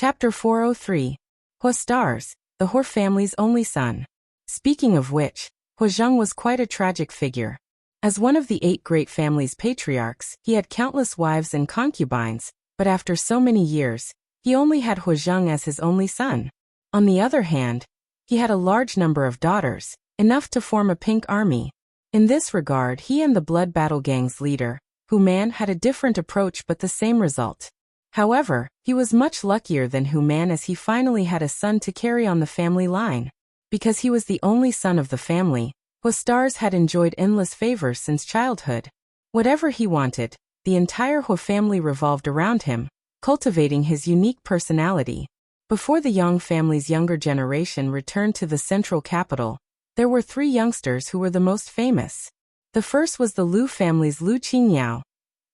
Chapter 403. Huastars, the Hor family's only son. Speaking of which, Huazheng was quite a tragic figure. As one of the 8 great family's patriarchs, he had countless wives and concubines, but after so many years, he only had Huazheng as his only son. On the other hand, he had a large number of daughters, enough to form a pink army. In this regard, he and the Blood Battle Gang's leader, Hu Man, had a different approach but the same result. However, he was much luckier than Hu Man as he finally had a son to carry on the family line. Because he was the only son of the family, Huastars had enjoyed endless favor since childhood. Whatever he wanted, the entire Hu family revolved around him, cultivating his unique personality. Before the Yang family's younger generation returned to the central capital, there were 3 youngsters who were the most famous. The first was the Lu family's Lu Qingyao,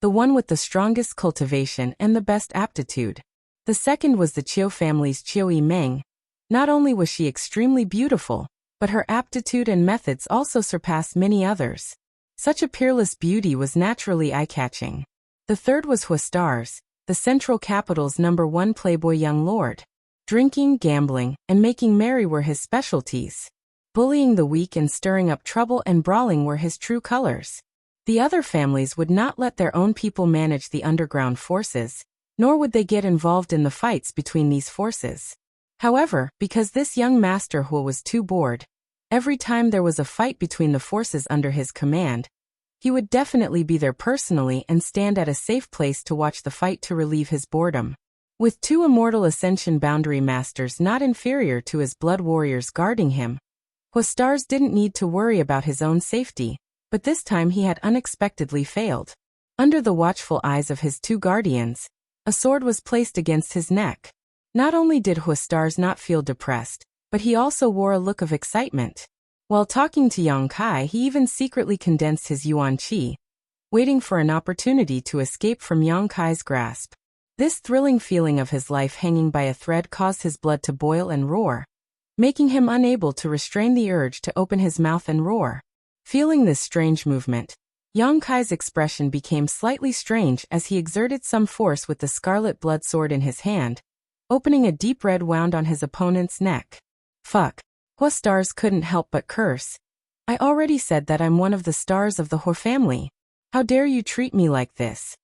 the one with the strongest cultivation and the best aptitude. The second was the Qiu family's Qiu Yimeng. Not only was she extremely beautiful, but her aptitude and methods also surpassed many others. Such a peerless beauty was naturally eye-catching. The third was Huastars, the central capital's #1 playboy young lord. Drinking, gambling, and making merry were his specialties. Bullying the weak and stirring up trouble and brawling were his true colors. The other families would not let their own people manage the underground forces, nor would they get involved in the fights between these forces. However, because this young master Hu was too bored, every time there was a fight between the forces under his command, he would definitely be there personally and stand at a safe place to watch the fight to relieve his boredom. With 2 immortal Ascension Boundary Masters not inferior to his blood warriors guarding him, Huastars didn't need to worry about his own safety, but this time he had unexpectedly failed. Under the watchful eyes of his 2 guardians, a sword was placed against his neck. Not only did Huastars not feel depressed, but he also wore a look of excitement. While talking to Yang Kai, he even secretly condensed his Yuan Qi, waiting for an opportunity to escape from Yang Kai's grasp. This thrilling feeling of his life hanging by a thread caused his blood to boil and roar, making him unable to restrain the urge to open his mouth and roar. Feeling this strange movement, Yang Kai's expression became slightly strange as he exerted some force with the scarlet blood sword in his hand, opening a deep red wound on his opponent's neck. Fuck. Huastars couldn't help but curse. I already said that I'm one of the stars of the Hor family. How dare you treat me like this?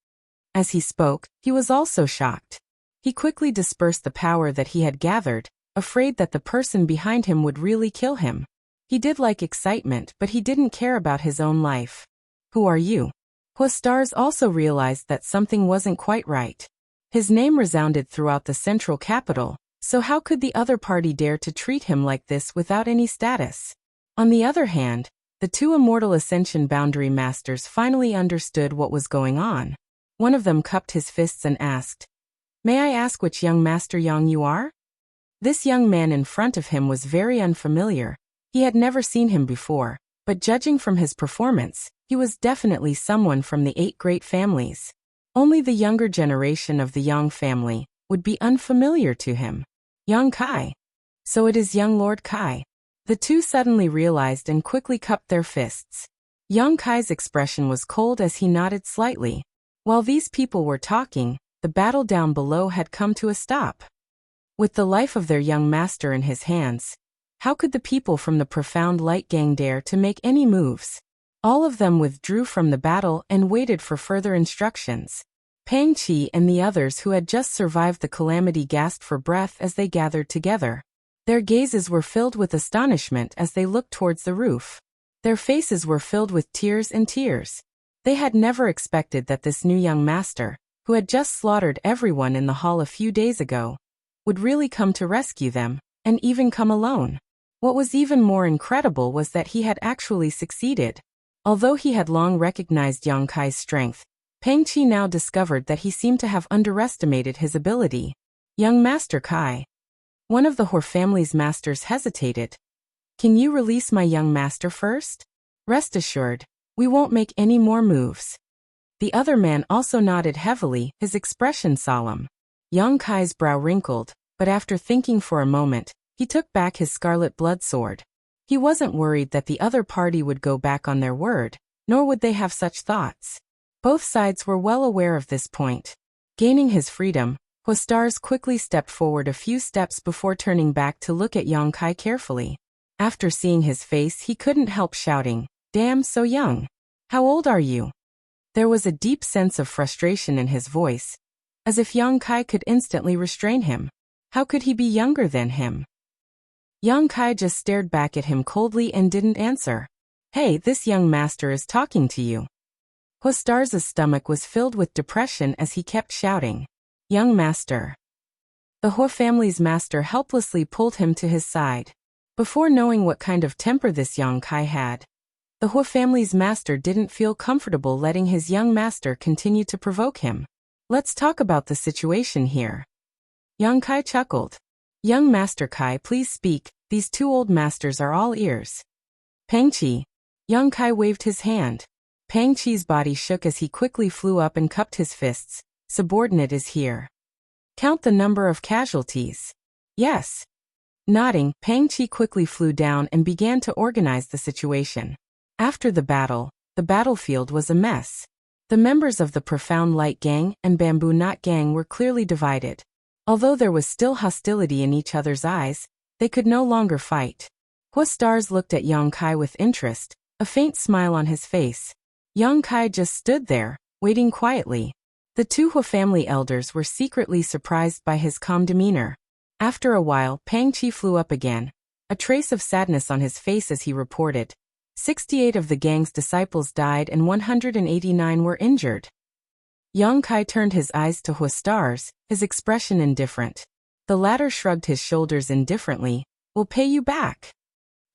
As he spoke, he was also shocked. He quickly dispersed the power that he had gathered, afraid that the person behind him would really kill him. He did like excitement, but he didn't care about his own life. Who are you? Huastars also realized that something wasn't quite right. His name resounded throughout the central capital, so how could the other party dare to treat him like this without any status? On the other hand, the 2 immortal Ascension Boundary Masters finally understood what was going on. One of them cupped his fists and asked, "May I ask which young Master Yang you are?" This young man in front of him was very unfamiliar. He had never seen him before, but judging from his performance, he was definitely someone from the 8 great families. Only the younger generation of the Yang family would be unfamiliar to him. Yang Kai. So it is young Lord Kai. The 2 suddenly realized and quickly cupped their fists. Yang Kai's expression was cold as he nodded slightly. While these people were talking, the battle down below had come to a stop. With the life of their young master in his hands, how could the people from the Profound Light Gang dare to make any moves? All of them withdrew from the battle and waited for further instructions. Pang Qi and the others who had just survived the calamity gasped for breath as they gathered together. Their gazes were filled with astonishment as they looked towards the roof. Their faces were filled with tears and tears. They had never expected that this new young master, who had just slaughtered everyone in the hall a few days ago, would really come to rescue them, and even come alone. What was even more incredible was that he had actually succeeded. Although he had long recognized Yang Kai's strength, Pang Qi now discovered that he seemed to have underestimated his ability. Young Master Kai. One of the Hor family's masters hesitated. Can you release my young master first? Rest assured, we won't make any more moves. The other man also nodded heavily, his expression solemn. Yang Kai's brow wrinkled, but after thinking for a moment, he took back his scarlet blood sword. He wasn't worried that the other party would go back on their word, nor would they have such thoughts. Both sides were well aware of this point. Gaining his freedom, Huastars quickly stepped forward a few steps before turning back to look at Yang Kai carefully. After seeing his face, he couldn't help shouting, "Damn, so young. How old are you?" There was a deep sense of frustration in his voice, as if Yang Kai could instantly restrain him. How could he be younger than him? Yang Kai just stared back at him coldly and didn't answer. "Hey, this young master is talking to you." Huastars' stomach was filled with depression as he kept shouting, "Young master." The Hua family's master helplessly pulled him to his side. Before knowing what kind of temper this Yang Kai had, the Hua family's master didn't feel comfortable letting his young master continue to provoke him. "Let's talk about the situation here." Yang Kai chuckled. "Young Master Kai, please speak, these two old masters are all ears." "Pangqi." Yang Kai waved his hand. Pangqi's body shook as he quickly flew up and cupped his fists. "Subordinate is here. Count the number of casualties." "Yes." Nodding, Pangqi quickly flew down and began to organize the situation. After the battlefield was a mess. The members of the Profound Light Gang and Bamboo Knot Gang were clearly divided. Although there was still hostility in each other's eyes, they could no longer fight. Huastars looked at Yang Kai with interest, a faint smile on his face. Yang Kai just stood there, waiting quietly. The two Hua family elders were secretly surprised by his calm demeanor. After a while, Pangqi flew up again, a trace of sadness on his face as he reported, 68 of the gang's disciples died and 189 were injured. Yang Kai turned his eyes to Huastars, his expression indifferent. The latter shrugged his shoulders indifferently. "We'll pay you back.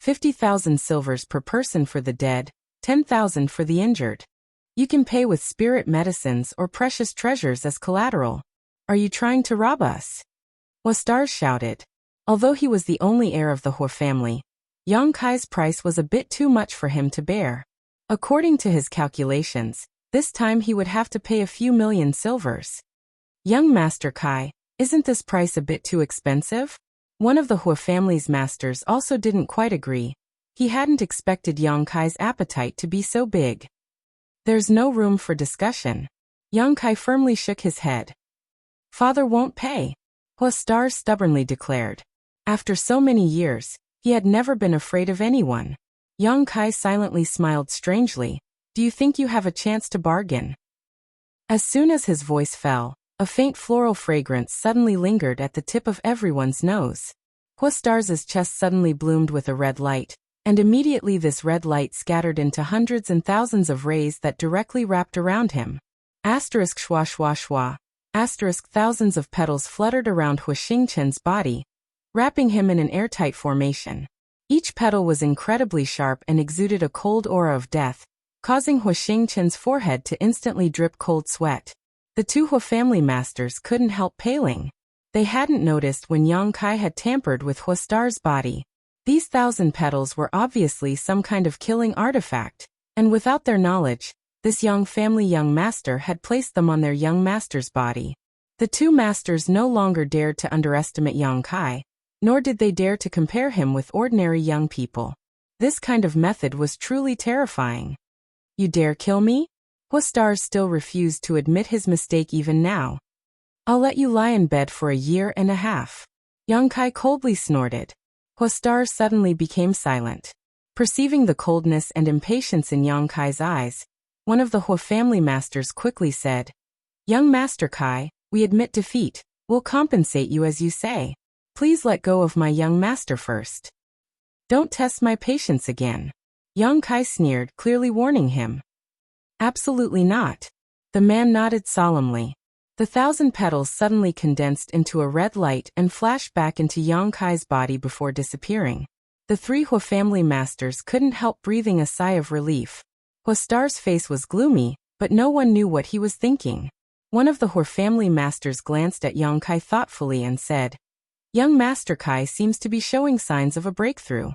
50,000 silvers per person for the dead, 10,000 for the injured. You can pay with spirit medicines or precious treasures as collateral. Are you trying to rob us?" Huastars shouted. Although he was the only heir of the Hua family, Yang Kai's price was a bit too much for him to bear. According to his calculations, this time he would have to pay a few million silvers. "Young Master Kai, isn't this price a bit too expensive?" One of the Hua family's masters also didn't quite agree. He hadn't expected Yang Kai's appetite to be so big. "There's no room for discussion." Yang Kai firmly shook his head. "Father won't pay," Huastars stubbornly declared. After so many years, he had never been afraid of anyone. Yang Kai silently smiled strangely. "Do you think you have a chance to bargain?" As soon as his voice fell, a faint floral fragrance suddenly lingered at the tip of everyone's nose. Huastars' chest suddenly bloomed with a red light, and immediately this red light scattered into hundreds and thousands of rays that directly wrapped around him. Asterisk schwa schwa schwa. Asterisk thousands of petals fluttered around Hua Xingchen's body, wrapping him in an airtight formation. Each petal was incredibly sharp and exuded a cold aura of death, causing Hua Xingchen's forehead to instantly drip cold sweat. The two Hua family masters couldn't help paling. They hadn't noticed when Yang Kai had tampered with Huastars' body. These 1,000 petals were obviously some kind of killing artifact, and without their knowledge, this young master had placed them on their young master's body. The two masters no longer dared to underestimate Yang Kai, nor did they dare to compare him with ordinary young people. This kind of method was truly terrifying. "You dare kill me?" Huastars still refused to admit his mistake even now. "I'll let you lie in bed for a year and a half." Yang Kai coldly snorted. Huastars suddenly became silent. Perceiving the coldness and impatience in Yang Kai's eyes, one of the Hua family masters quickly said, "Young Master Kai, we admit defeat. We'll compensate you as you say. Please let go of my young master first. Don't test my patience again." Yang Kai sneered, clearly warning him. "Absolutely not." The man nodded solemnly. The 1,000 petals suddenly condensed into a red light and flashed back into Yang Kai's body before disappearing. The three Hua family masters couldn't help breathing a sigh of relief. Huastars' face was gloomy, but no one knew what he was thinking. One of the Hua family masters glanced at Yang Kai thoughtfully and said, "Young Master Kai seems to be showing signs of a breakthrough."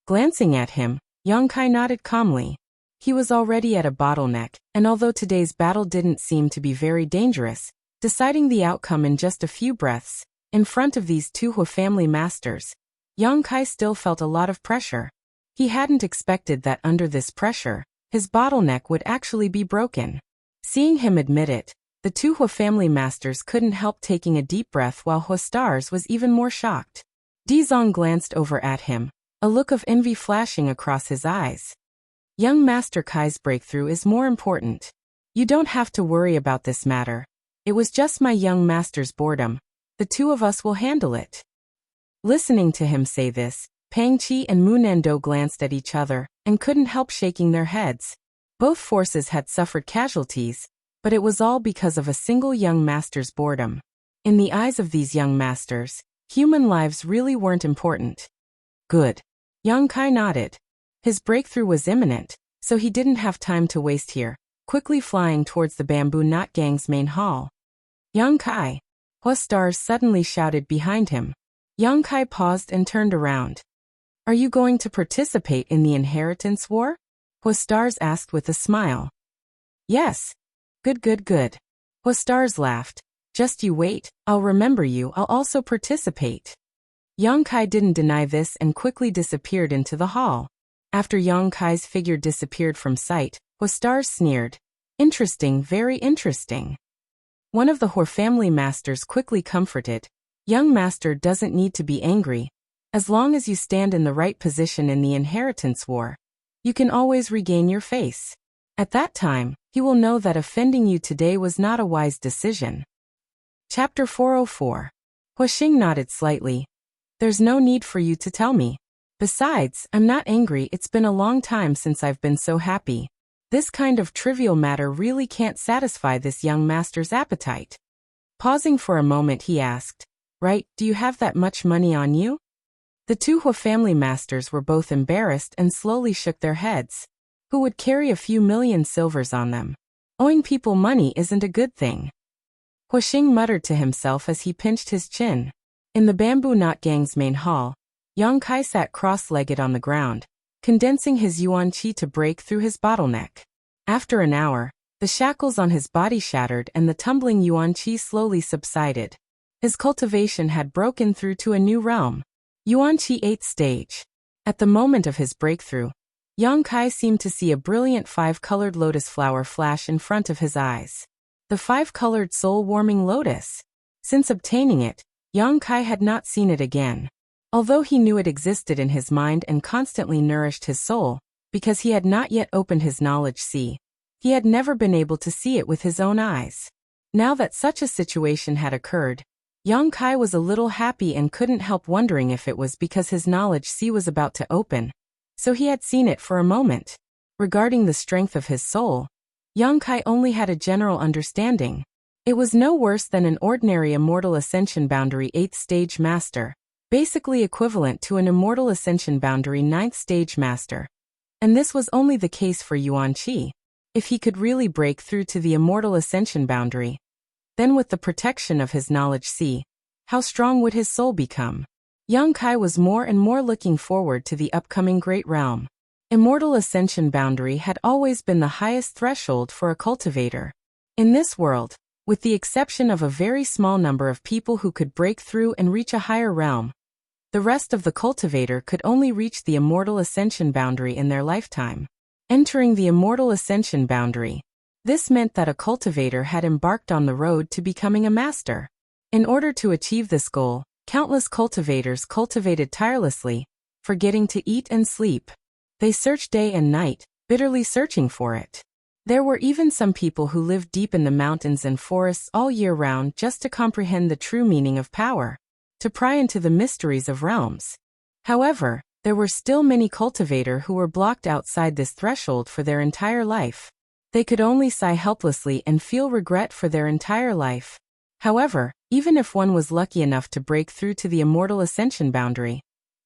Glancing at him, Yang Kai nodded calmly. He was already at a bottleneck, and although today's battle didn't seem to be very dangerous, deciding the outcome in just a few breaths, in front of these two Hua family masters, Yang Kai still felt a lot of pressure. He hadn't expected that under this pressure, his bottleneck would actually be broken. Seeing him admit it, The two Hua family masters couldn't help taking a deep breath while Hua Stars was even more shocked. Dizong glanced over at him, a look of envy flashing across his eyes. Young Master Kai's breakthrough is more important. You don't have to worry about this matter. It was just my young master's boredom. The two of us will handle it. Listening to him say this, Pang Qi and Mu Nando glanced at each other and couldn't help shaking their heads. Both forces had suffered casualties, but it was all because of a single young master's boredom. In the eyes of these young masters, human lives really weren't important. Good. Yang Kai nodded. His breakthrough was imminent, so he didn't have time to waste here, quickly flying towards the Bamboo Knot Gang's main hall. Yang Kai! Hua Stars suddenly shouted behind him. Yang Kai paused and turned around. Are you going to participate in the inheritance war? Hua Stars asked with a smile. Yes. Good. Hua Stars laughed. Just you wait, I'll remember you, I'll also participate. Yang Kai didn't deny this and quickly disappeared into the hall. After Yang Kai's figure disappeared from sight, Hua Stars sneered. Interesting, very interesting. One of the Hua family masters quickly comforted. Young master doesn't need to be angry. As long as you stand in the right position in the inheritance war, you can always regain your face. At that time, he will know that offending you today was not a wise decision. Chapter 404. Hua Xing nodded slightly. There's no need for you to tell me. Besides, I'm not angry, it's been a long time since I've been so happy. This kind of trivial matter really can't satisfy this young master's appetite. Pausing for a moment he asked, Right, do you have that much money on you? The two Hua family masters were both embarrassed and slowly shook their heads. Who would carry a few million silvers on them? Owing people money isn't a good thing. Hua Xing muttered to himself as he pinched his chin. In the Bamboo Knot Gang's main hall, Yang Kai sat cross-legged on the ground, condensing his yuan qi to break through his bottleneck. After an hour, the shackles on his body shattered and the tumbling yuan qi slowly subsided. His cultivation had broken through to a new realm. Yuan qi 8th stage. At the moment of his breakthrough, Yang Kai seemed to see a brilliant 5-colored lotus flower flash in front of his eyes. The 5-colored soul-warming lotus. Since obtaining it, Yang Kai had not seen it again. Although he knew it existed in his mind and constantly nourished his soul, because he had not yet opened his knowledge sea, he had never been able to see it with his own eyes. Now that such a situation had occurred, Yang Kai was a little happy and couldn't help wondering if it was because his knowledge sea was about to open. So he had seen it for a moment. Regarding the strength of his soul, Yang Kai only had a general understanding. It was no worse than an ordinary Immortal Ascension Boundary 8th Stage Master, basically equivalent to an Immortal Ascension Boundary 9th Stage Master. And this was only the case for Yuan Qi. If he could really break through to the Immortal Ascension Boundary, then with the protection of his knowledge sea, how strong would his soul become? Yang Kai was more and more looking forward to the upcoming Great Realm. Immortal Ascension Boundary had always been the highest threshold for a cultivator. In this world, with the exception of a very small number of people who could break through and reach a higher realm, the rest of the cultivator could only reach the Immortal Ascension Boundary in their lifetime. Entering the Immortal Ascension Boundary, this meant that a cultivator had embarked on the road to becoming a master. In order to achieve this goal, countless cultivators cultivated tirelessly, forgetting to eat and sleep. They searched day and night, bitterly searching for it. There were even some people who lived deep in the mountains and forests all year round just to comprehend the true meaning of power, to pry into the mysteries of realms. However, there were still many cultivators who were blocked outside this threshold for their entire life. They could only sigh helplessly and feel regret for their entire life. However, even if one was lucky enough to break through to the Immortal Ascension Boundary,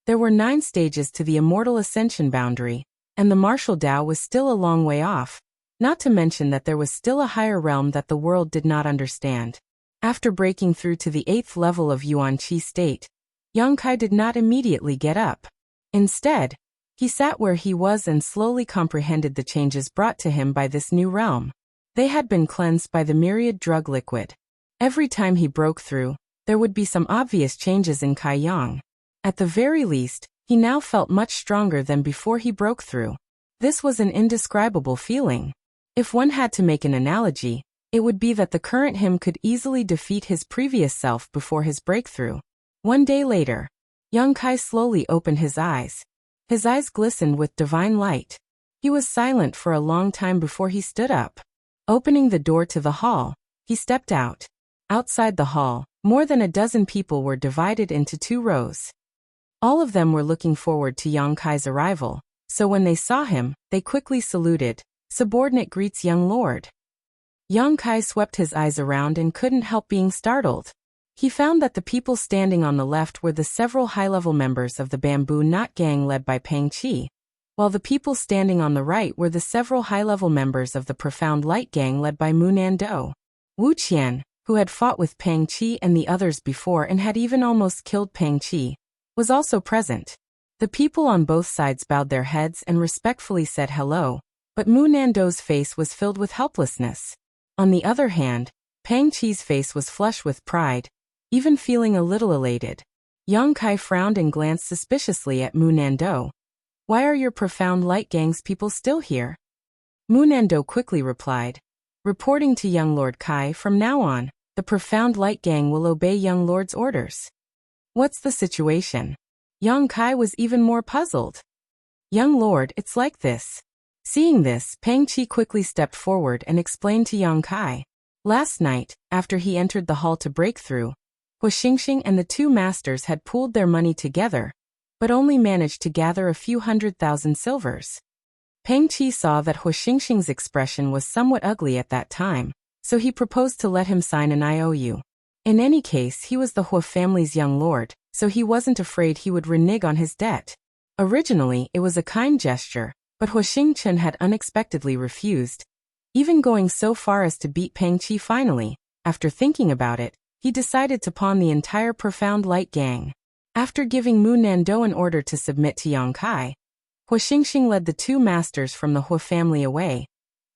there were 9 stages to the Immortal Ascension Boundary, and the martial Tao was still a long way off, not to mention that there was still a higher realm that the world did not understand. After breaking through to the 8th level of Yuan Qi state, Yang Kai did not immediately get up. Instead, he sat where he was and slowly comprehended the changes brought to him by this new realm. They had been cleansed by the myriad drug liquid. Every time he broke through, there would be some obvious changes in Kai Yang. At the very least, he now felt much stronger than before he broke through. This was an indescribable feeling. If one had to make an analogy, It would be that the current him could easily defeat his previous self before his breakthrough. One day later, young Kai slowly opened his eyes. His eyes glistened with divine light. He was silent for a long time before he stood up. Opening the door to the hall, he stepped out. Outside the hall, more than a dozen people were divided into 2 rows. All of them were looking forward to young Kai's arrival, so when they saw him, they quickly saluted. Subordinate greets young lord. Young Kai swept his eyes around and couldn't help being startled. He found that the people standing on the left were the several high-level members of the Bamboo Knot Gang led by Pang Qi, while the people standing on the right were the several high-level members of the Profound Light Gang led by Mu Nando. Wuxia, who had fought with Pang Qi and the others before and had even almost killed Pang Qi, was also present. The people on both sides bowed their heads and respectfully said hello, but Mu Nando's face was filled with helplessness. On the other hand, Pang Qi's face was flush with pride, even feeling a little elated. Young Kai frowned and glanced suspiciously at Mu Nando. Why are your Profound Light Gang's people still here? Mu Nando quickly replied. Reporting to young Lord Kai, from now on, the Profound Light Gang will obey young Lord's orders. What's the situation? Young Kai was even more puzzled. Young Lord, it's like this. Seeing this, Pang Qi quickly stepped forward and explained to young Kai. Last night, after he entered the hall to break through, Hu Xingxing and the 2 masters had pooled their money together, but only managed to gather a few 100,000 silvers. Pang Qi saw that Hu Xingxing's expression was somewhat ugly at that time, so he proposed to let him sign an IOU. In any case, he was the Hu family's young lord, so he wasn't afraid he would renege on his debt. Originally, it was a kind gesture, but Hu Xingchen had unexpectedly refused, even going so far as to beat Pang Qi finally. After thinking about it, he decided to pawn the entire Profound Light Gang. After giving Mu Nando an order to submit to Yang Kai, Hu Xingxing led the 2 masters from the Hu family away,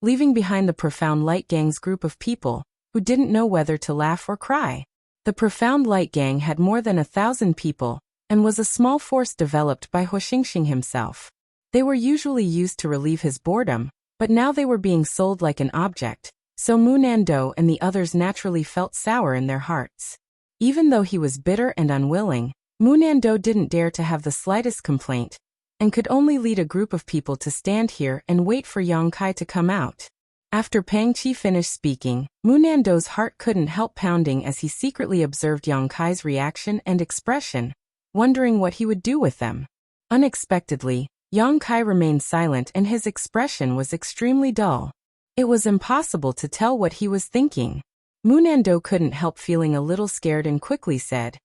leaving behind the Profound Light Gang's group of people, who didn't know whether to laugh or cry. The Profound Light Gang had more than 1,000 people, and was a small force developed by Hu Xingxing himself. They were usually used to relieve his boredom, but now they were being sold like an object, so Mu Nando and the others naturally felt sour in their hearts. Even though he was bitter and unwilling, Mu Nando didn't dare to have the slightest complaint, and could only lead a group of people to stand here and wait for Yang Kai to come out. After Pang Qi finished speaking, Mu Nando's heart couldn't help pounding as he secretly observed Yang Kai's reaction and expression, wondering what he would do with them. Unexpectedly, Yang Kai remained silent and his expression was extremely dull. It was impossible to tell what he was thinking. Mu Nando couldn't help feeling a little scared and quickly said,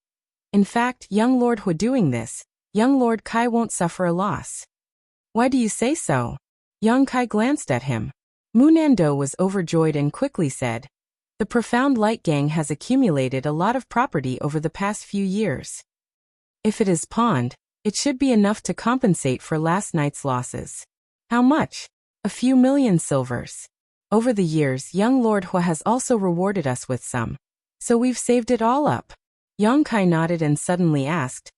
In fact, young Lord Hu doing this, young Lord Kai won't suffer a loss. Why do you say so? Young Kai glanced at him. Mu Nando was overjoyed and quickly said, The Profound Light Gang has accumulated a lot of property over the past few years. If it is pawned, it should be enough to compensate for last night's losses. How much? A few million silvers. Over the years, young Lord Hu has also rewarded us with some, so we've saved it all up. Yang Kai nodded and suddenly asked,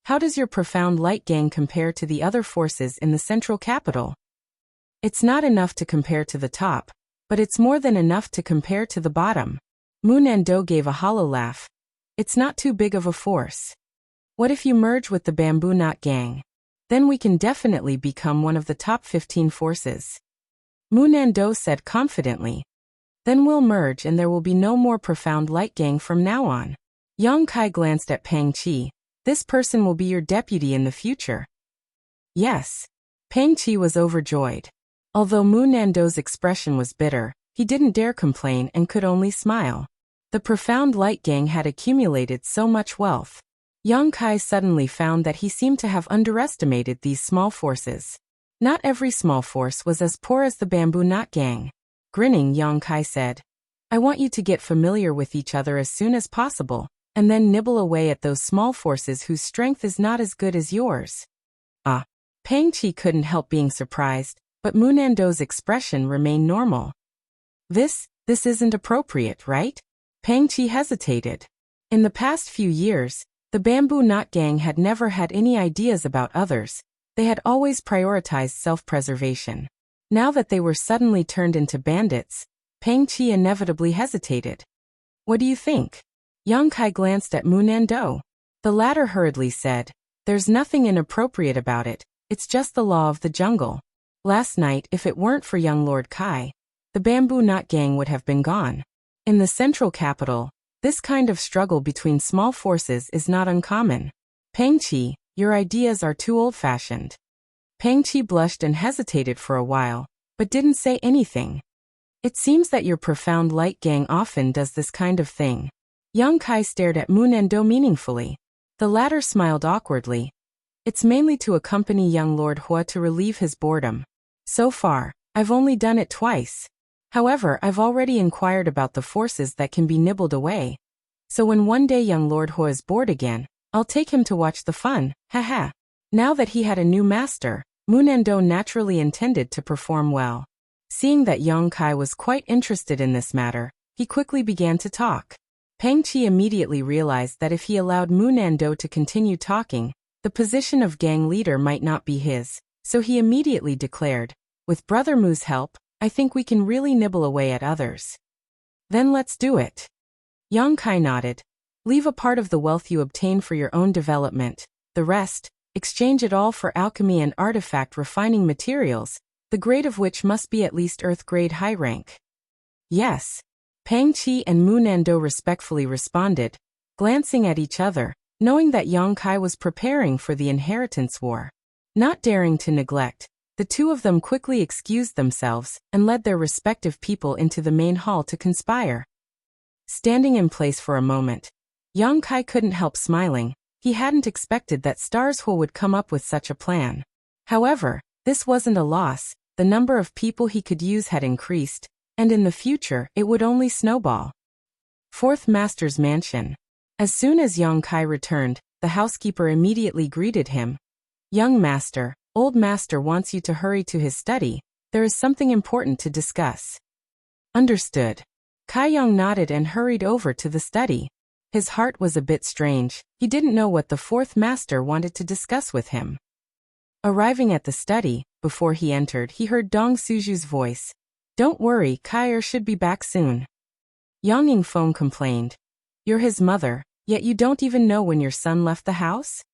How does your Profound Light Gang compare to the other forces in the central capital? It's not enough to compare to the top, but it's more than enough to compare to the bottom. Mu Nando gave a hollow laugh. It's not too big of a force. What if you merge with the Bamboo Knot Gang? Then we can definitely become one of the top 15 forces. Mu Nando said confidently. Then we'll merge and there will be no more Profound Light Gang from now on. Yang Kai glanced at Pang Qi. This person will be your deputy in the future. Yes. Pang Qi was overjoyed. Although Mu Nando's expression was bitter, he didn't dare complain and could only smile. The Profound Light Gang had accumulated so much wealth. Yang Kai suddenly found that he seemed to have underestimated these small forces. Not every small force was as poor as the Bamboo Knot Gang. Grinning, Yang Kai said, I want you to get familiar with each other as soon as possible, and then nibble away at those small forces whose strength is not as good as yours. Pang Qi couldn't help being surprised, but Mu Nando's expression remained normal. This isn't appropriate, right? Pang Qi hesitated. In the past few years, the Bamboo Knot Gang had never had any ideas about others. They had always prioritized self-preservation. Now that they were suddenly turned into bandits, Peng Qi inevitably hesitated. What do you think? Yang Kai glanced at Mu Nando. The latter hurriedly said, there's nothing inappropriate about it, it's just the law of the jungle. Last night, if it weren't for young Lord Kai, the Bamboo Knot Gang would have been gone. In the central capital, this kind of struggle between small forces is not uncommon. Peng Qi, your ideas are too old-fashioned. Peng Qi blushed and hesitated for a while, but didn't say anything. It seems that your profound light gang often does this kind of thing. Yang Kai stared at Mu Nando meaningfully. The latter smiled awkwardly. It's mainly to accompany young Lord Hua to relieve his boredom. So far, I've only done it twice. However, I've already inquired about the forces that can be nibbled away. So when one day young Lord Hua is bored again, I'll take him to watch the fun, haha. Now that he had a new master, Mu Nando naturally intended to perform well. Seeing that Yang Kai was quite interested in this matter, he quickly began to talk. Peng Qi immediately realized that if he allowed Mu Nando to continue talking, the position of gang leader might not be his, so he immediately declared, with Brother Mu's help, I think we can really nibble away at others. Then let's do it. Yang Kai nodded. Leave a part of the wealth you obtain for your own development, the rest, exchange it all for alchemy and artifact refining materials, the grade of which must be at least Earth-grade high rank. Yes. Peng Qi and Mu Nando respectfully responded, glancing at each other, knowing that Yang Kai was preparing for the inheritance war. Not daring to neglect, the two of them quickly excused themselves and led their respective people into the main hall to conspire. Standing in place for a moment, Yang Kai couldn't help smiling. He hadn't expected that Stars Hua would come up with such a plan. However, this wasn't a loss, the number of people he could use had increased, and in the future it would only snowball. Fourth Master's Mansion. As soon as Yang Kai returned, the housekeeper immediately greeted him. Young Master, Old Master wants you to hurry to his study, there is something important to discuss. Understood. Kai Yang nodded and hurried over to the study. His heart was a bit strange, he didn't know what the fourth master wanted to discuss with him. Arriving at the study, before he entered he heard Dong Suju's voice. Don't worry, Kai should be back soon. Yang Yingfeng complained. You're his mother, yet you don't even know when your son left the house?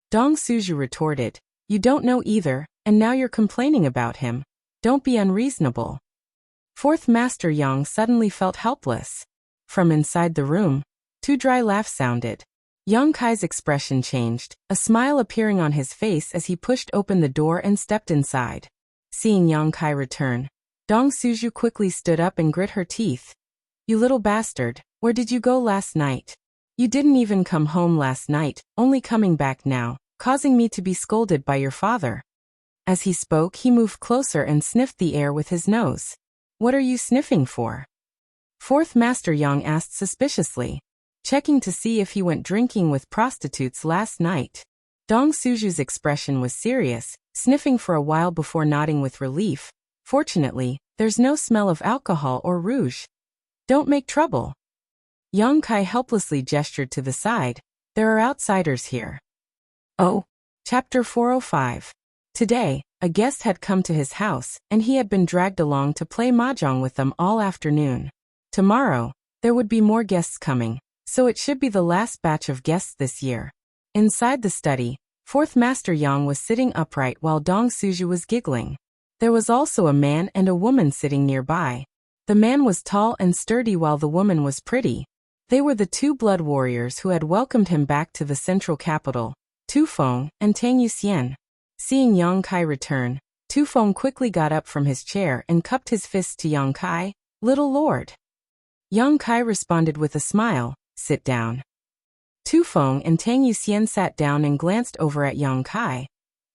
Dong Suju retorted. You don't know either, and now you're complaining about him. Don't be unreasonable. Fourth Master Yang suddenly felt helpless. From inside the room, two dry laughs sounded. Yang Kai's expression changed, a smile appearing on his face as he pushed open the door and stepped inside. Seeing Yang Kai return, Dong Suju quickly stood up and grit her teeth. You little bastard, where did you go last night? You didn't even come home last night, only coming back now, causing me to be scolded by your father. As he spoke, he moved closer and sniffed the air with his nose. What are you sniffing for? Fourth Master Yang asked suspiciously. Checking to see if he went drinking with prostitutes last night. Dong Suju's expression was serious, sniffing for a while before nodding with relief. Fortunately, there's no smell of alcohol or rouge. Don't make trouble. Yang Kai helplessly gestured to the side. There are outsiders here. Oh. Chapter 405. Today, a guest had come to his house, and he had been dragged along to play mahjong with them all afternoon. Tomorrow, there would be more guests coming, so it should be the last batch of guests this year. Inside the study, Fourth Master Yang was sitting upright while Dong Suju was giggling. There was also a man and a woman sitting nearby. The man was tall and sturdy while the woman was pretty. They were the two blood warriors who had welcomed him back to the central capital, Tu Feng and Tang Yuxian. Seeing Yang Kai return, Tu Feng quickly got up from his chair and cupped his fists to Yang Kai. Little Lord. Yang Kai responded with a smile. Sit down. Tu Feng and Tang Yuxian sat down and glanced over at Yang Kai.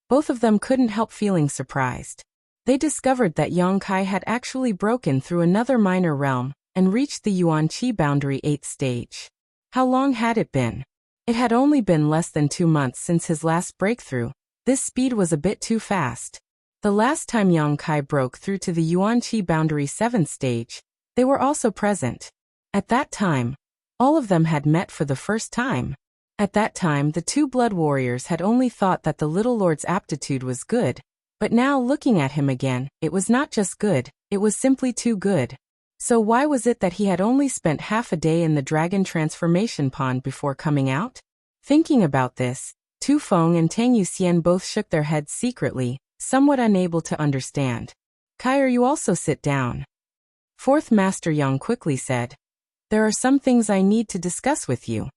Both of them couldn't help feeling surprised. They discovered that Yang Kai had actually broken through another minor realm and reached the Yuan-Qi boundary 8th stage. How long had it been? It had only been less than 2 months since his last breakthrough. This speed was a bit too fast. The last time Yang Kai broke through to the Yuan-Qi boundary 7th stage, they were also present. At that time, all of them had met for the first time. At that time, the two blood warriors had only thought that the little lord's aptitude was good, but now looking at him again, it was not just good, it was simply too good. So why was it that he had only spent half a day in the dragon transformation pond before coming out? Thinking about this, Tu Feng and Tang Yuxian both shook their heads secretly, somewhat unable to understand. Kai, you also sit down. Fourth Master Yang quickly said. There are some things I need to discuss with you.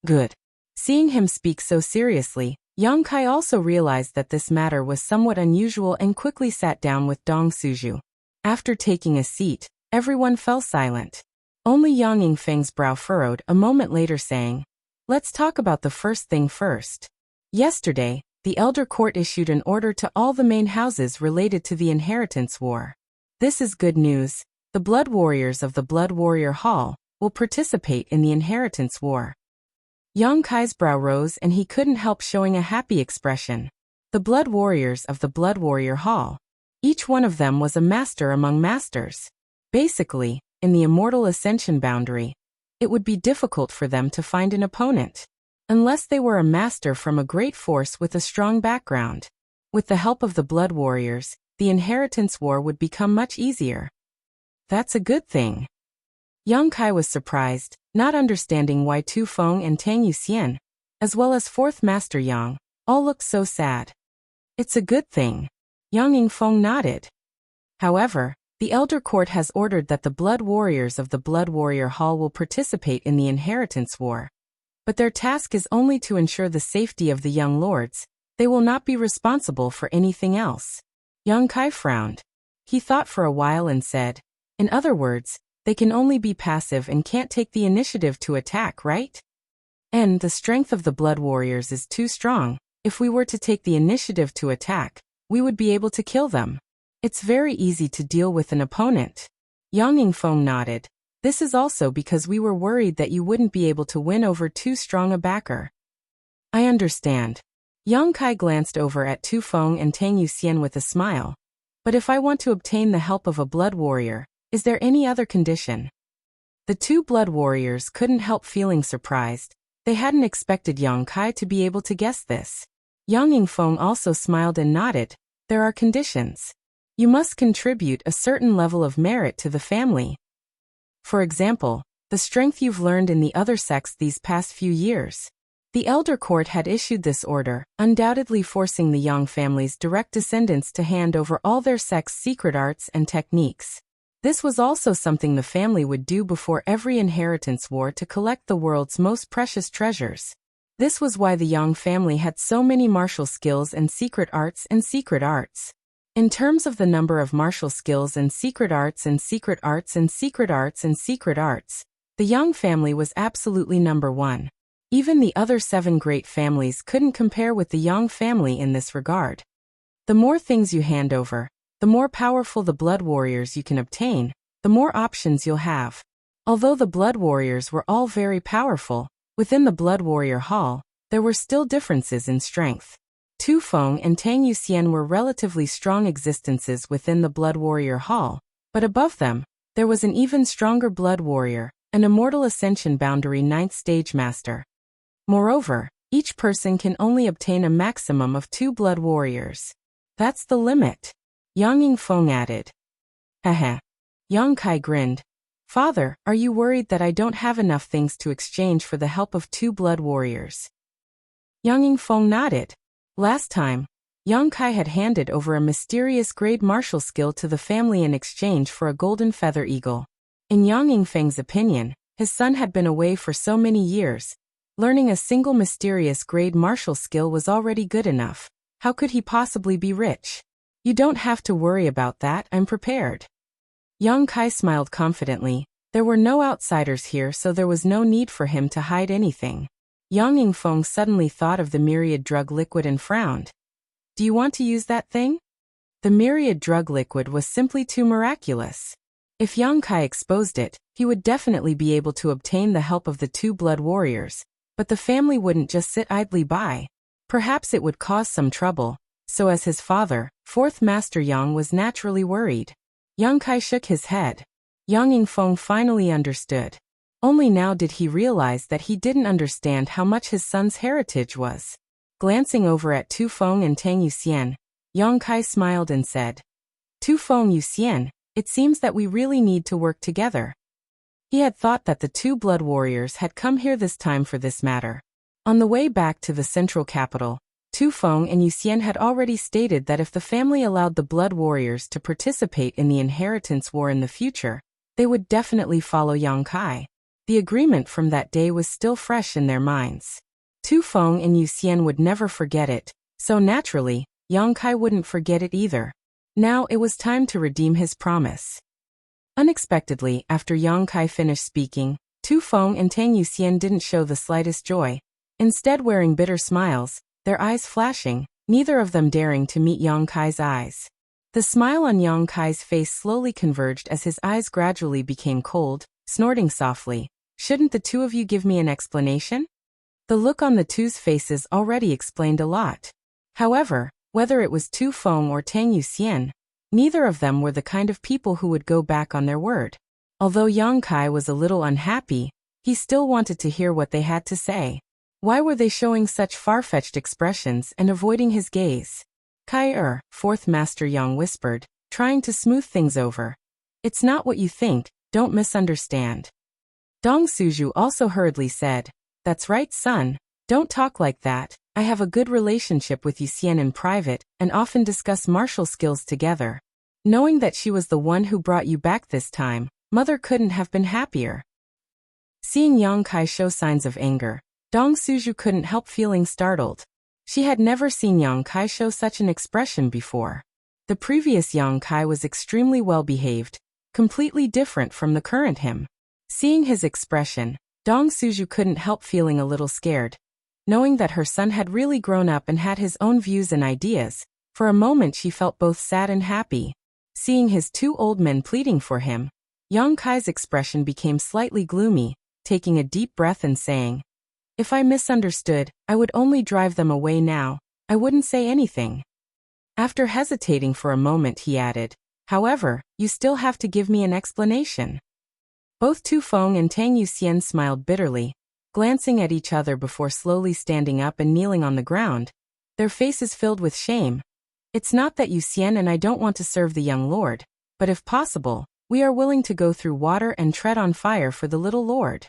Good. Seeing him speak so seriously, Yang Kai also realized that this matter was somewhat unusual and quickly sat down with Dong Suju. After taking a seat, everyone fell silent. Only Yang Yingfeng's brow furrowed a moment later saying, Let's talk about the first thing first. Yesterday, the Elder Court issued an order to all the main houses related to the inheritance war. This is good news. The Blood Warriors of the Blood Warrior Hall will participate in the inheritance war. Yang Kai's brow rose and he couldn't help showing a happy expression. The Blood Warriors of the Blood Warrior Hall. Each one of them was a master among masters. Basically, in the immortal ascension boundary, it would be difficult for them to find an opponent, unless they were a master from a great force with a strong background. With the help of the Blood Warriors, the inheritance war would become much easier. That's a good thing. Yang Kai was surprised, not understanding why Tu Feng and Tang Yuxian, as well as Fourth Master Yang, all looked so sad. It's a good thing. Yang Yingfeng nodded. However, the Elder Court has ordered that the Blood Warriors of the Blood Warrior Hall will participate in the inheritance war. But their task is only to ensure the safety of the young lords. They will not be responsible for anything else. Yang Kai frowned. He thought for a while and said, in other words, they can only be passive and can't take the initiative to attack, right? And the strength of the Blood Warriors is too strong. If we were to take the initiative to attack, we would be able to kill them. It's very easy to deal with an opponent. Yang Yingfeng nodded. This is also because we were worried that you wouldn't be able to win over too strong a backer. I understand. Yang Kai glanced over at Tu Feng and Tang Yuxian with a smile. But if I want to obtain the help of a Blood Warrior, is there any other condition? The two Blood Warriors couldn't help feeling surprised. They hadn't expected Yang Kai to be able to guess this. Yang Yingfeng also smiled and nodded. There are conditions. You must contribute a certain level of merit to the family. For example, the strength you've learned in the other sects these past few years. The Elder Court had issued this order, undoubtedly forcing the Yang family's direct descendants to hand over all their sect's secret arts and techniques. This was also something the family would do before every inheritance war to collect the world's most precious treasures. This was why the Yang family had so many martial skills and secret arts and secret arts. In terms of the number of martial skills and secret arts and secret arts and secret arts and secret arts, the Yang family was absolutely number one. Even the other 7 great families couldn't compare with the Yang family in this regard. The more things you hand over, the more powerful the Blood Warriors you can obtain, the more options you'll have. Although the Blood Warriors were all very powerful, within the Blood Warrior Hall, there were still differences in strength. Tu Feng and Tang Yuxian were relatively strong existences within the Blood Warrior Hall, but above them, there was an even stronger Blood Warrior, an immortal ascension boundary 9th stage master. Moreover, each person can only obtain a maximum of 2 Blood Warriors. That's the limit. Yang Yingfeng added. Haha. Yang Kai grinned. Father, are you worried that I don't have enough things to exchange for the help of 2 Blood Warriors? Yang Yingfeng nodded. Last time, Yang Kai had handed over a mysterious grade martial skill to the family in exchange for a golden feather eagle. In Yang Yingfeng's opinion, his son had been away for so many years. Learning a single mysterious grade martial skill was already good enough. How could he possibly be rich? You don't have to worry about that, I'm prepared. Yang Kai smiled confidently. There were no outsiders here, so there was no need for him to hide anything. Yang Yingfeng suddenly thought of the myriad drug liquid and frowned. Do you want to use that thing? The myriad drug liquid was simply too miraculous. If Yang Kai exposed it, he would definitely be able to obtain the help of the 2 Blood Warriors, but the family wouldn't just sit idly by. Perhaps it would cause some trouble, so as his father, 4th Master Yang, was naturally worried. Yang Kai shook his head. Yang Yingfeng finally understood. Only now did he realize that he didn't understand how much his son's heritage was. Glancing over at Tu Feng and Tang Yuxian, Yang Kai smiled and said, Tu Feng Yuxian, It seems that we really need to work together. He had thought that the two blood warriors had come here this time for this matter. On the way back to the central capital, Tu Feng and Yu Xian had already stated that if the family allowed the blood warriors to participate in the inheritance war in the future, they would definitely follow Yang Kai. The agreement from that day was still fresh in their minds. Tu Feng and Yu Xian would never forget it, so naturally, Yang Kai wouldn't forget it either. Now it was time to redeem his promise. Unexpectedly, after Yang Kai finished speaking, Tu Feng and Tang Yuxian didn't show the slightest joy, instead wearing bitter smiles, their eyes flashing, neither of them daring to meet Yang Kai's eyes. The smile on Yang Kai's face slowly converged as his eyes gradually became cold, snorting softly. Shouldn't the two of you give me an explanation? The look on the two's faces already explained a lot. However, whether it was Tu Feng or Tang Yuxian, neither of them were the kind of people who would go back on their word. Although Yang Kai was a little unhappy, he still wanted to hear what they had to say. Why were they showing such far-fetched expressions and avoiding his gaze? Kai fourth Master Yang whispered, trying to smooth things over. It's not what you think, don't misunderstand. Dong Suju also hurriedly said, That's right, son, don't talk like that. I have a good relationship with Yu Xian in private and often discuss martial skills together. Knowing that she was the one who brought you back this time, mother couldn't have been happier. Seeing Yang Kai show signs of anger, Dong Suju couldn't help feeling startled. She had never seen Yang Kai show such an expression before. The previous Yang Kai was extremely well-behaved, completely different from the current him. Seeing his expression, Dong Suju couldn't help feeling a little scared. Knowing that her son had really grown up and had his own views and ideas, for a moment she felt both sad and happy. Seeing his two old men pleading for him, Yang Kai's expression became slightly gloomy, taking a deep breath and saying, If I misunderstood, I would only drive them away now, I wouldn't say anything. After hesitating for a moment he added, However, you still have to give me an explanation. Both Tu Feng and Tang Yuxian smiled bitterly, glancing at each other before slowly standing up and kneeling on the ground, their faces filled with shame. It's not that Yu Xian and I don't want to serve the young lord, but if possible, we are willing to go through water and tread on fire for the little lord.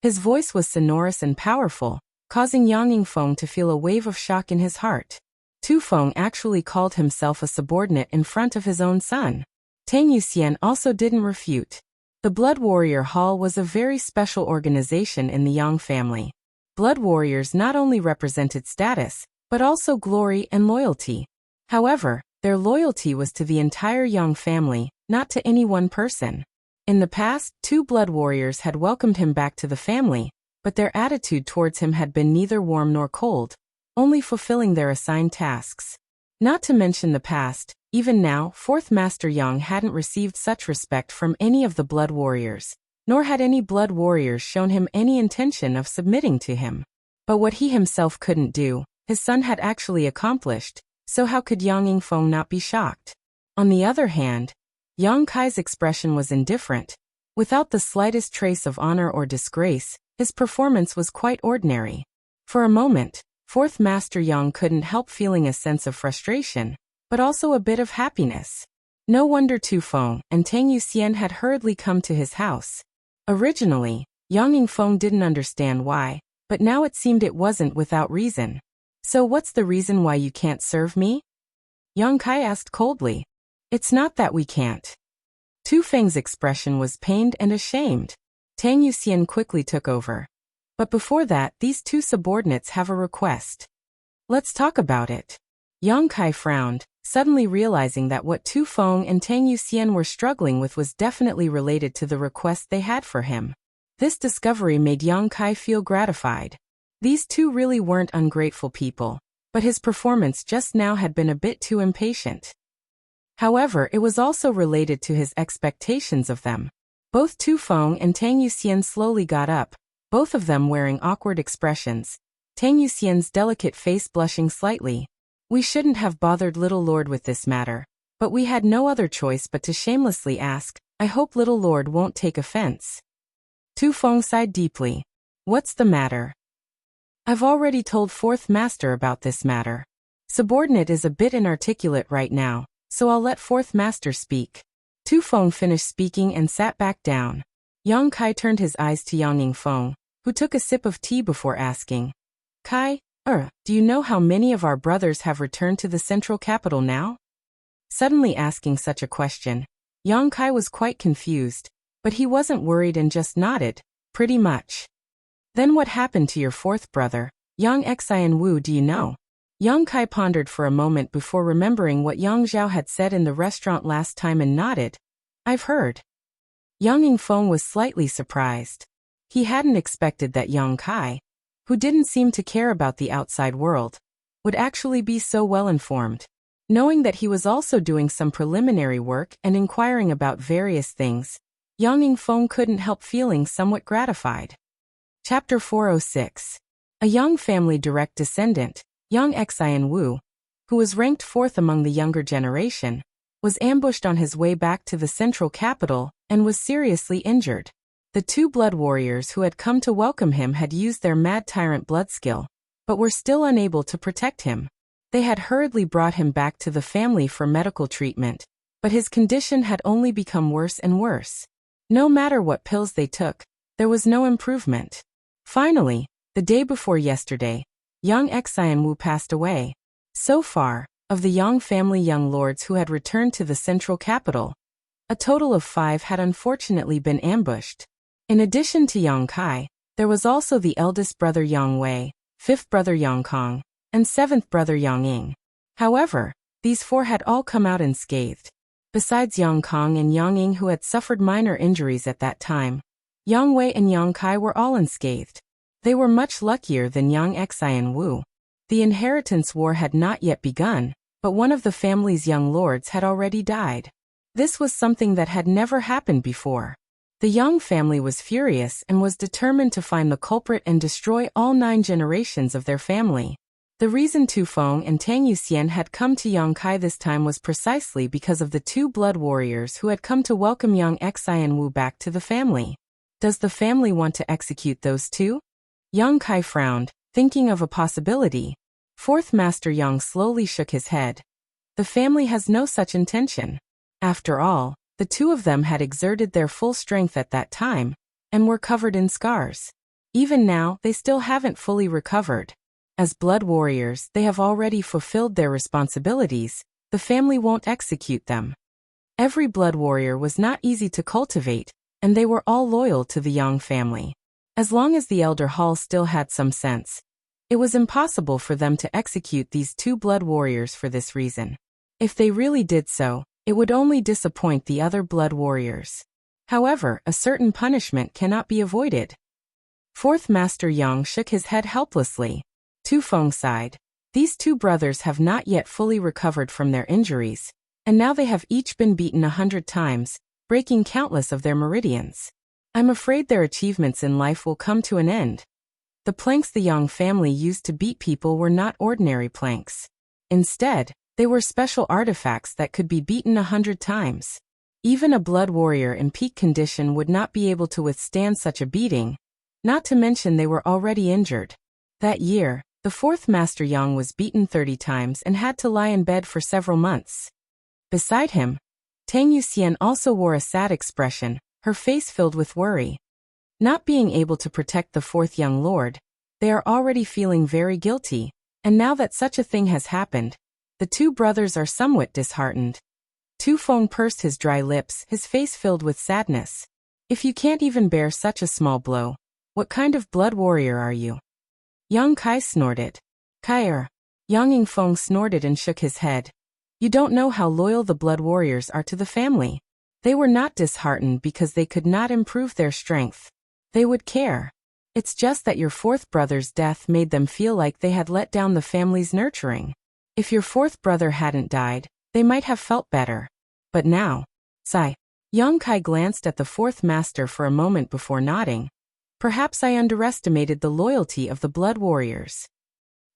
His voice was sonorous and powerful, causing Yang Yingfeng to feel a wave of shock in his heart. Tu Feng actually called himself a subordinate in front of his own son. Tang Yuxian also didn't refute. The Blood Warrior Hall was a very special organization in the Yang family. Blood warriors not only represented status, but also glory and loyalty. However, their loyalty was to the entire Yang family, not to any one person. In the past, two blood warriors had welcomed him back to the family, but their attitude towards him had been neither warm nor cold, only fulfilling their assigned tasks. Not to mention the past, even now, fourth Master Yang hadn't received such respect from any of the blood warriors, nor had any blood warriors shown him any intention of submitting to him. But what he himself couldn't do, his son had actually accomplished, so how could Yang Yingfeng not be shocked? On the other hand, Yang Kai's expression was indifferent. Without the slightest trace of honor or disgrace, his performance was quite ordinary. For a moment, fourth Master Yang couldn't help feeling a sense of frustration, but also a bit of happiness. No wonder Tu Feng and Tang Yuxian had hurriedly come to his house. Originally, Yang Yingfeng didn't understand why, but now it seemed it wasn't without reason. So what's the reason why you can't serve me? Yang Kai asked coldly. It's not that we can't. Tu Feng's expression was pained and ashamed. Tang Yuxian quickly took over. But before that, these two subordinates have a request. Let's talk about it. Yang Kai frowned, suddenly realizing that what Tu Feng and Tang Yuxian were struggling with was definitely related to the request they had for him. This discovery made Yang Kai feel gratified. These two really weren't ungrateful people, but his performance just now had been a bit too impatient. However, it was also related to his expectations of them. Both Tu Feng and Tang Yuxian slowly got up, both of them wearing awkward expressions, Tang Yuxian's delicate face blushing slightly. We shouldn't have bothered little lord with this matter, but we had no other choice but to shamelessly ask, I hope little lord won't take offense. Tu Feng sighed deeply. What's the matter? I've already told fourth master about this matter. Subordinate is a bit inarticulate right now, so I'll let fourth master speak. Tu Feng finished speaking and sat back down. Yang Kai turned his eyes to Yang Yingfeng, who took a sip of tea before asking, Kai, do you know how many of our brothers have returned to the central capital now? Suddenly asking such a question, Yang Kai was quite confused, but he wasn't worried and just nodded, pretty much. Then what happened to your fourth brother, Yang Xian Wu, do you know? Yang Kai pondered for a moment before remembering what Yang Zhao had said in the restaurant last time and nodded. I've heard. Yang Yingfeng was slightly surprised. He hadn't expected that Yang Kai, who didn't seem to care about the outside world, would actually be so well informed. Knowing that he was also doing some preliminary work and inquiring about various things, Yang Yingfeng couldn't help feeling somewhat gratified. Chapter 406. A young family direct descendant, Yang Xian Wu, who was ranked fourth among the younger generation, was ambushed on his way back to the central capital and was seriously injured. The two blood warriors who had come to welcome him had used their mad tyrant blood skill, but were still unable to protect him. They had hurriedly brought him back to the family for medical treatment, but his condition had only become worse and worse. No matter what pills they took, there was no improvement. Finally, the day before yesterday, Yang Xian Wu passed away. So far, of the Yang family young lords who had returned to the central capital, a total of 5 had unfortunately been ambushed. In addition to Yang Kai, there was also the eldest brother Yang Wei, 5th brother Yang Kong, and 7th brother Yang Ying. However, these 4 had all come out unscathed. Besides Yang Kong and Yang Ying, who had suffered minor injuries at that time, Yang Wei and Yang Kai were all unscathed. They were much luckier than Yang Xian Wu. The inheritance war had not yet begun, but one of the family's young lords had already died. This was something that had never happened before. The Yang family was furious and was determined to find the culprit and destroy all 9 generations of their family. The reason Tu Feng and Tang Yuxian had come to Yang Kai this time was precisely because of the 2 blood warriors who had come to welcome Yang Xian Wu back to the family. Does the family want to execute those 2? Yang Kai frowned, thinking of a possibility. 4th Master Yang slowly shook his head. The family has no such intention. After all, the 2 of them had exerted their full strength at that time, and were covered in scars. Even now, they still haven't fully recovered. As blood warriors, they have already fulfilled their responsibilities. The family won't execute them. Every blood warrior was not easy to cultivate, and they were all loyal to the Yang family. As long as the elder Hall still had some sense, it was impossible for them to execute these 2 blood warriors for this reason. If they really did so, it would only disappoint the other blood warriors. However, a certain punishment cannot be avoided. 4th Master Yang shook his head helplessly. Tu Feng sighed. These 2 brothers have not yet fully recovered from their injuries, and now they have each been beaten 100 times, breaking countless of their meridians. I'm afraid their achievements in life will come to an end. The planks the Yang family used to beat people were not ordinary planks. Instead, they were special artifacts that could be beaten 100 times. Even a blood warrior in peak condition would not be able to withstand such a beating, not to mention they were already injured. That year, the 4th Master Yang was beaten 30 times and had to lie in bed for several months. Beside him, Tang Yuxian also wore a sad expression, her face filled with worry. Not being able to protect the 4th young lord, they are already feeling very guilty, and now that such a thing has happened, the 2 brothers are somewhat disheartened. Tu Feng pursed his dry lips, his face filled with sadness. If you can't even bear such a small blow, what kind of blood warrior are you? Yang Kai snorted. Kai. Yang Yingfeng snorted and shook his head. You don't know how loyal the blood warriors are to the family. They were not disheartened because they could not improve their strength. They would care. It's just that your 4th brother's death made them feel like they had let down the family's nurturing. If your 4th brother hadn't died, they might have felt better. But now, sigh. Yang Kai glanced at the 4th master for a moment before nodding. Perhaps I underestimated the loyalty of the blood warriors.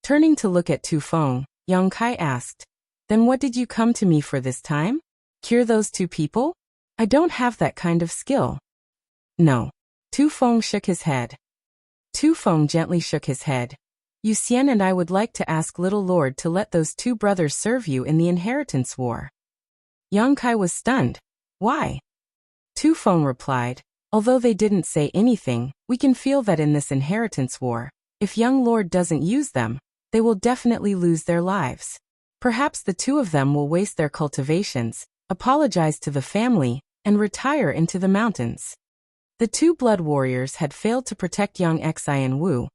Turning to look at Tu Feng, Yang Kai asked, Then what did you come to me for this time? Cure those 2 people? I don't have that kind of skill. No. Tu Feng shook his head. Tu Feng gently shook his head. Yuxian and I would like to ask Little Lord to let those 2 brothers serve you in the inheritance war. Yang Kai was stunned. Why? Tu Feng replied, although they didn't say anything, we can feel that in this inheritance war, if young lord doesn't use them, they will definitely lose their lives. Perhaps the two of them will waste their cultivations, apologize to the family, and retire into the mountains. The two blood warriors had failed to protect young Xian Wu,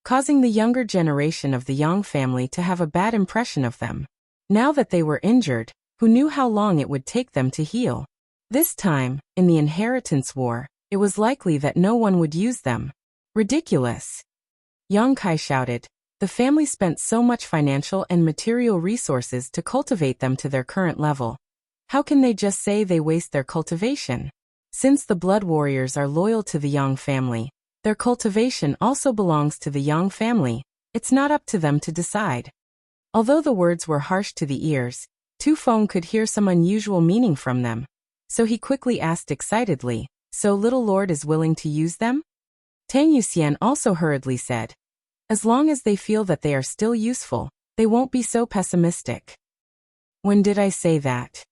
causing the younger generation of the Yang family to have a bad impression of them. Now that they were injured, who knew how long it would take them to heal? This time, in the inheritance war, it was likely that no one would use them. Ridiculous! Yang Kai shouted. The family spent so much financial and material resources to cultivate them to their current level. How can they just say they waste their cultivation? Since the blood warriors are loyal to the Yang family, their cultivation also belongs to the Yang family. It's not up to them to decide. Although the words were harsh to the ears, Tu Feng could hear some unusual meaning from them. So he quickly asked excitedly, so little lord is willing to use them? Tang Yuxian also hurriedly said, as long as they feel that they are still useful, they won't be so pessimistic. When did I say that?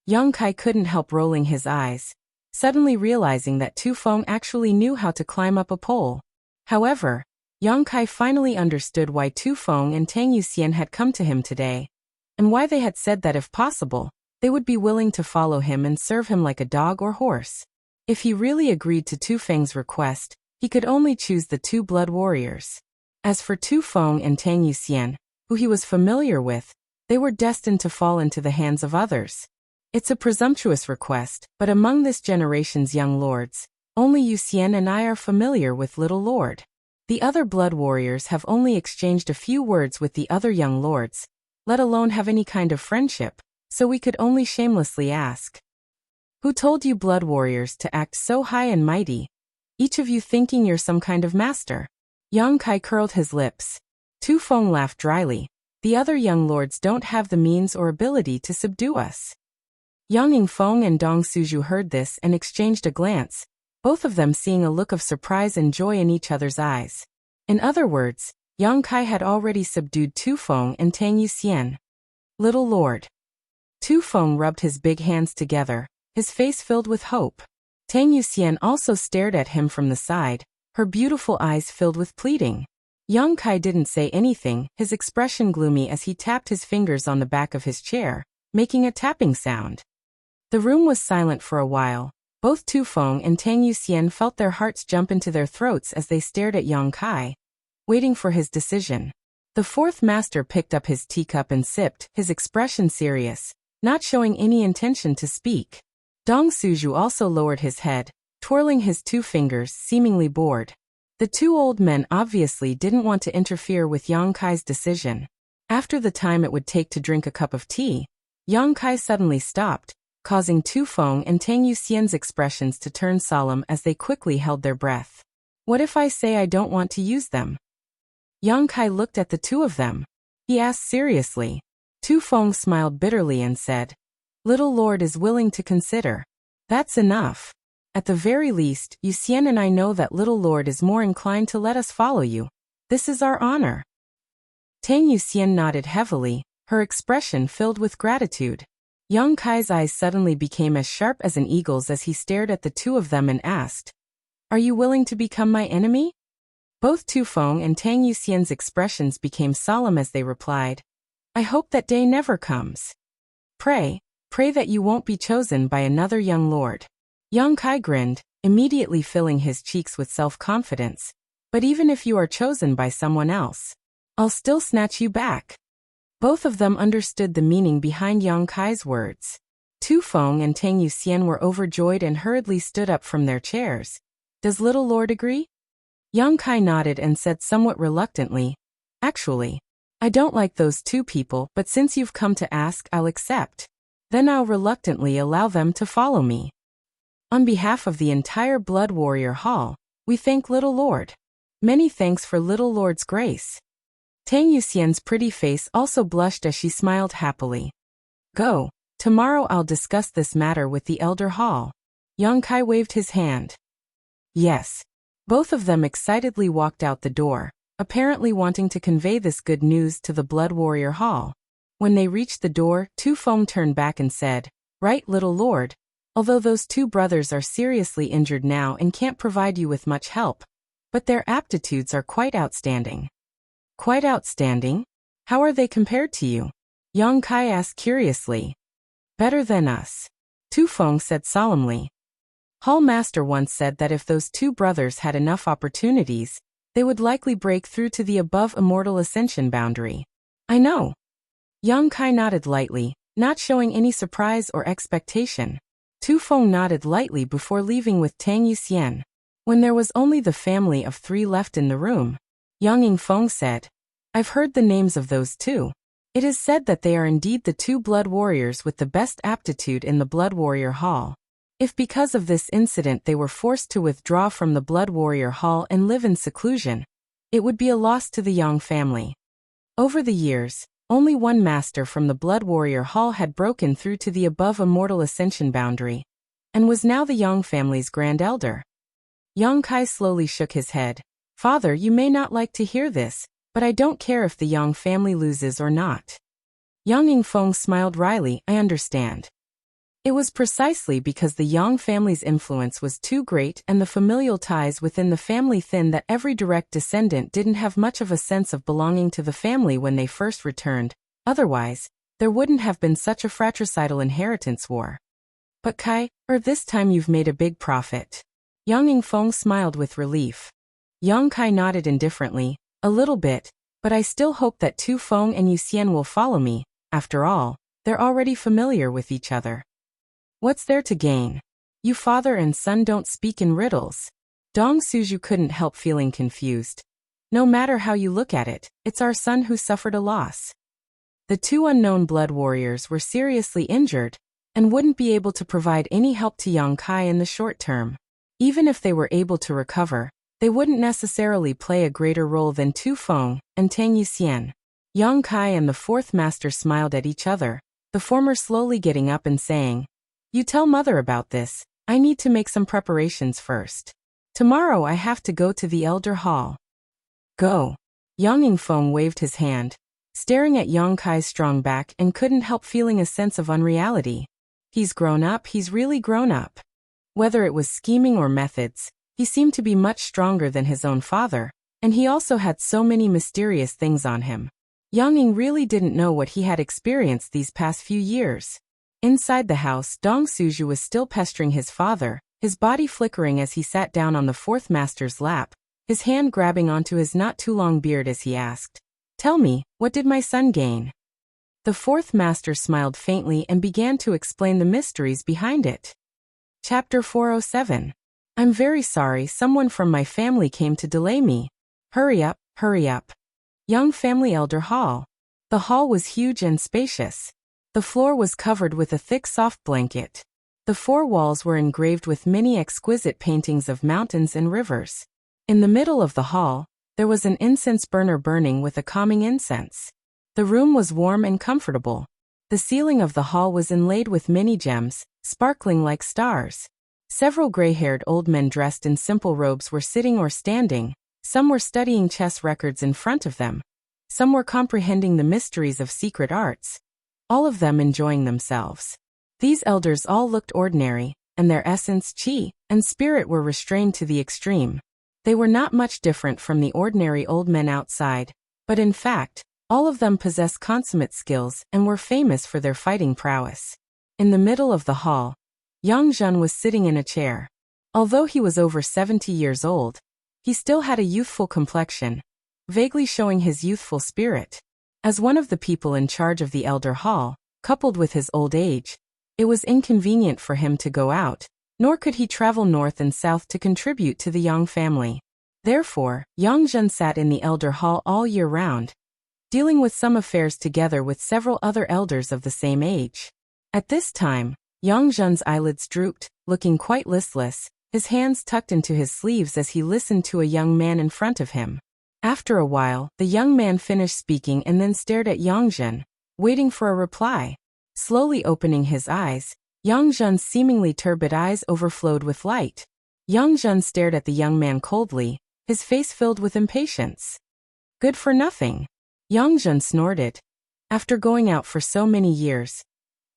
Yang Kai couldn't help rolling his eyes, suddenly realizing that Tu Feng actually knew how to climb up a pole. However, Yang Kai finally understood why Tu Feng and Tang Yuxian had come to him today, and why they had said that if possible, they would be willing to follow him and serve him like a dog or horse. If he really agreed to Tu Feng's request, he could only choose the two blood warriors. As for Tu Feng and Tang Yuxian, who he was familiar with, they were destined to fall into the hands of others. It's a presumptuous request, but among this generation's young lords, only Yuxian and I are familiar with Little Lord. The other blood warriors have only exchanged a few words with the other young lords, let alone have any kind of friendship, so we could only shamelessly ask. Who told you blood warriors to act so high and mighty? Each of you thinking you're some kind of master? Yang Kai curled his lips. Tu Feng laughed dryly. The other young lords don't have the means or ability to subdue us. Yang Yingfeng and Dong Suju heard this and exchanged a glance, both of them seeing a look of surprise and joy in each other's eyes. In other words, Yang Kai had already subdued Tu Feng and Tang Yuxian. Little Lord. Tu Feng rubbed his big hands together, his face filled with hope. Tang Yuxian also stared at him from the side, her beautiful eyes filled with pleading. Yang Kai didn't say anything, his expression gloomy as he tapped his fingers on the back of his chair, making a tapping sound. The room was silent for a while. Both Tu Feng and Tang Yuxian felt their hearts jump into their throats as they stared at Yang Kai, waiting for his decision. The fourth master picked up his teacup and sipped, his expression serious, not showing any intention to speak. Dong Suju also lowered his head, twirling his two fingers, seemingly bored. The two old men obviously didn't want to interfere with Yang Kai's decision. After the time it would take to drink a cup of tea, Yang Kai suddenly stopped, causing Tu Feng and Tang Yuxian's expressions to turn solemn as they quickly held their breath. What if I say I don't want to use them? Yang Kai looked at the two of them. He asked seriously. Tu Feng smiled bitterly and said, Little Lord is willing to consider. That's enough. At the very least, Yuxian and I know that Little Lord is more inclined to let us follow you. This is our honor. Tang Yuxian nodded heavily, her expression filled with gratitude. Yang Kai's eyes suddenly became as sharp as an eagle's as he stared at the two of them and asked, Are you willing to become my enemy? Both Tu Feng and Tang Yuxian's expressions became solemn as they replied, I hope that day never comes. Pray that you won't be chosen by another young lord. Yang Kai grinned, immediately filling his cheeks with self-confidence. But even if you are chosen by someone else, I'll still snatch you back. Both of them understood the meaning behind Yang Kai's words. Tu Feng and Tang Yuxian were overjoyed and hurriedly stood up from their chairs. Does Little Lord agree? Yang Kai nodded and said somewhat reluctantly, Actually, I don't like those two people, but since you've come to ask, I'll accept. Then I'll reluctantly allow them to follow me. On behalf of the entire Blood Warrior Hall, we thank Little Lord. Many thanks for Little Lord's grace. Tang Yuxian's pretty face also blushed as she smiled happily. Go. Tomorrow I'll discuss this matter with the Elder Hall. Yang Kai waved his hand. Yes. Both of them excitedly walked out the door, apparently wanting to convey this good news to the Blood Warrior Hall. When they reached the door, Tu Feng turned back and said, Right, Little Lord. although those two brothers are seriously injured now and can't provide you with much help, but their aptitudes are quite outstanding. Quite outstanding? How are they compared to you? Yang Kai asked curiously. Better than us, Tu Feng said solemnly. Hall Master once said that if those two brothers had enough opportunities, they would likely break through to the above immortal ascension boundary. I know. Yang Kai nodded lightly, not showing any surprise or expectation. Tu Feng nodded lightly before leaving with Tang Yuxian. When there was only the family of three left in the room, Yang Yingfeng said, I've heard the names of those two. It is said that they are indeed the two blood warriors with the best aptitude in the Blood Warrior Hall. If because of this incident they were forced to withdraw from the Blood Warrior Hall and live in seclusion, it would be a loss to the Yang family. Over the years, only one master from the Blood Warrior Hall had broken through to the above immortal ascension boundary, and was now the Yang family's grand elder. Yang Kai slowly shook his head. Father, you may not like to hear this, but I don't care if the Yang family loses or not. Yang Yingfeng smiled wryly. I understand. It was precisely because the Yang family's influence was too great and the familial ties within the family thin that every direct descendant didn't have much of a sense of belonging to the family when they first returned. Otherwise, there wouldn't have been such a fratricidal inheritance war. But Kai, this time you've made a big profit. Yang Yingfeng smiled with relief. Yang Kai nodded indifferently. A little bit, but I still hope that Tu Feng and Yuxian will follow me. After all, they're already familiar with each other. What's there to gain? You father and son don't speak in riddles. Dong Suju couldn't help feeling confused. No matter how you look at it, it's our son who suffered a loss. The two unknown blood warriors were seriously injured, and wouldn't be able to provide any help to Yang Kai in the short term. Even if they were able to recover, they wouldn't necessarily play a greater role than Tu Feng and Tang Yuxian. Yang Kai and the fourth master smiled at each other, the former slowly getting up and saying, You tell mother about this. I need to make some preparations first. Tomorrow I have to go to the Elder Hall. Go. Yang Yingfeng waved his hand, staring at Yang Kai's strong back and couldn't help feeling a sense of unreality. He's grown up, he's really grown up. Whether it was scheming or methods, he seemed to be much stronger than his own father, and he also had so many mysterious things on him. Yang Ying really didn't know what he had experienced these past few years. Inside the house, Dong Suju was still pestering his father, his body flickering as he sat down on the fourth master's lap, his hand grabbing onto his not-too-long beard as he asked, Tell me, what did my son gain? The fourth master smiled faintly and began to explain the mysteries behind it. Chapter 407. I'm very sorry, someone from my family came to delay me. Hurry up, hurry up. Young Family Elder Hall. The hall was huge and spacious. The floor was covered with a thick soft blanket. The four walls were engraved with many exquisite paintings of mountains and rivers. In the middle of the hall, there was an incense burner burning with a calming incense. The room was warm and comfortable. The ceiling of the hall was inlaid with many gems, sparkling like stars. Several gray-haired old men dressed in simple robes were sitting or standing. Some were studying chess records in front of them. Some were comprehending the mysteries of secret arts. All of them enjoying themselves. These elders all looked ordinary, and their essence, chi, and spirit were restrained to the extreme. They were not much different from the ordinary old men outside, but in fact, all of them possessed consummate skills and were famous for their fighting prowess. In the middle of the hall, Yang Zhen was sitting in a chair. Although he was over 70 years old, he still had a youthful complexion, vaguely showing his youthful spirit. As one of the people in charge of the Elder Hall, coupled with his old age, it was inconvenient for him to go out, nor could he travel north and south to contribute to the Yang family. Therefore, Yang Zhen sat in the Elder Hall all year round, dealing with some affairs together with several other elders of the same age. At this time, Yang Zhen's eyelids drooped, looking quite listless, his hands tucked into his sleeves as he listened to a young man in front of him. After a while, the young man finished speaking and then stared at Yang Zhen, waiting for a reply. Slowly opening his eyes, Yang Zhen's seemingly turbid eyes overflowed with light. Yang Zhen stared at the young man coldly, his face filled with impatience. Good for nothing. Yang Zhen snorted. After going out for so many years,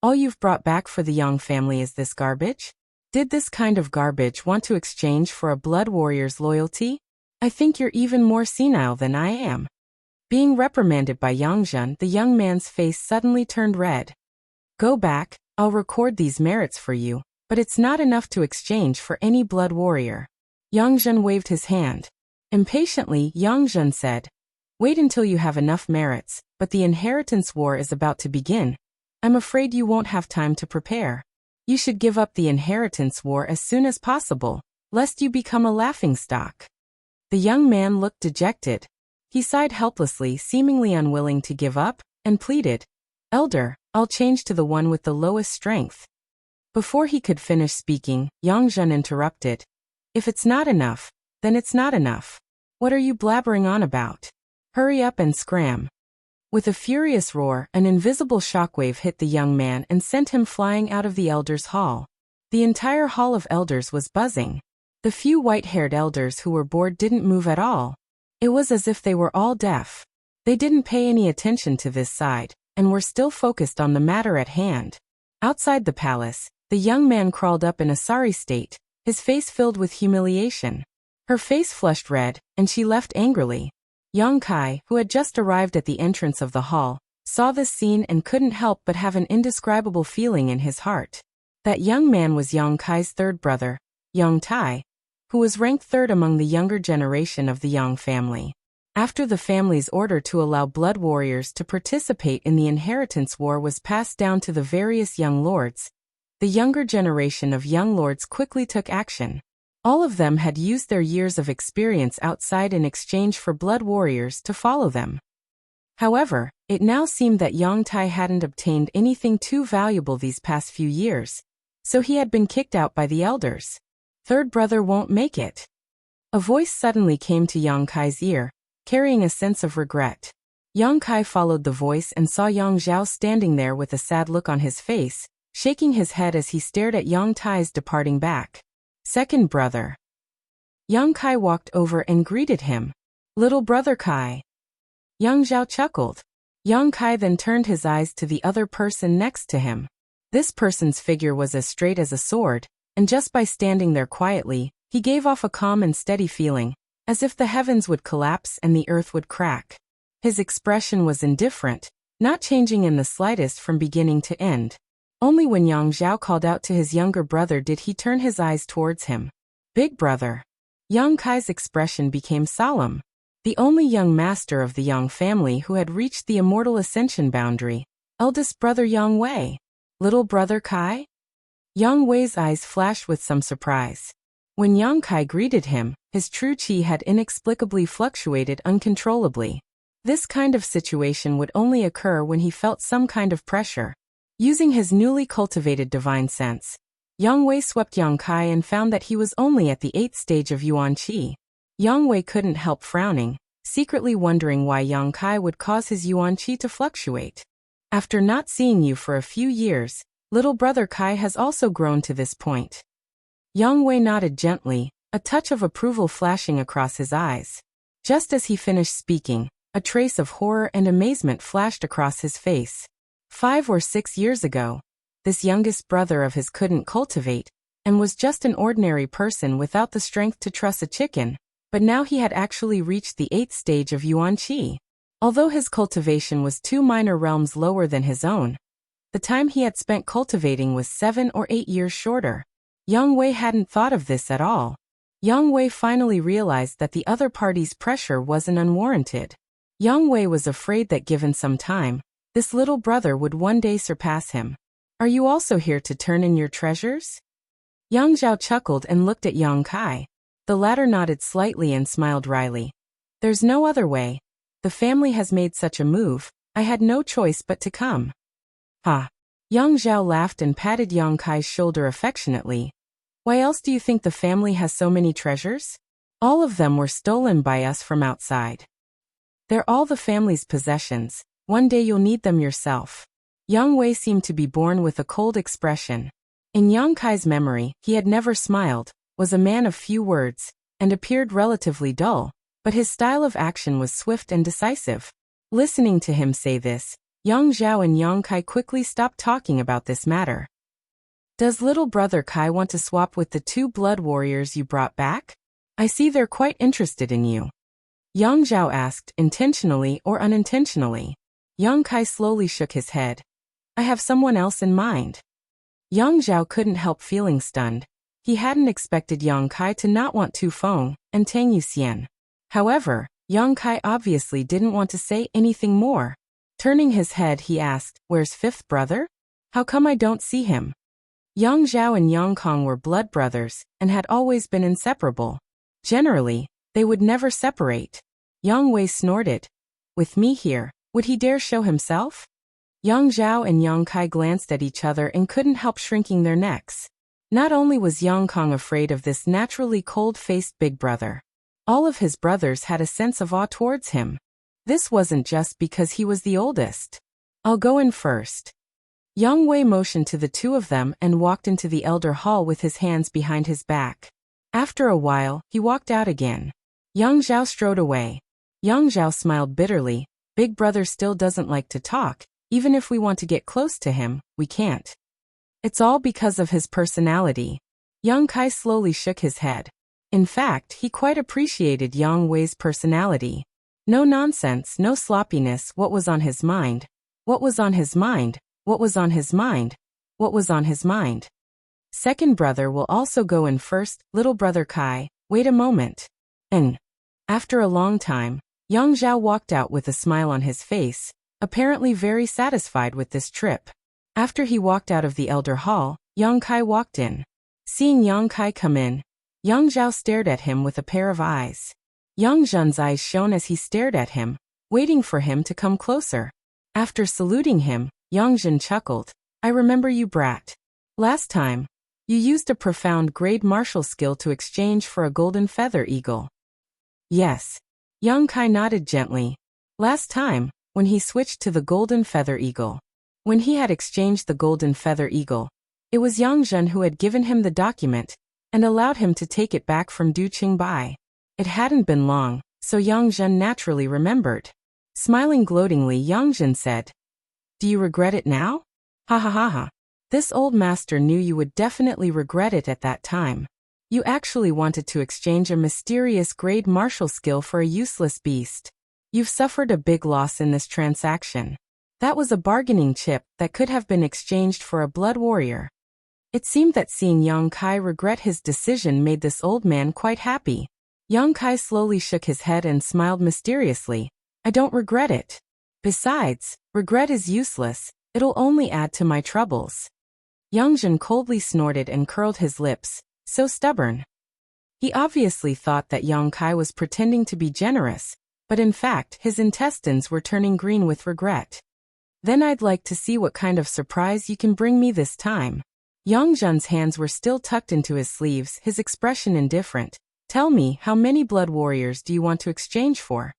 All you've brought back for the Yang family is this garbage? Did this kind of garbage want to exchange for a blood warrior's loyalty? I think you're even more senile than I am. Being reprimanded by Yang Zhen, the young man's face suddenly turned red. Go back, I'll record these merits for you, but it's not enough to exchange for any blood warrior. Yang Zhen waved his hand. Impatiently, Yang Zhen said, wait until you have enough merits, but the inheritance war is about to begin. I'm afraid you won't have time to prepare. You should give up the inheritance war as soon as possible, lest you become a laughingstock. The young man looked dejected. He sighed helplessly, seemingly unwilling to give up, and pleaded, Elder, I'll change to the one with the lowest strength. Before he could finish speaking, Yang Zhen interrupted. If it's not enough, then it's not enough. What are you blabbering on about? Hurry up and scram. With a furious roar, an invisible shockwave hit the young man and sent him flying out of the elders' hall. The entire hall of elders was buzzing. The few white-haired elders who were bored didn't move at all. It was as if they were all deaf. They didn't pay any attention to this side, and were still focused on the matter at hand. Outside the palace, the young man crawled up in a sorry state, his face filled with humiliation. Her face flushed red, and she left angrily. Yang Kai, who had just arrived at the entrance of the hall, saw this scene and couldn't help but have an indescribable feeling in his heart. That young man was Yang Kai's third brother, Yang Tai, who was ranked third among the younger generation of the Yang family. After the family's order to allow blood warriors to participate in the inheritance war was passed down to the various young lords, the younger generation of young lords quickly took action. All of them had used their years of experience outside in exchange for blood warriors to follow them. However, it now seemed that Yang Tai hadn't obtained anything too valuable these past few years, so he had been kicked out by the elders. Third brother won't make it. A voice suddenly came to Yang Kai's ear, carrying a sense of regret. Yang Kai followed the voice and saw Yang Zhao standing there with a sad look on his face, shaking his head as he stared at Yang Tai's departing back. Second brother. Yang Kai walked over and greeted him. Little brother Kai. Yang Zhao chuckled. Yang Kai then turned his eyes to the other person next to him. This person's figure was as straight as a sword, and just by standing there quietly, he gave off a calm and steady feeling, as if the heavens would collapse and the earth would crack. His expression was indifferent, not changing in the slightest from beginning to end. Only when Yang Zhao called out to his younger brother did he turn his eyes towards him. Big brother. Yang Kai's expression became solemn. The only young master of the Yang family who had reached the immortal ascension boundary. Eldest brother Yang Wei. Little brother Kai? Yang Wei's eyes flashed with some surprise. When Yang Kai greeted him, his true qi had inexplicably fluctuated uncontrollably. This kind of situation would only occur when he felt some kind of pressure. Using his newly cultivated divine sense, Yang Wei swept Yang Kai and found that he was only at the 8th stage of Yuan Qi. Yang Wei couldn't help frowning, secretly wondering why Yang Kai would cause his Yuan Qi to fluctuate. After not seeing you for a few years, little brother Kai has also grown to this point. Yang Wei nodded gently, a touch of approval flashing across his eyes. Just as he finished speaking, a trace of horror and amazement flashed across his face. 5 or 6 years ago, this youngest brother of his couldn't cultivate, and was just an ordinary person without the strength to truss a chicken, but now he had actually reached the 8th stage of Yuan Qi. Although his cultivation was 2 minor realms lower than his own, the time he had spent cultivating was 7 or 8 years shorter. Yang Wei hadn't thought of this at all. Yang Wei finally realized that the other party's pressure wasn't unwarranted. Yang Wei was afraid that given some time, this little brother would one day surpass him. Are you also here to turn in your treasures? Yang Zhao chuckled and looked at Yang Kai. The latter nodded slightly and smiled wryly. There's no other way. The family has made such a move, I had no choice but to come. Ha! Yang Zhao laughed and patted Yang Kai's shoulder affectionately. Why else do you think the family has so many treasures? All of them were stolen by us from outside. They're all the family's possessions. One day you'll need them yourself. Yang Wei seemed to be born with a cold expression. In Yang Kai's memory, he had never smiled, was a man of few words, and appeared relatively dull, but his style of action was swift and decisive. Listening to him say this, Yang Zhao and Yang Kai quickly stopped talking about this matter. Does little brother Kai want to swap with the 2 blood warriors you brought back? I see they're quite interested in you. Yang Zhao asked, intentionally or unintentionally. Yang Kai slowly shook his head. I have someone else in mind. Yang Zhao couldn't help feeling stunned. He hadn't expected Yang Kai to not want Tu Feng and Tang Yuxian. However, Yang Kai obviously didn't want to say anything more. Turning his head, he asked, where's 5th brother? How come I don't see him? Yang Zhao and Yang Kong were blood brothers and had always been inseparable. Generally, they would never separate. Yang Wei snorted. With me here, would he dare show himself? Yang Zhao and Yang Kai glanced at each other and couldn't help shrinking their necks. Not only was Yang Kong afraid of this naturally cold-faced big brother, all of his brothers had a sense of awe towards him. This wasn't just because he was the oldest. I'll go in first. Yang Wei motioned to the 2 of them and walked into the elder hall with his hands behind his back. After a while, he walked out again. Yang Zhao strode away. Yang Zhao smiled bitterly. Big brother still doesn't like to talk. Even if we want to get close to him, we can't. It's all because of his personality. Yang Kai slowly shook his head. In fact, he quite appreciated Yang Wei's personality. No nonsense, no sloppiness. What was on his mind? What was on his mind? What was on his mind? What was on his mind? Second brother will also go in first, little brother Kai. Wait a moment. And after a long time, Yang Zhao walked out with a smile on his face, apparently very satisfied with this trip. After he walked out of the elder hall, Yang Kai walked in. Seeing Yang Kai come in, Yang Zhao stared at him with a pair of eyes. Yang Zhen's eyes shone as he stared at him, waiting for him to come closer. After saluting him, Yang Zhen chuckled. I remember you, brat. Last time, you used a profound grade martial skill to exchange for a golden feather eagle. Yes. Yang Kai nodded gently. Last time, when he switched to the golden feather eagle. When he had exchanged the golden feather eagle, it was Yang Zhen who had given him the document and allowed him to take it back from Du Qingbai. It hadn't been long, so Yang Zhen naturally remembered. Smiling gloatingly, Yang Zhen said, Do you regret it now? Ha ha ha ha. This old master knew you would definitely regret it at that time. You actually wanted to exchange a mysterious grade martial skill for a useless beast. You've suffered a big loss in this transaction. That was a bargaining chip that could have been exchanged for a blood warrior. It seemed that seeing Yang Kai regret his decision made this old man quite happy. Yang Kai slowly shook his head and smiled mysteriously. I don't regret it. Besides, regret is useless. It'll only add to my troubles. Yang Zhen coldly snorted and curled his lips. So stubborn. He obviously thought that Yang Kai was pretending to be generous, but in fact his intestines were turning green with regret. Then I'd like to see what kind of surprise you can bring me this time. Yang Zhen's hands were still tucked into his sleeves, his expression indifferent. Tell me, how many blood warriors do you want to exchange for?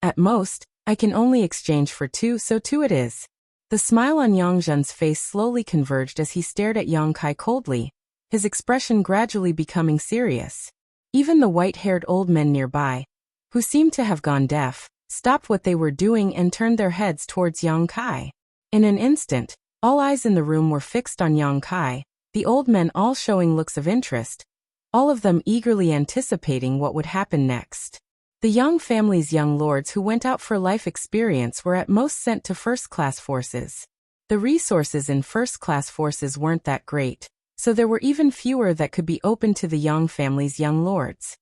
At most, I can only exchange for 2, so 2 it is. The smile on Yang Zhen's face slowly converged as he stared at Yang Kai coldly, his expression gradually becoming serious. Even the white-haired old men nearby, who seemed to have gone deaf, stopped what they were doing and turned their heads towards Yang Kai. In an instant, all eyes in the room were fixed on Yang Kai, the old men all showing looks of interest, all of them eagerly anticipating what would happen next. The Yang family's young lords who went out for life experience were at most sent to first-class forces. The resources in first-class forces weren't that great, so there were even fewer that could be open to the Yang family's young lords.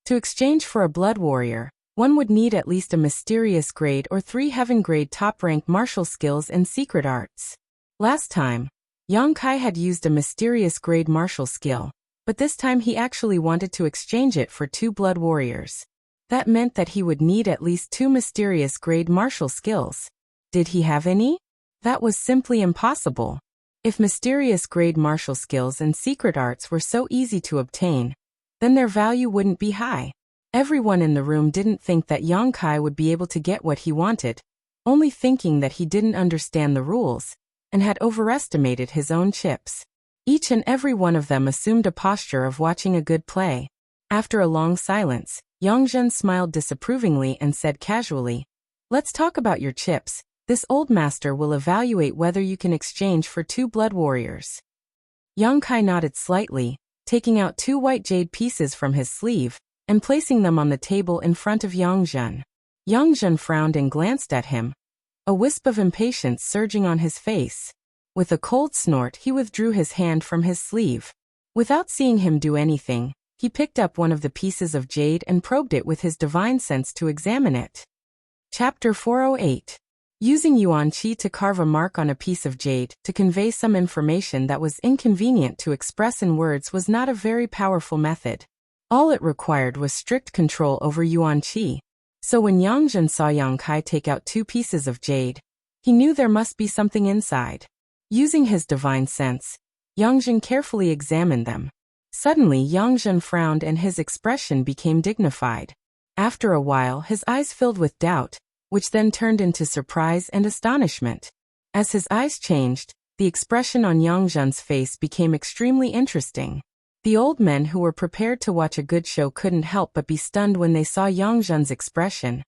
To exchange for a blood warrior, one would need at least a mysterious grade or 3 heaven-grade top-rank martial skills and secret arts. Last time, Yang Kai had used a mysterious grade martial skill, but this time he actually wanted to exchange it for 2 blood warriors. That meant that he would need at least 2 mysterious grade martial skills. Did he have any? That was simply impossible. If mysterious grade martial skills and secret arts were so easy to obtain, then their value wouldn't be high. Everyone in the room didn't think that Yang Kai would be able to get what he wanted, only thinking that he didn't understand the rules, and had overestimated his own chips. Each and every one of them assumed a posture of watching a good play. After a long silence, Yang Zhen smiled disapprovingly and said casually, Let's talk about your chips. This old master will evaluate whether you can exchange for 2 blood warriors. Yang Kai nodded slightly, taking out 2 white jade pieces from his sleeve and placing them on the table in front of Yang Zhen. Yang Zhen frowned and glanced at him, a wisp of impatience surging on his face. With a cold snort, he withdrew his hand from his sleeve. Without seeing him do anything, he picked up one of the pieces of jade and probed it with his divine sense to examine it. Chapter 408. Using Yuan Qi to carve a mark on a piece of jade to convey some information that was inconvenient to express in words was not a very powerful method. All it required was strict control over Yuan Qi. So when Yang Zhen saw Yang Kai take out 2 pieces of jade, he knew there must be something inside. Using his divine sense, Yang Zhen carefully examined them. Suddenly Yang Zhen frowned and his expression became dignified. After a while his eyes filled with doubt, which then turned into surprise and astonishment. As his eyes changed, the expression on Yang Zhen's face became extremely interesting. The old men who were prepared to watch a good show couldn't help but be stunned when they saw Yang Zhen's expression,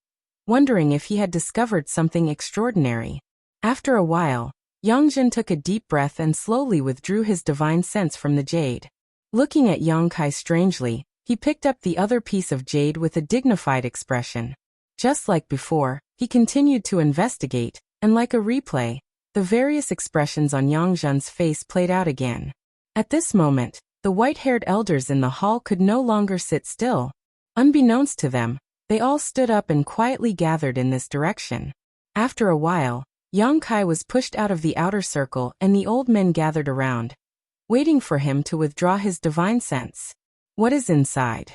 wondering if he had discovered something extraordinary. After a while, Yang Zhen took a deep breath and slowly withdrew his divine sense from the jade. Looking at Yang Kai strangely, he picked up the other piece of jade with a dignified expression. Just like before, he continued to investigate, and like a replay, the various expressions on Yang Zhen's face played out again. At this moment, the white-haired elders in the hall could no longer sit still. Unbeknownst to them, they all stood up and quietly gathered in this direction. After a while, Yang Kai was pushed out of the outer circle and the old men gathered around, waiting for him to withdraw his divine sense. What is inside?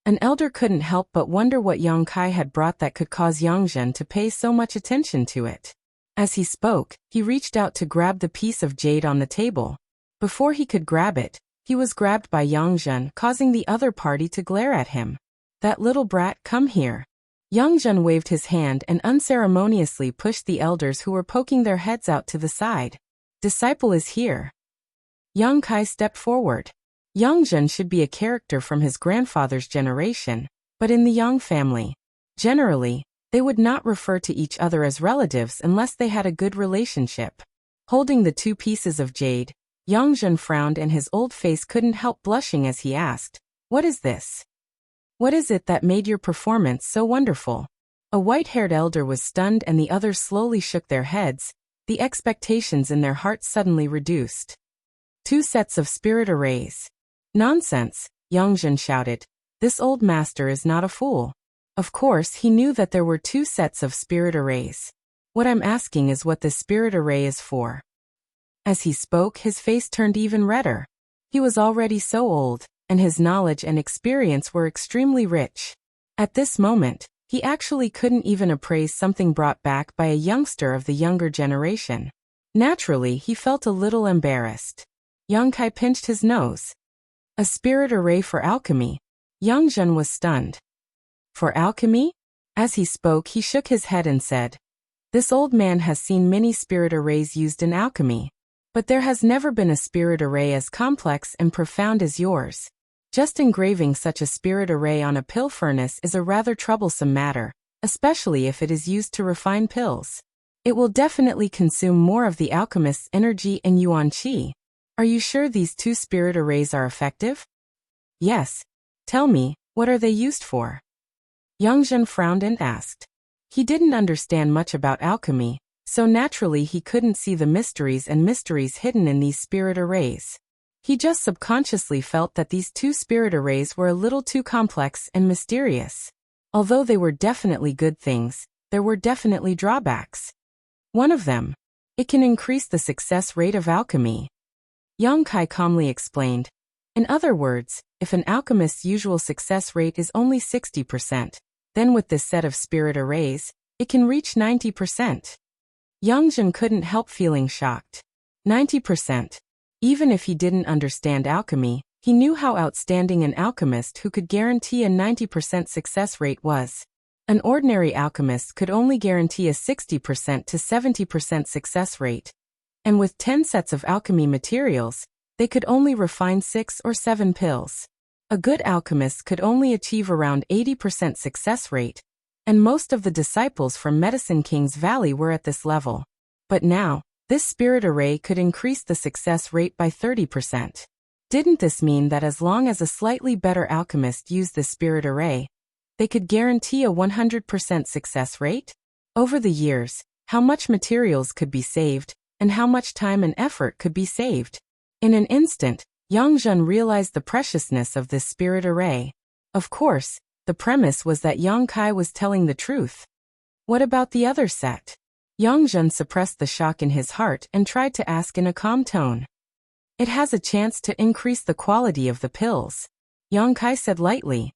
An elder couldn't help but wonder what Yang Kai had brought that could cause Yang Zhen to pay so much attention to it. As he spoke, he reached out to grab the piece of jade on the table. Before he could grab it, he was grabbed by Yang Zhen, causing the other party to glare at him. That little brat, come here. Yang Zhen waved his hand and unceremoniously pushed the elders who were poking their heads out to the side. Disciple is here. Yang Kai stepped forward. Yang Zhen should be a character from his grandfather's generation, but in the Yang family, generally, they would not refer to each other as relatives unless they had a good relationship. Holding the 2 pieces of jade, Yang Zhen frowned and his old face couldn't help blushing as he asked, "What is this? What is it that made your performance so wonderful?" A white-haired elder was stunned and the others slowly shook their heads, the expectations in their hearts suddenly reduced. 2 sets of spirit arrays. Nonsense, Yang Zhen shouted. This old master is not a fool. Of course he knew that there were 2 sets of spirit arrays. What I'm asking is what the spirit array is for. As he spoke, his face turned even redder. He was already so old, and his knowledge and experience were extremely rich. At this moment, he actually couldn't even appraise something brought back by a youngster of the younger generation. Naturally, he felt a little embarrassed. Yang Kai pinched his nose. A spirit array for alchemy. Yang Zhen was stunned. For alchemy? As he spoke, he shook his head and said, "This old man has seen many spirit arrays used in alchemy, but there has never been a spirit array as complex and profound as yours. Just engraving such a spirit array on a pill furnace is a rather troublesome matter, especially if it is used to refine pills. It will definitely consume more of the alchemist's energy and Yuan Qi. Are you sure these 2 spirit arrays are effective?" "Yes. Tell me, what are they used for?" Yang Zhen frowned and asked. He didn't understand much about alchemy, so naturally he couldn't see the mysteries hidden in these spirit arrays. He just subconsciously felt that these 2 spirit arrays were a little too complex and mysterious. Although they were definitely good things, there were definitely drawbacks. One of them, it can increase the success rate of alchemy. Yang Kai calmly explained. In other words, if an alchemist's usual success rate is only 60%, then with this set of spirit arrays, it can reach 90%. Yang Zhen couldn't help feeling shocked. 90%. Even if he didn't understand alchemy, he knew how outstanding an alchemist who could guarantee a 90% success rate was. An ordinary alchemist could only guarantee a 60% to 70% success rate. And with 10 sets of alchemy materials, they could only refine 6 or 7 pills. A good alchemist could only achieve around 80% success rate, and most of the disciples from Medicine King's Valley were at this level. But now, this spirit array could increase the success rate by 30%. Didn't this mean that as long as a slightly better alchemist used the spirit array, they could guarantee a 100% success rate? Over the years, how much materials could be saved, and how much time and effort could be saved? In an instant, Yang Zhen realized the preciousness of this spirit array. Of course, the premise was that Yang Kai was telling the truth. What about the other set? Yang Zhen suppressed the shock in his heart and tried to ask in a calm tone. It has a chance to increase the quality of the pills, Yang Kai said lightly.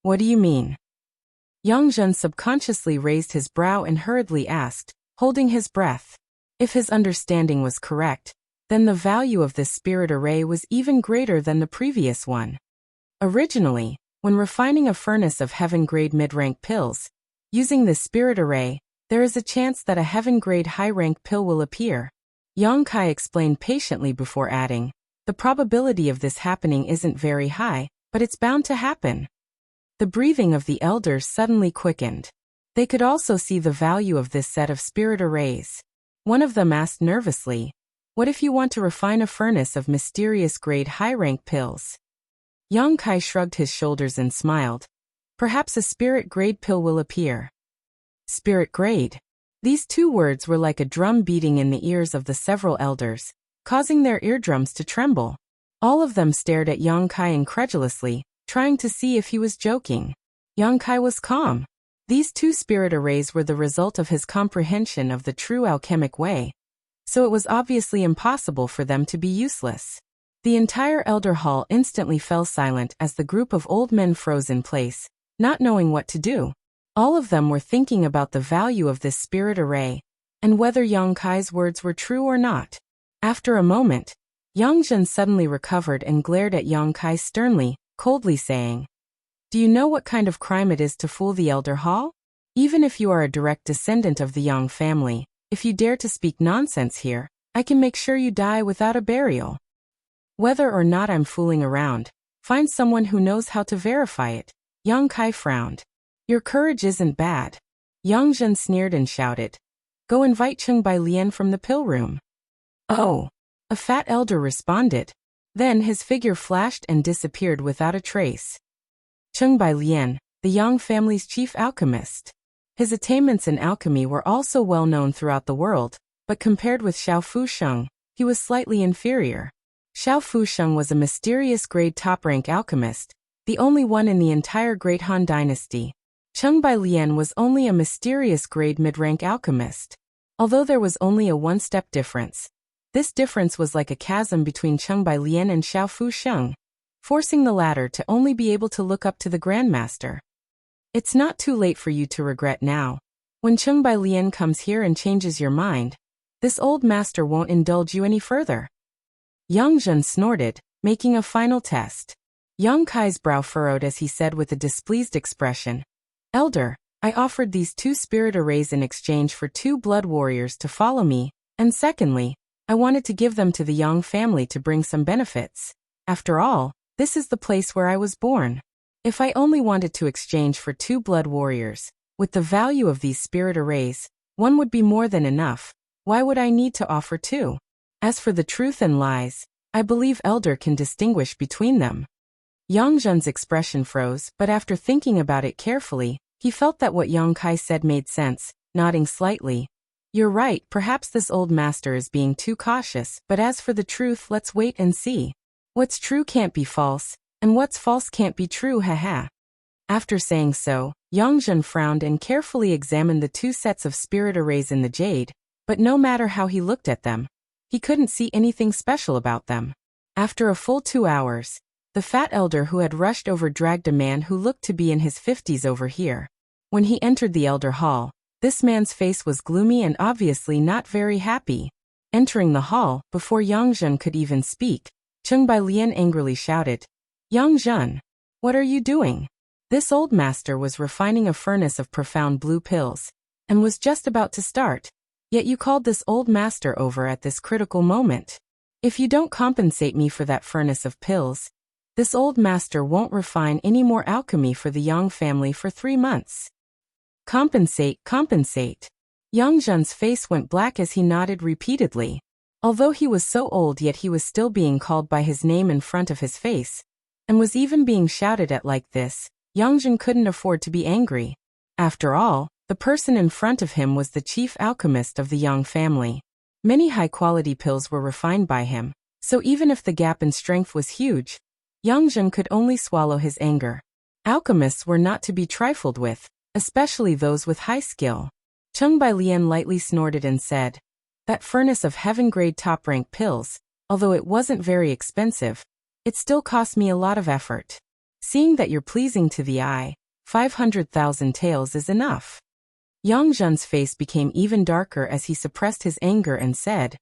What do you mean? Yang Zhen subconsciously raised his brow and hurriedly asked, holding his breath. If his understanding was correct, then the value of this spirit array was even greater than the previous one. Originally, when refining a furnace of heaven-grade mid-rank pills, using this spirit array, there is a chance that a heaven-grade high-rank pill will appear. Yang Kai explained patiently before adding, the probability of this happening isn't very high, but it's bound to happen. The breathing of the elders suddenly quickened. They could also see the value of this set of spirit arrays. One of them asked nervously, what if you want to refine a furnace of mysterious grade high-rank pills? Yang Kai shrugged his shoulders and smiled. Perhaps a spirit grade pill will appear. Spirit grade. These two words were like a drum beating in the ears of the several elders, causing their eardrums to tremble. All of them stared at Yang Kai incredulously, trying to see if he was joking. Yang Kai was calm. These two spirit arrays were the result of his comprehension of the true alchemic way, so it was obviously impossible for them to be useless. The entire elder hall instantly fell silent as the group of old men froze in place, not knowing what to do. All of them were thinking about the value of this spirit array, and whether Yang Kai's words were true or not. After a moment, Yang Zhen suddenly recovered and glared at Yang Kai sternly, coldly saying, do you know what kind of crime it is to fool the elder hall? Even if you are a direct descendant of the Yang family, if you dare to speak nonsense here, I can make sure you die without a burial. Whether or not I'm fooling around, find someone who knows how to verify it. Yang Kai frowned. Your courage isn't bad. Yang Zhen sneered and shouted, go invite Cheng Bai Lian from the pill room. Oh, a fat elder responded. Then his figure flashed and disappeared without a trace. Cheng Bai Lian, the Yang family's chief alchemist. His attainments in alchemy were also well known throughout the world, but compared with Xiao Fusheng, he was slightly inferior. Xiao Fusheng was a mysterious grade top-rank alchemist, the only one in the entire Great Han dynasty. Cheng Bai Lian was only a mysterious grade mid-rank alchemist. Although there was only a one-step difference, this difference was like a chasm between Cheng Bai Lian and Xiao Fusheng, forcing the latter to only be able to look up to the Grandmaster. It's not too late for you to regret now. When Cheng Bai Lian comes here and changes your mind, this old master won't indulge you any further. Yang Zhen snorted, making a final test. Yang Kai's brow furrowed as he said with a displeased expression, Elder, I offered these two spirit arrays in exchange for 2 blood warriors to follow me, and secondly, I wanted to give them to the Yang family to bring some benefits. After all, this is the place where I was born. If I only wanted to exchange for 2 blood warriors, with the value of these spirit arrays, 1 would be more than enough. Why would I need to offer 2? As for the truth and lies, I believe Elder can distinguish between them. Yang Zhen's expression froze, but after thinking about it carefully, he felt that what Yang Kai said made sense, nodding slightly. You're right, perhaps this old master is being too cautious, but as for the truth, let's wait and see. What's true can't be false, and what's false can't be true, haha. After saying so, Yang Zhen frowned and carefully examined the 2 sets of spirit arrays in the jade, but no matter how he looked at them, he couldn't see anything special about them. After a full 2 hours, the fat elder who had rushed over dragged a man who looked to be in his 50s over here. When he entered the elder hall, this man's face was gloomy and obviously not very happy. Entering the hall, before Yang Zhen could even speak, Cheng Bai Lian angrily shouted, Yang Zhen, what are you doing? This old master was refining a furnace of profound blue pills, and was just about to start. Yet you called this old master over at this critical moment. If you don't compensate me for that furnace of pills, this old master won't refine any more alchemy for the Yang family for 3 months. Compensate, compensate. Yang Zhen's face went black as he nodded repeatedly. Although he was so old, yet he was still being called by his name in front of his face, and was even being shouted at like this. Yang Zhen couldn't afford to be angry. After all, the person in front of him was the chief alchemist of the Yang family. Many high-quality pills were refined by him, so even if the gap in strength was huge, Yang Zhen could only swallow his anger. Alchemists were not to be trifled with, especially those with high skill. Cheng Bailian lightly snorted and said, "That furnace of heaven-grade top-rank pills, although it wasn't very expensive, it still cost me a lot of effort. Seeing that you're pleasing to the eye, 500,000 taels is enough." Yang Zhen's face became even darker as he suppressed his anger and said,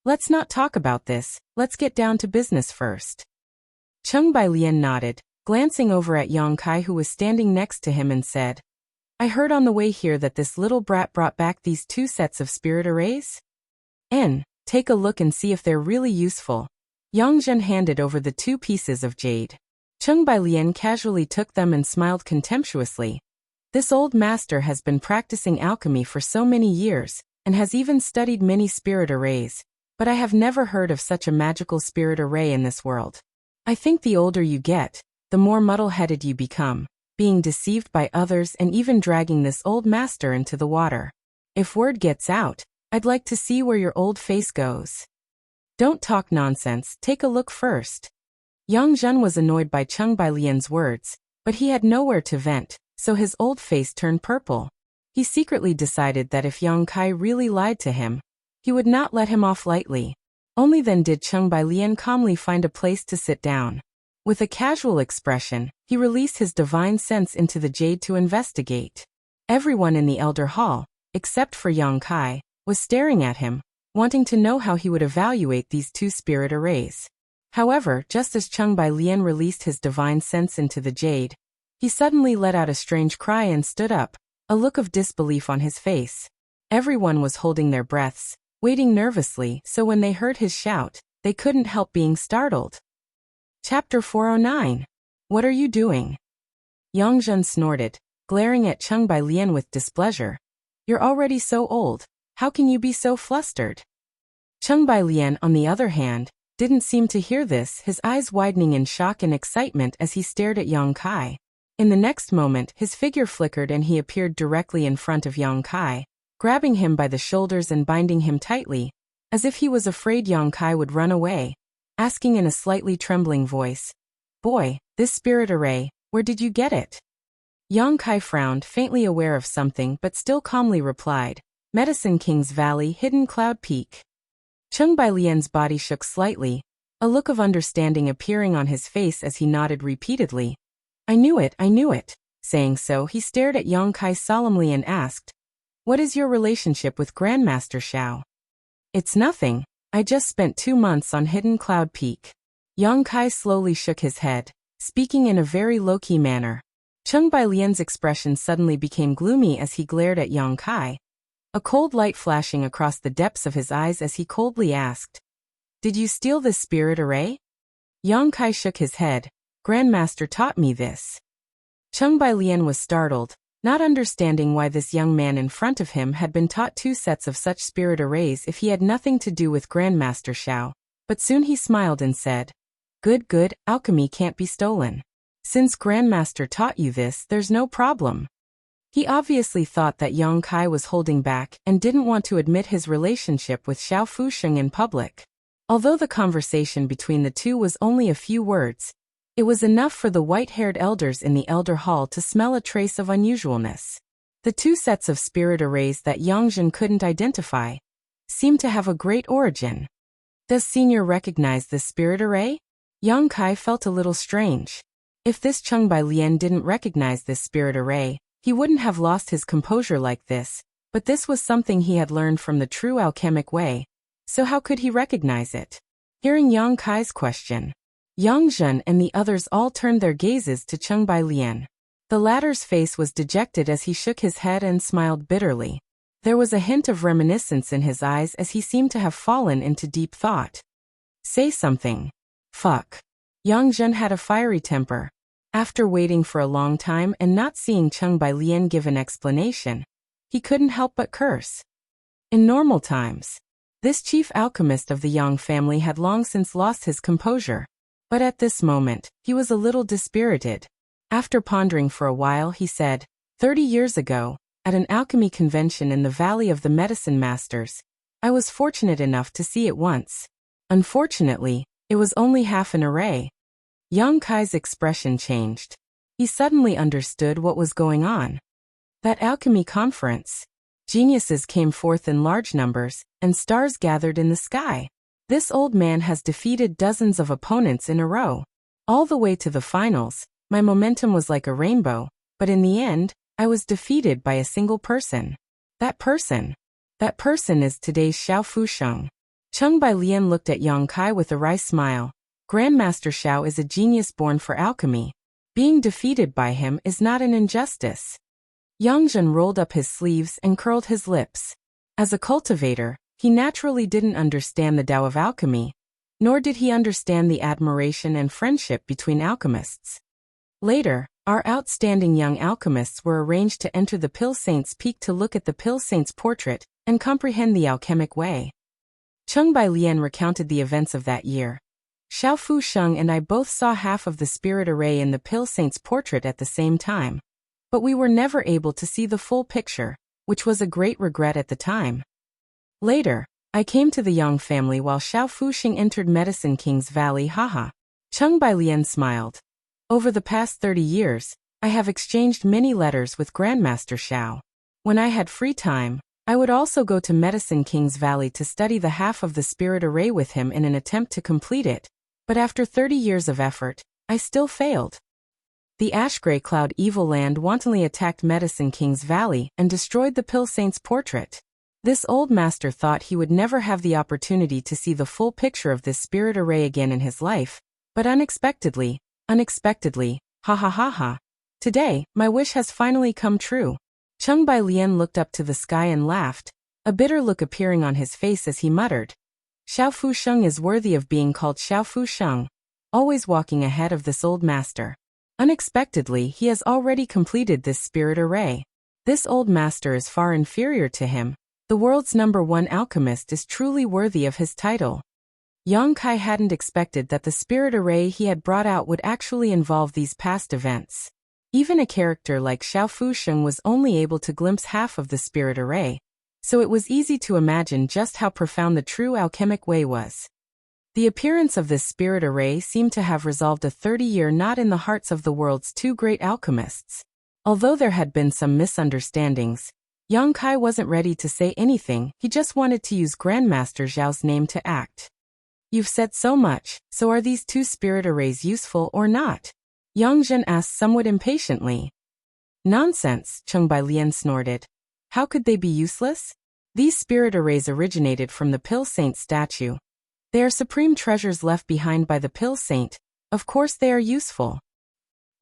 "Let's not talk about this, let's get down to business first." Cheng Bailian nodded, glancing over at Yang Kai, who was standing next to him, and said, "I heard on the way here that this little brat brought back these 2 sets of spirit arrays? Take a look and see if they're really useful." Yang Zhen handed over the 2 pieces of jade. Cheng Bailian casually took them and smiled contemptuously. This old master has been practicing alchemy for so many years, and has even studied many spirit arrays, but I have never heard of such a magical spirit array in this world. I think the older you get, the more muddle-headed you become, being deceived by others and even dragging this old master into the water. If word gets out, I'd like to see where your old face goes. Don't talk nonsense, take a look first. Yang Zhen was annoyed by Cheng Bailian's words, but he had nowhere to vent, so his old face turned purple. He secretly decided that if Yang Kai really lied to him, he would not let him off lightly. Only then did Cheng Bailian calmly find a place to sit down. With a casual expression, he released his divine sense into the jade to investigate. Everyone in the Elder Hall, except for Yang Kai, was staring at him, wanting to know how he would evaluate these 2 spirit arrays. However, just as Cheng Bailian released his divine sense into the jade, he suddenly let out a strange cry and stood up, a look of disbelief on his face. Everyone was holding their breaths, waiting nervously, so when they heard his shout, they couldn't help being startled. Chapter 409. What are you doing? Yang Zhen snorted, glaring at Cheng Bailian with displeasure. You're already so old, how can you be so flustered? Cheng Bailian, on the other hand, didn't seem to hear this, his eyes widening in shock and excitement as he stared at Yang Kai. In the next moment, his figure flickered and he appeared directly in front of Yang Kai, grabbing him by the shoulders and binding him tightly, as if he was afraid Yang Kai would run away, asking in a slightly trembling voice, "Boy, this spirit array, where did you get it?" Yang Kai frowned, faintly aware of something, but still calmly replied, "Medicine King's Valley, Hidden Cloud Peak." Cheng Bailian's body shook slightly, a look of understanding appearing on his face as he nodded repeatedly. I knew it." Saying so, he stared at Yang Kai solemnly and asked, "What is your relationship with Grandmaster Xiao?" "It's nothing. I just spent 2 months on Hidden Cloud Peak." Yang Kai slowly shook his head, speaking in a very low-key manner. Cheng Bailian's expression suddenly became gloomy as he glared at Yang Kai, a cold light flashing across the depths of his eyes as he coldly asked, "Did you steal this spirit array?" Yang Kai shook his head. "Grandmaster taught me this." Cheng Bailian was startled, not understanding why this young man in front of him had been taught 2 sets of such spirit arrays if he had nothing to do with Grandmaster Xiao, but soon he smiled and said, Good, alchemy can't be stolen. Since Grandmaster taught you this, there's no problem." He obviously thought that Yang Kai was holding back and didn't want to admit his relationship with Xiao Fusheng in public. Although the conversation between the 2 was only a few words, it was enough for the white-haired elders in the Elder Hall to smell a trace of unusualness. The 2 sets of spirit arrays that Yang Zhen couldn't identify seemed to have a great origin. Does Senior recognize this spirit array? Yang Kai felt a little strange. If this Cheng Bailian didn't recognize this spirit array, he wouldn't have lost his composure like this, but this was something he had learned from the true alchemic way, so how could he recognize it? Hearing Yang Kai's question, Yang Zhen and the others all turned their gazes to Cheng Bailian. The latter's face was dejected as he shook his head and smiled bitterly. There was a hint of reminiscence in his eyes as he seemed to have fallen into deep thought. "Say something." "Fuck." Yang Zhen had a fiery temper. After waiting for a long time and not seeing Cheng Bailian give an explanation, he couldn't help but curse. In normal times, this chief alchemist of the Yang family had long since lost his composure. But at this moment, he was a little dispirited. After pondering for a while, he said, 30 years ago, at an alchemy convention in the Valley of the Medicine Masters, I was fortunate enough to see it once. Unfortunately, it was only half an array. Yang Kai's expression changed. He suddenly understood what was going on. That alchemy conference. Geniuses came forth in large numbers, and stars gathered in the sky. This old man has defeated dozens of opponents in a row. All the way to the finals, my momentum was like a rainbow, but in the end, I was defeated by a single person. That person is today's Xiao Fusheng. Cheng Bailian looked at Yang Kai with a wry smile. Grandmaster Xiao is a genius born for alchemy. Being defeated by him is not an injustice. Yang Zhen rolled up his sleeves and curled his lips. As a cultivator, he naturally didn't understand the Tao of alchemy, nor did he understand the admiration and friendship between alchemists. Later, our outstanding young alchemists were arranged to enter the Pill Saint's Peak to look at the Pill Saint's portrait and comprehend the alchemic way. Cheng Bailian recounted the events of that year. Xiao Fusheng and I both saw half of the spirit array in the Pill Saint's portrait at the same time. But we were never able to see the full picture, which was a great regret at the time. Later, I came to the Yang family while Xiao Fusheng entered Medicine King's Valley. Haha. Cheng Bailian smiled. Over the past 30 years, I have exchanged many letters with Grandmaster Xiao. When I had free time, I would also go to Medicine King's Valley to study the half of the spirit array with him in an attempt to complete it. But after 30 years of effort, I still failed. The ash-gray cloud Evil Land wantonly attacked Medicine King's Valley and destroyed the Pill Saint's portrait. This old master thought he would never have the opportunity to see the full picture of this spirit array again in his life, but unexpectedly, ha ha ha ha. Today, my wish has finally come true. Cheng Bailian looked up to the sky and laughed, a bitter look appearing on his face as he muttered. Xiao Fusheng is worthy of being called Xiao Fusheng, always walking ahead of this old master. Unexpectedly, he has already completed this spirit array. This old master is far inferior to him. The world's #1 alchemist is truly worthy of his title. Yang Kai hadn't expected that the spirit array he had brought out would actually involve these past events. Even a character like Xiao Fusheng was only able to glimpse half of the spirit array, so it was easy to imagine just how profound the true alchemic way was. The appearance of this spirit array seemed to have resolved a 30-year knot in the hearts of the world's two great alchemists. Although there had been some misunderstandings, Yang Kai wasn't ready to say anything, he just wanted to use Grandmaster Zhao's name to act. You've said so much, so are these two spirit arrays useful or not? Yang Zhen asked somewhat impatiently. Nonsense, Cheng Bailian snorted. How could they be useless? These spirit arrays originated from the Pill Saint statue. They are supreme treasures left behind by the Pill Saint. Of course they are useful.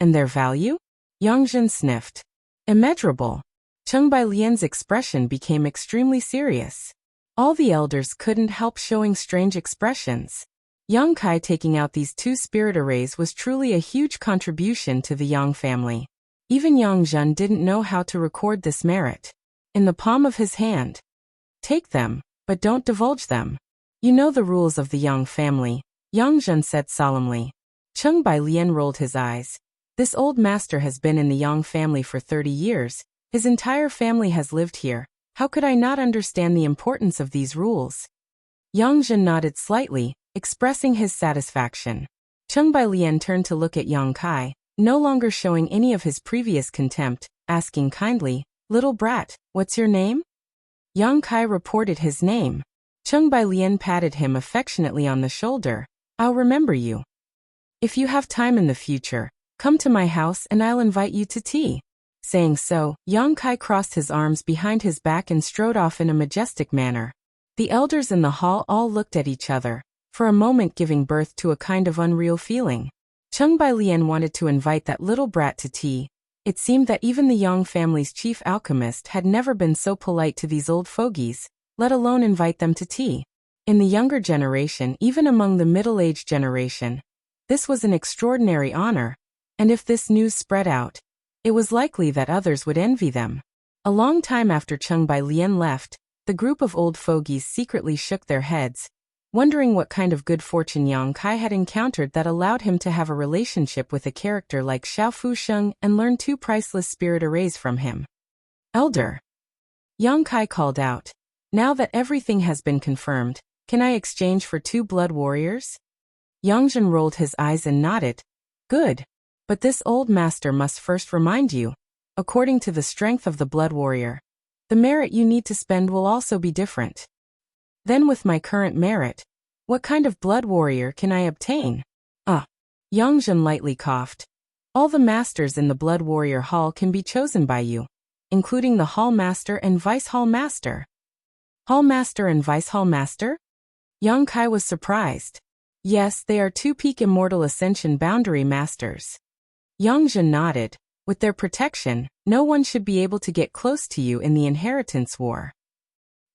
And their value? Yang Zhen sniffed. Immeasurable. Cheng Bailian's expression became extremely serious. All the elders couldn't help showing strange expressions. Yang Kai taking out these two spirit arrays was truly a huge contribution to the Yang family. Even Yang Zhen didn't know how to record this merit. In the palm of his hand. Take them, but don't divulge them. You know the rules of the Yang family, Yang Zhen said solemnly. Cheng Bailian rolled his eyes. This old master has been in the Yang family for 30 years. His entire family has lived here. How could I not understand the importance of these rules? Yang Zhen nodded slightly, expressing his satisfaction. Cheng Bailian turned to look at Yang Kai, no longer showing any of his previous contempt, asking kindly, Little brat, what's your name? Yang Kai reported his name. Cheng Bailian patted him affectionately on the shoulder. I'll remember you. If you have time in the future, come to my house and I'll invite you to tea. Saying so, Yang Kai crossed his arms behind his back and strode off in a majestic manner. The elders in the hall all looked at each other, for a moment giving birth to a kind of unreal feeling. Cheng Bailian wanted to invite that little brat to tea. It seemed that even the Yang family's chief alchemist had never been so polite to these old fogies, let alone invite them to tea. In the younger generation, even among the middle-aged generation, this was an extraordinary honor, and if this news spread out, it was likely that others would envy them. A long time after Cheng Bailian left, the group of old fogies secretly shook their heads, wondering what kind of good fortune Yang Kai had encountered that allowed him to have a relationship with a character like Xiao Fusheng and learn 2 priceless spirit arrays from him. Elder, Yang Kai called out, now that everything has been confirmed, can I exchange for 2 blood warriors? Yang Zhen rolled his eyes and nodded. Good. But this old master must first remind you, according to the strength of the blood warrior, the merit you need to spend will also be different. Then with my current merit, what kind of blood warrior can I obtain? Yang Zhen lightly coughed. All the masters in the Blood Warrior Hall can be chosen by you, including the Hall Master and Vice Hall Master. Hall Master and Vice Hall Master? Yang Kai was surprised. Yes, they are 2 peak Immortal Ascension Boundary Masters. Yang Zhen nodded. With their protection, no one should be able to get close to you in the Inheritance War.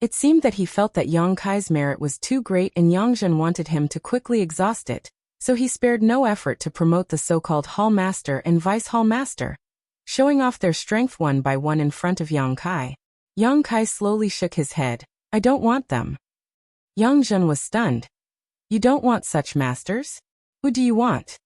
It seemed that he felt that Yang Kai's merit was too great and Yang Zhen wanted him to quickly exhaust it, so he spared no effort to promote the so-called Hall Master and Vice Hall Master, showing off their strength one by one in front of Yang Kai. Yang Kai slowly shook his head. I don't want them. Yang Zhen was stunned. You don't want such masters? Who do you want?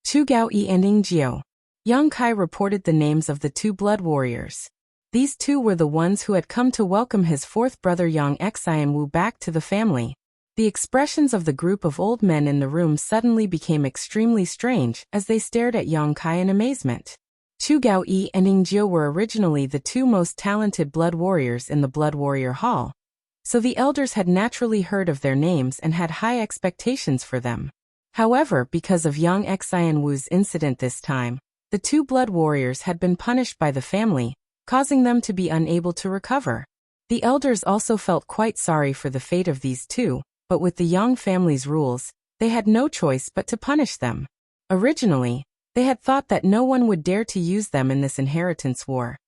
Chu Gaoyi and Ning Jiao. Yang Kai reported the names of the 2 blood warriors. These 2 were the ones who had come to welcome his 4th brother Yang Xian Wu back to the family. The expressions of the group of old men in the room suddenly became extremely strange as they stared at Yang Kai in amazement. Chu Gaoyi and Ning Jiao were originally the 2 most talented blood warriors in the Blood Warrior Hall, so the elders had naturally heard of their names and had high expectations for them. However, because of Yang Xian Wu's incident this time, the 2 blood warriors had been punished by the family, causing them to be unable to recover. The elders also felt quite sorry for the fate of these 2, but with the Yang family's rules, they had no choice but to punish them. Originally, they had thought that no one would dare to use them in this inheritance war.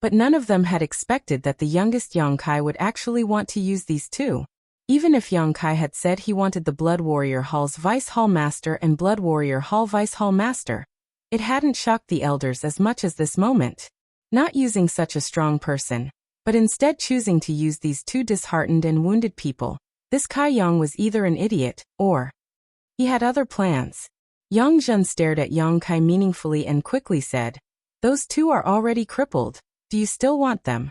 But none of them had expected that the youngest Yang Kai would actually want to use these 2. Even if Yang Kai had said he wanted the Blood Warrior Hall's Vice Hall Master and Blood Warrior Hall Vice Hall Master, it hadn't shocked the elders as much as this moment. Not using such a strong person, but instead choosing to use these 2 disheartened and wounded people, this Kai Yang was either an idiot, or he had other plans. Yang Zhen stared at Yang Kai meaningfully and quickly said, those 2 are already crippled. Do you still want them?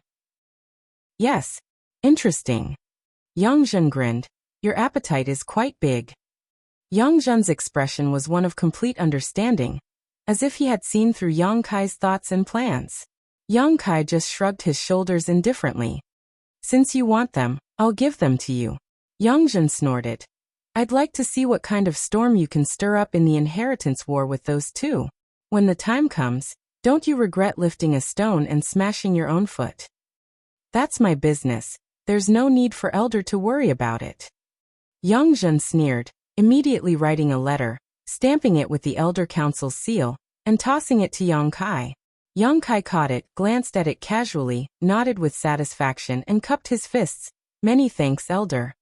Yes. Interesting. Yang Zhen grinned. Your appetite is quite big. Yang Zhen's expression was one of complete understanding, as if he had seen through Yang Kai's thoughts and plans. Yang Kai just shrugged his shoulders indifferently. Since you want them, I'll give them to you. Yang Zhen snorted. I'd like to see what kind of storm you can stir up in the inheritance war with those 2. When the time comes, don't you regret lifting a stone and smashing your own foot. That's my business. There's no need for Elder to worry about it. Yang Zhen sneered, immediately writing a letter, stamping it with the Elder Council's seal, and tossing it to Yang Kai. Yang Kai caught it, glanced at it casually, nodded with satisfaction and cupped his fists. Many thanks, Elder.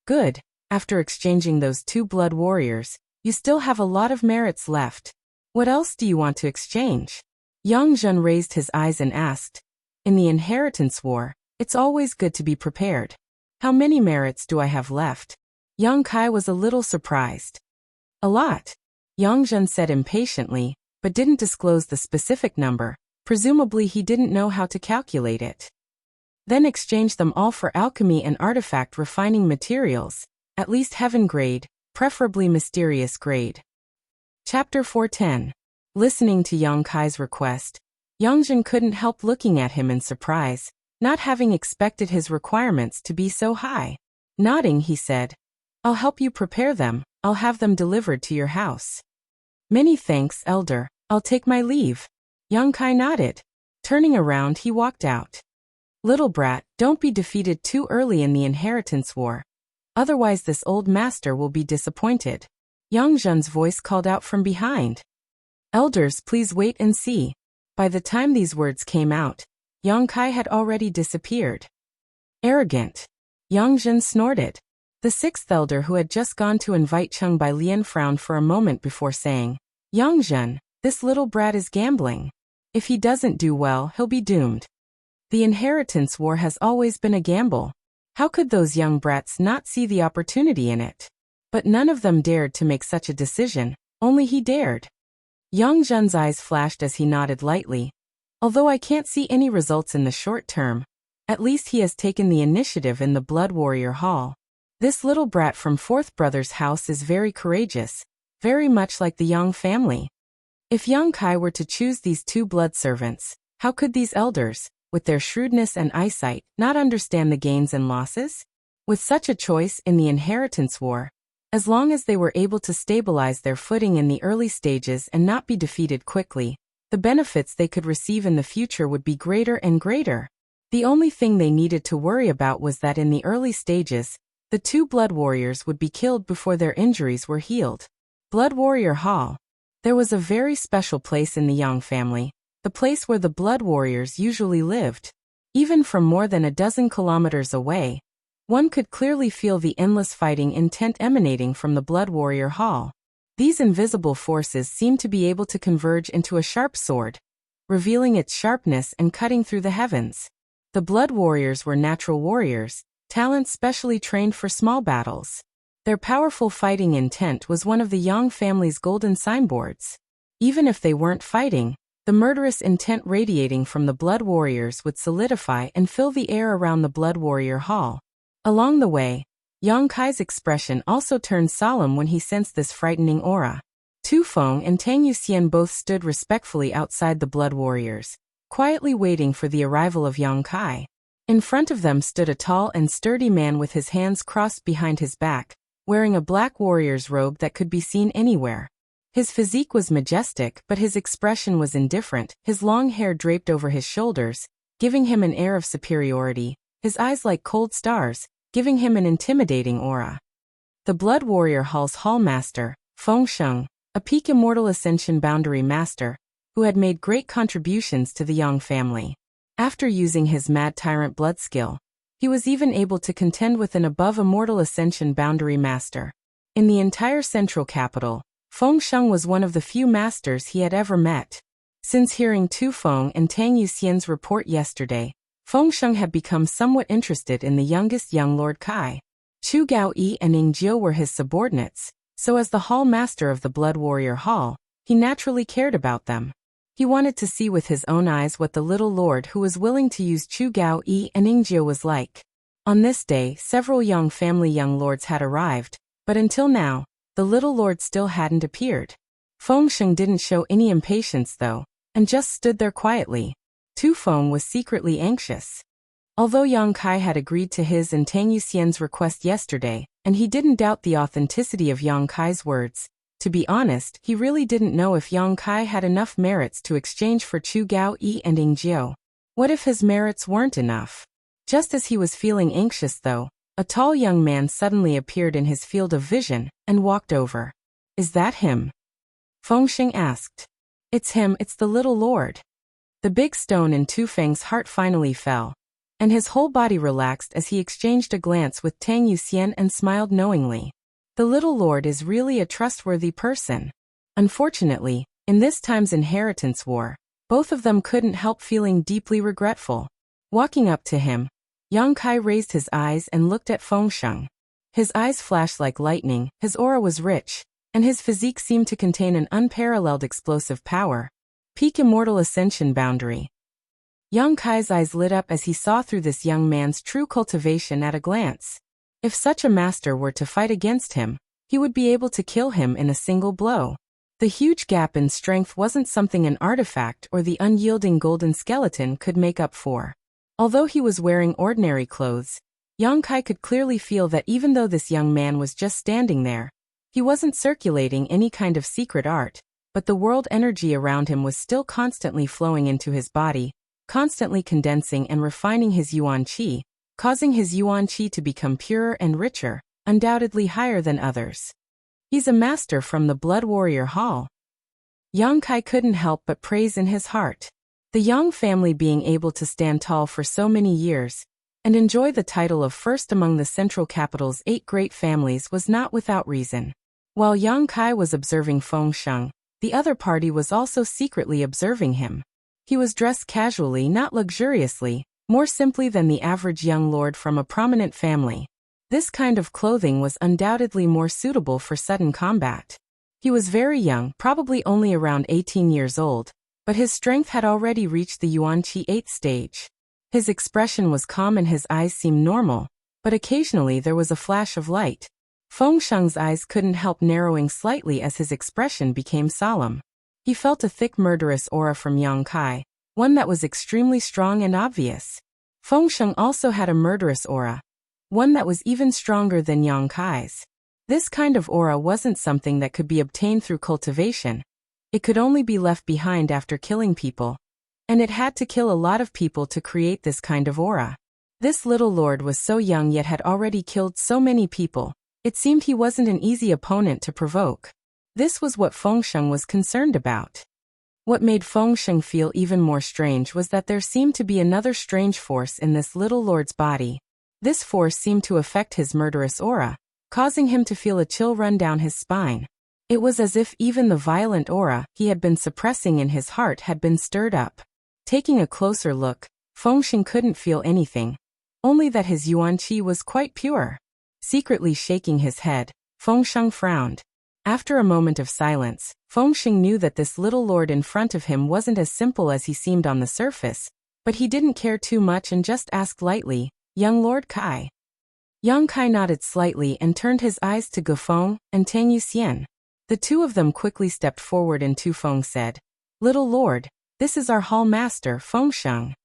Good. After exchanging those 2 blood warriors, you still have a lot of merits left. What else do you want to exchange? Yang Zhen raised his eyes and asked. In the inheritance war, it's always good to be prepared. How many merits do I have left? Yang Kai was a little surprised. A lot. Yang Zhen said impatiently, but didn't disclose the specific number. Presumably he didn't know how to calculate it. Then exchange them all for alchemy and artifact refining materials, at least heaven grade, preferably mysterious grade. Chapter 410. Listening to Yang Kai's request, Yang Zhen couldn't help looking at him in surprise, not having expected his requirements to be so high. Nodding, he said, I'll help you prepare them. I'll have them delivered to your house. Many thanks, Elder. I'll take my leave. Yang Kai nodded. Turning around, he walked out. Little brat, don't be defeated too early in the inheritance war. Otherwise this old master will be disappointed. Yang Zhen's voice called out from behind. Elders, please wait and see. By the time these words came out, Yang Kai had already disappeared. Arrogant. Yang Zhen snorted. The 6th elder who had just gone to invite Cheng Bailian frowned for a moment before saying, Yang Zhen, This little brat is gambling. If he doesn't do well, he'll be doomed. The inheritance war has always been a gamble. How could those young brats not see the opportunity in it? But none of them dared to make such a decision, only he dared. Yang Zhen's eyes flashed as he nodded lightly. Although I can't see any results in the short term, at least he has taken the initiative in the Blood Warrior Hall. This little brat from Fourth Brother's house is very courageous, very much like the Yang family. If Yang Kai were to choose these two blood servants, how could these elders, with their shrewdness and eyesight, not understand the gains and losses? With such a choice in the inheritance war, as long as they were able to stabilize their footing in the early stages and not be defeated quickly, the benefits they could receive in the future would be greater and greater. The only thing they needed to worry about was that in the early stages, the two blood warriors would be killed before their injuries were healed. Blood Warrior Hall. There was a very special place in the Yang family, the place where the blood warriors usually lived. Even from more than a dozen kilometers away, one could clearly feel the endless fighting intent emanating from the Blood Warrior Hall. These invisible forces seemed to be able to converge into a sharp sword, revealing its sharpness and cutting through the heavens. The Blood Warriors were natural warriors, talents specially trained for small battles. Their powerful fighting intent was one of the Yang family's golden signboards. Even if they weren't fighting, the murderous intent radiating from the Blood Warriors would solidify and fill the air around the Blood Warrior Hall. Along the way, Yang Kai's expression also turned solemn when he sensed this frightening aura. Tu Feng and Tang Yuxian both stood respectfully outside the Blood Warriors, quietly waiting for the arrival of Yang Kai. In front of them stood a tall and sturdy man with his hands crossed behind his back, wearing a black warrior's robe that could be seen anywhere. His physique was majestic, but his expression was indifferent, his long hair draped over his shoulders, giving him an air of superiority, his eyes like cold stars, giving him an intimidating aura. The Blood Warrior Hall's Hallmaster, Feng Sheng, a peak Immortal Ascension Boundary Master, who had made great contributions to the Yang family. After using his Mad Tyrant blood skill, he was even able to contend with an above Immortal Ascension Boundary Master. In the entire central capital, Feng Sheng was one of the few masters he had ever met. Since hearing Tu Feng and Tang Yuxian's report yesterday, Feng Sheng had become somewhat interested in the youngest young Lord Kai. Chu Gaoyi and Ning Jiu were his subordinates, so as the Hall Master of the Blood Warrior Hall, he naturally cared about them. He wanted to see with his own eyes what the little lord who was willing to use Chu Gaoyi and Ning Jiu was like. On this day, several Yang family young lords had arrived, but until now, the little lord still hadn't appeared. Feng Sheng didn't show any impatience though, and just stood there quietly. Tu Feng was secretly anxious. Although Yang Kai had agreed to his and Tang Yuxian's request yesterday, and he didn't doubt the authenticity of Yang Kai's words, to be honest, he really didn't know if Yang Kai had enough merits to exchange for Chu Gaoyi and Ning Jiu. What if his merits weren't enough? Just as he was feeling anxious though, a tall young man suddenly appeared in his field of vision and walked over. Is that him? Feng Sheng asked. It's him, it's the little lord. The big stone in Tu Feng's heart finally fell, and his whole body relaxed as he exchanged a glance with Tang Yuxian and smiled knowingly. The little lord is really a trustworthy person. Unfortunately, in this time's inheritance war, both of them couldn't help feeling deeply regretful. Walking up to him, Yang Kai raised his eyes and looked at Feng Sheng. His eyes flashed like lightning, his aura was rich, and his physique seemed to contain an unparalleled explosive power. Peak Immortal Ascension Boundary. Yang Kai's eyes lit up as he saw through this young man's true cultivation at a glance. If such a master were to fight against him, he would be able to kill him in a single blow. The huge gap in strength wasn't something an artifact or the unyielding golden skeleton could make up for. Although he was wearing ordinary clothes, Yang Kai could clearly feel that even though this young man was just standing there, he wasn't circulating any kind of secret art, but the world energy around him was still constantly flowing into his body, constantly condensing and refining his yuan qi, causing his yuan qi to become purer and richer, undoubtedly higher than others. He's a master from the Blood Warrior Hall. Yang Kai couldn't help but praise in his heart. The Yang family being able to stand tall for so many years, and enjoy the title of first among the central capital's 8 great families was not without reason. While Yang Kai was observing Feng Sheng, the other party was also secretly observing him. He was dressed casually, not luxuriously, more simply than the average young lord from a prominent family. This kind of clothing was undoubtedly more suitable for sudden combat. He was very young, probably only around 18 years old, but his strength had already reached the Yuanqi 8th stage. His expression was calm and his eyes seemed normal, but occasionally there was a flash of light. Feng Sheng's eyes couldn't help narrowing slightly as his expression became solemn. He felt a thick murderous aura from Yang Kai, one that was extremely strong and obvious. Feng Sheng also had a murderous aura, one that was even stronger than Yang Kai's. This kind of aura wasn't something that could be obtained through cultivation. It could only be left behind after killing people. And it had to kill a lot of people to create this kind of aura. This little lord was so young yet had already killed so many people. It seemed he wasn't an easy opponent to provoke. This was what Feng Sheng was concerned about. What made Feng Sheng feel even more strange was that there seemed to be another strange force in this little lord's body. This force seemed to affect his murderous aura, causing him to feel a chill run down his spine. It was as if even the violent aura he had been suppressing in his heart had been stirred up. Taking a closer look, Feng Sheng couldn't feel anything, only that his yuan qi was quite pure. Secretly shaking his head, Feng Sheng frowned. After a moment of silence, Feng Sheng knew that this little lord in front of him wasn't as simple as he seemed on the surface, but he didn't care too much and just asked lightly, "Young Lord Kai?" Yang Kai nodded slightly and turned his eyes to Gufeng and Tang Yuxian. The two of them quickly stepped forward and Tu Feng said, "Little lord, this is our hall master, Feng Sheng."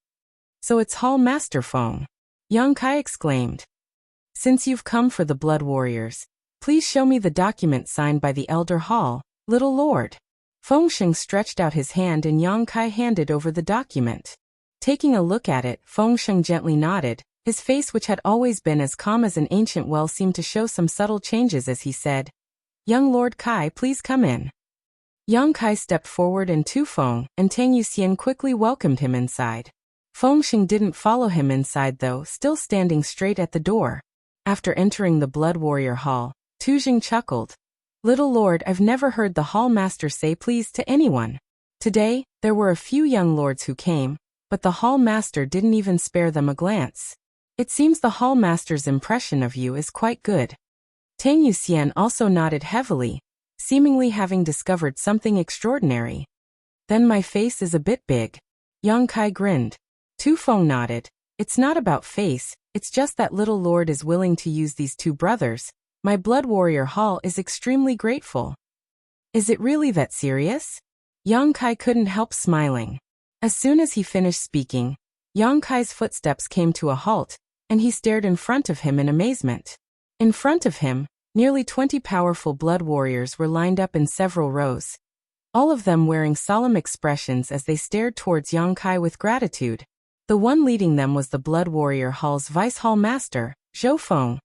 "So it's hall master Feng?" Yang Kai exclaimed. "Since you've come for the blood warriors, please show me the document signed by the elder hall, little lord." Feng Sheng stretched out his hand and Yang Kai handed over the document. Taking a look at it, Feng Sheng gently nodded. His face, which had always been as calm as an ancient well, seemed to show some subtle changes as he said, "Young Lord Kai, please come in." Yang Kai stepped forward and Tu Feng and Tang Yuxian quickly welcomed him inside. Feng Sheng didn't follow him inside though, still standing straight at the door. After entering the Blood Warrior Hall, Tu Jing chuckled. "Little lord, I've never heard the hall master say please to anyone." Today, there were a few young lords who came, but the hall master didn't even spare them a glance. "It seems the hall master's impression of you is quite good." Tang Yuxian also nodded heavily, seemingly having discovered something extraordinary. "Then my face is a bit big." Yang Kai grinned. Tu Feng nodded. "It's not about face, it's just that little lord is willing to use these two brothers. My Blood Warrior Hall is extremely grateful." "Is it really that serious?" Yang Kai couldn't help smiling. As soon as he finished speaking, Yang Kai's footsteps came to a halt, and he stared in front of him in amazement. In front of him, nearly 20 powerful blood warriors were lined up in several rows, all of them wearing solemn expressions as they stared towards Yang Kai with gratitude. The one leading them was the Blood Warrior Hall's Vice Hall Master, Zhou Feng,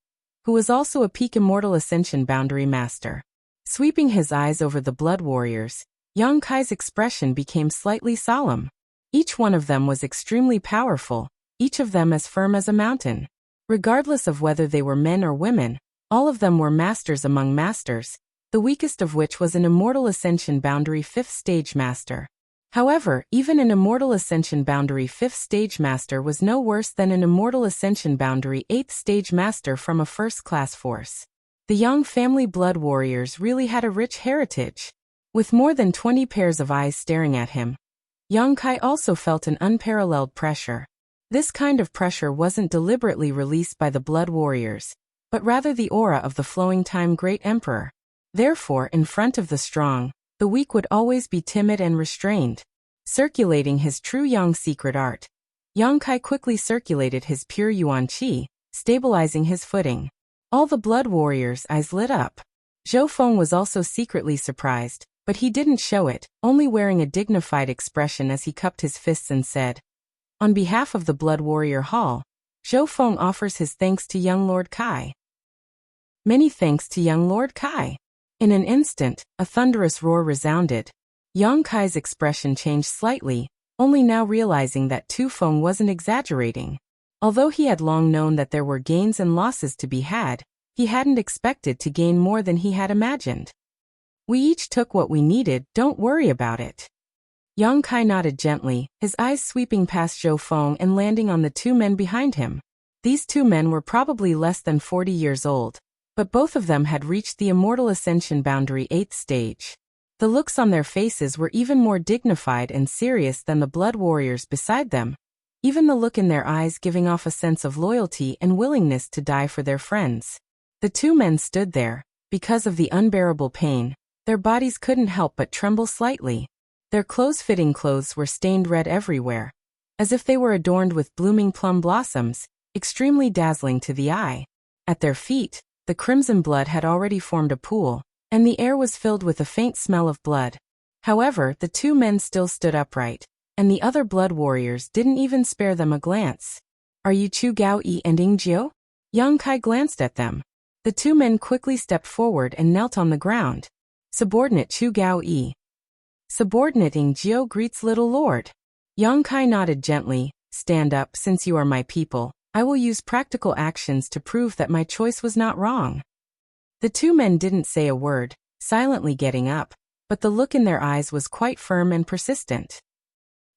who was also a Peak Immortal Ascension Boundary Master. Sweeping his eyes over the blood warriors, Yang Kai's expression became slightly solemn. Each one of them was extremely powerful, each of them as firm as a mountain. Regardless of whether they were men or women, all of them were masters among masters, the weakest of which was an Immortal Ascension Boundary 5th Stage Master. However, even an Immortal Ascension Boundary 5th Stage Master was no worse than an Immortal Ascension Boundary 8th Stage Master from a first-class force. The Yang family blood warriors really had a rich heritage. With more than 20 pairs of eyes staring at him, Yang Kai also felt an unparalleled pressure. This kind of pressure wasn't deliberately released by the blood warriors, but rather the aura of the flowing time great emperor. Therefore, in front of the strong, the weak would always be timid and restrained. Circulating his true Yang secret art, Yang Kai quickly circulated his pure yuan qi, stabilizing his footing. All the blood warriors' eyes lit up. Zhou Feng was also secretly surprised, but he didn't show it, only wearing a dignified expression as he cupped his fists and said, "On behalf of the Blood Warrior Hall, Zhou Feng offers his thanks to young Lord Kai." "Many thanks to young Lord Kai." In an instant, a thunderous roar resounded. Yang Kai's expression changed slightly, only now realizing that Tu Feng wasn't exaggerating. Although he had long known that there were gains and losses to be had, he hadn't expected to gain more than he had imagined. We each took what we needed, don't worry about it. Yang Kai nodded gently, his eyes sweeping past Zhou Feng and landing on the two men behind him. These two men were probably less than 40 years old, but both of them had reached the immortal ascension boundary 8th stage. The looks on their faces were even more dignified and serious than the blood warriors beside them, even the look in their eyes giving off a sense of loyalty and willingness to die for their friends. The two men stood there. Because of the unbearable pain, their bodies couldn't help but tremble slightly. Their close-fitting clothes were stained red everywhere, as if they were adorned with blooming plum blossoms, extremely dazzling to the eye. At their feet, the crimson blood had already formed a pool, and the air was filled with a faint smell of blood. However, the two men still stood upright, and the other blood warriors didn't even spare them a glance. Are you Chu Gaoyi and Ing Jiu? Yang Kai glanced at them. The two men quickly stepped forward and knelt on the ground. Subordinate Chu Gaoyi. Subordinate Ing Jiu greets little lord. Yang Kai nodded gently. Stand up, since you are my people. I will use practical actions to prove that my choice was not wrong. The two men didn't say a word, silently getting up, but the look in their eyes was quite firm and persistent.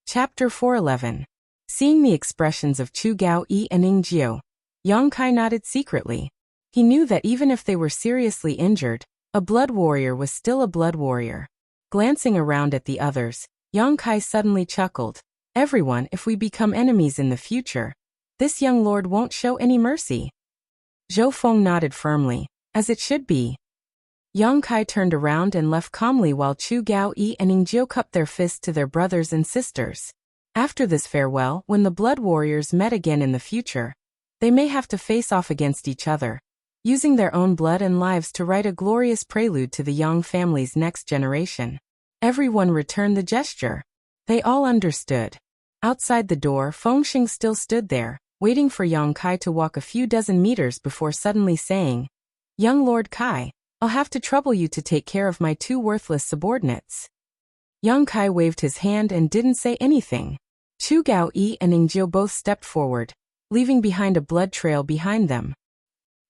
Chapter 411. Seeing the expressions of Chu Gaoyi and Ing Jiu, Yang Kai nodded secretly. He knew that even if they were seriously injured, a blood warrior was still a blood warrior. Glancing around at the others, Yang Kai suddenly chuckled. Everyone, if we become enemies in the future, this young lord won't show any mercy. Zhou Feng nodded firmly, as it should be. Yang Kai turned around and left calmly while Chu Gaoyi and Ing Jiu cupped their fists to their brothers and sisters. After this farewell, when the blood warriors met again in the future, they may have to face off against each other, using their own blood and lives to write a glorious prelude to the Yang family's next generation. Everyone returned the gesture. They all understood. Outside the door, Feng Xing still stood there, waiting for Yang Kai to walk a few dozen meters before suddenly saying, "Young Lord Kai, I'll have to trouble you to take care of my two worthless subordinates." Yang Kai waved his hand and didn't say anything. Chu Gaoyi and Ing Jiu both stepped forward, leaving behind a blood trail behind them.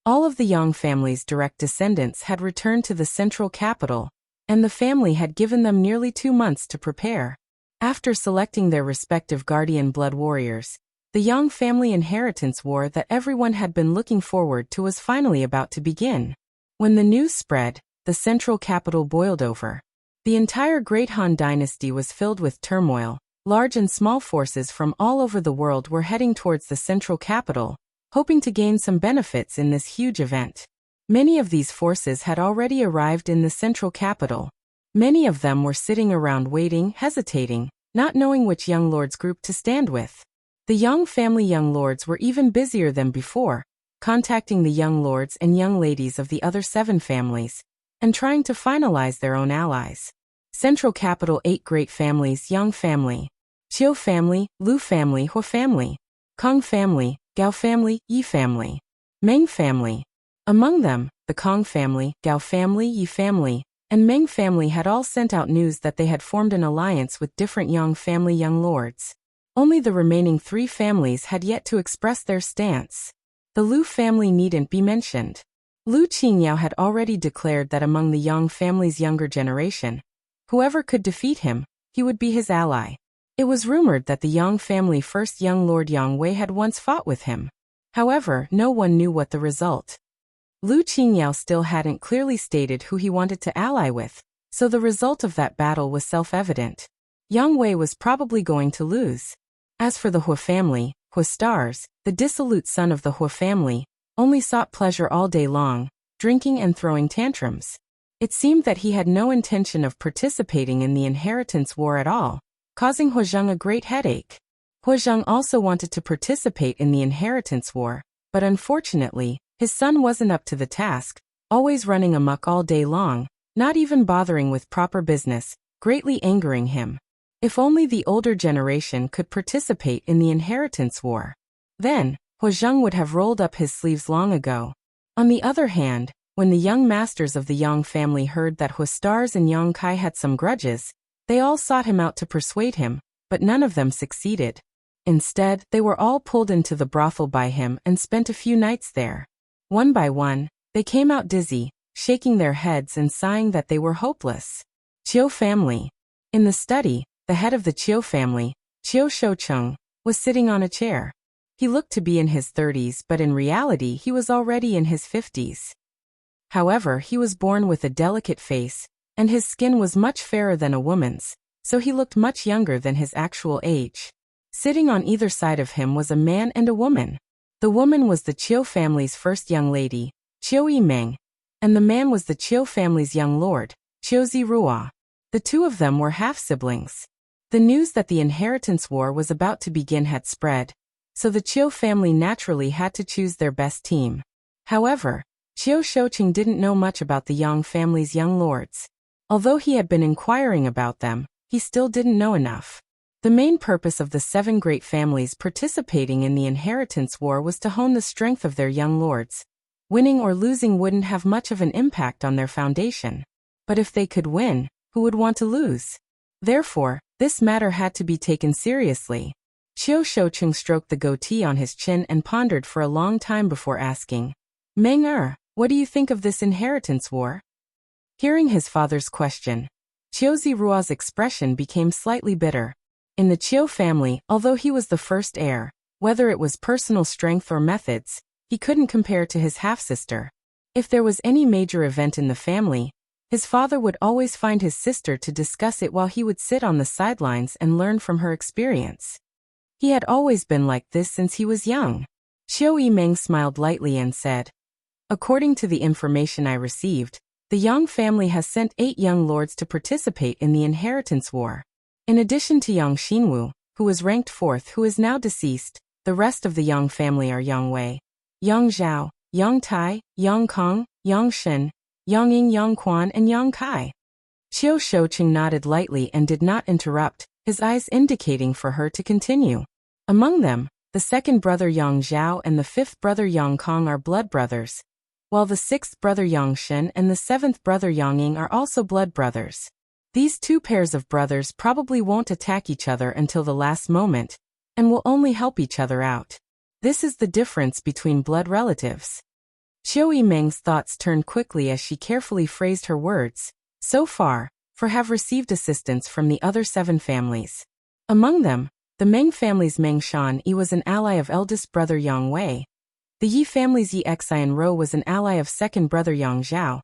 All of the Yang family's direct descendants had returned to the central capital, and the family had given them nearly 2 months to prepare. After selecting their respective guardian blood warriors, the Yang family inheritance war that everyone had been looking forward to was finally about to begin. When the news spread, the central capital boiled over. The entire Great Han dynasty was filled with turmoil. Large and small forces from all over the world were heading towards the central capital, hoping to gain some benefits in this huge event. Many of these forces had already arrived in the central capital. Many of them were sitting around waiting, hesitating, not knowing which young lords group to stand with. The Yang family young lords were even busier than before, contacting the young lords and young ladies of the other 7 families, and trying to finalize their own allies. Central capital 8 great families: Yang family, Chiu family, Lu family, Hua family, Kong family, Gao family, Yi family, Meng family. Among them, the Kong family, Gao family, Yi family, and Meng family had all sent out news that they had formed an alliance with different Yang family young lords. Only the remaining 3 families had yet to express their stance. The Lu family needn't be mentioned. Lu Qingyao had already declared that among the Yang family's younger generation, whoever could defeat him, he would be his ally. It was rumored that the Yang family first young lord Yang Wei had once fought with him. However, no one knew what the result. Lu Qingyao still hadn't clearly stated who he wanted to ally with, so the result of that battle was self-evident. Yang Wei was probably going to lose. As for the Hua family, Hua Stars, the dissolute son of the Hua family, only sought pleasure all day long, drinking and throwing tantrums. It seemed that he had no intention of participating in the inheritance war at all, causing Huazheng a great headache. Huazheng also wanted to participate in the inheritance war, but unfortunately, his son wasn't up to the task, always running amok all day long, not even bothering with proper business, greatly angering him. If only the older generation could participate in the inheritance war. Then, Huazheng would have rolled up his sleeves long ago. On the other hand, when the young masters of the Yang family heard that Hua Stars and Yang Kai had some grudges, they all sought him out to persuade him, but none of them succeeded. Instead, they were all pulled into the brothel by him and spent a few nights there. One by one, they came out dizzy, shaking their heads and sighing that they were hopeless. Qiu family. In the study, the head of the Qiu family, Qiu Shoucheng, was sitting on a chair. He looked to be in his 30s, but in reality he was already in his 50s. However, he was born with a delicate face, and his skin was much fairer than a woman's, so he looked much younger than his actual age. Sitting on either side of him was a man and a woman. The woman was the Qiu family's first young lady, Qiu Yimeng, and the man was the Qiu family's young lord, Qiu Zirua. The two of them were half-siblings. The news that the inheritance war was about to begin had spread, so the Qiu family naturally had to choose their best team. However, Qiu Shoucheng didn't know much about the Yang family's young lords. Although he had been inquiring about them, he still didn't know enough. The main purpose of the 7 great families participating in the inheritance war was to hone the strength of their young lords. Winning or losing wouldn't have much of an impact on their foundation. But if they could win, who would want to lose? Therefore, this matter had to be taken seriously. Qiu Shoucheng stroked the goatee on his chin and pondered for a long time before asking, Meng what do you think of this inheritance war? Hearing his father's question, Qiu Zirua's expression became slightly bitter. In the Qiu family, although he was the first heir, whether it was personal strength or methods, he couldn't compare to his half-sister. If there was any major event in the family, his father would always find his sister to discuss it while he would sit on the sidelines and learn from her experience. He had always been like this since he was young. Qiu Yimeng smiled lightly and said, According to the information I received, the Yang family has sent 8 young lords to participate in the inheritance war. In addition to Yang Xinwu, who was ranked 4th, who is now deceased, the rest of the Yang family are Yang Wei, Yang Zhao, Yang Tai, Yang Kong, Yang Shen, Yang Ying, Yang Quan, and Yang Kai. Qiu Shoucheng nodded lightly and did not interrupt, his eyes indicating for her to continue. Among them, the 2nd brother Yang Zhao and the 5th brother Yang Kong are blood brothers, while the 6th brother Yang Shen and the 7th brother Yang Ying are also blood brothers. These 2 pairs of brothers probably won't attack each other until the last moment, and will only help each other out. This is the difference between blood relatives. Qiu Yimeng's thoughts turned quickly as she carefully phrased her words. So far, for have received assistance from the other 7 families. Among them, the Meng family's Meng Shan-yi was an ally of eldest brother Yang Wei. The Yi family's Yi Xian Ro was an ally of 2nd brother Yang Zhao.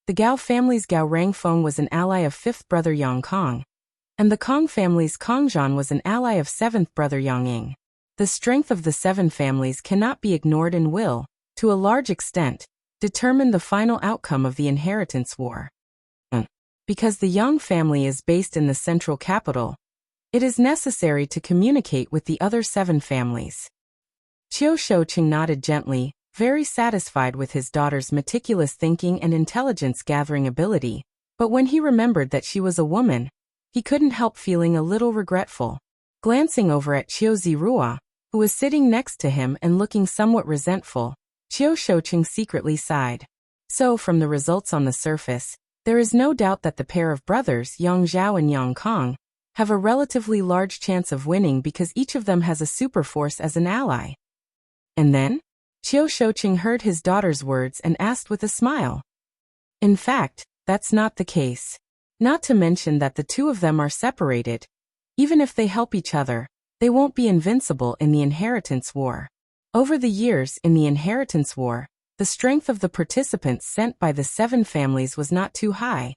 The Gao family's Gao Rangfeng was an ally of 5th brother Yang Kong. And the Kong family's Kong Zhan was an ally of 7th brother Yang Ying. The strength of the 7 families cannot be ignored and will, to a large extent, determine the final outcome of the inheritance war. Because the Yang family is based in the central capital, it is necessary to communicate with the other 7 families. Qiu Shoucheng nodded gently, very satisfied with his daughter's meticulous thinking and intelligence-gathering ability, but when he remembered that she was a woman, he couldn't help feeling a little regretful. Glancing over at Qiu Zirua, who was sitting next to him and looking somewhat resentful, Qiu Shoucheng secretly sighed. So, from the results on the surface, there is no doubt that the pair of brothers, Yang Zhao and Yang Kong, have a relatively large chance of winning because each of them has a superforce as an ally. And then? Qiu Shoucheng heard his daughter's words and asked with a smile. In fact, that's not the case. Not to mention that the 2 of them are separated. Even if they help each other, they won't be invincible in the inheritance war. Over the years in the inheritance war, the strength of the participants sent by the 7 families was not too high,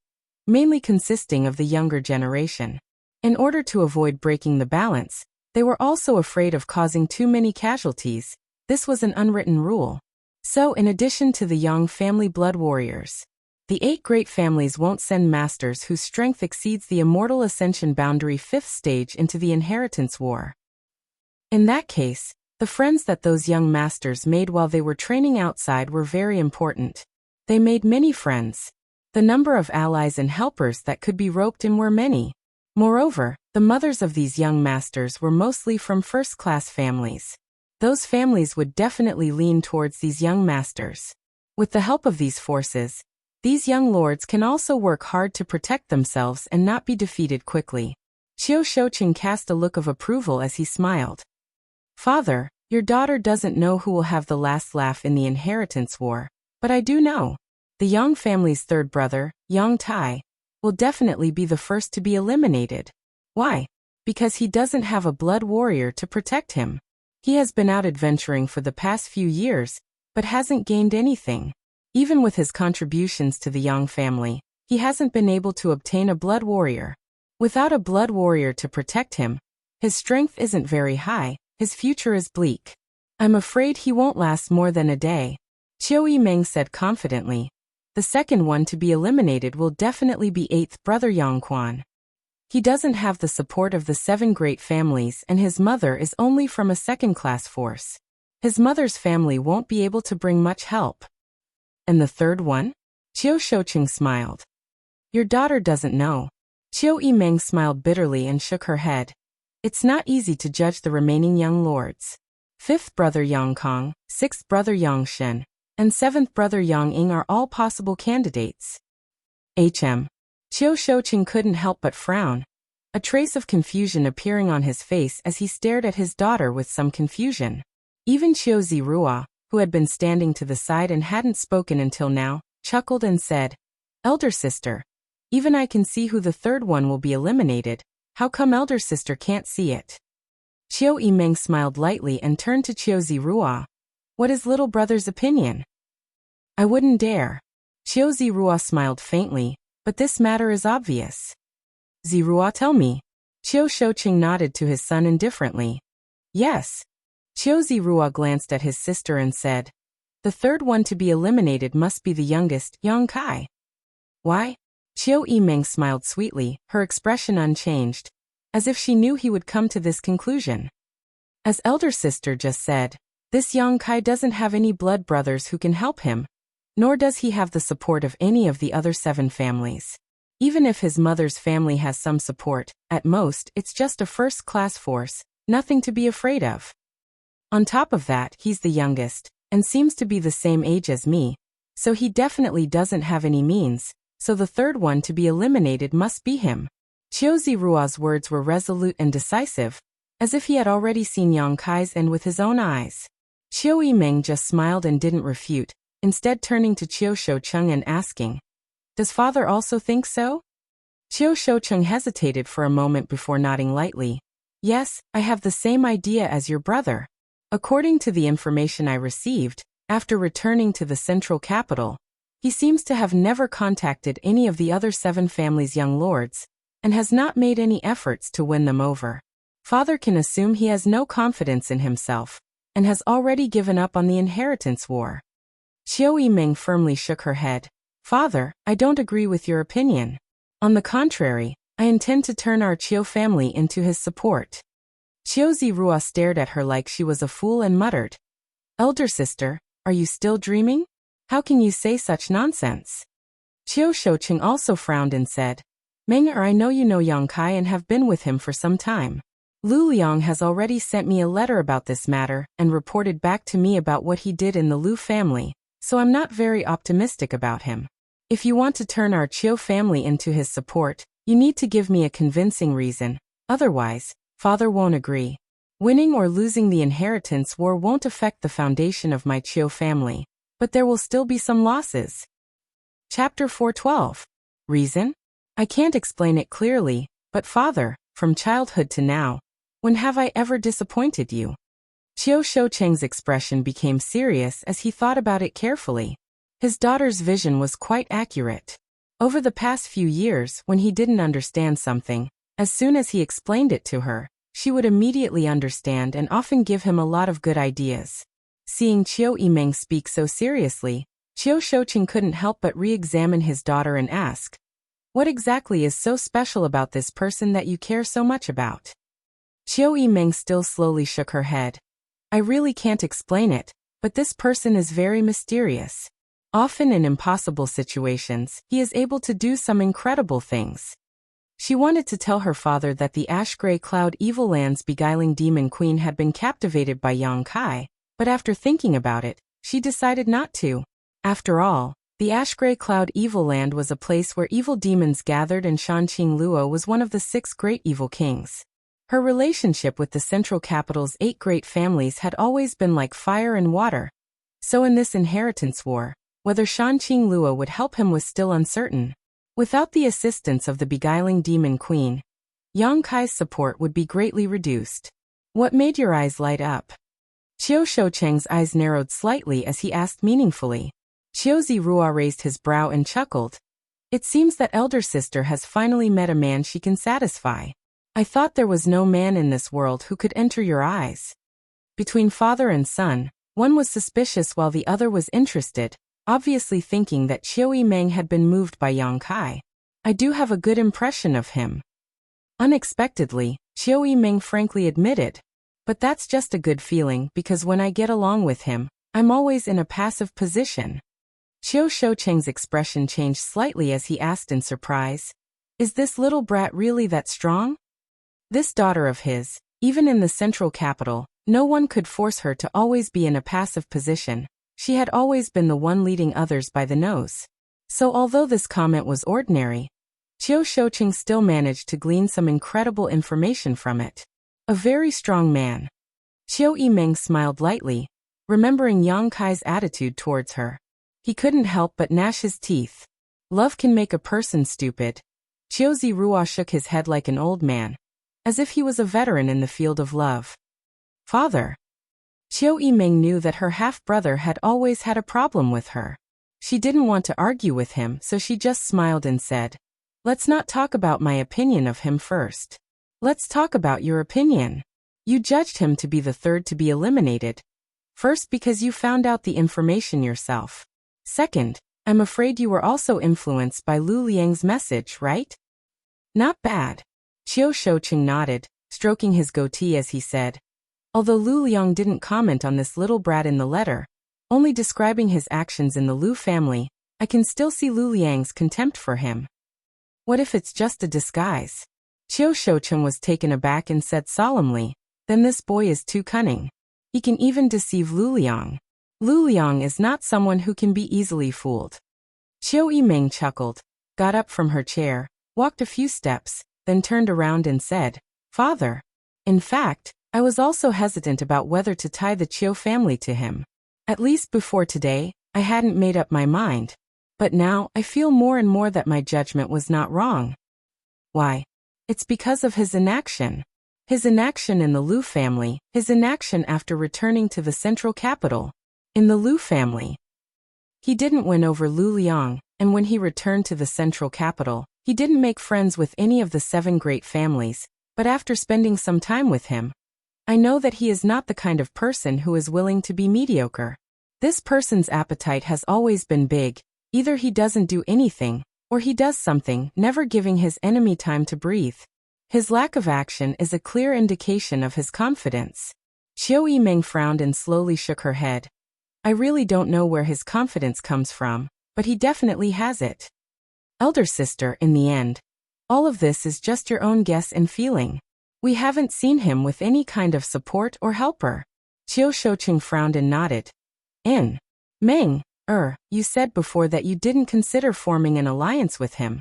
mainly consisting of the younger generation. In order to avoid breaking the balance, they were also afraid of causing too many casualties. This was an unwritten rule. So, in addition to the Yang family blood warriors, the 8 great families won't send masters whose strength exceeds the immortal ascension boundary 5th stage into the inheritance war. In that case, the friends that those young masters made while they were training outside were very important. They made many friends. The number of allies and helpers that could be roped in were many. Moreover, the mothers of these young masters were mostly from first-class families. Those families would definitely lean towards these young masters. With the help of these forces, these young lords can also work hard to protect themselves and not be defeated quickly. Qiu Shoucheng cast a look of approval as he smiled. Father, your daughter doesn't know who will have the last laugh in the inheritance war, but I do know. The Yang family's third brother, Yang Tai, will definitely be the first to be eliminated. Why? Because he doesn't have a blood warrior to protect him. He has been out adventuring for the past few years, but hasn't gained anything. Even with his contributions to the Yang family, he hasn't been able to obtain a blood warrior. Without a blood warrior to protect him, his strength isn't very high, his future is bleak. I'm afraid he won't last more than a day. Qiu Yimeng said confidently. The second one to be eliminated will definitely be eighth brother Yang Quan. He doesn't have the support of the 7 great families and his mother is only from a second-class force. His mother's family won't be able to bring much help. And the third one? Qiu Shouqing smiled. Your daughter doesn't know. Qiu Yimeng smiled bitterly and shook her head. It's not easy to judge the remaining young lords. 5th brother Yang Kong, 6th brother Yang Shen, and 7th brother Yang Ying are all possible candidates. Qiu Shouqing couldn't help but frown, a trace of confusion appearing on his face as he stared at his daughter with some confusion. Even Qiu Zirua, who had been standing to the side and hadn't spoken until now, chuckled and said, Elder sister, even I can see who the third one will be eliminated. How come elder sister can't see it? Qiu Yimeng smiled lightly and turned to Qiu Zirua. What is little brother's opinion? I wouldn't dare. Qiu Zirua smiled faintly, but this matter is obvious. Zirua, tell me. Qiu Shouqing nodded to his son indifferently. Yes. Qiu Zirua glanced at his sister and said, the third one to be eliminated must be the youngest, Yang Kai. Why? Qiu Yimeng smiled sweetly, her expression unchanged, as if she knew he would come to this conclusion. As elder sister just said, this Yang Kai doesn't have any blood brothers who can help him, nor does he have the support of any of the other 7 families. Even if his mother's family has some support, at most it's just a first-class force, nothing to be afraid of. On top of that, he's the youngest, and seems to be the same age as me, so he definitely doesn't have any means, so the third one to be eliminated must be him. Qiu Zirua's words were resolute and decisive, as if he had already seen Yang Kai's end with his own eyes. Qiu Yimeng just smiled and didn't refute, instead turning to Qiu Shouqing and asking, does father also think so? Qiu Shouqing hesitated for a moment before nodding lightly. Yes, I have the same idea as your brother. According to the information I received, after returning to the central capital, he seems to have never contacted any of the other 7 families' young lords, and has not made any efforts to win them over. Father can assume he has no confidence in himself, and has already given up on the inheritance war. Qiu Yimeng firmly shook her head. Father, I don't agree with your opinion. On the contrary, I intend to turn our Qiu family into his support. Qiu Zirua stared at her like she was a fool and muttered, Elder sister, are you still dreaming? How can you say such nonsense? Qiu Shouqing also frowned and said, Meng, I know you know Yang Kai and have been with him for some time. Lu Liang has already sent me a letter about this matter and reported back to me about what he did in the Lu family, so I'm not very optimistic about him. If you want to turn our Qiu family into his support, you need to give me a convincing reason, otherwise, father won't agree. Winning or losing the inheritance war won't affect the foundation of my Qiu family, but there will still be some losses. Chapter 412. Reason? I can't explain it clearly, but father, from childhood to now, when have I ever disappointed you? Qiu Shouqing's expression became serious as he thought about it carefully. His daughter's vision was quite accurate. Over the past few years, when he didn't understand something, as soon as he explained it to her, she would immediately understand and often give him a lot of good ideas. Seeing Qiu Yimeng speak so seriously, Qiu Shouqing couldn't help but re-examine his daughter and ask, what exactly is so special about this person that you care so much about? Qiu Yimeng still slowly shook her head. I really can't explain it, but this person is very mysterious. Often in impossible situations, he is able to do some incredible things. She wanted to tell her father that the ash-gray cloud evil land's beguiling demon queen had been captivated by Yang Kai, but after thinking about it, she decided not to. After all, the ash-gray cloud evil land was a place where evil demons gathered and Shanqing Luo was one of the 6 great evil kings. Her relationship with the central capital's 8 great families had always been like fire and water. So in this inheritance war, Whether Shanqing Lua would help him was still uncertain. Without the assistance of the beguiling demon queen, Yang Kai's support would be greatly reduced. What made your eyes light up? Qiu Shoucheng's eyes narrowed slightly as he asked meaningfully. Qiu Zirua raised his brow and chuckled. It seems that elder sister has finally met a man she can satisfy. I thought there was no man in this world who could enter your eyes. Between father and son, one was suspicious while the other was interested, obviously thinking that Qiu Yimeng had been moved by Yang Kai. I do have a good impression of him. Unexpectedly, Qiu Yimeng frankly admitted. But that's just a good feeling because when I get along with him, I'm always in a passive position. Qiu Shoucheng's expression changed slightly as he asked in surprise. Is this little brat really that strong? This daughter of his, even in the central capital, no one could force her to always be in a passive position. She had always been the one leading others by the nose. So although this comment was ordinary, Qiu Shoucheng still managed to glean some incredible information from it. A very strong man. Qiu Yimeng smiled lightly, remembering Yang Kai's attitude towards her. He couldn't help but gnash his teeth. Love can make a person stupid. Qiu Zirua shook his head like an old man, as if he was a veteran in the field of love. Father. Qiu Yimeng knew that her half-brother had always had a problem with her. She didn't want to argue with him, so she just smiled and said, Let's not talk about my opinion of him first. Let's talk about your opinion. You judged him to be the third to be eliminated. First, because you found out the information yourself. Second, I'm afraid you were also influenced by Lu Liang's message, right? Not bad. Qiu Shoucheng nodded, stroking his goatee as he said. Although Lu Liang didn't comment on this little brat in the letter, only describing his actions in the Lu family, I can still see Lu Liang's contempt for him. What if it's just a disguise? Qiu Shoucheng was taken aback and said solemnly, Then this boy is too cunning. He can even deceive Lu Liang. Lu Liang is not someone who can be easily fooled. Qiu Yimeng chuckled, got up from her chair, walked a few steps, then turned around and said, Father. In fact, I was also hesitant about whether to tie the Qiu family to him. At least before today, I hadn't made up my mind. But now, I feel more and more that my judgment was not wrong. Why? It's because of his inaction. His inaction in the Lu family, his inaction after returning to the central capital. In the Lu family, he didn't win over Lu Liang, and when he returned to the central capital, he didn't make friends with any of the 7 great families, but after spending some time with him, I know that he is not the kind of person who is willing to be mediocre. This person's appetite has always been big. Either he doesn't do anything, or he does something, never giving his enemy time to breathe. His lack of action is a clear indication of his confidence. Qiu Yimeng frowned and slowly shook her head. I really don't know where his confidence comes from, but he definitely has it. Elder sister, in the end, all of this is just your own guess and feeling. We haven't seen him with any kind of support or helper. Qiu Shoucheng frowned and nodded. Meng, you said before that you didn't consider forming an alliance with him.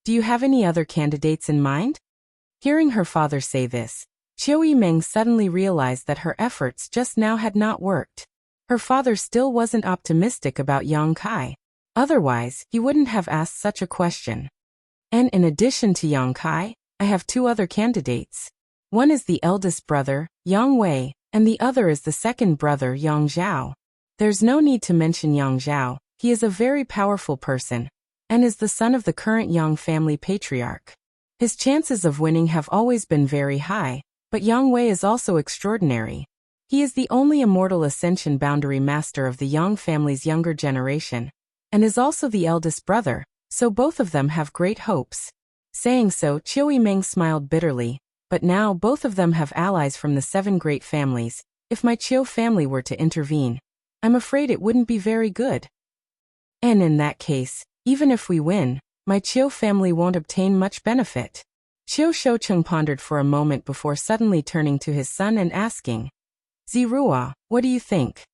Do you have any other candidates in mind? Hearing her father say this, Qiu Yimeng suddenly realized that her efforts just now had not worked. Her father still wasn't optimistic about Yang Kai. Otherwise, he wouldn't have asked such a question. And in addition to Yang Kai, I have 2 other candidates. One is the eldest brother, Yang Wei, and the other is the second brother, Yang Zhao. There's no need to mention Yang Zhao. He is a very powerful person, and is the son of the current Yang family patriarch. His chances of winning have always been very high, but Yang Wei is also extraordinary. He is the only immortal ascension boundary master of the Yang family's younger generation, and is also the eldest brother, so both of them have great hopes. Saying so, Qiu Yimeng smiled bitterly, but now both of them have allies from the 7 great families. If my Qiu family were to intervene, I'm afraid it wouldn't be very good. And in that case, even if we win, my Qiu family won't obtain much benefit. Qiu Shoucheng pondered for a moment before suddenly turning to his son and asking, Zirua, what do you think?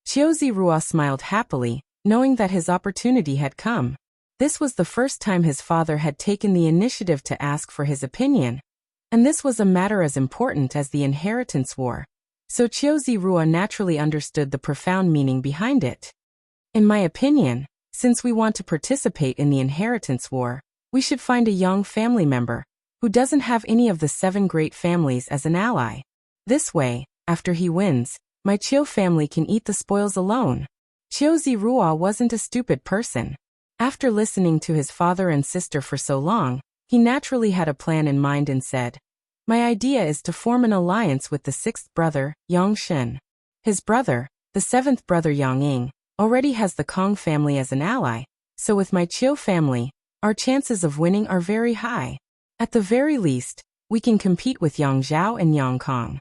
Qiu Zirua smiled happily, knowing that his opportunity had come. This was the first time his father had taken the initiative to ask for his opinion, and this was a matter as important as the inheritance war. So Qiu Zirua naturally understood the profound meaning behind it. In my opinion, since we want to participate in the inheritance war, we should find a young family member who doesn't have any of the 7 great families as an ally. This way, after he wins, my Chiu family can eat the spoils alone. Chiu Zirua wasn't a stupid person. After listening to his father and sister for so long, he naturally had a plan in mind and said, "My idea is to form an alliance with the 6th brother, Yang Shen. His brother, the 7th brother Yang Ying, already has the Kong family as an ally, so with my Chiu family, our chances of winning are very high. At the very least, we can compete with Yang Zhao and Yang Kong."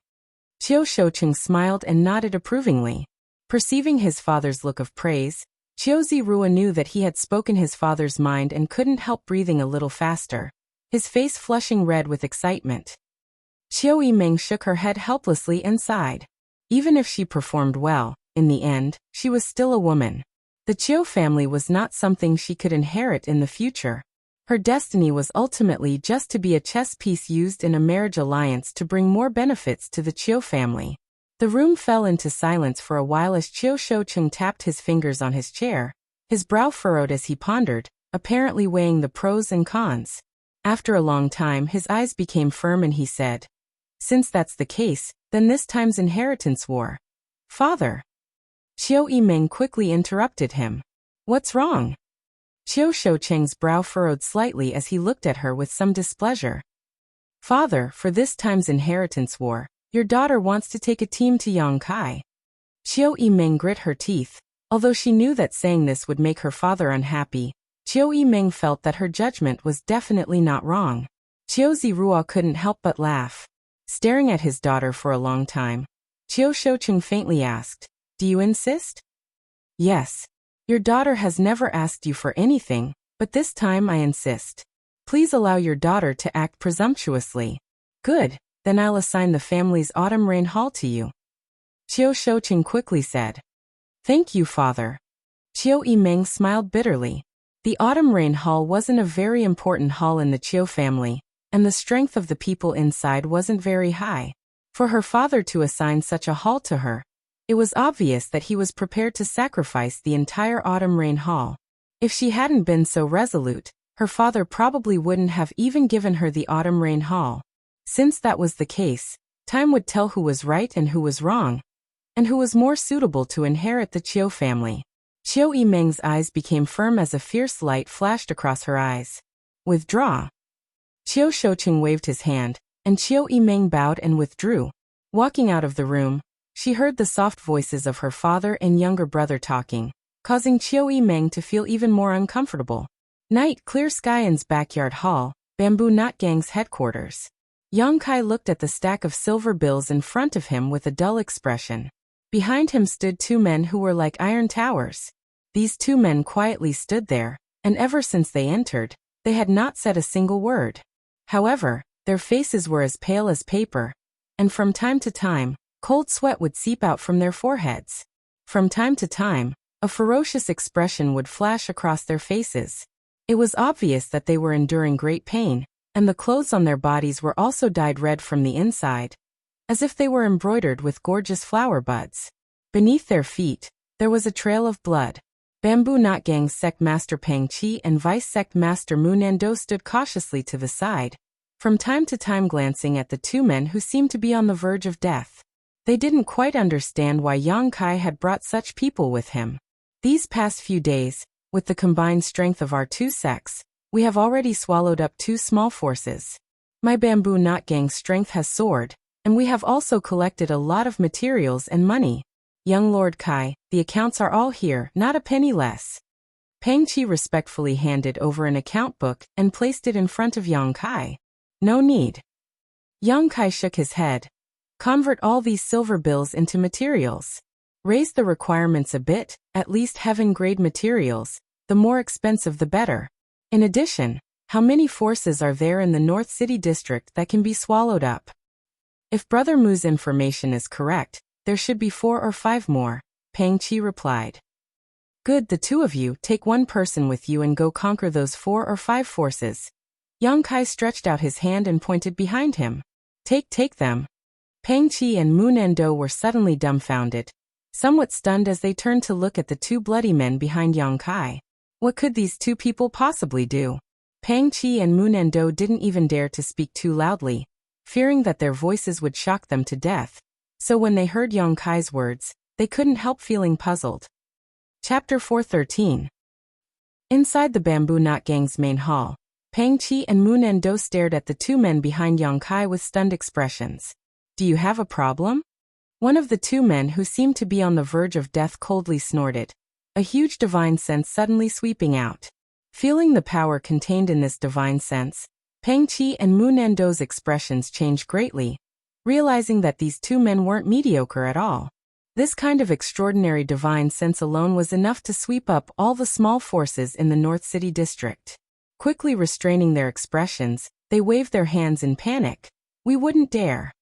Chiu Shoucheng smiled and nodded approvingly. Perceiving his father's look of praise, Chiu Zirua knew that he had spoken his father's mind and couldn't help breathing a little faster, his face flushing red with excitement. Chiu Yimeng shook her head helplessly and sighed. Even if she performed well, in the end, she was still a woman. The Chiu family was not something she could inherit in the future. Her destiny was ultimately just to be a chess piece used in a marriage alliance to bring more benefits to the Chiu family. The room fell into silence for a while as Chiu Shoucheng tapped his fingers on his chair, his brow furrowed as he pondered, apparently weighing the pros and cons. After a long time his eyes became firm and he said, "Since that's the case, then this time's inheritance war." "Father." Chiu Yimeng quickly interrupted him. "What's wrong?" Chiu Shoucheng's brow furrowed slightly as he looked at her with some displeasure. "Father, for this time's inheritance war, your daughter wants to take a team to Yang Kai." Chiu Yimeng grit her teeth. Although she knew that saying this would make her father unhappy, Chiu Yimeng felt that her judgment was definitely not wrong. Chiu Zirua couldn't help but laugh. Staring at his daughter for a long time, Chiu Shoucheng faintly asked, "Do you insist?" "Yes. Your daughter has never asked you for anything, but this time I insist. Please allow your daughter to act presumptuously." "Good, then I'll assign the family's autumn rain hall to you," Chiu Shoucheng quickly said. "Thank you, father." Chiu Yimeng smiled bitterly. The autumn rain hall wasn't a very important hall in the Chiu family, and the strength of the people inside wasn't very high. For her father to assign such a hall to her, it was obvious that he was prepared to sacrifice the entire autumn rain hall. If she hadn't been so resolute, her father probably wouldn't have even given her the autumn rain hall. Since that was the case, time would tell who was right and who was wrong, and who was more suitable to inherit the Chiu family. Chiu Yimeng's eyes became firm as a fierce light flashed across her eyes. "Withdraw." Chiu Shoucheng waved his hand, and Chiu Yimeng bowed and withdrew. Walking out of the room, she heard the soft voices of her father and younger brother talking, causing Chiu Yimeng to feel even more uncomfortable. Night, clear sky in's backyard hall, Bamboo Knot Gang's headquarters. Yang Kai looked at the stack of silver bills in front of him with a dull expression. Behind him stood 2 men who were like iron towers. These 2 men quietly stood there, and ever since they entered, they had not said a single word. However, their faces were as pale as paper, and from time to time, cold sweat would seep out from their foreheads. From time to time, a ferocious expression would flash across their faces. It was obvious that they were enduring great pain, and the clothes on their bodies were also dyed red from the inside, as if they were embroidered with gorgeous flower buds. Beneath their feet, there was a trail of blood. Bamboo Knot Gang's sect master Pang Chi and vice sect master Mu Nando stood cautiously to the side, from time to time glancing at the 2 men who seemed to be on the verge of death. They didn't quite understand why Yang Kai had brought such people with him. "These past few days, with the combined strength of our 2 sects, we have already swallowed up 2 small forces. My Bamboo Knot Gang's strength has soared, and we have also collected a lot of materials and money. Young Lord Kai, the accounts are all here, not a penny less." Pang Chi respectfully handed over an account book and placed it in front of Yang Kai. "No need." Yang Kai shook his head. "Convert all these silver bills into materials. Raise the requirements a bit, at least heaven-grade materials, the more expensive the better. In addition, how many forces are there in the North City district that can be swallowed up?" "If Brother Mu's information is correct, there should be 4 or 5 more," Pang Chi replied. "Good, the 2 of you take 1 person with you and go conquer those 4 or 5 forces." Yang Kai stretched out his hand and pointed behind him. Take them." Pang Chi and Mu Nando were suddenly dumbfounded. somewhat stunned as they turned to look at the two bloody men behind Yang Kai. What could these two people possibly do? Pang Qi and Mu Nendo didn't even dare to speak too loudly, fearing that their voices would shock them to death. So when they heard Yang Kai's words, they couldn't help feeling puzzled. Chapter 413. Inside the Bamboo Knot Gang's main hall, Pang Qi and Mu Nendo stared at the two men behind Yang Kai with stunned expressions. Do you have a problem? One of the two men, who seemed to be on the verge of death, coldly snorted, a huge divine sense suddenly sweeping out. Feeling the power contained in this divine sense, Pang Qi and Mu Nendo's expressions changed greatly, realizing that these two men weren't mediocre at all. This kind of extraordinary divine sense alone was enough to sweep up all the small forces in the North City district. Quickly restraining their expressions, they waved their hands in panic. We wouldn't dare.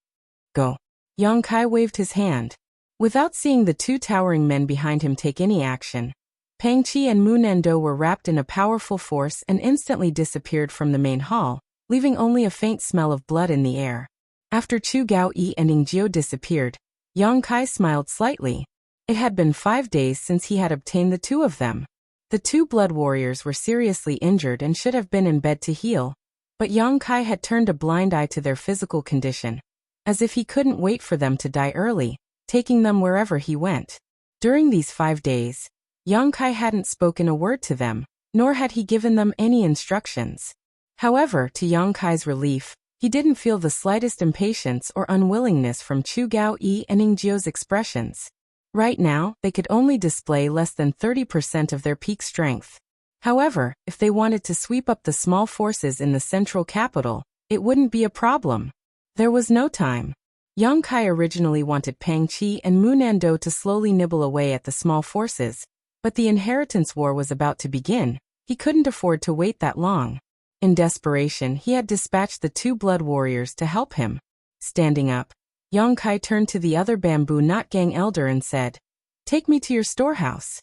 Go. Yang Kai waved his hand. Without seeing the two towering men behind him take any action, Pang Qi and Mu Nendo were wrapped in a powerful force and instantly disappeared from the main hall, leaving only a faint smell of blood in the air. After Chu Gao-yi and Ning Jiu disappeared, Yang Kai smiled slightly. It had been 5 days since he had obtained the two of them. The two blood warriors were seriously injured and should have been in bed to heal, but Yang Kai had turned a blind eye to their physical condition, as if he couldn't wait for them to die early, taking them wherever he went. During these 5 days, Yang Kai hadn't spoken a word to them, nor had he given them any instructions. However, to Yang Kai's relief, he didn't feel the slightest impatience or unwillingness from Chu Gao-yi and Ning Jiu's expressions. Right now, they could only display less than 30% of their peak strength. However, if they wanted to sweep up the small forces in the central capital, it wouldn't be a problem. There was no time. Yang Kai originally wanted Pang Qi and Mu Nendo to slowly nibble away at the small forces, but the inheritance war was about to begin. He couldn't afford to wait that long. In desperation, he had dispatched the two blood warriors to help him. Standing up, Yang Kai turned to the other Bamboo Knot Gang elder and said, "Take me to your storehouse."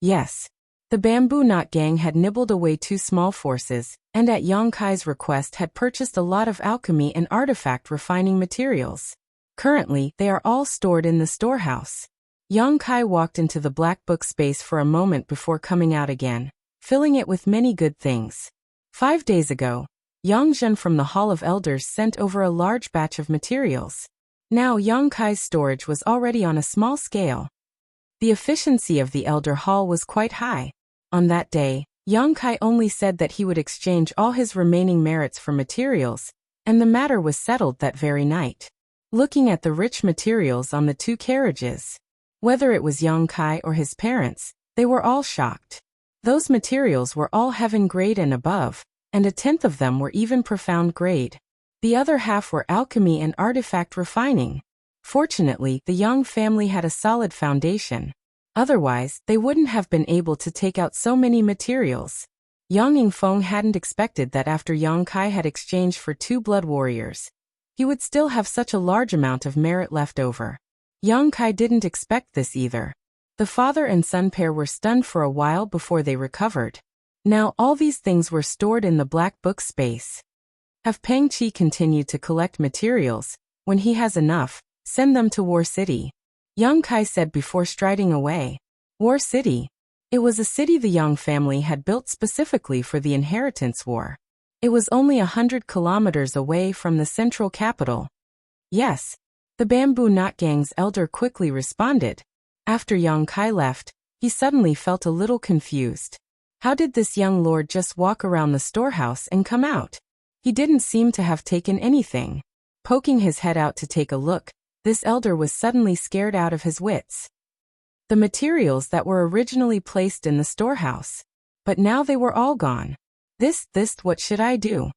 Yes. The Bamboo Knot Gang had nibbled away two small forces, and at Yang Kai's request had purchased a lot of alchemy and artifact refining materials. Currently, they are all stored in the storehouse. Yang Kai walked into the black book space for a moment before coming out again, filling it with many good things. 5 days ago, Yang Zhen from the Hall of Elders sent over a large batch of materials. Now Yang Kai's storage was already on a small scale. The efficiency of the Elder Hall was quite high. On that day, Yang Kai only said that he would exchange all his remaining merits for materials, and the matter was settled that very night. Looking at the rich materials on the two carriages, whether it was Yang Kai or his parents, they were all shocked. Those materials were all heaven grade and above, and 1/10 of them were even profound grade. The other half were alchemy and artifact refining. Fortunately, the Yang family had a solid foundation. Otherwise, they wouldn't have been able to take out so many materials. Yang Yingfeng hadn't expected that after Yang Kai had exchanged for two blood warriors, he would still have such a large amount of merit left over. Yang Kai didn't expect this either. The father and son pair were stunned for a while before they recovered. Now all these things were stored in the black book space. Have Pang Qi continue to collect materials. When he has enough, send them to War City. Yang Kai said before striding away. War City. It was a city the Yang family had built specifically for the inheritance war. It was only 100 kilometers away from the central capital. Yes. The Bamboo Knot Gang's elder quickly responded. After Yang Kai left, he suddenly felt a little confused. How did this young lord just walk around the storehouse and come out? He didn't seem to have taken anything. Poking his head out to take a look, this elder was suddenly scared out of his wits. The materials that were originally placed in the storehouse. But now they were all gone. What should I do?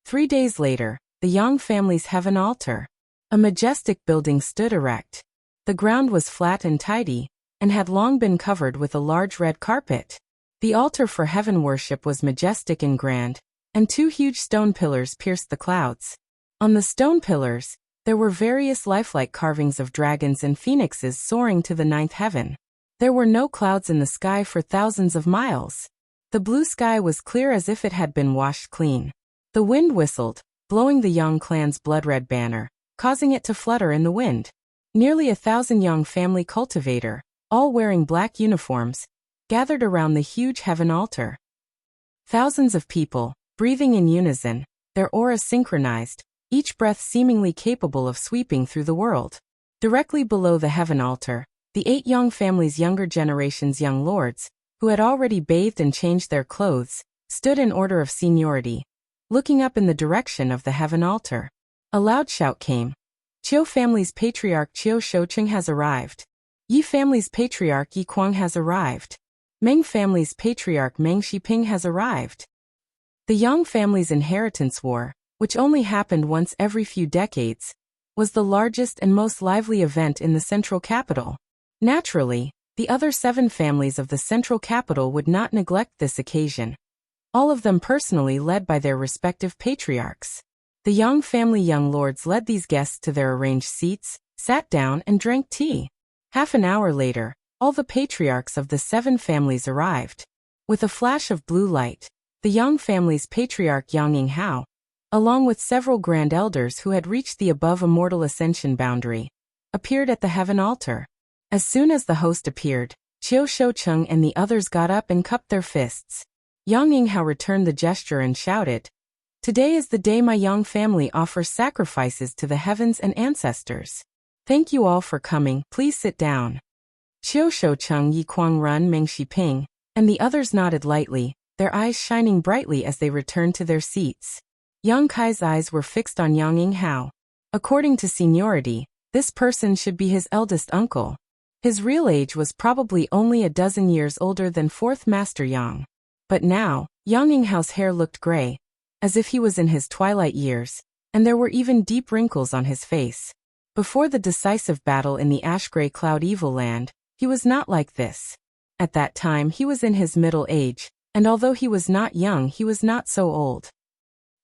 3 days later, the Yang family's heaven altar. A majestic building stood erect. The ground was flat and tidy, and had long been covered with a large red carpet. The altar for heaven worship was majestic and grand, and 2 huge stone pillars pierced the clouds. On the stone pillars, there were various lifelike carvings of dragons and phoenixes soaring to the 9th heaven. There were no clouds in the sky for thousands of miles. The blue sky was clear as if it had been washed clean. The wind whistled, blowing the Yang clan's blood-red banner, causing it to flutter in the wind. Nearly 1,000 young family cultivator, all wearing black uniforms, gathered around the huge heaven altar. Thousands of people, breathing in unison, their auras synchronized, each breath seemingly capable of sweeping through the world. Directly below the heaven altar, the 8 young families' younger generation's young lords, who had already bathed and changed their clothes, stood in order of seniority, looking up in the direction of the heaven altar. A loud shout came. Qiu family's patriarch Qiu Shoucheng has arrived. Yi family's patriarch Yi Kuang has arrived. Meng family's patriarch Meng Shiping has arrived. The Yang family's inheritance war, which only happened once every few decades, was the largest and most lively event in the central capital. Naturally, the other 7 families of the central capital would not neglect this occasion, all of them personally led by their respective patriarchs. The Yang family young lords led these guests to their arranged seats, sat down and drank tea. Half an hour later, all the patriarchs of the 7 families arrived. With a flash of blue light, the Yang family's patriarch Yang Yinghao, along with several grand elders who had reached the above immortal ascension boundary, appeared at the heaven altar. As soon as the host appeared, Qiu Shoucheng and the others got up and cupped their fists. Yang Yinghao returned the gesture and shouted, "Today is the day my Yang family offers sacrifices to the heavens and ancestors. Thank you all for coming, please sit down." Qiu Shoucheng, Yi Kuang Run, Meng Shiping, and the others nodded lightly, their eyes shining brightly as they returned to their seats. Yang Kai's eyes were fixed on Yang Yinghao. According to seniority, this person should be his eldest uncle. His real age was probably only a dozen years older than 4th Master Yang. But now, Yang Yinghao's hair looked gray, as if he was in his twilight years, and there were even deep wrinkles on his face. Before the decisive battle in the ash-gray cloud evil land, he was not like this. At that time he was in his middle age, and although he was not young he was not so old.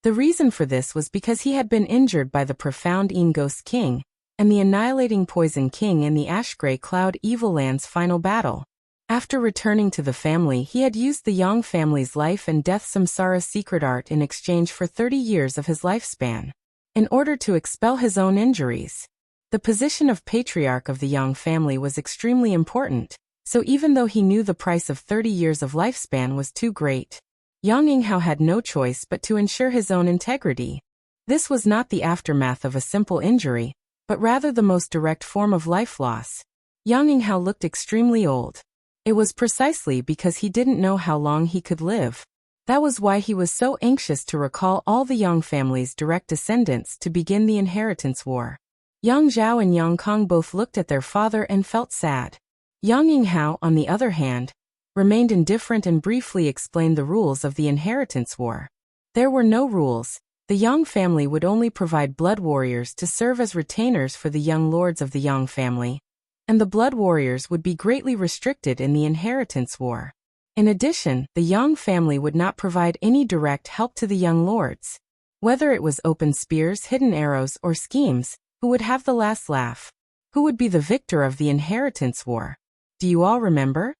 The reason for this was because he had been injured by the profound Yin Ghost King, and the annihilating Poison King in the ash-gray cloud evil land's final battle. After returning to the family he had used the Yang family's life and death samsara secret art in exchange for 30 years of his lifespan, in order to expel his own injuries. The position of patriarch of the Yang family was extremely important, so even though he knew the price of 30 years of lifespan was too great, Yang Yinghao had no choice but to ensure his own integrity. This was not the aftermath of a simple injury, but rather the most direct form of life loss. Yang Yinghao looked extremely old. It was precisely because he didn't know how long he could live. That was why he was so anxious to recall all the Yang family's direct descendants to begin the inheritance war. Yang Zhao and Yang Kong both looked at their father and felt sad. Yang Yinghao, on the other hand, remained indifferent and briefly explained the rules of the inheritance war. There were no rules. The Yang family would only provide blood warriors to serve as retainers for the young lords of the Yang family, and the blood warriors would be greatly restricted in the inheritance war. In addition, the Yang family would not provide any direct help to the young lords. Whether it was open spears, hidden arrows, or schemes, who would have the last laugh? Who would be the victor of the inheritance war? Do you all remember?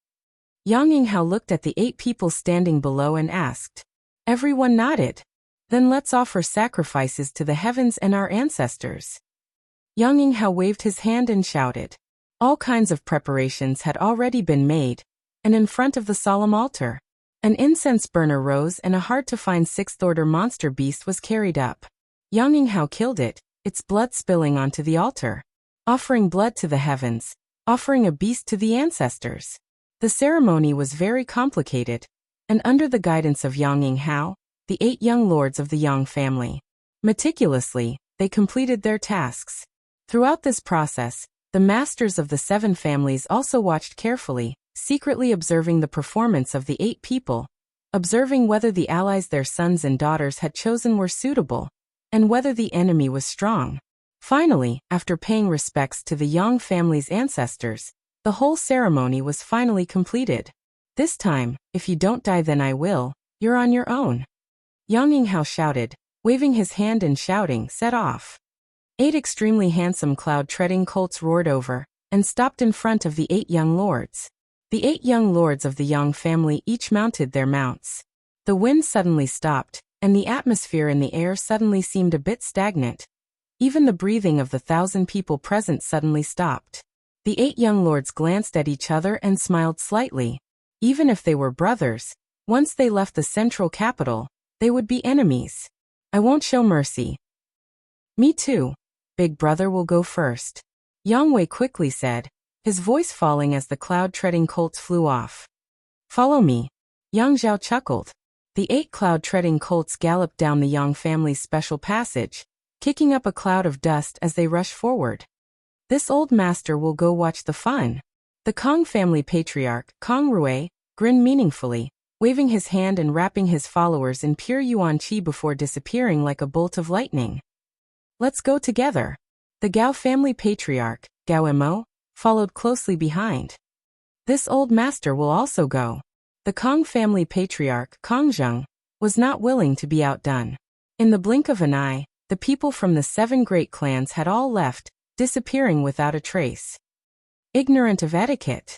Yang Yinghao looked at the 8 people standing below and asked. Everyone nodded. Then let's offer sacrifices to the heavens and our ancestors. Yang Yinghao waved his hand and shouted. All kinds of preparations had already been made, and in front of the solemn altar, an incense burner rose and a hard-to-find 6th-order monster beast was carried up. Yang Yinghao killed it, its blood spilling onto the altar, offering blood to the heavens, offering a beast to the ancestors. The ceremony was very complicated, and under the guidance of Yang Yinghao, the 8 young lords of the Yang family, meticulously, they completed their tasks. Throughout this process, the masters of the 7 families also watched carefully, secretly observing the performance of the 8 people, observing whether the allies their sons and daughters had chosen were suitable, and whether the enemy was strong. Finally, after paying respects to the Yang family's ancestors, the whole ceremony was finally completed. This time, if you don't die then I will, you're on your own. Yang Yinghao shouted, waving his hand and shouting, set off. 8 extremely handsome cloud-treading colts roared over, and stopped in front of the 8 young lords. The 8 young lords of the Yang family each mounted their mounts. The wind suddenly stopped, and the atmosphere in the air suddenly seemed a bit stagnant. Even the breathing of the 1,000 people present suddenly stopped. The 8 young lords glanced at each other and smiled slightly. Even if they were brothers, once they left the central capital, they would be enemies. I won't show mercy. Me too. Big brother will go first. Yang Wei quickly said, his voice falling as the cloud-treading colts flew off. Follow me. Yang Zhao chuckled. The 8 cloud-treading colts galloped down the Yang family's special passage, kicking up a cloud of dust as they rushed forward. This old master will go watch the fun. The Kong family patriarch, Kong Rui, grinned meaningfully, waving his hand and wrapping his followers in pure yuan qi before disappearing like a bolt of lightning. Let's go together. The Gao family patriarch, Gao Mo, followed closely behind. This old master will also go. The Kong family patriarch, Kong Zheng, was not willing to be outdone. In the blink of an eye, the people from the 7 great clans had all left, disappearing without a trace. Ignorant of etiquette.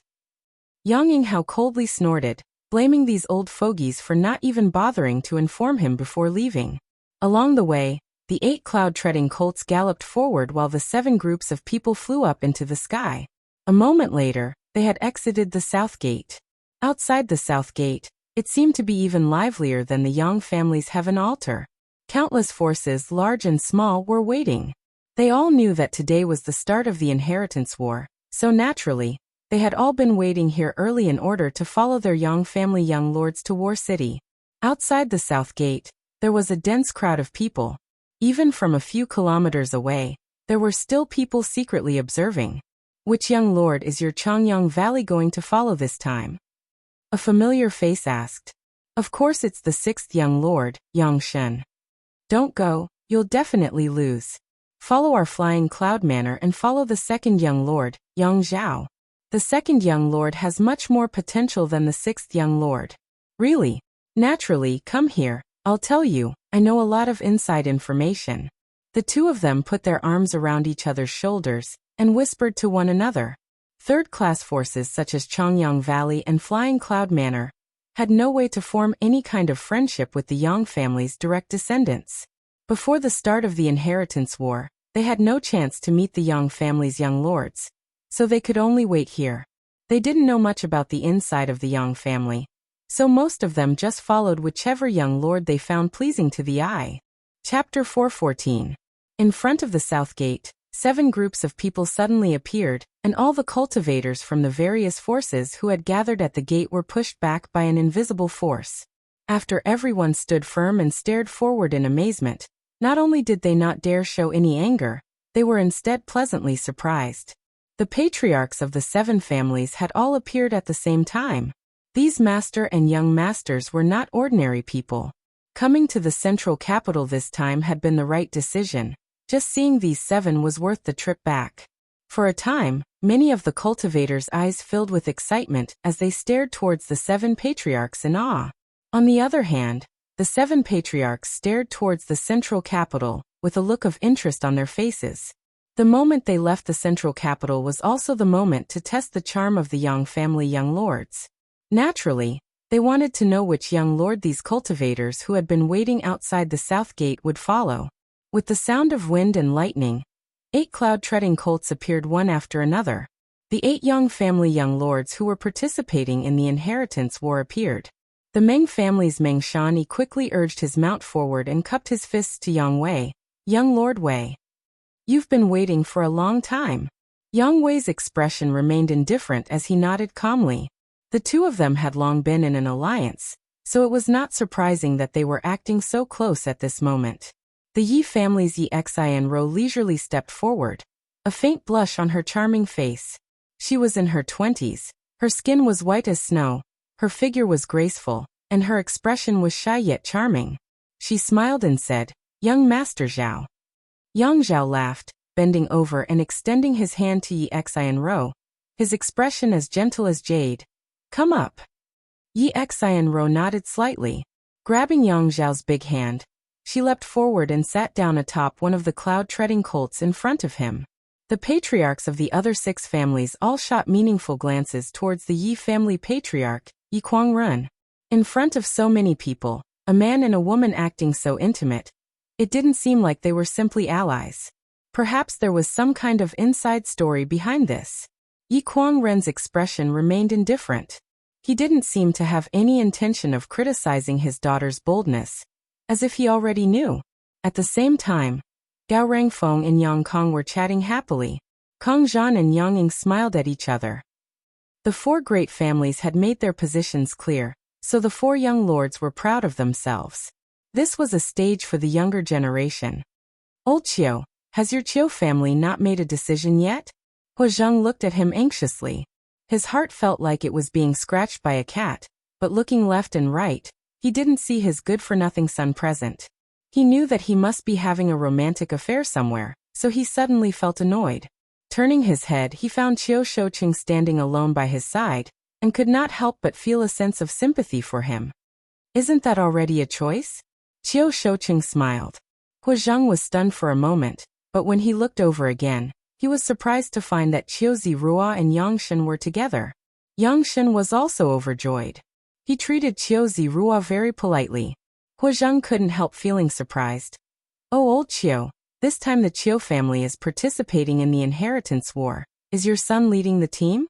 Yang Yinghao coldly snorted, blaming these old fogies for not even bothering to inform him before leaving. Along the way, the 8 cloud-treading colts galloped forward while the 7 groups of people flew up into the sky. A moment later, they had exited the south gate. Outside the south gate, it seemed to be even livelier than the Yang family's heaven altar. Countless forces, large and small, were waiting. They all knew that today was the start of the inheritance war, so naturally, they had all been waiting here early in order to follow their Yang family young lords to War City. Outside the south gate, there was a dense crowd of people. Even from a few kilometers away, there were still people secretly observing. Which young lord is your Changyang Valley going to follow this time? A familiar face asked. Of course it's the 6th young lord, Yang Shen. Don't go, you'll definitely lose. Follow our flying cloud manor and follow the 2nd young lord, Yang Zhao. The 2nd young lord has much more potential than the 6th young lord. Really? Naturally, come here, I'll tell you, I know a lot of inside information. The 2 of them put their arms around each other's shoulders and whispered to one another. Third-class forces such as Changyang Valley and Flying Cloud Manor had no way to form any kind of friendship with the Yang family's direct descendants. Before the start of the inheritance war, they had no chance to meet the Yang family's young lords, so they could only wait here. They didn't know much about the inside of the Yang family, so most of them just followed whichever young lord they found pleasing to the eye. Chapter 414. In front of the south gate, 7 groups of people suddenly appeared, and all the cultivators from the various forces who had gathered at the gate were pushed back by an invisible force. After everyone stood firm and stared forward in amazement, not only did they not dare show any anger, they were instead pleasantly surprised. The patriarchs of the 7 families had all appeared at the same time. These master and young masters were not ordinary people. Coming to the central capital this time had been the right decision. Just seeing these 7 was worth the trip back. For a time, many of the cultivators' eyes filled with excitement as they stared towards the 7 patriarchs in awe. On the other hand, the 7 patriarchs stared towards the central capital with a look of interest on their faces. The moment they left the central capital was also the moment to test the charm of the Yang family young lords. Naturally, they wanted to know which young lord these cultivators who had been waiting outside the south gate would follow. With the sound of wind and lightning, 8 cloud-treading colts appeared one after another. The 8 Yang family young lords who were participating in the inheritance war appeared. The Meng family's Meng Shani quickly urged his mount forward and cupped his fists to Yang Wei. Young Lord Wei. You've been waiting for a long time. Yang Wei's expression remained indifferent as he nodded calmly. The 2 of them had long been in an alliance, so it was not surprising that they were acting so close at this moment. The Yi family's Yi Xianro leisurely stepped forward, a faint blush on her charming face. She was in her 20s, her skin was white as snow, her figure was graceful, and her expression was shy yet charming. She smiled and said, "Young Master Zhao." Yang Zhao laughed, bending over and extending his hand to Yi Xianro, his expression as gentle as jade. "Come up." Yi Xianro nodded slightly. Grabbing Yang Zhao's big hand, she leapt forward and sat down atop one of the cloud-treading colts in front of him. The patriarchs of the other 6 families all shot meaningful glances towards the Yi family patriarch, Yi Kuangrun. In front of so many people, a man and a woman acting so intimate, it didn't seem like they were simply allies. Perhaps there was some kind of inside story behind this. Yi Kuangren's expression remained indifferent. He didn't seem to have any intention of criticizing his daughter's boldness, as if he already knew. At the same time, Gao Rangfeng and Yang Kong were chatting happily. Kong Zhan and Yang Ying smiled at each other. The four great families had made their positions clear, so the four young lords were proud of themselves. This was a stage for the younger generation. "Old Qiu, has your Qiu family not made a decision yet?" He Zheng looked at him anxiously. His heart felt like it was being scratched by a cat, but looking left and right, he didn't see his good-for-nothing son present. He knew that he must be having a romantic affair somewhere, so he suddenly felt annoyed. Turning his head, he found Qiu Shouqing standing alone by his side, and could not help but feel a sense of sympathy for him. "Isn't that already a choice?" Qiu Shouqing smiled. He Zheng was stunned for a moment, but when he looked over again, he was surprised to find that Qiu Zirua and Yang Shen were together. Yang Shen was also overjoyed. He treated Qiu Zirua very politely. He Zheng couldn't help feeling surprised. "Oh, old Qiu, this time the Qiu family is participating in the inheritance war. Is your son leading the team?"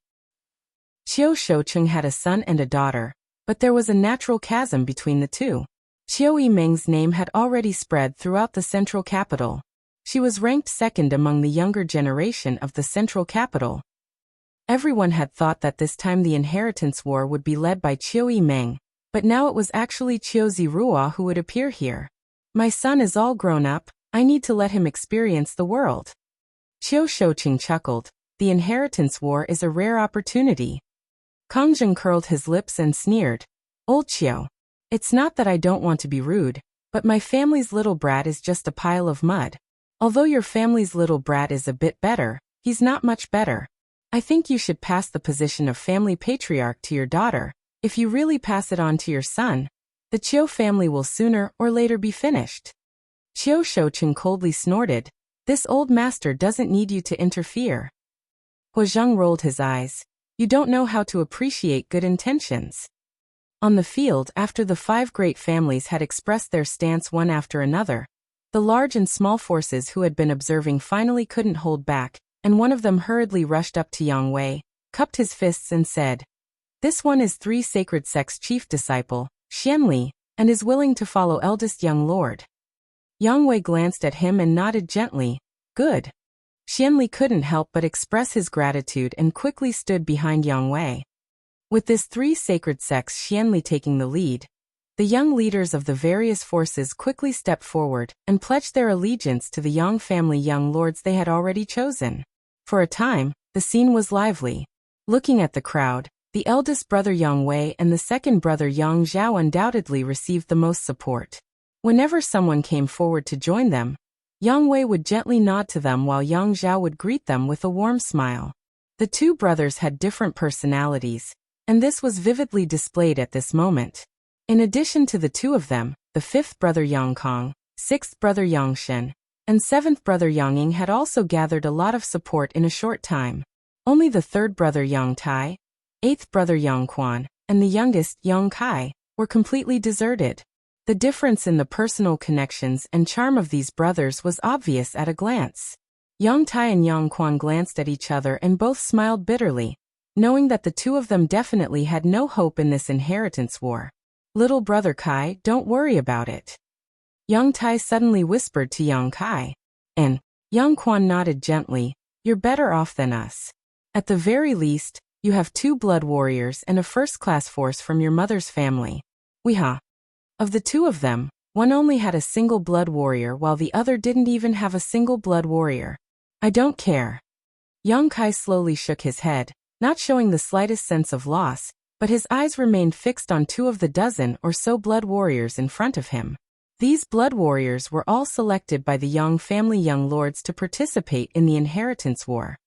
Qiu Shouqing had a son and a daughter, but there was a natural chasm between the two. Qiu Yimeng's name had already spread throughout the central capital. She was ranked second among the younger generation of the central capital. Everyone had thought that this time the inheritance war would be led by Qiu Yimeng, but now it was actually Qiu Zirua who would appear here. "My son is all grown up, I need to let him experience the world." Qiu Shouqing chuckled. "The inheritance war is a rare opportunity." Kong Zhen curled his lips and sneered. "Old Qiu, it's not that I don't want to be rude, but my family's little brat is just a pile of mud. Although your family's little brat is a bit better, he's not much better. I think you should pass the position of family patriarch to your daughter. If you really pass it on to your son, the Qiu family will sooner or later be finished." Qiu Shouqing coldly snorted. "This old master doesn't need you to interfere." He Zheng rolled his eyes. "You don't know how to appreciate good intentions." On the field, after the five great families had expressed their stance one after another, the large and small forces who had been observing finally couldn't hold back, and one of them hurriedly rushed up to Yang Wei, cupped his fists and said, "This one is Three Sacred Sects' chief disciple, Xianli, and is willing to follow eldest young lord." Yang Wei glanced at him and nodded gently. "Good." Xianli couldn't help but express his gratitude and quickly stood behind Yang Wei. With this Three Sacred Sects Xianli taking the lead, the young leaders of the various forces quickly stepped forward and pledged their allegiance to the Yang family young lords they had already chosen. For a time, the scene was lively. Looking at the crowd, the eldest brother Yang Wei and the second brother Yang Zhao undoubtedly received the most support. Whenever someone came forward to join them, Yang Wei would gently nod to them while Yang Zhao would greet them with a warm smile. The two brothers had different personalities, and this was vividly displayed at this moment. In addition to the two of them, the fifth brother Yang Kong, sixth brother Yang Shen, and seventh brother Yang Ying had also gathered a lot of support in a short time. Only the third brother Yang Tai, eighth brother Yang Quan, and the youngest Yang Kai were completely deserted. The difference in the personal connections and charm of these brothers was obvious at a glance. Yang Tai and Yang Quan glanced at each other and both smiled bitterly, knowing that the two of them definitely had no hope in this inheritance war. "Little brother Kai, don't worry about it," Yang Tai suddenly whispered to Yang Kai. And Yang Quan nodded gently. "You're better off than us. At the very least, you have two blood warriors and a first-class force from your mother's family. Of the two of them, one only had a single blood warrior while the other didn't even have a single blood warrior. I don't care." Yang Kai slowly shook his head, not showing the slightest sense of loss, but his eyes remained fixed on two of the dozen or so blood warriors in front of him. These blood warriors were all selected by the Yang family young lords to participate in the inheritance war.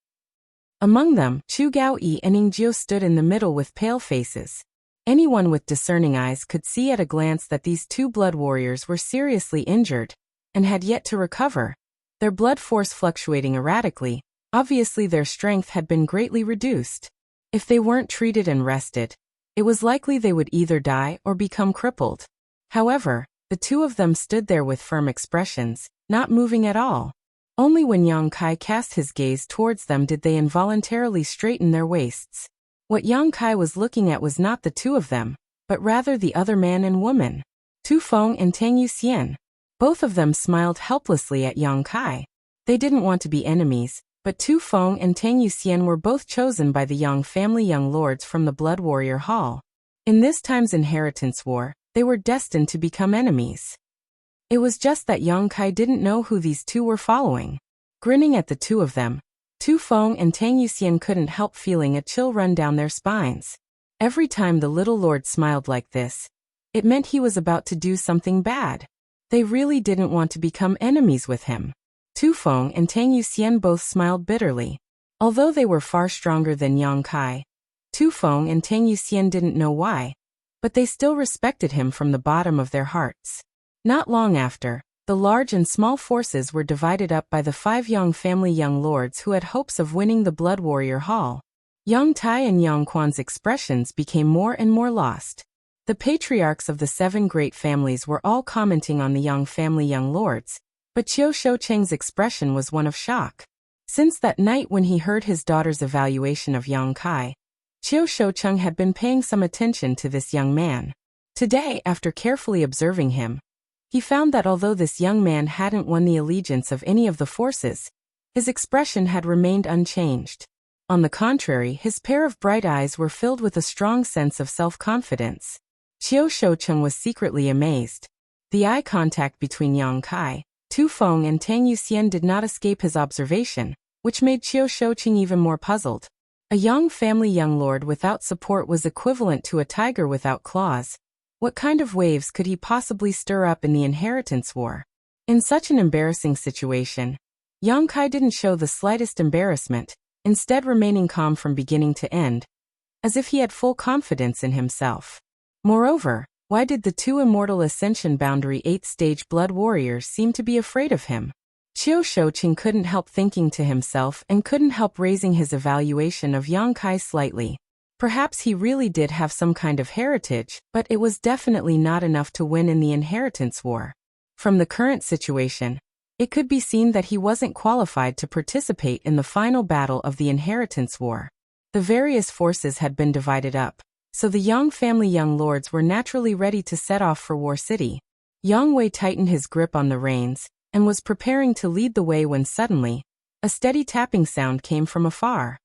Among them, Chu Gao-yi and Ning Jiu stood in the middle with pale faces. Anyone with discerning eyes could see at a glance that these two blood warriors were seriously injured and had yet to recover, their blood force fluctuating erratically. Obviously their strength had been greatly reduced. If they weren't treated and rested, it was likely they would either die or become crippled. However, the two of them stood there with firm expressions, not moving at all. Only when Yang Kai cast his gaze towards them did they involuntarily straighten their waists. What Yang Kai was looking at was not the two of them, but rather the other man and woman, Tu Feng and Tang Yuxian. Both of them smiled helplessly at Yang Kai. They didn't want to be enemies, but Tu Feng and Tang Yuxian were both chosen by the Yang family young lords from the Blood Warrior Hall. In this time's inheritance war, they were destined to become enemies. It was just that Yang Kai didn't know who these two were following. Grinning at the two of them, Tu Feng and Tang Yuxian couldn't help feeling a chill run down their spines. Every time the little lord smiled like this, it meant he was about to do something bad. They really didn't want to become enemies with him. Tu Feng and Tang Yuxian both smiled bitterly. Although they were far stronger than Yang Kai, Tu Feng and Tang Yuxian didn't know why, but they still respected him from the bottom of their hearts. Not long after, the large and small forces were divided up by the 5 Yang family young lords who had hopes of winning the Blood Warrior Hall. Yang Tai and Yang Quan's expressions became more and more lost. The patriarchs of the 7 great families were all commenting on the Yang family young lords, but Qiu Shoucheng's expression was one of shock. Since that night when he heard his daughter's evaluation of Yang Kai, Qiu Shoucheng had been paying some attention to this young man. Today, after carefully observing him, he found that although this young man hadn't won the allegiance of any of the forces, his expression had remained unchanged. On the contrary, his pair of bright eyes were filled with a strong sense of self-confidence. Qiu Shoucheng was secretly amazed. The eye contact between Yang Kai, Tu Feng and Tang Yuxian did not escape his observation, which made Qiu Shoucheng even more puzzled. A Yang family young lord without support was equivalent to a tiger without claws. What kind of waves could he possibly stir up in the inheritance war? In such an embarrassing situation, Yang Kai didn't show the slightest embarrassment, instead remaining calm from beginning to end, as if he had full confidence in himself. Moreover, why did the 2 immortal ascension boundary 8th stage blood warriors seem to be afraid of him? Qiu Shoucheng couldn't help thinking to himself and couldn't help raising his evaluation of Yang Kai slightly. Perhaps he really did have some kind of heritage, but it was definitely not enough to win in the inheritance war. From the current situation, it could be seen that he wasn't qualified to participate in the final battle of the inheritance war. The various forces had been divided up, so the Yang family young lords were naturally ready to set off for War City. Yang Wei tightened his grip on the reins and was preparing to lead the way when suddenly, a steady tapping sound came from afar.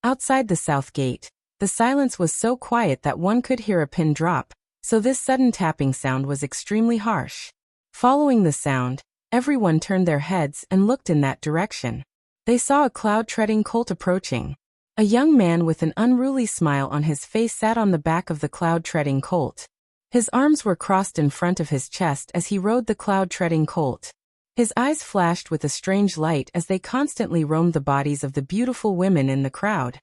Outside the south gate, the silence was so quiet that one could hear a pin drop, so this sudden tapping sound was extremely harsh. Following the sound, everyone turned their heads and looked in that direction. They saw a cloud-treading colt approaching. A young man with an unruly smile on his face sat on the back of the cloud-treading colt. His arms were crossed in front of his chest as he rode the cloud-treading colt. His eyes flashed with a strange light as they constantly roamed the bodies of the beautiful women in the crowd.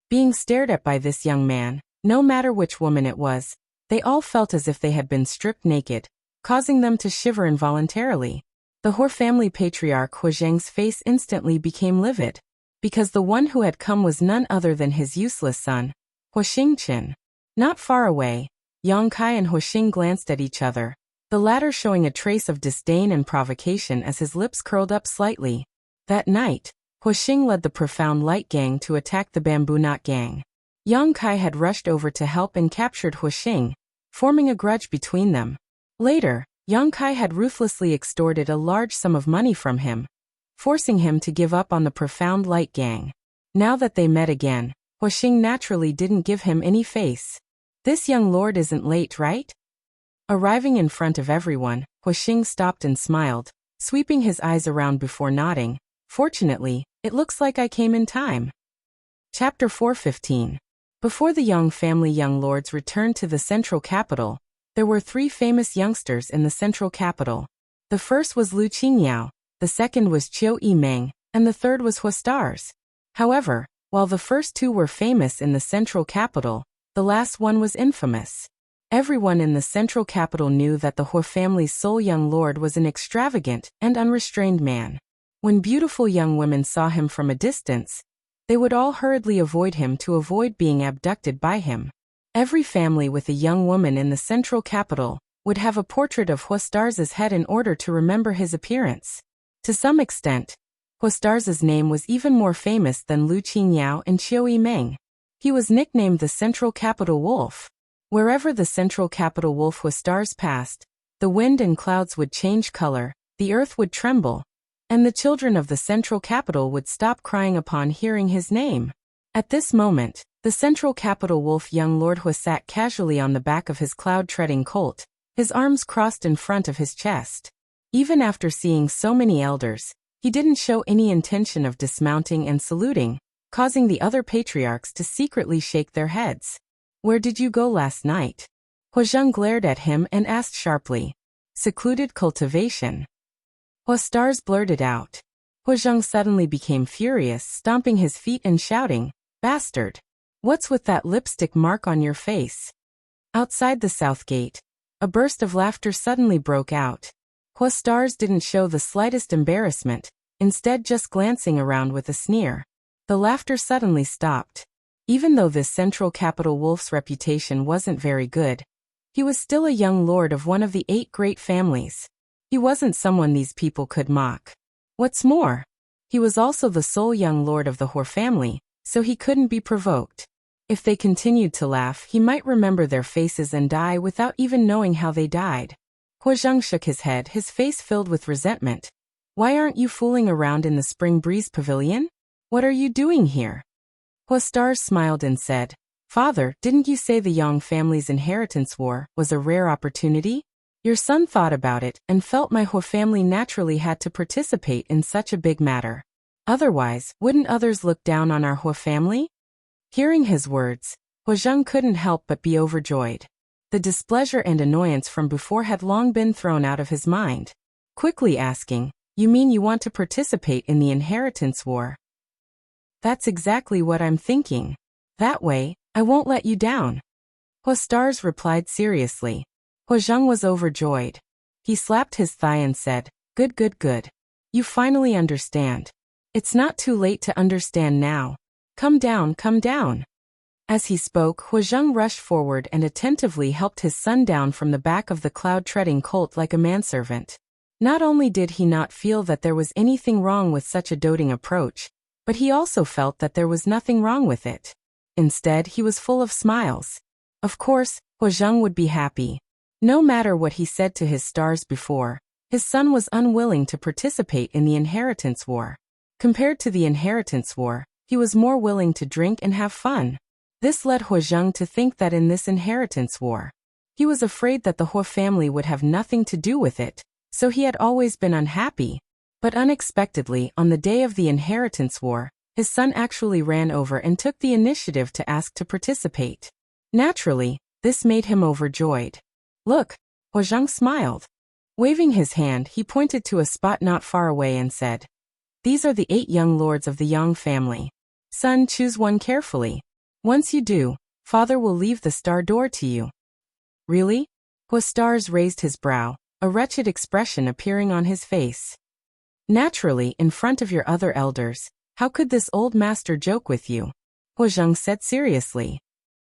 Being stared at by this young man, no matter which woman it was, they all felt as if they had been stripped naked, causing them to shiver involuntarily. The Hor family patriarch Hu Zheng's face instantly became livid, because the one who had come was none other than his useless son, Hu Xingqian. Not far away, Yang Kai and Hu Xing glanced at each other, the latter showing a trace of disdain and provocation as his lips curled up slightly. That night, Hu Xing led the Profound Light Gang to attack the Bamboo Knot Gang. Yang Kai had rushed over to help and captured Hu Xing, forming a grudge between them. Later, Yang Kai had ruthlessly extorted a large sum of money from him, forcing him to give up on the Profound Light Gang. Now that they met again, Hu Xing naturally didn't give him any face. This young lord isn't late, right? Arriving in front of everyone, Hu Xing stopped and smiled, sweeping his eyes around before nodding. Fortunately, it looks like I came in time. Chapter 415. Before the Yang family young lords returned to the central capital, there were 3 famous youngsters in the central capital. The first was Lu Qingyao, the second was Qiu Yimeng, and the third was Hu Stars. However, while the first 2 were famous in the central capital, the last one was infamous. Everyone in the central capital knew that the Hu family's sole young lord was an extravagant and unrestrained man. When beautiful young women saw him from a distance, they would all hurriedly avoid him to avoid being abducted by him. Every family with a young woman in the central capital would have a portrait of Hu Stars' head in order to remember his appearance. To some extent, Huastar's name was even more famous than Lu Qingyao and Qiu Yimeng. He was nicknamed the Central Capital Wolf. Wherever the Central Capital Wolf Huastars passed, the wind and clouds would change color, the earth would tremble, and the children of the Central Capital would stop crying upon hearing his name. At this moment, the Central Capital Wolf young Lord Hua sat casually on the back of his cloud-treading colt, his arms crossed in front of his chest. Even after seeing so many elders, he didn't show any intention of dismounting and saluting, causing the other patriarchs to secretly shake their heads. "Where did you go last night?" Huazheng glared at him and asked sharply. "Secluded cultivation." Huastars blurted out. Huazheng suddenly became furious, stomping his feet and shouting, "Bastard! What's with that lipstick mark on your face?" Outside the south gate, a burst of laughter suddenly broke out. Huastars didn't show the slightest embarrassment, instead just glancing around with a sneer. The laughter suddenly stopped. Even though this Central Capital Wolf's reputation wasn't very good, he was still a young lord of one of the 8 great families. He wasn't someone these people could mock. What's more, he was also the sole young lord of the Hor family, so he couldn't be provoked. If they continued to laugh, he might remember their faces and die without even knowing how they died. Huazheng shook his head, his face filled with resentment. "Why aren't you fooling around in the Spring Breeze Pavilion? What are you doing here?" Huastars smiled and said, "Father, didn't you say the Yang family's inheritance war was a rare opportunity? Your son thought about it and felt my Hor family naturally had to participate in such a big matter. Otherwise, wouldn't others look down on our Hor family?" Hearing his words, Huazheng couldn't help but be overjoyed. The displeasure and annoyance from before had long been thrown out of his mind. Quickly asking, "You mean you want to participate in the inheritance war?" "That's exactly what I'm thinking. That way, I won't let you down." Huastars replied seriously. Huazheng was overjoyed. He slapped his thigh and said, "Good, good, good. You finally understand. It's not too late to understand now. Come down, come down." As he spoke, Huazheng rushed forward and attentively helped his son down from the back of the cloud-treading colt like a manservant. Not only did he not feel that there was anything wrong with such a doting approach, but he also felt that there was nothing wrong with it. Instead, he was full of smiles. Of course, Huazheng would be happy. No matter what he said to his stars before, his son was unwilling to participate in the inheritance war. Compared to the inheritance war, he was more willing to drink and have fun. This led Huazheng to think that in this inheritance war, he was afraid that the Hor family would have nothing to do with it, so he had always been unhappy. But unexpectedly, on the day of the inheritance war, his son actually ran over and took the initiative to ask to participate. Naturally, this made him overjoyed. "Look," Huazheng smiled. Waving his hand, he pointed to a spot not far away and said, "These are the 8 young lords of the Yang family. Son, choose one carefully. Once you do, father will leave the star door to you." "Really?" Huastars raised his brow, a wretched expression appearing on his face. "Naturally, in front of your other elders, how could this old master joke with you?" Huazheng said seriously.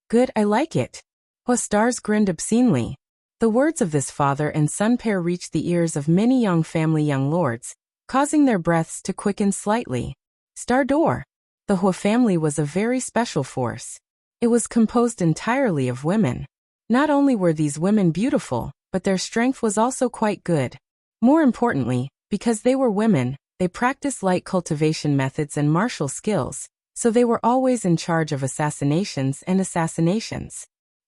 "Good, I like it." Huastars grinned obscenely. The words of this father and son pair reached the ears of many Yang family young lords, causing their breaths to quicken slightly. Star door. The Hua family was a very special force. It was composed entirely of women. Not only were these women beautiful, but their strength was also quite good. More importantly, because they were women, they practiced light cultivation methods and martial skills, so they were always in charge of assassinations.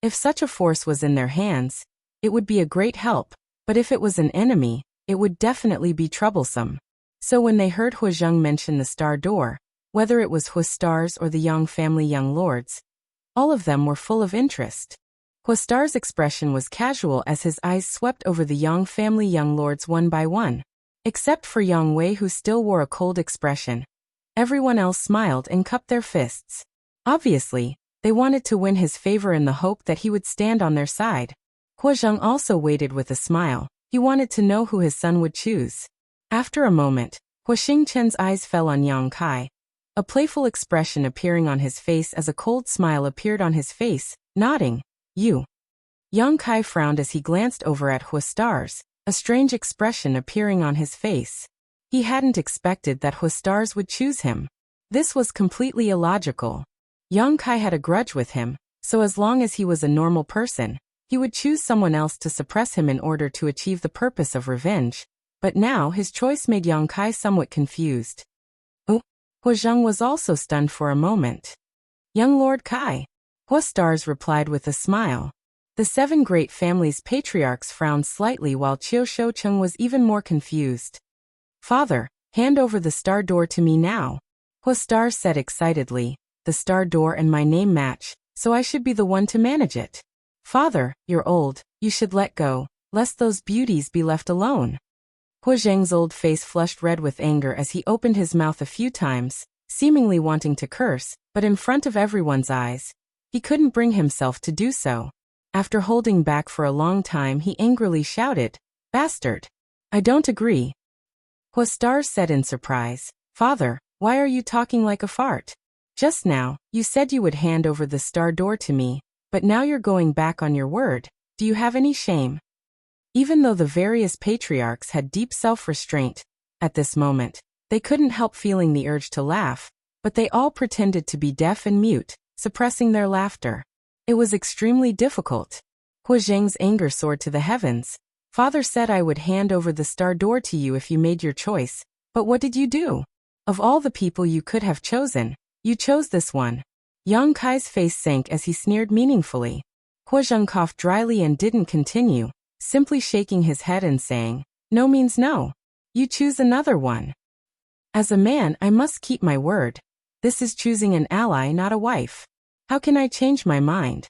If such a force was in their hands, it would be a great help, but if it was an enemy, it would definitely be troublesome. So when they heard Huazheng mention the star door, whether it was Huastars or the Yang family young lords, all of them were full of interest. Huastar's expression was casual as his eyes swept over the Yang family young lords one by one. Except for Yang Wei, who still wore a cold expression. Everyone else smiled and cupped their fists. Obviously, they wanted to win his favor in the hope that he would stand on their side. Huazheng also waited with a smile. He wanted to know who his son would choose. After a moment, Hua Xingchen's eyes fell on Yang Kai, a playful expression appearing on his face as a cold smile appeared on his face, nodding. "You." Yang Kai frowned as he glanced over at Huastars, a strange expression appearing on his face. He hadn't expected that Huastars would choose him. This was completely illogical. Yang Kai had a grudge with him, so as long as he was a normal person, he would choose someone else to suppress him in order to achieve the purpose of revenge. But now his choice made Yang Kai somewhat confused. Oh, Huazheng was also stunned for a moment. Young Lord Kai, Huastars replied with a smile. The 7 great families' patriarchs frowned slightly while Qiu Shoucheng was even more confused. Father, hand over the star door to me now. Huastars said excitedly, the star door and my name match, so I should be the one to manage it. Father, you're old, you should let go, lest those beauties be left alone. Huazheng's old face flushed red with anger as he opened his mouth a few times, seemingly wanting to curse, but in front of everyone's eyes, he couldn't bring himself to do so. After holding back for a long time, he angrily shouted, "Bastard! I don't agree." Huastars said in surprise, "Father, why are you talking like a fart? Just now, you said you would hand over the star door to me, but now you're going back on your word. Do you have any shame?" Even though the various patriarchs had deep self-restraint, at this moment, they couldn't help feeling the urge to laugh, but they all pretended to be deaf and mute, suppressing their laughter. It was extremely difficult. Huazheng's anger soared to the heavens. Father said I would hand over the star door to you if you made your choice, but what did you do? Of all the people you could have chosen, you chose this one. Yang Kai's face sank as he sneered meaningfully. Huazheng coughed dryly and didn't continue, simply shaking his head and saying, "No means no. You choose another one." As a man, I must keep my word. This is choosing an ally, not a wife. How can I change my mind?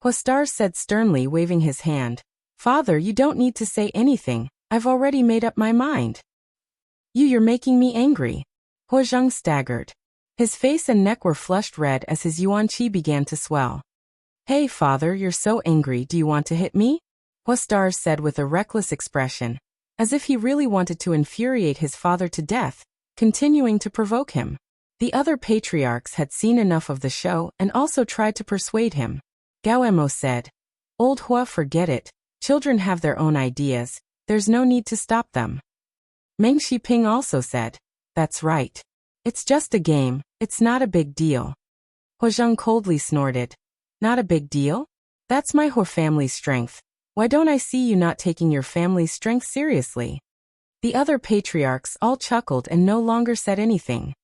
Huastars said sternly, waving his hand. Father, you don't need to say anything. I've already made up my mind. You're making me angry. Huazheng staggered. His face and neck were flushed red as his yuanqi began to swell. Hey, father, you're so angry. Do you want to hit me? Huastars said with a reckless expression, as if he really wanted to infuriate his father to death, continuing to provoke him. The other patriarchs had seen enough of the show and also tried to persuade him. Gao Emo said, "Old Hua, forget it. Children have their own ideas. There's no need to stop them." Meng Shiping also said, "That's right. It's just a game. It's not a big deal." Huazheng coldly snorted. "Not a big deal? That's my Hua family's strength. Why don't I see you not taking your family's strength seriously?" The other patriarchs all chuckled and no longer said anything.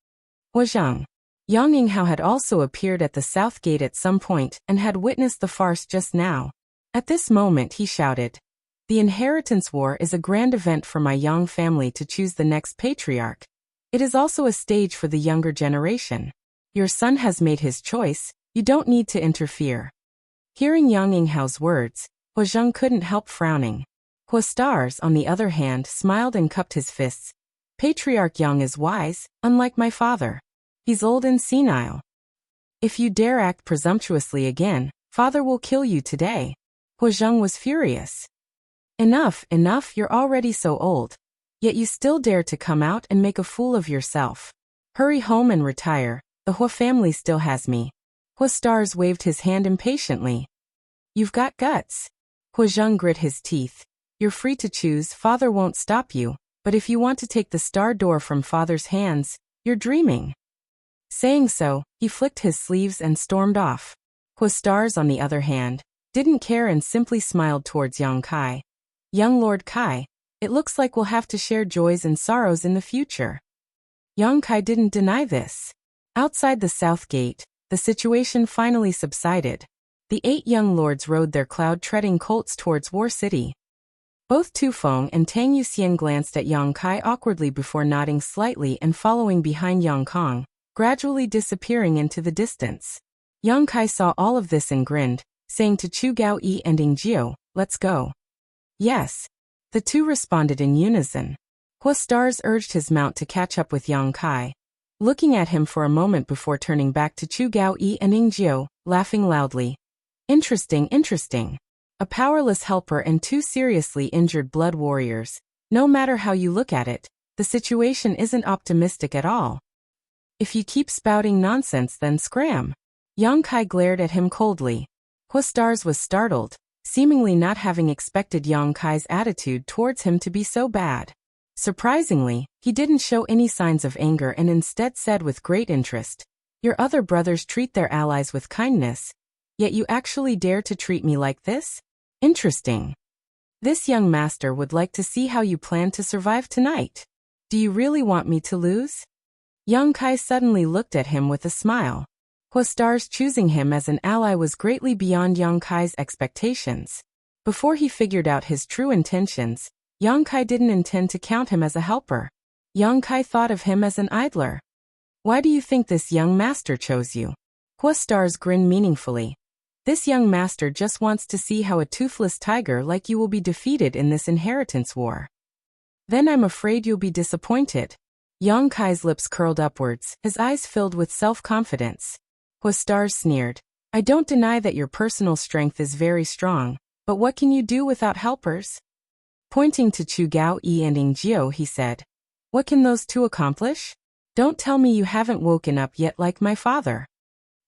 Huazheng. Yang Yinghao had also appeared at the south gate at some point and had witnessed the farce just now. At this moment he shouted, "The inheritance war is a grand event for my Yang family to choose the next patriarch. It is also a stage for the younger generation. Your son has made his choice, you don't need to interfere." Hearing Yang Yinghao's words, Huazheng couldn't help frowning. Huastars, on the other hand, smiled and cupped his fists. "Patriarch Yang is wise, unlike my father. He's old and senile. If you dare act presumptuously again, father will kill you today." Huazheng was furious. Enough, you're already so old. Yet you still dare to come out and make a fool of yourself. Hurry home and retire, the Hua family still has me. Huastars waved his hand impatiently. "You've got guts." Huazheng grit his teeth. "You're free to choose, father won't stop you, but if you want to take the star door from father's hands, you're dreaming." Saying so, he flicked his sleeves and stormed off. Huastars, on the other hand, didn't care and simply smiled towards Yang Kai. "Young Lord Kai, it looks like we'll have to share joys and sorrows in the future." Yang Kai didn't deny this. Outside the south gate, the situation finally subsided. The 8 young lords rode their cloud-treading colts towards War City. Both Tu Feng and Tang Yuxian glanced at Yang Kai awkwardly before nodding slightly and following behind Yang Kong, gradually disappearing into the distance. Yang Kai saw all of this and grinned, saying to Chu Gao Yi and Ing Jiu, "Let's go." "Yes." The two responded in unison. Huastars urged his mount to catch up with Yang Kai, looking at him for a moment before turning back to Chu Gao Yi and Ing Jiu, laughing loudly. Interesting. A powerless helper and 2 seriously injured blood warriors. No matter how you look at it, the situation isn't optimistic at all. If you keep spouting nonsense, then scram. Yang Kai glared at him coldly. Huastars was startled, seemingly not having expected Yang Kai's attitude towards him to be so bad. Surprisingly, he didn't show any signs of anger and instead said with great interest, "Your other brothers treat their allies with kindness, yet you actually dare to treat me like this? Interesting. This young master would like to see how you plan to survive tonight. Do you really want me to lose?" Yang Kai suddenly looked at him with a smile. Huastar's choosing him as an ally was greatly beyond Yang Kai's expectations. Before he figured out his true intentions, Yang Kai didn't intend to count him as a helper. Yang Kai thought of him as an idler. "Why do you think this young master chose you?" Huastar's grinned meaningfully. "This young master just wants to see how a toothless tiger like you will be defeated in this inheritance war." "Then I'm afraid you'll be disappointed." Yang Kai's lips curled upwards, his eyes filled with self-confidence. Huastar sneered. "I don't deny that your personal strength is very strong, but what can you do without helpers?" Pointing to Chu Gao-yi and Ing Jiao, he said, "What can those two accomplish? Don't tell me you haven't woken up yet like my father."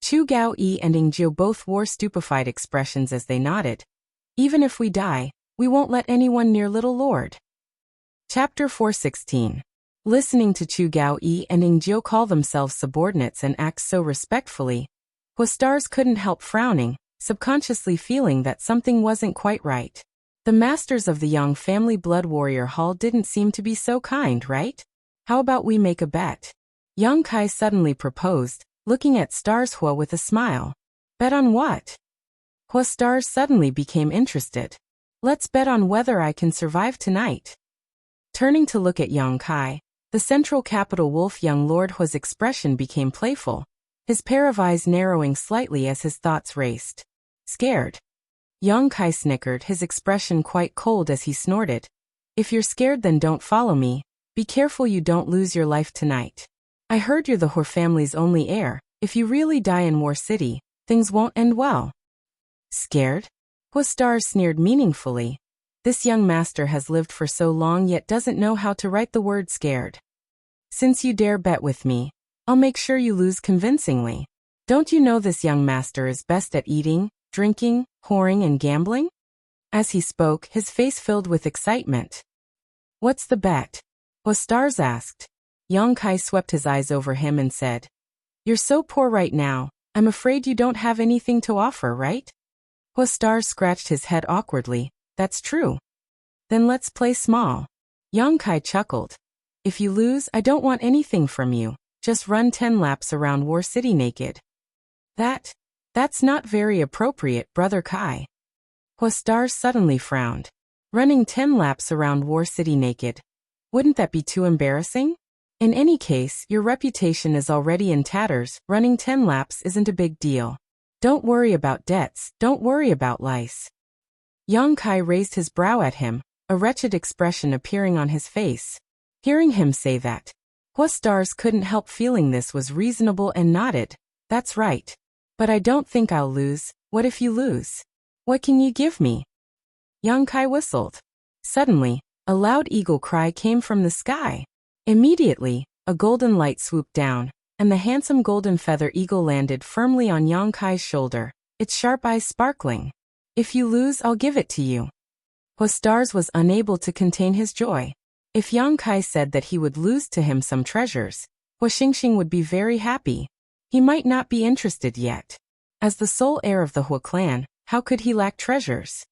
Chu Gao-yi and Ing Jiao both wore stupefied expressions as they nodded. "Even if we die, we won't let anyone near little lord." Chapter 416. Listening to Chu Gao-yi and Ing Jiao call themselves subordinates and act so respectfully, Huastars couldn't help frowning, subconsciously feeling that something wasn't quite right. The masters of the Yang family blood warrior hall didn't seem to be so kind, right? "How about we make a bet?" Yang Kai suddenly proposed, looking at Stars Hua with a smile. "Bet on what?" Hua Stars suddenly became interested. "Let's bet on whether I can survive tonight." Turning to look at Yang Kai, the central capital wolf young Lord Hua's expression became playful, his pair of eyes narrowing slightly as his thoughts raced. "Scared?" Yang Kai snickered, his expression quite cold as he snorted. "If you're scared, then don't follow me. Be careful you don't lose your life tonight. I heard you're the Hor family's only heir. If you really die in War City, things won't end well." "Scared?" Huastar sneered meaningfully. This young master has lived for so long yet doesn't know how to write the word scared. "Since you dare bet with me, I'll make sure you lose convincingly. Don't you know this young master is best at eating, drinking, whoring and gambling?" As he spoke, his face filled with excitement. "What's the bet?" Huastars asked. Yang Kai swept his eyes over him and said, "You're so poor right now, I'm afraid you don't have anything to offer, right?" Huastars scratched his head awkwardly. "That's true." "Then let's play small." Yang Kai chuckled. "If you lose, I don't want anything from you. Just run 10 laps around War City naked." That's not very appropriate, Brother Kai." Huastar suddenly frowned. "Running 10 laps around War City naked. Wouldn't that be too embarrassing? In any case, your reputation is already in tatters. Running 10 laps isn't a big deal. Don't worry about debts, don't worry about lice." Yang Kai raised his brow at him, a wretched expression appearing on his face. Hearing him say that, Huastars couldn't help feeling this was reasonable and nodded. "That's right. But I don't think I'll lose. What if you lose? What can you give me?" Yang Kai whistled. Suddenly, a loud eagle cry came from the sky. Immediately, a golden light swooped down, and the handsome golden feather eagle landed firmly on Yang Kai's shoulder, its sharp eyes sparkling. "If you lose, I'll give it to you." Huastars was unable to contain his joy. If Yang Kai said that he would lose to him some treasures, Hua Xingxing would be very happy. He might not be interested yet. As the sole heir of the Hua clan, how could he lack treasures?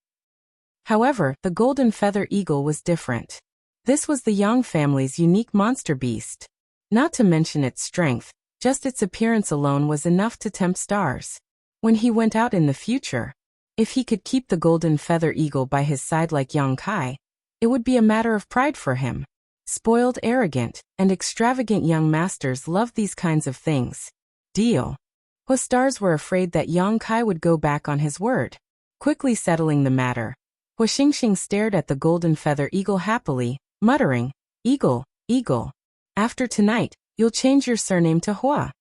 However, the golden feather eagle was different. This was the Yang family's unique monster beast. Not to mention its strength, just its appearance alone was enough to tempt Stars. When he went out in the future, if he could keep the golden feather eagle by his side like Yang Kai, it would be a matter of pride for him. Spoiled, arrogant, and extravagant young masters love these kinds of things. Deal. Huastars were afraid that Yang Kai would go back on his word. Quickly settling the matter, Hua Xingxing stared at the golden feather eagle happily, muttering, "Eagle, eagle. After tonight, you'll change your surname to Hua."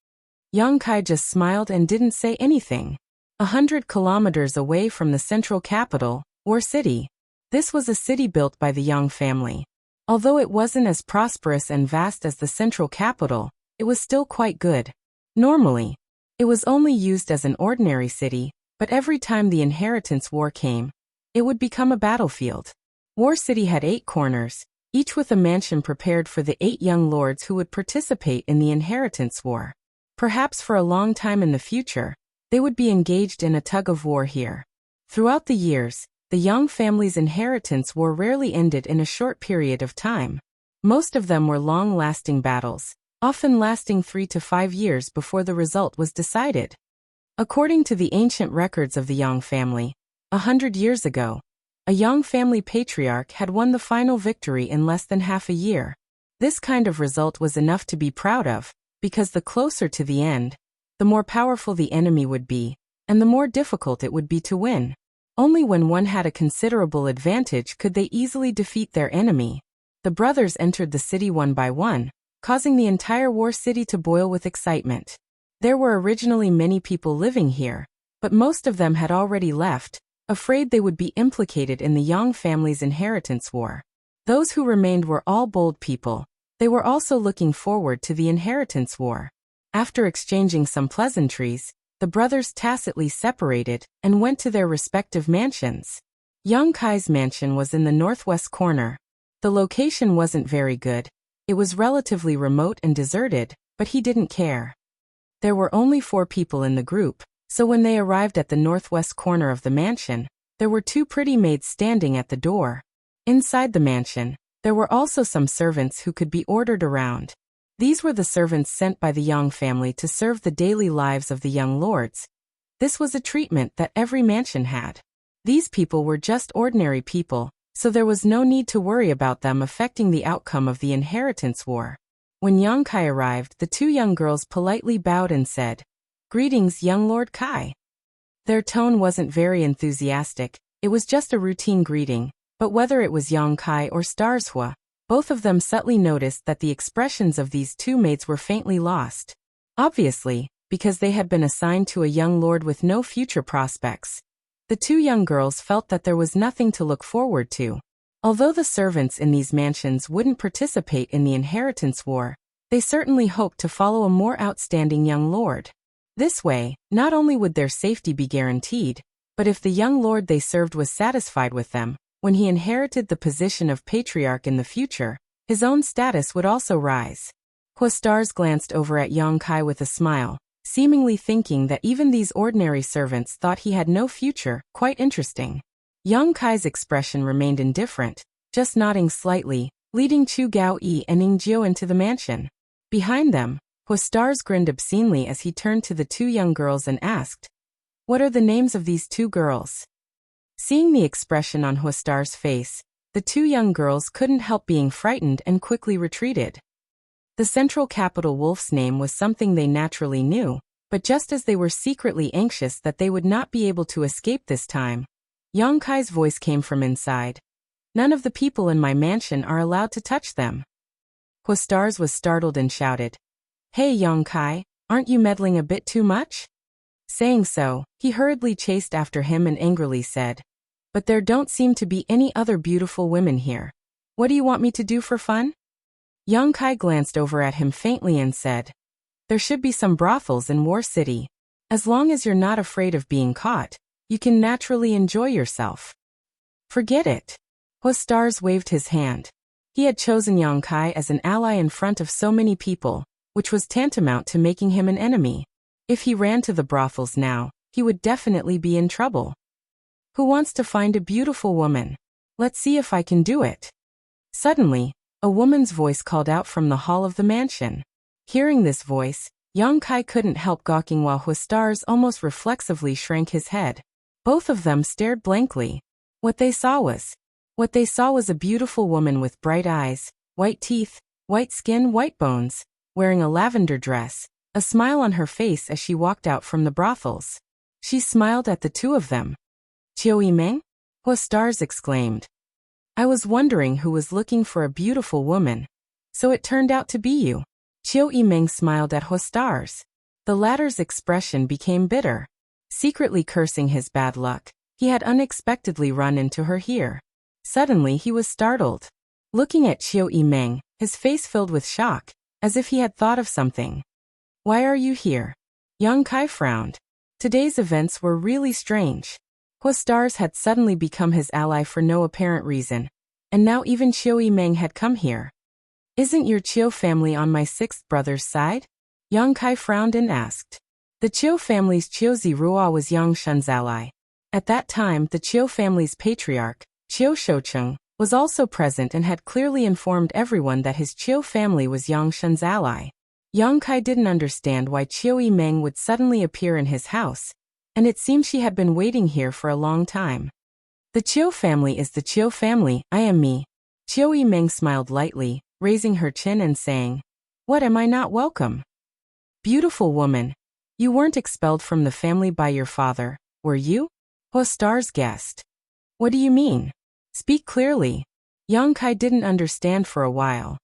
Yang Kai just smiled and didn't say anything. 100 kilometers away from the central capital, War City. This was a city built by the Yang family. Although it wasn't as prosperous and vast as the central capital, it was still quite good. Normally, it was only used as an ordinary city, but every time the inheritance war came, it would become a battlefield. War City had 8 corners, each with a mansion prepared for the 8 young lords who would participate in the inheritance war. Perhaps for a long time in the future, they would be engaged in a tug-of-war here. Throughout the years, the young family's inheritance war rarely ended in a short period of time. Most of them were long-lasting battles, often lasting 3 to 5 years before the result was decided. According to the ancient records of the Yang family, 100 years ago, a Yang family patriarch had won the final victory in less than half a year. This kind of result was enough to be proud of, because the closer to the end, the more powerful the enemy would be, and the more difficult it would be to win. Only when one had a considerable advantage could they easily defeat their enemy. The brothers entered the city one by one, causing the entire war city to boil with excitement. There were originally many people living here, but most of them had already left, afraid they would be implicated in the Yang family's inheritance war. Those who remained were all bold people. They were also looking forward to the inheritance war. After exchanging some pleasantries, the brothers tacitly separated and went to their respective mansions. Yang Kai's mansion was in the northwest corner. The location wasn't very good. It was relatively remote and deserted, but he didn't care. There were only 4 people in the group, so when they arrived at the northwest corner of the mansion, there were 2 pretty maids standing at the door. Inside the mansion, there were also some servants who could be ordered around. These were the servants sent by the Yang family to serve the daily lives of the young lords. This was a treatment that every mansion had. These people were just ordinary people, so there was no need to worry about them affecting the outcome of the inheritance war. When Yang Kai arrived, the 2 young girls politely bowed and said, "Greetings, young Lord Kai." Their tone wasn't very enthusiastic, it was just a routine greeting, but whether it was Yang Kai or Starshua, both of them subtly noticed that the expressions of these 2 maids were faintly lost. Obviously, because they had been assigned to a young lord with no future prospects. The 2 young girls felt that there was nothing to look forward to. Although the servants in these mansions wouldn't participate in the inheritance war, they certainly hoped to follow a more outstanding young lord. This way, not only would their safety be guaranteed, but if the young lord they served was satisfied with them, when he inherited the position of patriarch in the future, his own status would also rise. Huastars glanced over at Yang Kai with a smile, seemingly thinking that even these ordinary servants thought he had no future. Quite interesting. Yang Kai's expression remained indifferent, just nodding slightly, leading Chu Gao-yi and Ning Jiu into the mansion. Behind them, Huastars grinned obscenely as he turned to the 2 young girls and asked, "What are the names of these 2 girls?" Seeing the expression on Huastar's face, the 2 young girls couldn't help being frightened and quickly retreated. The central capital wolf's name was something they naturally knew, but just as they were secretly anxious that they would not be able to escape this time, Yang Kai's voice came from inside. "None of the people in my mansion are allowed to touch them." Huastars was startled and shouted, "Hey Yang Kai, aren't you meddling a bit too much?" Saying so, he hurriedly chased after him and angrily said, "But there don't seem to be any other beautiful women here. What do you want me to do for fun?" Yang Kai glanced over at him faintly and said, "There should be some brothels in War City. As long as you're not afraid of being caught, you can naturally enjoy yourself." "Forget it." Huastars waved his hand. He had chosen Yang Kai as an ally in front of so many people, which was tantamount to making him an enemy. If he ran to the brothels now, he would definitely be in trouble. "Who wants to find a beautiful woman? Let's see if I can do it." Suddenly, a woman's voice called out from the hall of the mansion. Hearing this voice, Yang Kai couldn't help gawking while Huastars almost reflexively shrank his head. Both of them stared blankly. What they saw was a beautiful woman with bright eyes, white teeth, white skin, white bones, wearing a lavender dress, a smile on her face as she walked out from the brothels. She smiled at the 2 of them. "Chiu Yimeng?" Huastars exclaimed. "I was wondering who was looking for a beautiful woman. So it turned out to be you." Chiu Yimeng smiled at Huastars. The latter's expression became bitter. Secretly cursing his bad luck, he had unexpectedly run into her here. Suddenly he was startled. Looking at Chiu Yimeng, his face filled with shock, as if he had thought of something. "Why are you here?" Yang Kai frowned. Today's events were really strange. Huastars had suddenly become his ally for no apparent reason. And now even Chiu Yimeng had come here. Isn't your Chiu family on my sixth brother's side? Yang Kai frowned and asked. The Chiu family's Chiu Zirua was Yang Shun's ally. At that time, the Chiu family's patriarch, Chiu Shoucheng, was also present and had clearly informed everyone that his Chiu family was Yang Shun's ally. Yang Kai didn't understand why Chiu Yimeng would suddenly appear in his house, and it seemed she had been waiting here for a long time. The Chiu family is the Chiu family, I am me. Chiu Yimeng smiled lightly, raising her chin and saying, What, am I not welcome? Beautiful woman, you weren't expelled from the family by your father, were you? Star's guest. What do you mean? Speak clearly. Yang Kai didn't understand for a while.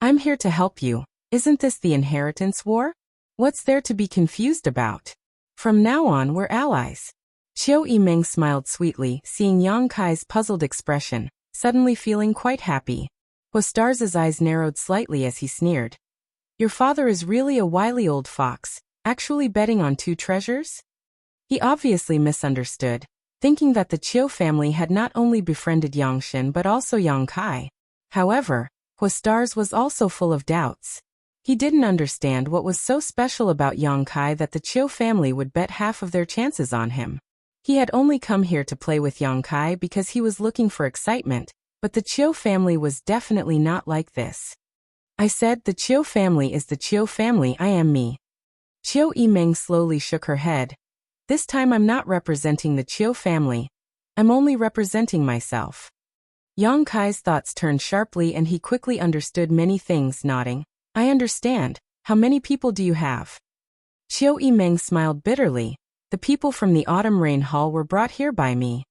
I'm here to help you. Isn't this the inheritance war? What's there to be confused about? From now on we're allies. Chiu Yimeng smiled sweetly, seeing Yang Kai's puzzled expression, suddenly feeling quite happy. Star's eyes narrowed slightly as he sneered. Your father is really a wily old fox, actually betting on two treasures? He obviously misunderstood, thinking that the Chiu family had not only befriended Yangshin but also Yang Kai. However, Star's was also full of doubts. He didn't understand what was so special about Yang Kai that the Chiu family would bet half of their chances on him. He had only come here to play with Yang Kai because he was looking for excitement, but the Chiu family was definitely not like this. I said the Chiu family is the Chiu family, I am me. Chiu Yimeng slowly shook her head. This time I'm not representing the Chiu family. I'm only representing myself. Yang Kai's thoughts turned sharply and he quickly understood many things, nodding. I understand. How many people do you have? Chiu Yimeng smiled bitterly. The people from the Autumn Rain Hall were brought here by me.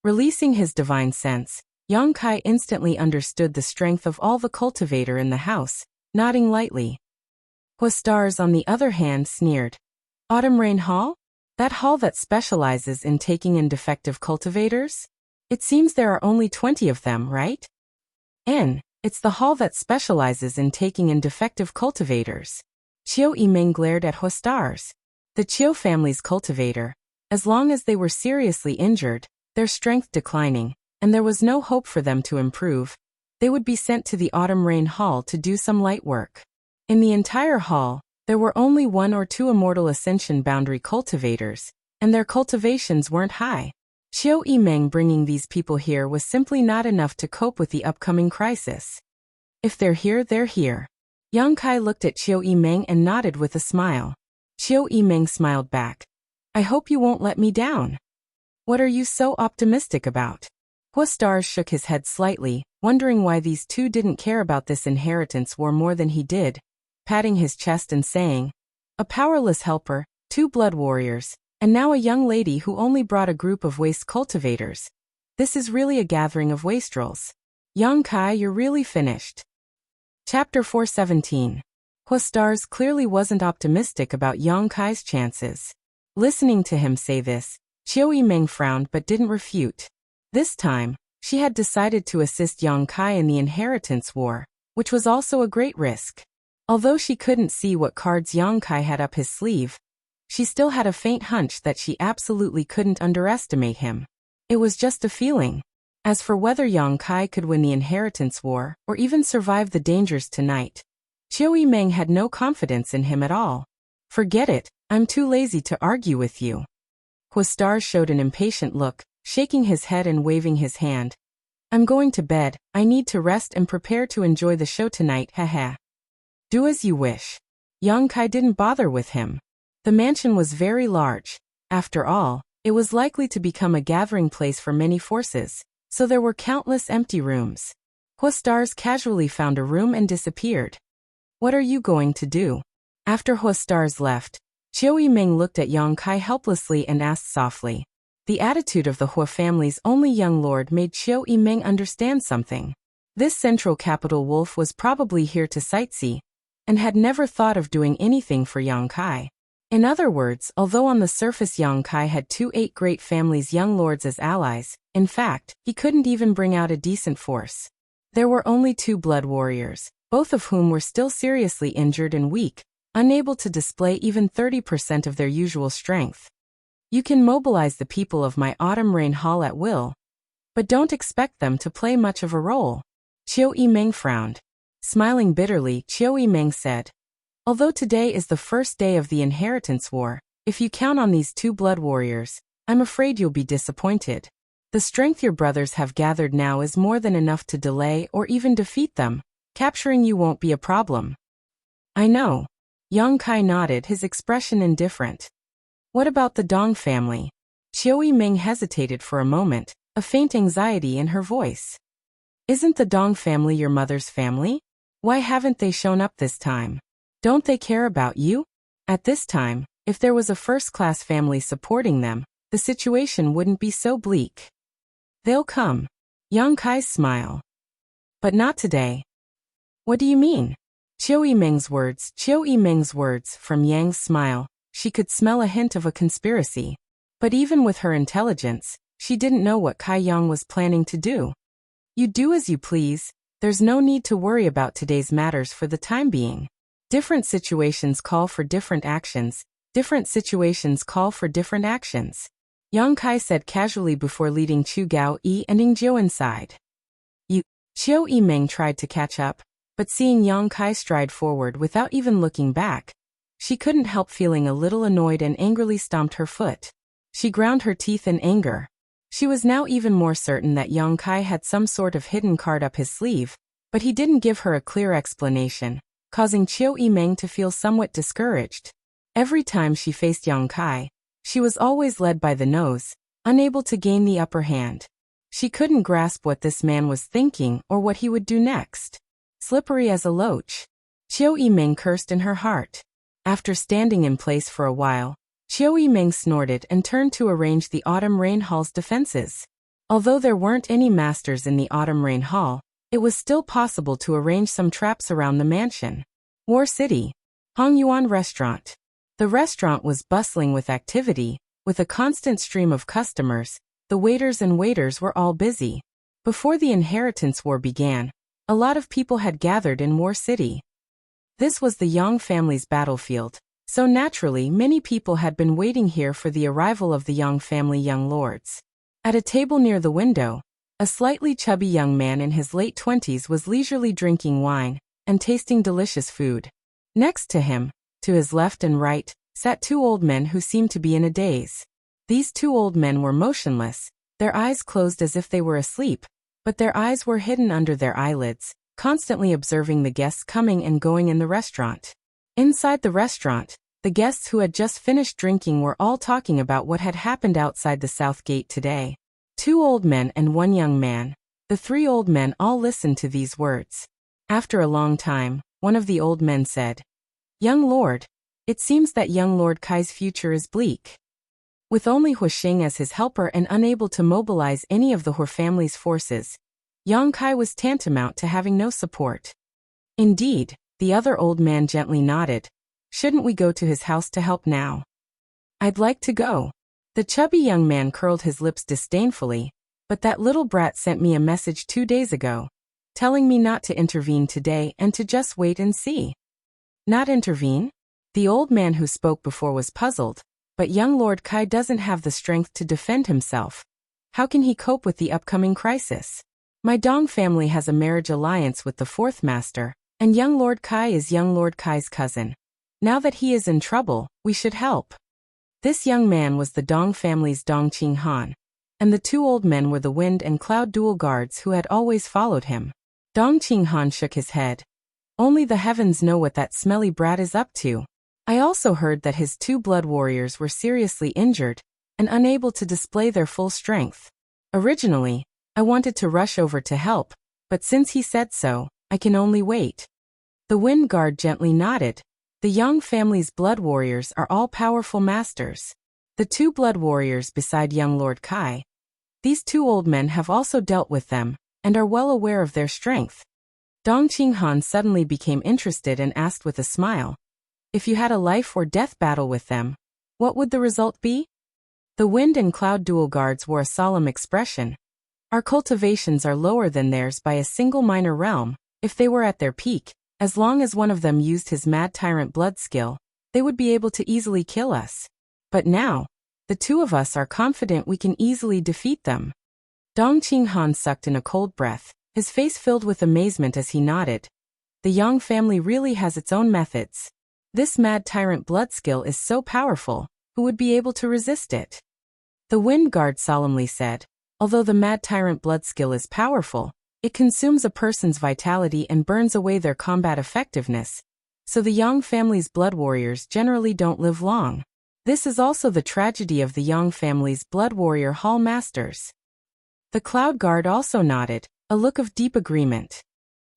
Releasing his divine sense, Yang Kai instantly understood the strength of all the cultivator in the house, nodding lightly. Stars on the other hand sneered. Autumn Rain Hall? That hall that specializes in taking in defective cultivators? It seems there are only 20 of them, right? It's the hall that specializes in taking in defective cultivators. Chiu Yimeng glared at Stars. The Chiu family's cultivator. As long as they were seriously injured, their strength declining, and there was no hope for them to improve, they would be sent to the Autumn Rain Hall to do some light work. In the entire hall, there were only 1 or 2 immortal ascension boundary cultivators, and their cultivations weren't high. Chiu Yimeng bringing these people here was simply not enough to cope with the upcoming crisis. If they're here, they're here. Yang Kai looked at Chiu Yimeng and nodded with a smile. Chiu Yimeng smiled back. I hope you won't let me down. What are you so optimistic about? Stars shook his head slightly, wondering why these two didn't care about this inheritance war more than he did, patting his chest and saying, a powerless helper, 2 blood warriors, and now a young lady who only brought a group of waste cultivators. This is really a gathering of wastrels. Yang Kai, you're really finished. Chapter 417. Stars clearly wasn't optimistic about Yang Kai's chances. Listening to him say this, Chiu Yimeng frowned but didn't refute. This time, she had decided to assist Yang Kai in the inheritance war, which was also a great risk. Although she couldn't see what cards Yang Kai had up his sleeve, she still had a faint hunch that she absolutely couldn't underestimate him. It was just a feeling. As for whether Yang Kai could win the inheritance war, or even survive the dangers tonight, Chiu Yimeng had no confidence in him at all. Forget it, I'm too lazy to argue with you. Stars showed an impatient look, shaking his head and waving his hand. I'm going to bed, I need to rest and prepare to enjoy the show tonight, haha. Do as you wish. Yang Kai didn't bother with him. The mansion was very large. After all, it was likely to become a gathering place for many forces, so there were countless empty rooms. Stars casually found a room and disappeared. What are you going to do? After Stars left, Chiu Yimeng looked at Yang Kai helplessly and asked softly. The attitude of the Hua family's only young lord made Chiu Yimeng understand something. This central capital wolf was probably here to sightsee, and had never thought of doing anything for Yang Kai. In other words, although on the surface Yang Kai had 2 8 great families' young lords as allies, in fact, he couldn't even bring out a decent force. There were only 2 blood warriors, both of whom were still seriously injured and weak, unable to display even 30% of their usual strength. You can mobilize the people of my Autumn Rain Hall at will. but don't expect them to play much of a role. Qiu Yimeng frowned. Smiling bitterly, Qiu Yimeng said, although today is the first day of the inheritance war, if you count on these two blood warriors, I'm afraid you'll be disappointed. The strength your brothers have gathered now is more than enough to delay or even defeat them. Capturing you won't be a problem. I know. Yang Kai nodded, his expression indifferent. What about the Dong family? Qiu Yimeng hesitated for a moment, a faint anxiety in her voice. Isn't the Dong family your mother's family? Why haven't they shown up this time? Don't they care about you? At this time, if there was a first-class family supporting them, the situation wouldn't be so bleak. They'll come. Yang Kai's smile. But not today. What do you mean? Qiu Yimeng's words, from Yang's smile, she could smell a hint of a conspiracy. But even with her intelligence, she didn't know what Kai Yang was planning to do. You do as you please, there's no need to worry about today's matters for the time being. Different situations call for different actions, different situations call for different actions. Yang Kai said casually before leading Chu Gao Yi and Ning Jiu inside. Qiu Yimeng tried to catch up, but seeing Yang Kai stride forward without even looking back, she couldn't help feeling a little annoyed and angrily stomped her foot. She ground her teeth in anger. She was now even more certain that Yang Kai had some sort of hidden card up his sleeve, but he didn't give her a clear explanation, causing Qiu Yimeng to feel somewhat discouraged. Every time she faced Yang Kai, she was always led by the nose, unable to gain the upper hand. She couldn't grasp what this man was thinking or what he would do next. Slippery as a loach. Qiu Yimeng cursed in her heart. After standing in place for a while, Qiu Yimeng snorted and turned to arrange the Autumn Rain Hall's defenses. Although there weren't any masters in the Autumn Rain Hall, it was still possible to arrange some traps around the mansion. War City. Hongyuan Restaurant. The restaurant was bustling with activity, with a constant stream of customers. The waiters were all busy. Before the inheritance war began, a lot of people had gathered in War City. This was the Yang family's battlefield, so naturally many people had been waiting here for the arrival of the Yang family young lords. At a table near the window, a slightly chubby young man in his late 20s was leisurely drinking wine and tasting delicious food. Next to him, to his left and right, sat two old men who seemed to be in a daze. These two old men were motionless, their eyes closed as if they were asleep, but their eyes were hidden under their eyelids, constantly observing the guests coming and going in the restaurant. Inside the restaurant, the guests who had just finished drinking were all talking about what had happened outside the South Gate today. Two old men and one young man. The three old men all listened to these words. After a long time, one of the old men said, "Young Lord, it seems that young Lord Kai's future is bleak." With only Huixing as his helper and unable to mobilize any of the Hor family's forces, Yang Kai was tantamount to having no support. Indeed, the other old man gently nodded. Shouldn't we go to his house to help now? I'd like to go. The chubby young man curled his lips disdainfully, but that little brat sent me a message 2 days ago, telling me not to intervene today and to just wait and see. Not intervene? The old man who spoke before was puzzled, but young Lord Kai doesn't have the strength to defend himself. How can he cope with the upcoming crisis? My Dong family has a marriage alliance with the fourth master, and young Lord Kai is young Lord Kai's cousin. Now that he is in trouble, we should help. This young man was the Dong family's Dong Qing Han, and the two old men were the Wind and Cloud dual guards who had always followed him. Dong Qing Han shook his head. Only the heavens know what that smelly brat is up to. I also heard that his two blood warriors were seriously injured and unable to display their full strength. Originally, I wanted to rush over to help, but since he said so, I can only wait. The Wind Guard gently nodded. The Yang family's blood warriors are all powerful masters. The two blood warriors beside young Lord Kai. These two old men have also dealt with them, and are well aware of their strength. Dong Qing Han suddenly became interested and asked with a smile, if you had a life or death battle with them, what would the result be? The Wind and Cloud dual guards wore a solemn expression. Our cultivations are lower than theirs by a single minor realm. If they were at their peak, as long as one of them used his mad tyrant blood skill, they would be able to easily kill us. But now, the two of us are confident we can easily defeat them. Dong Qinghan sucked in a cold breath, his face filled with amazement as he nodded. The Yang family really has its own methods. This mad tyrant blood skill is so powerful, who would be able to resist it? The Wind Guard solemnly said, although the mad tyrant blood skill is powerful, it consumes a person's vitality and burns away their combat effectiveness, so the Yang family's blood warriors generally don't live long. This is also the tragedy of the Yang family's blood warrior hall masters. The Cloud Guard also nodded, a look of deep agreement.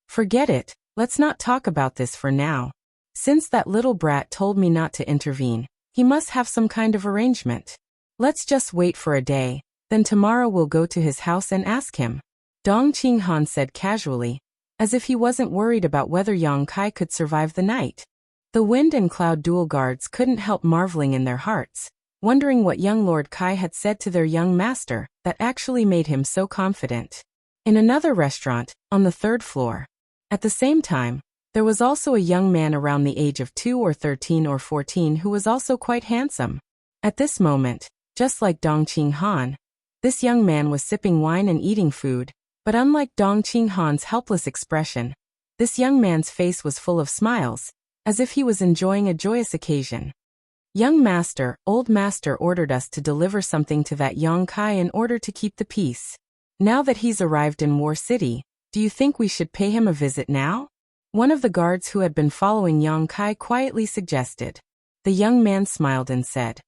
Forget it, let's not talk about this for now. Since that little brat told me not to intervene, he must have some kind of arrangement. Let's just wait for a day, then tomorrow we'll go to his house and ask him. Dong Qinghan said casually, as if he wasn't worried about whether Yang Kai could survive the night. The Wind and Cloud dual guards couldn't help marveling in their hearts, wondering what young Lord Kai had said to their young master that actually made him so confident. In another restaurant, on the 3rd floor. At the same time, there was also a young man around the age of 2 or 13 or 14 who was also quite handsome. At this moment, just like Dong Qinghan, this young man was sipping wine and eating food, but unlike Dong Qinghan's helpless expression, this young man's face was full of smiles, as if he was enjoying a joyous occasion. Young master, old master ordered us to deliver something to that Yang Kai in order to keep the peace. Now that he's arrived in War City, do you think we should pay him a visit now? One of the guards who had been following Yang Kai quietly suggested. The young man smiled and said,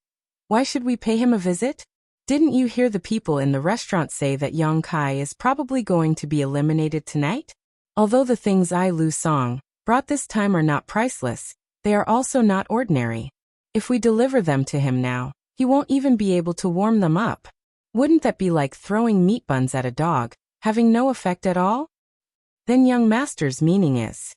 "Why should we pay him a visit? Didn't you hear the people in the restaurant say that Yang Kai is probably going to be eliminated tonight? Although the things I, Lu Song, brought this time are not priceless, they are also not ordinary. If we deliver them to him now, he won't even be able to warm them up. Wouldn't that be like throwing meat buns at a dog, having no effect at all?" Then young master's meaning is.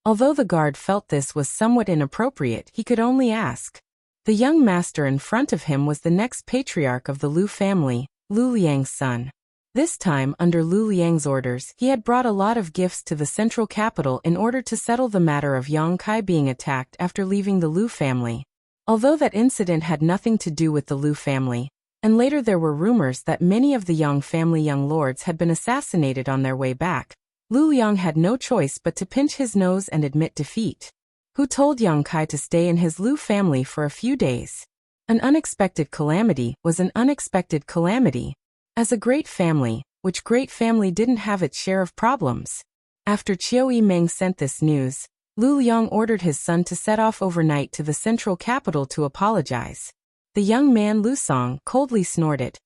Although the guard felt this was somewhat inappropriate, he could only ask. The young master in front of him was the next patriarch of the Lu family, Lu Liang's son. This time, under Lu Liang's orders, he had brought a lot of gifts to the central capital in order to settle the matter of Yang Kai being attacked after leaving the Lu family. Although that incident had nothing to do with the Lu family, and later there were rumors that many of the Yang family young lords had been assassinated on their way back, Lu Liang had no choice but to pinch his nose and admit defeat. Who told Yang Kai to stay in his Lu family for a few days? An unexpected calamity was an unexpected calamity. As a great family, which great family didn't have its share of problems? After Chiu Yimeng sent this news, Lu Liang ordered his son to set off overnight to the central capital to apologize. The young man Lu Song coldly snorted.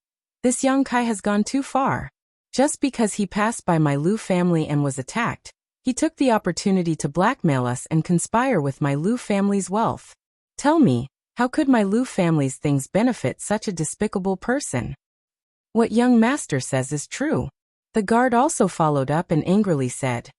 This Yang Kai has gone too far. Just because he passed by my Lu family and was attacked, he took the opportunity to blackmail us and conspire with my Lu family's wealth. Tell me, how could my Lu family's things benefit such a despicable person? What young master says is true. The guard also followed up and angrily said,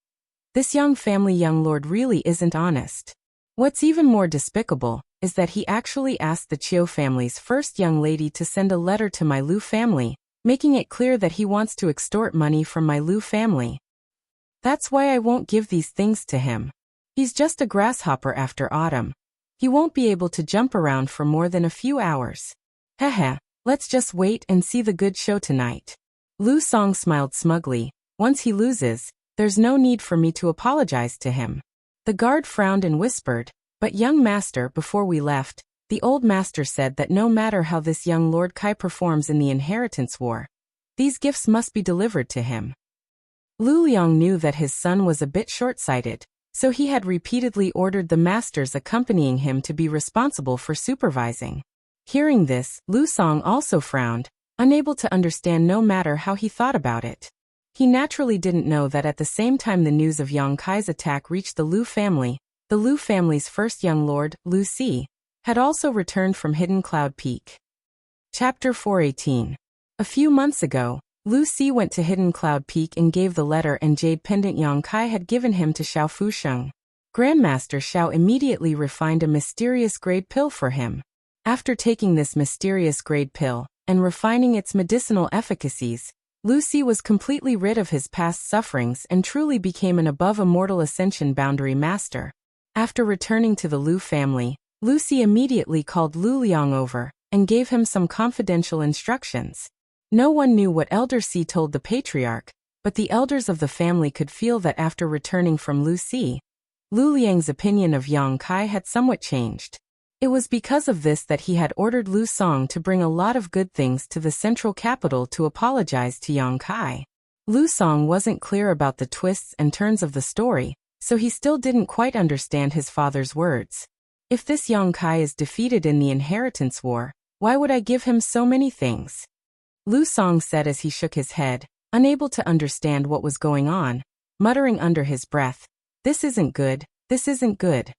"This young family young lord really isn't honest. What's even more despicable is that he actually asked the Chiu family's first young lady to send a letter to my Lu family, making it clear that he wants to extort money from my Lu family. That's why I won't give these things to him. He's just a grasshopper after autumn. He won't be able to jump around for more than a few hours. Heh, let's just wait and see the good show tonight." Lu Song smiled smugly. Once he loses, there's no need for me to apologize to him. The guard frowned and whispered, "But young master, before we left, the old master said that no matter how this young Lord Kai performs in the inheritance war, these gifts must be delivered to him." Lu Liang knew that his son was a bit short-sighted, so he had repeatedly ordered the masters accompanying him to be responsible for supervising. Hearing this, Lu Song also frowned, unable to understand no matter how he thought about it. He naturally didn't know that at the same time the news of Yang Kai's attack reached the Lu family's first young lord, Lu Si, had also returned from Hidden Cloud Peak. Chapter 418. A few months ago, Lu Si went to Hidden Cloud Peak and gave the letter and jade pendant Yang Kai had given him to Xiao Fusheng. Grandmaster Xiao immediately refined a mysterious grade pill for him. After taking this mysterious grade pill, and refining its medicinal efficacies, Lu Si was completely rid of his past sufferings and truly became an above-immortal ascension boundary master. After returning to the Lu family, Lu Si immediately called Lu Liang over, and gave him some confidential instructions. No one knew what Elder Si told the patriarch, but the elders of the family could feel that after returning from Lu Si, Lu Liang's opinion of Yang Kai had somewhat changed. It was because of this that he had ordered Lu Song to bring a lot of good things to the central capital to apologize to Yang Kai. Lu Song wasn't clear about the twists and turns of the story, so he still didn't quite understand his father's words. If this Yang Kai is defeated in the inheritance war, why would I give him so many things? Lu Song said as he shook his head, unable to understand what was going on, muttering under his breath, "This isn't good, this isn't good."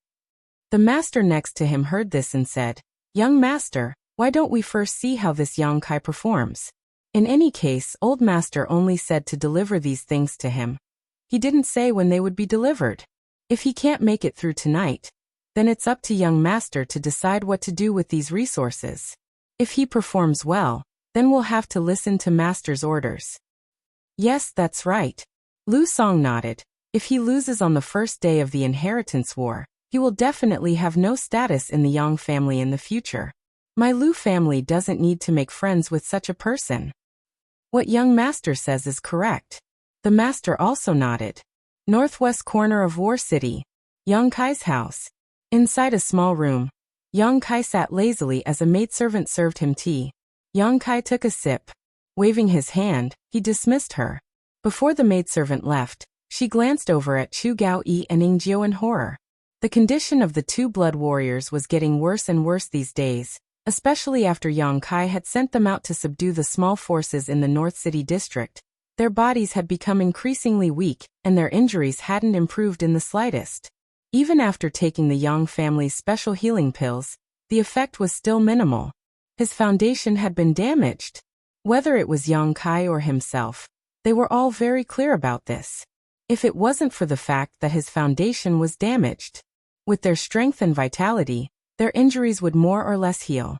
The master next to him heard this and said, "Young master, why don't we first see how this Yang Kai performs?" In any case, old master only said to deliver these things to him. He didn't say when they would be delivered. If he can't make it through tonight, then it's up to young master to decide what to do with these resources. If he performs well, then we'll have to listen to master's orders. Yes, that's right. Lu Song nodded. If he loses on the first day of the inheritance war, he will definitely have no status in the Yang family in the future. My Lu family doesn't need to make friends with such a person. What young master says is correct. The master also nodded. Northwest corner of War City, Yang Kai's house. Inside a small room, Yang Kai sat lazily as a maidservant served him tea. Yang Kai took a sip. Waving his hand, he dismissed her. Before the maidservant left, she glanced over at Chu Gao-yi and Ing Jiu in horror. The condition of the two blood warriors was getting worse and worse these days, especially after Yang Kai had sent them out to subdue the small forces in the North City district. Their bodies had become increasingly weak, and their injuries hadn't improved in the slightest. Even after taking the Yang family's special healing pills, the effect was still minimal. His foundation had been damaged. Whether it was Yang Kai or himself, they were all very clear about this. If it wasn't for the fact that his foundation was damaged, with their strength and vitality, their injuries would more or less heal.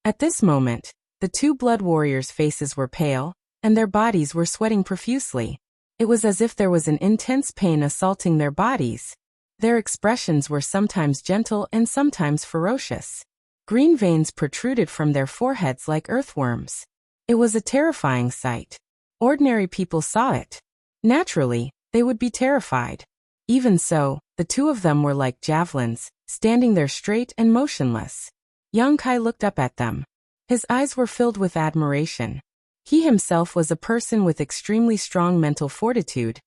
At this moment, the two blood warriors' faces were pale, and their bodies were sweating profusely. It was as if there was an intense pain assaulting their bodies. Their expressions were sometimes gentle and sometimes ferocious. Green veins protruded from their foreheads like earthworms. It was a terrifying sight. Ordinary people saw it. Naturally, they would be terrified. Even so, the two of them were like javelins, standing there straight and motionless. Yang Kai looked up at them. His eyes were filled with admiration. He himself was a person with extremely strong mental fortitude,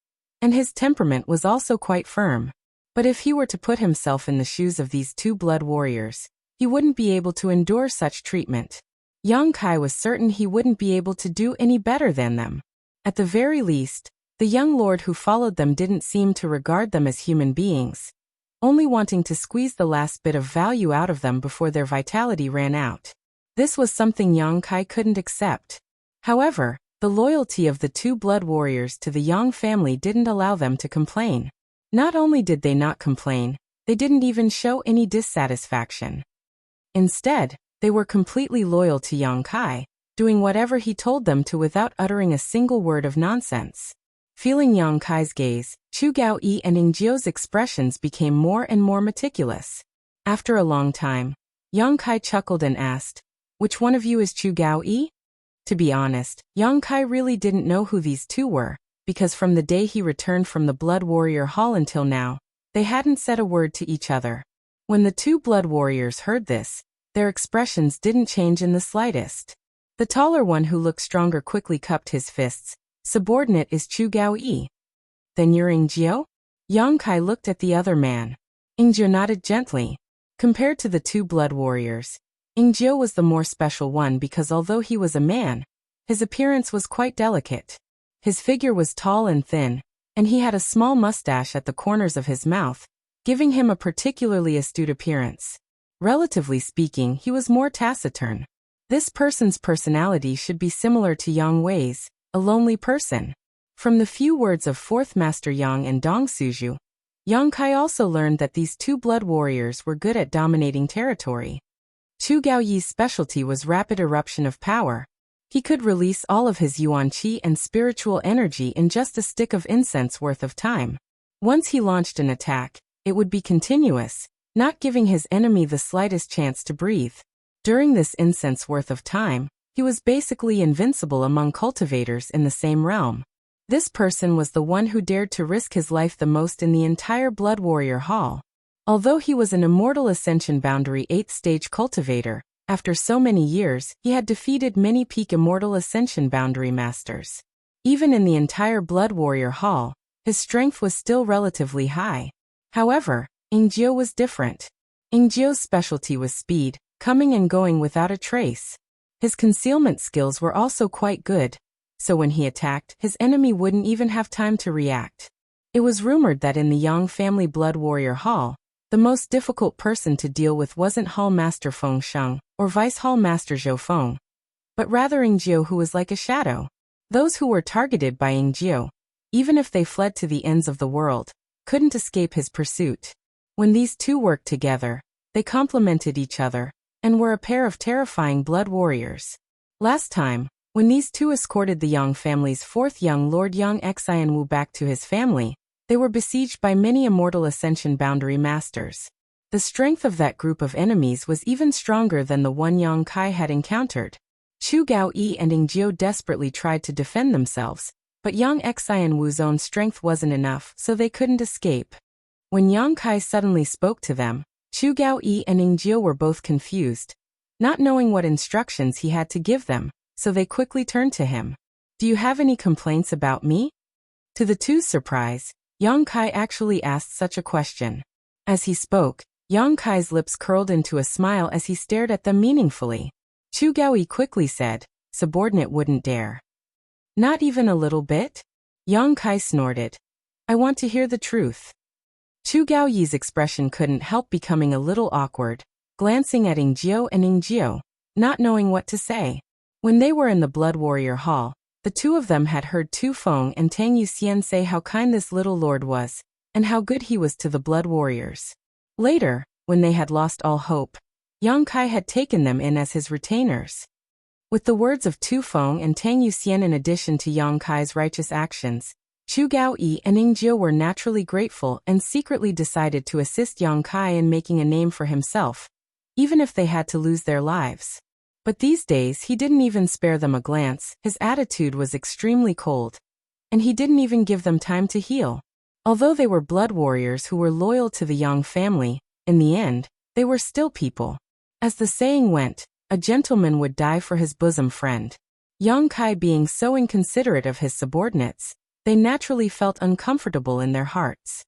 and his temperament was also quite firm. But if he were to put himself in the shoes of these two blood warriors, he wouldn't be able to endure such treatment. Yang Kai was certain he wouldn't be able to do any better than them. At the very least, the young lord who followed them didn't seem to regard them as human beings, only wanting to squeeze the last bit of value out of them before their vitality ran out. This was something Yang Kai couldn't accept. However, the loyalty of the two blood warriors to the Yang family didn't allow them to complain. Not only did they not complain, they didn't even show any dissatisfaction. Instead, they were completely loyal to Yang Kai, doing whatever he told them to without uttering a single word of nonsense. Feeling Yang Kai's gaze, Chu Gao-yi and Ing Jiu's expressions became more and more meticulous. After a long time, Yang Kai chuckled and asked, "Which one of you is Chu Gao-yi?" To be honest, Yang Kai really didn't know who these two were, because from the day he returned from the Blood Warrior Hall until now, they hadn't said a word to each other. When the two blood warriors heard this, their expressions didn't change in the slightest. The taller one who looked stronger quickly cupped his fists. "Subordinate is Chu Gao-yi. Then you're Ing Jiu?" Yang Kai looked at the other man. Ing Jiu nodded gently. Compared to the two blood warriors, Ing Jiu was the more special one because although he was a man, his appearance was quite delicate. His figure was tall and thin, and he had a small mustache at the corners of his mouth, giving him a particularly astute appearance. Relatively speaking, he was more taciturn. This person's personality should be similar to Yang Wei's, a lonely person. From the few words of Fourth Master Yang and Dong Suju, Yang Kai also learned that these two blood warriors were good at dominating territory. Chu Gaoyi's specialty was rapid eruption of power. He could release all of his yuan qi and spiritual energy in just a stick of incense worth of time. Once he launched an attack, it would be continuous, not giving his enemy the slightest chance to breathe. During this incense worth of time, He was basically invincible among cultivators in the same realm. This person was the one who dared to risk his life the most in the entire Blood Warrior Hall. Although he was an Immortal Ascension Boundary 8th stage cultivator, after so many years, he had defeated many peak Immortal Ascension Boundary Masters. Even in the entire Blood Warrior Hall, his strength was still relatively high. However, Ingjio was different. Ingjio's specialty was speed, coming and going without a trace. His concealment skills were also quite good, so when he attacked, his enemy wouldn't even have time to react. It was rumored that in the Yang family Blood Warrior Hall, the most difficult person to deal with wasn't Hall Master Feng Sheng or Vice Hall Master Zhou Feng, but rather Ingjio, who was like a shadow. Those who were targeted by Ingjio, even if they fled to the ends of the world, couldn't escape his pursuit. When these two worked together, they complemented each other and were a pair of terrifying blood warriors. Last time, when these two escorted the Yang family's fourth young Lord Yang Xianwu back to his family, they were besieged by many Immortal Ascension Boundary Masters. The strength of that group of enemies was even stronger than the one Yang Kai had encountered. Chu Gaoyi and Ingjio desperately tried to defend themselves, but Yang Xianwu's own strength wasn't enough, so they couldn't escape. When Yang Kai suddenly spoke to them, Chu Gaoyi and Ingjio were both confused, not knowing what instructions he had to give them, so they quickly turned to him. "Do you have any complaints about me?" To the two's surprise, Yang Kai actually asked such a question. As he spoke, Yang Kai's lips curled into a smile as he stared at them meaningfully. Chu Gaoyi quickly said, "Subordinate wouldn't dare." "Not even a little bit?" Yang Kai snorted. "I want to hear the truth." Chu Gaoyi's expression couldn't help becoming a little awkward, glancing at Ingjio, not knowing what to say. When they were in the Blood Warrior Hall, the two of them had heard Tu Feng and Tang Yuxian say how kind this little lord was, and how good he was to the Blood Warriors. Later, when they had lost all hope, Yang Kai had taken them in as his retainers. With the words of Tu Feng and Tang Yuxian in addition to Yang Kai's righteous actions, Chu Gaoyi and Ingjio were naturally grateful and secretly decided to assist Yang Kai in making a name for himself, even if they had to lose their lives. But these days he didn't even spare them a glance, his attitude was extremely cold. And he didn't even give them time to heal. Although they were blood warriors who were loyal to the Yang family, in the end, they were still people. As the saying went, a gentleman would die for his bosom friend. Yang Kai being so inconsiderate of his subordinates, they naturally felt uncomfortable in their hearts.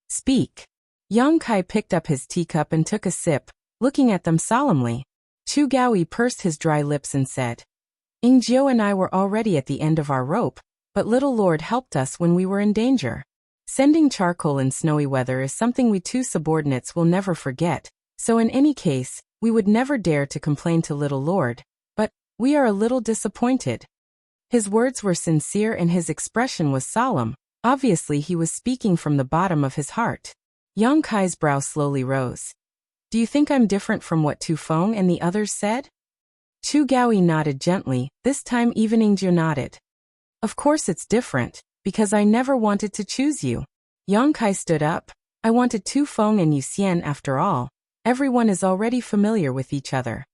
"Speak." Yang Kai picked up his teacup and took a sip, looking at them solemnly. Chu Gaoyi pursed his dry lips and said, "Ingjio and I were already at the end of our rope, but Little Lord helped us when we were in danger. Sending charcoal in snowy weather is something we two subordinates will never forget, so in any case, we would never dare to complain to Little Lord, but we are a little disappointed." His words were sincere and his expression was solemn. Obviously he was speaking from the bottom of his heart. Yang Kai's brow slowly rose. "Do you think I'm different from what Tu Feng and the others said?" Chu Gaoyi nodded gently, this time even Ingjio nodded. "Of course it's different, because I never wanted to choose you." Yang Kai stood up. "I wanted Tu Feng and Yuxian after all. Everyone is already familiar with each other."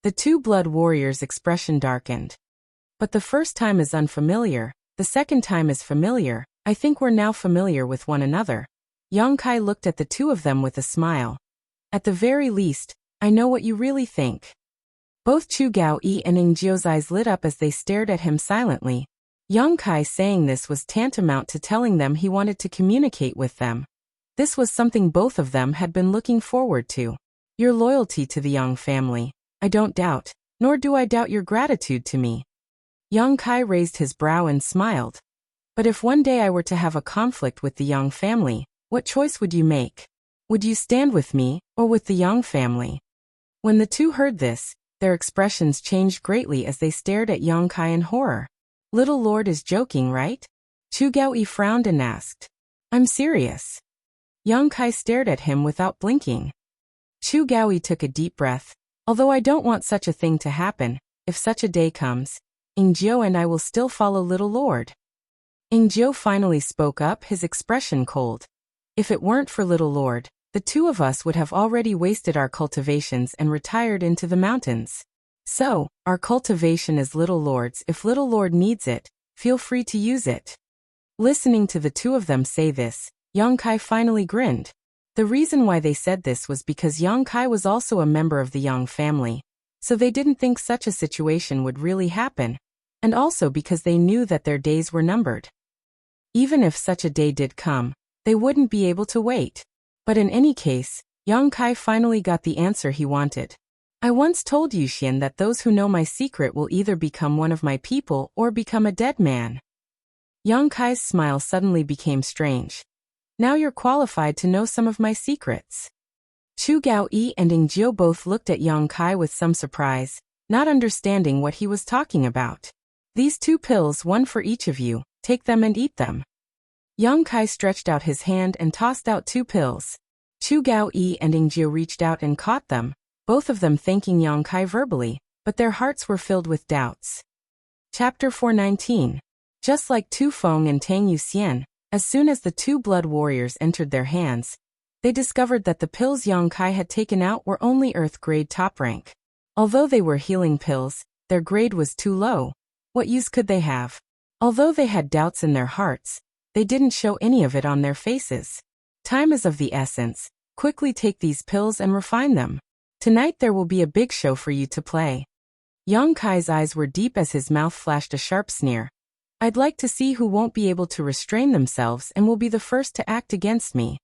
The two blood warriors' expression darkened. "But the first time is unfamiliar, the second time is familiar. I think we're now familiar with one another." Yang Kai looked at the two of them with a smile. "At the very least, I know what you really think." Both Chu Gaoyi and Ingjio's eyes lit up as they stared at him silently. Yang Kai saying this was tantamount to telling them he wanted to communicate with them. This was something both of them had been looking forward to. "Your loyalty to the Yang family, I don't doubt, nor do I doubt your gratitude to me." Yang Kai raised his brow and smiled. "But if one day I were to have a conflict with the Yang family, what choice would you make? Would you stand with me, or with the Yang family?" When the two heard this, their expressions changed greatly as they stared at Yang Kai in horror. "Little Lord is joking, right?" Chu Gaoyi frowned and asked. "I'm serious." Yang Kai stared at him without blinking. Chu Gaoyi took a deep breath. "Although I don't want such a thing to happen, if such a day comes, Ingjio and I will still follow Little Lord." Ingjio finally spoke up, his expression cold. "If it weren't for Little Lord, the two of us would have already wasted our cultivations and retired into the mountains. So, our cultivation is Little Lord's. If Little Lord needs it, feel free to use it. Listening to the two of them say this, Yang Kai finally grinned. The reason why they said this was because Yang Kai was also a member of the Yang family, so they didn't think such a situation would really happen, and also because they knew that their days were numbered. Even if such a day did come, they wouldn't be able to wait. But in any case, Yang Kai finally got the answer he wanted. I once told Yu Xian that those who know my secret will either become one of my people or become a dead man. Yang Kai's smile suddenly became strange. Now you're qualified to know some of my secrets. Chu Gaoyi and Ing Jiu both looked at Yang Kai with some surprise, not understanding what he was talking about. These 2 pills, one for each of you, take them and eat them. Yang Kai stretched out his hand and tossed out 2 pills. Chu Gaoyi and Ing Jiu reached out and caught them, both of them thanking Yang Kai verbally, but their hearts were filled with doubts. Chapter 419. Just like Tu Feng and Tang Yuxian, as soon as the 2 blood warriors entered their hands, they discovered that the pills Yang Kai had taken out were only Earth grade top rank. Although they were healing pills, their grade was too low. What use could they have? Although they had doubts in their hearts, they didn't show any of it on their faces. Time is of the essence. Quickly take these pills and refine them. Tonight there will be a big show for you to play. Yang Kai's eyes were deep as his mouth flashed a sharp sneer. I'd like to see who won't be able to restrain themselves and will be the first to act against me.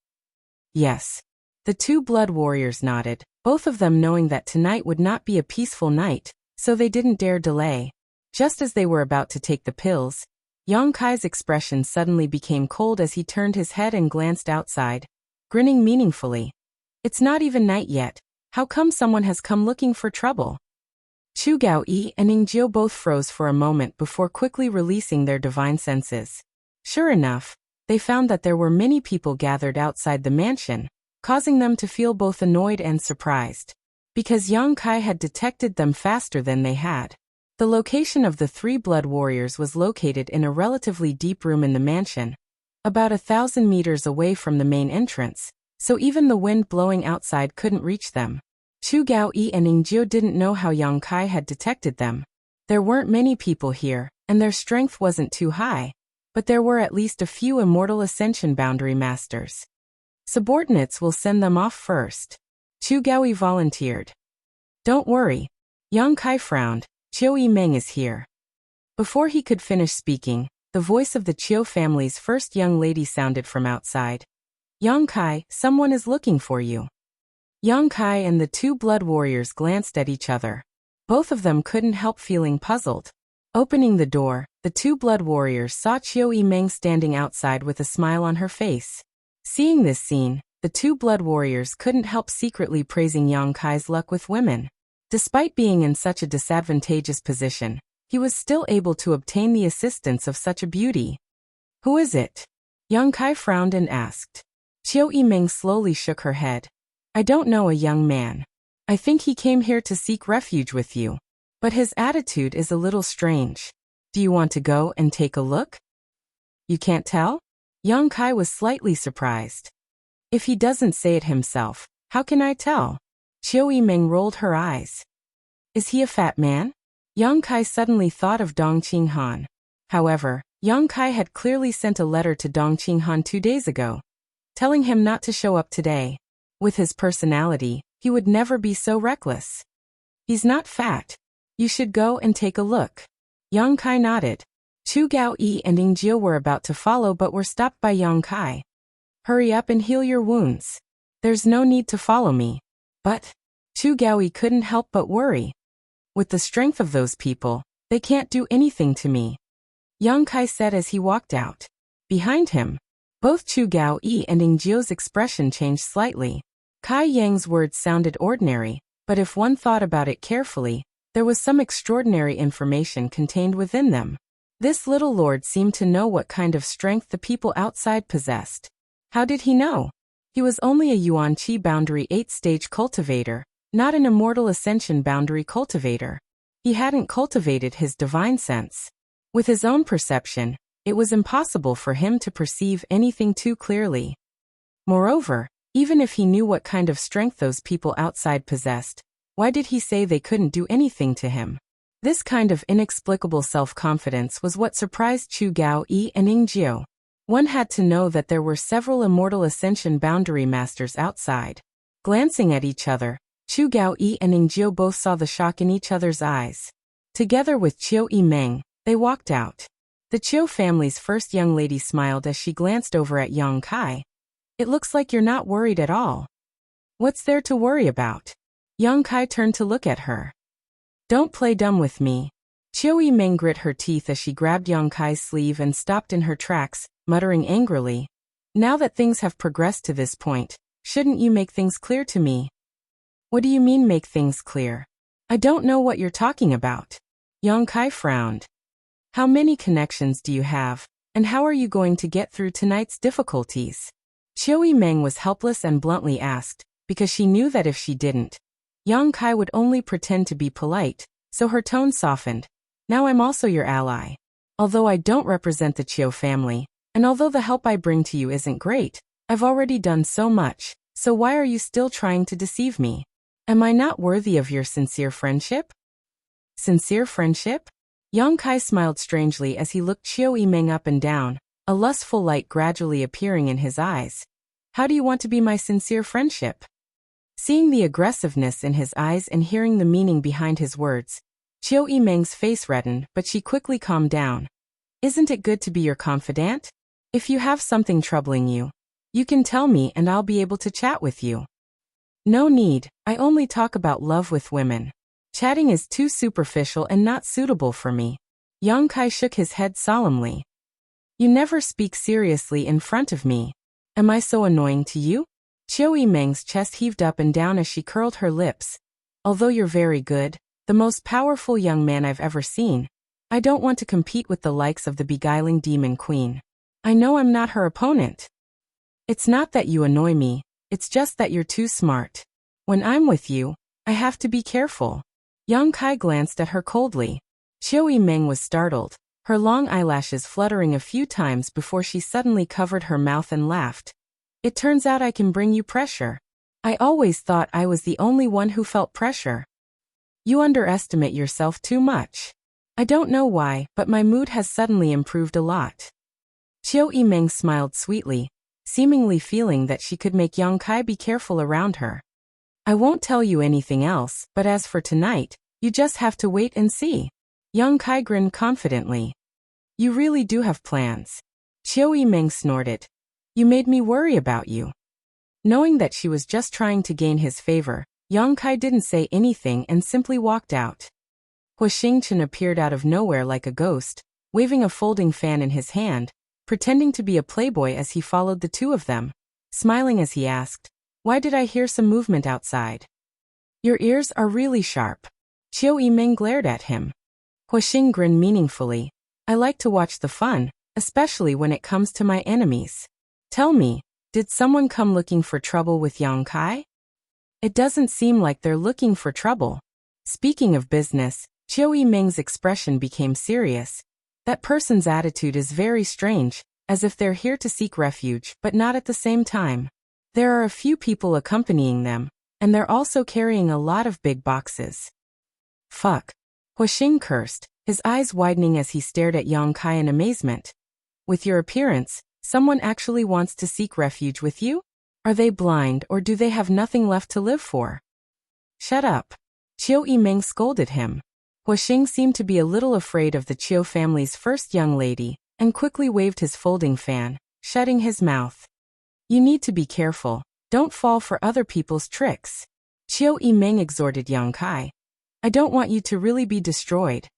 Yes. The 2 blood warriors nodded, both of them knowing that tonight would not be a peaceful night, so they didn't dare delay. Just as they were about to take the pills, Yang Kai's expression suddenly became cold as he turned his head and glanced outside, grinning meaningfully. It's not even night yet. How come someone has come looking for trouble? Chu Gaoyi and Ing Jiu both froze for a moment before quickly releasing their divine senses. Sure enough, they found that there were many people gathered outside the mansion, causing them to feel both annoyed and surprised. Because Yang Kai had detected them faster than they had. The location of the 3 blood warriors was located in a relatively deep room in the mansion, about 1,000 meters away from the main entrance, so even the wind blowing outside couldn't reach them. Chu Gaoyi and Ing Jiu didn't know how Yang Kai had detected them. There weren't many people here, and their strength wasn't too high, but there were at least a few immortal ascension boundary masters. Subordinates will send them off first. Chu Gaoyi volunteered. Don't worry. Yang Kai frowned. Chiu Yimeng is here. Before he could finish speaking, the voice of the Chiu family's first young lady sounded from outside. Yang Kai, someone is looking for you. Yang Kai and the 2 blood warriors glanced at each other. Both of them couldn't help feeling puzzled. Opening the door, the 2 blood warriors saw Chiu Yimeng standing outside with a smile on her face. Seeing this scene, the 2 blood warriors couldn't help secretly praising Yang Kai's luck with women. Despite being in such a disadvantageous position, he was still able to obtain the assistance of such a beauty. Who is it? Yang Kai frowned and asked. Chiu Yimeng slowly shook her head. I don't know a young man. I think he came here to seek refuge with you. But his attitude is a little strange. Do you want to go and take a look? You can't tell? Yang Kai was slightly surprised. If he doesn't say it himself, how can I tell? Chiu Yimeng rolled her eyes. Is he a fat man? Yang Kai suddenly thought of Dong Qinghan. However, Yang Kai had clearly sent a letter to Dong Qinghan 2 days ago, telling him not to show up today. With his personality, he would never be so reckless. He's not fat. You should go and take a look. Yang Kai nodded. Chu Gaoyi and Ing Jiu were about to follow but were stopped by Yang Kai. Hurry up and heal your wounds. There's no need to follow me. But Chu Gaoyi couldn't help but worry. With the strength of those people, they can't do anything to me. Yang Kai said as he walked out. Behind him, both Chu Gaoyi and Ing Jiu's expression changed slightly. Kai Yang's words sounded ordinary, but if one thought about it carefully, there was some extraordinary information contained within them. This little lord seemed to know what kind of strength the people outside possessed. How did he know? He was only a Yuan Qi boundary 8-stage cultivator, not an immortal ascension boundary cultivator. He hadn't cultivated his divine sense. With his own perception, it was impossible for him to perceive anything too clearly. Moreover, even if he knew what kind of strength those people outside possessed, Why did he say they couldn't do anything to him? This kind of inexplicable self-confidence was what surprised Chu Gao-yi and Ing Jiu. One had to know that there were several immortal ascension boundary masters outside. Glancing at each other, Chu Gao-yi and Ing Jiu both saw the shock in each other's eyes. Together with Chiu Yimeng, they walked out. The Chiu family's first young lady smiled as she glanced over at Yang Kai. It looks like you're not worried at all. What's there to worry about? Yang Kai turned to look at her. Don't play dumb with me. Chiu Yimeng grit her teeth as she grabbed Yang Kai's sleeve and stopped in her tracks, muttering angrily. Now that things have progressed to this point, shouldn't you make things clear to me? What do you mean make things clear? I don't know what you're talking about. Yang Kai frowned. How many connections do you have, and how are you going to get through tonight's difficulties? Chiu Yimeng was helpless and bluntly asked, because she knew that if she didn't, Yang Kai would only pretend to be polite, so her tone softened. Now I'm also your ally. Although I don't represent the Chiu family, and although the help I bring to you isn't great, I've already done so much, so why are you still trying to deceive me? Am I not worthy of your sincere friendship? Sincere friendship? Yang Kai smiled strangely as he looked Chiu Yimeng up and down, a lustful light gradually appearing in his eyes. How do you want to be my sincere friendship? Seeing the aggressiveness in his eyes and hearing the meaning behind his words, Chiu Yimeng's face reddened, but she quickly calmed down. Isn't it good to be your confidant? If you have something troubling you, you can tell me and I'll be able to chat with you. No need, I only talk about love with women. Chatting is too superficial and not suitable for me. Yang Kai shook his head solemnly. You never speak seriously in front of me. Am I so annoying to you? Chiu Yimeng's chest heaved up and down as she curled her lips. Although you're very good, the most powerful young man I've ever seen, I don't want to compete with the likes of the beguiling demon queen. I know I'm not her opponent. It's not that you annoy me, it's just that you're too smart. When I'm with you, I have to be careful. Yang Kai glanced at her coldly. Chiu Yimeng was startled, her long eyelashes fluttering a few times before she suddenly covered her mouth and laughed. It turns out I can bring you pressure. I always thought I was the only one who felt pressure. You underestimate yourself too much. I don't know why, but my mood has suddenly improved a lot. Chiu Yimeng smiled sweetly, seemingly feeling that she could make Yang Kai be careful around her. I won't tell you anything else, but as for tonight, you just have to wait and see. Yang Kai grinned confidently. You really do have plans. Chiu Yimeng snorted. You made me worry about you. Knowing that she was just trying to gain his favor, Yang Kai didn't say anything and simply walked out. Hua Xingchen appeared out of nowhere like a ghost, waving a folding fan in his hand, pretending to be a playboy as he followed the two of them, smiling as he asked, Why did I hear some movement outside? Your ears are really sharp. Chiu Yimeng glared at him. Hua Xing grinned meaningfully. I like to watch the fun, especially when it comes to my enemies. Tell me, did someone come looking for trouble with Yang Kai? It doesn't seem like they're looking for trouble. Speaking of business, Chiu Yimeng's expression became serious. That person's attitude is very strange, as if they're here to seek refuge, but not at the same time. There are a few people accompanying them, and they're also carrying a lot of big boxes. Fuck. Hua Xing cursed, his eyes widening as he stared at Yang Kai in amazement. With your appearance, someone actually wants to seek refuge with you? Are they blind or do they have nothing left to live for? Shut up. Chiu Yimeng scolded him. Hua Xing seemed to be a little afraid of the Chiu family's first young lady, and quickly waved his folding fan, shutting his mouth. You need to be careful, don't fall for other people's tricks. Chiu Yimeng exhorted Yang Kai. I don't want you to really be destroyed.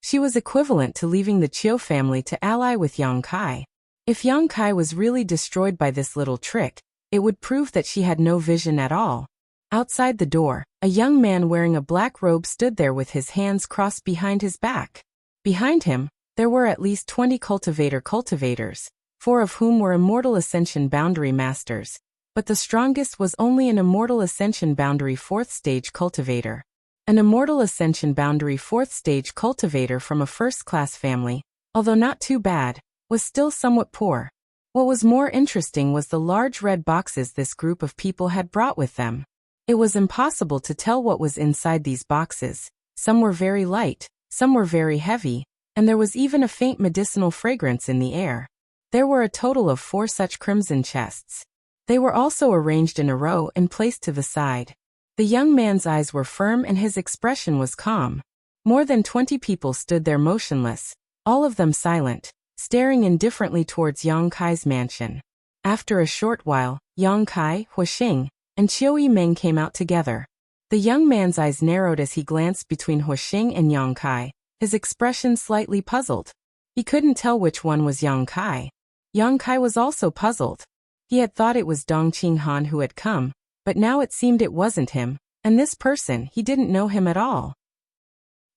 She was equivalent to leaving the Chiu family to ally with Yang Kai. If Yang Kai was really destroyed by this little trick, it would prove that she had no vision at all. Outside the door, a young man wearing a black robe stood there with his hands crossed behind his back. Behind him, there were at least 20 cultivators, 4 of whom were Immortal Ascension Boundary Masters, but the strongest was only an Immortal Ascension Boundary 4th Stage Cultivator. An Immortal Ascension Boundary 4th Stage Cultivator from a first-class family, although not too bad, was still somewhat poor. What was more interesting was the large red boxes this group of people had brought with them. It was impossible to tell what was inside these boxes. Some were very light, some were very heavy, and there was even a faint medicinal fragrance in the air. There were a total of 4 such crimson chests. They were also arranged in a row and placed to the side. The young man's eyes were firm and his expression was calm. More than 20 people stood there motionless, all of them silent, staring indifferently towards Yang Kai's mansion. After a short while, Yang Kai, Huixing, and Qiu Yimeng came out together. The young man's eyes narrowed as he glanced between Huixing and Yang Kai, his expression slightly puzzled. He couldn't tell which one was Yang Kai. Yang Kai was also puzzled. He had thought it was Dong Qinghan who had come, but now it seemed it wasn't him, and this person, he didn't know him at all.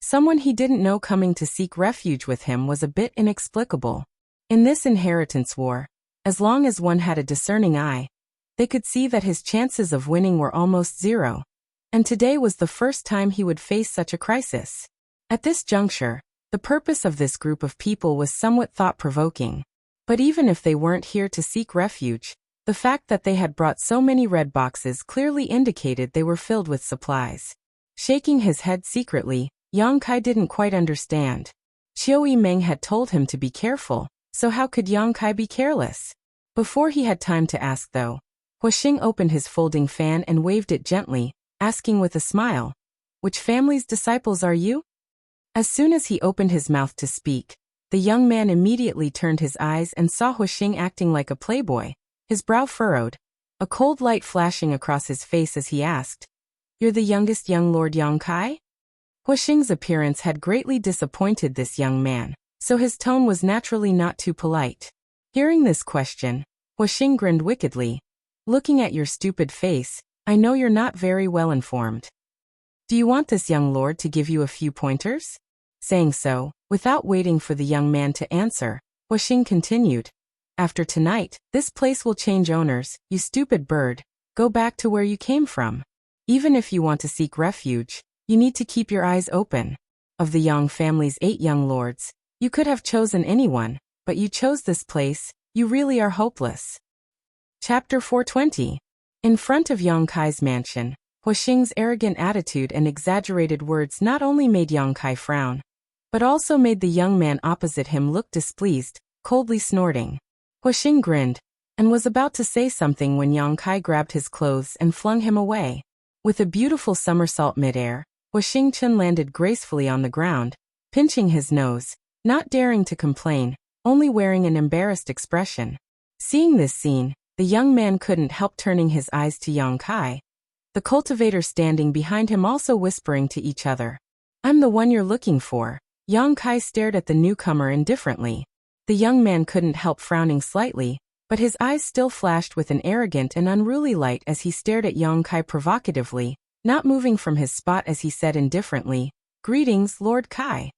Someone he didn't know coming to seek refuge with him was a bit inexplicable. In this inheritance war, as long as one had a discerning eye, they could see that his chances of winning were almost zero. And today was the first time he would face such a crisis. At this juncture, the purpose of this group of people was somewhat thought-provoking. But even if they weren't here to seek refuge, the fact that they had brought so many red boxes clearly indicated they were filled with supplies. Shaking his head secretly, Yang Kai didn't quite understand. Qiu Yimeng had told him to be careful, so how could Yang Kai be careless? Before he had time to ask though, Huixing opened his folding fan and waved it gently, asking with a smile, "Which family's disciples are you?" As soon as he opened his mouth to speak, the young man immediately turned his eyes and saw Huixing acting like a playboy, his brow furrowed, a cold light flashing across his face as he asked, "You're the youngest young Lord Yang Kai?" Huixing's appearance had greatly disappointed this young man, so his tone was naturally not too polite. Hearing this question, Huixing grinned wickedly. "Looking at your stupid face, I know you're not very well informed. Do you want this young lord to give you a few pointers?" Saying so, without waiting for the young man to answer, Huixing continued, "After tonight, this place will change owners, you stupid bird. Go back to where you came from. Even if you want to seek refuge, you need to keep your eyes open. Of the Yang family's 8 young lords, you could have chosen anyone, but you chose this place, you really are hopeless." Chapter 420. In front of Yang Kai's mansion, Huixing's arrogant attitude and exaggerated words not only made Yang Kai frown, but also made the young man opposite him look displeased, coldly snorting. Huixing grinned, and was about to say something when Yang Kai grabbed his clothes and flung him away. With a beautiful somersault midair, Huixing Chen landed gracefully on the ground, pinching his nose, not daring to complain, only wearing an embarrassed expression. Seeing this scene, the young man couldn't help turning his eyes to Yang Kai, the cultivators standing behind him also whispering to each other. "I'm the one you're looking for." Yang Kai stared at the newcomer indifferently. The young man couldn't help frowning slightly, but his eyes still flashed with an arrogant and unruly light as he stared at Yang Kai provocatively, not moving from his spot as he said indifferently, "Greetings, Lord Kai."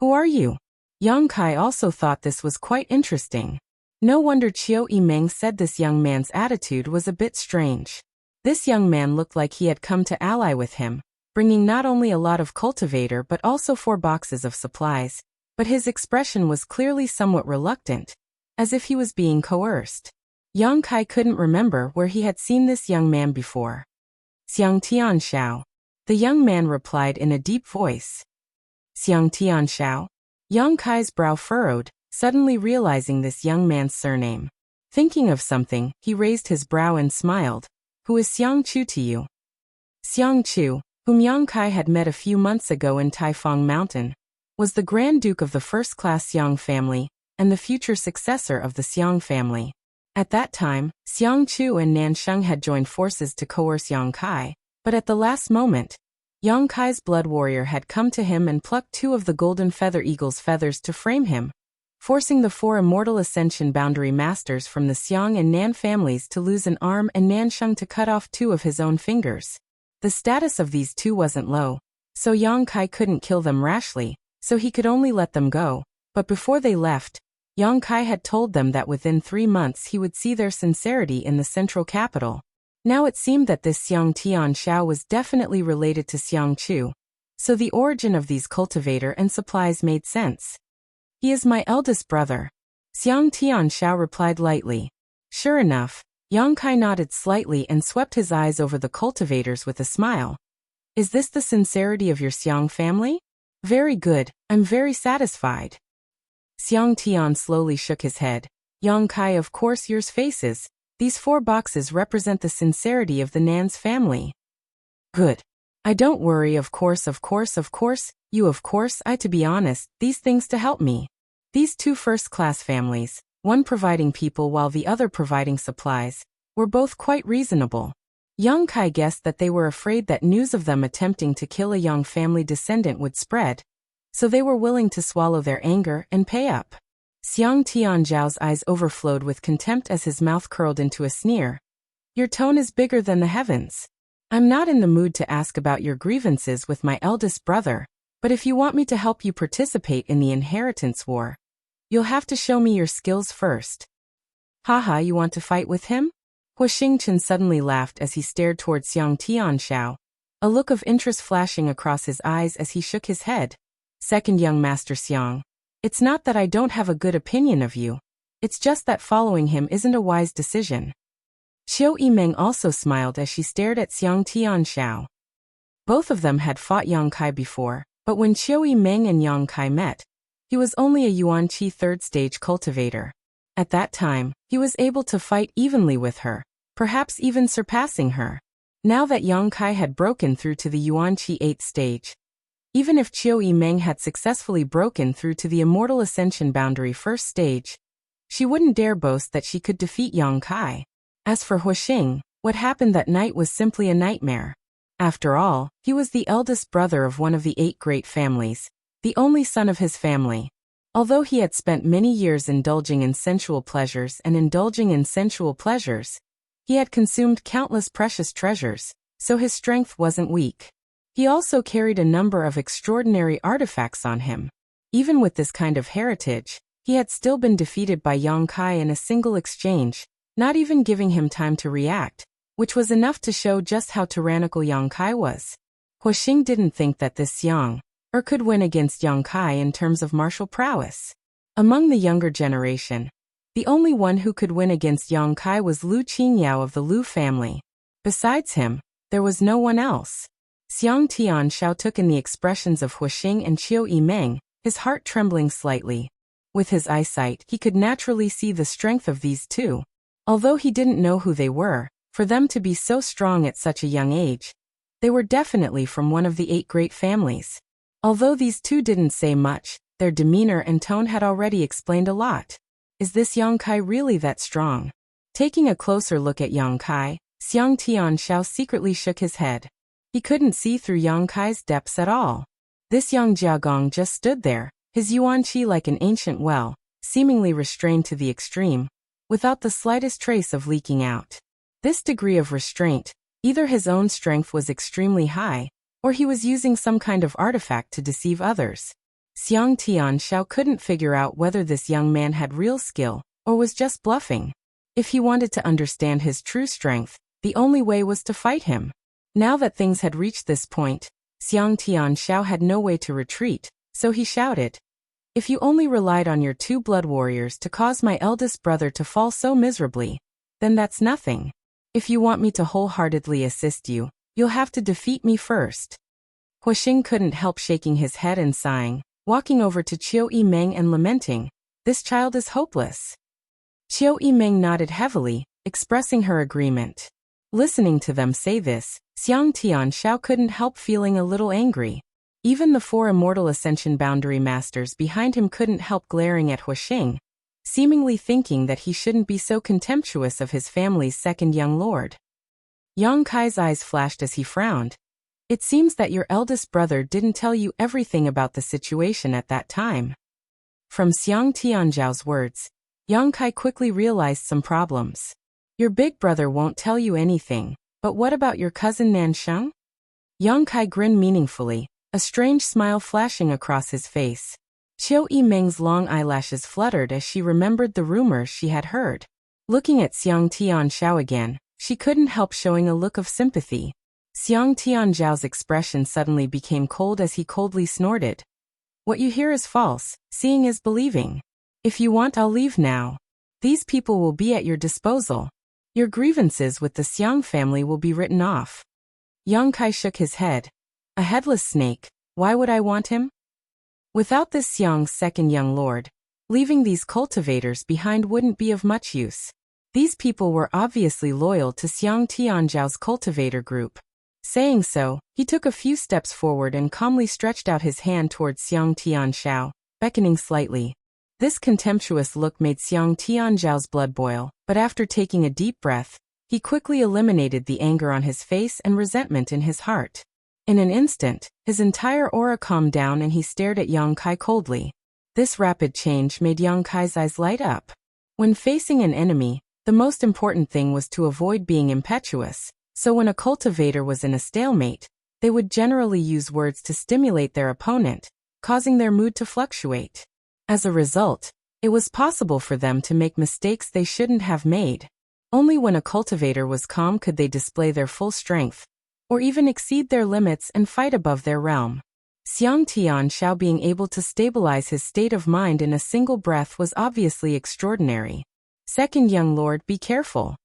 "Who are you?" Yang Kai also thought this was quite interesting. No wonder Qiu Yimeng said this young man's attitude was a bit strange. This young man looked like he had come to ally with him, bringing not only a lot of cultivator but also 4 boxes of supplies, but his expression was clearly somewhat reluctant, as if he was being coerced. Yang Kai couldn't remember where he had seen this young man before. "Xiang Tianshao," the young man replied in a deep voice. "Xiang Tianshao?" Yang Kai's brow furrowed, suddenly realizing this young man's surname. Thinking of something, he raised his brow and smiled. "Who is Xiang Chu to you?" Xiang Chu, whom Yang Kai had met a few months ago in Taifang Mountain, was the Grand Duke of the first-class Xiang family, and the future successor of the Xiang family. At that time, Xiang Chu and Nansheng had joined forces to coerce Yang Kai, but at the last moment, Yang Kai's blood warrior had come to him and plucked 2 of the golden feather eagle's feathers to frame him, forcing the 4 immortal ascension boundary masters from the Xiang and Nan families to lose an arm and Nansheng to cut off 2 of his own fingers. The status of these 2 wasn't low, so Yang Kai couldn't kill them rashly, so he could only let them go, but before they left, Yang Kai had told them that within 3 months he would see their sincerity in the central capital. Now it seemed that this Xiang Tianshao was definitely related to Xiang Chu, so the origin of these cultivator and supplies made sense. "He is my eldest brother," Xiang Tianshao replied lightly. Sure enough, Yang Kai nodded slightly and swept his eyes over the cultivators with a smile. Is this the sincerity of your Xiang family? Very good, I'm very satisfied. Xiang Tian slowly shook his head. Yang Kai, of course yours faces. These 4 boxes represent the sincerity of the Nan's family. Good. I don't worry, of course, you of course, I to be honest, these things to help me. These 2 first-class families, one providing people while the other providing supplies, were both quite reasonable. Yang Kai guessed that they were afraid that news of them attempting to kill a Yang family descendant would spread, so they were willing to swallow their anger and pay up. Xiang Tianzhao's eyes overflowed with contempt as his mouth curled into a sneer. Your tone is bigger than the heavens. I'm not in the mood to ask about your grievances with my eldest brother, but if you want me to help you participate in the inheritance war, you'll have to show me your skills first. Haha, you want to fight with him? Hu Xingchen suddenly laughed as he stared toward Xiang Tianzhao, a look of interest flashing across his eyes as he shook his head. Second young Master Xiang, it's not that I don't have a good opinion of you. It's just that following him isn't a wise decision. Qiu Yimeng also smiled as she stared at Xiang Tianzhao. Both of them had fought Yang Kai before, but when Qiu Yimeng and Yang Kai met, he was only a Yuan-Qi third-stage cultivator. At that time, he was able to fight evenly with her, perhaps even surpassing her. Now that Yang Kai had broken through to the Yuan-Qi 8th stage, even if Qiu Yimeng had successfully broken through to the Immortal Ascension Boundary 1st stage, she wouldn't dare boast that she could defeat Yang Kai. As for Hu Xing, what happened that night was simply a nightmare. After all, he was the eldest brother of one of the 8 great families, the only son of his family. Although he had spent many years indulging in sensual pleasures, he had consumed countless precious treasures, so his strength wasn't weak. He also carried a number of extraordinary artifacts on him. Even with this kind of heritage, he had still been defeated by Yang Kai in a single exchange, not even giving him time to react, which was enough to show just how tyrannical Yang Kai was. Hu Xing didn't think that this Xiang could win against Yang Kai in terms of martial prowess. Among the younger generation, the only one who could win against Yang Kai was Lu Qingyao of the Lu family. Besides him, there was no one else. Xiang Tianzhao took in the expressions of Hu Xing and Qiu Yimeng, his heart trembling slightly. With his eyesight, he could naturally see the strength of these 2. Although he didn't know who they were, for them to be so strong at such a young age, they were definitely from one of the 8 great families. Although these 2 didn't say much, their demeanor and tone had already explained a lot. Is this Yang Kai really that strong? Taking a closer look at Yang Kai, Xiang Tianzhao secretly shook his head. He couldn't see through Yang Kai's depths at all. This Yang Jiagong just stood there, his Yuan-Qi like an ancient well, seemingly restrained to the extreme, without the slightest trace of leaking out. This degree of restraint, either his own strength was extremely high, or he was using some kind of artifact to deceive others. Xiang Tianzhao couldn't figure out whether this young man had real skill, or was just bluffing. If he wanted to understand his true strength, the only way was to fight him. Now that things had reached this point, Xiang Tianzhao had no way to retreat, so he shouted, "If you only relied on your 2 blood warriors to cause my eldest brother to fall so miserably, then that's nothing. If you want me to wholeheartedly assist you, you'll have to defeat me first." Hu Xing couldn't help shaking his head and sighing, walking over to Qiu Yimeng and lamenting, "This child is hopeless." Qiu Yimeng nodded heavily, expressing her agreement. Listening to them say this, Xiang Tianzhao couldn't help feeling a little angry. Even the 4 Immortal Ascension Boundary Masters behind him couldn't help glaring at Hu Xing, seemingly thinking that he shouldn't be so contemptuous of his family's second young lord. Yang Kai's eyes flashed as he frowned. "It seems that your eldest brother didn't tell you everything about the situation at that time." From Xiang Tianzhao's words, Yang Kai quickly realized some problems. "Your big brother won't tell you anything, but what about your cousin Nansheng?" Yang Kai grinned meaningfully, a strange smile flashing across his face. Qiu Yimeng's long eyelashes fluttered as she remembered the rumors she had heard. Looking at Xiang Tianzhao again, she couldn't help showing a look of sympathy. Xiang Tianzhao's expression suddenly became cold as he coldly snorted. "What you hear is false, seeing is believing. If you want, I'll leave now. These people will be at your disposal." Your grievances with the Xiang family will be written off. Yang Kai shook his head. A headless snake, why would I want him? Without this Xiang's second young lord, leaving these cultivators behind wouldn't be of much use. These people were obviously loyal to Xiang Tianzhao's cultivator group. Saying so, he took a few steps forward and calmly stretched out his hand towards Xiang Tianzhao, beckoning slightly. This contemptuous look made Xiang Tianzhao's blood boil, but after taking a deep breath, he quickly eliminated the anger on his face and resentment in his heart. In an instant, his entire aura calmed down and he stared at Yang Kai coldly. This rapid change made Yang Kai's eyes light up. When facing an enemy, the most important thing was to avoid being impetuous, so when a cultivator was in a stalemate, they would generally use words to stimulate their opponent, causing their mood to fluctuate. As a result, it was possible for them to make mistakes they shouldn't have made. Only when a cultivator was calm could they display their full strength, or even exceed their limits and fight above their realm. Xiang Tianzhao being able to stabilize his state of mind in a single breath was obviously extraordinary. Second young lord, be careful.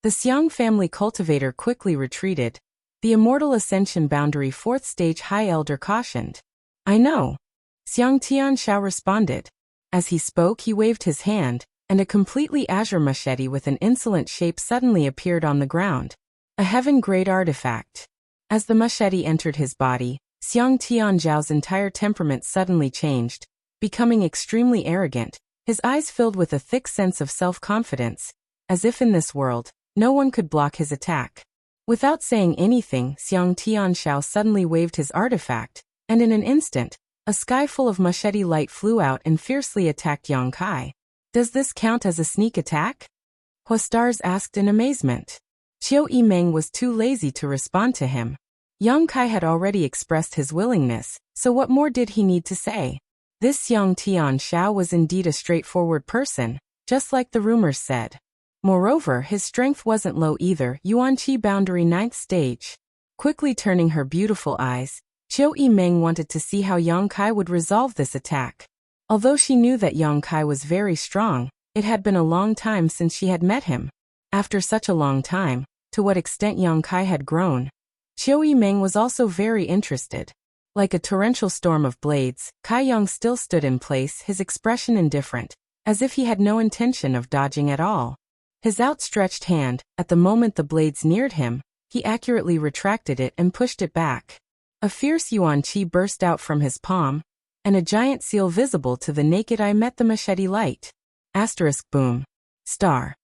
The Xiang family cultivator quickly retreated. The Immortal Ascension Boundary 4th Stage High Elder cautioned. I know. Xiang Tianzhao responded. As he spoke, he waved his hand, and a completely azure machete with an insolent shape suddenly appeared on the ground. A heaven-grade artifact. As the machete entered his body, Xiang Tianzhao's entire temperament suddenly changed, becoming extremely arrogant, his eyes filled with a thick sense of self-confidence, as if in this world, no one could block his attack. Without saying anything, Xiang Tianzhao suddenly waved his artifact, and in an instant, a sky full of machete light flew out and fiercely attacked Yang Kai. Does this count as a sneak attack? Huastars asked in amazement. Qiu Yimeng was too lazy to respond to him. Yang Kai had already expressed his willingness, so what more did he need to say? This Xiang Tianzhao was indeed a straightforward person, just like the rumors said. Moreover, his strength wasn't low either. Yuanqi Boundary 9th Stage. Quickly turning her beautiful eyes, Qiu Yimeng wanted to see how Yang Kai would resolve this attack. Although she knew that Yang Kai was very strong, it had been a long time since she had met him. After such a long time, to what extent Yang Kai had grown. Qiu Yimeng was also very interested. Like a torrential storm of blades, Kai Yang still stood in place, his expression indifferent, as if he had no intention of dodging at all. His outstretched hand, at the moment the blades neared him, he accurately retracted it and pushed it back. A fierce yuan qi burst out from his palm, and a giant seal visible to the naked eye met the machete light. Asterisk boom. Star.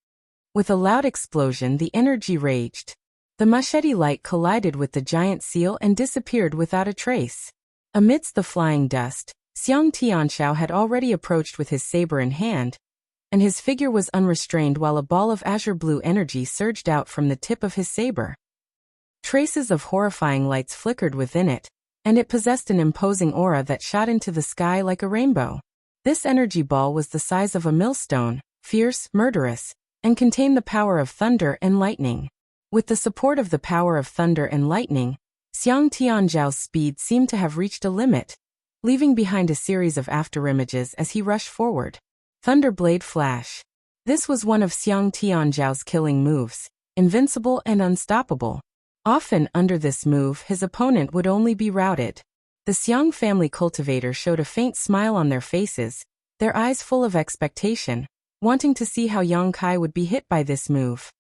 With a loud explosion, the energy raged. The machete light collided with the giant seal and disappeared without a trace. Amidst the flying dust, Xiang Tianzhao had already approached with his saber in hand, and his figure was unrestrained while a ball of azure blue energy surged out from the tip of his saber. Traces of horrifying lights flickered within it, and it possessed an imposing aura that shot into the sky like a rainbow. This energy ball was the size of a millstone, fierce, murderous, and contained the power of thunder and lightning. With the support of the power of thunder and lightning, Xiang Tianzhao's speed seemed to have reached a limit, leaving behind a series of afterimages as he rushed forward. Thunderblade Flash. This was one of Xiang Tianzhao's killing moves, invincible and unstoppable. Often under this move, his opponent would only be routed. The Xiang family cultivator showed a faint smile on their faces, their eyes full of expectation, wanting to see how Yang Kai would be hit by this move.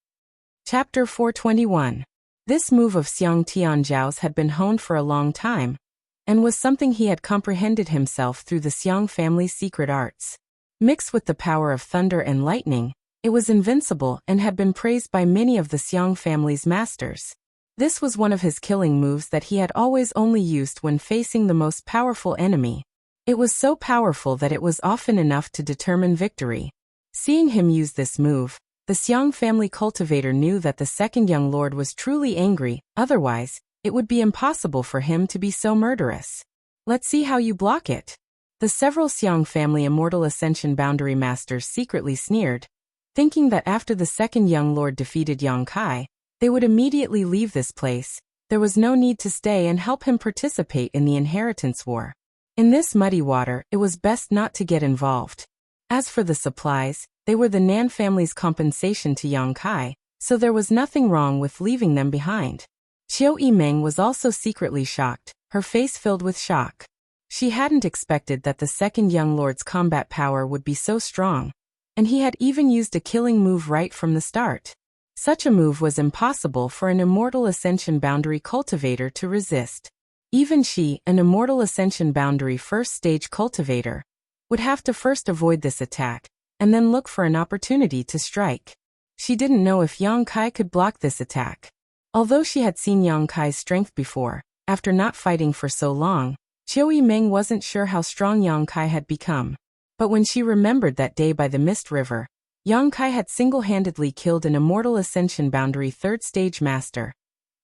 Chapter 421. This move of Xiang Tianzhao's had been honed for a long time, and was something he had comprehended himself through the Xiang family's secret arts. Mixed with the power of thunder and lightning, it was invincible and had been praised by many of the Xiang family's masters. This was one of his killing moves that he had always only used when facing the most powerful enemy. It was so powerful that it was often enough to determine victory. Seeing him use this move, the Xiang family cultivator knew that the second young lord was truly angry, otherwise, it would be impossible for him to be so murderous. Let's see how you block it. The several Xiang family Immortal Ascension Boundary Masters secretly sneered, thinking that after the second young lord defeated Yang Kai, they would immediately leave this place. There was no need to stay and help him participate in the inheritance war. In this muddy water, it was best not to get involved. As for the supplies, they were the Nan family's compensation to Yang Kai, so there was nothing wrong with leaving them behind. Qiu Yimeng was also secretly shocked, her face filled with shock. She hadn't expected that the second young lord's combat power would be so strong, and he had even used a killing move right from the start. Such a move was impossible for an Immortal Ascension Boundary cultivator to resist. Even she, an Immortal Ascension Boundary first stage cultivator, would have to first avoid this attack, and then look for an opportunity to strike. She didn't know if Yang Kai could block this attack. Although she had seen Yang Kai's strength before, after not fighting for so long, Qiu Yimeng wasn't sure how strong Yang Kai had become. But when she remembered that day by the Mist River, Yang Kai had single-handedly killed an Immortal Ascension Boundary third stage master,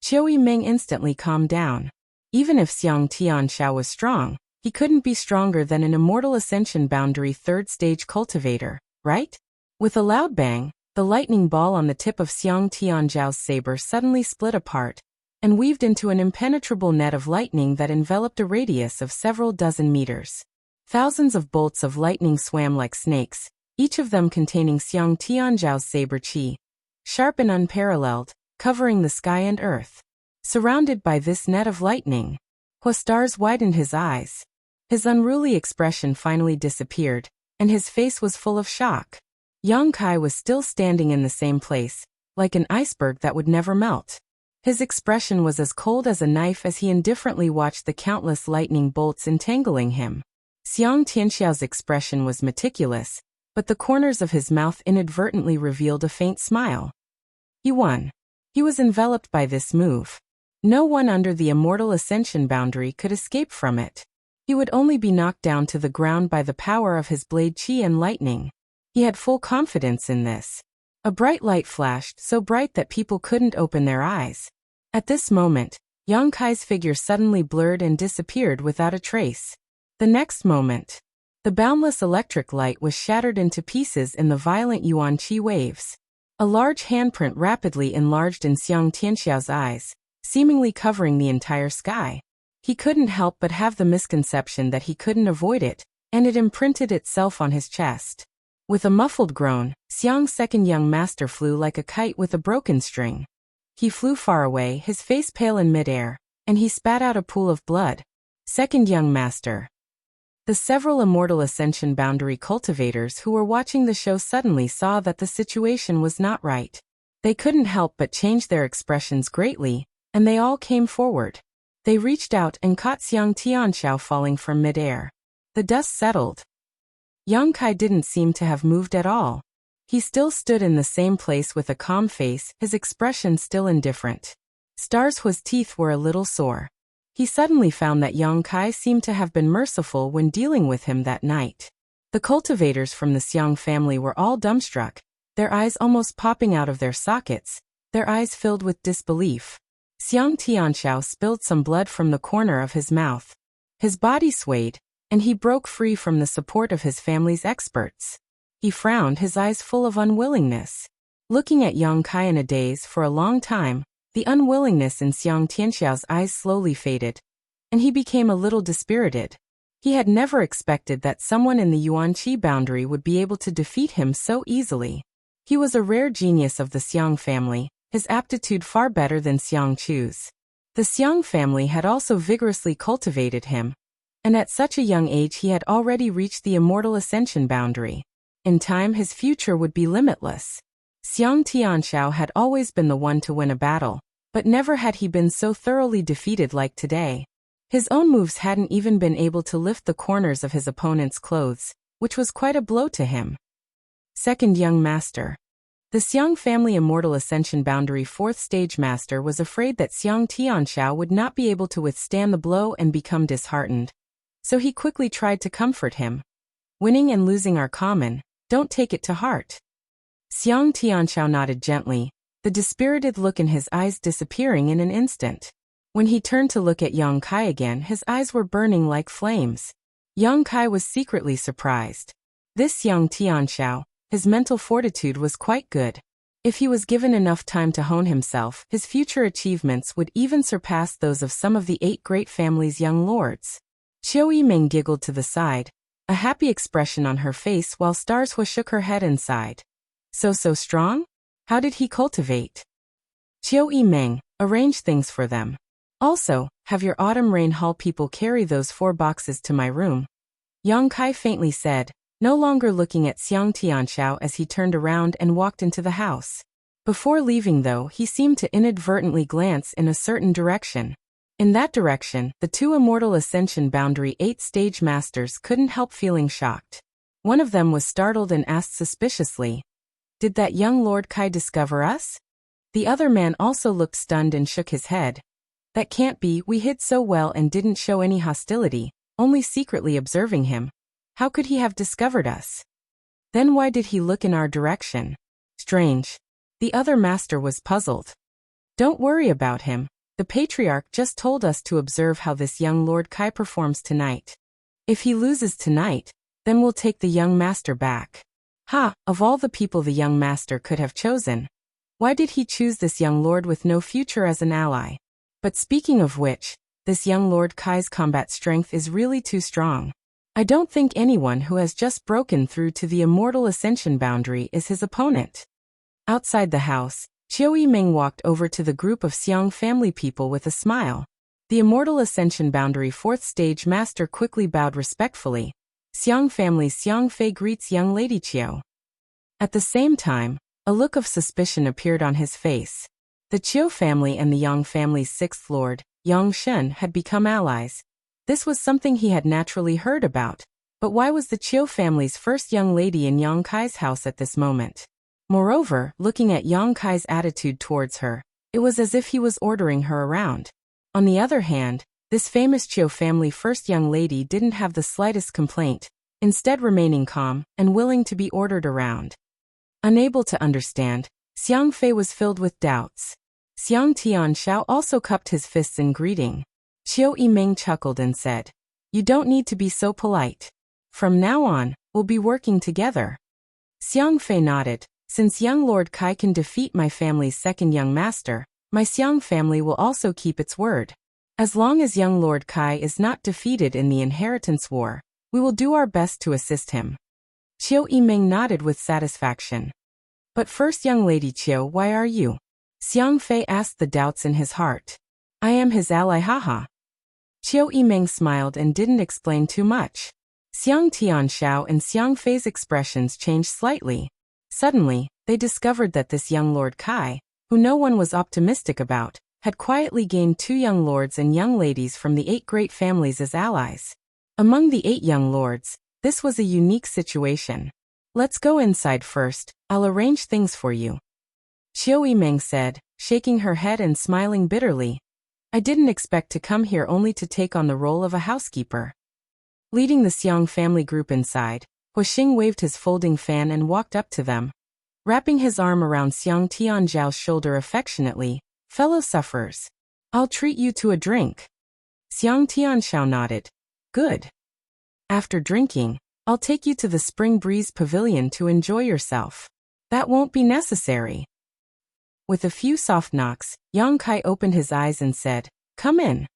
Qiu Yimeng instantly calmed down. Even if Xiang Tianxiao was strong, he couldn't be stronger than an Immortal Ascension Boundary third stage cultivator, right? With a loud bang, the lightning ball on the tip of Xiang Tianxiao's saber suddenly split apart and weaved into an impenetrable net of lightning that enveloped a radius of several dozen meters. Thousands of bolts of lightning swam like snakes, each of them containing Xiang Tianxiao's saber qi, sharp and unparalleled, covering the sky and earth. Surrounded by this net of lightning, Stars widened his eyes. His unruly expression finally disappeared, and his face was full of shock. Yang Kai was still standing in the same place, like an iceberg that would never melt. His expression was as cold as a knife as he indifferently watched the countless lightning bolts entangling him. Xiang Tianxiao's expression was meticulous, but the corners of his mouth inadvertently revealed a faint smile. He won. He was enveloped by this move. No one under the Immortal Ascension Boundary could escape from it. He would only be knocked down to the ground by the power of his blade qi and lightning. He had full confidence in this. A bright light flashed, so bright that people couldn't open their eyes. At this moment, Yang Kai's figure suddenly blurred and disappeared without a trace. The next moment, the boundless electric light was shattered into pieces in the violent yuan qi waves. A large handprint rapidly enlarged in Xiang Tianxiao's eyes, seemingly covering the entire sky. He couldn't help but have the misconception that he couldn't avoid it, and it imprinted itself on his chest. With a muffled groan, Xiang's second young master flew like a kite with a broken string. He flew far away, his face pale in midair, and he spat out a pool of blood. Second young master. The several Immortal Ascension Boundary cultivators who were watching the show suddenly saw that the situation was not right. They couldn't help but change their expressions greatly, and they all came forward. They reached out and caught Xiang Tianxiao falling from midair. The dust settled. Yang Kai didn't seem to have moved at all. He still stood in the same place with a calm face, his expression still indifferent. Stars Hua's teeth were a little sore. He suddenly found that Yang Kai seemed to have been merciful when dealing with him that night. The cultivators from the Xiang family were all dumbstruck, their eyes almost popping out of their sockets, their eyes filled with disbelief. Xiang Tianxiao spilled some blood from the corner of his mouth. His body swayed, and he broke free from the support of his family's experts. He frowned, his eyes full of unwillingness. Looking at Yang Kai in a daze for a long time, the unwillingness in Xiang Tianxiao's eyes slowly faded, and he became a little dispirited. He had never expected that someone in the Yuan Qi boundary would be able to defeat him so easily. He was a rare genius of the Xiang family, his aptitude far better than Xiang Chu's. The Xiang family had also vigorously cultivated him, and at such a young age he had already reached the Immortal Ascension boundary. In time his future would be limitless. Xiang Tianxiao had always been the one to win a battle, but never had he been so thoroughly defeated like today. His own moves hadn't even been able to lift the corners of his opponent's clothes, which was quite a blow to him. Second young master. The Xiang family Immortal Ascension Boundary 4th Stage Master was afraid that Xiang Tianxiao would not be able to withstand the blow and become disheartened. So he quickly tried to comfort him. Winning and losing are common, don't take it to heart. Xiang Tianxiao nodded gently, the dispirited look in his eyes disappearing in an instant. When he turned to look at Yang Kai again, his eyes were burning like flames. Yang Kai was secretly surprised. This Xiang Tianxiao, his mental fortitude was quite good. If he was given enough time to hone himself, his future achievements would even surpass those of some of the 8 great families' young lords. Qiu Yimeng giggled to the side, a happy expression on her face while Stars Hua shook her head and sighed. So strong? How did he cultivate? Chiu Yimeng, arrange things for them. Also, have your autumn rain hall people carry those 4 boxes to my room. Yang Kai faintly said, no longer looking at Xiang Tianxiao as he turned around and walked into the house. Before leaving though, he seemed to inadvertently glance in a certain direction. In that direction, the 2 Immortal Ascension Boundary 8 stage masters couldn't help feeling shocked. One of them was startled and asked suspiciously, did that young Lord Kai discover us? The other man also looked stunned and shook his head. That can't be, we hid so well and didn't show any hostility, only secretly observing him. How could he have discovered us? Then why did he look in our direction? Strange. The other master was puzzled. Don't worry about him. The Patriarch just told us to observe how this young Lord Kai performs tonight. If he loses tonight, then we'll take the young master back. Ha, of all the people the young master could have chosen, why did he choose this young lord with no future as an ally? But speaking of which, this young Lord Kai's combat strength is really too strong. I don't think anyone who has just broken through to the Immortal Ascension boundary is his opponent. Outside the house, Chiu Yimeng walked over to the group of Xiang family people with a smile. The Immortal Ascension Boundary 4th Stage Master quickly bowed respectfully. Xiang family's Xiang Fei greets young Lady Chiu. At the same time, a look of suspicion appeared on his face. The Chiu family and the Yang family's 6th lord, Yang Shen, had become allies. This was something he had naturally heard about, but why was the Chiu family's first young lady in Yang Kai's house at this moment? Moreover, looking at Yang Kai's attitude towards her, it was as if he was ordering her around. On the other hand, this famous Chiu family first young lady didn't have the slightest complaint, instead remaining calm and willing to be ordered around. Unable to understand, Xiang Fei was filled with doubts. Xiang Tianxiao also cupped his fists in greeting. Chiu Yimeng chuckled and said, you don't need to be so polite. From now on, we'll be working together. Xiang Fei nodded. Since young Lord Kai can defeat my family's 2nd young master, my Xiang family will also keep its word. As long as young Lord Kai is not defeated in the inheritance war, we will do our best to assist him. Chiu Yimeng nodded with satisfaction. But first, young Lady Chiu, why are you? Xiang Fei asked, the doubts in his heart. I am his ally, haha. Chiu Yimeng smiled and didn't explain too much. Xiang Tianxiao and Xiang Fei's expressions changed slightly. Suddenly, they discovered that this young Lord Kai, who no one was optimistic about, had quietly gained 2 young lords and young ladies from the 8 great families as allies. Among the 8 young lords, this was a unique situation. Let's go inside first, I'll arrange things for you. Chiu Yimeng said, shaking her head and smiling bitterly. I didn't expect to come here only to take on the role of a housekeeper. Leading the Xiang family group inside, Huixing waved his folding fan and walked up to them. Wrapping his arm around Xiang Tianzhao's shoulder affectionately, fellow sufferers, I'll treat you to a drink. Xiang Tianzhao nodded. Good. After drinking, I'll take you to the Spring Breeze Pavilion to enjoy yourself. That won't be necessary. With a few soft knocks, Yang Kai opened his eyes and said, come in.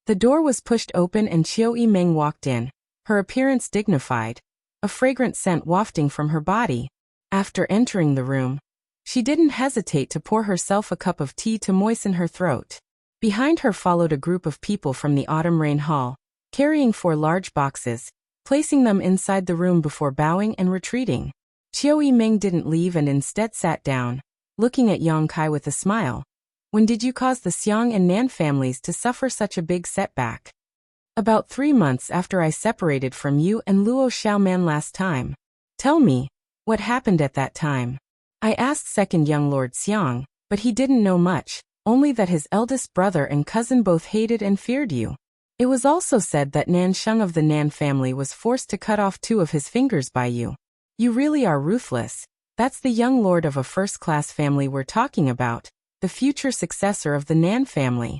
The door was pushed open and Chiu Yimeng walked in, her appearance dignified, a fragrant scent wafting from her body. After entering the room, she didn't hesitate to pour herself a cup of tea to moisten her throat. Behind her followed a group of people from the Autumn Rain Hall, carrying 4 large boxes, placing them inside the room before bowing and retreating. Chiu Yimeng didn't leave and instead sat down, looking at Yang Kai with a smile. When did you cause the Xiang and Nan families to suffer such a big setback? About 3 months after I separated from you and Luo Xiaoman last time. Tell me, what happened at that time? I asked 2nd young Lord Xiang, but he didn't know much, only that his eldest brother and cousin both hated and feared you. It was also said that Nan Sheng of the Nan family was forced to cut off 2 of his fingers by you. You really are ruthless. That's the young lord of a first-class family we're talking about, the future successor of the Nan family.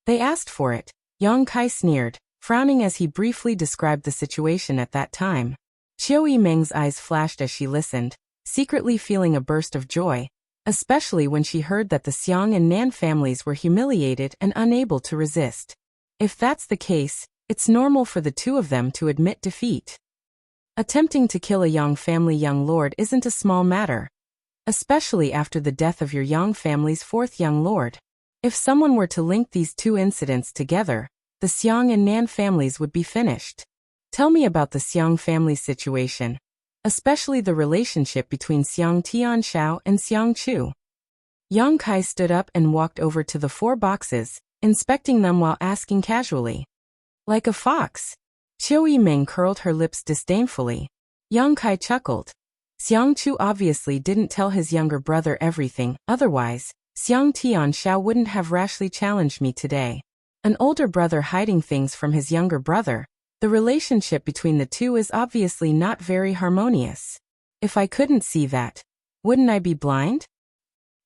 They asked for it. Yang Kai sneered, frowning as he briefly described the situation at that time. Chiu Yimeng's eyes flashed as she listened, secretly feeling a burst of joy, especially when she heard that the Xiang and Nan families were humiliated and unable to resist. If that's the case, it's normal for the 2 of them to admit defeat. Attempting to kill a Yang family young lord isn't a small matter. especially after the death of your Yang family's fourth young lord. If someone were to link these two incidents together, the Xiang and Nan families would be finished. Tell me about the Xiang family's situation, especially the relationship between Xiang Tianshao and Xiang Chu. Yang Kai stood up and walked over to the 4 boxes, inspecting them while asking casually. Like a fox. Qiu Yimeng curled her lips disdainfully. Yang Kai chuckled. Xiang Chu obviously didn't tell his younger brother everything, otherwise, Xiang Tianshao wouldn't have rashly challenged me today. An older brother hiding things from his younger brother. The relationship between the two is obviously not very harmonious. If I couldn't see that, wouldn't I be blind?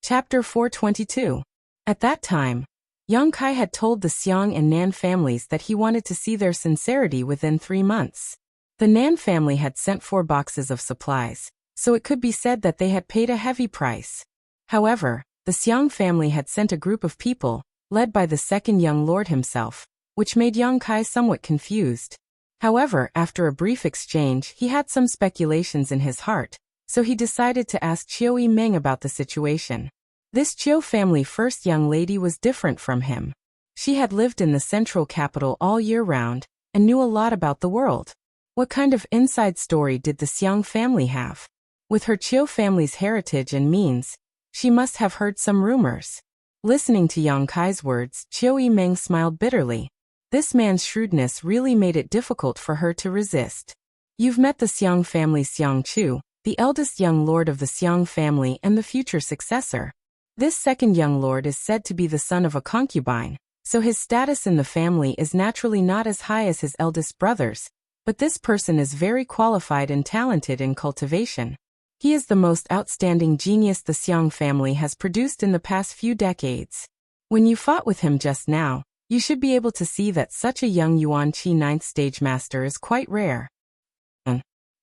Chapter 422. At that time, Yang Kai had told the Xiang and Nan families that he wanted to see their sincerity within 3 months. The Nan family had sent 4 boxes of supplies, so it could be said that they had paid a heavy price. However, the Xiang family had sent a group of people, led by the second young lord himself, which made Yang Kai somewhat confused. However, after a brief exchange, he had some speculations in his heart, so he decided to ask Qiu Yimeng about the situation. This Qiu family first young lady was different from him. She had lived in the central capital all year round, and knew a lot about the world. What kind of inside story did the Xiang family have? With her Qiu family's heritage and means, she must have heard some rumors. Listening to Yang Kai's words, Qiu Yimeng smiled bitterly. This man's shrewdness really made it difficult for her to resist. You've met the Xiang family Xiang Chu, the eldest young lord of the Xiang family and the future successor. This second young lord is said to be the son of a concubine, so his status in the family is naturally not as high as his eldest brother's, but this person is very qualified and talented in cultivation. He is the most outstanding genius the Xiang family has produced in the past few decades. When you fought with him just now, you should be able to see that such a young Yuan Qi 9th stage master is quite rare.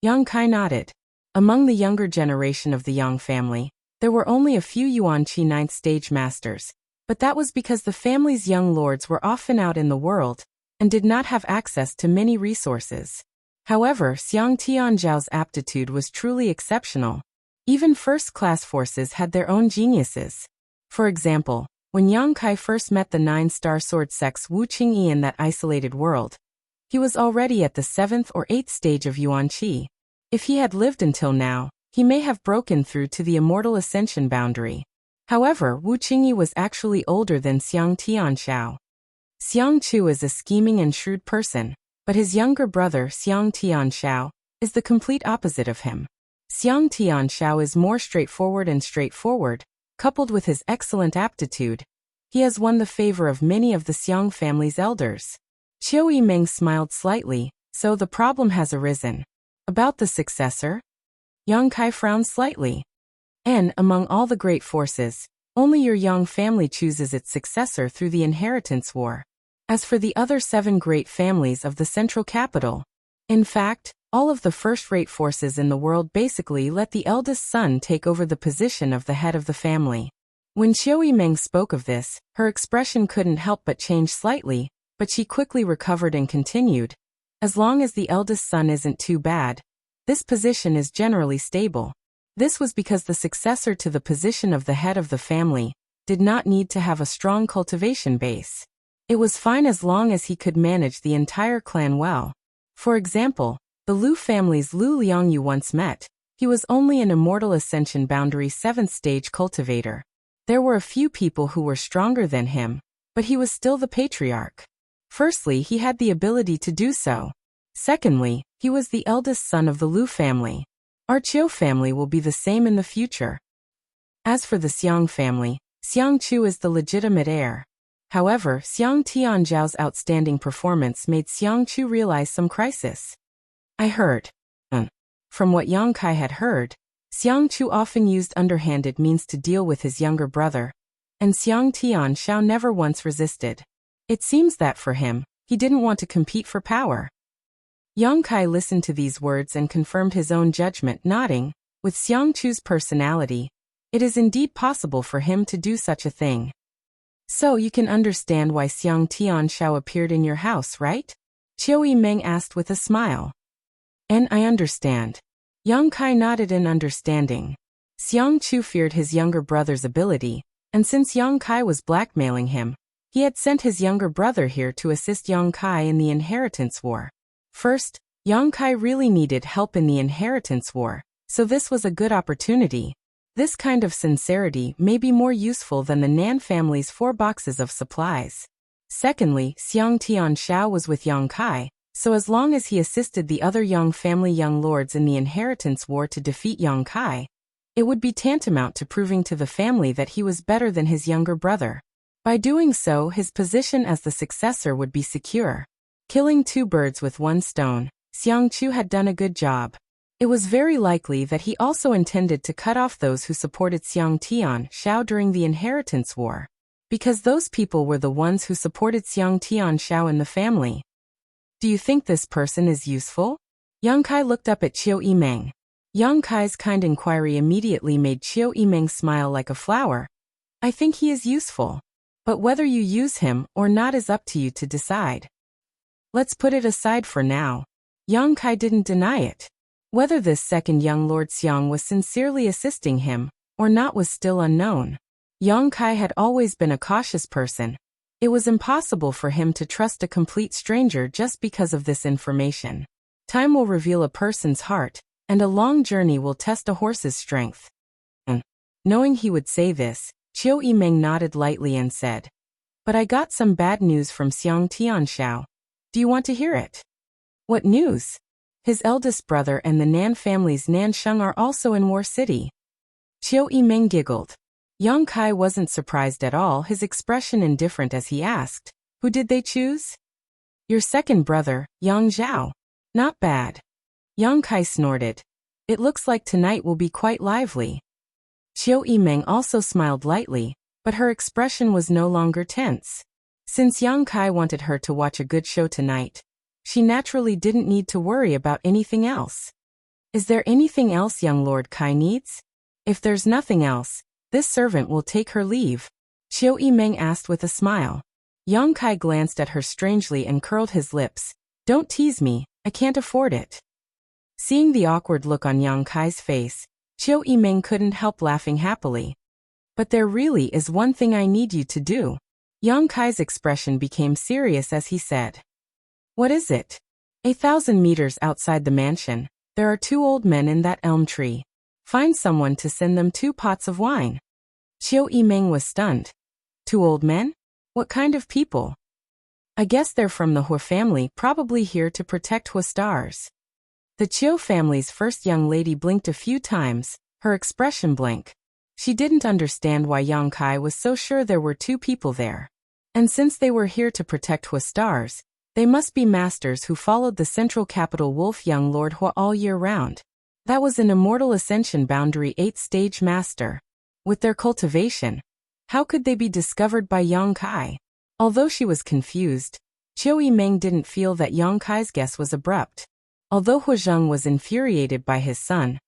Yang Kai nodded. Among the younger generation of the Yang family, there were only a few Yuan Qi 9th stage masters, but that was because the family's young lords were often out in the world, and did not have access to many resources. However, Xiang Tianzhao's aptitude was truly exceptional. Even first-class forces had their own geniuses. For example, when Yang Kai first met the 9-star sword sex Wu Qingyi in that isolated world, he was already at the 7th or 8th stage of Yuan Qi. If he had lived until now, he may have broken through to the immortal ascension boundary. However, Wu Qingyi was actually older than Xiang Tianshao. Xiang Chu is a scheming and shrewd person, but his younger brother Xiang Tianshao is the complete opposite of him. Xiang Tianshao is more straightforward, coupled with his excellent aptitude. He has won the favor of many of the Xiang family's elders. Qiu Yimeng smiled slightly, so the problem has arisen. About the successor? Yang Kai frowned slightly. And, among all the great forces, only your Yang family chooses its successor through the inheritance war. As for the other 7 great families of the central capital, in fact, all of the first-rate forces in the world basically let the eldest son take over the position of the head of the family. When Qiu Yimeng spoke of this, her expression couldn't help but change slightly, but she quickly recovered and continued. As long as the eldest son isn't too bad, this position is generally stable. This was because the successor to the position of the head of the family did not need to have a strong cultivation base. It was fine as long as he could manage the entire clan well. For example, the Lu family's Lu Liangyu once met. He was only an immortal ascension boundary 7th stage cultivator. There were a few people who were stronger than him, but he was still the patriarch. Firstly, he had the ability to do so. Secondly, he was the eldest son of the Lu family. Our Qiu family will be the same in the future. As for the Xiang family, Xiang Chu is the legitimate heir. However, Xiang Tianzhao's outstanding performance made Xiang Chu realize some crisis. I heard. From what Yang Kai had heard, Xiang Chu often used underhanded means to deal with his younger brother, and Xiang Tianshao never once resisted. It seems that for him, he didn't want to compete for power. Yang Kai listened to these words and confirmed his own judgment, nodding. With Xiang Chu's personality, it is indeed possible for him to do such a thing. So you can understand why Xiang Tianshao appeared in your house, right? Qiu Yimeng asked with a smile. And I understand. Yang Kai nodded in understanding. Xiang Chu feared his younger brother's ability, and since Yang Kai was blackmailing him, he had sent his younger brother here to assist Yang Kai in the inheritance war. First, Yang Kai really needed help in the inheritance war, so this was a good opportunity. This kind of sincerity may be more useful than the Nan family's 4 boxes of supplies. Secondly, Xiang Tianshao was with Yang Kai, so as long as he assisted the other Yang family young lords in the inheritance war to defeat Yang Kai, it would be tantamount to proving to the family that he was better than his younger brother. By doing so, his position as the successor would be secure. Killing 2 birds with 1 stone, Xiang Chu had done a good job. It was very likely that he also intended to cut off those who supported Xiang Tianshao during the inheritance war, because those people were the ones who supported Xiang Tianshao in the family. Do you think this person is useful? Yang Kai looked up at Qiu Yimeng. Yang Kai's kind inquiry immediately made Qiu Yimeng smile like a flower. I think he is useful. But whether you use him or not is up to you to decide. Let's put it aside for now. Yang Kai didn't deny it. Whether this second young Lord Xiang was sincerely assisting him or not was still unknown. Yang Kai had always been a cautious person. It was impossible for him to trust a complete stranger just because of this information. Time will reveal a person's heart, and a long journey will test a horse's strength. Knowing he would say this, Qiu Yimeng nodded lightly and said, But I got some bad news from Xiang Tianshao. Do you want to hear it? What news? His eldest brother and the Nan family's Nan Sheng are also in War City. Qiu Yimeng giggled. Yang Kai wasn't surprised at all, his expression indifferent as he asked, Who did they choose? Your second brother, Yang Zhao. Not bad. Yang Kai snorted. It looks like tonight will be quite lively. Qiu Yimeng also smiled lightly, but her expression was no longer tense. Since Yang Kai wanted her to watch a good show tonight, she naturally didn't need to worry about anything else. Is there anything else young Lord Kai needs? If there's nothing else, this servant will take her leave. Qiu Yimeng asked with a smile. Yang Kai glanced at her strangely and curled his lips. Don't tease me, I can't afford it. Seeing the awkward look on Yang Kai's face, Qiu Yimeng couldn't help laughing happily. But there really is one thing I need you to do. Yang Kai's expression became serious as he said. What is it? 1,000 meters outside the mansion, there are 2 old men in that elm tree. Find someone to send them 2 pots of wine. Qiu Yimeng was stunned. 2 old men? What kind of people? I guess they're from the Hua family, probably here to protect Hua stars. The Qiu family's first young lady blinked a few times, her expression blank. She didn't understand why Yang Kai was so sure there were 2 people there. And since they were here to protect Hua stars, they must be masters who followed the central capital Wolf young Lord Hua all year round. That was an immortal ascension boundary 8th-stage master. With their cultivation, how could they be discovered by Yang Kai? Although she was confused, Qiu Yimeng didn't feel that Yang Kai's guess was abrupt. Although Hua Zheng was infuriated by his son,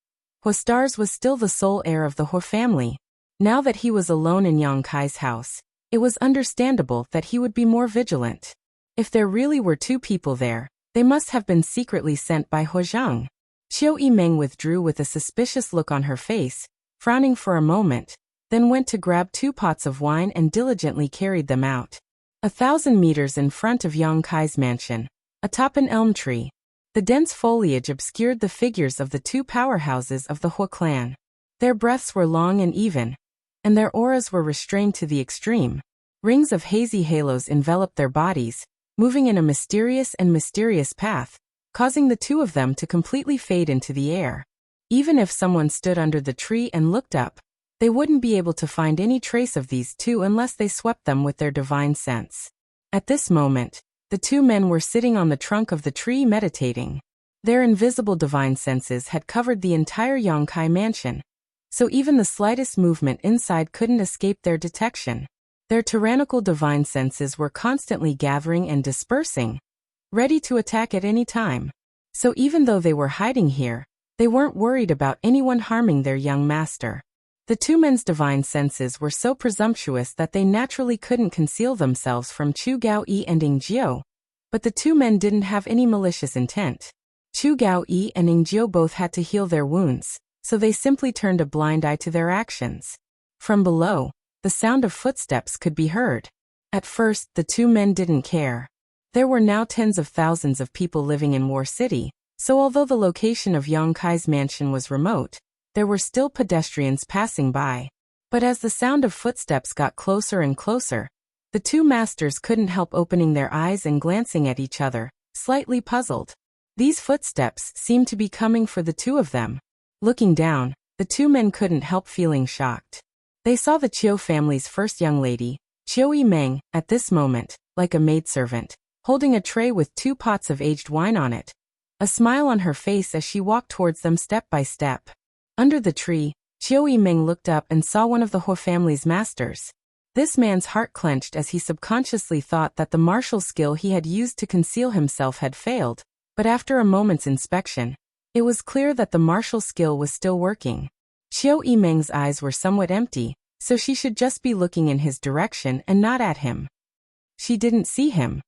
Hua Stars was still the sole heir of the Hua family. Now that he was alone in Yang Kai's house, it was understandable that he would be more vigilant. If there really were 2 people there, they must have been secretly sent by Hua Zheng. Qiu Yimeng withdrew with a suspicious look on her face, frowning for a moment, then went to grab 2 pots of wine and diligently carried them out. 1,000 meters in front of Yang Kai's mansion, atop an elm tree, the dense foliage obscured the figures of the 2 powerhouses of the Hua clan. Their breaths were long and even, and their auras were restrained to the extreme. Rings of hazy halos enveloped their bodies, moving in a mysterious path, causing the 2 of them to completely fade into the air. Even if someone stood under the tree and looked up, they wouldn't be able to find any trace of these 2 unless they swept them with their divine sense. At this moment, the 2 men were sitting on the trunk of the tree meditating. Their invisible divine senses had covered the entire Yang Kai mansion, so even the slightest movement inside couldn't escape their detection. Their tyrannical divine senses were constantly gathering and dispersing, ready to attack at any time. So even though they were hiding here, they weren't worried about anyone harming their young master. The 2 men's divine senses were so presumptuous that they naturally couldn't conceal themselves from Chu Gao-yi and Ing Jiu, but the 2 men didn't have any malicious intent. Chu Gao-yi and Ing Jiu both had to heal their wounds, so they simply turned a blind eye to their actions. From below, the sound of footsteps could be heard. At first, the two men didn't care. There were now tens of thousands of people living in War City, so although the location of Yang Kai's mansion was remote, there were still pedestrians passing by. But as the sound of footsteps got closer and closer, the two masters couldn't help opening their eyes and glancing at each other, slightly puzzled. These footsteps seemed to be coming for the two of them. Looking down, the two men couldn't help feeling shocked. They saw the Chiu family's first young lady, Chiu Yimeng, at this moment, like a maidservant, holding a tray with 2 pots of aged wine on it, a smile on her face as she walked towards them step by step. Under the tree, Chiu Yimeng looked up and saw one of the He family's masters. This man's heart clenched as he subconsciously thought that the martial skill he had used to conceal himself had failed, but after a moment's inspection, it was clear that the martial skill was still working. Chiu Yimeng's eyes were somewhat empty, so she should just be looking in his direction and not at him. She didn't see him.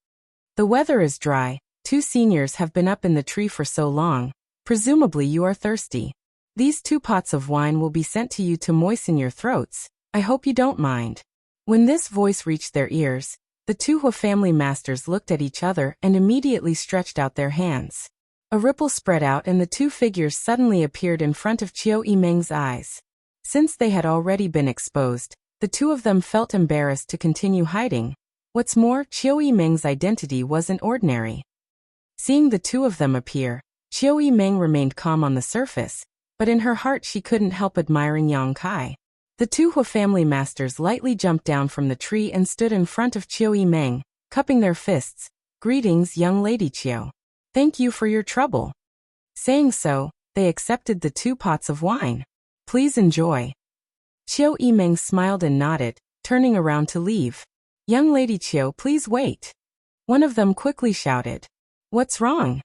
The weather is dry, 2 seniors have been up in the tree for so long, presumably you are thirsty. These 2 pots of wine will be sent to you to moisten your throats, I hope you don't mind. When this voice reached their ears, the 2 He family masters looked at each other and immediately stretched out their hands. A ripple spread out and the 2 figures suddenly appeared in front of Chiu Yimeng's eyes. Since they had already been exposed, the 2 of them felt embarrassed to continue hiding. What's more, Chiu Yimeng's identity wasn't ordinary. Seeing the 2 of them appear, Chiu Yimeng remained calm on the surface, but in her heart she couldn't help admiring Yang Kai. The 2 He family masters lightly jumped down from the tree and stood in front of Chiu Yimeng, cupping their fists. Greetings, young lady Chiu. Thank you for your trouble. Saying so, they accepted the 2 pots of wine. Please enjoy. Chiu Yimeng smiled and nodded, turning around to leave. Young lady Chiu, please wait. One of them quickly shouted. What's wrong?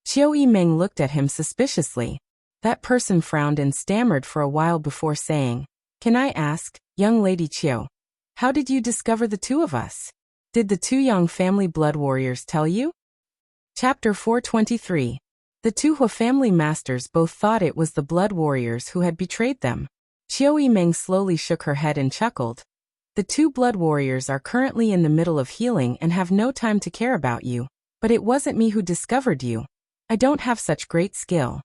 Chiu Yimeng looked at him suspiciously. That person frowned and stammered for a while before saying, Can I ask, young lady Chiu, how did you discover the 2 of us? Did the 2 Yang family blood warriors tell you? Chapter 423. The 2 He family masters both thought it was the blood warriors who had betrayed them. Chiu Yimeng slowly shook her head and chuckled. The 2 blood warriors are currently in the middle of healing and have no time to care about you, but it wasn't me who discovered you. I don't have such great skill.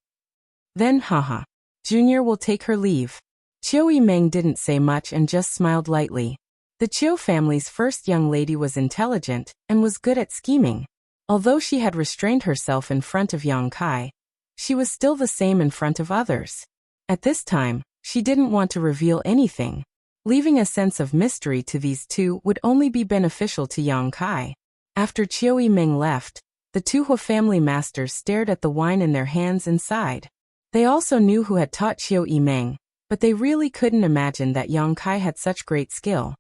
Then haha. Junior will take her leave. Chiu Yimeng didn't say much and just smiled lightly. The Chiu family's first young lady was intelligent and was good at scheming. Although she had restrained herself in front of Yang Kai, she was still the same in front of others. At this time, she didn't want to reveal anything. Leaving a sense of mystery to these 2 would only be beneficial to Yang Kai. After Chiu Yimeng left, the 2 He family masters stared at the wine in their hands and sighed. They also knew who had taught Chiu Yimeng, but they really couldn't imagine that Yang Kai had such great skill.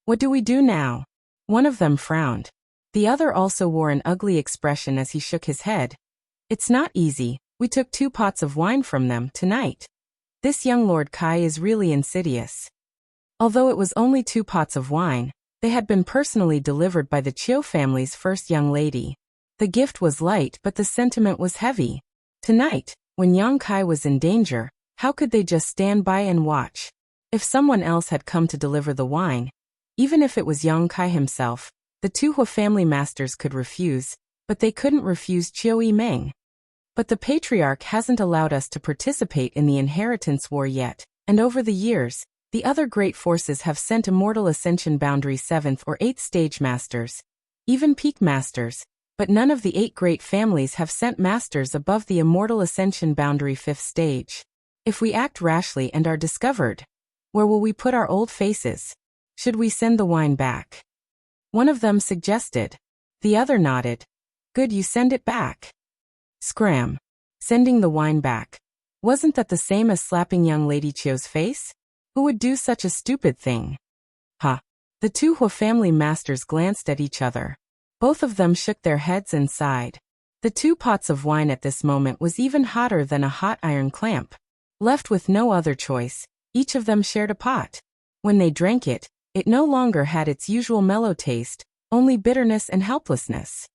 What do we do now? One of them frowned. The other also wore an ugly expression as he shook his head. It's not easy, we took 2 pots of wine from them tonight. This young Lord Kai is really insidious. Although it was only 2 pots of wine, they had been personally delivered by the Chiu family's first young lady. The gift was light but the sentiment was heavy. Tonight, when Yang Kai was in danger, how could they just stand by and watch? If someone else had come to deliver the wine, even if it was Yang Kai himself, the 2 He family masters could refuse, but they couldn't refuse Chiu Yimeng. But the patriarch hasn't allowed us to participate in the inheritance war yet, and over the years, the other great forces have sent immortal ascension boundary 7th or 8th stage masters, even peak masters, but none of the 8 great families have sent masters above the immortal ascension boundary 5th stage. If we act rashly and are discovered, where will we put our old faces? Should we send the wine back? One of them suggested. The other nodded. Good, you send it back. Scram. Sending the wine back. Wasn't that the same as slapping young lady Chiu's face? Who would do such a stupid thing? Ha. The 2 He family masters glanced at each other. Both of them shook their heads and sighed. The 2 pots of wine at this moment was even hotter than a hot iron clamp. Left with no other choice, each of them shared a pot. When they drank it, it no longer had its usual mellow taste, only bitterness and helplessness.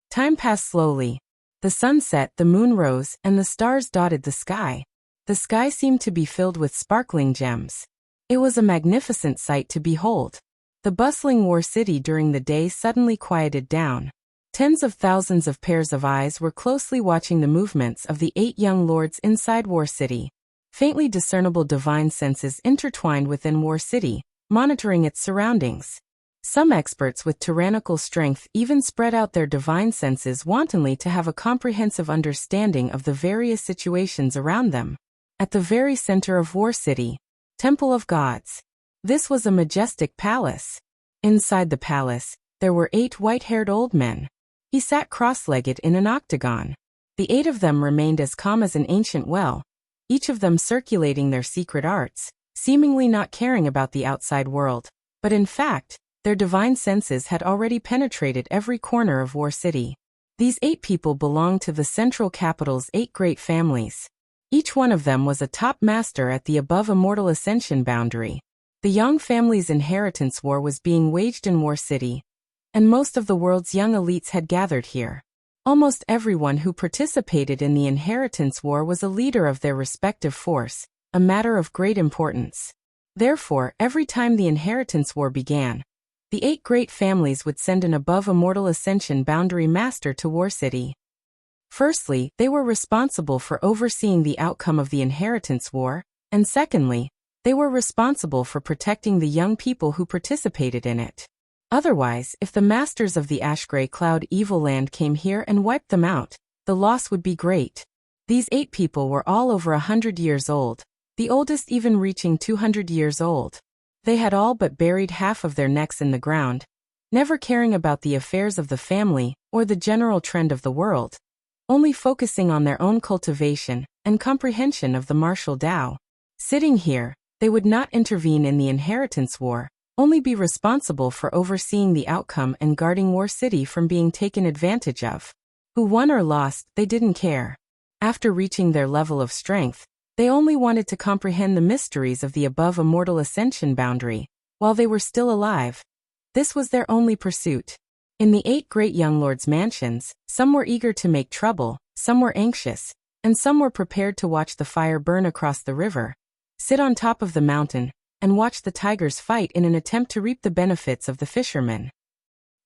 Time passed slowly. The sun set, the moon rose, and the stars dotted the sky. The sky seemed to be filled with sparkling gems. It was a magnificent sight to behold. The bustling war city during the day suddenly quieted down. Tens of thousands of pairs of eyes were closely watching the movements of the 8 young lords inside War City. Faintly discernible divine senses intertwined within War City, monitoring its surroundings. Some experts with tyrannical strength even spread out their divine senses wantonly to have a comprehensive understanding of the various situations around them. At the very center of War City, Temple of Gods. This was a majestic palace. Inside the palace, there were 8 white-haired old men. He sat cross-legged in an octagon. The 8 of them remained as calm as an ancient well, each of them circulating their secret arts, seemingly not caring about the outside world. But in fact, their divine senses had already penetrated every corner of War City. These 8 people belonged to the central capital's 8 great families. Each one of them was a top master at the above immortal ascension boundary. The Yang family's inheritance war was being waged in War City, and most of the world's young elites had gathered here. Almost everyone who participated in the inheritance war was a leader of their respective force, a matter of great importance. Therefore, every time the inheritance war began, the 8 great families would send an above immortal ascension boundary master to War City. Firstly, they were responsible for overseeing the outcome of the inheritance war, and secondly, they were responsible for protecting the young people who participated in it. Otherwise, if the masters of the Ash-Gray Cloud Evil Land came here and wiped them out, the loss would be great. These 8 people were all over 100 years old, the oldest even reaching 200 years old. They had all but buried half of their necks in the ground, never caring about the affairs of the family or the general trend of the world, only focusing on their own cultivation and comprehension of the martial Tao. Sitting here, they would not intervene in the inheritance war, only be responsible for overseeing the outcome and guarding War City from being taken advantage of. Who won or lost, they didn't care. After reaching their level of strength, they only wanted to comprehend the mysteries of the above immortal ascension boundary, while they were still alive. This was their only pursuit. In the 8 great young lords' mansions, some were eager to make trouble, some were anxious, and some were prepared to watch the fire burn across the river, sit on top of the mountain, and watch the tigers fight in an attempt to reap the benefits of the fishermen.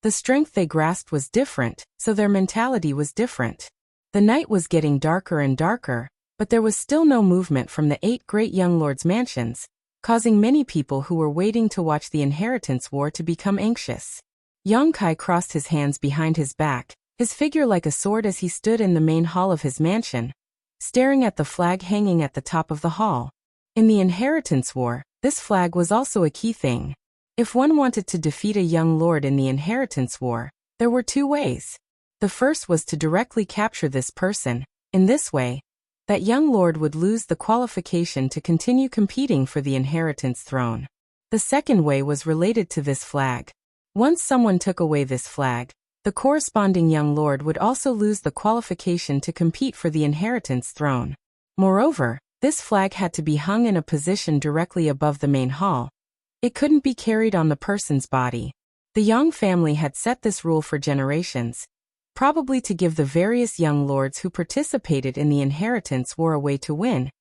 The strength they grasped was different, so their mentality was different. The night was getting darker and darker, but there was still no movement from the 8 great young lords' mansions, causing many people who were waiting to watch the inheritance war to become anxious. Yang Kai crossed his hands behind his back, his figure like a sword as he stood in the main hall of his mansion, staring at the flag hanging at the top of the hall. In the inheritance war, this flag was also a key thing. If one wanted to defeat a young lord in the inheritance war, there were 2 ways. The first was to directly capture this person. In this way, that young lord would lose the qualification to continue competing for the inheritance throne. The second way was related to this flag. Once someone took away this flag, the corresponding young lord would also lose the qualification to compete for the inheritance throne. Moreover, this flag had to be hung in a position directly above the main hall. It couldn't be carried on the person's body. The Yang family had set this rule for generations, probably to give the various young lords who participated in the inheritance war a way to win,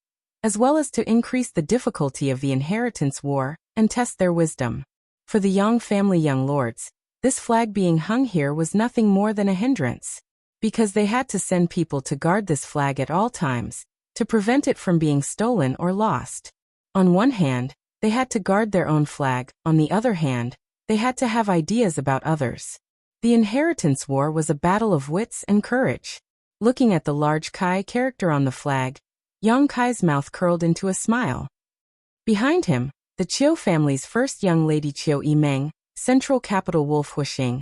as well as to increase the difficulty of the inheritance war and test their wisdom. For the Yang family young lords, this flag being hung here was nothing more than a hindrance, because they had to send people to guard this flag at all times, to prevent it from being stolen or lost. On one hand, they had to guard their own flag, on the other hand, they had to have ideas about others. The inheritance war was a battle of wits and courage. Looking at the large Kai character on the flag, Yang Kai's mouth curled into a smile. Behind him, the Qiu family's first young lady Qiu Yimeng, central capital Wolf Huixing,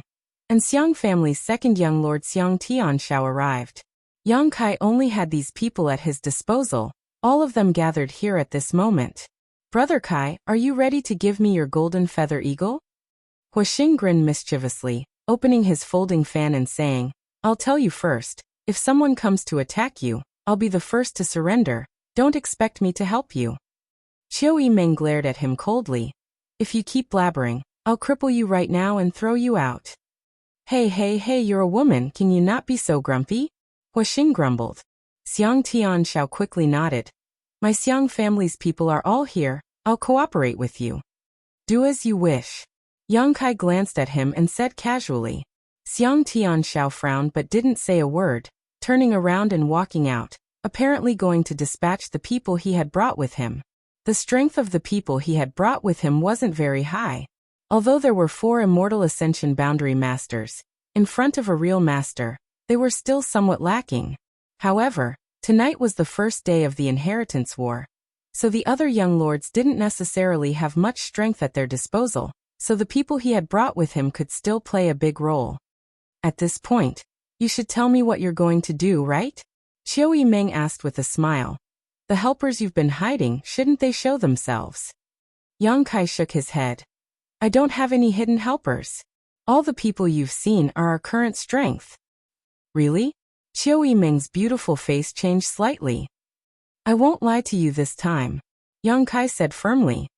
and Xiang family's second young lord Xiang Tianshao arrived. Yang Kai only had these people at his disposal, all of them gathered here at this moment. Brother Kai, are you ready to give me your golden feather eagle? Huixing grinned mischievously, opening his folding fan and saying, I'll tell you first, if someone comes to attack you, I'll be the first to surrender, don't expect me to help you. Qiu Yimeng glared at him coldly. If you keep blabbering, I'll cripple you right now and throw you out. Hey, you're a woman, can you not be so grumpy? Huixing grumbled. Xiang Tianshao quickly nodded. My Xiang family's people are all here, I'll cooperate with you. Do as you wish. Yang Kai glanced at him and said casually. Xiang Tianxiao frowned but didn't say a word, turning around and walking out, apparently going to dispatch the people he had brought with him. The strength of the people he had brought with him wasn't very high. Although there were 4 immortal ascension boundary masters, in front of a real master, they were still somewhat lacking. However, tonight was the first day of the inheritance war, so the other young lords didn't necessarily have much strength at their disposal, so the people he had brought with him could still play a big role. At this point, you should tell me what you're going to do, right? Qiu Yimeng asked with a smile. The helpers you've been hiding, shouldn't they show themselves? Yang Kai shook his head. I don't have any hidden helpers. All the people you've seen are our current strength. Really? Qiu Yimeng's beautiful face changed slightly. I won't lie to you this time, Yang Kai said firmly.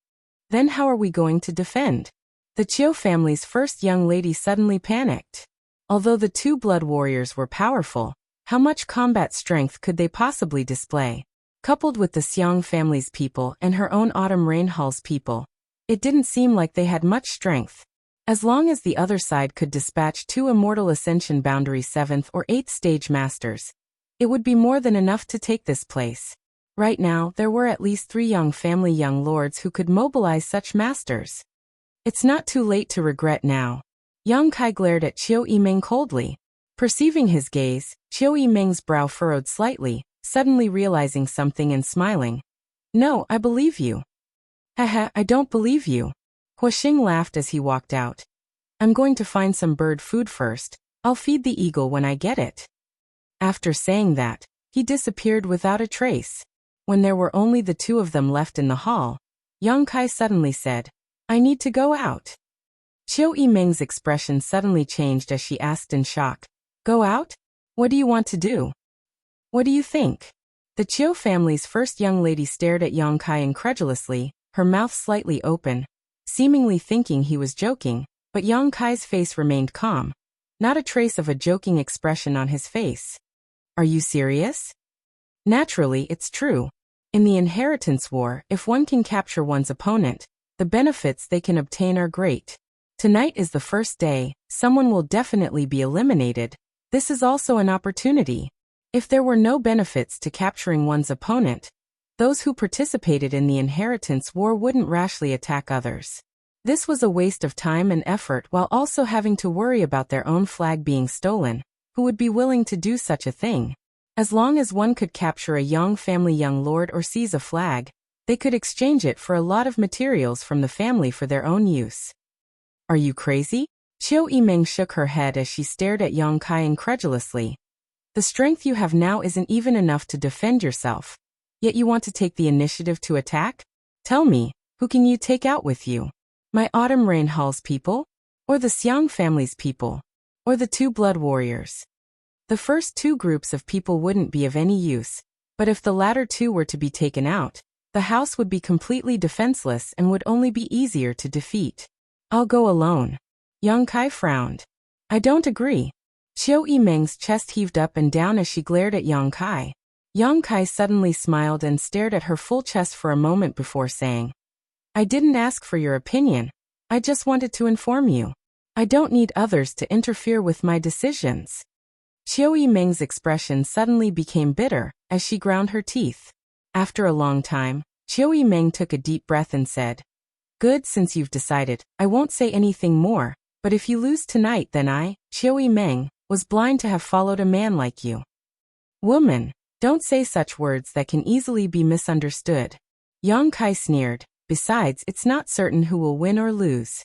Then how are we going to defend? The Qiu family's first young lady suddenly panicked. Although the 2 blood warriors were powerful, how much combat strength could they possibly display? Coupled with the Xiang family's people and her own Autumn Rain Hall's people, it didn't seem like they had much strength. As long as the other side could dispatch 2 immortal ascension boundary 7th or 8th stage masters, it would be more than enough to take this place. Right now, there were at least 3 young family young lords who could mobilize such masters. It's not too late to regret now. Yang Kai glared at Qiu Yimeng coldly. Perceiving his gaze, Qiu Yimeng's brow furrowed slightly, suddenly realizing something and smiling. No, I believe you. Haha, I don't believe you. Huoxing laughed as he walked out. I'm going to find some bird food first. I'll feed the eagle when I get it. After saying that, he disappeared without a trace. When there were only the 2 of them left in the hall, Yang Kai suddenly said, I need to go out. Qiu Yimeng's expression suddenly changed as she asked in shock. Go out? What do you want to do? What do you think? The Qiu family's first young lady stared at Yang Kai incredulously, her mouth slightly open, seemingly thinking he was joking, but Yang Kai's face remained calm, not a trace of a joking expression on his face. Are you serious? Naturally, it's true. In the inheritance war, if one can capture one's opponent, the benefits they can obtain are great. Tonight is the first day, someone will definitely be eliminated. This is also an opportunity. If there were no benefits to capturing one's opponent, those who participated in the inheritance war wouldn't rashly attack others. This was a waste of time and effort while also having to worry about their own flag being stolen. Who would be willing to do such a thing? As long as one could capture a Yang family young lord or seize a flag, they could exchange it for a lot of materials from the family for their own use. Are you crazy? Qiu Yimeng shook her head as she stared at Yang Kai incredulously. The strength you have now isn't even enough to defend yourself. Yet you want to take the initiative to attack? Tell me, who can you take out with you? My Autumn Rain Hall's people? Or the Xiang family's people? Or the 2 blood warriors? The first 2 groups of people wouldn't be of any use, but if the latter 2 were to be taken out, the house would be completely defenseless and would only be easier to defeat. I'll go alone. Yang Kai frowned. I don't agree. Qiu Yimeng's chest heaved up and down as she glared at Yang Kai. Yang Kai suddenly smiled and stared at her full chest for a moment before saying, I didn't ask for your opinion. I just wanted to inform you. I don't need others to interfere with my decisions. Qiu Yimeng's expression suddenly became bitter as she ground her teeth. After a long time, Qiu Yimeng took a deep breath and said, Good, since you've decided, I won't say anything more, but if you lose tonight then I, Qiu Yimeng, was blind to have followed a man like you. Woman, don't say such words that can easily be misunderstood. Yang Kai sneered, besides it's not certain who will win or lose.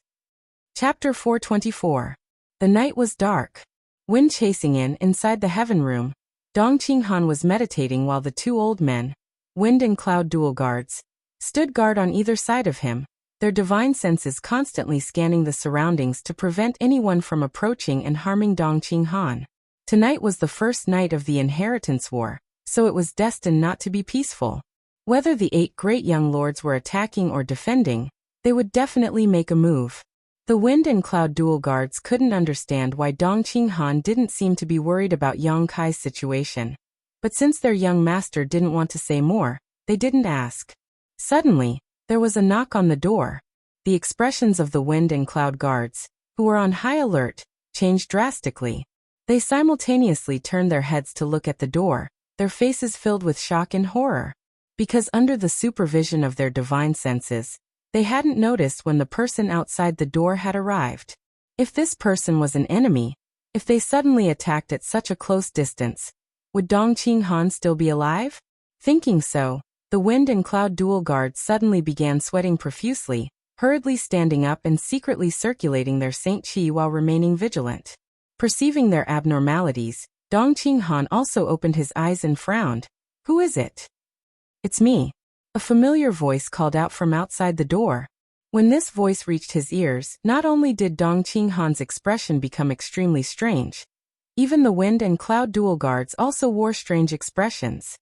Chapter 424. The night was dark. Wind chasing inside the heaven room, Dong Qinghan was meditating while the 2 old men, Wind and Cloud dual guards, stood guard on either side of him, their divine senses constantly scanning the surroundings to prevent anyone from approaching and harming Dong Qinghan. Tonight was the first night of the inheritance war, so it was destined not to be peaceful. Whether the 8 great young lords were attacking or defending, they would definitely make a move. The Wind and Cloud dual guards couldn't understand why Dong Qinghan didn't seem to be worried about Yang Kai's situation. But since their young master didn't want to say more, They didn't ask. Suddenly, there was a knock on the door. The expressions of the wind and cloud guards, who were on high alert, changed drastically. They simultaneously turned their heads to look at the door, their faces filled with shock and horror. Because under the supervision of their divine senses, they hadn't noticed when the person outside the door had arrived. If this person was an enemy, if they suddenly attacked at such a close distance, would Dong Qinghan still be alive? Thinking so, the wind and cloud dual guards suddenly began sweating profusely, hurriedly standing up and secretly circulating their Saint Qi while remaining vigilant. Perceiving their abnormalities, Dong Qinghan also opened his eyes and frowned. Who is it? It's me. A familiar voice called out from outside the door. When this voice reached his ears, not only did Dong Qinghan's expression become extremely strange, even the wind and cloud dual guards also wore strange expressions.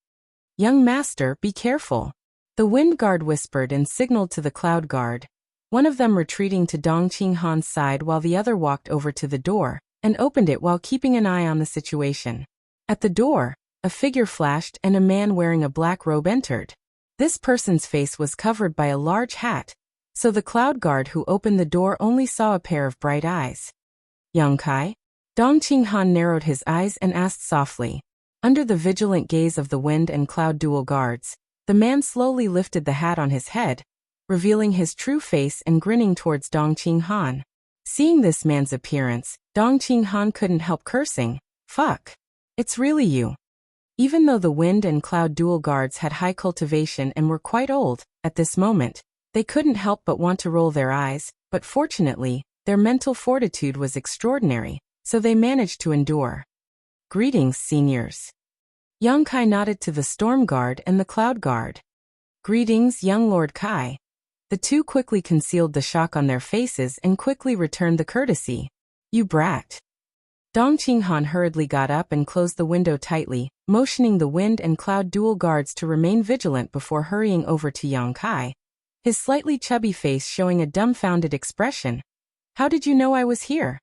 Young master, be careful. The wind guard whispered and signaled to the cloud guard, one of them retreating to Dong Qinghan's side while the other walked over to the door and opened it while keeping an eye on the situation. At the door, a figure flashed and a man wearing a black robe entered. This person's face was covered by a large hat, so the cloud guard who opened the door only saw a pair of bright eyes. Young Kai? Dong Qinghan narrowed his eyes and asked softly. Under the vigilant gaze of the wind and cloud dual guards, the man slowly lifted the hat on his head, revealing his true face and grinning towards Dong Qinghan. Seeing this man's appearance, Dong Qinghan couldn't help cursing. Fuck. It's really you. Even though the wind and cloud dual guards had high cultivation and were quite old, at this moment, they couldn't help but want to roll their eyes, but fortunately, their mental fortitude was extraordinary, so they managed to endure. Greetings, seniors. Young Kai nodded to the storm guard and the cloud guard. Greetings, young Lord Kai. The two quickly concealed the shock on their faces and quickly returned the courtesy. You brat. Dong Qinghan hurriedly got up and closed the window tightly, motioning the wind and cloud dual guards to remain vigilant before hurrying over to Yang Kai, his slightly chubby face showing a dumbfounded expression. How did you know I was here?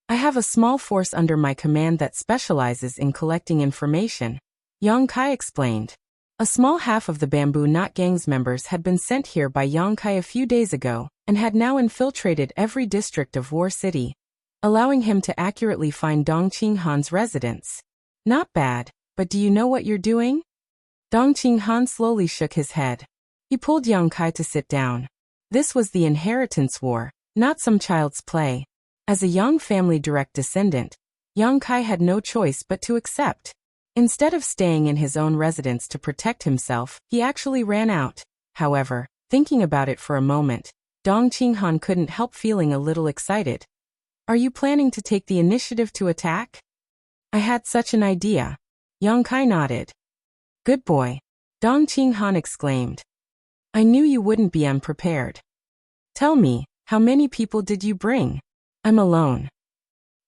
I have a small force under my command that specializes in collecting information, Yang Kai explained. A small half of the Bamboo Knot Gang's members had been sent here by Yang Kai a few days ago and had now infiltrated every district of War City, allowing him to accurately find Dong Qinghan's residence. Not bad, but do you know what you're doing? Dong Qinghan slowly shook his head. He pulled Yang Kai to sit down. This was the inheritance war, not some child's play. As a young family direct descendant, Yang Kai had no choice but to accept. Instead of staying in his own residence to protect himself, he actually ran out. However, thinking about it for a moment, Dong Qinghan couldn't help feeling a little excited. Are you planning to take the initiative to attack? I had such an idea. Yang Kai nodded. Good boy. Dong Qinghan exclaimed. I knew you wouldn't be unprepared. Tell me, how many people did you bring? I'm alone.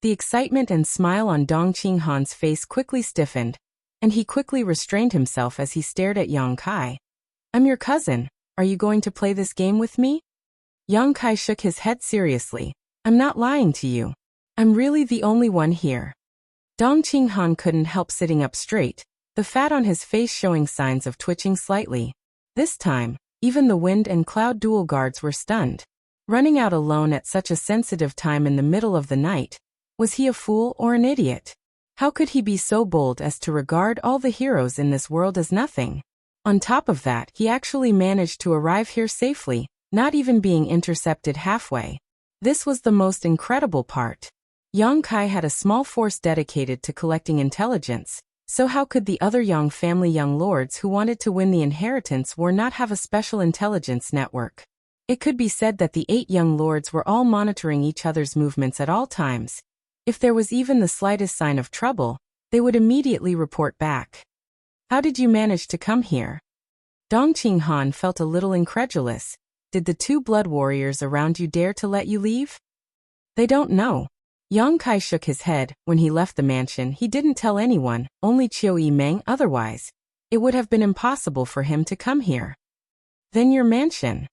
The excitement and smile on Dong Qinghan's face quickly stiffened, and he quickly restrained himself as he stared at Yang Kai. I'm your cousin. Are you going to play this game with me? Yang Kai shook his head seriously. I'm not lying to you. I'm really the only one here. Dong Qinghan couldn't help sitting up straight, the fat on his face showing signs of twitching slightly. This time, even the wind and cloud dual guards were stunned. Running out alone at such a sensitive time in the middle of the night, was he a fool or an idiot? How could he be so bold as to regard all the heroes in this world as nothing? On top of that, he actually managed to arrive here safely, not even being intercepted halfway. This was the most incredible part. Yang Kai had a small force dedicated to collecting intelligence, so how could the other Yang family young lords who wanted to win the inheritance war not have a special intelligence network? It could be said that the 8 young lords were all monitoring each other's movements at all times. If there was even the slightest sign of trouble, they would immediately report back. How did you manage to come here? Dong Qinghan felt a little incredulous. Did the 2 blood warriors around you dare to let you leave? They don't know. Yang Kai shook his head. When he left the mansion, he didn't tell anyone, only Chiu Yimeng. Otherwise, it would have been impossible for him to come here. Then your mansion?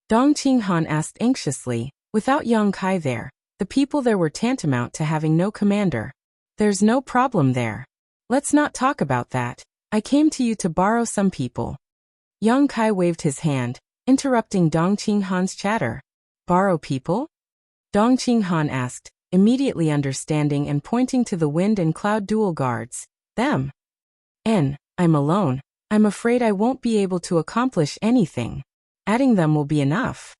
Dong Qinghan asked anxiously. Without Yang Kai there, the people there were tantamount to having no commander. There's no problem there. Let's not talk about that. I came to you to borrow some people. Yang Kai waved his hand, interrupting Dong Qinghan's chatter. Borrow people? Dong Qinghan asked, immediately understanding and pointing to the wind and cloud dual guards. Them. I'm alone. I'm afraid I won't be able to accomplish anything. Adding them will be enough.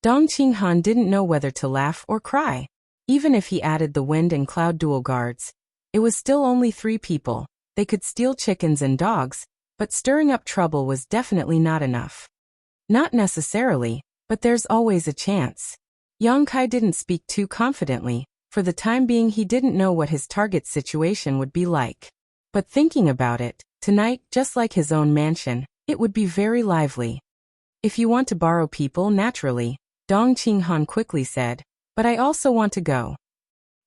Dong Qinghan didn't know whether to laugh or cry. Even if he added the wind and cloud dual guards, it was still only 3 people. They could steal chickens and dogs, but stirring up trouble was definitely not enough. Not necessarily, but there's always a chance. Yang Kai didn't speak too confidently. For the time being he didn't know what his target's situation would be like. But thinking about it, tonight, just like his own mansion, it would be very lively. If you want to borrow people, naturally, Dong Qinghan quickly said, but I also want to go.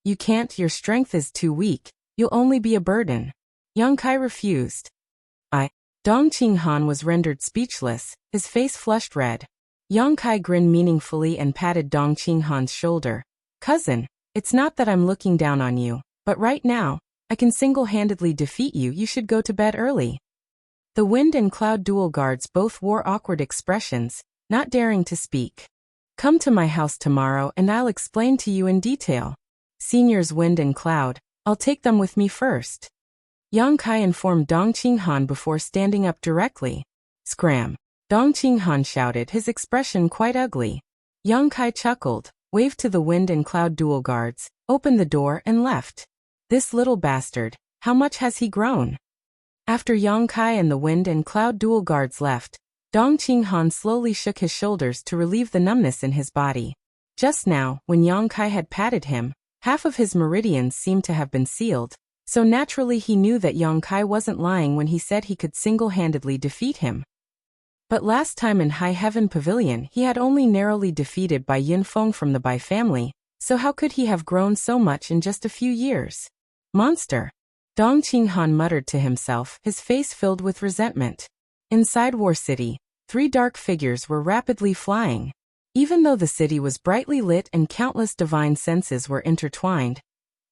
You can't, your strength is too weak, you'll only be a burden. Yang Kai refused. Dong Qinghan was rendered speechless, his face flushed red. Yang Kai grinned meaningfully and patted Dong Qinghan's shoulder. Cousin, it's not that I'm looking down on you, but right now, I can single-handedly defeat you. You should go to bed early. The wind and cloud dual guards both wore awkward expressions, not daring to speak. Come to my house tomorrow and I'll explain to you in detail. Seniors Wind and Cloud, I'll take them with me first. Yang Kai informed Dong Qinghan before standing up directly. Scram! Dong Qinghan shouted, his expression quite ugly. Yang Kai chuckled, waved to the wind and cloud dual guards, opened the door and left. This little bastard, how much has he grown? After Yang Kai and the wind and cloud dual guards left, Dong Qinghan slowly shook his shoulders to relieve the numbness in his body. Just now, when Yang Kai had patted him, half of his meridians seemed to have been sealed, so naturally he knew that Yang Kai wasn't lying when he said he could single-handedly defeat him. But last time in High Heaven Pavilion he had only narrowly defeated Bai Yinfeng from the Bai family, so how could he have grown so much in just a few years? Monster! Dong Qinghan muttered to himself, his face filled with resentment. Inside War City, 3 dark figures were rapidly flying. Even though the city was brightly lit and countless divine senses were intertwined,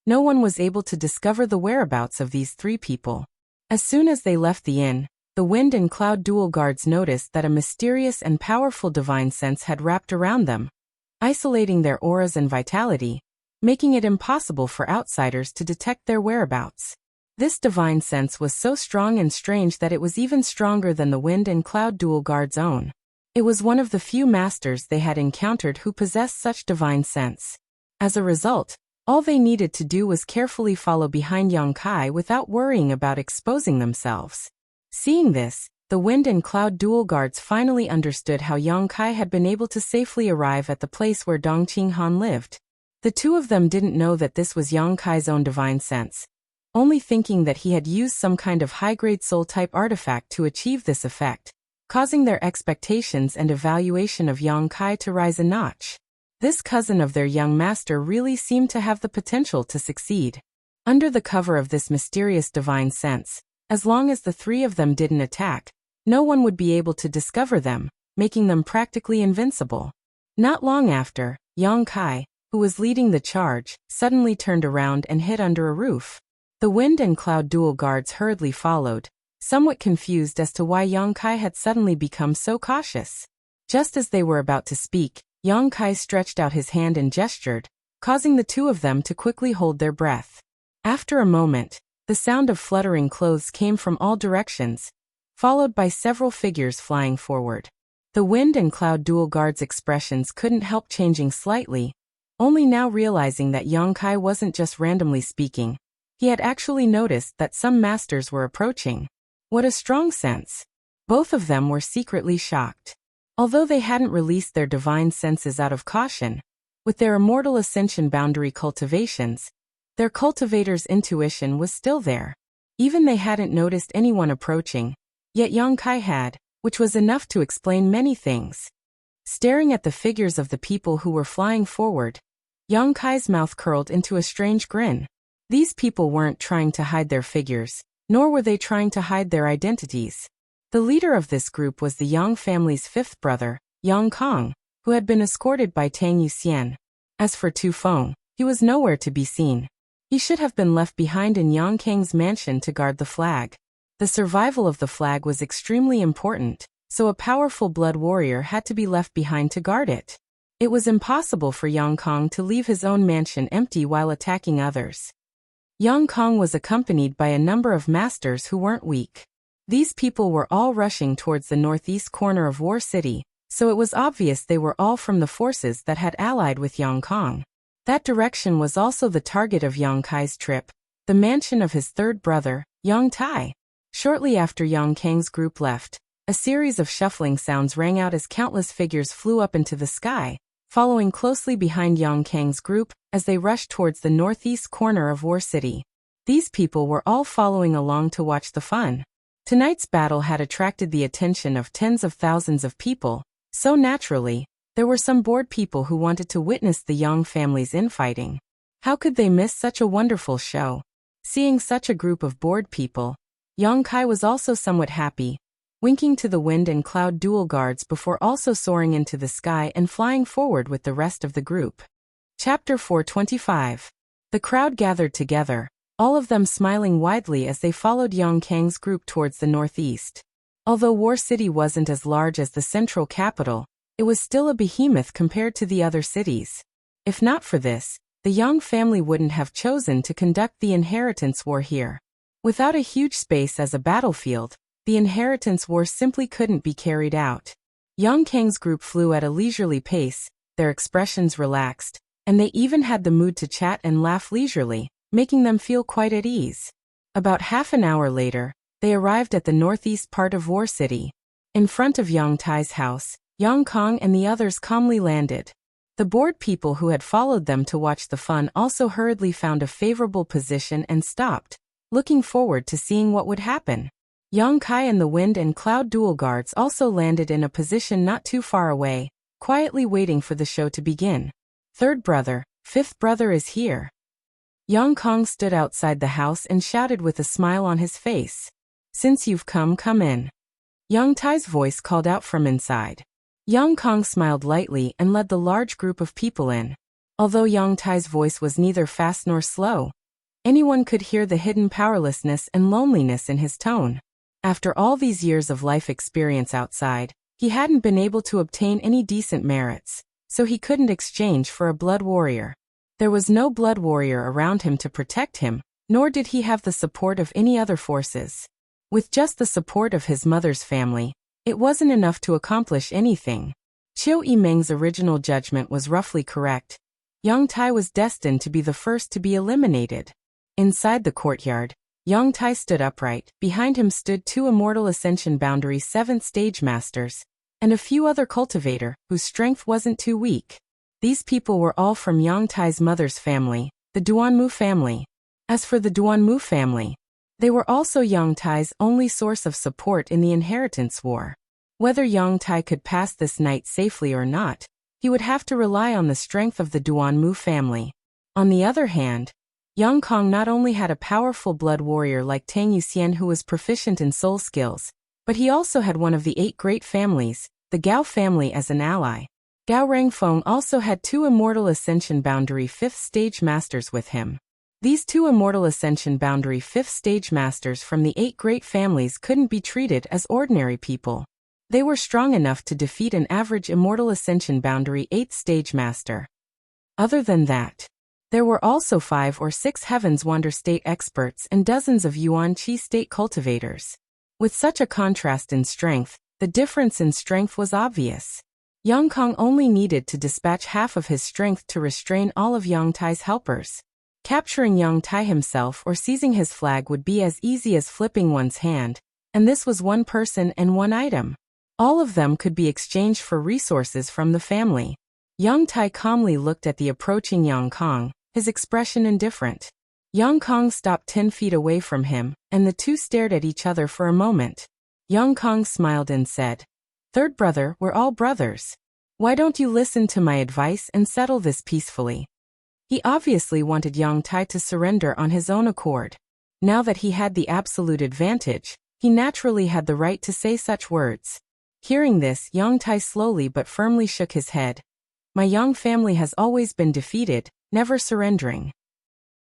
no one was able to discover the whereabouts of these 3 people. As soon as they left the inn, the wind and cloud dual guards noticed that a mysterious and powerful divine sense had wrapped around them, isolating their auras and vitality, making it impossible for outsiders to detect their whereabouts. This divine sense was so strong and strange that it was even stronger than the wind and cloud dual guards' own. It was one of the few masters they had encountered who possessed such divine sense. As a result, all they needed to do was carefully follow behind Yang Kai without worrying about exposing themselves. Seeing this, the wind and cloud dual guards finally understood how Yang Kai had been able to safely arrive at the place where Dong Qinghan lived. The 2 of them didn't know that this was Yang Kai's own divine sense, only thinking that he had used some kind of high-grade soul-type artifact to achieve this effect, causing their expectations and evaluation of Yang Kai to rise a notch. This cousin of their young master really seemed to have the potential to succeed. Under the cover of this mysterious divine sense, as long as the 3 of them didn't attack, no one would be able to discover them, making them practically invincible. Not long after, Yang Kai, who was leading the charge, suddenly turned around and hid under a roof. The wind and cloud dual guards hurriedly followed, somewhat confused as to why Yang Kai had suddenly become so cautious. Just as they were about to speak, Yang Kai stretched out his hand and gestured, causing the 2 of them to quickly hold their breath. After a moment, the sound of fluttering clothes came from all directions, followed by several figures flying forward. The wind and cloud dual guards' expressions couldn't help changing slightly, only now realizing that Yang Kai wasn't just randomly speaking. He had actually noticed that some masters were approaching. What a strong sense! Both of them were secretly shocked. Although they hadn't released their divine senses out of caution, with their immortal ascension boundary cultivations, their cultivator's intuition was still there. Even they hadn't noticed anyone approaching, yet Yang Kai had, which was enough to explain many things. Staring at the figures of the people who were flying forward, Yang Kai's mouth curled into a strange grin. These people weren't trying to hide their figures, nor were they trying to hide their identities. The leader of this group was the Yang family's 5th brother, Yang Kong, who had been escorted by Tang Yuxian. As for Tu Feng, he was nowhere to be seen. He should have been left behind in Yang Kang's mansion to guard the flag. The survival of the flag was extremely important, so a powerful blood warrior had to be left behind to guard it. It was impossible for Yang Kong to leave his own mansion empty while attacking others. Yang Kong was accompanied by a number of masters who weren't weak. These people were all rushing towards the northeast corner of War City, so it was obvious they were all from the forces that had allied with Yang Kong. That direction was also the target of Yang Kai's trip, the mansion of his third brother, Yang Tai. Shortly after Yang Kang's group left, a series of shuffling sounds rang out as countless figures flew up into the sky, following closely behind Yang Kang's group as they rushed towards the northeast corner of War City. These people were all following along to watch the fun. Tonight's battle had attracted the attention of tens of thousands of people, so naturally, there were some bored people who wanted to witness the Yang family's infighting. How could they miss such a wonderful show? Seeing such a group of bored people, Yang Kai was also somewhat happy, winking to the wind and cloud dual guards before also soaring into the sky and flying forward with the rest of the group. Chapter 425. The crowd gathered together, all of them smiling widely as they followed Yang Kang's group towards the northeast. Although War City wasn't as large as the central capital, it was still a behemoth compared to the other cities. If not for this, the Yang family wouldn't have chosen to conduct the inheritance war here. Without a huge space as a battlefield, the inheritance war simply couldn't be carried out. Yang Kang's group flew at a leisurely pace, their expressions relaxed, and they even had the mood to chat and laugh leisurely, making them feel quite at ease. About half an hour later, they arrived at the northeast part of War City. In front of Yang Tai's house, Yang Kong and the others calmly landed. The bored people who had followed them to watch the fun also hurriedly found a favorable position and stopped, looking forward to seeing what would happen. Yang Kai and the wind and cloud dual guards also landed in a position not too far away, quietly waiting for the show to begin. Third brother, fifth brother is here. Yang Kong stood outside the house and shouted with a smile on his face. Since you've come in. Yang Tai's voice called out from inside. Yang Kong smiled lightly and led the large group of people in. Although Yang Tai's voice was neither fast nor slow, anyone could hear the hidden powerlessness and loneliness in his tone. After all these years of life experience outside, he hadn't been able to obtain any decent merits, so he couldn't exchange for a blood warrior. There was no blood warrior around him to protect him, nor did he have the support of any other forces. With just the support of his mother's family, it wasn't enough to accomplish anything. Qiu Yimeng's original judgment was roughly correct. Yang Tai was destined to be the first to be eliminated. Inside the courtyard, Yang Tai stood upright. Behind him stood two Immortal Ascension Boundary 7th Stage Masters, and a few other cultivator, whose strength wasn't too weak. These people were all from Yang Tai's mother's family, the Duanmu family. As for the Duanmu family, they were also Yang Tai's only source of support in the inheritance war. Whether Yang Tai could pass this night safely or not, he would have to rely on the strength of the Duanmu family. On the other hand, Yang Kong not only had a powerful blood warrior like Tang Yuxian who was proficient in soul skills, but he also had one of the 8 great families, the Gao family, as an ally. Gao Rangfeng also had 2 Immortal Ascension Boundary 5th Stage Masters with him. These 2 Immortal Ascension Boundary 5th Stage Masters from the 8 great families couldn't be treated as ordinary people. They were strong enough to defeat an average Immortal Ascension Boundary 8th Stage Master. Other than that, there were also 5 or 6 Heavens Wander State experts and dozens of Yuan Qi State cultivators. With such a contrast in strength, the difference in strength was obvious. Yang Kong only needed to dispatch half of his strength to restrain all of Yang Tai's helpers. Capturing Yang Tai himself or seizing his flag would be as easy as flipping one's hand, and this was one person and one item. All of them could be exchanged for resources from the family. Yang Tai calmly looked at the approaching Yang Kong, his expression indifferent. Yang Kong stopped 10 feet away from him, and the two stared at each other for a moment. Yang Kong smiled and said, "Third brother, we're all brothers. Why don't you listen to my advice and settle this peacefully?" He obviously wanted Yang Tai to surrender on his own accord. Now that he had the absolute advantage, he naturally had the right to say such words. Hearing this, Yang Tai slowly but firmly shook his head. "My Yang family has always been defeated, never surrendering.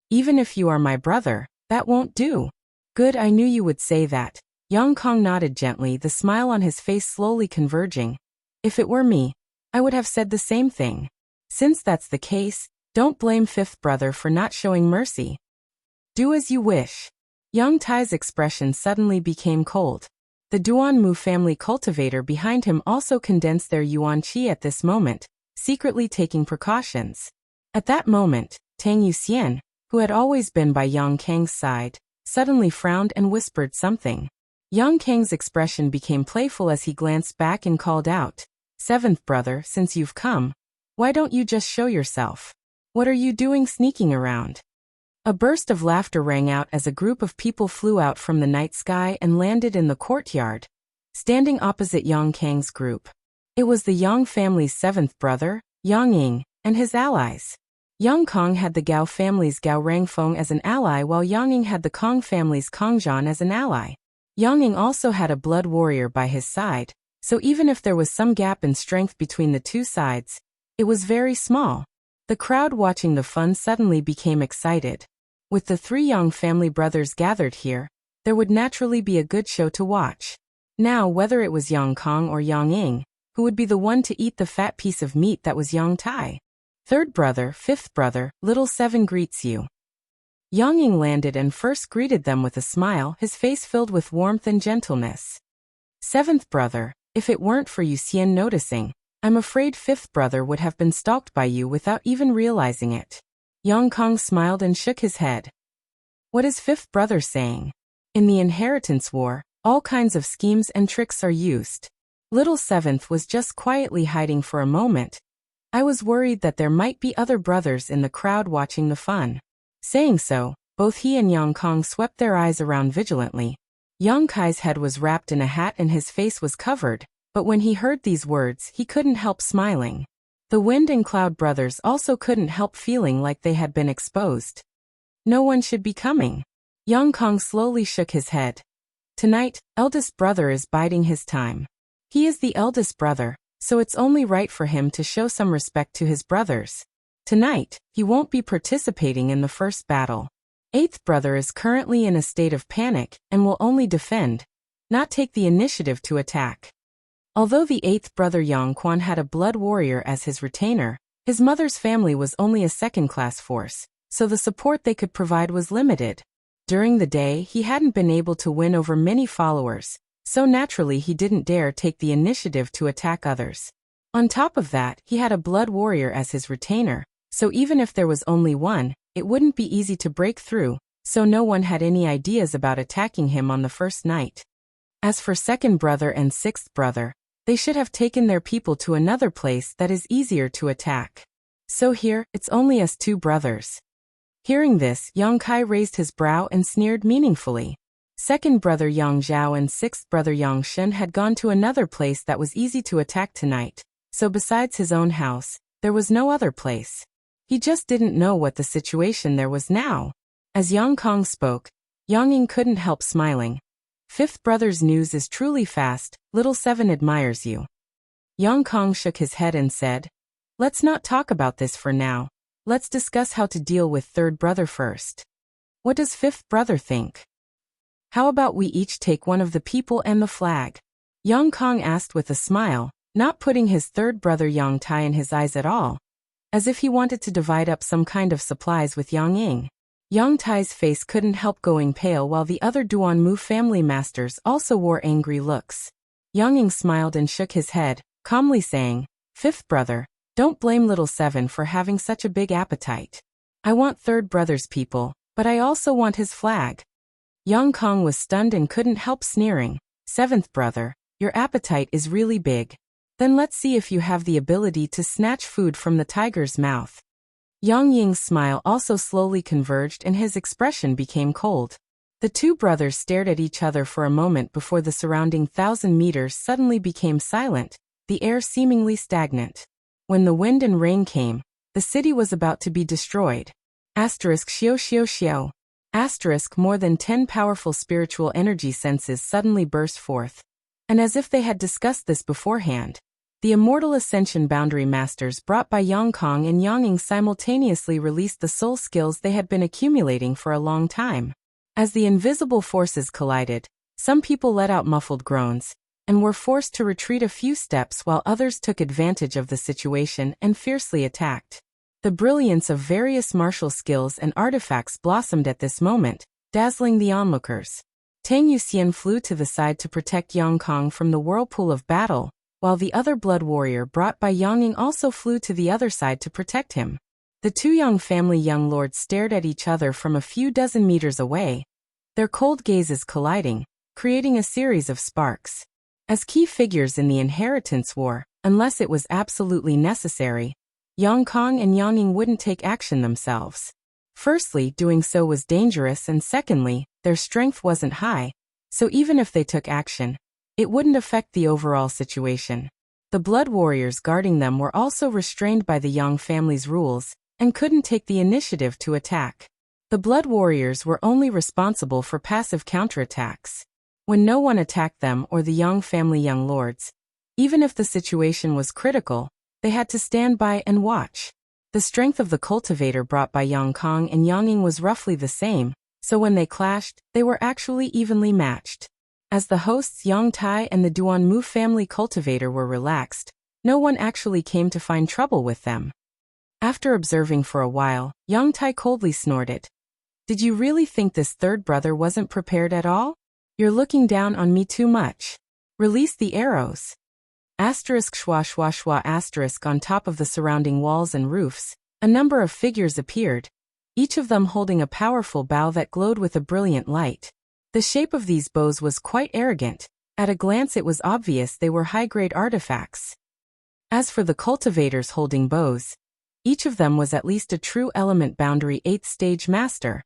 Even if you are my brother, that won't do." "Good, I knew you would say that. Yang Kong nodded gently, the smile on his face slowly converging. If it were me, I would have said the same thing. Since that's the case, don't blame fifth brother for not showing mercy. Do as you wish. Yang Tai's expression suddenly became cold. The Duanmu family cultivator behind him also condensed their yuan qi at this moment, secretly taking precautions. At that moment, Tang Yuxian, who had always been by Yang Kang's side, suddenly frowned and whispered something. Yang Kang's expression became playful as he glanced back and called out, "Seventh brother, since you've come, why don't you just show yourself? What are you doing sneaking around?" A burst of laughter rang out as a group of people flew out from the night sky and landed in the courtyard, standing opposite Yang Kang's group. It was the Yang family's seventh brother, Yang Ying, and his allies. Yang Kong had the Gao family's Gao Rangfeng as an ally, while Yang Ying had the Kong family's Kong Zhan as an ally. Yang Ying also had a blood warrior by his side, so even if there was some gap in strength between the two sides, it was very small. The crowd watching the fun suddenly became excited. With the three Yang family brothers gathered here, there would naturally be a good show to watch. Now, whether it was Yang Kong or Yang Ying, who would be the one to eat the fat piece of meat that was Yang Tai? Third brother, fifth brother, little seven greets you. Yang Ying landed and first greeted them with a smile, his face filled with warmth and gentleness. Seventh brother, if it weren't for Yuxian noticing, I'm afraid fifth brother would have been stalked by you without even realizing it. Yang Kong smiled and shook his head. What is fifth brother saying? In the inheritance war, all kinds of schemes and tricks are used. Little seventh was just quietly hiding for a moment. I was worried that there might be other brothers in the crowd watching the fun. Saying so, both he and Yang Kong swept their eyes around vigilantly. Yang Kai's head was wrapped in a hat and his face was covered, but when he heard these words, he couldn't help smiling. The Wind and Cloud brothers also couldn't help feeling like they had been exposed. No one should be coming. Yang Kong slowly shook his head. Tonight, eldest brother is biding his time. He is the eldest brother, so it's only right for him to show some respect to his brothers. Tonight, he won't be participating in the first battle. Eighth brother is currently in a state of panic and will only defend, not take the initiative to attack. Although the eighth brother Yang Quan had a blood warrior as his retainer, his mother's family was only a second-class force, so the support they could provide was limited. During the day, he hadn't been able to win over many followers, so naturally he didn't dare take the initiative to attack others. On top of that, he had a blood warrior as his retainer, so even if there was only one, it wouldn't be easy to break through, so no one had any ideas about attacking him on the first night. As for second brother and sixth brother, they should have taken their people to another place that is easier to attack. So here, it's only us two brothers. Hearing this, Yang Kai raised his brow and sneered meaningfully. Second brother Yang Zhao and sixth brother Yang Shen had gone to another place that was easy to attack tonight, so besides his own house, there was no other place. He just didn't know what the situation there was now. As Yang Kong spoke, Yang Ying couldn't help smiling. Fifth brother's news is truly fast, little seven admires you. Yang Kong shook his head and said, let's not talk about this for now. Let's discuss how to deal with third brother first. What does fifth brother think? How about we each take one of the people and the flag? Yang Kong asked with a smile, not putting his third brother Yang Tai in his eyes at all, as if he wanted to divide up some kind of supplies with Yang Ying. Yang Tai's face couldn't help going pale while the other Duanmu family masters also wore angry looks. Yang Ying smiled and shook his head, calmly saying, fifth brother, don't blame little seven for having such a big appetite. I want third brother's people, but I also want his flag. Yang Kong was stunned and couldn't help sneering. Seventh brother, your appetite is really big. Then let's see if you have the ability to snatch food from the tiger's mouth. Yang Ying's smile also slowly converged and his expression became cold. The two brothers stared at each other for a moment before the surrounding 1,000 meters suddenly became silent, the air seemingly stagnant. When the wind and rain came, the city was about to be destroyed. Asterisk xiao xiao xiao. Asterisk more than 10 powerful spiritual energy senses suddenly burst forth. And as if they had discussed this beforehand, the immortal ascension boundary masters brought by Yang Kong and Yang Ying simultaneously released the soul skills they had been accumulating for a long time. As the invisible forces collided, Some people let out muffled groans and were forced to retreat a few steps while others took advantage of the situation and fiercely attacked. The brilliance of various martial skills and artifacts blossomed at this moment, dazzling the onlookers. Tang Yuxian flew to the side to protect Yang Kong from the whirlpool of battle, while the other blood warrior brought by Yang Ying also flew to the other side to protect him. The two Yang family young lords stared at each other from a few dozen meters away, their cold gazes colliding, creating a series of sparks. As key figures in the inheritance war, unless it was absolutely necessary, Yang Kong and Yang Ying wouldn't take action themselves. Firstly, doing so was dangerous, and secondly, their strength wasn't high, so even if they took action, it wouldn't affect the overall situation. The blood warriors guarding them were also restrained by the Yang family's rules and couldn't take the initiative to attack. The blood warriors were only responsible for passive counterattacks. When no one attacked them or the Yang family young lords, even if the situation was critical, they had to stand by and watch. The strength of the cultivator brought by Yang Kong and Yang Ying was roughly the same, so when they clashed, they were actually evenly matched. As the hosts Yang Tai and the Duan Mu family cultivator were relaxed, no one actually came to find trouble with them. After observing for a while, Yang Tai coldly snorted. "Did you really think this third brother wasn't prepared at all? You're looking down on me too much. Release the arrows." Asterisk schwa schwa schwa asterisk on top of the surrounding walls and roofs, a number of figures appeared, each of them holding a powerful bow that glowed with a brilliant light. The shape of these bows was quite arrogant. At a glance it was obvious they were high-grade artifacts. As for the cultivators holding bows, each of them was at least a true element boundary 8th stage master,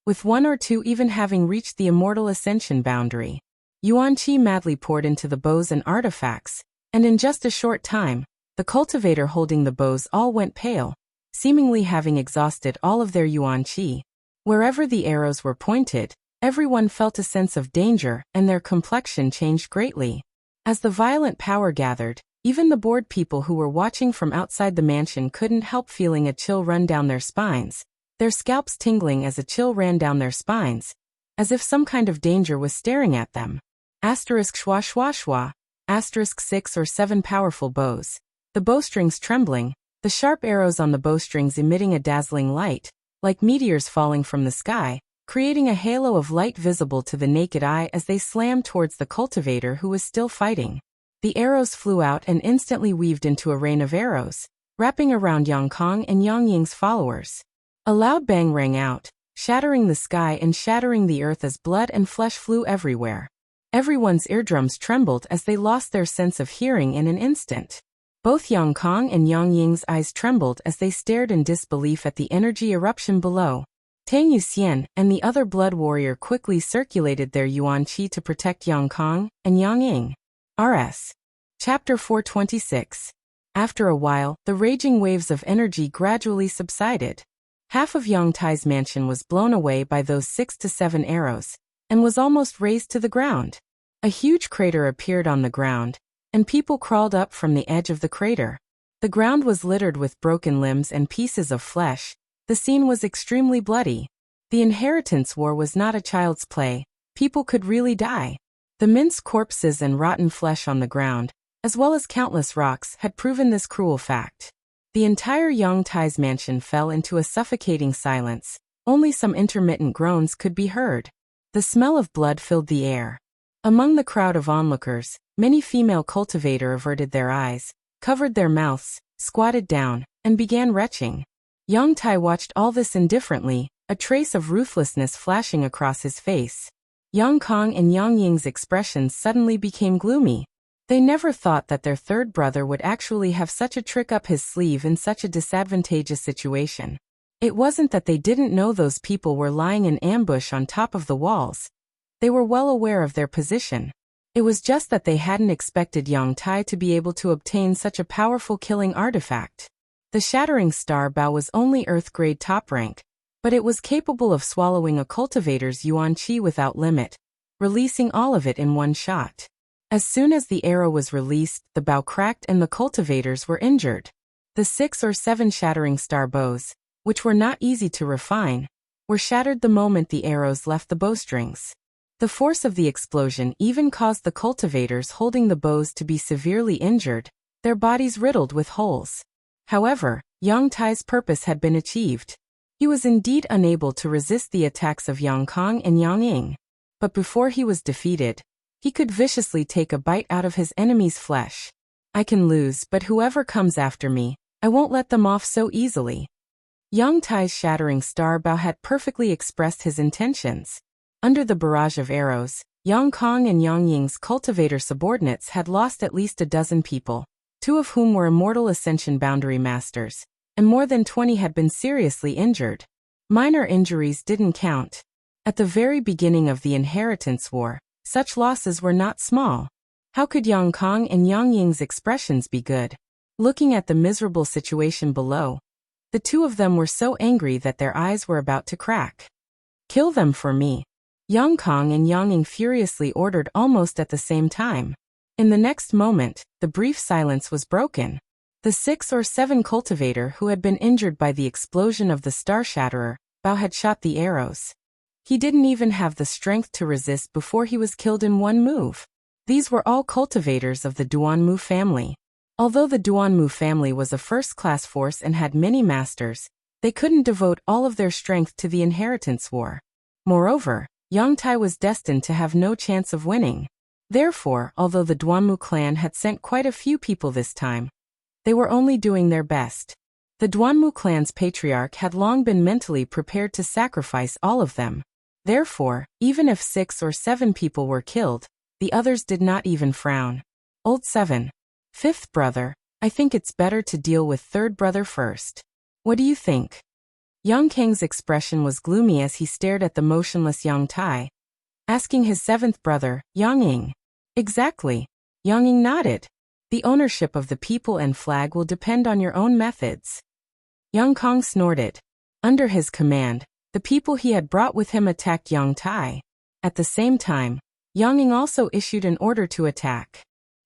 with one or two even having reached the immortal ascension boundary. Yuan Qi madly poured into the bows and artifacts, and in just a short time, the cultivator holding the bows all went pale, seemingly having exhausted all of their Yuan Qi. Wherever the arrows were pointed, everyone felt a sense of danger and their complexion changed greatly. As the violent power gathered, even the bored people who were watching from outside the mansion couldn't help feeling a chill run down their spines, their scalps tingling as a chill ran down their spines, as if some kind of danger was staring at them. Asterisk schwa schwa schwa. Asterisk 6 or 7 powerful bows. The bowstrings trembling, the sharp arrows on the bowstrings emitting a dazzling light, like meteors falling from the sky, creating a halo of light visible to the naked eye as they slammed towards the cultivator who was still fighting. The arrows flew out and instantly weaved into a rain of arrows, wrapping around Yang Kong and Yang Ying's followers. A loud bang rang out, shattering the sky and shattering the earth as blood and flesh flew everywhere. Everyone's eardrums trembled as they lost their sense of hearing in an instant. Both Yang Kong and Yang Ying's eyes trembled as they stared in disbelief at the energy eruption below. Tang Yuxian and the other blood warrior quickly circulated their Yuan Qi to protect Yang Kong and Yang Ying. RS. Chapter 426. After a while, the raging waves of energy gradually subsided. Half of Yang Tai's mansion was blown away by those 6 to 7 arrows, and was almost razed to the ground. A huge crater appeared on the ground, and people crawled up from the edge of the crater. The ground was littered with broken limbs and pieces of flesh. The scene was extremely bloody. The inheritance war was not a child's play. People could really die. The minced corpses and rotten flesh on the ground, as well as countless rocks, had proven this cruel fact. The entire Yang Tai's mansion fell into a suffocating silence. Only some intermittent groans could be heard. The smell of blood filled the air. Among the crowd of onlookers, many female cultivators averted their eyes, covered their mouths, squatted down, and began retching. Yang Tai watched all this indifferently, a trace of ruthlessness flashing across his face. Yang Kong and Yang Ying's expressions suddenly became gloomy. They never thought that their third brother would actually have such a trick up his sleeve in such a disadvantageous situation. It wasn't that they didn't know those people were lying in ambush on top of the walls. They were well aware of their position. It was just that they hadn't expected Yang Tai to be able to obtain such a powerful killing artifact. The shattering star bow was only Earth-grade top rank, but it was capable of swallowing a cultivator's Yuan Qi without limit, releasing all of it in one shot. As soon as the arrow was released, the bow cracked and the cultivators were injured. The 6 or 7 shattering star bows, which were not easy to refine, were shattered the moment the arrows left the bowstrings. The force of the explosion even caused the cultivators holding the bows to be severely injured, their bodies riddled with holes. However, Yang Tai's purpose had been achieved. He was indeed unable to resist the attacks of Yang Kong and Yang Ying. But before he was defeated, he could viciously take a bite out of his enemy's flesh. I can lose, but whoever comes after me, I won't let them off so easily. Yang Tai's shattering star bow had perfectly expressed his intentions. Under the barrage of arrows, Yang Kong and Yang Ying's cultivator subordinates had lost at least a dozen people, 2 of whom were immortal ascension boundary masters, and more than 20 had been seriously injured. Minor injuries didn't count. At the very beginning of the inheritance war, such losses were not small. How could Yang Kong and Yang Ying's expressions be good? Looking at the miserable situation below, the 2 of them were so angry that their eyes were about to crack. Kill them for me. Yang Kong and Yang Ying furiously ordered almost at the same time. In the next moment, the brief silence was broken. The 6 or 7 cultivator who had been injured by the explosion of the Star Shatterer bow had shot the arrows. He didn't even have the strength to resist before he was killed in one move. These were all cultivators of the Duanmu family. Although the Duanmu family was a first-class force and had many masters, they couldn't devote all of their strength to the inheritance war. Moreover, Yang Tai was destined to have no chance of winning. Therefore, although the Duanmu clan had sent quite a few people this time, they were only doing their best. The Duanmu clan's patriarch had long been mentally prepared to sacrifice all of them. Therefore, even if 6 or 7 people were killed, the others did not even frown. Old 7. 5th brother, I think it's better to deal with 3rd brother first. What do you think? Yang Kang's expression was gloomy as he stared at the motionless Yang Tai, asking his 7th brother, Yang Ying. Exactly. Yang Ying nodded. The ownership of the people and flag will depend on your own methods. Yang Kong snorted. Under his command, the people he had brought with him attacked Yang Tai. At the same time, Yang Ying also issued an order to attack.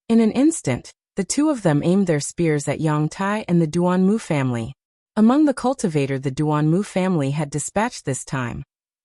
In an instant, the 2 of them aimed their spears at Yang Tai and the Duanmu family. Among the cultivator the Duanmu family had dispatched this time,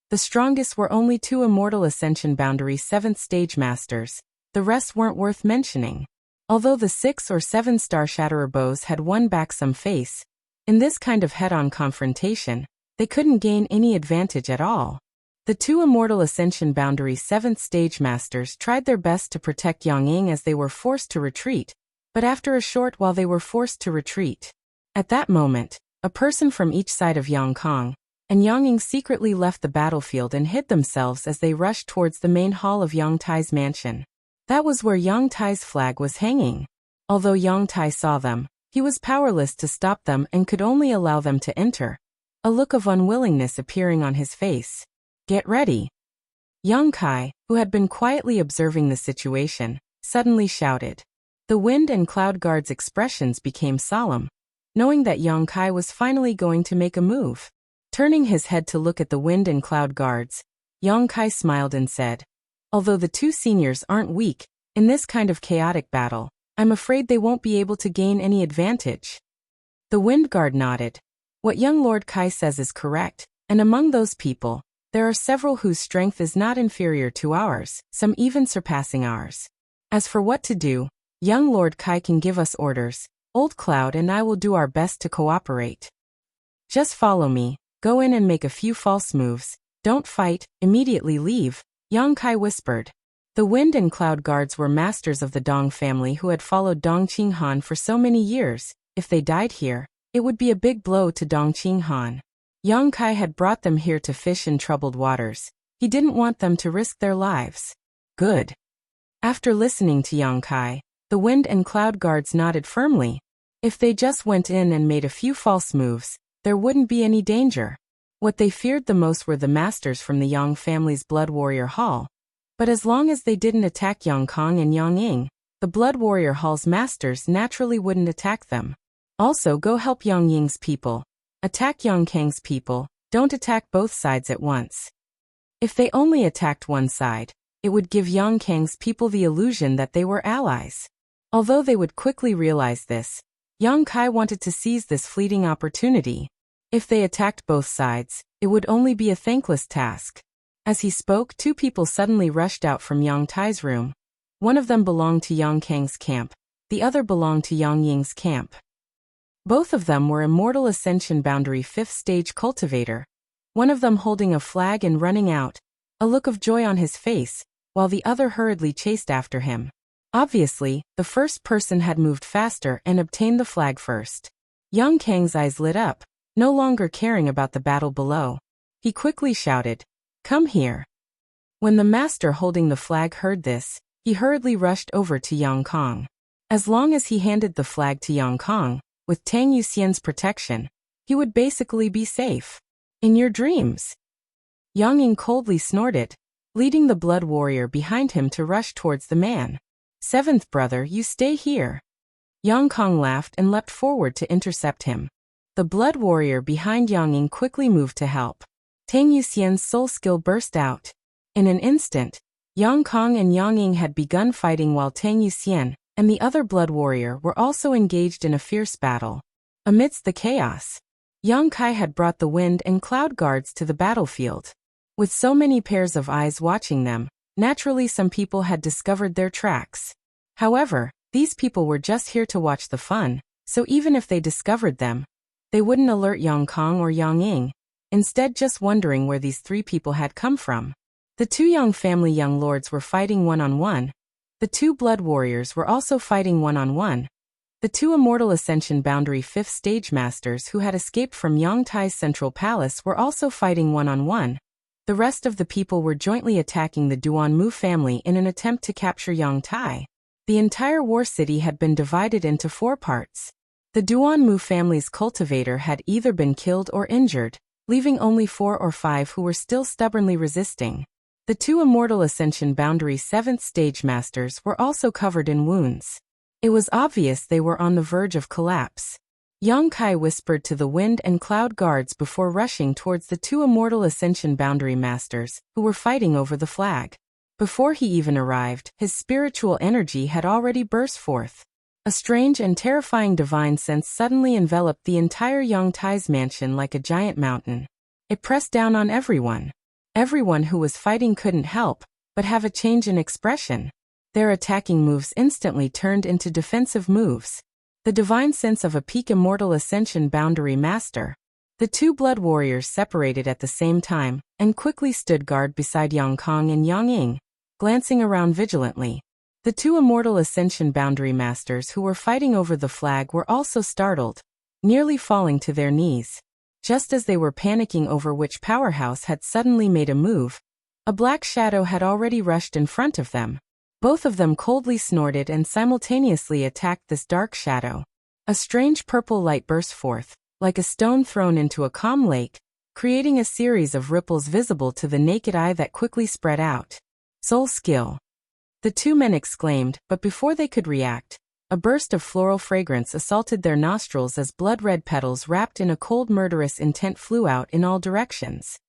the strongest were only 2 immortal ascension boundary 7th stage masters, the rest weren't worth mentioning. Although the 6 or 7 Star Shatterer bows had won back some face, in this kind of head-on confrontation, they couldn't gain any advantage at all. The 2 immortal ascension boundary 7th stage masters tried their best to protect Yang Ying as they were forced to retreat, but after a short while they were forced to retreat. At that moment, a person from each side of Yang Kong and Yang Ying secretly left the battlefield and hid themselves as they rushed towards the main hall of Yang Tai's mansion. That was where Yang Tai's flag was hanging. Although Yang Tai saw them, he was powerless to stop them and could only allow them to enter, a look of unwillingness appearing on his face. Get ready. Yang Kai, who had been quietly observing the situation, suddenly shouted. The wind and cloud guards' expressions became solemn, knowing that Yang Kai was finally going to make a move. Turning his head to look at the wind and cloud guards, Yang Kai smiled and said, although the 2 seniors aren't weak, in this kind of chaotic battle, I'm afraid they won't be able to gain any advantage. The wind guard nodded. What young Lord Kai says is correct, and among those people, there are several whose strength is not inferior to ours, some even surpassing ours. As for what to do, young Lord Kai can give us orders. Old Cloud and I will do our best to cooperate. Just follow me, go in and make a few false moves, don't fight, immediately leave, Yang Kai whispered. The Wind and Cloud Guards were masters of the Dong family who had followed Dong Qinghan for so many years. If they died here, it would be a big blow to Dong Qinghan. Yang Kai had brought them here to fish in troubled waters. He didn't want them to risk their lives. Good. After listening to Yang Kai, the Wind and Cloud Guards nodded firmly. If they just went in and made a few false moves, there wouldn't be any danger. What they feared the most were the masters from the Yang family's Blood Warrior Hall. But as long as they didn't attack Yang Kong and Yang Ying, the Blood Warrior Hall's masters naturally wouldn't attack them. Also, go help Yang Ying's people. Attack Yang Kang's people, don't attack both sides at once. If they only attacked one side, it would give Yang Kang's people the illusion that they were allies. Although they would quickly realize this, Yang Kai wanted to seize this fleeting opportunity. If they attacked both sides, it would only be a thankless task. As he spoke, two people suddenly rushed out from Yang Tai's room. One of them belonged to Yang Kang's camp, the other belonged to Yang Ying's camp. Both of them were Immortal Ascension Boundary 5th Stage Cultivator, one of them holding a flag and running out, a look of joy on his face, while the other hurriedly chased after him. Obviously, the first person had moved faster and obtained the flag first. Yang Kang's eyes lit up, no longer caring about the battle below. He quickly shouted, "Come here." When the master holding the flag heard this, he hurriedly rushed over to Yang Kang. As long as he handed the flag to Yang Kang, with Tang Yuxian's protection, he would basically be safe. In your dreams. Yang Ying coldly snorted, leading the blood warrior behind him to rush towards the man. "Seventh brother, you stay here." Yang Kang laughed and leapt forward to intercept him. The blood warrior behind Yang Ying quickly moved to help. Tang Yuxian's soul skill burst out. In an instant, Yang Kang and Yang Ying had begun fighting while Tang Yuxian and the other blood warrior were also engaged in a fierce battle. Amidst the chaos, Yang Kai had brought the wind and cloud guards to the battlefield. With so many pairs of eyes watching them, naturally some people had discovered their tracks. However, these people were just here to watch the fun, so even if they discovered them, they wouldn't alert Yang Kang or Yang Ying, instead just wondering where these three people had come from. The two Yang family young lords were fighting one-on-one. The two blood warriors were also fighting one-on-one. The two Immortal Ascension Boundary 5th Stage Masters who had escaped from Yang Tai's central palace were also fighting one-on-one. The rest of the people were jointly attacking the Duanmu family in an attempt to capture Yang Tai. The entire war city had been divided into 4 parts. The Duanmu family's cultivator had either been killed or injured, leaving only 4 or 5 who were still stubbornly resisting. The two Immortal Ascension Boundary 7th Stage Masters were also covered in wounds. It was obvious they were on the verge of collapse. Yang Kai whispered to the wind and cloud guards before rushing towards the two Immortal Ascension Boundary Masters, who were fighting over the flag. Before he even arrived, his spiritual energy had already burst forth. A strange and terrifying divine sense suddenly enveloped the entire Yang Tai's mansion like a giant mountain. It pressed down on everyone. Everyone who was fighting couldn't help but have a change in expression. Their attacking moves instantly turned into defensive moves. The divine sense of a peak Immortal Ascension Boundary Master. The two blood warriors separated at the same time and quickly stood guard beside Yang Kang and Yang Ying, glancing around vigilantly. The two Immortal Ascension Boundary Masters who were fighting over the flag were also startled, nearly falling to their knees. Just as they were panicking over which powerhouse had suddenly made a move, a black shadow had already rushed in front of them. Both of them coldly snorted and simultaneously attacked this dark shadow. A strange purple light burst forth, like a stone thrown into a calm lake, creating a series of ripples visible to the naked eye that quickly spread out. Soul skill. The two men exclaimed, but before they could react, a burst of floral fragrance assaulted their nostrils as blood-red petals wrapped in a cold murderous intent flew out in all directions.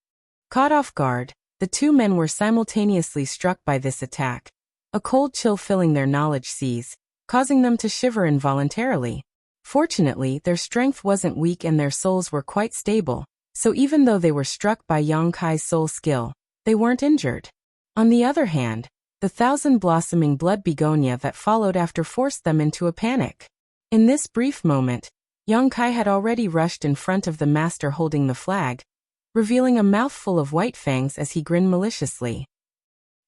Caught off guard, the two men were simultaneously struck by this attack, a cold chill filling their knowledge seas, causing them to shiver involuntarily. Fortunately, their strength wasn't weak and their souls were quite stable, so even though they were struck by Yang Kai's soul skill, they weren't injured. On the other hand, the thousand-blossoming blood begonia that followed after forced them into a panic. In this brief moment, Yang Kai had already rushed in front of the master holding the flag, revealing a mouthful of white fangs as he grinned maliciously.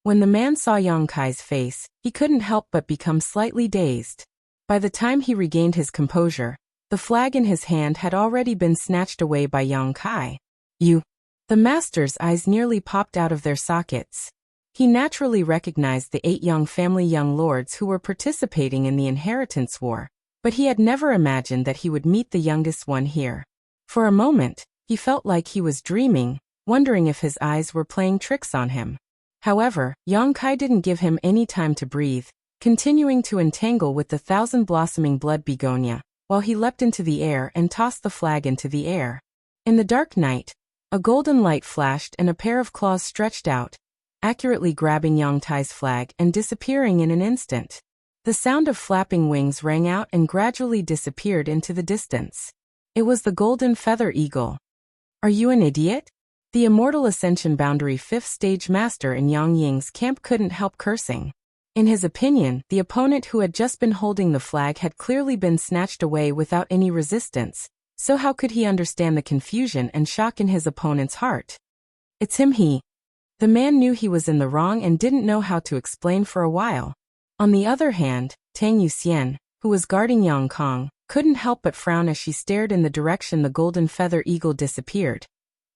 When the man saw Yang Kai's face, he couldn't help but become slightly dazed. By the time he regained his composure, the flag in his hand had already been snatched away by Yang Kai. "You!" The master's eyes nearly popped out of their sockets. He naturally recognized the 8 Yang family young lords who were participating in the inheritance war, but he had never imagined that he would meet the youngest one here. For a moment, he felt like he was dreaming, wondering if his eyes were playing tricks on him. However, Yang Kai didn't give him any time to breathe, continuing to entangle with the thousand-blossoming blood begonia, while he leapt into the air and tossed the flag into the air. In the dark night, a golden light flashed and a pair of claws stretched out, accurately grabbing Yang Tai's flag and disappearing in an instant. The sound of flapping wings rang out and gradually disappeared into the distance. It was the golden feather eagle. "Are you an idiot?" The Immortal Ascension Boundary 5th Stage Master in Yang Ying's camp couldn't help cursing. In his opinion, the opponent who had just been holding the flag had clearly been snatched away without any resistance, so how could he understand the confusion and shock in his opponent's heart? It's him. The man knew he was in the wrong and didn't know how to explain for a while. On the other hand, Tang Yuxian, who was guarding Yang Kong, couldn't help but frown as she stared in the direction the golden feather eagle disappeared.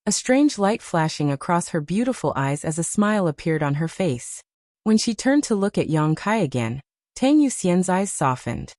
A strange light flashing across her beautiful eyes as a smile appeared on her face. When she turned to look at Yang Kai again, Tang Yuxian's eyes softened.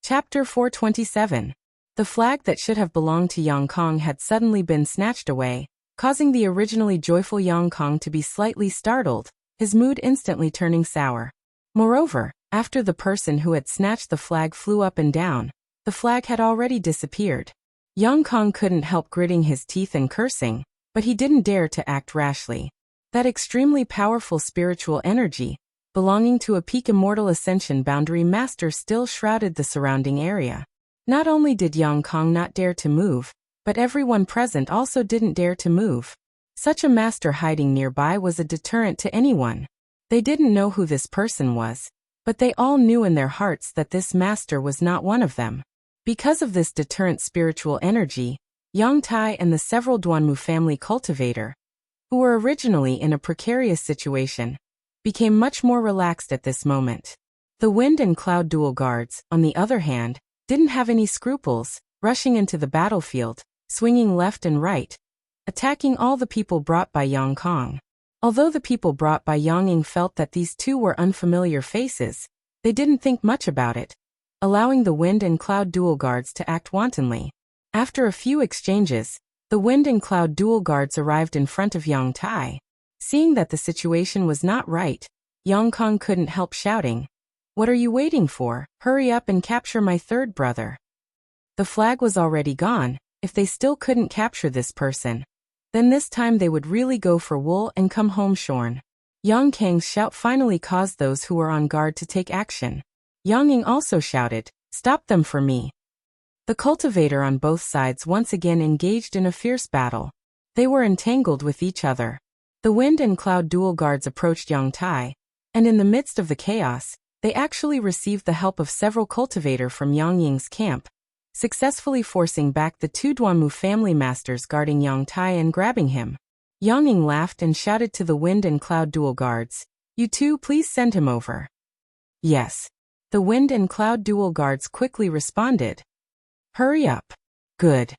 Chapter 427. The flag that should have belonged to Yang Kong had suddenly been snatched away, causing the originally joyful Yang Kong to be slightly startled, his mood instantly turning sour. Moreover, after the person who had snatched the flag flew up and down, the flag had already disappeared. Yang Kong couldn't help gritting his teeth and cursing, but he didn't dare to act rashly. That extremely powerful spiritual energy, belonging to a peak Immortal Ascension Boundary Master, still shrouded the surrounding area. Not only did Yang Kong not dare to move, but everyone present also didn't dare to move. Such a master hiding nearby was a deterrent to anyone. They didn't know who this person was, but they all knew in their hearts that this master was not one of them. Because of this deterrent spiritual energy, Yang Tai and the several Duanmu family cultivator, who were originally in a precarious situation, became much more relaxed at this moment. The Wind and Cloud dual guards, on the other hand, didn't have any scruples, rushing into the battlefield, swinging left and right, attacking all the people brought by Yang Kong. Although the people brought by Yang Ying felt that these two were unfamiliar faces, they didn't think much about it, allowing the Wind and Cloud dual guards to act wantonly. After a few exchanges, the Wind and Cloud dual guards arrived in front of Yang Tai. Seeing that the situation was not right, Yang Kong couldn't help shouting, "What are you waiting for? Hurry up and capture my third brother." The flag was already gone. If they still couldn't capture this person, then this time they would really go for wool and come home shorn. Yang Kang's shout finally caused those who were on guard to take action. Yang Ying also shouted, "Stop them for me." The cultivator on both sides once again engaged in a fierce battle. They were entangled with each other. The Wind and Cloud dual guards approached Yang Tai, and in the midst of the chaos, they actually received the help of several cultivator from Yang Ying's camp, successfully forcing back the two Duanmu family masters guarding Yang Tai and grabbing him. Yang Ying laughed and shouted to the Wind and Cloud dual guards, "You two, please send him over." Yes. The Wind and Cloud dual guards quickly responded. "Hurry up." "Good."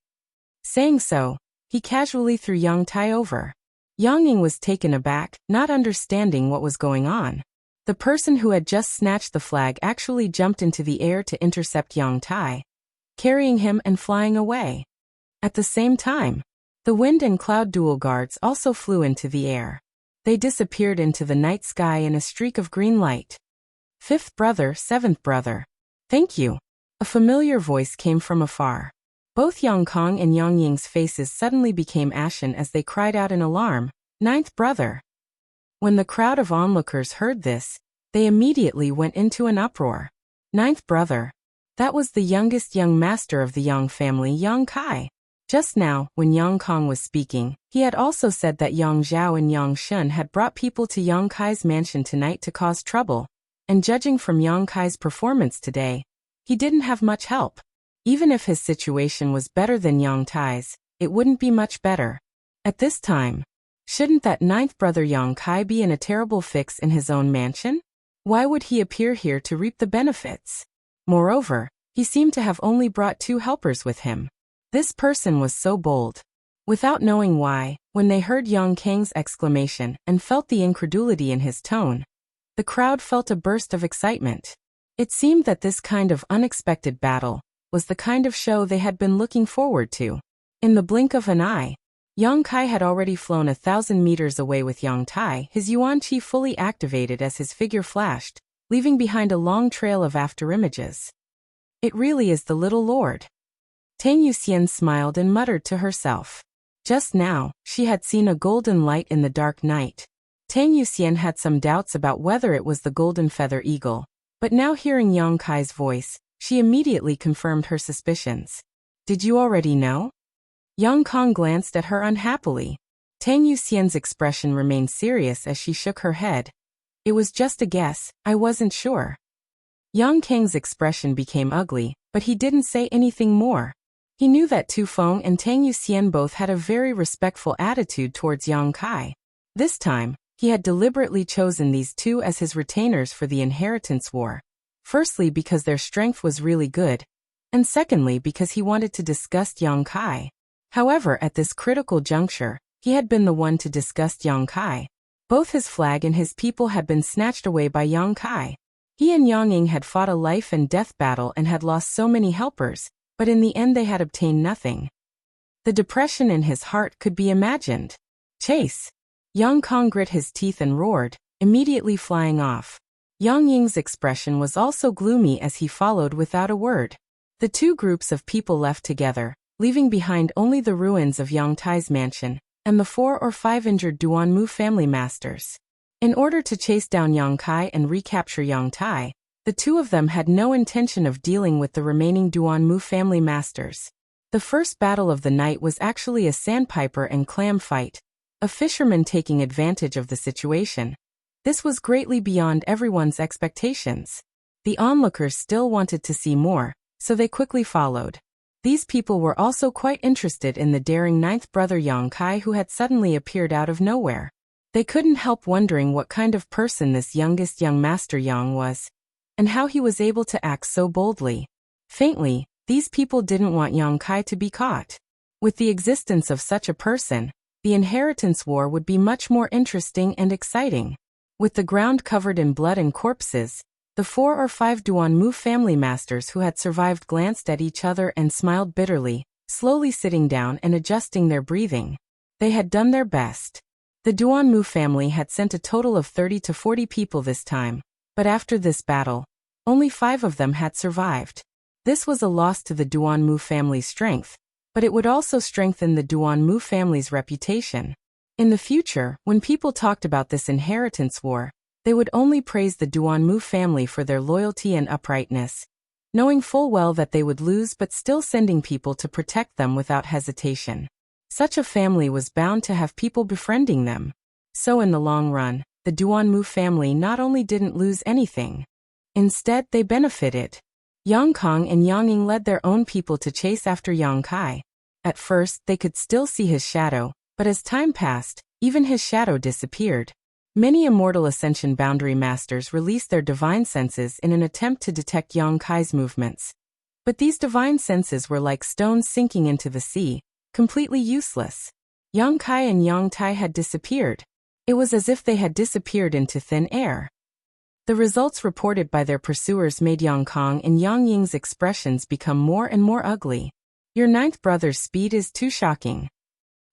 Saying so, he casually threw Yang Tai over. Yang Ying was taken aback, not understanding what was going on. The person who had just snatched the flag actually jumped into the air to intercept Yang Tai, carrying him and flying away. At the same time, the Wind and Cloud dual guards also flew into the air. They disappeared into the night sky in a streak of green light. "Fifth brother, seventh brother. Thank you." A familiar voice came from afar. Both Yang Kong and Yang Ying's faces suddenly became ashen as they cried out in alarm, "Ninth brother." When the crowd of onlookers heard this, they immediately went into an uproar. Ninth brother. That was the youngest young master of the Yang family, Yang Kai. Just now, when Yang Kong was speaking, he had also said that Yang Zhao and Yang Shun had brought people to Yang Kai's mansion tonight to cause trouble, and judging from Yang Kai's performance today, he didn't have much help. Even if his situation was better than Yang Tai's, it wouldn't be much better. At this time, shouldn't that ninth brother Yang Kai be in a terrible fix in his own mansion? Why would he appear here to reap the benefits? Moreover, he seemed to have only brought 2 helpers with him. This person was so bold. Without knowing why, when they heard Yang Kang's exclamation and felt the incredulity in his tone, the crowd felt a burst of excitement. It seemed that this kind of unexpected battle was the kind of show they had been looking forward to. In the blink of an eye, Yang Kai had already flown 1,000 meters away with Yang Tai, his Yuan Qi fully activated as his figure flashed, leaving behind a long trail of afterimages. It really is the little lord. Tang Yuxian smiled and muttered to herself. Just now, she had seen a golden light in the dark night. Tang Yuxian had some doubts about whether it was the golden feather eagle, but now hearing Yang Kai's voice, she immediately confirmed her suspicions. "Did you already know?" Yang Kong glanced at her unhappily. Tang Yuxian's expression remained serious as she shook her head. It was just a guess, I wasn't sure. Yang Kang's expression became ugly, but he didn't say anything more. He knew that Tu Feng and Tang Yuxian both had a very respectful attitude towards Yang Kai. This time, he had deliberately chosen these two as his retainers for the inheritance war. Firstly because their strength was really good, and secondly because he wanted to disgust Yang Kai. However, at this critical juncture, he had been the one to disgust Yang Kai. Both his flag and his people had been snatched away by Yang Kai. He and Yang Ying had fought a life and death battle and had lost so many helpers, but in the end they had obtained nothing. The depression in his heart could be imagined. Chase! Yang Kong grit his teeth and roared, immediately flying off. Yang Ying's expression was also gloomy as he followed without a word. The two groups of people left together, leaving behind only the ruins of Yang Tai's mansion, and the 4 or 5 injured Duanmu family masters. In order to chase down Yang Kai and recapture Yang Tai, the two of them had no intention of dealing with the remaining Duanmu family masters. The first battle of the night was actually a sandpiper and clam fight, a fisherman taking advantage of the situation. This was greatly beyond everyone's expectations. The onlookers still wanted to see more, so they quickly followed. These people were also quite interested in the daring 9th brother Yang Kai who had suddenly appeared out of nowhere. They couldn't help wondering what kind of person this youngest young master Yang was, and how he was able to act so boldly. Faintly, these people didn't want Yang Kai to be caught. With the existence of such a person, the inheritance war would be much more interesting and exciting. With the ground covered in blood and corpses, the 4 or 5 Duanmu family masters who had survived glanced at each other and smiled bitterly, slowly sitting down and adjusting their breathing. They had done their best. The Duanmu family had sent a total of 30 to 40 people this time, but after this battle, only 5 of them had survived. This was a loss to the Duanmu family's strength, but it would also strengthen the Duanmu family's reputation. In the future, when people talked about this inheritance war, they would only praise the Duanmu family for their loyalty and uprightness, knowing full well that they would lose but still sending people to protect them without hesitation. Such a family was bound to have people befriending them. So in the long run, the Duanmu family not only didn't lose anything. Instead, they benefited. Yang Kong and Yang Ying led their own people to chase after Yang Kai. At first, they could still see his shadow, but as time passed, even his shadow disappeared. Many Immortal Ascension Boundary Masters released their divine senses in an attempt to detect Yang Kai's movements. But these divine senses were like stones sinking into the sea, completely useless. Yang Kai and Yang Tai had disappeared. It was as if they had disappeared into thin air. The results reported by their pursuers made Yang Kong and Yang Ying's expressions become more and more ugly. Your 9th brother's speed is too shocking.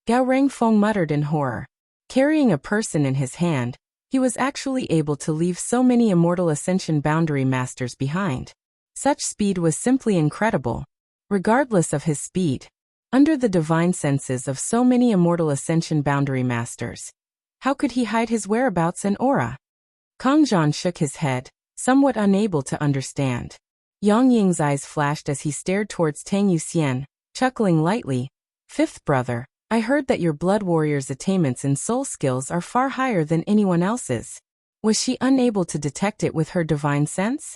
Gao Rangfeng muttered in horror. Carrying a person in his hand, he was actually able to leave so many Immortal Ascension Boundary Masters behind. Such speed was simply incredible. Regardless of his speed, under the divine senses of so many Immortal Ascension Boundary Masters, how could he hide his whereabouts and aura? Kang Zhan shook his head, somewhat unable to understand. Yang Ying's eyes flashed as he stared towards Tang Yuxian, chuckling lightly. 5th brother, I heard that your blood warrior's attainments in soul skills are far higher than anyone else's. Was she unable to detect it with her divine sense?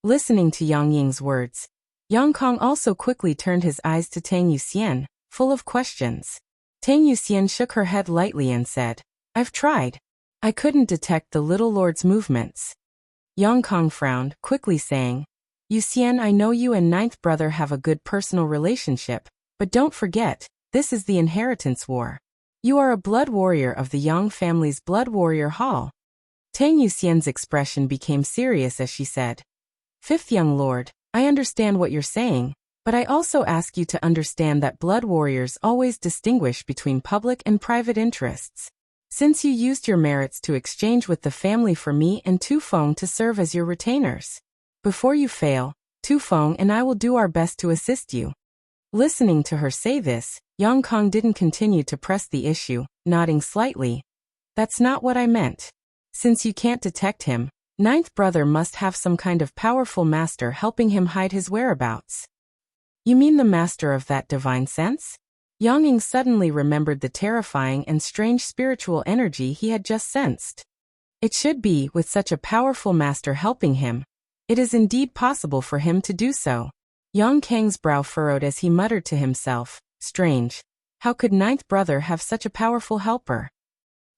Listening to Yang Ying's words, Yang Kong also quickly turned his eyes to Tang Yuxian, full of questions. Tang Yuxian shook her head lightly and said, I've tried. I couldn't detect the little lord's movements. Yang Kong frowned, quickly saying, Yuxian, I know you and 9th brother have a good personal relationship, but don't forget, this is the inheritance war. You are a blood warrior of the Yang family's Blood Warrior Hall. Tang Yuxian's expression became serious as she said, 5th young lord, I understand what you're saying, but I also ask you to understand that blood warriors always distinguish between public and private interests. Since you used your merits to exchange with the family for me and Tu Feng to serve as your retainers. Before you fail, Tu Feng and I will do our best to assist you. Listening to her say this, Yang Kong didn't continue to press the issue, nodding slightly. That's not what I meant. Since you can't detect him, 9th brother must have some kind of powerful master helping him hide his whereabouts. You mean the master of that divine sense? Yang Ying suddenly remembered the terrifying and strange spiritual energy he had just sensed. It should be, with such a powerful master helping him, it is indeed possible for him to do so. Yang Kang's brow furrowed as he muttered to himself, strange. How could ninth brother have such a powerful helper?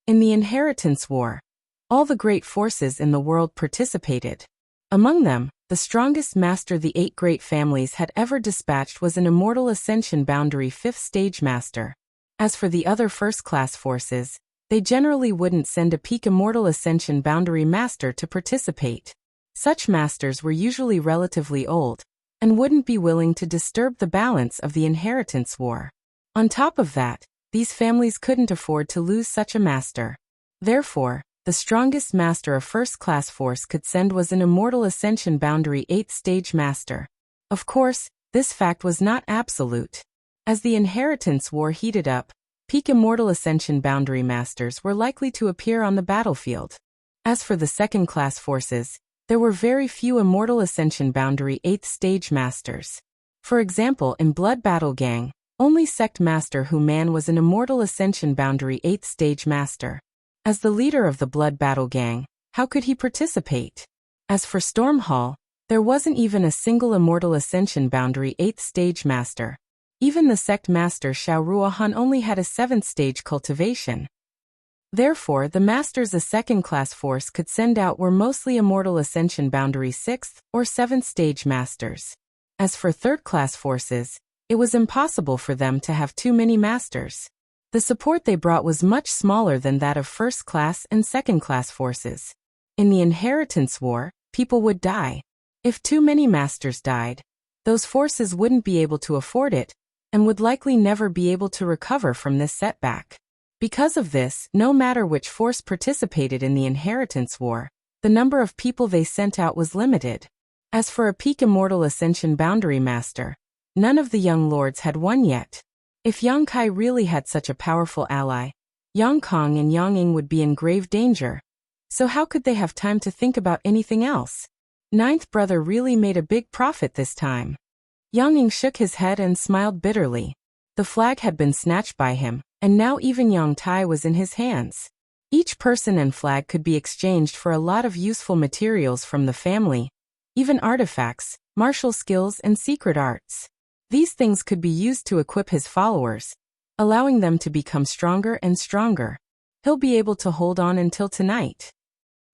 In the inheritance war, all the great forces in the world participated. Among them, the strongest master the 8 great families had ever dispatched was an immortal ascension boundary 5th stage master. As for the other first-class forces, they generally wouldn't send a peak immortal ascension boundary master to participate. Such masters were usually relatively old, and wouldn't be willing to disturb the balance of the inheritance war. On top of that, these families couldn't afford to lose such a master. Therefore, the strongest master a first-class force could send was an immortal ascension boundary 8th stage master. Of course, this fact was not absolute. As the inheritance war heated up, peak immortal ascension boundary masters were likely to appear on the battlefield. As for the second-class forces, there were very few immortal ascension boundary 8th stage masters. For example, in Blood Battle Gang, only Sect Master Hu Man was an immortal ascension boundary 8th stage master. As the leader of the Blood Battle Gang, how could he participate? As for Storm Hall, there wasn't even a single immortal ascension boundary 8th stage master. Even the Sect Master Xiao Ruohan only had a 7th stage cultivation. Therefore, the masters a second-class force could send out were mostly immortal ascension boundary 6th or 7th stage masters. As for third-class forces, it was impossible for them to have too many masters. The support they brought was much smaller than that of first-class and second-class forces. In the inheritance war, people would die. If too many masters died, those forces wouldn't be able to afford it, and would likely never be able to recover from this setback. Because of this, no matter which force participated in the inheritance war, the number of people they sent out was limited. As for a peak immortal ascension boundary master, none of the young lords had one yet. If Yang Kai really had such a powerful ally, Yang Kong and Yang Ying would be in grave danger. So how could they have time to think about anything else? Ninth brother really made a big profit this time. Yang Ying shook his head and smiled bitterly. The flag had been snatched by him, and now even Yang Tai was in his hands. Each person and flag could be exchanged for a lot of useful materials from the family, even artifacts, martial skills and secret arts. These things could be used to equip his followers, allowing them to become stronger and stronger. He'll be able to hold on until tonight.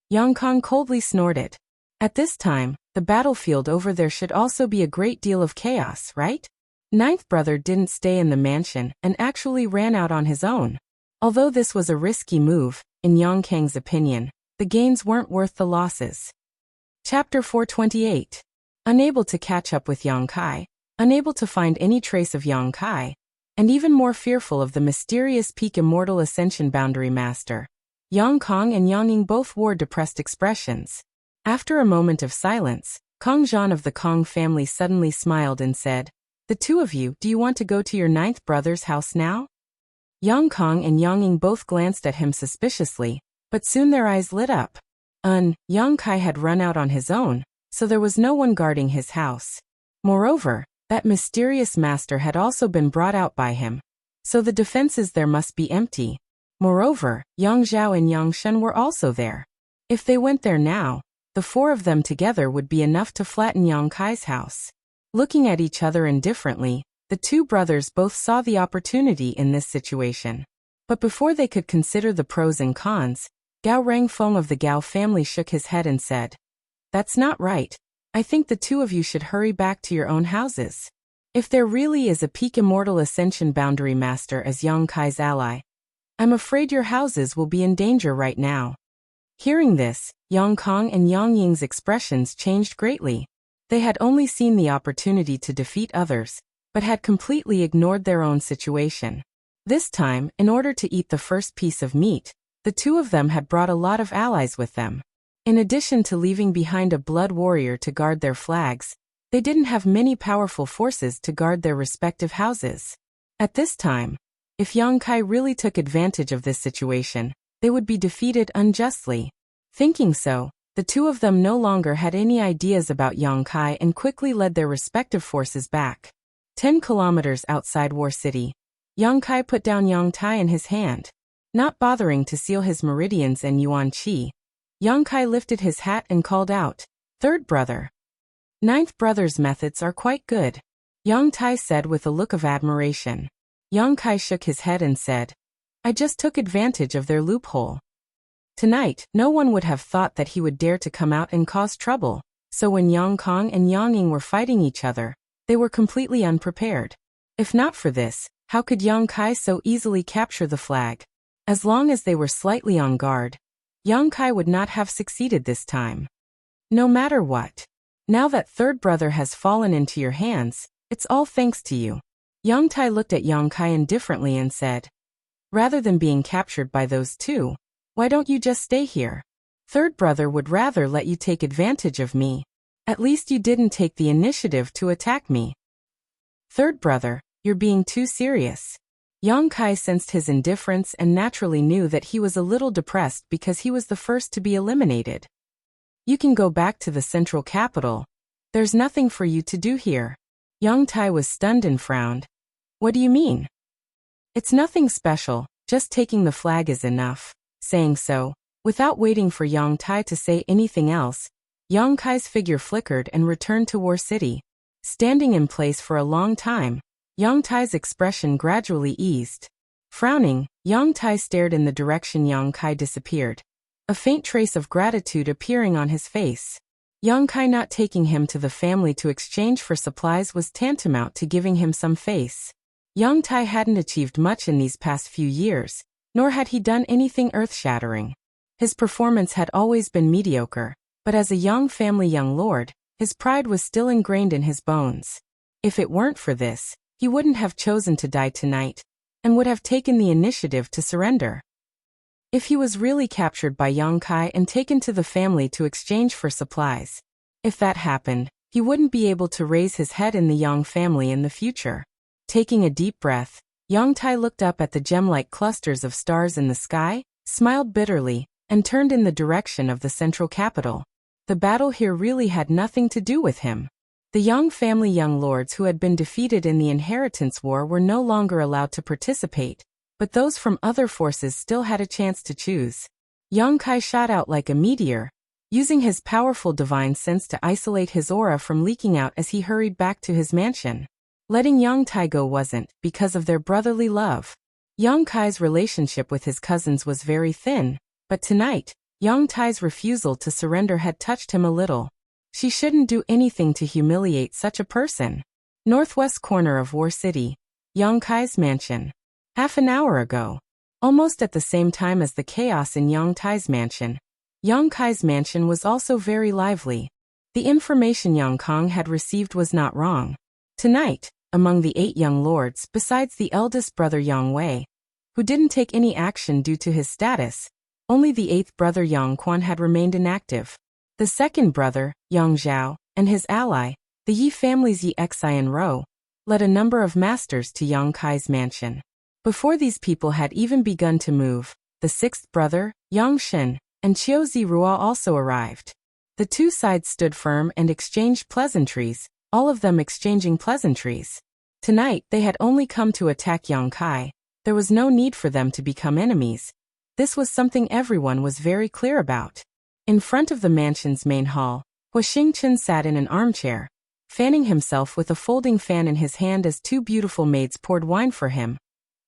Yang Kong coldly snorted. At this time, the battlefield over there should also be a great deal of chaos, right? Ninth brother didn't stay in the mansion and actually ran out on his own. Although this was a risky move, in Yang Kang's opinion, the gains weren't worth the losses. Chapter 428. Unable to catch up with Yang Kai, unable to find any trace of Yang Kai, and even more fearful of the mysterious peak immortal ascension boundary master, Yang Kong and Yang Ying both wore depressed expressions. After a moment of silence, Kong Zhan of the Kong family suddenly smiled and said, "The two of you, do you want to go to your ninth brother's house now?" Yang Kong and Yang Ying both glanced at him suspiciously, but soon their eyes lit up. Yang Kai had run out on his own, so there was no one guarding his house. Moreover, that mysterious master had also been brought out by him, so the defenses there must be empty. Moreover, Yang Zhao and Yang Shen were also there. If they went there now, the four of them together would be enough to flatten Yang Kai's house. Looking at each other indifferently, the two brothers both saw the opportunity in this situation. But before they could consider the pros and cons, Gao Rangfeng of the Gao family shook his head and said, "That's not right. I think the two of you should hurry back to your own houses. If there really is a peak immortal ascension boundary master as Yang Kai's ally, I'm afraid your houses will be in danger right now." Hearing this, Yang Kong and Yang Ying's expressions changed greatly. They had only seen the opportunity to defeat others, but had completely ignored their own situation. This time, in order to eat the first piece of meat, the two of them had brought a lot of allies with them. In addition to leaving behind a blood warrior to guard their flags, they didn't have many powerful forces to guard their respective houses. At this time, if Yang Kai really took advantage of this situation, they would be defeated unjustly. Thinking so, the two of them no longer had any ideas about Yang Kai and quickly led their respective forces back. 10 kilometers outside War City, Yang Kai put down Yang Tai in his hand. Not bothering to seal his meridians and yuan qi, Yang Kai lifted his hat and called out, "Third brother." "Ninth brother's methods are quite good," Yang Tai said with a look of admiration. Yang Kai shook his head and said, "I just took advantage of their loophole. Tonight, no one would have thought that he would dare to come out and cause trouble, so when Yang Kong and Yang Ying were fighting each other, they were completely unprepared. If not for this, how could Yang Kai so easily capture the flag? As long as they were slightly on guard, Yang Kai would not have succeeded this time. No matter what. Now that third brother has fallen into your hands, it's all thanks to you." Yang Tai looked at Yang Kai indifferently and said, "Rather than being captured by those two, why don't you just stay here? Third brother would rather let you take advantage of me. At least you didn't take the initiative to attack me." "Third brother, you're being too serious." Yang Kai sensed his indifference and naturally knew that he was a little depressed because he was the first to be eliminated. "You can go back to the central capital. There's nothing for you to do here." Yang Tai was stunned and frowned. "What do you mean?" "It's nothing special, just taking the flag is enough." Saying so, without waiting for Yang Tai to say anything else, Yang Kai's figure flickered and returned to War City. Standing in place for a long time, Yang Tai's expression gradually eased. Frowning, Yang Tai stared in the direction Yang Kai disappeared, a faint trace of gratitude appearing on his face. Yang Kai not taking him to the family to exchange for supplies was tantamount to giving him some face. Yang Tai hadn't achieved much in these past few years, nor had he done anything earth-shattering. His performance had always been mediocre, but as a young family young lord, his pride was still ingrained in his bones. If it weren't for this, he wouldn't have chosen to die tonight, and would have taken the initiative to surrender. If he was really captured by Yang Kai and taken to the family to exchange for supplies, if that happened, he wouldn't be able to raise his head in the Yang family in the future. Taking a deep breath, Yang Tai looked up at the gem-like clusters of stars in the sky, smiled bitterly, and turned in the direction of the central capital. The battle here really had nothing to do with him. The Yang family young lords who had been defeated in the inheritance war were no longer allowed to participate, but those from other forces still had a chance to choose. Yang Kai shot out like a meteor, using his powerful divine sense to isolate his aura from leaking out as he hurried back to his mansion. Letting Yang Tai go wasn't because of their brotherly love. Yang Kai's relationship with his cousins was very thin, but tonight, Yang Tai's refusal to surrender had touched him a little. She shouldn't do anything to humiliate such a person. Northwest corner of War City, Yang Kai's mansion. Half an hour ago, almost at the same time as the chaos in Yang Tai's mansion, Yang Kai's mansion was also very lively. The information Yang Kong had received was not wrong. Tonight, among the 8 young lords besides the eldest brother Yang Wei, who didn't take any action due to his status, only the 8th brother Yang Quan had remained inactive. The second brother, Yang Zhao, and his ally, the Yi family's Yi Xi and Ro, led a number of masters to Yang Kai's mansion. Before these people had even begun to move, the 6th brother, Yang Shen, and Qiu Zirua also arrived. The two sides stood firm and exchanged pleasantries, all of them exchanging pleasantries. Tonight they had only come to attack Yang Kai. There was no need for them to become enemies. This was something everyone was very clear about. In front of the mansion's main hall, Hua Xingchen sat in an armchair, fanning himself with a folding fan in his hand as 2 beautiful maids poured wine for him,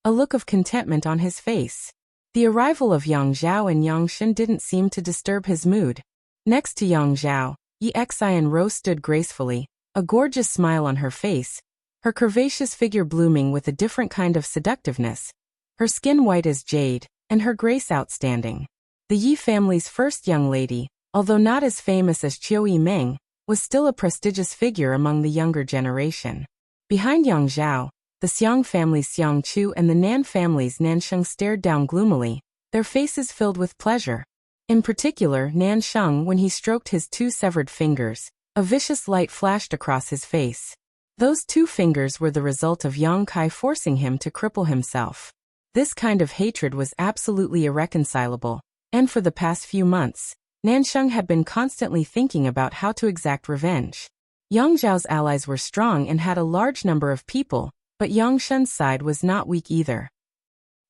a look of contentment on his face. The arrival of Yang Zhao and Yang Shen didn't seem to disturb his mood. Next to Yang Zhao, Yi Xi and Ro stood gracefully, a gorgeous smile on her face, her curvaceous figure blooming with a different kind of seductiveness, her skin white as jade, and her grace outstanding. The Yi family's first young lady, although not as famous as Qiu Yimeng, was still a prestigious figure among the younger generation. Behind Yang Zhao, the Xiang family's Xiang Chu and the Nan family's Nan Sheng stared down gloomily, their faces filled with pleasure. In particular, Nan Sheng, when he stroked his 2 severed fingers, a vicious light flashed across his face. Those 2 fingers were the result of Yang Kai forcing him to cripple himself. This kind of hatred was absolutely irreconcilable, and for the past few months, Nansheng had been constantly thinking about how to exact revenge. Yang Zhao's allies were strong and had a large number of people, But Yang Shen's side was not weak either.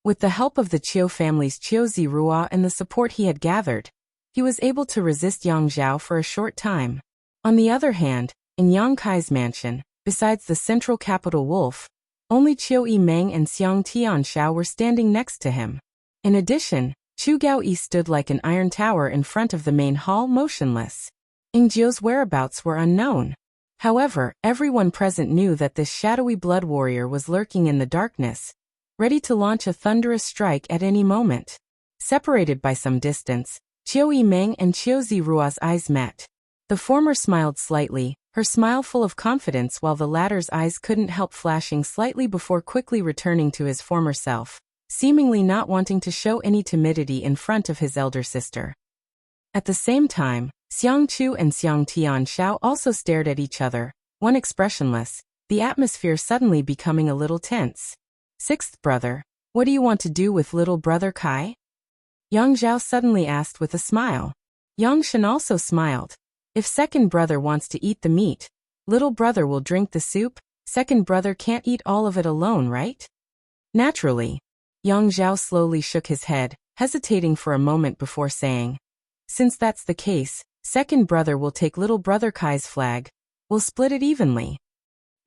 With the help of the Qiu family's Qiu Zirua and the support he had gathered, he was able to resist Yang Zhao for a short time. On the other hand, in Yang Kai's mansion, besides the central capital wolf, only Qiu Yimeng and Xiang Tianshao were standing next to him. In addition, Chu Gaoyi stood like an iron tower in front of the main hall, motionless. Yingjiu's whereabouts were unknown. However, everyone present knew that this shadowy blood warrior was lurking in the darkness, ready to launch a thunderous strike at any moment. Separated by some distance, Qiu Yimeng and Qiu Zirua's eyes met. The former smiled slightly, her smile full of confidence, while the latter's eyes couldn't help flashing slightly before quickly returning to his former self, seemingly not wanting to show any timidity in front of his elder sister. At the same time, Xiang Chu and Xiang Tianshao also stared at each other, one expressionless, the atmosphere suddenly becoming a little tense. Sixth brother, what do you want to do with little brother Kai? Yang Zhao suddenly asked with a smile. Yang Shen also smiled. If second brother wants to eat the meat, little brother will drink the soup. Second brother can't eat all of it alone, right? Naturally. Yang Zhao slowly shook his head, hesitating for a moment before saying, since that's the case, second brother will take little brother Kai's flag. We'll split it evenly.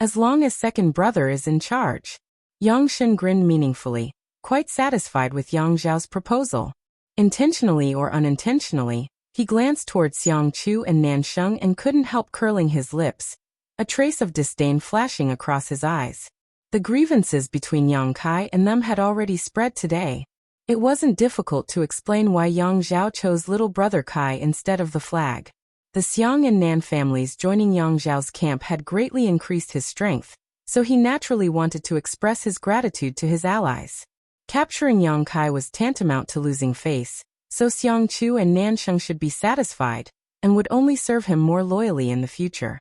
As long as second brother is in charge. Yang Shen grinned meaningfully, quite satisfied with Yang Zhao's proposal. Intentionally or unintentionally, he glanced toward Xiang Chu and Nansheng and couldn't help curling his lips, a trace of disdain flashing across his eyes. The grievances between Yang Kai and them had already spread today. It wasn't difficult to explain why Yang Zhao chose little brother Kai instead of the flag. The Xiang and Nan families joining Yang Zhao's camp had greatly increased his strength, so he naturally wanted to express his gratitude to his allies. Capturing Yang Kai was tantamount to losing face, so Xiang Chu and Nansheng should be satisfied, and would only serve him more loyally in the future.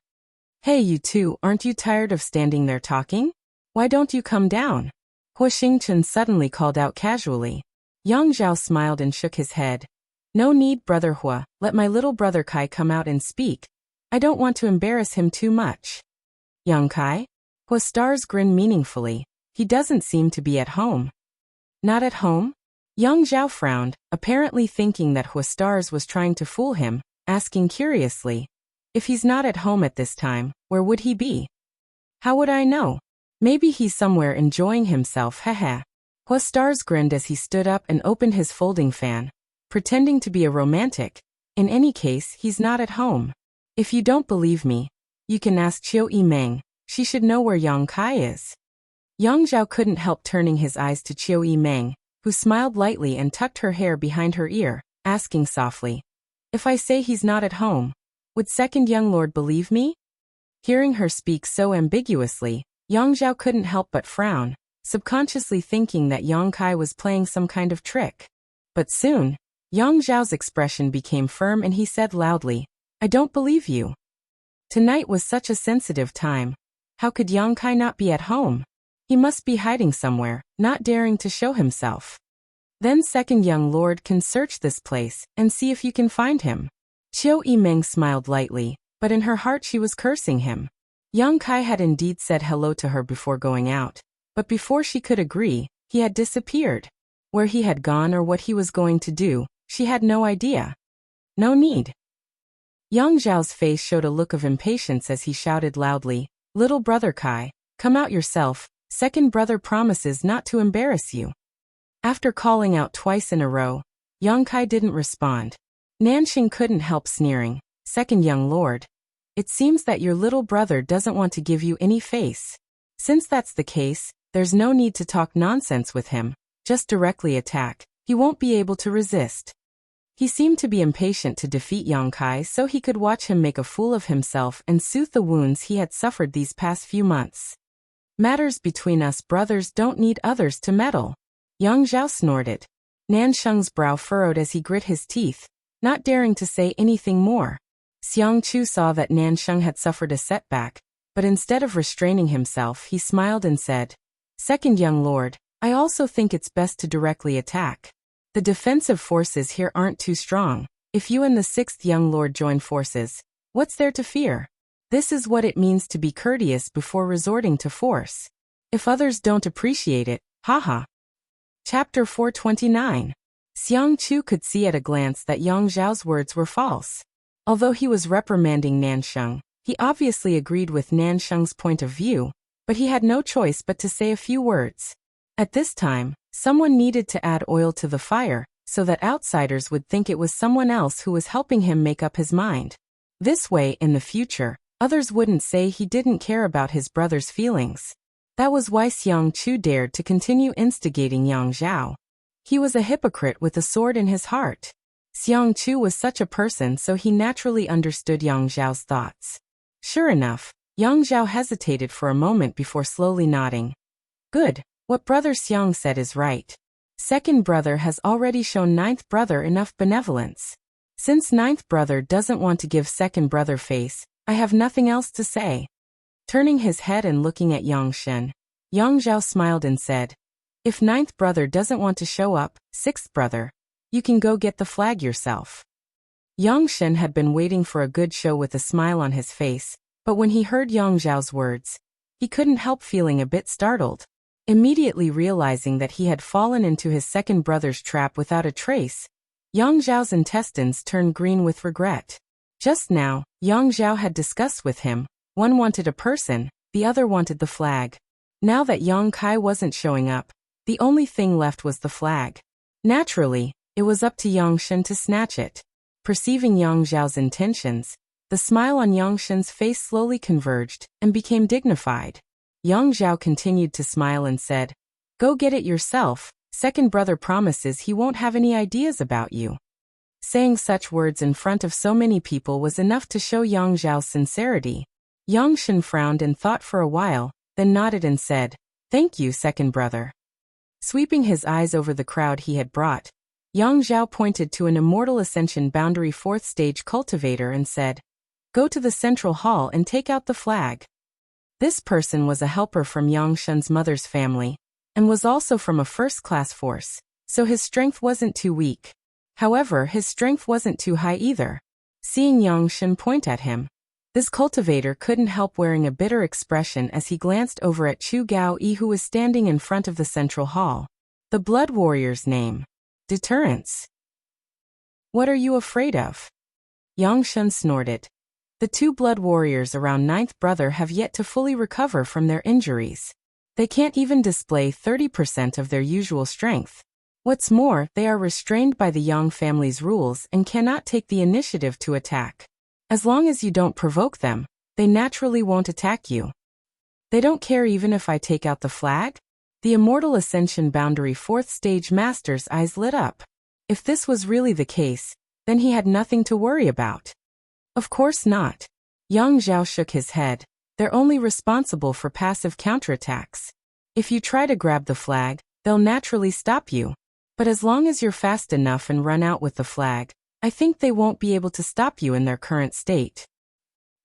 Hey, you two, aren't you tired of standing there talking? Why don't you come down? Hua Xingchen suddenly called out casually. Yang Zhao smiled and shook his head. No need, brother Hua, let my little brother Kai come out and speak. I don't want to embarrass him too much. Young Kai? Hua Stars grinned meaningfully. He doesn't seem to be at home. Not at home? Yang Zhao frowned, apparently thinking that Hua Stars was trying to fool him, asking curiously, if he's not at home at this time, where would he be? How would I know? Maybe he's somewhere enjoying himself, haha. Hua Stars grinned as he stood up and opened his folding fan, pretending to be a romantic. In any case, he's not at home. If you don't believe me, you can ask Qiu Yimeng. She should know where Yang Kai is. Yang Zhao couldn't help turning his eyes to Qiu Yimeng, who smiled lightly and tucked her hair behind her ear, asking softly, if I say he's not at home, would second young lord believe me? Hearing her speak so ambiguously, Yang Zhao couldn't help but frown, subconsciously thinking that Yang Kai was playing some kind of trick. But soon, Yang Zhao's expression became firm and he said loudly, I don't believe you. Tonight was such a sensitive time. How could Yang Kai not be at home? He must be hiding somewhere, not daring to show himself. Then second young lord can search this place and see if you can find him. Qiu Yimeng smiled lightly, but in her heart she was cursing him. Yang Kai had indeed said hello to her before going out, but before she could agree, he had disappeared. Where he had gone or what he was going to do, she had no idea. No need. Yang Zhao's face showed a look of impatience as he shouted loudly, little brother Kai, come out yourself, second brother promises not to embarrass you. After calling out twice in a row, Yang Kai didn't respond. Nanxing couldn't help sneering, second young lord. It seems that your little brother doesn't want to give you any face. Since that's the case, there's no need to talk nonsense with him, just directly attack, he won't be able to resist. He seemed to be impatient to defeat Yang Kai so he could watch him make a fool of himself and soothe the wounds he had suffered these past few months. Matters between us brothers don't need others to meddle. Yang Zhao snorted. Nansheng's brow furrowed as he grit his teeth, not daring to say anything more. Xiang Chu saw that Nansheng had suffered a setback, but instead of restraining himself he smiled and said, second young lord, I also think it's best to directly attack. The defensive forces here aren't too strong. If you and the sixth young lord join forces, what's there to fear? This is what it means to be courteous before resorting to force. If others don't appreciate it, haha. Chapter 429. Xiang Chu could see at a glance that Yang Zhao's words were false. Although he was reprimanding Nansheng, he obviously agreed with Nansheng's point of view, but he had no choice but to say a few words. At this time, someone needed to add oil to the fire, so that outsiders would think it was someone else who was helping him make up his mind. This way, in the future, others wouldn't say he didn't care about his brother's feelings. That was why Xiang Chu dared to continue instigating Yang Zhao. He was a hypocrite with a sword in his heart. Xiang Chu was such a person, so he naturally understood Yang Zhao's thoughts. Sure enough, Yang Zhao hesitated for a moment before slowly nodding. Good, what Brother Xiang said is right. Second brother has already shown ninth brother enough benevolence. Since ninth brother doesn't want to give second brother face, I have nothing else to say. Turning his head and looking at Yang Shen, Yang Zhao smiled and said, if ninth brother doesn't want to show up, sixth brother, you can go get the flag yourself. Yang Shen had been waiting for a good show with a smile on his face, but when he heard Yang Zhao's words, he couldn't help feeling a bit startled. Immediately realizing that he had fallen into his second brother's trap without a trace, Yang Zhao's intestines turned green with regret. Just now, Yang Zhao had discussed with him, one wanted a person, the other wanted the flag. Now that Yang Kai wasn't showing up, the only thing left was the flag. Naturally, it was up to Yang Shen to snatch it. Perceiving Yang Zhao's intentions, the smile on Yang Shen's face slowly converged and became dignified. Yang Zhao continued to smile and said, go get it yourself, second brother promises he won't have any ideas about you. Saying such words in front of so many people was enough to show Yang Zhao's sincerity. Yang Shen frowned and thought for a while, then nodded and said, thank you, second brother. Sweeping his eyes over the crowd he had brought, Yang Zhao pointed to an Immortal Ascension Boundary 4th Stage cultivator and said, go to the central hall and take out the flag. This person was a helper from Yang Shen's mother's family, and was also from a first-class force, so his strength wasn't too weak. However, his strength wasn't too high either. Seeing Yang Shen point at him, this cultivator couldn't help wearing a bitter expression as he glanced over at Chu Gao-yi, who was standing in front of the central hall. The Blood Warrior's name. Deterrence. What are you afraid of? Yang Shen snorted. The two Blood Warriors around ninth brother have yet to fully recover from their injuries. They can't even display 30% of their usual strength. What's more, they are restrained by the Yang family's rules and cannot take the initiative to attack. As long as you don't provoke them, they naturally won't attack you. They don't care even if I take out the flag? The Immortal Ascension Boundary 4th Stage Master's eyes lit up. If this was really the case, then he had nothing to worry about. Of course not. Yang Zhao shook his head. They're only responsible for passive counterattacks. If you try to grab the flag, they'll naturally stop you. But as long as you're fast enough and run out with the flag, I think they won't be able to stop you in their current state.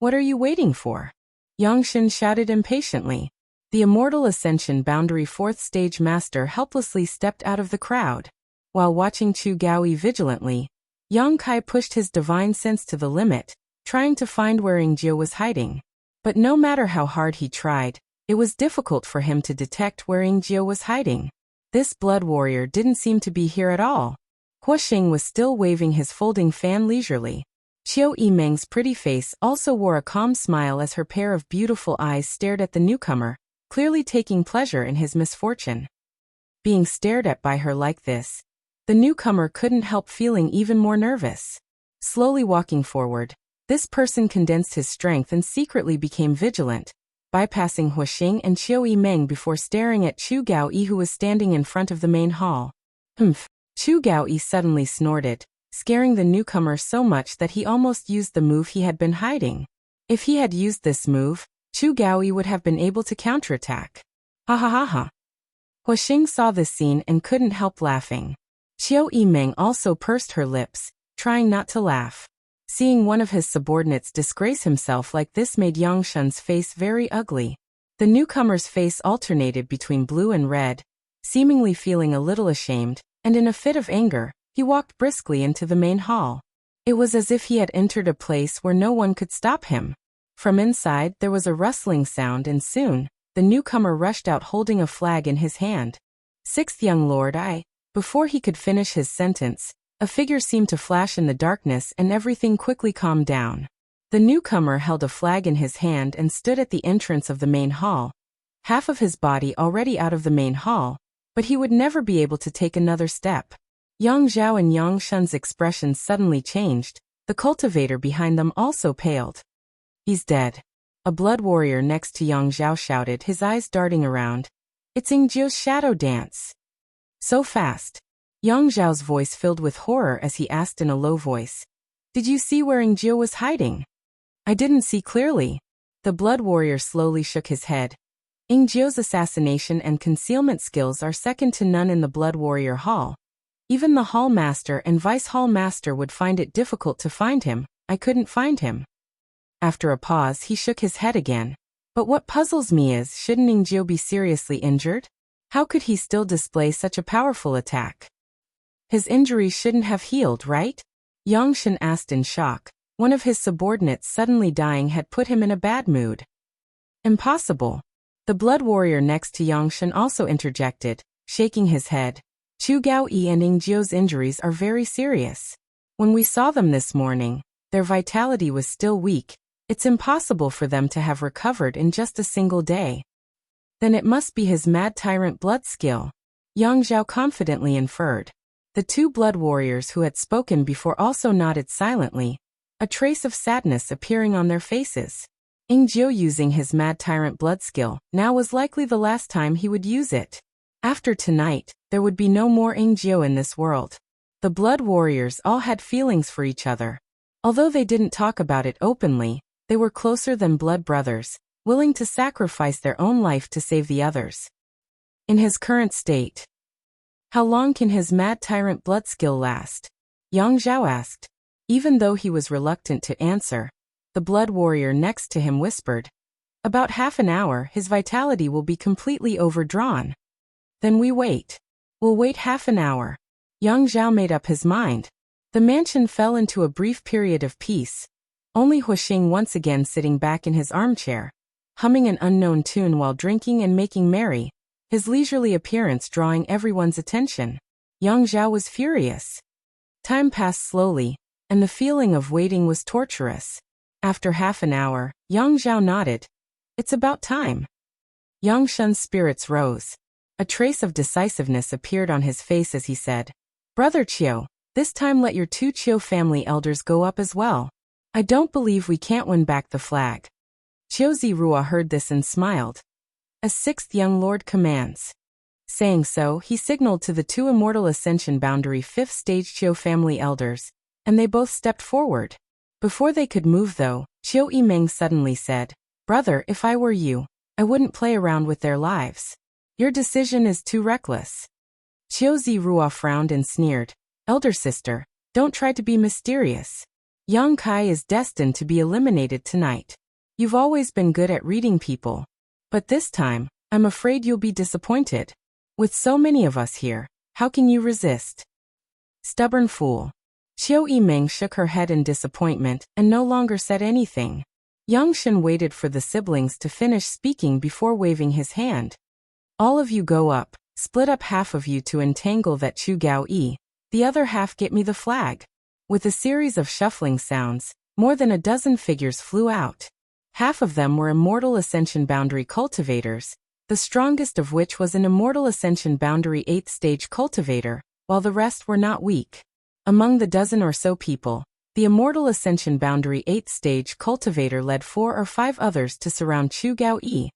What are you waiting for? Yang Shen shouted impatiently. The Immortal Ascension Boundary 4th Stage Master helplessly stepped out of the crowd. While watching Chu Gaoyi vigilantly, Yang Kai pushed his divine sense to the limit, trying to find where Yingjie was hiding. But no matter how hard he tried, it was difficult for him to detect where Yingjie was hiding. This blood warrior didn't seem to be here at all. Huoxing was still waving his folding fan leisurely. Qiu Yimeng's pretty face also wore a calm smile as her pair of beautiful eyes stared at the newcomer, clearly taking pleasure in his misfortune. Being stared at by her like this, the newcomer couldn't help feeling even more nervous. Slowly walking forward, this person condensed his strength and secretly became vigilant, bypassing Huoxing and Qiu Yimeng before staring at Chu Gaoyi, who was standing in front of the main hall. Humph! Chu Gaoyi suddenly snorted, scaring the newcomer so much that he almost used the move he had been hiding. If he had used this move, Chu Gaoyi would have been able to counterattack. Ha ha ha ha! Huoxing saw this scene and couldn't help laughing. Qiu Yimeng also pursed her lips, trying not to laugh. Seeing one of his subordinates disgrace himself like this made Yang Shen's face very ugly. The newcomer's face alternated between blue and red, seemingly feeling a little ashamed, and in a fit of anger, he walked briskly into the main hall. It was as if he had entered a place where no one could stop him. From inside there was a rustling sound and soon, the newcomer rushed out holding a flag in his hand. "Sixth young lord, Before he could finish his sentence, a figure seemed to flash in the darkness and everything quickly calmed down. The newcomer held a flag in his hand and stood at the entrance of the main hall, half of his body already out of the main hall, but he would never be able to take another step. Yang Zhao and Yang Shun's expressions suddenly changed. The cultivator behind them also paled. "He's dead." A blood warrior next to Yang Zhao shouted, his eyes darting around. "It's Ingzio's shadow dance." "So fast." Yang Zhao's voice filled with horror as he asked in a low voice. "Did you see where Ingzio was hiding?" "I didn't see clearly." The blood warrior slowly shook his head. Ingzio's assassination and concealment skills are second to none in the blood warrior hall. Even the hall master and vice hall master would find it difficult to find him. I couldn't find him. After a pause, he shook his head again. "But what puzzles me is, shouldn't Ingzio be seriously injured? How could he still display such a powerful attack? His injuries shouldn't have healed, right?" Yang Shen asked in shock. One of his subordinates suddenly dying had put him in a bad mood. "Impossible." The blood warrior next to Yang Shen also interjected, shaking his head. "Chu Gaoyi and Ingzio's injuries are very serious. When we saw them this morning, their vitality was still weak. It's impossible for them to have recovered in just a single day." "Then it must be his mad tyrant blood skill," Yang Zhao confidently inferred. The two blood warriors who had spoken before also nodded silently, a trace of sadness appearing on their faces. Ingzio using his mad tyrant blood skill now was likely the last time he would use it. After tonight, there would be no more Ingzio in this world. The blood warriors all had feelings for each other. Although they didn't talk about it openly, they were closer than blood brothers, willing to sacrifice their own life to save the others. In his current state, how long can his mad tyrant blood skill last? Yang Zhao asked. Even though he was reluctant to answer, the blood warrior next to him whispered, "About half an hour, his vitality will be completely overdrawn." "Then we wait." "We'll wait half an hour." Yang Zhao made up his mind. The mansion fell into a brief period of peace. Only Huixing once again sitting back in his armchair, humming an unknown tune while drinking and making merry, his leisurely appearance drawing everyone's attention. Yang Zhao was furious. Time passed slowly, and the feeling of waiting was torturous. After half an hour, Yang Zhao nodded. "It's about time." Yang Shun's spirits rose. A trace of decisiveness appeared on his face as he said, "Brother Qiu, this time let your two Qiu family elders go up as well. I don't believe we can't win back the flag." Qiu Zirua heard this and smiled. "A sixth young lord commands." Saying so, he signaled to the two Immortal Ascension Boundary 5th Stage Qiu family elders, and they both stepped forward. Before they could move though, Qiu Yimeng suddenly said, "Brother, if I were you, I wouldn't play around with their lives. Your decision is too reckless." Qiu Zirua frowned and sneered, "Elder sister, don't try to be mysterious. Yang Kai is destined to be eliminated tonight. You've always been good at reading people. But this time, I'm afraid you'll be disappointed. With so many of us here, how can you resist?" "Stubborn fool." Qiu Yimeng shook her head in disappointment and no longer said anything. Yang Shen waited for the siblings to finish speaking before waving his hand. "All of you go up, split up half of you to entangle that Chu Gaoyi, the other half get me the flag." With a series of shuffling sounds, more than a dozen figures flew out. Half of them were Immortal Ascension Boundary cultivators, the strongest of which was an Immortal Ascension Boundary 8th Stage cultivator, while the rest were not weak. Among the dozen or so people, the Immortal Ascension Boundary 8th Stage cultivator led 4 or 5 others to surround Chu Gaoyi,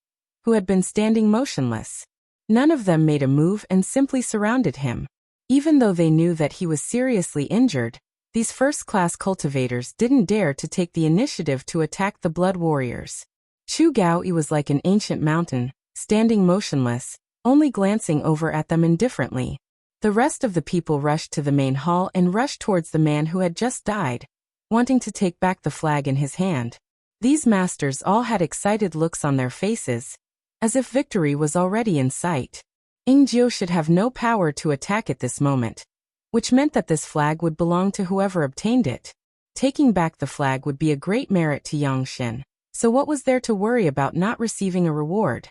who had been standing motionless. None of them made a move and simply surrounded him. Even though they knew that he was seriously injured, these first-class cultivators didn't dare to take the initiative to attack the blood warriors. Chu Gaoyi was like an ancient mountain, standing motionless, only glancing over at them indifferently. The rest of the people rushed to the main hall and rushed towards the man who had just died, wanting to take back the flag in his hand. These masters all had excited looks on their faces, as if victory was already in sight. Ingzio should have no power to attack at this moment, which meant that this flag would belong to whoever obtained it. Taking back the flag would be a great merit to Yang Shen, so what was there to worry about not receiving a reward?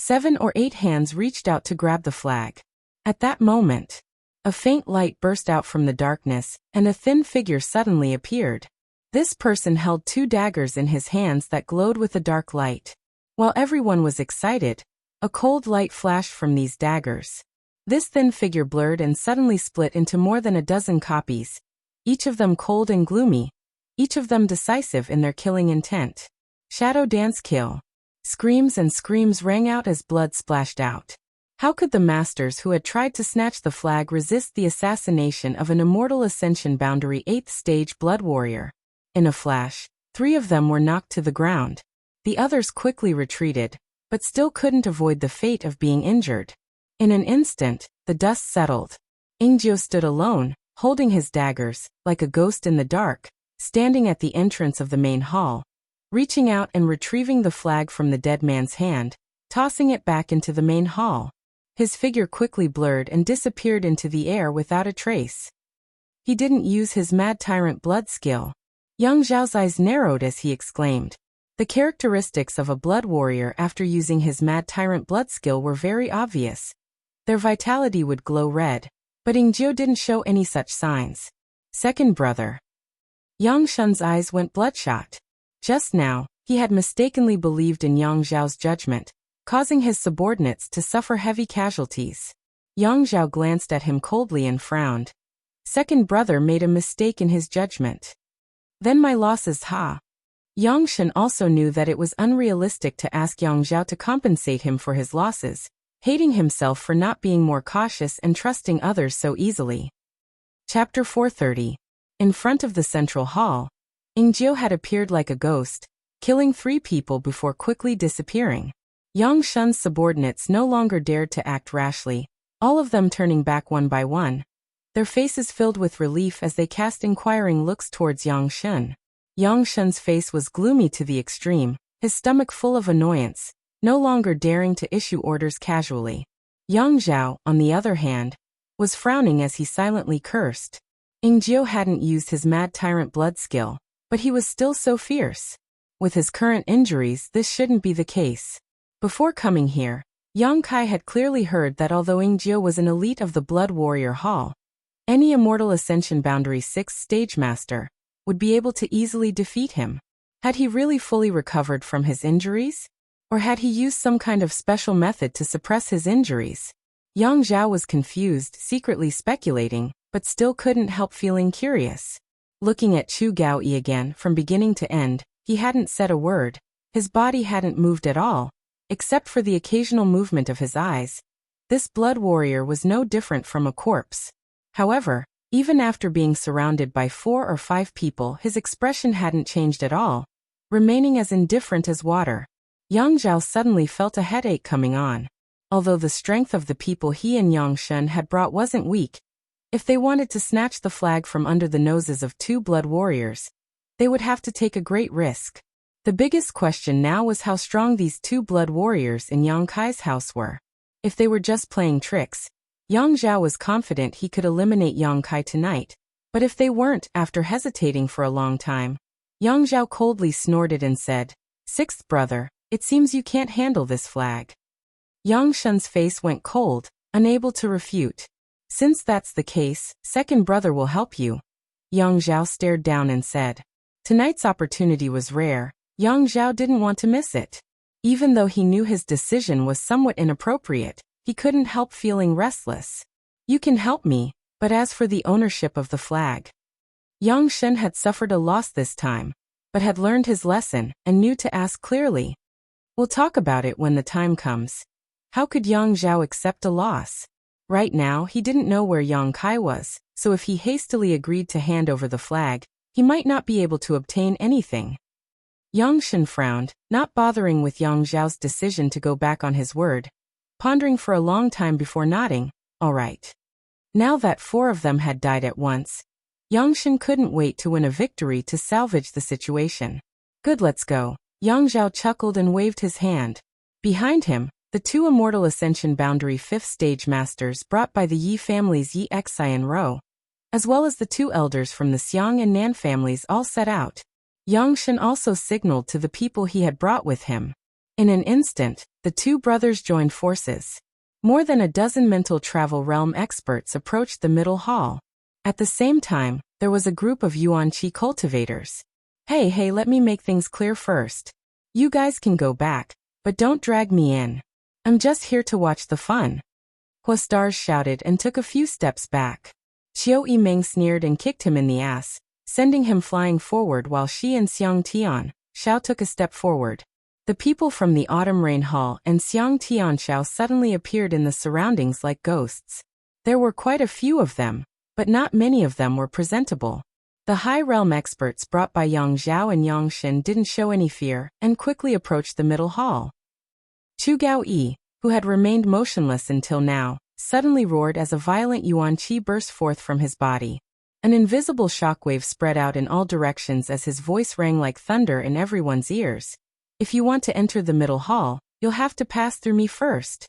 7 or 8 hands reached out to grab the flag. At that moment, a faint light burst out from the darkness, and a thin figure suddenly appeared. This person held 2 daggers in his hands that glowed with a dark light. While everyone was excited, a cold light flashed from these daggers. This thin figure blurred and suddenly split into more than a dozen copies, each of them cold and gloomy, each of them decisive in their killing intent. Shadow dance kill. Screams and screams rang out as blood splashed out. How could the masters who had tried to snatch the flag resist the assassination of an immortal Ascension Boundary 8th stage blood warrior? In a flash, 3 of them were knocked to the ground. The others quickly retreated, but still couldn't avoid the fate of being injured. In an instant, the dust settled. Ingjio stood alone, holding his daggers, like a ghost in the dark, standing at the entrance of the main hall, reaching out and retrieving the flag from the dead man's hand, tossing it back into the main hall. His figure quickly blurred and disappeared into the air without a trace. He didn't use his Mad Tyrant blood skill. Yang Zhao's eyes narrowed as he exclaimed. The characteristics of a blood warrior after using his Mad Tyrant blood skill were very obvious. Their vitality would glow red, but Ingjio didn't show any such signs. Second brother. Yang Shun's eyes went bloodshot. Just now, he had mistakenly believed in Yang Zhao's judgment, causing his subordinates to suffer heavy casualties. Yang Zhao glanced at him coldly and frowned. Second brother made a mistake in his judgment. Then my losses, ha. Yang Shun also knew that it was unrealistic to ask Yang Zhao to compensate him for his losses, hating himself for not being more cautious and trusting others so easily. Chapter 430. In front of the central hall, Ingjio had appeared like a ghost, killing 3 people before quickly disappearing. Yang Shun's subordinates no longer dared to act rashly, all of them turning back one by one, their faces filled with relief as they cast inquiring looks towards Yang Shun. Yang Shun's face was gloomy to the extreme, his stomach full of annoyance, no longer daring to issue orders casually. Yang Zhao, on the other hand, was frowning as he silently cursed. Ingjio hadn't used his Mad Tyrant blood skill, but he was still so fierce. With his current injuries, this shouldn't be the case. Before coming here, Yang Kai had clearly heard that although Ingjio was an elite of the Blood Warrior Hall, any Immortal Ascension Boundary 6 stage master would be able to easily defeat him. Had he really fully recovered from his injuries? Or had he used some kind of special method to suppress his injuries? Yang Zhao was confused, secretly speculating, but still couldn't help feeling curious. Looking at Chu Gaoyi again from beginning to end, he hadn't said a word. His body hadn't moved at all, except for the occasional movement of his eyes. This blood warrior was no different from a corpse. However, even after being surrounded by 4 or 5 people, his expression hadn't changed at all, remaining as indifferent as water. Yang Zhao suddenly felt a headache coming on. Although the strength of the people he and Yang Shun had brought wasn't weak, if they wanted to snatch the flag from under the noses of 2 blood warriors, they would have to take a great risk. The biggest question now was how strong these 2 blood warriors in Yang Kai's house were. If they were just playing tricks, Yang Zhao was confident he could eliminate Yang Kai tonight, but if they weren't, after hesitating for a long time, Yang Zhao coldly snorted and said, "Sixth brother, it seems you can't handle this flag." Yang Shun's face went cold, unable to refute. "Since that's the case, second brother will help you." Yang Zhao stared down and said. Tonight's opportunity was rare. Yang Zhao didn't want to miss it. Even though he knew his decision was somewhat inappropriate, he couldn't help feeling restless. "You can help me, but as for the ownership of the flag..." Yang Shun had suffered a loss this time, but had learned his lesson and knew to ask clearly. "We'll talk about it when the time comes." How could Yang Zhao accept a loss? Right now, he didn't know where Yang Kai was, so if he hastily agreed to hand over the flag, he might not be able to obtain anything. Yang Shun frowned, not bothering with Yang Zhao's decision to go back on his word, pondering for a long time before nodding. All right. Now that 4 of them had died at once, Yang Shun couldn't wait to win a victory to salvage the situation. "Good, let's go." Yang Zhao chuckled and waved his hand. Behind him, the 2 Immortal Ascension Boundary 5th Stage Masters brought by the Yi families Yi Xi and Ro, as well as the 2 elders from the Xiang and Nan families all set out. Yang Shun also signaled to the people he had brought with him. In an instant, the two brothers joined forces. More than a dozen mental travel realm experts approached the middle hall. At the same time, there was a group of Yuan Qi cultivators. Hey, let me make things clear first. You guys can go back, but don't drag me in. I'm just here to watch the fun. Stars shouted and took a few steps back. Qiu Yimeng sneered and kicked him in the ass, sending him flying forward while she and Xiang Tian Xiao took a step forward. The people from the Autumn Rain Hall and Xiang Tian Xiao suddenly appeared in the surroundings like ghosts. There were quite a few of them, but not many of them were presentable. The high realm experts brought by Yang Zhao and Yang Shen didn't show any fear and quickly approached the middle hall. Chu Gaoyi, who had remained motionless until now, suddenly roared as a violent Yuan Qi burst forth from his body. An invisible shockwave spread out in all directions as his voice rang like thunder in everyone's ears. If you want to enter the middle hall, you'll have to pass through me first.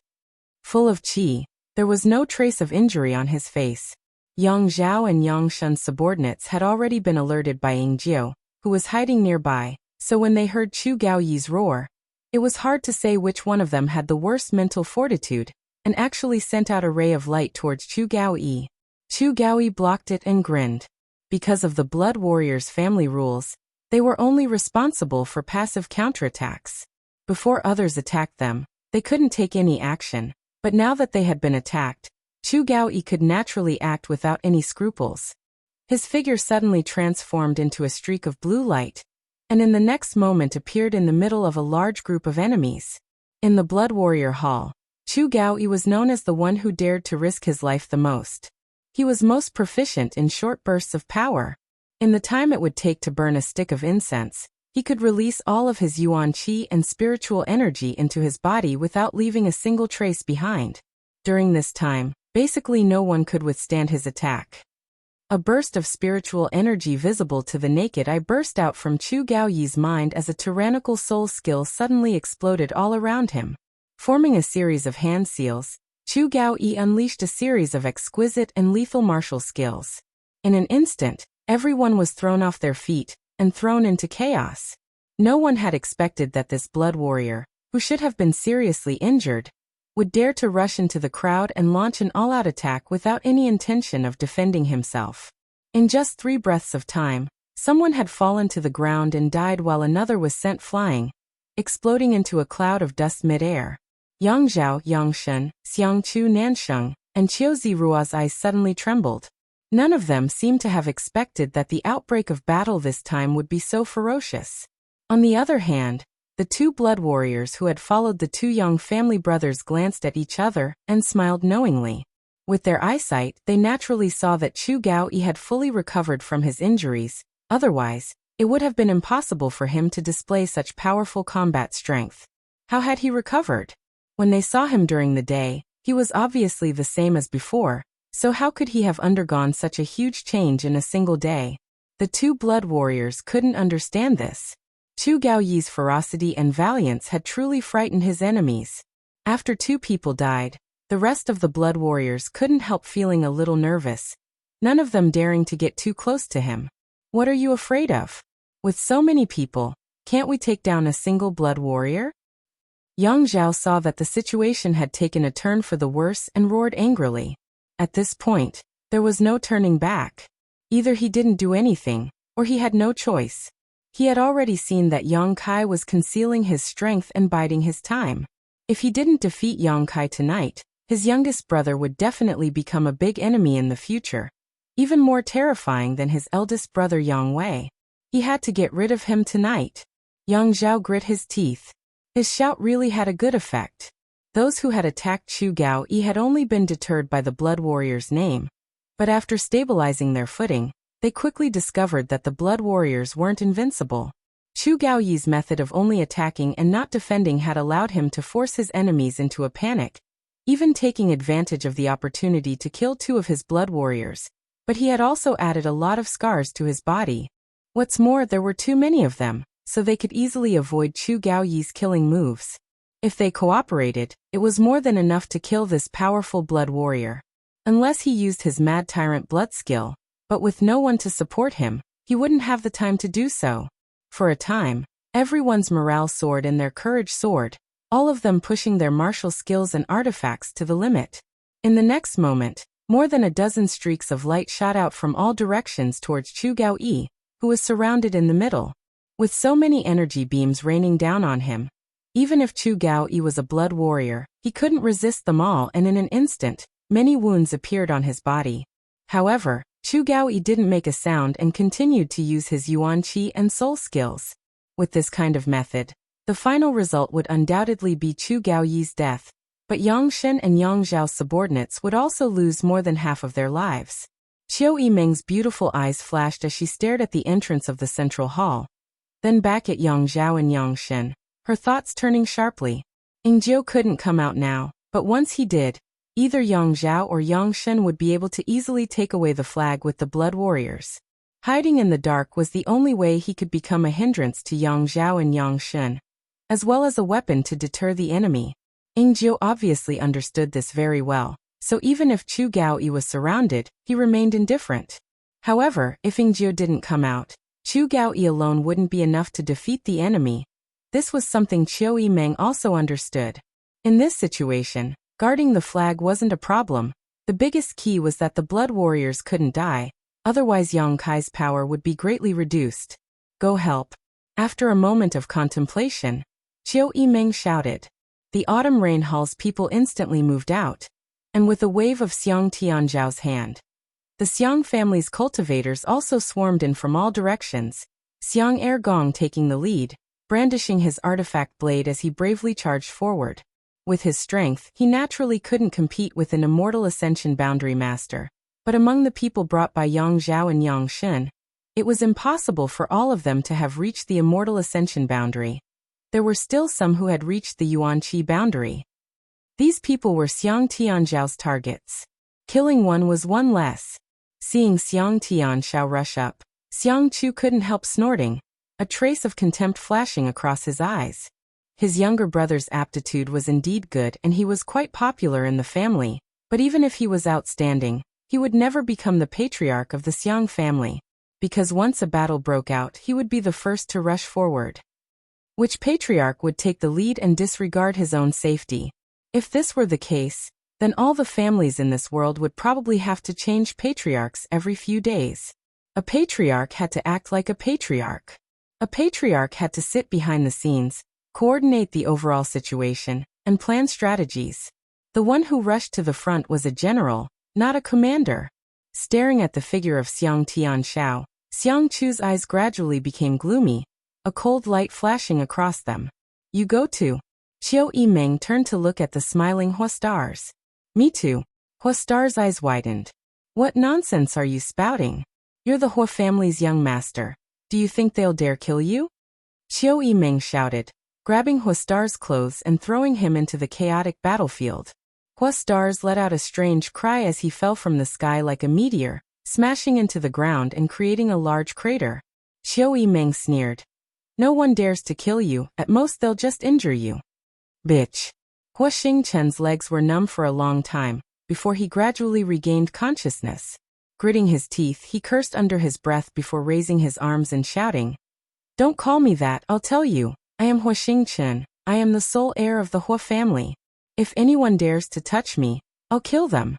Full of qi, there was no trace of injury on his face. Yang Zhao and Yang Shen's subordinates had already been alerted by Ying Jiu, who was hiding nearby, so when they heard Chu Gaoyi's roar, it was hard to say which one of them had the worst mental fortitude, and actually sent out a ray of light towards Chu Gaoyi. Chu Gaoyi blocked it and grinned. Because of the Blood Warriors' family rules, they were only responsible for passive counterattacks. Before others attacked them, they couldn't take any action, but now that they had been attacked, Chu Gaoyi could naturally act without any scruples. His figure suddenly transformed into a streak of blue light, and in the next moment appeared in the middle of a large group of enemies. In the Blood Warrior Hall, Chu Gaoyi was known as the one who dared to risk his life the most. He was most proficient in short bursts of power. In the time it would take to burn a stick of incense, he could release all of his Yuan Qi and spiritual energy into his body without leaving a single trace behind. During this time, basically no one could withstand his attack. A burst of spiritual energy visible to the naked eye burst out from Chu Gaoyi's mind as a tyrannical soul skill suddenly exploded all around him. Forming a series of hand seals, Chu Gaoyi unleashed a series of exquisite and lethal martial skills. In an instant, everyone was thrown off their feet and thrown into chaos. No one had expected that this blood warrior, who should have been seriously injured, would dare to rush into the crowd and launch an all-out attack without any intention of defending himself. In just 3 breaths of time, someone had fallen to the ground and died while another was sent flying, exploding into a cloud of dust mid-air. Yang Zhao, Yang Shen, Xiang Chu Nansheng, and Qiu Zirua's eyes suddenly trembled. None of them seemed to have expected that the outbreak of battle this time would be so ferocious. On the other hand, the 2 blood warriors who had followed the 2 young family brothers glanced at each other and smiled knowingly. With their eyesight, they naturally saw that Chu Gaoyi had fully recovered from his injuries, otherwise, it would have been impossible for him to display such powerful combat strength. How had he recovered? When they saw him during the day, he was obviously the same as before, so how could he have undergone such a huge change in a single day? The 2 blood warriors couldn't understand this. Chu Gaoyi's ferocity and valiance had truly frightened his enemies. After 2 people died, the rest of the blood warriors couldn't help feeling a little nervous, none of them daring to get too close to him. What are you afraid of? With so many people, can't we take down a single blood warrior? Yang Zhao saw that the situation had taken a turn for the worse and roared angrily. At this point, there was no turning back. Either he didn't do anything, or he had no choice. He had already seen that Yang Kai was concealing his strength and biding his time. If he didn't defeat Yang Kai tonight, his youngest brother would definitely become a big enemy in the future, even more terrifying than his eldest brother Yang Wei. He had to get rid of him tonight. Yang Zhao grit his teeth. His shout really had a good effect. Those who had attacked Chu Gaoyi had only been deterred by the blood warrior's name, but after stabilizing their footing, they quickly discovered that the blood warriors weren't invincible. Chu Gaoyi's method of only attacking and not defending had allowed him to force his enemies into a panic, even taking advantage of the opportunity to kill 2 of his blood warriors, but he had also added a lot of scars to his body. What's more, there were too many of them, so they could easily avoid Chu Gaoyi's killing moves. If they cooperated, it was more than enough to kill this powerful blood warrior. Unless he used his Mad Tyrant blood skill, but with no one to support him, he wouldn't have the time to do so. For a time, Everyone's morale soared and their courage soared, all of them pushing their martial skills and artifacts to the limit. In the next moment, more than a dozen streaks of light shot out from all directions towards Chu Gaoyi, who was surrounded in the middle. With so many energy beams raining down on him, even if Chu Gaoyi was a blood warrior, he couldn't resist them all, and in an instant, many wounds appeared on his body. However, Chu Gaoyi didn't make a sound and continued to use his Yuan Qi and soul skills. With this kind of method, the final result would undoubtedly be Chu Gaoyi's death, but Yang Shen and Yang Zhao's subordinates would also lose more than half of their lives. Qiu Yimeng's beautiful eyes flashed as she stared at the entrance of the central hall, then back at Yang Zhao and Yang Shen, her thoughts turning sharply. Ingjiu couldn't come out now, but once he did, either Yang Zhao or Yang Shen would be able to easily take away the flag with the blood warriors. Hiding in the dark was the only way he could become a hindrance to Yang Zhao and Yang Shen, as well as a weapon to deter the enemy. Ingjiu obviously understood this very well, so even if Chu Gaoyi was surrounded, he remained indifferent. However, if Ingjiu didn't come out, Chu Gaoyi alone wouldn't be enough to defeat the enemy. This was something Qiu Yimeng also understood. In this situation, guarding the flag wasn't a problem. The biggest key was that the blood warriors couldn't die, otherwise Yang Kai's power would be greatly reduced. Go help. After a moment of contemplation, Qiu Yimeng shouted. The autumn rain hall's people instantly moved out, and with a wave of Xiang Tianzhao's hand, the Xiang family's cultivators also swarmed in from all directions, Xiang Ergong taking the lead, brandishing his artifact blade as he bravely charged forward. With his strength, he naturally couldn't compete with an immortal ascension boundary master, but among the people brought by Yang Zhao and Yang Shen, it was impossible for all of them to have reached the immortal ascension boundary. There were still some who had reached the Yuan Qi boundary. These people were Xiang Tianzhao's targets. Killing one was one less. Seeing Xiang Tianzhao rush up, Xiang Chu couldn't help snorting, a trace of contempt flashing across his eyes. His younger brother's aptitude was indeed good and he was quite popular in the family, but even if he was outstanding, he would never become the patriarch of the Xiang family, because once a battle broke out he would be the first to rush forward. Which patriarch would take the lead and disregard his own safety? If this were the case, then all the families in this world would probably have to change patriarchs every few days. A patriarch had to act like a patriarch. A patriarch had to sit behind the scenes, coordinate the overall situation, and plan strategies. The one who rushed to the front was a general, not a commander. Staring at the figure of Xiang Tianzhao, Xiang Chu's eyes gradually became gloomy, a cold light flashing across them. You go to. Qiu Yimeng turned to look at the smiling Huastars. Me too. Huastar's eyes widened. What nonsense are you spouting? You're the Hua family's young master. Do you think they'll dare kill you? Qiu Yimeng shouted, grabbing Huastar's clothes and throwing him into the chaotic battlefield. Huastars let out a strange cry as he fell from the sky like a meteor, smashing into the ground and creating a large crater. Qiu Yimeng sneered. No one dares to kill you, at most they'll just injure you. Bitch. Hua Xingchen's legs were numb for a long time, before he gradually regained consciousness. Gritting his teeth, he cursed under his breath before raising his arms and shouting. Don't call me that, I'll tell you. I am Hua Xingchen. I am the sole heir of the Hua family. If anyone dares to touch me, I'll kill them.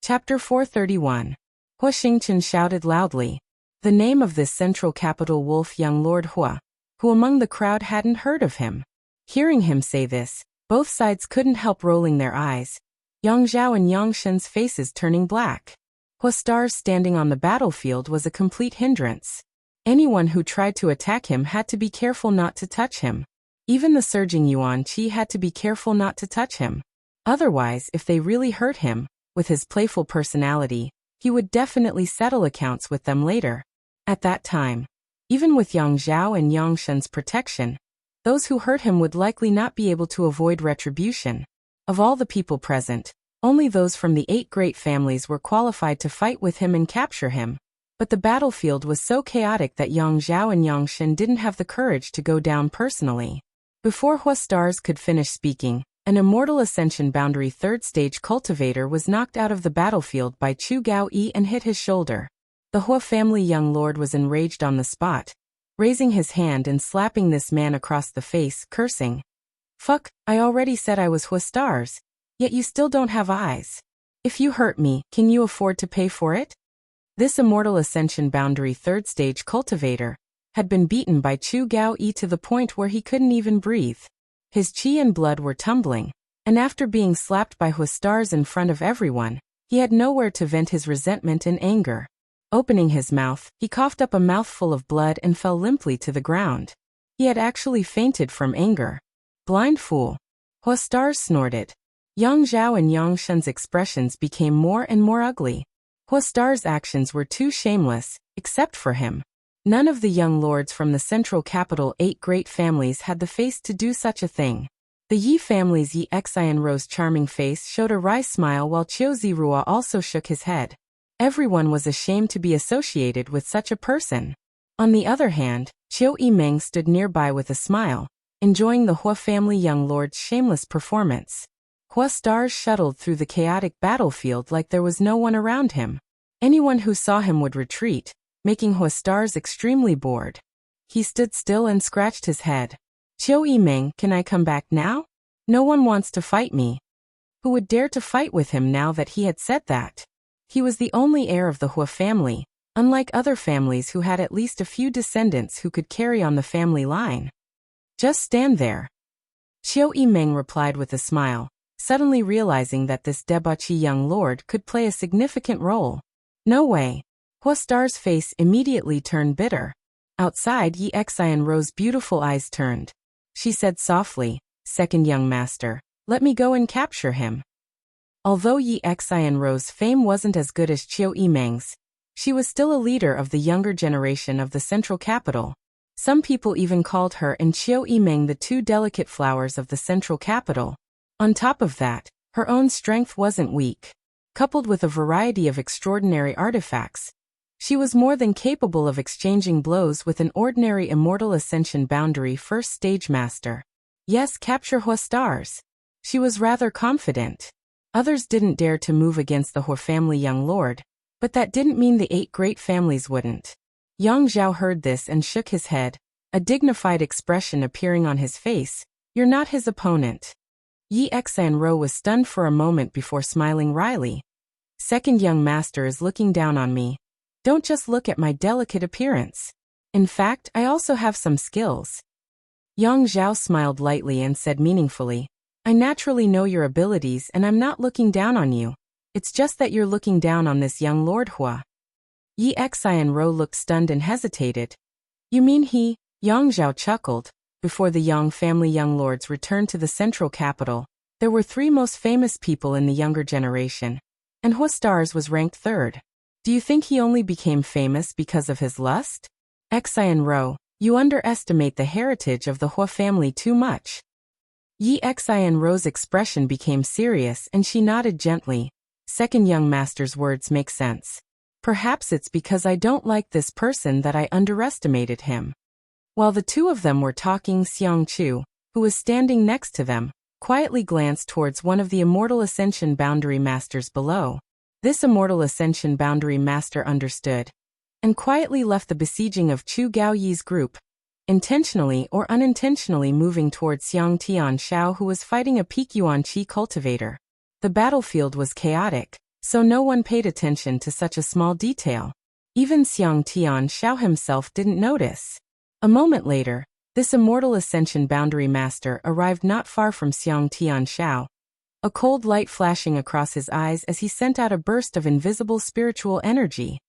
Chapter 431. Hua Xingchen shouted loudly. The name of this central capital wolf young Lord Hua, who among the crowd hadn't heard of him. Hearing him say this, both sides couldn't help rolling their eyes, Yang Zhao and Yang Shen's faces turning black. Huastar's standing on the battlefield was a complete hindrance. Anyone who tried to attack him had to be careful not to touch him. Even the surging Yuan Qi had to be careful not to touch him. Otherwise, if they really hurt him, with his playful personality, he would definitely settle accounts with them later. At that time, even with Yang Zhao and Yang Shen's protection, those who hurt him would likely not be able to avoid retribution. Of all the people present, only those from the 8 great families were qualified to fight with him and capture him. But the battlefield was so chaotic that Yang Zhao and Yang Shen didn't have the courage to go down personally. Before Huastars could finish speaking, an immortal ascension boundary 3rd stage cultivator was knocked out of the battlefield by Chu Gaoyi and hit his shoulder. The Hua family young lord was enraged on the spot. raising his hand and slapping this man across the face, cursing. Fuck, I already said I was Huastars, yet you still don't have eyes. If you hurt me, can you afford to pay for it? This Immortal Ascension Boundary 3rd Stage cultivator had been beaten by Chu Gao Yi to the point where he couldn't even breathe. His chi and blood were tumbling, and after being slapped by Huastars in front of everyone, he had nowhere to vent his resentment and anger. Opening his mouth, he coughed up a mouthful of blood and fell limply to the ground. He had actually fainted from anger. Blind fool. Huastars snorted. Yang Zhao and Yang Shun's expressions became more and more ugly. Huastars' actions were too shameless, except for him. None of the young lords from the central capital 8 great families had the face to do such a thing. The Yi family's Yi Xianrou's charming face showed a wry smile while Qiu Zirua also shook his head. Everyone was ashamed to be associated with such a person. On the other hand, Qiu Yimeng stood nearby with a smile, enjoying the Hua family young lord's shameless performance. Huastars shuttled through the chaotic battlefield like there was no one around him. Anyone who saw him would retreat, making Huastars extremely bored. He stood still and scratched his head. Qiu Yimeng, can I come back now? No one wants to fight me. Who would dare to fight with him now that he had said that? He was the only heir of the Hua family, unlike other families who had at least a few descendants who could carry on the family line. Just stand there. Qiu Yimeng replied with a smile, suddenly realizing that this debauchee young lord could play a significant role. No way. Huastar's face immediately turned bitter. Outside, Yi Xianrou's beautiful eyes turned. She said softly, "Second young master, let me go and capture him." Although Yi Xianrou's fame wasn't as good as Qiu Yimeng's, she was still a leader of the younger generation of the central capital. Some people even called her and Qiu Yimeng the two delicate flowers of the central capital. On top of that, her own strength wasn't weak. Coupled with a variety of extraordinary artifacts, she was more than capable of exchanging blows with an ordinary Immortal Ascension Boundary 1st Stage master. Yes, capture Huastars. She was rather confident. Others didn't dare to move against the Hua family young lord, but that didn't mean the 8 great families wouldn't. Yang Zhao heard this and shook his head, a dignified expression appearing on his face. You're not his opponent. Yi Xianrou was stunned for a moment before smiling wryly. Second young master is looking down on me. Don't just look at my delicate appearance. In fact, I also have some skills. Yang Zhao smiled lightly and said meaningfully, I naturally know your abilities and I'm not looking down on you. It's just that you're looking down on this young Lord Hua. Yi Xianrou looked stunned and hesitated. You mean he? Yang Zhao chuckled. Before the Yang family young lords returned to the central capital, there were 3 most famous people in the younger generation, and Huastars was ranked 3rd. Do you think he only became famous because of his lust? Xianrou, you underestimate the heritage of the Hua family too much. Yi Xianrou's expression became serious and she nodded gently. Second young master's words make sense. Perhaps it's because I don't like this person that I underestimated him. While the 2 of them were talking, Xiang Chu, who was standing next to them, quietly glanced towards one of the Immortal Ascension Boundary Masters below. This Immortal Ascension Boundary Master understood, and quietly left the besieging of Chu Gaoyi's group, intentionally or unintentionally moving towards Xiang Tianshao, who was fighting a Peak Yuan Qi cultivator. The battlefield was chaotic, so no one paid attention to such a small detail. Even Xiang Tianshao himself didn't notice. A moment later, this Immortal Ascension Boundary Master arrived not far from Xiang Tianshao, a cold light flashing across his eyes as he sent out a burst of invisible spiritual energy.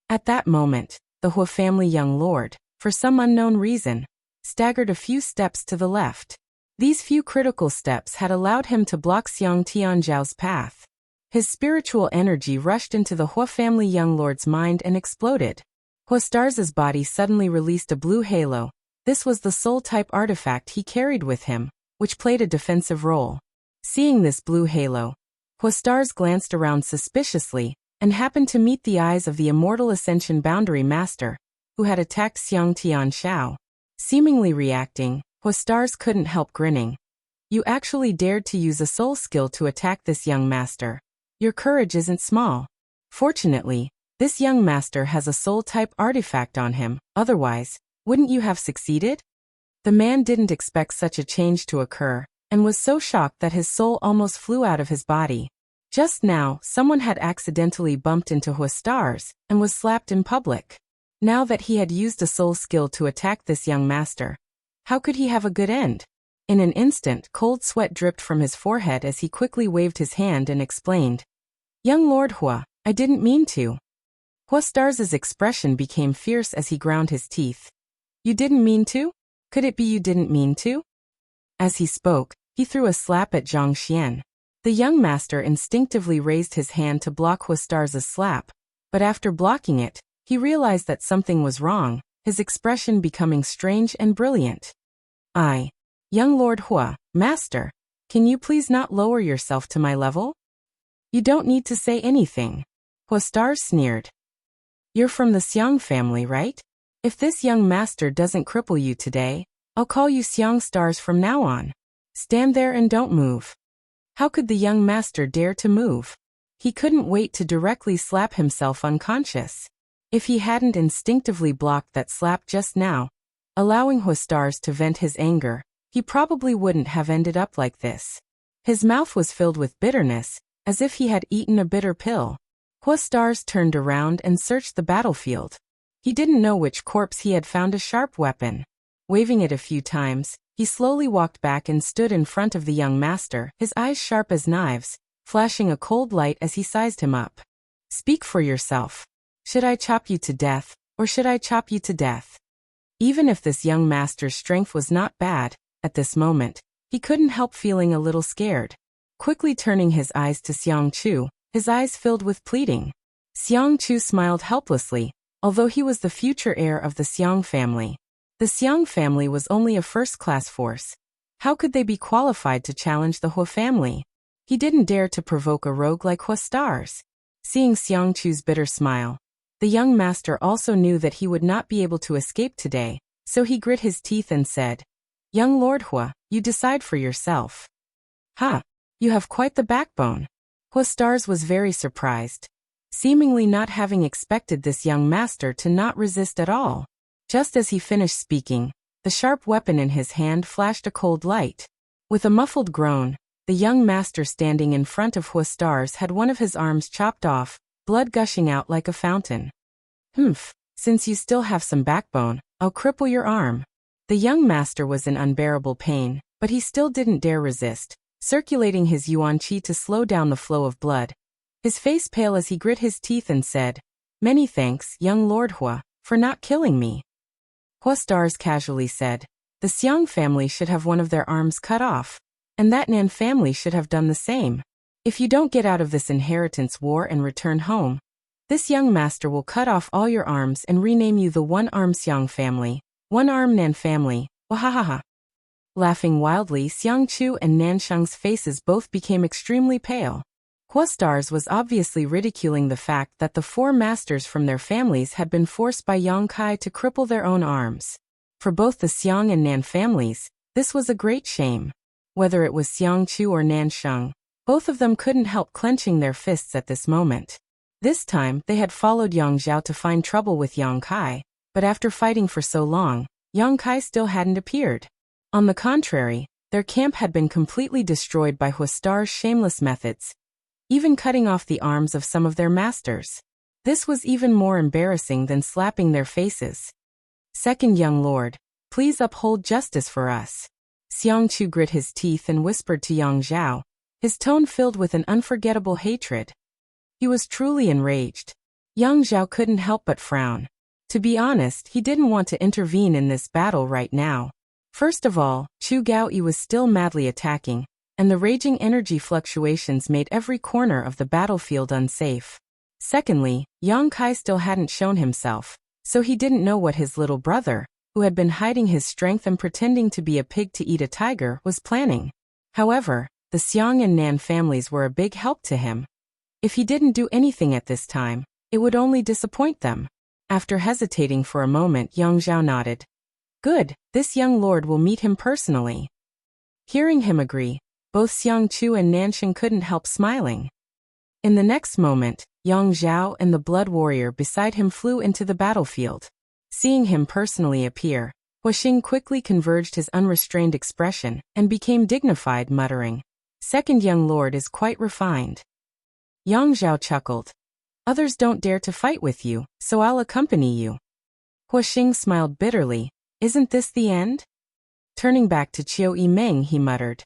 At that moment, the Hua family young lord, for some unknown reason, staggered a few steps to the left. These few critical steps had allowed him to block Xiang Tianzhao's path. His spiritual energy rushed into the Hua family young lord's mind and exploded. Huastars' body suddenly released a blue halo. This was the soul-type artifact he carried with him, which played a defensive role. Seeing this blue halo, Huastars glanced around suspiciously and happened to meet the eyes of the Immortal Ascension Boundary Master, who had attacked Xiang Tianshao. Seemingly reacting, Huastars couldn't help grinning. You actually dared to use a soul skill to attack this young master. Your courage isn't small. Fortunately, this young master has a soul-type artifact on him, otherwise, Wouldn't you have succeeded? The man didn't expect such a change to occur, and was so shocked that his soul almost flew out of his body. Just now, someone had accidentally bumped into Huastars, and was slapped in public. Now that he had used a soul skill to attack this young master, how could he have a good end? In an instant, cold sweat dripped from his forehead as he quickly waved his hand and explained, "Young Lord Hua, I didn't mean to." Huastars's expression became fierce as he ground his teeth. "You didn't mean to? Could it be you didn't mean to?" As he spoke, he threw a slap at Zhang Xian. The young master instinctively raised his hand to block Huastars's slap, but after blocking it, he realized that something was wrong, his expression becoming strange and brilliant. Young Lord Hua, Master, can you please not lower yourself to my level? You don't need to say anything." Huastars sneered. "You're from the Xiang family, right? If this young master doesn't cripple you today, I'll call you Xiang Stars from now on. Stand there and don't move." How could the young master dare to move? He couldn't wait to directly slap himself unconscious. If he hadn't instinctively blocked that slap just now, allowing Huastars to vent his anger, he probably wouldn't have ended up like this. His mouth was filled with bitterness, as if he had eaten a bitter pill. Huastars turned around and searched the battlefield. He didn't know which corpse he had found a sharp weapon. Waving it a few times, he slowly walked back and stood in front of the young master, his eyes sharp as knives, flashing a cold light as he sized him up. "Speak for yourself. Should I chop you to death, or should I chop you to death?" Even if this young master's strength was not bad, at this moment, he couldn't help feeling a little scared. Quickly turning his eyes to Xiang Chu, his eyes filled with pleading. Xiang Chu smiled helplessly, although he was the future heir of the Xiang family. The Xiang family was only a first-class force. How could they be qualified to challenge the Hua family? He didn't dare to provoke a rogue like Huastars. Seeing Xiang Chu's bitter smile, the young master also knew that he would not be able to escape today, so he grit his teeth and said, "Young Lord Hua, you decide for yourself." "Ha! You have quite the backbone." Huastars was very surprised, seemingly not having expected this young master to not resist at all. Just as he finished speaking, the sharp weapon in his hand flashed a cold light. With a muffled groan, the young master standing in front of Huastars had one of his arms chopped off, blood gushing out like a fountain. Since you still have some backbone, I'll cripple your arm." The young master was in unbearable pain, but he still didn't dare resist, circulating his yuan qi to slow down the flow of blood. His face pale as he grit his teeth and said, "Many thanks, young Lord Hua, for not killing me." Huastars casually said, "The Xiang family should have one of their arms cut off, and that Nan family should have done the same. If you don't get out of this inheritance war and return home, this young master will cut off all your arms and rename you the One-Arm Xiang family, One-Arm Nan family, wahahaha." Laughing wildly, Xiang Chu and Nansheng's faces both became extremely pale. Huastars was obviously ridiculing the fact that the four masters from their families had been forced by Yang Kai to cripple their own arms. For both the Xiang and Nan families, this was a great shame. Whether it was Xiang Chu or Nansheng, both of them couldn't help clenching their fists at this moment. This time, they had followed Yang Zhao to find trouble with Yang Kai, but after fighting for so long, Yang Kai still hadn't appeared. On the contrary, their camp had been completely destroyed by Huastar's shameless methods, even cutting off the arms of some of their masters. This was even more embarrassing than slapping their faces. "Second young lord, please uphold justice for us." Xiang Chu grit his teeth and whispered to Yang Zhao, his tone filled with an unforgettable hatred. He was truly enraged. Yang Zhao couldn't help but frown. To be honest, he didn't want to intervene in this battle right now. First of all, Chu Gaoyi was still madly attacking, and the raging energy fluctuations made every corner of the battlefield unsafe. Secondly, Yang Kai still hadn't shown himself, so he didn't know what his little brother, who had been hiding his strength and pretending to be a pig to eat a tiger, was planning. However, the Xiang and Nan families were a big help to him. If he didn't do anything at this time, it would only disappoint them. After hesitating for a moment, Yang Zhao nodded. "Good, this young lord will meet him personally." Hearing him agree, both Xiang Chu and Nansheng couldn't help smiling. In the next moment, Yang Zhao and the blood warrior beside him flew into the battlefield. Seeing him personally appear, Huaxing quickly converged his unrestrained expression and became dignified, muttering, "Second young lord is quite refined." Yang Zhao chuckled. "Others don't dare to fight with you, so I'll accompany you." Huaxing smiled bitterly. "Isn't this the end?" Turning back to Qiu Yimeng, he muttered,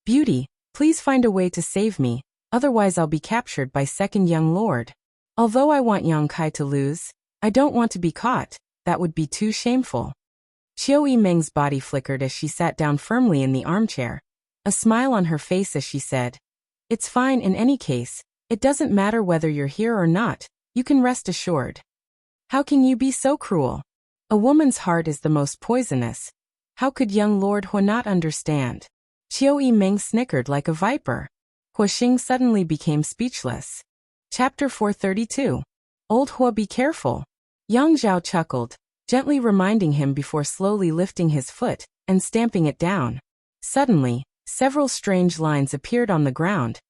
"Beauty, please find a way to save me, otherwise I'll be captured by second young lord. Although I want Yang Kai to lose, I don't want to be caught, that would be too shameful." Qiu Yimeng's body flickered as she sat down firmly in the armchair, a smile on her face as she said, "It's fine in any case, it doesn't matter whether you're here or not, you can rest assured." "How can you be so cruel? A woman's heart is the most poisonous. How could young Lord Hua not understand?" Qiu Yimeng snickered like a viper. Huaxing suddenly became speechless. Chapter 432. Old Hua, be careful. Yang Zhao chuckled, gently reminding him before slowly lifting his foot and stamping it down. Suddenly, several strange lines appeared on the ground,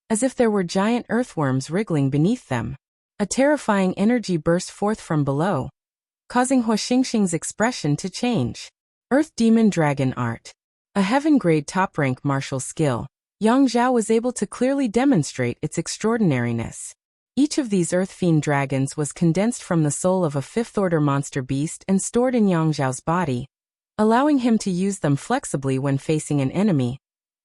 as if there were giant earthworms wriggling beneath them. A terrifying energy burst forth from below, causing Huaxing's expression to change. Earth Demon Dragon Art. A heaven-grade top-rank martial skill, Yang Zhao was able to clearly demonstrate its extraordinariness. Each of these Earth Fiend dragons was condensed from the soul of a fifth-order monster beast and stored in Yang Zhao's body, allowing him to use them flexibly when facing an enemy,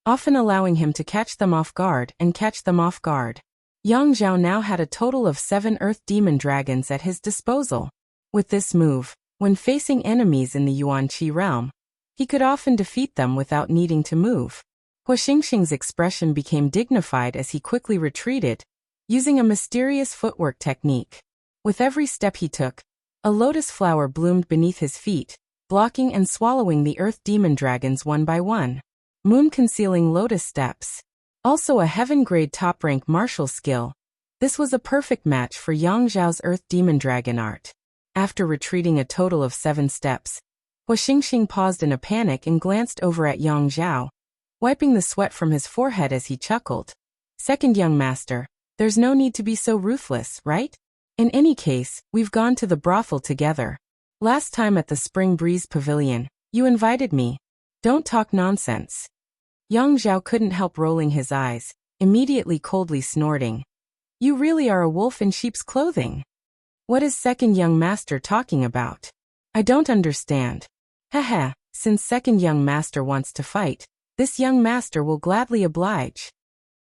often allowing him to catch them off guard and catch them off guard. Yang Zhao now had a total of 7 Earth Demon Dragons at his disposal. With this move, when facing enemies in the Yuan Qi realm, he could often defeat them without needing to move. Huaxing's expression became dignified as he quickly retreated, using a mysterious footwork technique. With every step he took, a lotus flower bloomed beneath his feet, blocking and swallowing the Earth Demon Dragons one by one. Moon-concealing lotus steps. Also a heaven-grade top-rank martial skill, this was a perfect match for Yang Zhao's Earth Demon Dragon art. After retreating a total of 7 steps, Huaxing paused in a panic and glanced over at Yang Zhao, wiping the sweat from his forehead as he chuckled. "Second young master, there's no need to be so ruthless, right? In any case, we've gone to the brothel together. Last time at the Spring Breeze Pavilion, you invited me. Don't talk nonsense." Yang Zhao couldn't help rolling his eyes, immediately coldly snorting. "You really are a wolf in sheep's clothing. What is second young master talking about? I don't understand." "Haha, since second young master wants to fight, this young master will gladly oblige."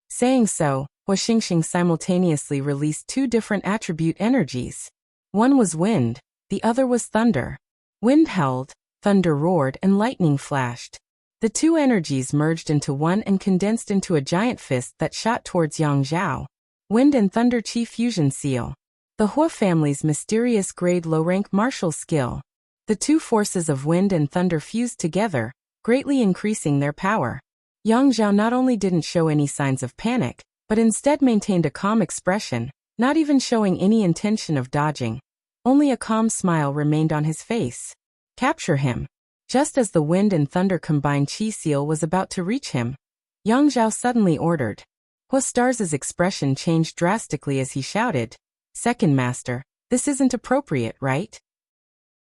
Saying so, Huaxing simultaneously released 2 different attribute energies. One was wind, the other was thunder. Wind howled, thunder roared, and lightning flashed. The 2 energies merged into one and condensed into a giant fist that shot towards Yang Zhao. Wind and Thunder Chi Fusion Seal. The Hua family's mysterious grade low-rank martial skill. The 2 forces of wind and thunder fused together, greatly increasing their power. Yang Zhao not only didn't show any signs of panic, but instead maintained a calm expression, not even showing any intention of dodging. Only a calm smile remained on his face. "Capture him." Just as the wind and thunder combined chi seal was about to reach him, Yang Zhao suddenly ordered. Hua Stars' expression changed drastically as he shouted, "Second master, this isn't appropriate, right?"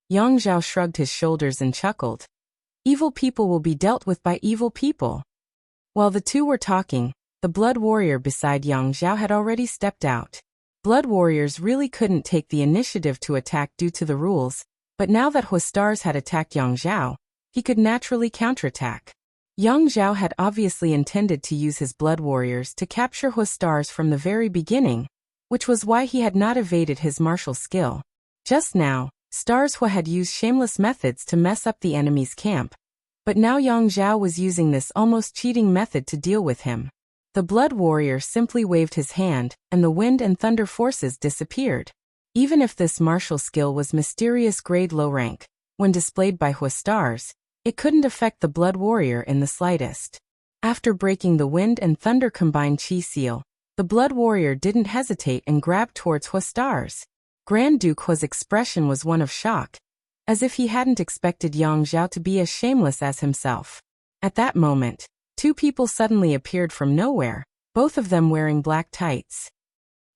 Yang Zhao shrugged his shoulders and chuckled. "Evil people will be dealt with by evil people." While the 2 were talking, the blood warrior beside Yang Zhao had already stepped out. Blood warriors really couldn't take the initiative to attack due to the rules, but now that Hua Stars had attacked Yang Zhao, he could naturally counterattack. Yang Zhao had obviously intended to use his blood warriors to capture Hua Stars from the very beginning, which was why he had not evaded his martial skill. Just now, Stars Hua had used shameless methods to mess up the enemy's camp, but now Yang Zhao was using this almost cheating method to deal with him. The blood warrior simply waved his hand, and the wind and thunder forces disappeared. Even if this martial skill was mysterious grade low rank, when displayed by Hua Stars, it couldn't affect the blood warrior in the slightest. After breaking the wind and thunder combined chi seal, the blood warrior didn't hesitate and grabbed towards Hua Stars. Grand Duke Hua's expression was one of shock, as if he hadn't expected Yang Zhao to be as shameless as himself. At that moment, 2 people suddenly appeared from nowhere, both of them wearing black tights.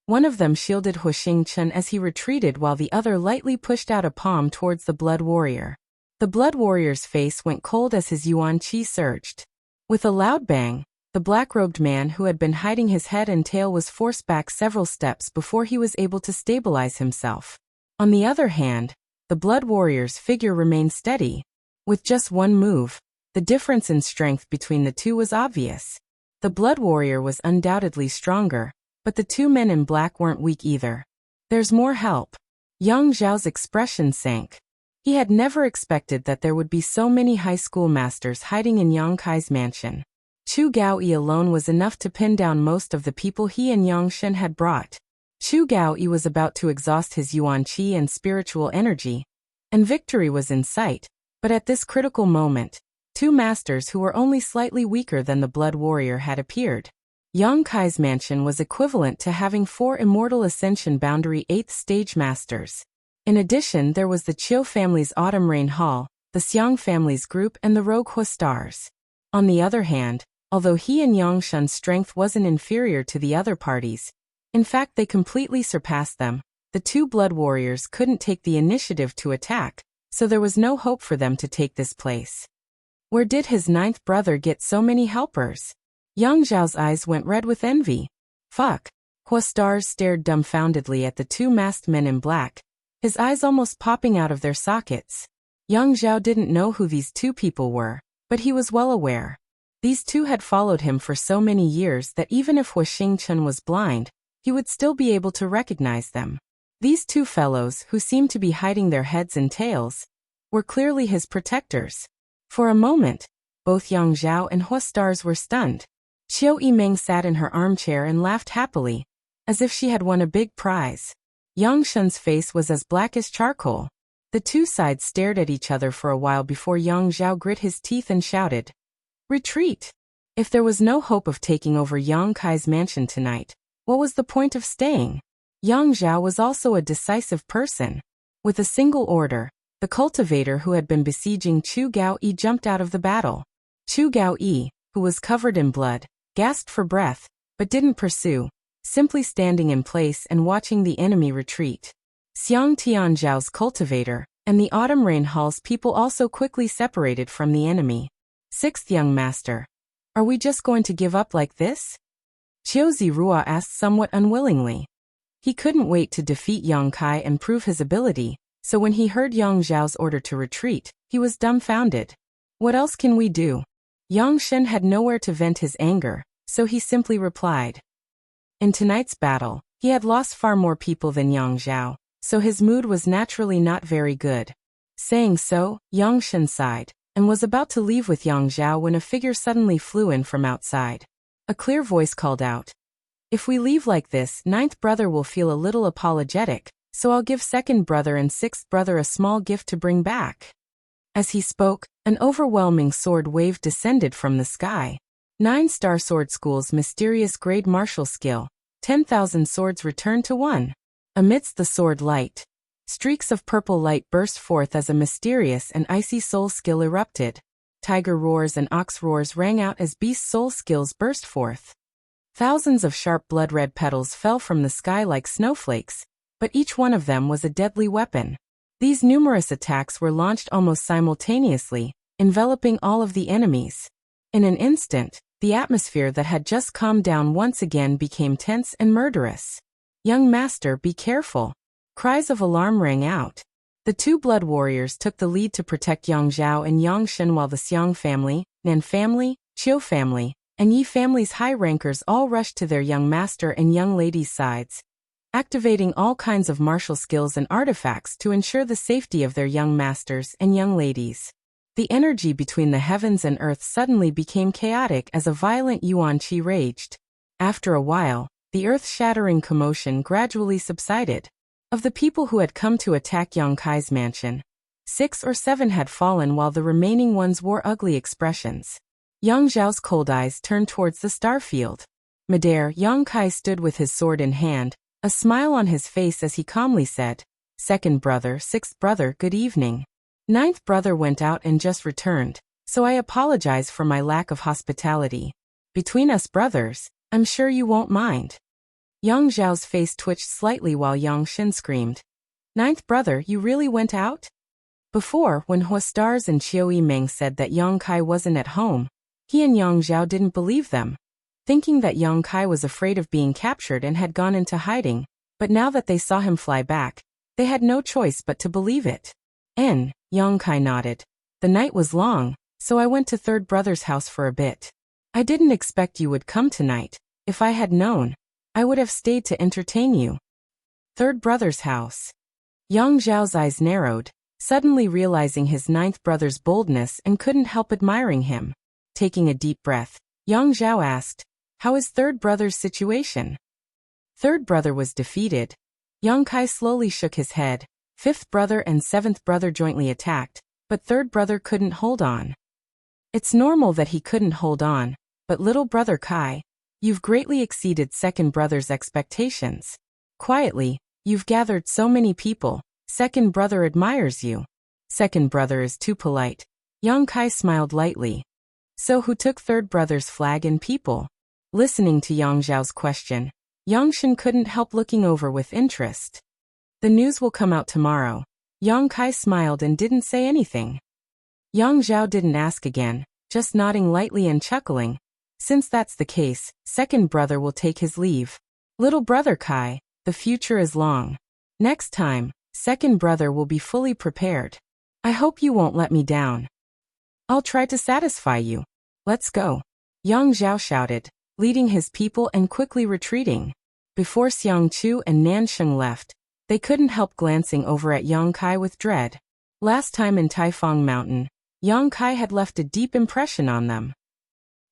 One of them shielded Hu Xingchen as he retreated while the other lightly pushed out a palm towards the Blood Warrior. The Blood Warrior's face went cold as his yuan qi surged. With a loud bang, the black-robed man who had been hiding his head and tail was forced back several steps before he was able to stabilize himself. On the other hand, the Blood Warrior's figure remained steady. With just one move, the difference in strength between the two was obvious. The Blood Warrior was undoubtedly stronger, but the two men in black weren't weak either. "There's more help." Yang Zhao's expression sank. He had never expected that there would be so many high school masters hiding in Yang Kai's mansion. Chu Gaoyi alone was enough to pin down most of the people he and Yang Shen had brought. Chu Gaoyi was about to exhaust his yuan qi and spiritual energy, and victory was in sight, but at this critical moment, two masters who were only slightly weaker than the Blood Warrior had appeared. Yang Kai's mansion was equivalent to having 4 Immortal Ascension Boundary 8th Stage Masters. In addition, there was the Qiu family's Autumn Rain Hall, the Xiang family's group, and the Rogue Hu stars. On the other hand, although he and Yang Shen's strength wasn't inferior to the other parties, in fact they completely surpassed them, the two Blood Warriors couldn't take the initiative to attack, so there was no hope for them to take this place. Where did his 9th brother get so many helpers? Yang Zhao's eyes went red with envy. Fuck. Hu stars stared dumbfoundedly at the two masked men in black, his eyes almost popping out of their sockets. Yang Zhao didn't know who these two people were, but he was well aware. These two had followed him for so many years that even if Hu Xingchen was blind, he would still be able to recognize them. These two fellows, who seemed to be hiding their heads and tails, were clearly his protectors. For a moment, both Yang Zhao and Hu stars were stunned. Qiu Yimeng sat in her armchair and laughed happily, as if she had won a big prize. Yang Shen's face was as black as charcoal. The two sides stared at each other for a while before Yang Zhao grit his teeth and shouted, "Retreat!" If there was no hope of taking over Yang Kai's mansion tonight, what was the point of staying? Yang Zhao was also a decisive person. With a single order, the cultivator who had been besieging Chu Gaoyi jumped out of the battle. Chu Gaoyi, who was covered in blood, gasped for breath, but didn't pursue, simply standing in place and watching the enemy retreat. Xiang Tianzhao's cultivator and the Autumn Rain Hall's people also quickly separated from the enemy. 6th young master. Are we just going to give up like this? Qiu Zirua asked somewhat unwillingly. He couldn't wait to defeat Yang Kai and prove his ability, so when he heard Yang Zhao's order to retreat, he was dumbfounded. What else can we do? Yang Shen had nowhere to vent his anger, so he simply replied. In tonight's battle, he had lost far more people than Yang Zhao, so his mood was naturally not very good. Saying so, Yang Shen sighed, and was about to leave with Yang Zhao when a figure suddenly flew in from outside. A clear voice called out, "If we leave like this, 9th brother will feel a little apologetic, so I'll give 2nd brother and 6th brother a small gift to bring back." As he spoke, an overwhelming sword wave descended from the sky. 9-star sword school's mysterious grade martial skill, 10,000 swords returned to 1. Amidst the sword light, streaks of purple light burst forth as a mysterious and icy soul skill erupted. Tiger roars and ox roars rang out as beast soul skills burst forth. Thousands of sharp blood-red petals fell from the sky like snowflakes, but each one of them was a deadly weapon. These numerous attacks were launched almost simultaneously, enveloping all of the enemies. In an instant, the atmosphere that had just calmed down once again became tense and murderous. "Young master, be careful!" Cries of alarm rang out. The two Blood Warriors took the lead to protect Yang Zhao and Yang Shen while the Xiang family, Nan family, Qiu family, and Yi family's high rankers all rushed to their young master and young lady's sides, activating all kinds of martial skills and artifacts to ensure the safety of their young masters and young ladies. The energy between the heavens and earth suddenly became chaotic as a violent yuan qi raged. After a while, the earth-shattering commotion gradually subsided. Of the people who had come to attack Yang Kai's mansion, 6 or 7 had fallen while the remaining ones wore ugly expressions. Yang Zhao's cold eyes turned towards the starfield. Midair, Yang Kai stood with his sword in hand, a smile on his face as he calmly said, "2nd brother, 6th brother, good evening. 9th brother went out and just returned, so I apologize for my lack of hospitality. Between us brothers, I'm sure you won't mind." Yang Zhao's face twitched slightly while Yang Shin screamed. "Ninth brother, you really went out?" Before, when Hua Stars and Qiu Yimeng said that Yang Kai wasn't at home, he and Yang Zhao didn't believe them, thinking that Yang Kai was afraid of being captured and had gone into hiding, but now that they saw him fly back, they had no choice but to believe it. Yang Kai nodded. "The night was long, so I went to third brother's house for a bit. I didn't expect you would come tonight. If I had known, I would have stayed to entertain you." Third brother's house. Yang Zhao's eyes narrowed, suddenly realizing his ninth brother's boldness and couldn't help admiring him. Taking a deep breath, Yang Zhao asked, "How is third brother's situation?" Third brother was defeated. Yang Kai slowly shook his head. Fifth brother and seventh brother jointly attacked, but third brother couldn't hold on. It's normal that he couldn't hold on, but little brother Kai, you've greatly exceeded second brother's expectations. Quietly, you've gathered so many people. Second brother admires you. Second brother is too polite. Yang Kai smiled lightly. So who took third brother's flag and people? Listening to Yang Zhao's question, Yang Shin couldn't help looking over with interest. The news will come out tomorrow. Yang Kai smiled and didn't say anything. Yang Zhao didn't ask again, just nodding lightly and chuckling. Since that's the case, second brother will take his leave. Little brother Kai, the future is long. Next time, second brother will be fully prepared. I hope you won't let me down. I'll try to satisfy you. Let's go. Yang Zhao shouted, leading his people and quickly retreating. Before Xiang Chu and Nansheng left, they couldn't help glancing over at Yang Kai with dread. Last time in Taifang Mountain, Yang Kai had left a deep impression on them.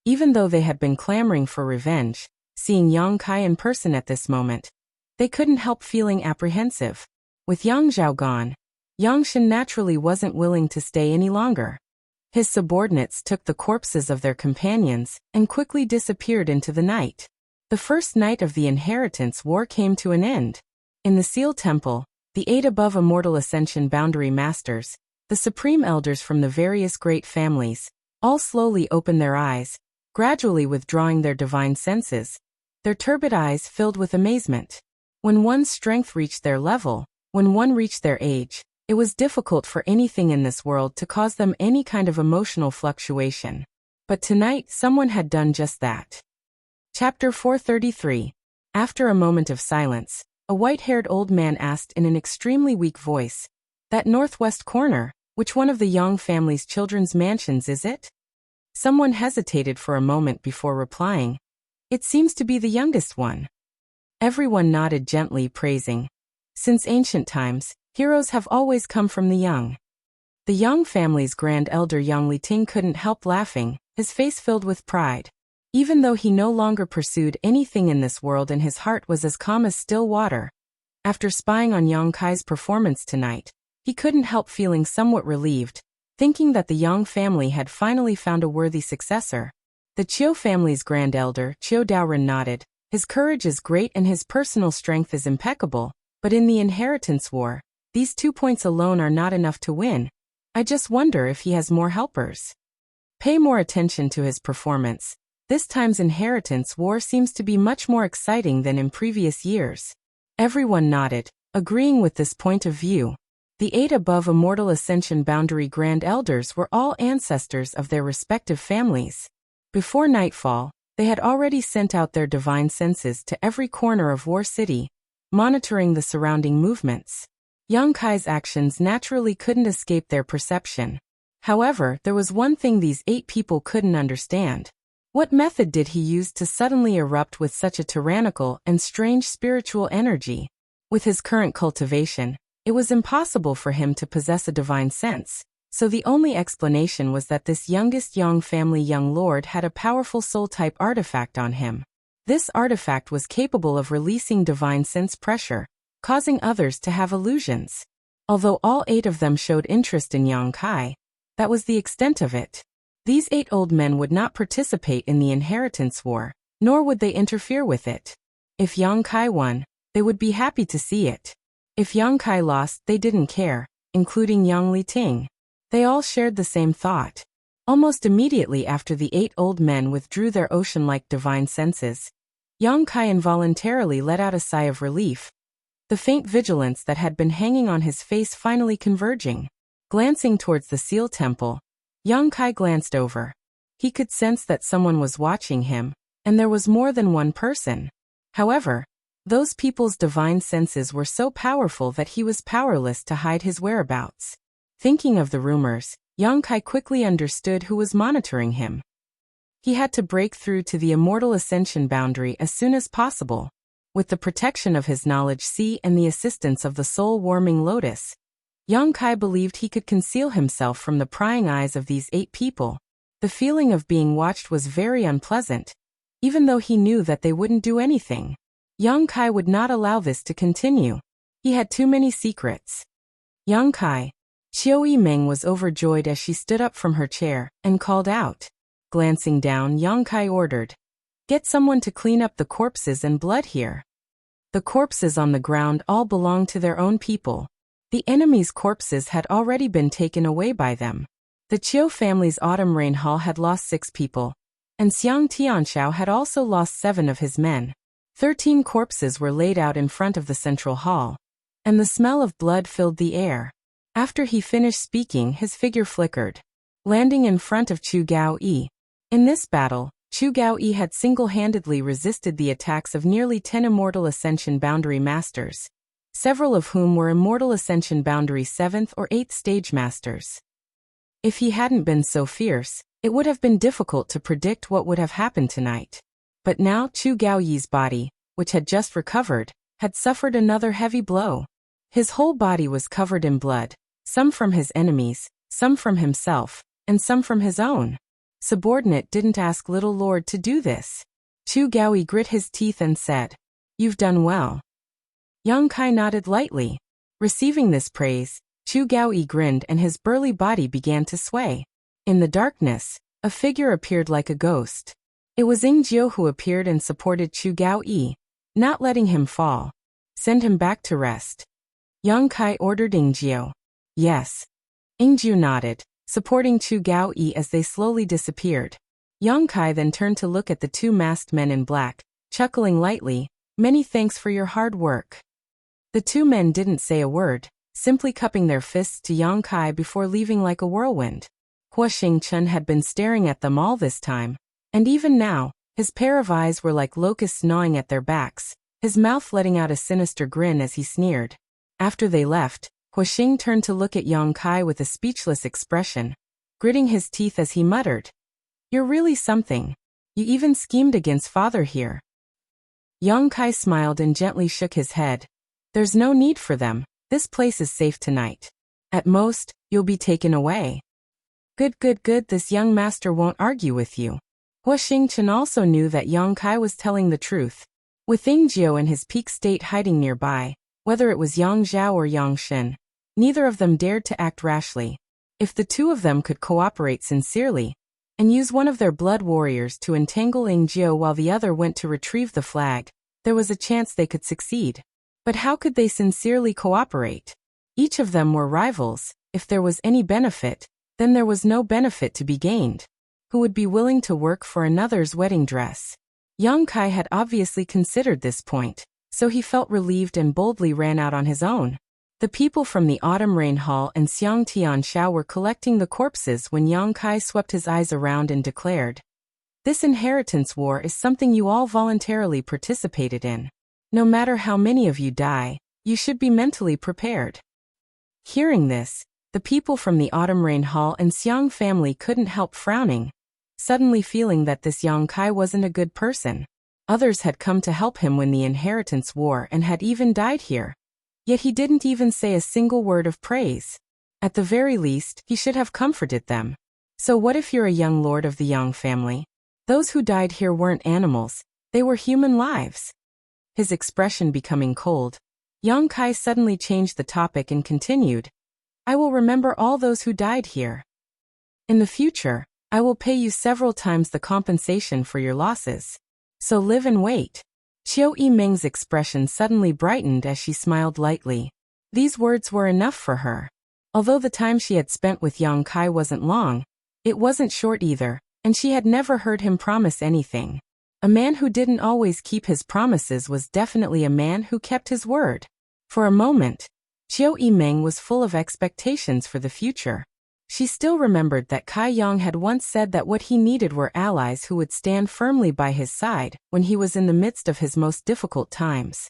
Even though they had been clamoring for revenge, seeing Yang Kai in person at this moment, they couldn't help feeling apprehensive. With Yang Zhao gone, Yang Shin naturally wasn't willing to stay any longer. His subordinates took the corpses of their companions and quickly disappeared into the night. The first night of the inheritance war came to an end. In the Seal Temple, the 8 above Immortal Ascension Boundary Masters, the Supreme Elders from the various great families, all slowly opened their eyes, gradually withdrawing their divine senses, their turbid eyes filled with amazement. When one's strength reached their level, when one reached their age, it was difficult for anything in this world to cause them any kind of emotional fluctuation. But tonight someone had done just that. Chapter 433. After a moment of silence, a white-haired old man asked in an extremely weak voice, "That northwest corner, which one of the Yang family's children's mansions is it?" Someone hesitated for a moment before replying, "It seems to be the youngest one." Everyone nodded gently, praising. Since ancient times, heroes have always come from the young. The Yang family's grand elder Yang Liting couldn't help laughing, his face filled with pride. Even though he no longer pursued anything in this world and his heart was as calm as still water, after spying on Yang Kai's performance tonight, he couldn't help feeling somewhat relieved, thinking that the Yang family had finally found a worthy successor. The Qiu family's grand elder, Qiu Daoren, nodded. His courage is great and his personal strength is impeccable, but in the inheritance war, these 2 points alone are not enough to win. I just wonder if he has more helpers. Pay more attention to his performance. This time's inheritance war seems to be much more exciting than in previous years. Everyone nodded, agreeing with this point of view. The 8 above Immortal Ascension Boundary Grand Elders were all ancestors of their respective families. Before nightfall, they had already sent out their divine senses to every corner of War City, monitoring the surrounding movements. Yang Kai's actions naturally couldn't escape their perception. However, there was one thing these 8 people couldn't understand. What method did he use to suddenly erupt with such a tyrannical and strange spiritual energy? With his current cultivation, it was impossible for him to possess a divine sense, so the only explanation was that this youngest Yang family young lord had a powerful soul-type artifact on him. This artifact was capable of releasing divine sense pressure, causing others to have illusions. Although all 8 of them showed interest in Yang Kai, that was the extent of it. These 8 old men would not participate in the inheritance war, nor would they interfere with it. If Yang Kai won, they would be happy to see it. If Yang Kai lost, they didn't care, including Yang Liting. They all shared the same thought. Almost immediately after the 8 old men withdrew their ocean-like divine senses, Yang Kai involuntarily let out a sigh of relief, the faint vigilance that had been hanging on his face finally converging. Glancing towards the seal temple, Yang Kai glanced over. He could sense that someone was watching him, and there was more than one person. However, those people's divine senses were so powerful that he was powerless to hide his whereabouts. Thinking of the rumors, Yang Kai quickly understood who was monitoring him. He had to break through to the immortal ascension boundary as soon as possible. With the protection of his knowledge sea and the assistance of the soul-warming lotus, Yang Kai believed he could conceal himself from the prying eyes of these 8 people. The feeling of being watched was very unpleasant. Even though he knew that they wouldn't do anything, Yang Kai would not allow this to continue. He had too many secrets. Yang Kai. Qiu Yimeng was overjoyed as she stood up from her chair and called out. Glancing down, Yang Kai ordered, "Get someone to clean up the corpses and blood here." The corpses on the ground all belonged to their own people. The enemy's corpses had already been taken away by them. The Qiu family's autumn rain hall had lost 6 people, and Xiang Tianxiao had also lost 7 of his men. 13 corpses were laid out in front of the central hall, and the smell of blood filled the air. After he finished speaking, his figure flickered, landing in front of Chu Gaoyi. In this battle, Chu Gaoyi had single-handedly resisted the attacks of nearly 10 Immortal Ascension Boundary Masters, several of whom were Immortal Ascension Boundary 7th or 8th Stage Masters. If he hadn't been so fierce, it would have been difficult to predict what would have happened tonight. But now Chu Gaoyi's body, which had just recovered, had suffered another heavy blow. His whole body was covered in blood, some from his enemies, some from himself, and some from his own. Subordinate didn't ask little lord to do this. Chu Gaoyi grit his teeth and said, "You've done well." Yang Kai nodded lightly. Receiving this praise, Chu Gaoyi grinned and his burly body began to sway. In the darkness, a figure appeared like a ghost. It was Yingjiu who appeared and supported Chu Gaoyi, not letting him fall. "Send him back to rest." Yang Kai ordered Yingjiu. "Yes." Yingjiu nodded, supporting Chu Gaoyi as they slowly disappeared. Yang Kai then turned to look at the 2 masked men in black, chuckling lightly, "Many thanks for your hard work." The 2 men didn't say a word, simply cupping their fists to Yang Kai before leaving like a whirlwind. Hua Xingchen had been staring at them all this time, and even now, his pair of eyes were like locusts gnawing at their backs, his mouth letting out a sinister grin as he sneered. After they left, Hua Xing turned to look at Yang Kai with a speechless expression, gritting his teeth as he muttered, "You're really something. You even schemed against father here." Yang Kai smiled and gently shook his head. "There's no need for them. This place is safe tonight. At most, you'll be taken away." Good, this young master won't argue with you." Hua Xingchen also knew that Yang Kai was telling the truth. With Yingjiu and his peak state hiding nearby, whether it was Yang Zhao or Yang Shen, neither of them dared to act rashly. If the 2 of them could cooperate sincerely, and use one of their blood warriors to entangle Yingjiu while the other went to retrieve the flag, there was a chance they could succeed. But how could they sincerely cooperate? Each of them were rivals. If there was any benefit, then there was no benefit to be gained. Who would be willing to work for another's wedding dress? Yang Kai had obviously considered this point, so he felt relieved and boldly ran out on his own. The people from the Autumn Rain Hall and Xiang Tianxiao were collecting the corpses when Yang Kai swept his eyes around and declared, "This inheritance war is something you all voluntarily participated in. No matter how many of you die, you should be mentally prepared." Hearing this, the people from the Autumn Rain Hall and Xiang family couldn't help frowning, suddenly feeling that this Yang Kai wasn't a good person. Others had come to help him win the inheritance war and had even died here. Yet he didn't even say a single word of praise. At the very least, he should have comforted them. So what if you're a young lord of the Yang family? Those who died here weren't animals, they were human lives. His expression becoming cold, Yang Kai suddenly changed the topic and continued, "I will remember all those who died here. In the future, I will pay you several times the compensation for your losses. So live and wait." Qiu Yimeng's expression suddenly brightened as she smiled lightly. These words were enough for her. Although the time she had spent with Yang Kai wasn't long, it wasn't short either, and she had never heard him promise anything. A man who didn't always keep his promises was definitely a man who kept his word. For a moment, Qiu Yimeng was full of expectations for the future. She still remembered that Kai Yang had once said that what he needed were allies who would stand firmly by his side when he was in the midst of his most difficult times.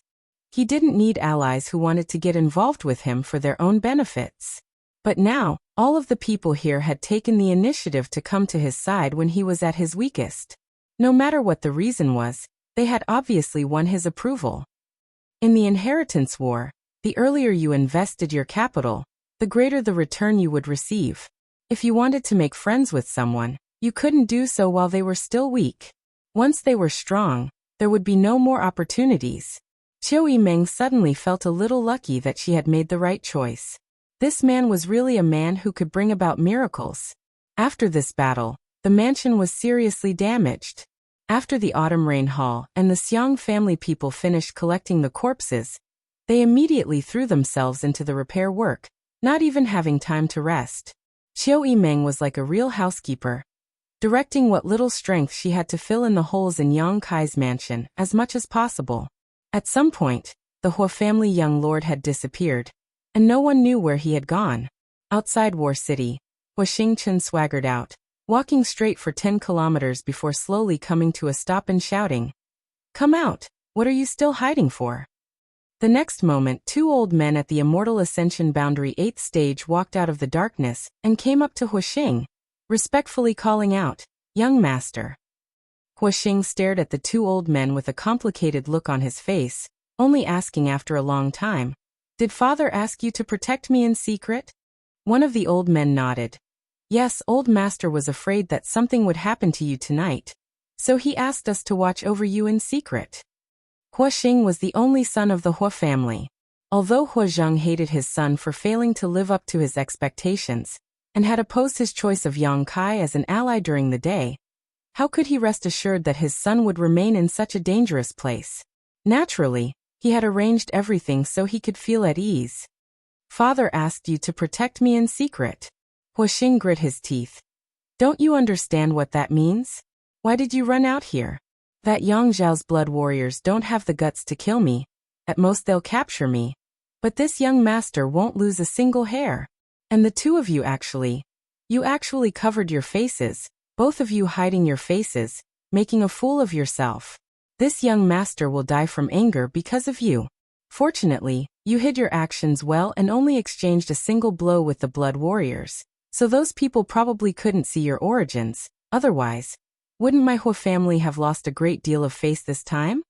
He didn't need allies who wanted to get involved with him for their own benefits. But now, all of the people here had taken the initiative to come to his side when he was at his weakest. No matter what the reason was, they had obviously won his approval. In the inheritance war, the earlier you invested your capital, the greater the return you would receive. If you wanted to make friends with someone, you couldn't do so while they were still weak. Once they were strong, there would be no more opportunities. Qiu Yimeng suddenly felt a little lucky that she had made the right choice. This man was really a man who could bring about miracles. After this battle, the mansion was seriously damaged. After the autumn rain haul and the Xiang family people finished collecting the corpses, they immediately threw themselves into the repair work, not even having time to rest. Qiu Yimeng was like a real housekeeper, directing what little strength she had to fill in the holes in Yang Kai's mansion as much as possible. At some point, the Hua family young lord had disappeared, and no one knew where he had gone. Outside War City, Hua Xingchen swaggered out, walking straight for 10 kilometers before slowly coming to a stop and shouting, "Come out! What are you still hiding for?" The next moment, 2 old men at the Immortal Ascension Boundary 8th stage walked out of the darkness and came up to Hua Xing, respectfully calling out, "Young master." Hua Xing stared at the 2 old men with a complicated look on his face, only asking after a long time, "Did father ask you to protect me in secret?" One of the old men nodded. "Yes, old master was afraid that something would happen to you tonight, so he asked us to watch over you in secret." Hua Xing was the only son of the Hua family. Although Hua Zheng hated his son for failing to live up to his expectations, and had opposed his choice of Yang Kai as an ally during the day, how could he rest assured that his son would remain in such a dangerous place? Naturally, he had arranged everything so he could feel at ease. "Father asked you to protect me in secret." Hua Xing grit his teeth. "Don't you understand what that means? Why did you run out here? That Yang Zhao's blood warriors don't have the guts to kill me. At most they'll capture me. But this young master won't lose a single hair. And the 2 of you actually covered your faces, both of you hiding your faces, making a fool of yourself. This young master will die from anger because of you. Fortunately, you hid your actions well and only exchanged a single blow with the blood warriors, so those people probably couldn't see your origins. Otherwise, wouldn't my Hua family have lost a great deal of face this time?"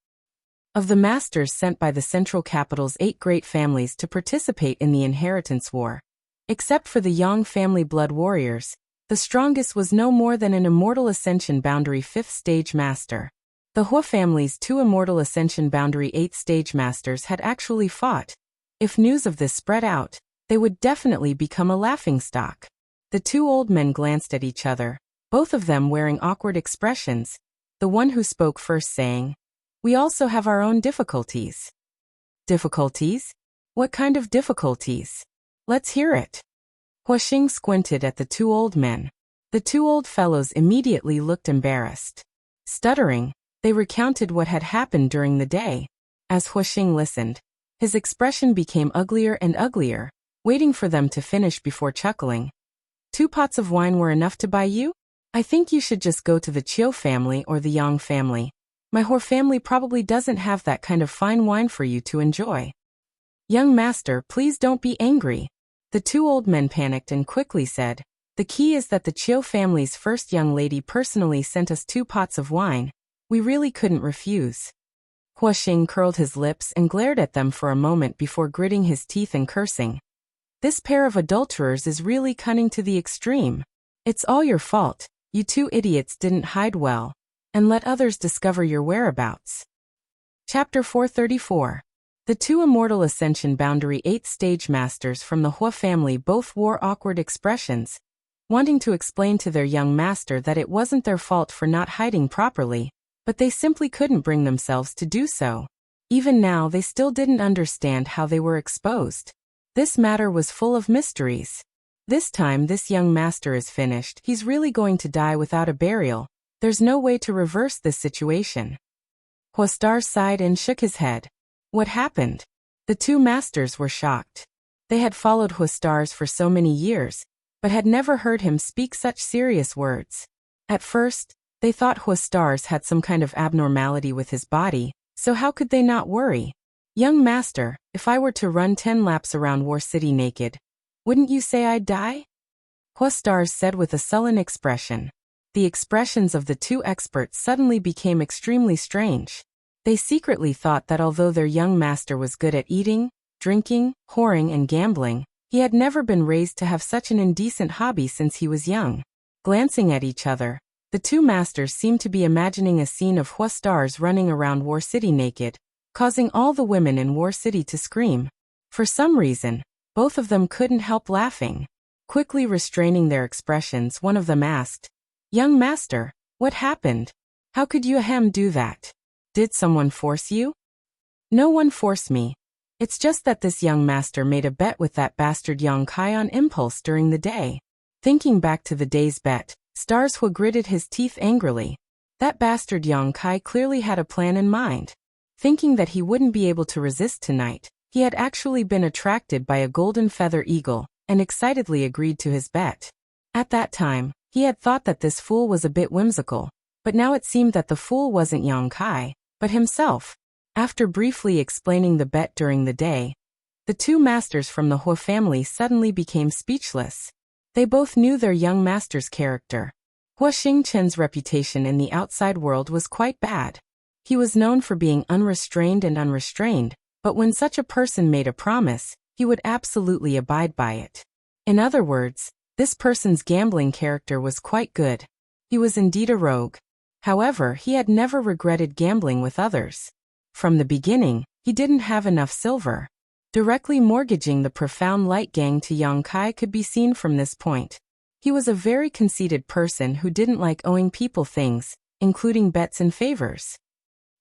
Of the masters sent by the central capital's 8 great families to participate in the inheritance war, except for the Yang family blood warriors, the strongest was no more than an Immortal Ascension Boundary 5th stage master. The Hua family's 2 Immortal Ascension Boundary 8th stage masters had actually fought. If news of this spread out, they would definitely become a laughingstock. The 2 old men glanced at each other, both of them wearing awkward expressions, the one who spoke first saying, "We also have our own difficulties." "Difficulties? What kind of difficulties? Let's hear it." Hua Xing squinted at the 2 old men. The 2 old fellows immediately looked embarrassed. Stuttering, they recounted what had happened during the day. As Hua Xing listened, his expression became uglier and uglier, waiting for them to finish before chuckling. "2 pots of wine were enough to buy you? I think you should just go to the Qiu family or the Yang family. My Hua family probably doesn't have that kind of fine wine for you to enjoy." "Young master, please don't be angry." The 2 old men panicked and quickly said, "The key is that the Qiu family's first young lady personally sent us 2 pots of wine. We really couldn't refuse." Hua Xing curled his lips and glared at them for a moment before gritting his teeth and cursing. "This pair of adulterers is really cunning to the extreme. It's all your fault. You 2 idiots didn't hide well, and let others discover your whereabouts." Chapter 434. The 2 Immortal Ascension Boundary 8th stage masters from the Hua family both wore awkward expressions, wanting to explain to their young master that it wasn't their fault for not hiding properly, but they simply couldn't bring themselves to do so. Even now they still didn't understand how they were exposed. This matter was full of mysteries. This time this young master is finished, he's really going to die without a burial. There's no way to reverse this situation. Huastar sighed and shook his head. What happened? The two masters were shocked. They had followed Huastars for so many years, but had never heard him speak such serious words. At first, they thought Huastars had some kind of abnormality with his body, so how could they not worry? Young master, if I were to run 10 laps around War City naked, wouldn't you say I'd die? Huastars said with a sullen expression. The expressions of the two experts suddenly became extremely strange. They secretly thought that although their young master was good at eating, drinking, whoring and gambling, he had never been raised to have such an indecent hobby since he was young. Glancing at each other, the two masters seemed to be imagining a scene of Huastars running around War City naked, causing all the women in War City to scream. For some reason, both of them couldn't help laughing. Quickly restraining their expressions, one of them asked, "Young master, what happened? How could you do that? Did someone force you?" "No one forced me. It's just that this young master made a bet with that bastard Yang Kai on impulse during the day." Thinking back to the day's bet, Stars Hu gritted his teeth angrily. That bastard Yang Kai clearly had a plan in mind. Thinking that he wouldn't be able to resist tonight, he had actually been attracted by a golden feather eagle, and excitedly agreed to his bet. At that time, he had thought that this fool was a bit whimsical, but now it seemed that the fool wasn't Yang Kai, but himself. After briefly explaining the bet during the day, the two masters from the Hu family suddenly became speechless. They both knew their young master's character. Hua Xingchen's reputation in the outside world was quite bad. He was known for being unrestrained, but when such a person made a promise, he would absolutely abide by it. In other words, this person's gambling character was quite good. He was indeed a rogue. However, he had never regretted gambling with others. From the beginning, he didn't have enough silver. Directly mortgaging the profound light gang to Yang Kai could be seen from this point. He was a very conceited person who didn't like owing people things, including bets and favors.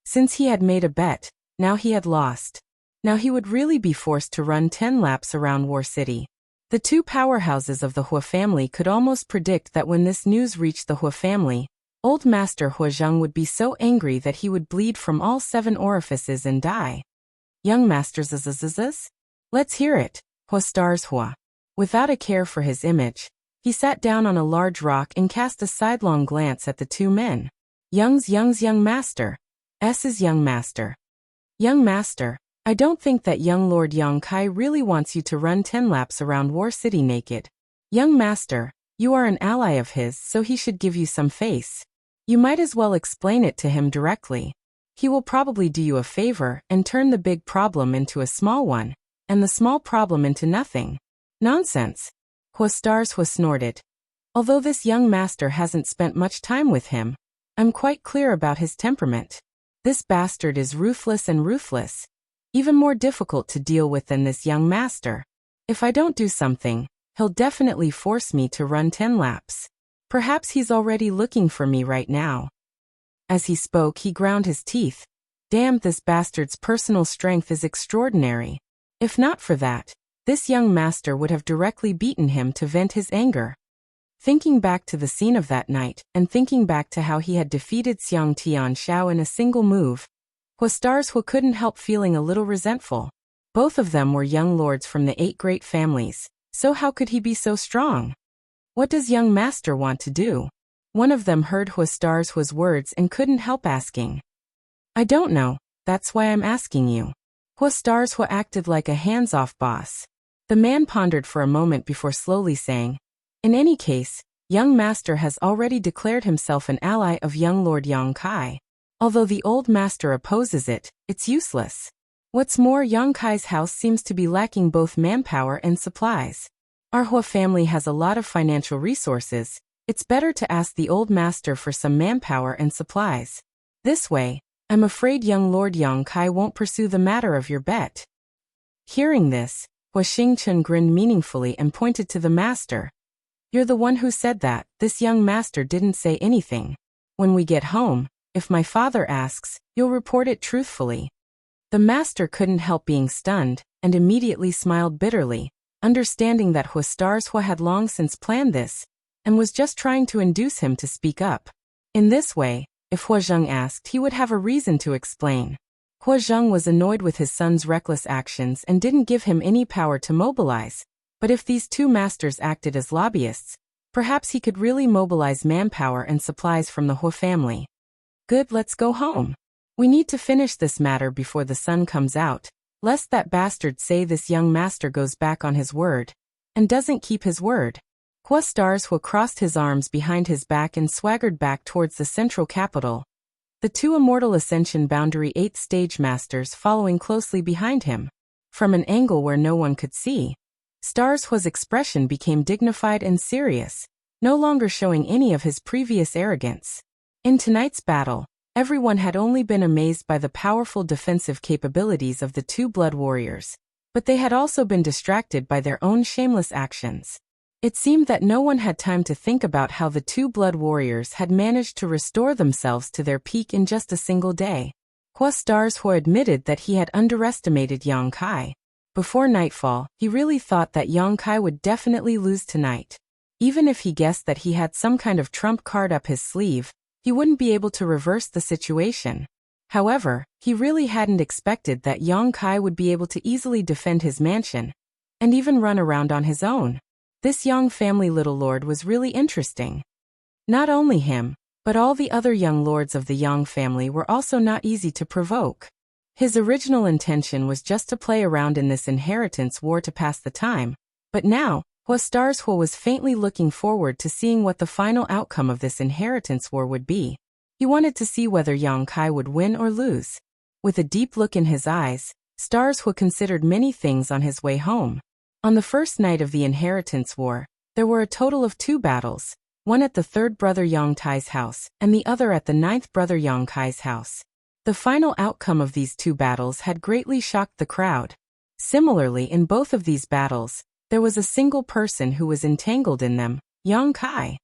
Since he had made a bet, now he had lost. Now he would really be forced to run 10 laps around War City. The two powerhouses of the Hu family could almost predict that when this news reached the Hu family, old master Huazheng would be so angry that he would bleed from all 7 orifices and die. Young masters, let's hear it, Huastars Hua. Without a care for his image, he sat down on a large rock and cast a sidelong glance at the two men. Young master. S's young master. Young master, I don't think that young Lord Yang Kai really wants you to run 10 laps around War City naked. Young master, you are an ally of his, so he should give you some face. You might as well explain it to him directly. He will probably do you a favor and turn the big problem into a small one, and the small problem into nothing. Nonsense. Huastars Hu snorted. Although this young master hasn't spent much time with him, I'm quite clear about his temperament. This bastard is ruthless, even more difficult to deal with than this young master. If I don't do something, he'll definitely force me to run 10 laps. Perhaps he's already looking for me right now. As he spoke, he ground his teeth. Damn, this bastard's personal strength is extraordinary. If not for that, this young master would have directly beaten him to vent his anger. Thinking back to the scene of that night, and thinking back to how he had defeated Xiang Tian Xiao in a single move, Huastars Hu couldn't help feeling a little resentful. Both of them were young lords from the 8 great families, so how could he be so strong? What does young master want to do? One of them heard Huastars Hu's words and couldn't help asking. I don't know, that's why I'm asking you. Huastars Hu acted like a hands-off boss. The man pondered for a moment before slowly saying, in any case, young master has already declared himself an ally of young Lord Yang Kai. Although the old master opposes it, it's useless. What's more, Yang Kai's house seems to be lacking both manpower and supplies. Our Hu family has a lot of financial resources. It's better to ask the old master for some manpower and supplies. This way, I'm afraid young Lord Yang Kai won't pursue the matter of your bet. Hearing this, Hua Xingchen grinned meaningfully and pointed to the master. You're the one who said that. This young master didn't say anything. When we get home, if my father asks, you'll report it truthfully. The master couldn't help being stunned, and immediately smiled bitterly, understanding that Huastars Hu had long since planned this, and was just trying to induce him to speak up. In this way, if Hua Zheng asked, he would have a reason to explain. Hua Zheng was annoyed with his son's reckless actions and didn't give him any power to mobilize, but if these two masters acted as lobbyists, perhaps he could really mobilize manpower and supplies from the Hua family. Good, let's go home. We need to finish this matter before the sun comes out, lest that bastard say this young master goes back on his word, and doesn't keep his word. Hua Stars Hua crossed his arms behind his back and swaggered back towards the central capital, the two Immortal Ascension Boundary 8th stage masters following closely behind him. From an angle where no one could see, Stars Hua's expression became dignified and serious, no longer showing any of his previous arrogance. In tonight's battle, everyone had only been amazed by the powerful defensive capabilities of the two blood warriors, but they had also been distracted by their own shameless actions. It seemed that no one had time to think about how the two blood warriors had managed to restore themselves to their peak in just a single day. Hua Stars Hua admitted that he had underestimated Yang Kai. Before nightfall, he really thought that Yang Kai would definitely lose tonight. Even if he guessed that he had some kind of trump card up his sleeve, he wouldn't be able to reverse the situation. However, he really hadn't expected that Yang Kai would be able to easily defend his mansion, and even run around on his own. This Yang family little lord was really interesting. Not only him, but all the other young lords of the Yang family were also not easy to provoke. His original intention was just to play around in this inheritance war to pass the time, but now, Hua Stars Hua was faintly looking forward to seeing what the final outcome of this inheritance war would be. He wanted to see whether Yang Kai would win or lose. With a deep look in his eyes, Stars Hua considered many things on his way home. On the first night of the inheritance war, there were a total of 2 battles, one at the 3rd brother Yang Tai's house and the other at the 9th brother Yang Kai's house. The final outcome of these 2 battles had greatly shocked the crowd. Similarly, in both of these battles, there was a single person who was entangled in them, Yang Kai.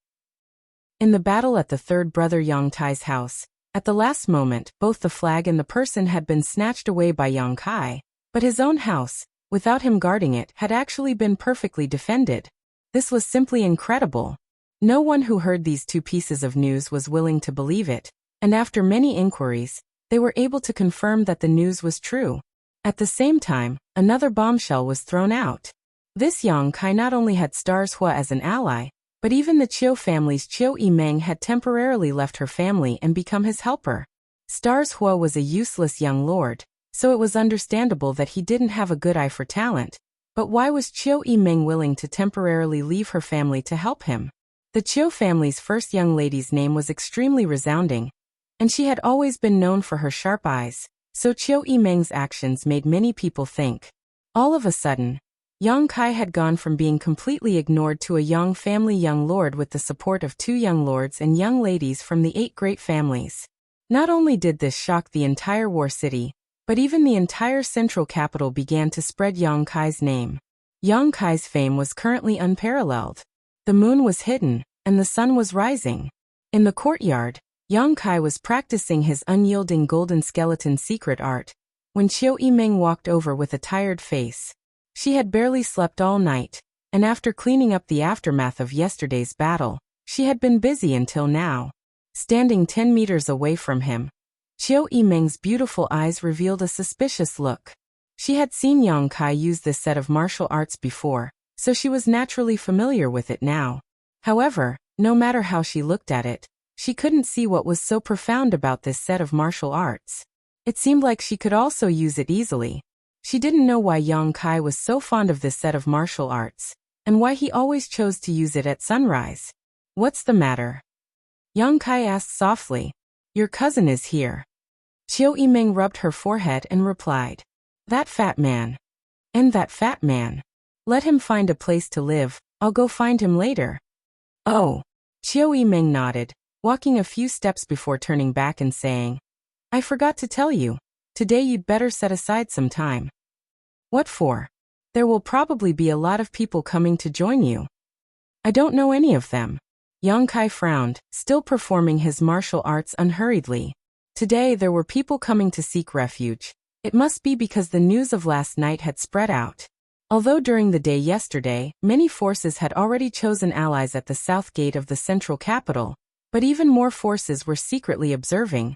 In the battle at the 3rd brother Yang Tai's house, at the last moment, both the flag and the person had been snatched away by Yang Kai, but his own house, without him guarding it, had actually been perfectly defended. This was simply incredible. No one who heard these 2 pieces of news was willing to believe it, and after many inquiries, they were able to confirm that the news was true. At the same time, another bombshell was thrown out. This Yang Kai not only had Stars Hua as an ally, but even the Chiu family's Chiu Yimeng had temporarily left her family and become his helper. Stars Hua was a useless young lord, so it was understandable that he didn't have a good eye for talent, but why was Chiu Yimeng willing to temporarily leave her family to help him? The Chiu family's first young lady's name was extremely resounding, and she had always been known for her sharp eyes, so Chiu Yimeng's actions made many people think. All of a sudden, Yang Kai had gone from being completely ignored to a Yang family young lord with the support of 2 young lords and young ladies from the 8 great families. Not only did this shock the entire war city, but even the entire central capital began to spread Yang Kai's name. Yang Kai's fame was currently unparalleled. The moon was hidden, and the sun was rising. In the courtyard, Yang Kai was practicing his unyielding golden skeleton secret art, when Chiu Yimeng walked over with a tired face. She had barely slept all night, and after cleaning up the aftermath of yesterday's battle, she had been busy until now. Standing 10 meters away from him, Chiu Yimeng's beautiful eyes revealed a suspicious look. She had seen Yang Kai use this set of martial arts before, so she was naturally familiar with it now. However, no matter how she looked at it, she couldn't see what was so profound about this set of martial arts. It seemed like she could also use it easily. She didn't know why Yang Kai was so fond of this set of martial arts, and why he always chose to use it at sunrise. What's the matter? Yang Kai asked softly. Your cousin is here. Chiu Yimeng rubbed her forehead and replied. That fat man. And that fat man. Let him find a place to live, I'll go find him later. Oh. Chiu Yimeng nodded, walking a few steps before turning back and saying, I forgot to tell you. Today you'd better set aside some time. What for? There will probably be a lot of people coming to join you. I don't know any of them. Yang Kai frowned, still performing his martial arts unhurriedly. Today there were people coming to seek refuge. It must be because the news of last night had spread out. Although during the day yesterday, many forces had already chosen allies at the south gate of the central capital, But even more forces were secretly observing,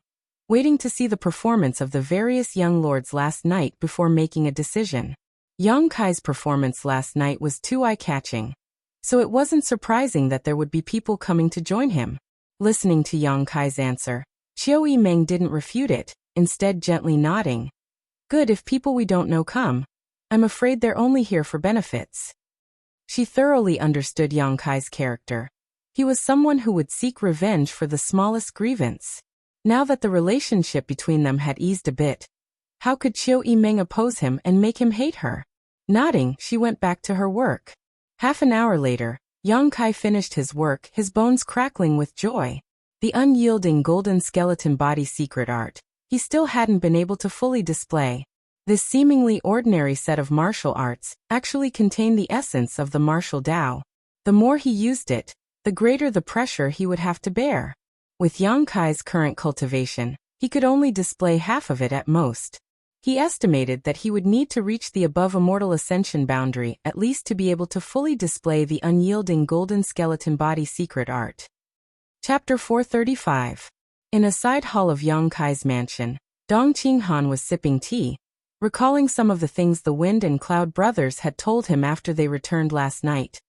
waiting to see the performance of the various young lords last night before making a decision. Yang Kai's performance last night was too eye-catching, so it wasn't surprising that there would be people coming to join him. Listening to Yang Kai's answer, Qiu Yimeng didn't refute it, instead gently nodding. Good, if people we don't know come. I'm afraid they're only here for benefits. She thoroughly understood Yang Kai's character. He was someone who would seek revenge for the smallest grievance. Now that the relationship between them had eased a bit, how could Qiu Yimeng oppose him and make him hate her? Nodding, she went back to her work. Half an hour later, Yang Kai finished his work, his bones crackling with joy. The unyielding golden skeleton body secret art he still hadn't been able to fully display. This seemingly ordinary set of martial arts actually contained the essence of the martial Tao. The more he used it, the greater the pressure he would have to bear. With Yang Kai's current cultivation, he could only display half of it at most. He estimated that he would need to reach the above immortal ascension boundary at least to be able to fully display the unyielding golden skeleton body secret art. Chapter 435. In a side hall of Yang Kai's mansion, Dong Qinghan was sipping tea, recalling some of the things the Wind and Cloud brothers had told him after they returned last night.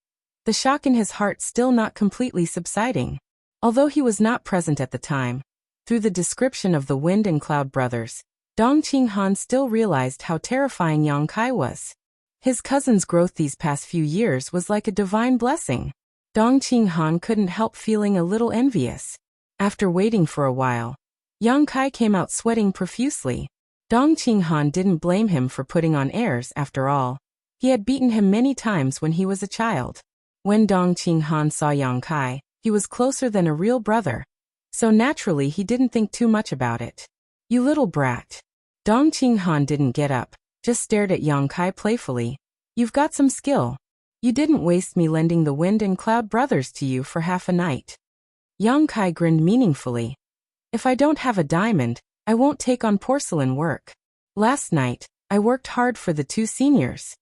The shock in his heart still not completely subsiding. Although he was not present at the time, through the description of the Wind and Cloud brothers, Dong Qinghan still realized how terrifying Yang Kai was. His cousin's growth these past few years was like a divine blessing. Dong Qinghan couldn't help feeling a little envious. After waiting for a while, Yang Kai came out sweating profusely. Dong Qinghan didn't blame him for putting on airs after all. He had beaten him many times when he was a child. When Dong Qinghan saw Yang Kai, he was closer than a real brother. So naturally he didn't think too much about it. You little brat. Dong Qinghan didn't get up, just stared at Yang Kai playfully. You've got some skill. You didn't waste me lending the Wind and Cloud brothers to you for half a night. Yang Kai grinned meaningfully. If I don't have a diamond, I won't take on porcelain work. Last night, I worked hard for the two seniors.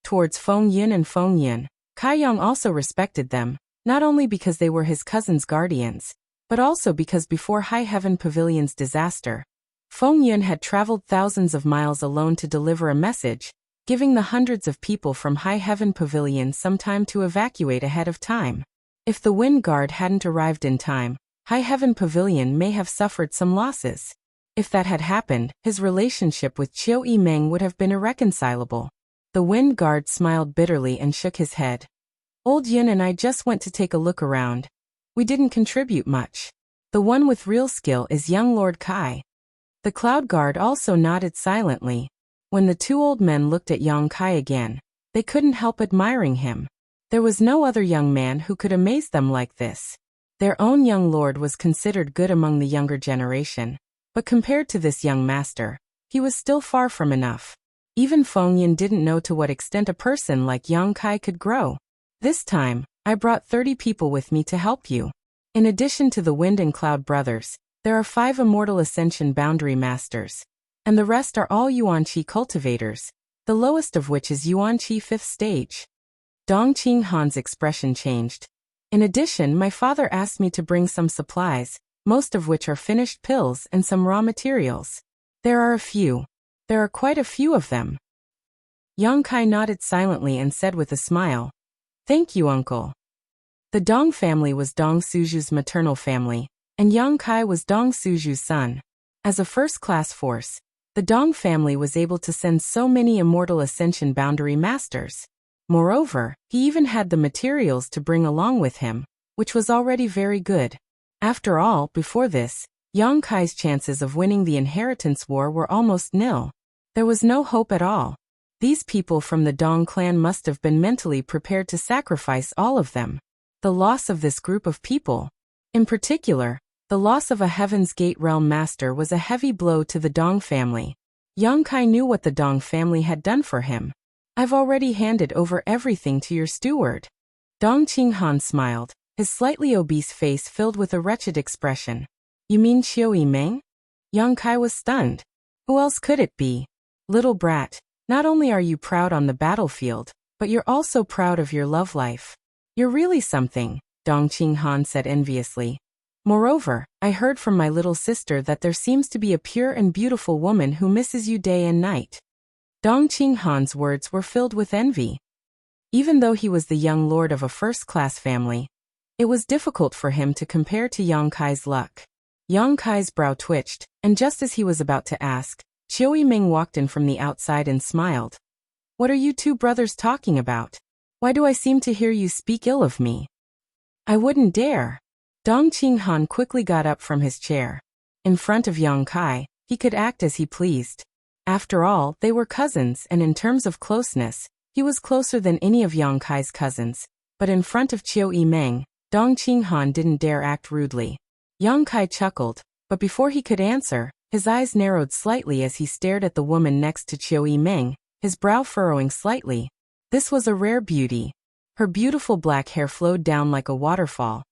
Towards Feng Yun and Feng Yun, Kai Yang also respected them, not only because they were his cousin's guardians, but also because before High Heaven Pavilion's disaster, Feng Yun had traveled thousands of miles alone to deliver a message, giving the hundreds of people from High Heaven Pavilion some time to evacuate ahead of time. If the Wind Guard hadn't arrived in time, High Heaven Pavilion may have suffered some losses. If that had happened, his relationship with Qiu Yimeng would have been irreconcilable. The Wind Guard smiled bitterly and shook his head. Old Yun and I just went to take a look around. We didn't contribute much. The one with real skill is young Lord Kai. The Cloud Guard also nodded silently. When the two old men looked at Yang Kai again, they couldn't help admiring him. There was no other young man who could amaze them like this. Their own young lord was considered good among the younger generation, but compared to this young master, he was still far from enough. Even Feng Yin didn't know to what extent a person like Yang Kai could grow. This time, I brought 30 people with me to help you. In addition to the Wind and Cloud brothers, there are 5 Immortal Ascension Boundary Masters, and the rest are all Yuan-Chi cultivators, the lowest of which is Yuan-Chi 5th stage. Dong Qinghan's expression changed. In addition, my father asked me to bring some supplies, most of which are finished pills and some raw materials. There are quite a few of them. Yang Kai nodded silently and said with a smile, Thank you, uncle. The Dong family was Dong Suju's maternal family, and Yang Kai was Dong Suju's son. As a first-class force, the Dong family was able to send so many Immortal Ascension Boundary Masters. Moreover, he even had the materials to bring along with him, which was already very good. After all, before this, Yang Kai's chances of winning the inheritance war were almost nil. There was no hope at all. These people from the Dong clan must have been mentally prepared to sacrifice all of them. The loss of this group of people, in particular, the loss of a Heaven's Gate Realm Master, was a heavy blow to the Dong family. Yang Kai knew what the Dong family had done for him. I've already handed over everything to your steward. Dong Qinghan smiled, his slightly obese face filled with a wretched expression. You mean Qiu Yimeng? Yang Kai was stunned. Who else could it be? Little brat, not only are you proud on the battlefield, but you're also proud of your love life. You're really something, Dong Qinghan said enviously. Moreover, I heard from my little sister that there seems to be a pure and beautiful woman who misses you day and night. Dong Qinghan's words were filled with envy. Even though he was the young lord of a first-class family, it was difficult for him to compare to Yang Kai's luck. Yang Kai's brow twitched, and just as he was about to ask, Qiu Yiming walked in from the outside and smiled. What are you two brothers talking about? Why do I seem to hear you speak ill of me? I wouldn't dare. Dong Qinghan quickly got up from his chair. In front of Yang Kai, he could act as he pleased. After all, they were cousins, and in terms of closeness, he was closer than any of Yang Kai's cousins. But in front of Qiu Yiming, Dong Qinghan didn't dare act rudely. Yang Kai chuckled, but before he could answer, his eyes narrowed slightly as he stared at the woman next to Qiu Yiming, his brow furrowing slightly. This was a rare beauty. Her beautiful black hair flowed down like a waterfall.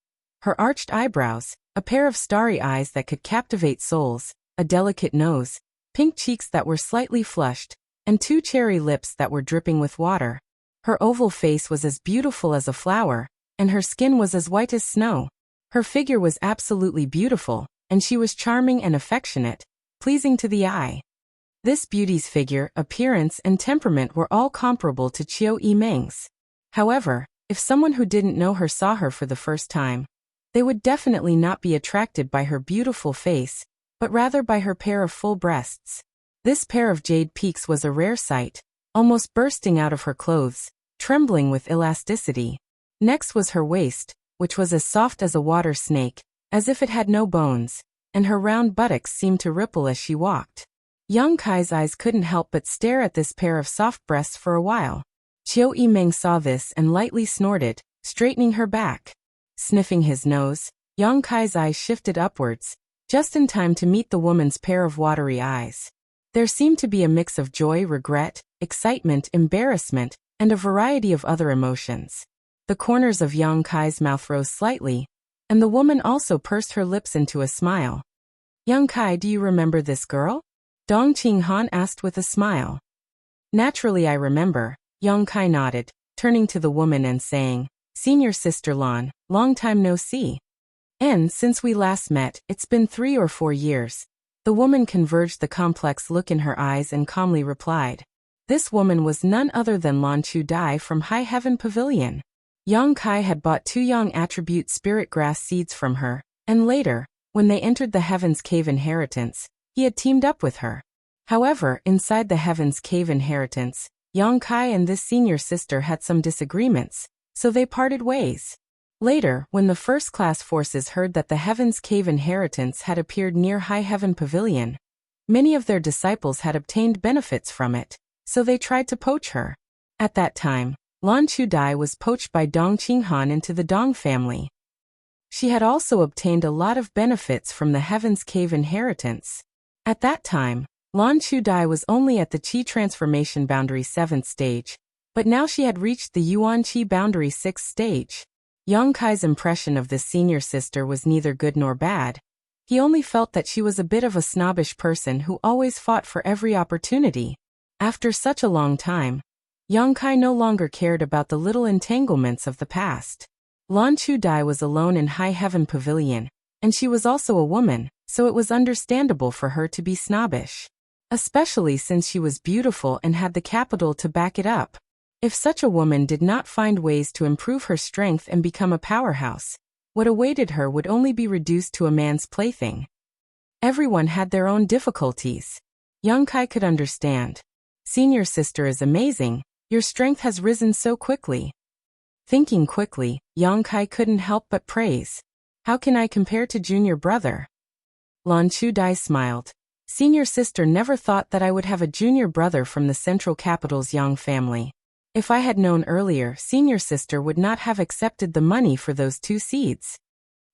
Her arched eyebrows, a pair of starry eyes that could captivate souls, a delicate nose, pink cheeks that were slightly flushed, and two cherry lips that were dripping with water. Her oval face was as beautiful as a flower, and her skin was as white as snow. Her figure was absolutely beautiful, and she was charming and affectionate, pleasing to the eye. This beauty's figure, appearance, and temperament were all comparable to Qiu Yiming's. However, if someone who didn't know her saw her for the first time, they would definitely not be attracted by her beautiful face, but rather by her pair of full breasts. This pair of jade peaks was a rare sight, almost bursting out of her clothes, trembling with elasticity. Next was her waist, which was as soft as a water snake, as if it had no bones, and her round buttocks seemed to ripple as she walked. Yang Kai's eyes couldn't help but stare at this pair of soft breasts for a while. Qiu Yiming saw this and lightly snorted, straightening her back. Sniffing his nose, Yang Kai's eyes shifted upwards, just in time to meet the woman's pair of watery eyes. There seemed to be a mix of joy, regret, excitement, embarrassment, and a variety of other emotions. The corners of Yang Kai's mouth rose slightly, and the woman also pursed her lips into a smile. Yang Kai, do you remember this girl? Dong Qinghan asked with a smile. Naturally I remember, Yang Kai nodded, turning to the woman and saying, Senior Sister Lan, long time no see. And since we last met, it's been 3 or 4 years. The woman converged the complex look in her eyes and calmly replied. This woman was none other than Lan Chu Dai from High Heaven Pavilion. Yang Kai had bought 2 young attribute spirit grass seeds from her, and later, when they entered the Heaven's Cave Inheritance, he had teamed up with her. However, inside the Heaven's Cave Inheritance, Yang Kai and this senior sister had some disagreements, so they parted ways. Later, when the first-class forces heard that the Heaven's Cave Inheritance had appeared near High Heaven Pavilion, many of their disciples had obtained benefits from it, so they tried to poach her. At that time, Lan Chu Dai was poached by Dong Qinghan into the Dong family. She had also obtained a lot of benefits from the Heaven's Cave Inheritance. At that time, Lan Chu Dai was only at the Qi transformation boundary 7th stage, but now she had reached the Yuan Qi boundary 6th stage. Yang Kai's impression of this senior sister was neither good nor bad. He only felt that she was a bit of a snobbish person who always fought for every opportunity. After such a long time, Yang Kai no longer cared about the little entanglements of the past. Lan Chu Dai was alone in High Heaven Pavilion, and she was also a woman, so it was understandable for her to be snobbish. Especially since she was beautiful and had the capital to back it up. If such a woman did not find ways to improve her strength and become a powerhouse, what awaited her would only be reduced to a man's plaything. Everyone had their own difficulties. Yang Kai could understand. Senior sister is amazing, your strength has risen so quickly. Thinking quickly, Yang Kai couldn't help but praise. How can I compare to junior brother? Lan Chu Dai smiled. Senior sister never thought that I would have a junior brother from the central capital's Yang family. If I had known earlier, senior sister would not have accepted the money for those 2 seeds.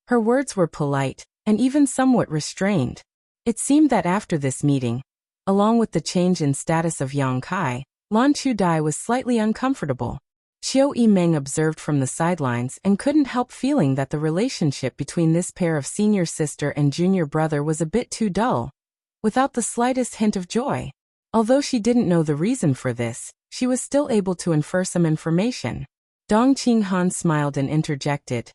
Her words were polite, and even somewhat restrained. It seemed that after this meeting, along with the change in status of Yang Kai, Lan Chu Dai was slightly uncomfortable. Qiu Yiming observed from the sidelines and couldn't help feeling that the relationship between this pair of senior sister and junior brother was a bit too dull, without the slightest hint of joy. Although she didn't know the reason for this, she was still able to infer some information. Dong Qinghan smiled and interjected.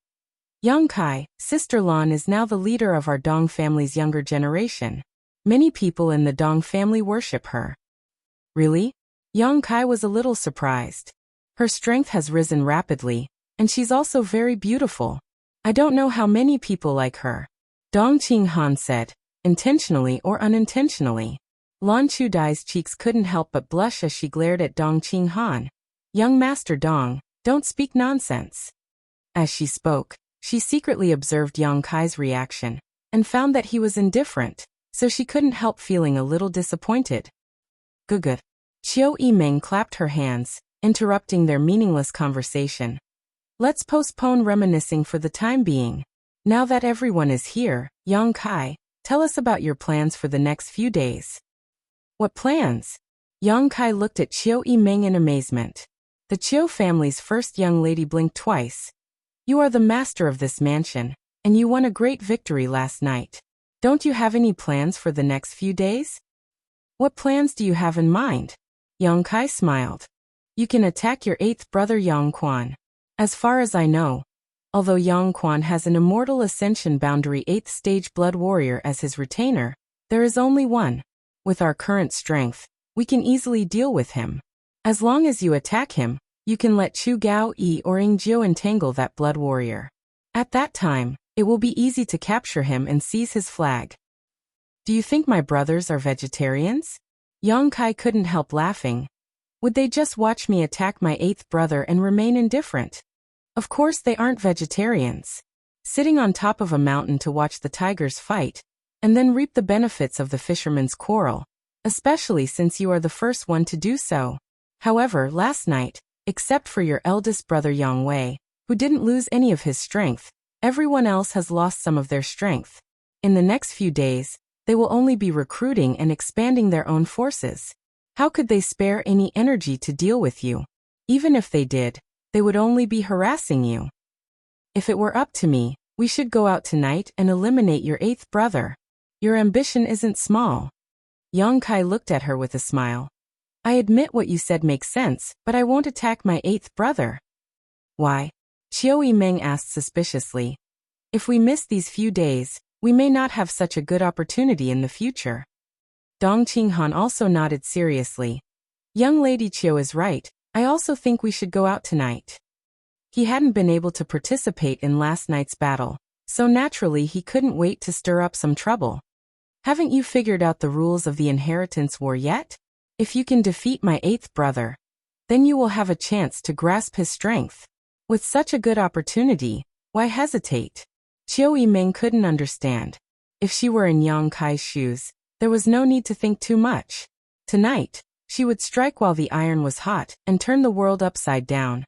Yang Kai, Sister Lan is now the leader of our Dong family's younger generation. Many people in the Dong family worship her. Really? Yang Kai was a little surprised. Her strength has risen rapidly, and she's also very beautiful. I don't know how many people like her. Dong Qinghan said, intentionally or unintentionally. Lan Chudai's cheeks couldn't help but blush as she glared at Dong Qinghan. Young Master Dong, don't speak nonsense. As she spoke, she secretly observed Yang Kai's reaction, and found that he was indifferent, so she couldn't help feeling a little disappointed. Good. Qiu Yimeng clapped her hands, interrupting their meaningless conversation. Let's postpone reminiscing for the time being. Now that everyone is here, Yang Kai, tell us about your plans for the next few days. What plans? Yang Kai looked at Qiu Yimeng in amazement. The Qiu family's first young lady blinked twice. You are the master of this mansion, and you won a great victory last night. Don't you have any plans for the next few days? What plans do you have in mind? Yang Kai smiled. You can attack your eighth brother Yang Quan. As far as I know, although Yang Quan has an immortal ascension boundary 8th stage blood warrior as his retainer, there is only one. With our current strength, we can easily deal with him. As long as you attack him, you can let Chu Gao Yi or Ying Jiu entangle that blood warrior. At that time, it will be easy to capture him and seize his flag. Do you think my brothers are vegetarians? Yang Kai couldn't help laughing. Would they just watch me attack my eighth brother and remain indifferent? Of course they aren't vegetarians. Sitting on top of a mountain to watch the tigers fight, and then reap the benefits of the fisherman's quarrel, especially since you are the first one to do so. However, last night, except for your eldest brother Yang Wei, who didn't lose any of his strength, everyone else has lost some of their strength. In the next few days, they will only be recruiting and expanding their own forces. How could they spare any energy to deal with you? Even if they did, they would only be harassing you. If it were up to me, we should go out tonight and eliminate your eighth brother. Your ambition isn't small. Yang Kai looked at her with a smile. I admit what you said makes sense, but I won't attack my eighth brother. Why? Qiu Yimeng asked suspiciously. If we miss these few days, we may not have such a good opportunity in the future. Dong Qinghan also nodded seriously. Young Lady Qiu is right, I also think we should go out tonight. He hadn't been able to participate in last night's battle, so naturally he couldn't wait to stir up some trouble. Haven't you figured out the rules of the inheritance war yet? If you can defeat my eighth brother, then you will have a chance to grasp his strength. With such a good opportunity, why hesitate? Qiu Yimeng couldn't understand. If she were in Yang Kai's shoes, there was no need to think too much. Tonight, she would strike while the iron was hot and turn the world upside down,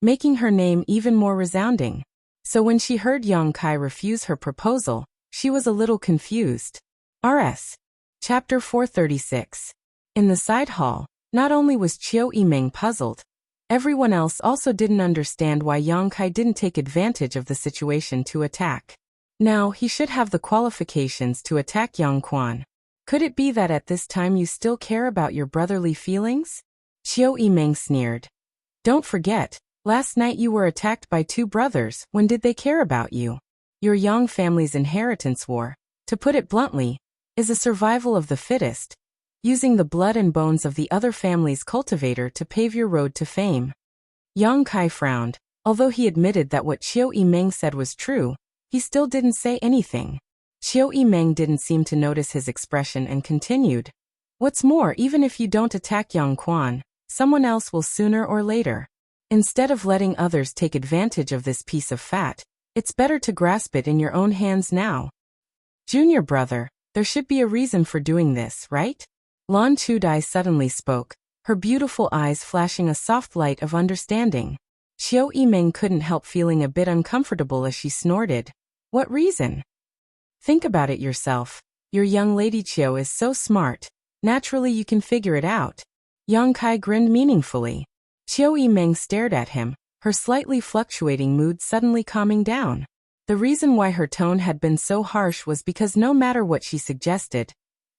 making her name even more resounding. So when she heard Yang Kai refuse her proposal, she was a little confused. RS. Chapter 436. In the side hall, not only was Qiu Yimeng puzzled, everyone else also didn't understand why Yang Kai didn't take advantage of the situation to attack. Now, he should have the qualifications to attack Yang Quan. Could it be that at this time you still care about your brotherly feelings? Qiu Yimeng sneered. Don't forget, last night you were attacked by two brothers. When did they care about you? Your Yang family's inheritance war, to put it bluntly, is a survival of the fittest, using the blood and bones of the other family's cultivator to pave your road to fame. Yang Kai frowned. Although he admitted that what Qiu Yimeng said was true, he still didn't say anything. Qiu Yimeng didn't seem to notice his expression and continued. What's more, even if you don't attack Yang Quan, someone else will sooner or later. Instead of letting others take advantage of this piece of fat, it's better to grasp it in your own hands now. Junior brother, there should be a reason for doing this, right? Lan Chudai suddenly spoke, her beautiful eyes flashing a soft light of understanding. Qiu Yimeng couldn't help feeling a bit uncomfortable as she snorted. What reason? Think about it yourself. Your young lady Qiu is so smart. Naturally you can figure it out. Yang Kai grinned meaningfully. Qiu Yimeng stared at him, her slightly fluctuating mood suddenly calming down. The reason why her tone had been so harsh was because no matter what she suggested,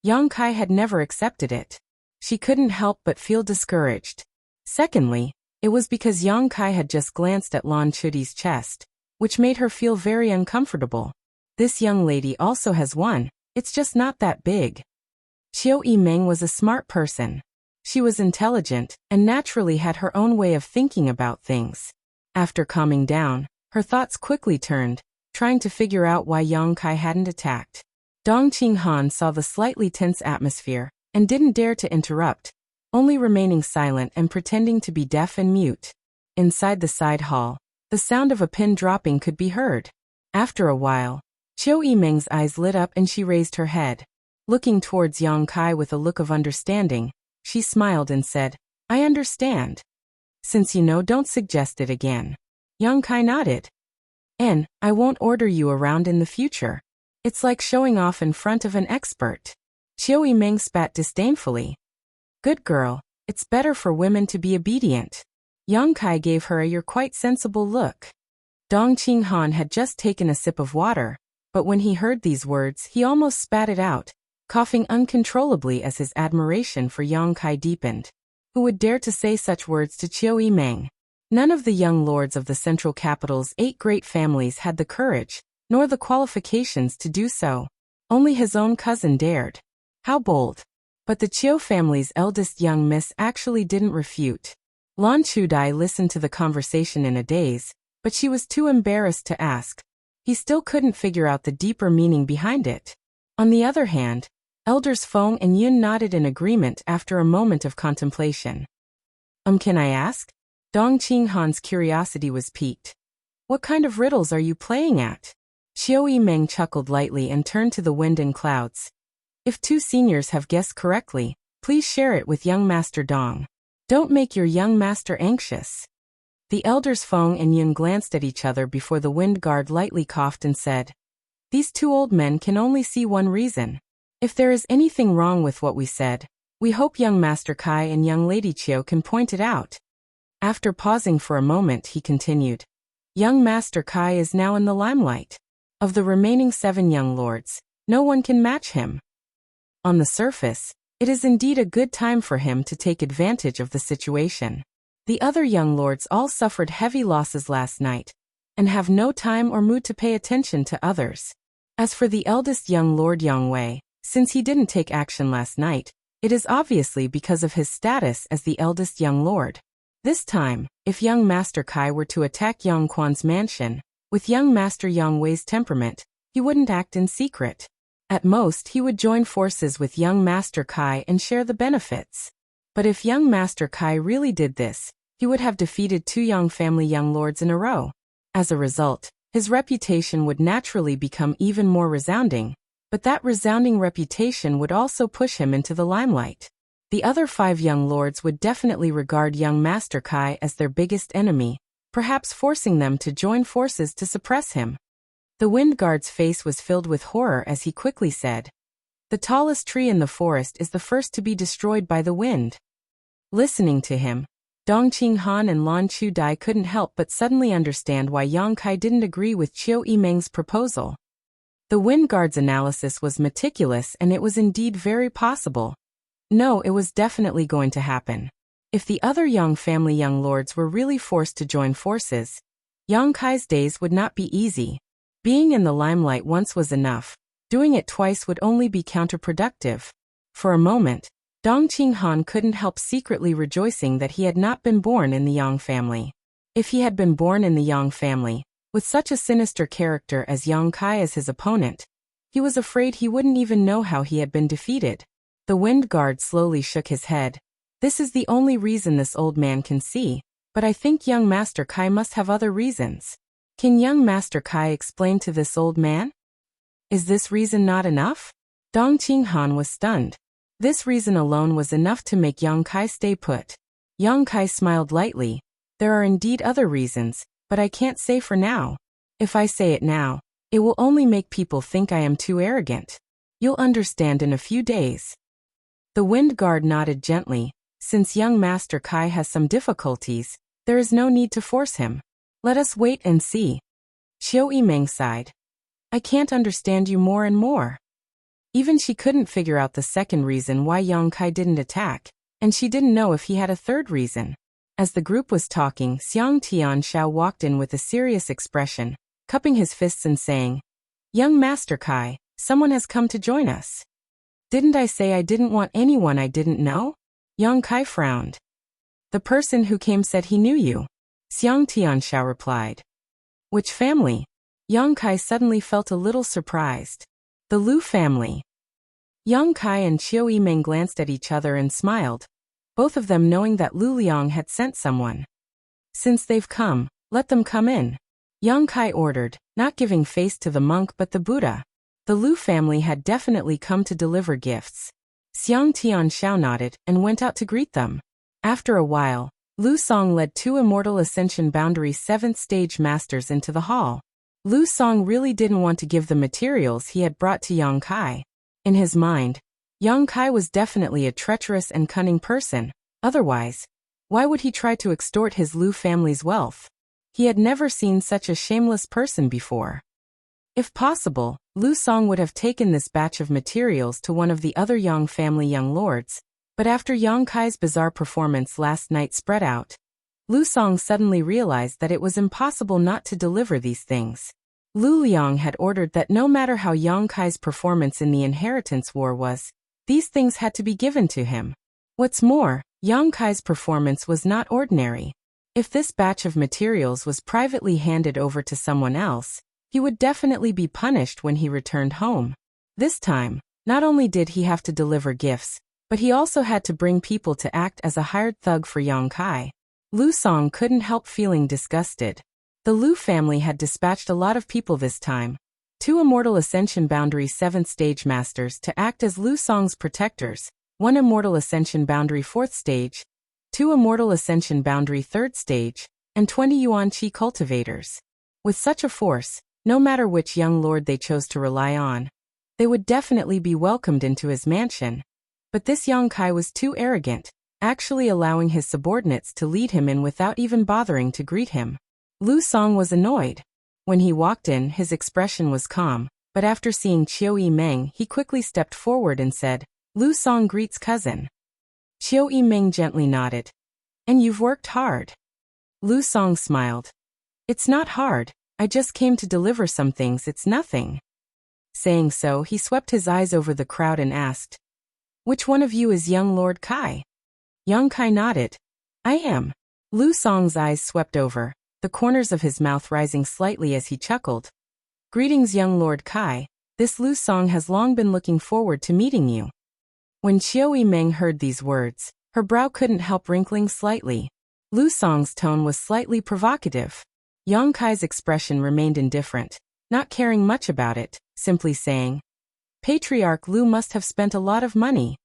Yang Kai had never accepted it. She couldn't help but feel discouraged. Secondly, it was because Yang Kai had just glanced at Lan Chudai's chest, which made her feel very uncomfortable. This young lady also has one, it's just not that big. Qiu Yimeng was a smart person. She was intelligent, and naturally had her own way of thinking about things. After calming down, her thoughts quickly turned, trying to figure out why Yang Kai hadn't attacked. Dong Qinghan saw the slightly tense atmosphere, and didn't dare to interrupt, only remaining silent and pretending to be deaf and mute. Inside the side hall, the sound of a pin dropping could be heard. After a while, Qiu Yimeng's eyes lit up and she raised her head. Looking towards Yang Kai with a look of understanding, she smiled and said, "I understand. Since you know, don't suggest it again." Yang Kai nodded. "And I won't order you around in the future. It's like showing off in front of an expert." Qiu Yimeng spat disdainfully. "Good girl, it's better for women to be obedient." Yang Kai gave her a "you're quite sensible" look. Dong Qinghan had just taken a sip of water, but when he heard these words he almost spat it out, coughing uncontrollably as his admiration for Yang Kai deepened. Who would dare to say such words to Qiu Yimeng? None of the young lords of the central capital's 8 great families had the courage, nor the qualifications to do so. Only his own cousin dared. How bold! But the Qiu family's eldest young miss actually didn't refute. Lan Chudai listened to the conversation in a daze, but she was too embarrassed to ask. He still couldn't figure out the deeper meaning behind it. On the other hand, Elders Feng and Yun nodded in agreement after a moment of contemplation. Can I ask?" Dong Qinghan's curiosity was piqued. "What kind of riddles are you playing at?" Qiu Yimeng chuckled lightly and turned to the wind and clouds. "If 2 seniors have guessed correctly, please share it with young Master Dong. Don't make your young master anxious." The elders Feng and Yun glanced at each other before the wind guard lightly coughed and said, "These 2 old men can only see one reason. If there is anything wrong with what we said, we hope young Master Kai and young Lady Qiu can point it out." After pausing for a moment he continued, "Young Master Kai is now in the limelight. Of the remaining 7 young lords, no one can match him. On the surface, it is indeed a good time for him to take advantage of the situation. The other young lords all suffered heavy losses last night, and have no time or mood to pay attention to others. As for the eldest young Lord Yang Wei, since he didn't take action last night, it is obviously because of his status as the eldest young lord. This time, if young Master Kai were to attack Yang Quan's mansion, with young Master Yang Wei's temperament, he wouldn't act in secret. At most he would join forces with young Master Kai and share the benefits. But if young Master Kai really did this, he would have defeated 2 Yang family young lords in a row. As a result, his reputation would naturally become even more resounding, but that resounding reputation would also push him into the limelight. The other 5 young lords would definitely regard young Master Kai as their biggest enemy, perhaps forcing them to join forces to suppress him. The wind guard's face was filled with horror as he quickly said, "The tallest tree in the forest is the first to be destroyed by the wind." Listening to him, Dong Qinghan and Lan Chudai couldn't help but suddenly understand why Yang Kai didn't agree with Qiu Yimeng's proposal. The wind guard's analysis was meticulous and it was indeed very possible. No, it was definitely going to happen. If the other Yang family young lords were really forced to join forces, Yang Kai's days would not be easy. Being in the limelight once was enough. Doing it twice would only be counterproductive. For a moment, Dong Qinghan couldn't help secretly rejoicing that he had not been born in the Yang family. If he had been born in the Yang family, with such a sinister character as Yang Kai as his opponent, he was afraid he wouldn't even know how he had been defeated. The wind guard slowly shook his head. "This is the only reason this old man can see, but I think young Master Kai must have other reasons. Can young Master Kai explain to this old man? Is this reason not enough?" Dong Qinghan was stunned. This reason alone was enough to make Yang Kai stay put. Yang Kai smiled lightly. "There are indeed other reasons, but I can't say for now. If I say it now, it will only make people think I am too arrogant. You'll understand in a few days." The wind guard nodded gently. "Since young Master Kai has some difficulties, there is no need to force him. Let us wait and see." Qiu Yimeng sighed. "I can't understand you more and more." Even she couldn't figure out the second reason why Yang Kai didn't attack, and she didn't know if he had a third reason. As the group was talking, Xiang Tianxiao walked in with a serious expression, cupping his fists and saying, "Young Master Kai, someone has come to join us." "Didn't I say I didn't want anyone I didn't know?" Yang Kai frowned. "The person who came said he knew you," Xiang Tianxiao replied. "Which family?" Yang Kai suddenly felt a little surprised. "The Lu family." Yang Kai and Qiu Yimeng glanced at each other and smiled, both of them knowing that Lu Liang had sent someone. "Since they've come, let them come in," Yang Kai ordered, not giving face to the monk but the Buddha. The Lu family had definitely come to deliver gifts. Xiang Tianxiao nodded and went out to greet them. After a while, Lu Song led 2 Immortal Ascension Boundary 7th Stage Masters into the hall. Lu Song really didn't want to give the materials he had brought to Yang Kai. In his mind, Yang Kai was definitely a treacherous and cunning person. Otherwise, why would he try to extort his Lu family's wealth? He had never seen such a shameless person before. If possible, Lu Song would have taken this batch of materials to one of the other Yang family young lords, but after Yang Kai's bizarre performance last night spread out, Lu Song suddenly realized that it was impossible not to deliver these things. Lu Liang had ordered that no matter how Yang Kai's performance in the inheritance war was, these things had to be given to him. What's more, Yang Kai's performance was not ordinary. If this batch of materials was privately handed over to someone else, he would definitely be punished when he returned home. This time, not only did he have to deliver gifts, but he also had to bring people to act as a hired thug for Yang Kai. Lu Song couldn't help feeling disgusted. The Lu family had dispatched a lot of people this time. 2 Immortal Ascension Boundary 7th Stage Masters to act as Lu Song's protectors, 1 Immortal Ascension Boundary 4th Stage, 2 Immortal Ascension Boundary 3rd Stage, and 20 Yuan Qi cultivators. With such a force, no matter which young lord they chose to rely on, they would definitely be welcomed into his mansion. But this Yang Kai was too arrogant, actually allowing his subordinates to lead him in without even bothering to greet him. Lu Song was annoyed. When he walked in, his expression was calm, but after seeing Qiu Yimeng, he quickly stepped forward and said, "Lu Song greets cousin." Qiu Yimeng gently nodded. "And you've worked hard." Lu Song smiled. "It's not hard, I just came to deliver some things, it's nothing." Saying so, he swept his eyes over the crowd and asked, "Which one of you is young Lord Kai?" Yang Kai nodded. "I am." Lu Song's eyes swept over, the corners of his mouth rising slightly as he chuckled. "Greetings, young Lord Kai. This Lu Song has long been looking forward to meeting you." When Qiu Yimeng heard these words, her brow couldn't help wrinkling slightly. Lu Song's tone was slightly provocative. Yang Kai's expression remained indifferent, not caring much about it, simply saying, "Patriarch Lu must have spent a lot of money."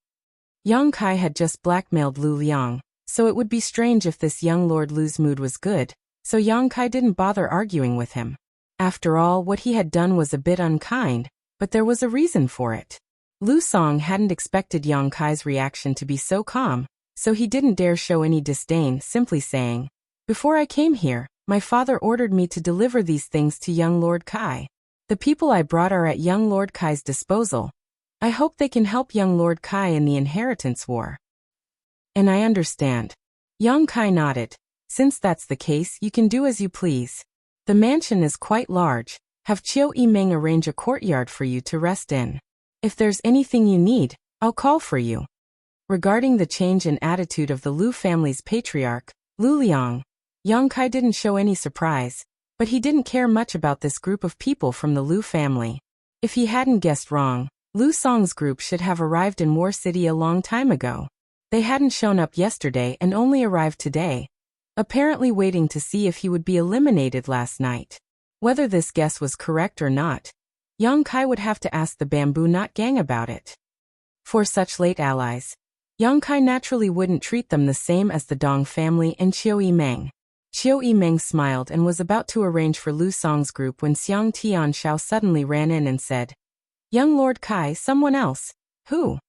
Yang Kai had just blackmailed Lu Liang, so it would be strange if this young Lord Lu's mood was good, so Yang Kai didn't bother arguing with him. After all, what he had done was a bit unkind, but there was a reason for it. Lu Song hadn't expected Yang Kai's reaction to be so calm, so he didn't dare show any disdain, simply saying, "Before I came here, my father ordered me to deliver these things to young Lord Kai. The people I brought are at young Lord Kai's disposal. I hope they can help young Lord Kai in the inheritance war." "And I understand." Yang Kai nodded. "Since that's the case, you can do as you please. The mansion is quite large. Have Qiu Yimeng arrange a courtyard for you to rest in. If there's anything you need, I'll call for you." Regarding the change in attitude of the Lu family's patriarch, Lu Liang, Yang Kai didn't show any surprise, but he didn't care much about this group of people from the Lu family. If he hadn't guessed wrong, Lu Song's group should have arrived in War City a long time ago. They hadn't shown up yesterday and only arrived today, apparently waiting to see if he would be eliminated last night. Whether this guess was correct or not, Yang Kai would have to ask the Bamboo Knot Gang about it. For such late allies, Yang Kai naturally wouldn't treat them the same as the Dong family and Qiu Yimeng. Qiu Yimeng smiled and was about to arrange for Lu Song's group when Xiang Tianxiao suddenly ran in and said, "Young Lord Kai, someone else." "Who?"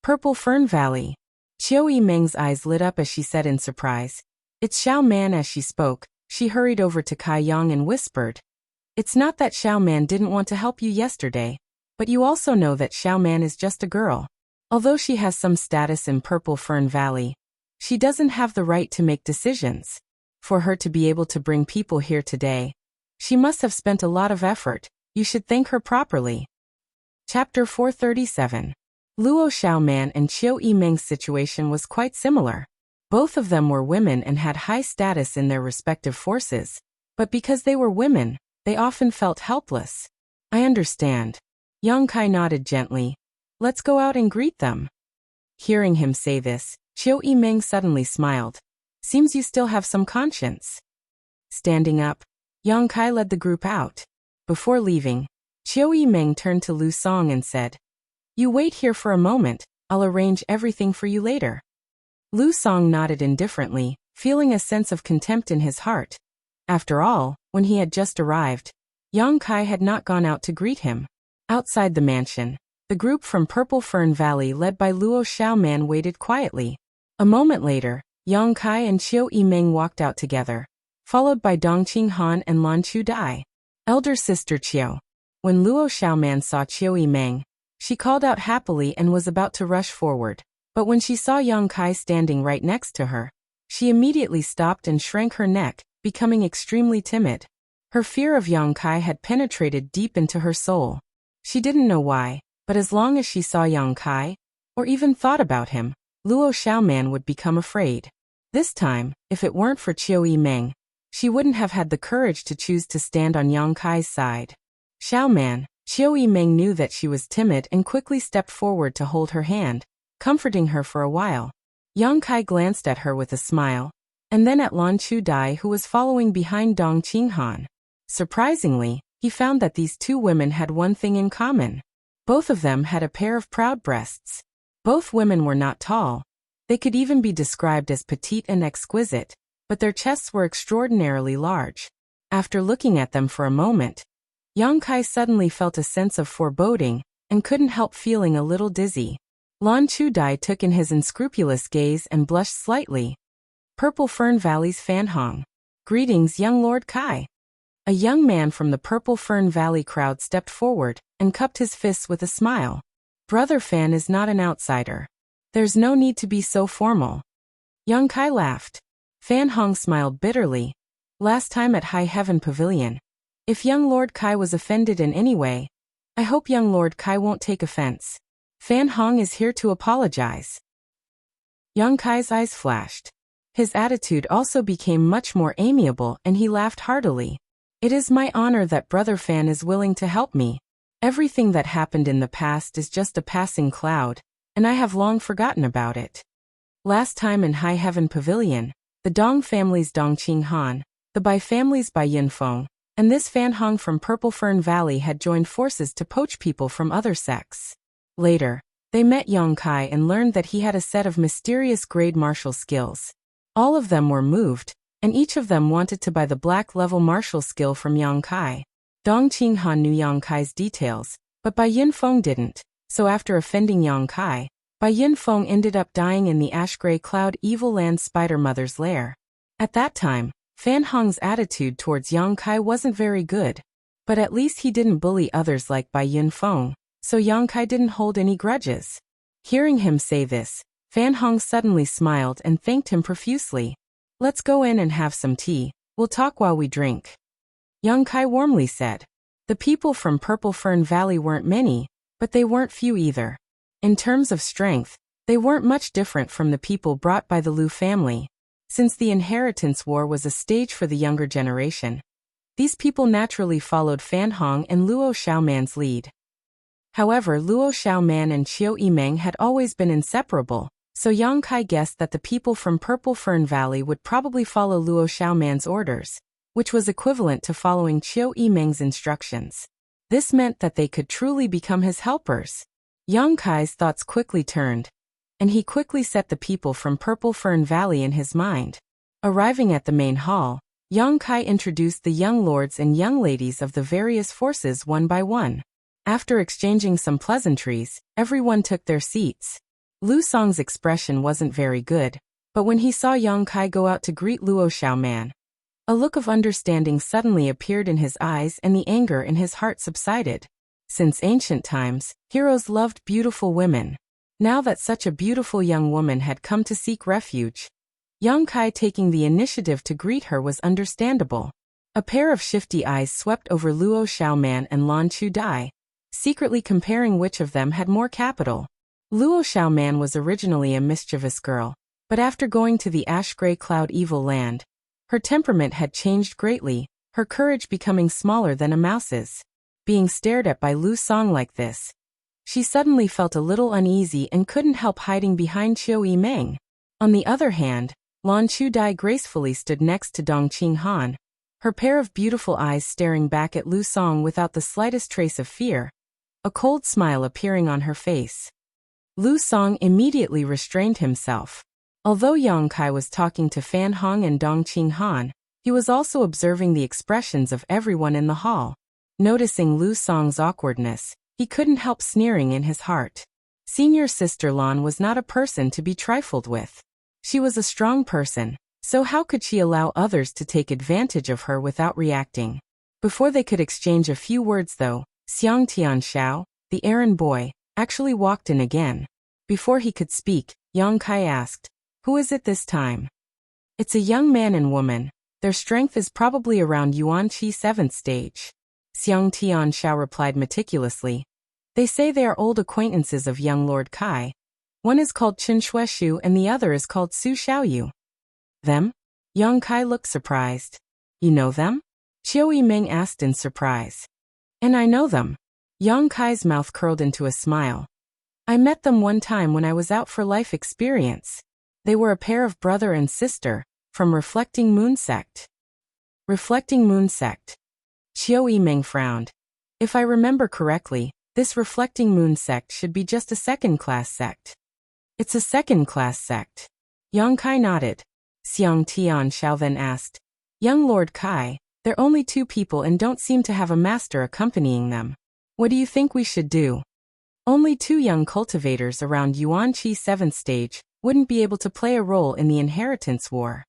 "Purple Fern Valley." Qiu Yimeng's eyes lit up as she said in surprise, "It's Xiao Man." As she spoke, she hurried over to Kai Yang and whispered, "It's not that Xiao Man didn't want to help you yesterday, but you also know that Xiao Man is just a girl. Although she has some status in Purple Fern Valley, she doesn't have the right to make decisions. For her to be able to bring people here today, She must have spent a lot of effort. You should thank her properly. Chapter 437. Luo Xiaoman and Qiu Yimeng's situation was quite similar. Both of them were women and had high status in their respective forces, but because they were women, they often felt helpless. I understand. Yang Kai nodded gently. Let's go out and greet them. Hearing him say this, Qiu Yimeng suddenly smiled. Seems you still have some conscience. Standing up, Yang Kai led the group out. Before leaving, Qiu Yimeng turned to Lu Song and said, You wait here for a moment, I'll arrange everything for you later. Lu Song nodded indifferently, feeling a sense of contempt in his heart. After all, when he had just arrived, Yang Kai had not gone out to greet him. Outside the mansion, the group from Purple Fern Valley led by Luo Xiaoman waited quietly. A moment later, Yang Kai and Qiu Yimeng walked out together, followed by Dongqing Han and Lan Chu Dai. Elder sister Qiu. When Luo Xiaoman saw Qiu Yimeng, she called out happily and was about to rush forward. But when she saw Yang Kai standing right next to her, she immediately stopped and shrank her neck, becoming extremely timid. Her fear of Yang Kai had penetrated deep into her soul. She didn't know why, but as long as she saw Yang Kai, or even thought about him, Luo Xiaoman would become afraid. This time, if it weren't for Qiu Yimeng, she wouldn't have had the courage to choose to stand on Yang Kai's side. Xiaoman, Qiu Yimeng knew that she was timid and quickly stepped forward to hold her hand, comforting her for a while. Yang Kai glanced at her with a smile, and then at Lan Chu Dai, who was following behind Dongqing Han. Surprisingly, he found that these two women had one thing in common. Both of them had a pair of proud breasts. Both women were not tall. They could even be described as petite and exquisite, but their chests were extraordinarily large. After looking at them for a moment, Yang Kai suddenly felt a sense of foreboding and couldn't help feeling a little dizzy. Lan Chu Dai took in his unscrupulous gaze and blushed slightly. Purple Fern Valley's Fan Hong. Greetings, young Lord Kai. A young man from the Purple Fern Valley crowd stepped forward and cupped his fists with a smile. Brother Fan is not an outsider. There's no need to be so formal. Yang Kai laughed. Fan Hong smiled bitterly. Last time at High Heaven Pavilion. If young Lord Kai was offended in any way, I hope young Lord Kai won't take offense. Fan Hong is here to apologize. Yang Kai's eyes flashed. His attitude also became much more amiable and he laughed heartily. It is my honor that Brother Fan is willing to help me. Everything that happened in the past is just a passing cloud, and I have long forgotten about it. Last time in High Heaven Pavilion, the Dong family's Dongqing Han, the Bai family's Bai Yinfeng, and this Fan Hong from Purple Fern Valley had joined forces to poach people from other sects. Later, they met Yang Kai and learned that he had a set of mysterious grade martial skills. All of them were moved, and each of them wanted to buy the black level martial skill from Yang Kai. Dongqing Han knew Yang Kai's details, but Bai Yinfeng didn't, so after offending Yang Kai, Bai Yinfeng ended up dying in the ash-gray cloud Evil Land Spider Mother's lair. At that time, Fan Hong's attitude towards Yang Kai wasn't very good, but at least he didn't bully others like Bai Yinfeng, so Yang Kai didn't hold any grudges. Hearing him say this, Fan Hong suddenly smiled and thanked him profusely. Let's go in and have some tea, we'll talk while we drink. Yang Kai warmly said. The people from Purple Fern Valley weren't many, but they weren't few either. In terms of strength, they weren't much different from the people brought by the Lu family. Since the inheritance war was a stage for the younger generation, these people naturally followed Fan Hong and Luo Xiaoman's lead. However, Luo Xiaoman and Qiu Yimeng had always been inseparable, so Yang Kai guessed that the people from Purple Fern Valley would probably follow Luo Xiaoman's orders, which was equivalent to following Qiu Yimeng's instructions. This meant that they could truly become his helpers. Yang Kai's thoughts quickly turned, and he quickly set the people from Purple Fern Valley in his mind. Arriving at the main hall, Yang Kai introduced the young lords and young ladies of the various forces one by one. After exchanging some pleasantries, everyone took their seats. Lu Song's expression wasn't very good, but when he saw Yang Kai go out to greet Luo Xiaoman, a look of understanding suddenly appeared in his eyes and the anger in his heart subsided. Since ancient times, heroes loved beautiful women. Now that such a beautiful young woman had come to seek refuge, Yang Kai taking the initiative to greet her was understandable. A pair of shifty eyes swept over Luo Xiaoman and Lan Chu-dai, secretly comparing which of them had more capital. Luo Xiaoman was originally a mischievous girl, but after going to the ash-gray cloud evil land, her temperament had changed greatly, her courage becoming smaller than a mouse's. Being stared at by Lu Song like this, she suddenly felt a little uneasy and couldn't help hiding behind Qiu Yimeng. On the other hand, Lan Chu-dai gracefully stood next to Dong Qinghan, her pair of beautiful eyes staring back at Lu Song without the slightest trace of fear, a cold smile appearing on her face. Lu Song immediately restrained himself. Although Yang Kai was talking to Fan Hong and Dong Qinghan, he was also observing the expressions of everyone in the hall. Noticing Lu Song's awkwardness, he couldn't help sneering in his heart. Senior sister Lan was not a person to be trifled with. She was a strong person, so how could she allow others to take advantage of her without reacting? Before they could exchange a few words though, Xiang Tianxiao, the errand boy, actually walked in again. Before he could speak, Yang Kai asked, "Who is it this time?" "It's a young man and woman. Their strength is probably around Yuanqi 7th stage." Xiang Tianxiao replied meticulously. "They say they are old acquaintances of young Lord Kai. One is called Chen Shueshu and the other is called Su Xiaoyu." "Them?" Yang Kai looked surprised. "You know them?" Qiu Yimeng asked in surprise. "And I know them." Yang Kai's mouth curled into a smile. "I met them one time when I was out for life experience. They were a pair of brother and sister, from Reflecting Moon Sect." Reflecting Moon Sect. Qiu Yimeng frowned. "If I remember correctly, this Reflecting Moon Sect should be just a second-class sect." "It's a second-class sect." Yang Kai nodded. Xiang Tianxiao then asked, "Young Lord Kai, they're only 2 people and don't seem to have a master accompanying them. What do you think we should do?" "Only 2 young cultivators around Yuanqi 7th stage wouldn't be able to play a role in the inheritance war.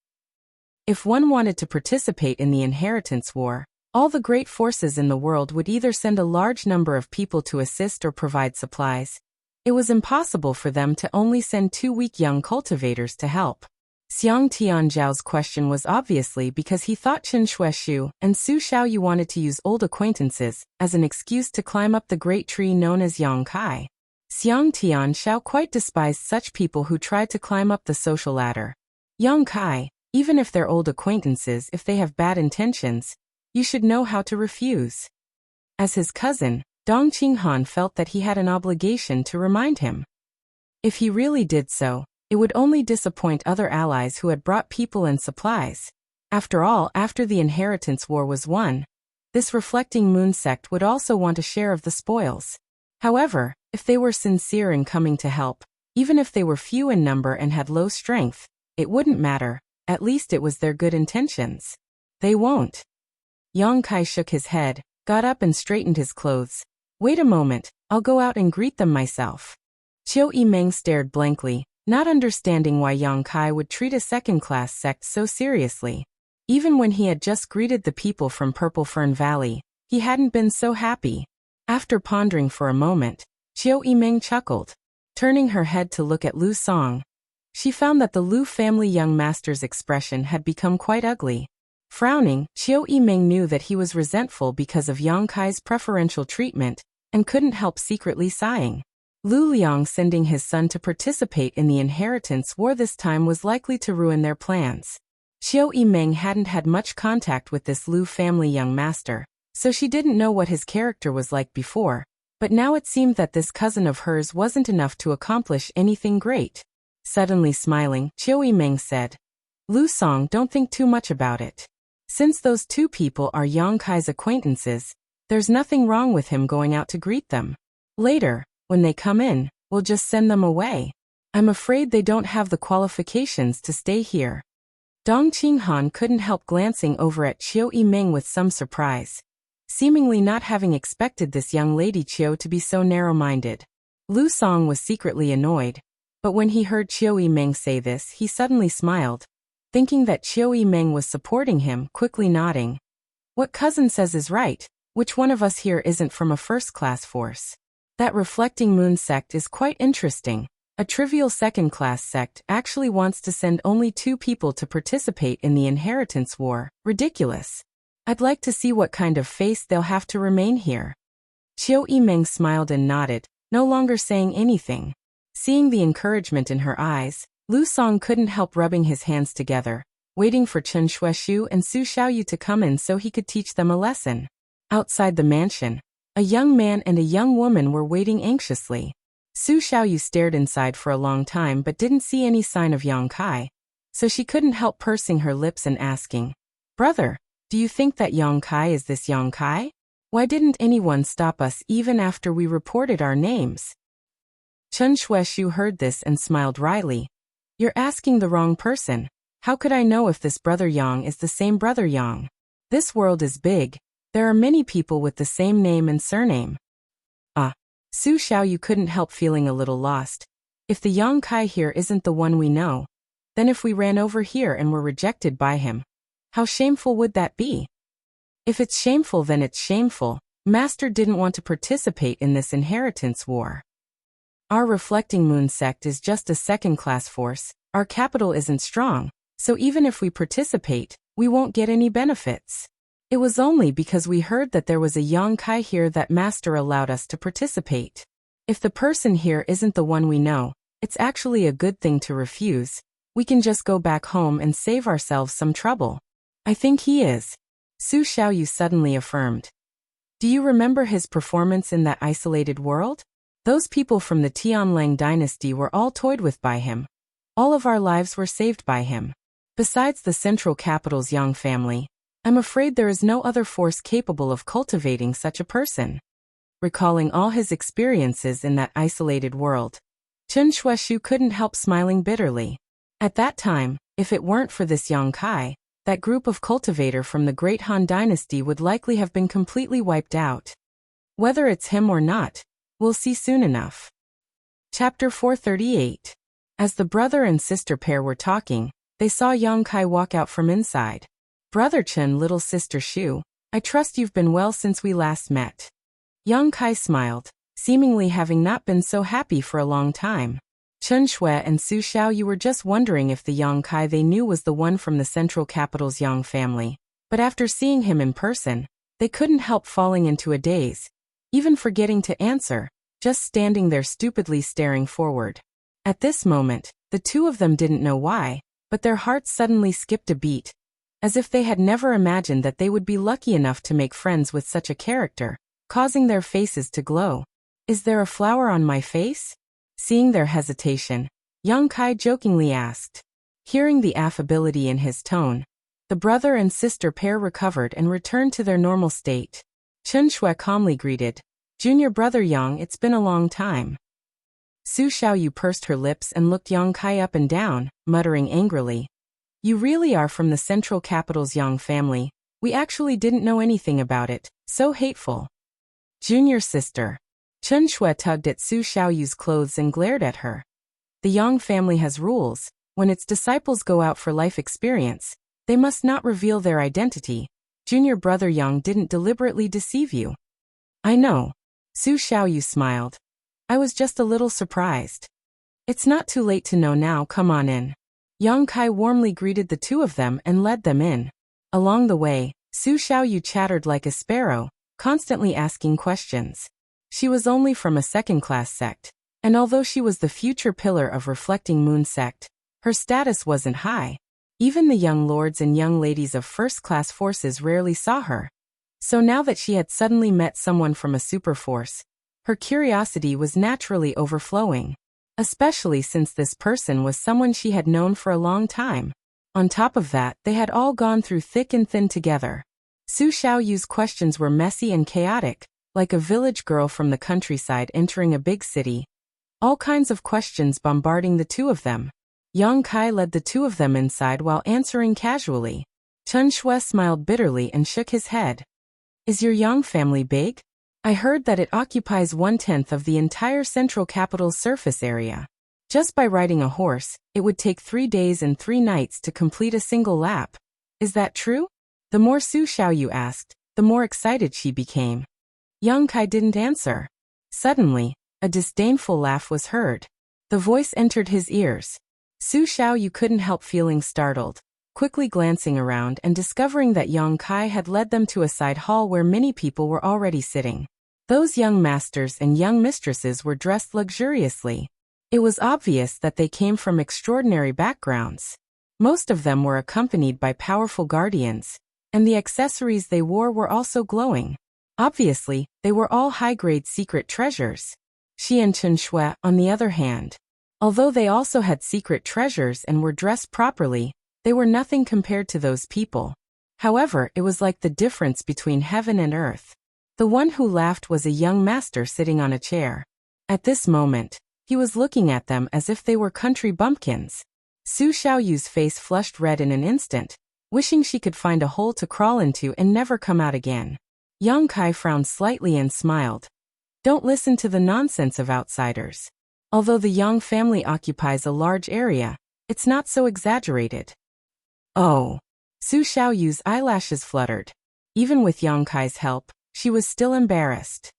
If one wanted to participate in the inheritance war, all the great forces in the world would either send a large number of people to assist or provide supplies. It was impossible for them to only send 2 weak young cultivators to help." Xiang Tianjiao's question was obviously because he thought Chen Shueshu and Su Xiaoyu wanted to use old acquaintances as an excuse to climb up the great tree known as Yang Kai. Xiang Tianxiao quite despised such people who tried to climb up the social ladder. "Yang Kai, even if they're old acquaintances, if they have bad intentions, you should know how to refuse." As his cousin, Dong Qinghan felt that he had an obligation to remind him. If he really did so, it would only disappoint other allies who had brought people and supplies. After all, after the inheritance war was won, this Reflecting Moon sect would also want a share of the spoils. However, if they were sincere in coming to help, even if they were few in number and had low strength, it wouldn't matter, at least it was their good intentions. "They won't." Yang Kai shook his head, got up and straightened his clothes. "Wait a moment, I'll go out and greet them myself." Qiu Yimeng stared blankly, not understanding why Yang Kai would treat a second-class sect so seriously. Even when he had just greeted the people from Purple Fern Valley, he hadn't been so happy. After pondering for a moment, Qiu Yimeng chuckled. Turning her head to look at Lu Song, she found that the Lu family young master's expression had become quite ugly. Frowning, Qiu Yimeng knew that he was resentful because of Yang Kai's preferential treatment, and couldn't help secretly sighing. Lu Liang sending his son to participate in the inheritance war this time was likely to ruin their plans. Qiu Yimeng hadn't had much contact with this Lu family young master, so she didn't know what his character was like before, but now it seemed that this cousin of hers wasn't enough to accomplish anything great. Suddenly smiling, Qiu Yimeng said, "Lu Song, don't think too much about it. Since those 2 people are Yang Kai's acquaintances, there's nothing wrong with him going out to greet them. Later, when they come in, we'll just send them away. I'm afraid they don't have the qualifications to stay here." Dong Qinghan couldn't help glancing over at Qiu Yimeng with some surprise, seemingly not having expected this young lady Qiu to be so narrow-minded. Lu Song was secretly annoyed, but when he heard Qiu Yimeng say this, he suddenly smiled, thinking that Qiu Yimeng was supporting him, quickly nodding. "What cousin says is right. Which one of us here isn't from a first-class force? That Reflecting Moon sect is quite interesting. A trivial second-class sect actually wants to send only 2 people to participate in the inheritance war. Ridiculous." I'd like to see what kind of face they'll have to remain here. Qiu Yimeng smiled and nodded, no longer saying anything. Seeing the encouragement in her eyes, Lu Song couldn't help rubbing his hands together, waiting for Chen Xueshu and Su Xiaoyu to come in so he could teach them a lesson. Outside the mansion, a young man and a young woman were waiting anxiously. Su Xiaoyu stared inside for a long time but didn't see any sign of Yang Kai, so she couldn't help pursing her lips and asking, "Brother, do you think that Yang Kai is this Yang Kai? Why didn't anyone stop us even after we reported our names?" Chen Xueshu heard this and smiled wryly. "You're asking the wrong person. How could I know if this brother Yang is the same brother Yang? This world is big. There are many people with the same name and surname." Su Xiaoyu couldn't help feeling a little lost. If the Yang Kai here isn't the one we know, then if we ran over here and were rejected by him, how shameful would that be? If it's shameful, then it's shameful. Master didn't want to participate in this inheritance war. Our Reflecting Moon sect is just a second-class force. Our capital isn't strong, so even if we participate, we won't get any benefits. It was only because we heard that there was a Yang Kai here that Master allowed us to participate. If the person here isn't the one we know, it's actually a good thing to refuse. We can just go back home and save ourselves some trouble. I think he is. Su Xiaoyu suddenly affirmed. Do you remember his performance in that isolated world? Those people from the Tianlang dynasty were all toyed with by him. All of our lives were saved by him. Besides the central capital's Yang family, I'm afraid there is no other force capable of cultivating such a person. Recalling all his experiences in that isolated world, Chen Xueshu couldn't help smiling bitterly. At that time, if it weren't for this Yang Kai, that group of cultivator from the Great Han Dynasty would likely have been completely wiped out. Whether it's him or not, we'll see soon enough. Chapter 438. As the brother and sister pair were talking, they saw Yang Kai walk out from inside. Brother Chen, little sister Shu, I trust you've been well since we last met. Yang Kai smiled, seemingly having not been so happy for a long time. Chen Shui and Su Xiaoyu were just wondering if the Yang Kai they knew was the one from the central capital's Yang family, but after seeing him in person, they couldn't help falling into a daze, even forgetting to answer, just standing there stupidly staring forward. At this moment, the two of them didn't know why, but their hearts suddenly skipped a beat, as if they had never imagined that they would be lucky enough to make friends with such a character, causing their faces to glow. Is there a flower on my face? Seeing their hesitation, Yang Kai jokingly asked. Hearing the affability in his tone, the brother and sister pair recovered and returned to their normal state. Chen Shui calmly greeted, Junior brother Yang, it's been a long time. Su Xiaoyu pursed her lips and looked Yang Kai up and down, muttering angrily. You really are from the central capital's Yang family. We actually didn't know anything about it. So hateful. Junior sister. Chen Shui tugged at Su Xiaoyu's clothes and glared at her. The Yang family has rules. When its disciples go out for life experience, they must not reveal their identity. Junior brother Yang didn't deliberately deceive you. I know. Su Xiaoyu smiled. I was just a little surprised. It's not too late to know now, come on in. Yang Kai warmly greeted the two of them and led them in. Along the way, Su Xiaoyu chattered like a sparrow, constantly asking questions. She was only from a second-class sect, and although she was the future pillar of Reflecting Moon sect, her status wasn't high. Even the young lords and young ladies of first-class forces rarely saw her. So now that she had suddenly met someone from a super force, her curiosity was naturally overflowing. Especially since this person was someone she had known for a long time. On top of that, they had all gone through thick and thin together. Su Xiaoyu's questions were messy and chaotic, like a village girl from the countryside entering a big city. All kinds of questions bombarding the two of them. Yang Kai led the two of them inside while answering casually. Chen Shui smiled bitterly and shook his head. Is your Yang family big? I heard that it occupies 1/10 of the entire central capital's surface area. Just by riding a horse, it would take 3 days and 3 nights to complete a single lap. Is that true? The more Su Xiaoyu asked, the more excited she became. Yang Kai didn't answer. Suddenly, a disdainful laugh was heard. The voice entered his ears. Su Xiaoyu couldn't help feeling startled. quickly glancing around and discovering that Yang Kai had led them to a side hall where many people were already sitting. Those young masters and young mistresses were dressed luxuriously. It was obvious that they came from extraordinary backgrounds. Most of them were accompanied by powerful guardians, and the accessories they wore were also glowing. Obviously, they were all high-grade secret treasures. Xi and Chen Shui, on the other hand, although they also had secret treasures and were dressed properly, they were nothing compared to those people. However, it was like the difference between heaven and earth. The one who laughed was a young master sitting on a chair. At this moment, he was looking at them as if they were country bumpkins. Su Xiaoyu's face flushed red in an instant, wishing she could find a hole to crawl into and never come out again. Yang Kai frowned slightly and smiled. Don't listen to the nonsense of outsiders. Although the Yang family occupies a large area, it's not so exaggerated. Oh. Su Xiaoyu's eyelashes fluttered. Even with Yang Kai's help, she was still embarrassed.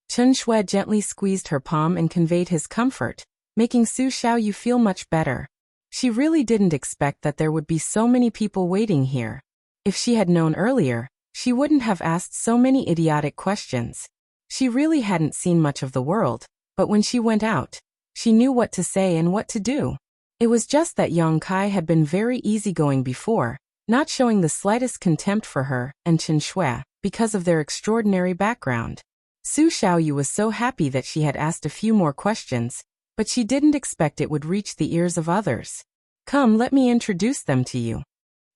Chen Shui gently squeezed her palm and conveyed his comfort, making Su Xiaoyu feel much better. She really didn't expect that there would be so many people waiting here. If she had known earlier, she wouldn't have asked so many idiotic questions. She really hadn't seen much of the world, but when she went out, she knew what to say and what to do. It was just that Yang Kai had been very easygoing before, not showing the slightest contempt for her and Chen Shui because of their extraordinary background. Su Xiaoyu was so happy that she had asked a few more questions, but she didn't expect it would reach the ears of others. Come, let me introduce them to you.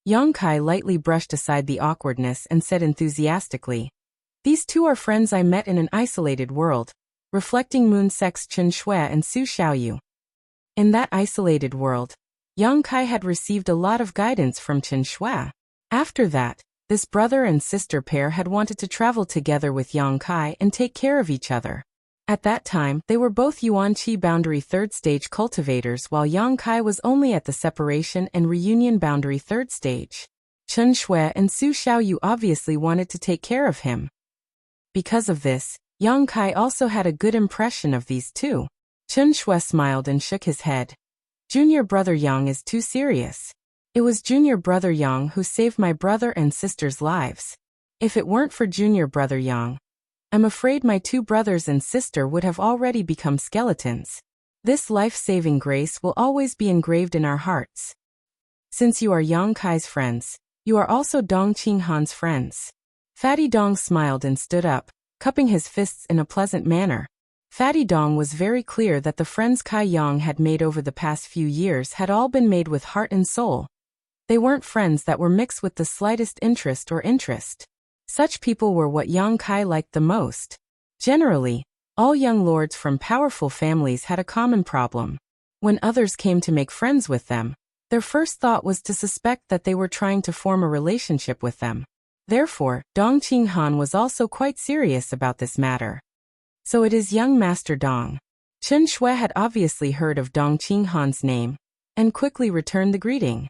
Yang Kai lightly brushed aside the awkwardness and said enthusiastically, These two are friends I met in an isolated world, reflecting Moon Sect's Chen Shui and Su Xiaoyu. In that isolated world, Yang Kai had received a lot of guidance from Chen Shui. After that, this brother and sister pair had wanted to travel together with Yang Kai and take care of each other. At that time, they were both Yuan-Qi boundary third stage cultivators while Yang Kai was only at the separation and reunion boundary third stage. Chen Shui and Su Xiaoyu obviously wanted to take care of him. Because of this, Yang Kai also had a good impression of these two. Chen Shui smiled and shook his head. Junior brother Yang is too serious. It was junior brother Yang who saved my brother and sister's lives. If it weren't for junior brother Yang, I'm afraid my two brothers and sister would have already become skeletons. This life-saving grace will always be engraved in our hearts. Since you are Yang Kai's friends, you are also Dong Qinghan's friends. Fatty Dong smiled and stood up, cupping his fists in a pleasant manner. Fatty Dong was very clear that the friends Kai Yang had made over the past few years had all been made with heart and soul. They weren't friends that were mixed with the slightest interest or interest. Such people were what Yang Kai liked the most. Generally, all young lords from powerful families had a common problem. When others came to make friends with them, their first thought was to suspect that they were trying to form a relationship with them. Therefore, Dong Qinghan was also quite serious about this matter. So it is young Master Dong. Chen Shui had obviously heard of Dong Qinghan's name, and quickly returned the greeting.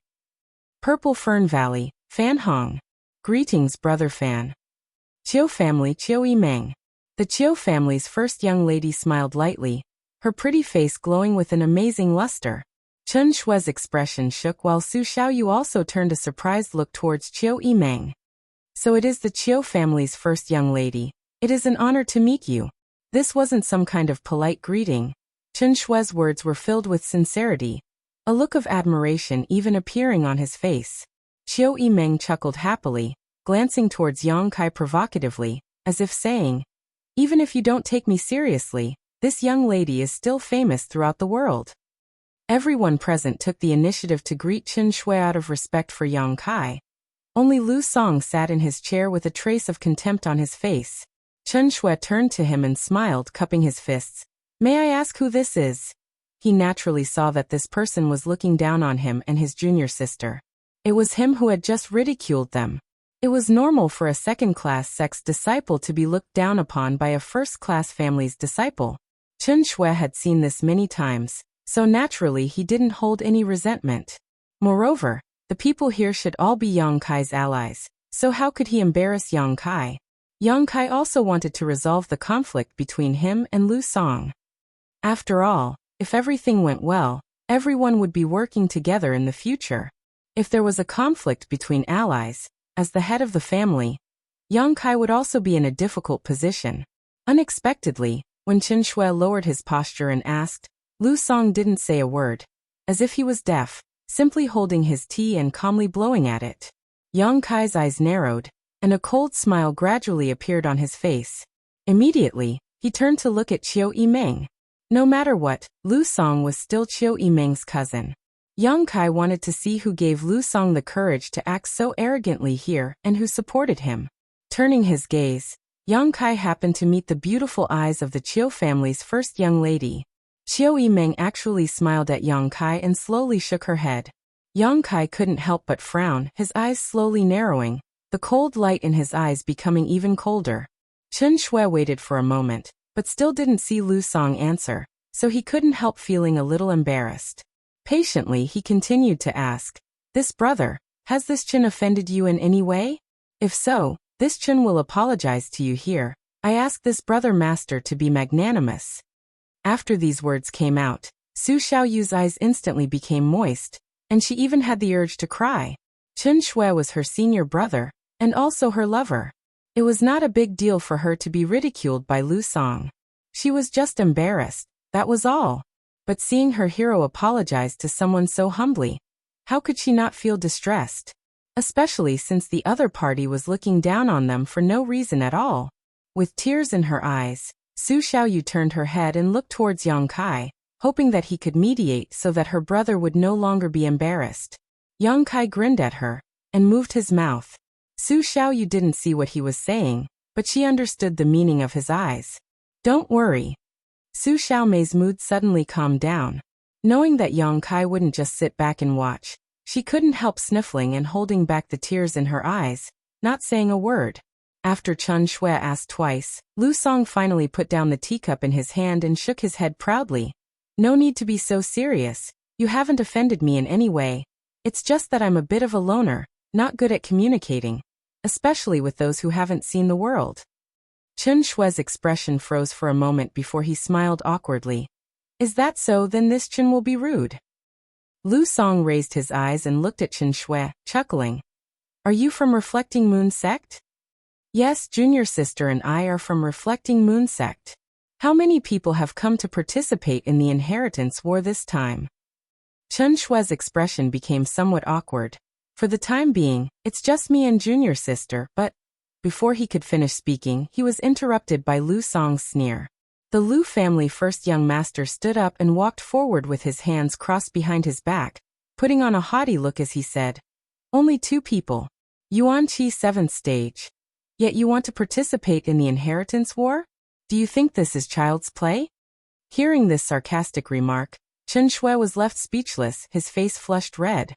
Purple Fern Valley, Fan Hong. Greetings, brother Fan. Chiu family Chiu Yimeng. The Chiu family's first young lady smiled lightly, her pretty face glowing with an amazing luster. Chen Shui's expression shook while Su Xiaoyu also turned a surprised look towards Chiu Yimeng. So it is the Chiu family's first young lady. It is an honor to meet you. This wasn't some kind of polite greeting. Chen Shui's words were filled with sincerity, a look of admiration even appearing on his face. Chiu Yimeng chuckled happily, glancing towards Yang Kai provocatively, as if saying, Even if you don't take me seriously, this young lady is still famous throughout the world. Everyone present took the initiative to greet Chen Shui out of respect for Yang Kai. Only Lu Song sat in his chair with a trace of contempt on his face. Chen Shui turned to him and smiled, cupping his fists. May I ask who this is? He naturally saw that this person was looking down on him and his junior sister. It was him who had just ridiculed them. It was normal for a second-class sect's disciple to be looked down upon by a first-class family's disciple. Chen Shui had seen this many times, so naturally he didn't hold any resentment. Moreover, the people here should all be Yang Kai's allies, so how could he embarrass Yang Kai? Yang Kai also wanted to resolve the conflict between him and Lu Song. After all, if everything went well, everyone would be working together in the future. If there was a conflict between allies, as the head of the family, Yang Kai would also be in a difficult position. Unexpectedly, when Chen Shui lowered his posture and asked, Lu Song didn't say a word, as if he was deaf, simply holding his tea and calmly blowing at it. Yang Kai's eyes narrowed, and a cold smile gradually appeared on his face. Immediately, he turned to look at Qiu Yimeng. No matter what, Lu Song was still Qiu Yimeng's cousin. Yang Kai wanted to see who gave Lu Song the courage to act so arrogantly here and who supported him. Turning his gaze, Yang Kai happened to meet the beautiful eyes of the Qiu family's first young lady. Qiu Yimeng actually smiled at Yang Kai and slowly shook her head. Yang Kai couldn't help but frown, his eyes slowly narrowing, the cold light in his eyes becoming even colder. Chen Shui waited for a moment, but still didn't see Lu Song answer, so he couldn't help feeling a little embarrassed. Patiently, he continued to ask, This brother, has this Chen offended you in any way? If so, this Chen will apologize to you here. I ask this brother master to be magnanimous. After these words came out, Su Xiaoyu's eyes instantly became moist, and she even had the urge to cry. Chen Shui was her senior brother, and also her lover. It was not a big deal for her to be ridiculed by Lu Song. She was just embarrassed, that was all. But seeing her hero apologize to someone so humbly, how could she not feel distressed? Especially since the other party was looking down on them for no reason at all. With tears in her eyes, Su Xiaoyu turned her head and looked towards Yang Kai, hoping that he could mediate so that her brother would no longer be embarrassed. Yang Kai grinned at her, and moved his mouth. Su Xiaoyu didn't see what he was saying, but she understood the meaning of his eyes. Don't worry. Su Xiaomei's mood suddenly calmed down. Knowing that Yang Kai wouldn't just sit back and watch, she couldn't help sniffling and holding back the tears in her eyes, not saying a word. After Chen Shui asked twice, Lu Song finally put down the teacup in his hand and shook his head proudly. No need to be so serious, you haven't offended me in any way. It's just that I'm a bit of a loner, not good at communicating, especially with those who haven't seen the world. Chen Shui's expression froze for a moment before he smiled awkwardly. Is that so? Then this Chen will be rude. Lu Song raised his eyes and looked at Chen Shui, chuckling. Are you from Reflecting Moon Sect? Yes, junior sister and I are from Reflecting Moon Sect. How many people have come to participate in the inheritance war this time? Chen Shui's expression became somewhat awkward. For the time being, it's just me and junior sister, but... Before he could finish speaking, he was interrupted by Lu Song's sneer. The Lu family first young master stood up and walked forward with his hands crossed behind his back, putting on a haughty look as he said, Only 2 people. Yuan Qi 7th stage. Yet you want to participate in the inheritance war? Do you think this is child's play? Hearing this sarcastic remark, Chen Shui was left speechless, his face flushed red.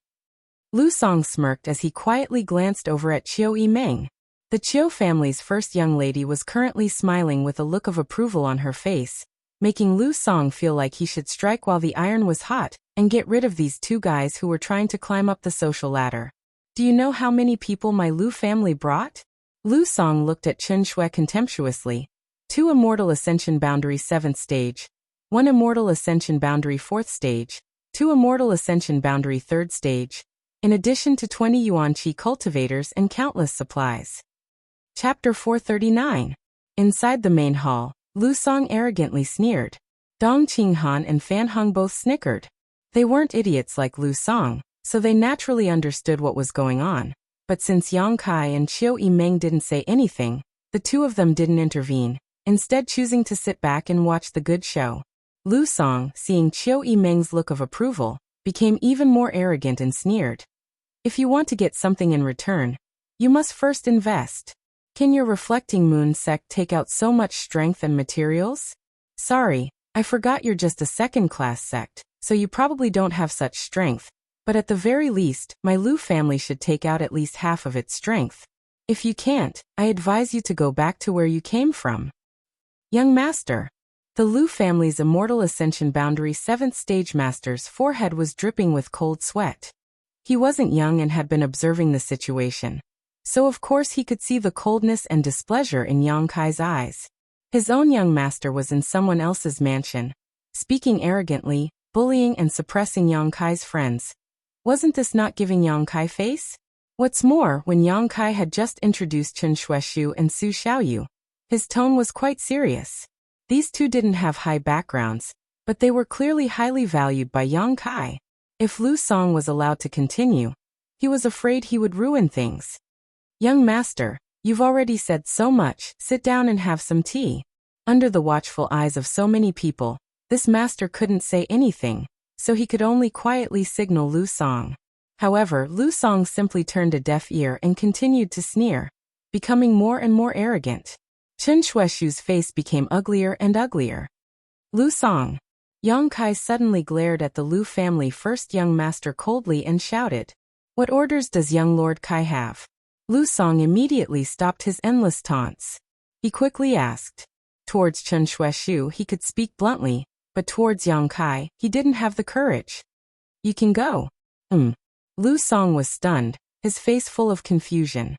Lu Song smirked as he quietly glanced over at Qiu Yimeng. The Qiu family's first young lady was currently smiling with a look of approval on her face, making Lu Song feel like he should strike while the iron was hot and get rid of these 2 guys who were trying to climb up the social ladder. Do you know how many people my Lu family brought? Lu Song looked at Chen Shui contemptuously. 2 Immortal Ascension Boundary 7th stage, 1 Immortal Ascension Boundary 4th stage, 2 Immortal Ascension Boundary 3rd stage, in addition to 20 Yuan Qi cultivators and countless supplies. Chapter 439. Inside the main hall, Lu Song arrogantly sneered. Dong Qinghan and Fan Heng both snickered. They weren't idiots like Lu Song, so they naturally understood what was going on. But since Yang Kai and Qiu Yimeng didn't say anything, the 2 of them didn't intervene, instead choosing to sit back and watch the good show. Lu Song, seeing Qiu Yimeng's look of approval, became even more arrogant and sneered. If you want to get something in return, you must first invest. Can your Reflecting Moon sect take out so much strength and materials? Sorry, I forgot you're just a second-class sect, so you probably don't have such strength. But at the very least, my Lu family should take out at least half of its strength. If you can't, I advise you to go back to where you came from. Young master. The Lu family's Immortal Ascension Boundary 7th stage master's forehead was dripping with cold sweat. He wasn't young and had been observing the situation. So of course he could see the coldness and displeasure in Yang Kai's eyes. His own young master was in someone else's mansion, speaking arrogantly, bullying and suppressing Yang Kai's friends. Wasn't this not giving Yang Kai face? What's more, when Yang Kai had just introduced Chen Shueshu and Su Xiaoyu, his tone was quite serious. These two didn't have high backgrounds, but they were clearly highly valued by Yang Kai. If Lu Song was allowed to continue, he was afraid he would ruin things. Young master, you've already said so much, sit down and have some tea. Under the watchful eyes of so many people, this master couldn't say anything, so he could only quietly signal Lu Song. However, Lu Song simply turned a deaf ear and continued to sneer, becoming more and more arrogant. Chen Shueshu's face became uglier and uglier. Lu Song. Yang Kai suddenly glared at the Lu family first young master coldly and shouted, "What orders does young Lord Kai have?" Lu Song immediately stopped his endless taunts. He quickly asked. Towards Chen Shueshu he could speak bluntly, but towards Yang Kai he didn't have the courage. "You can go." Lu Song was stunned, his face full of confusion.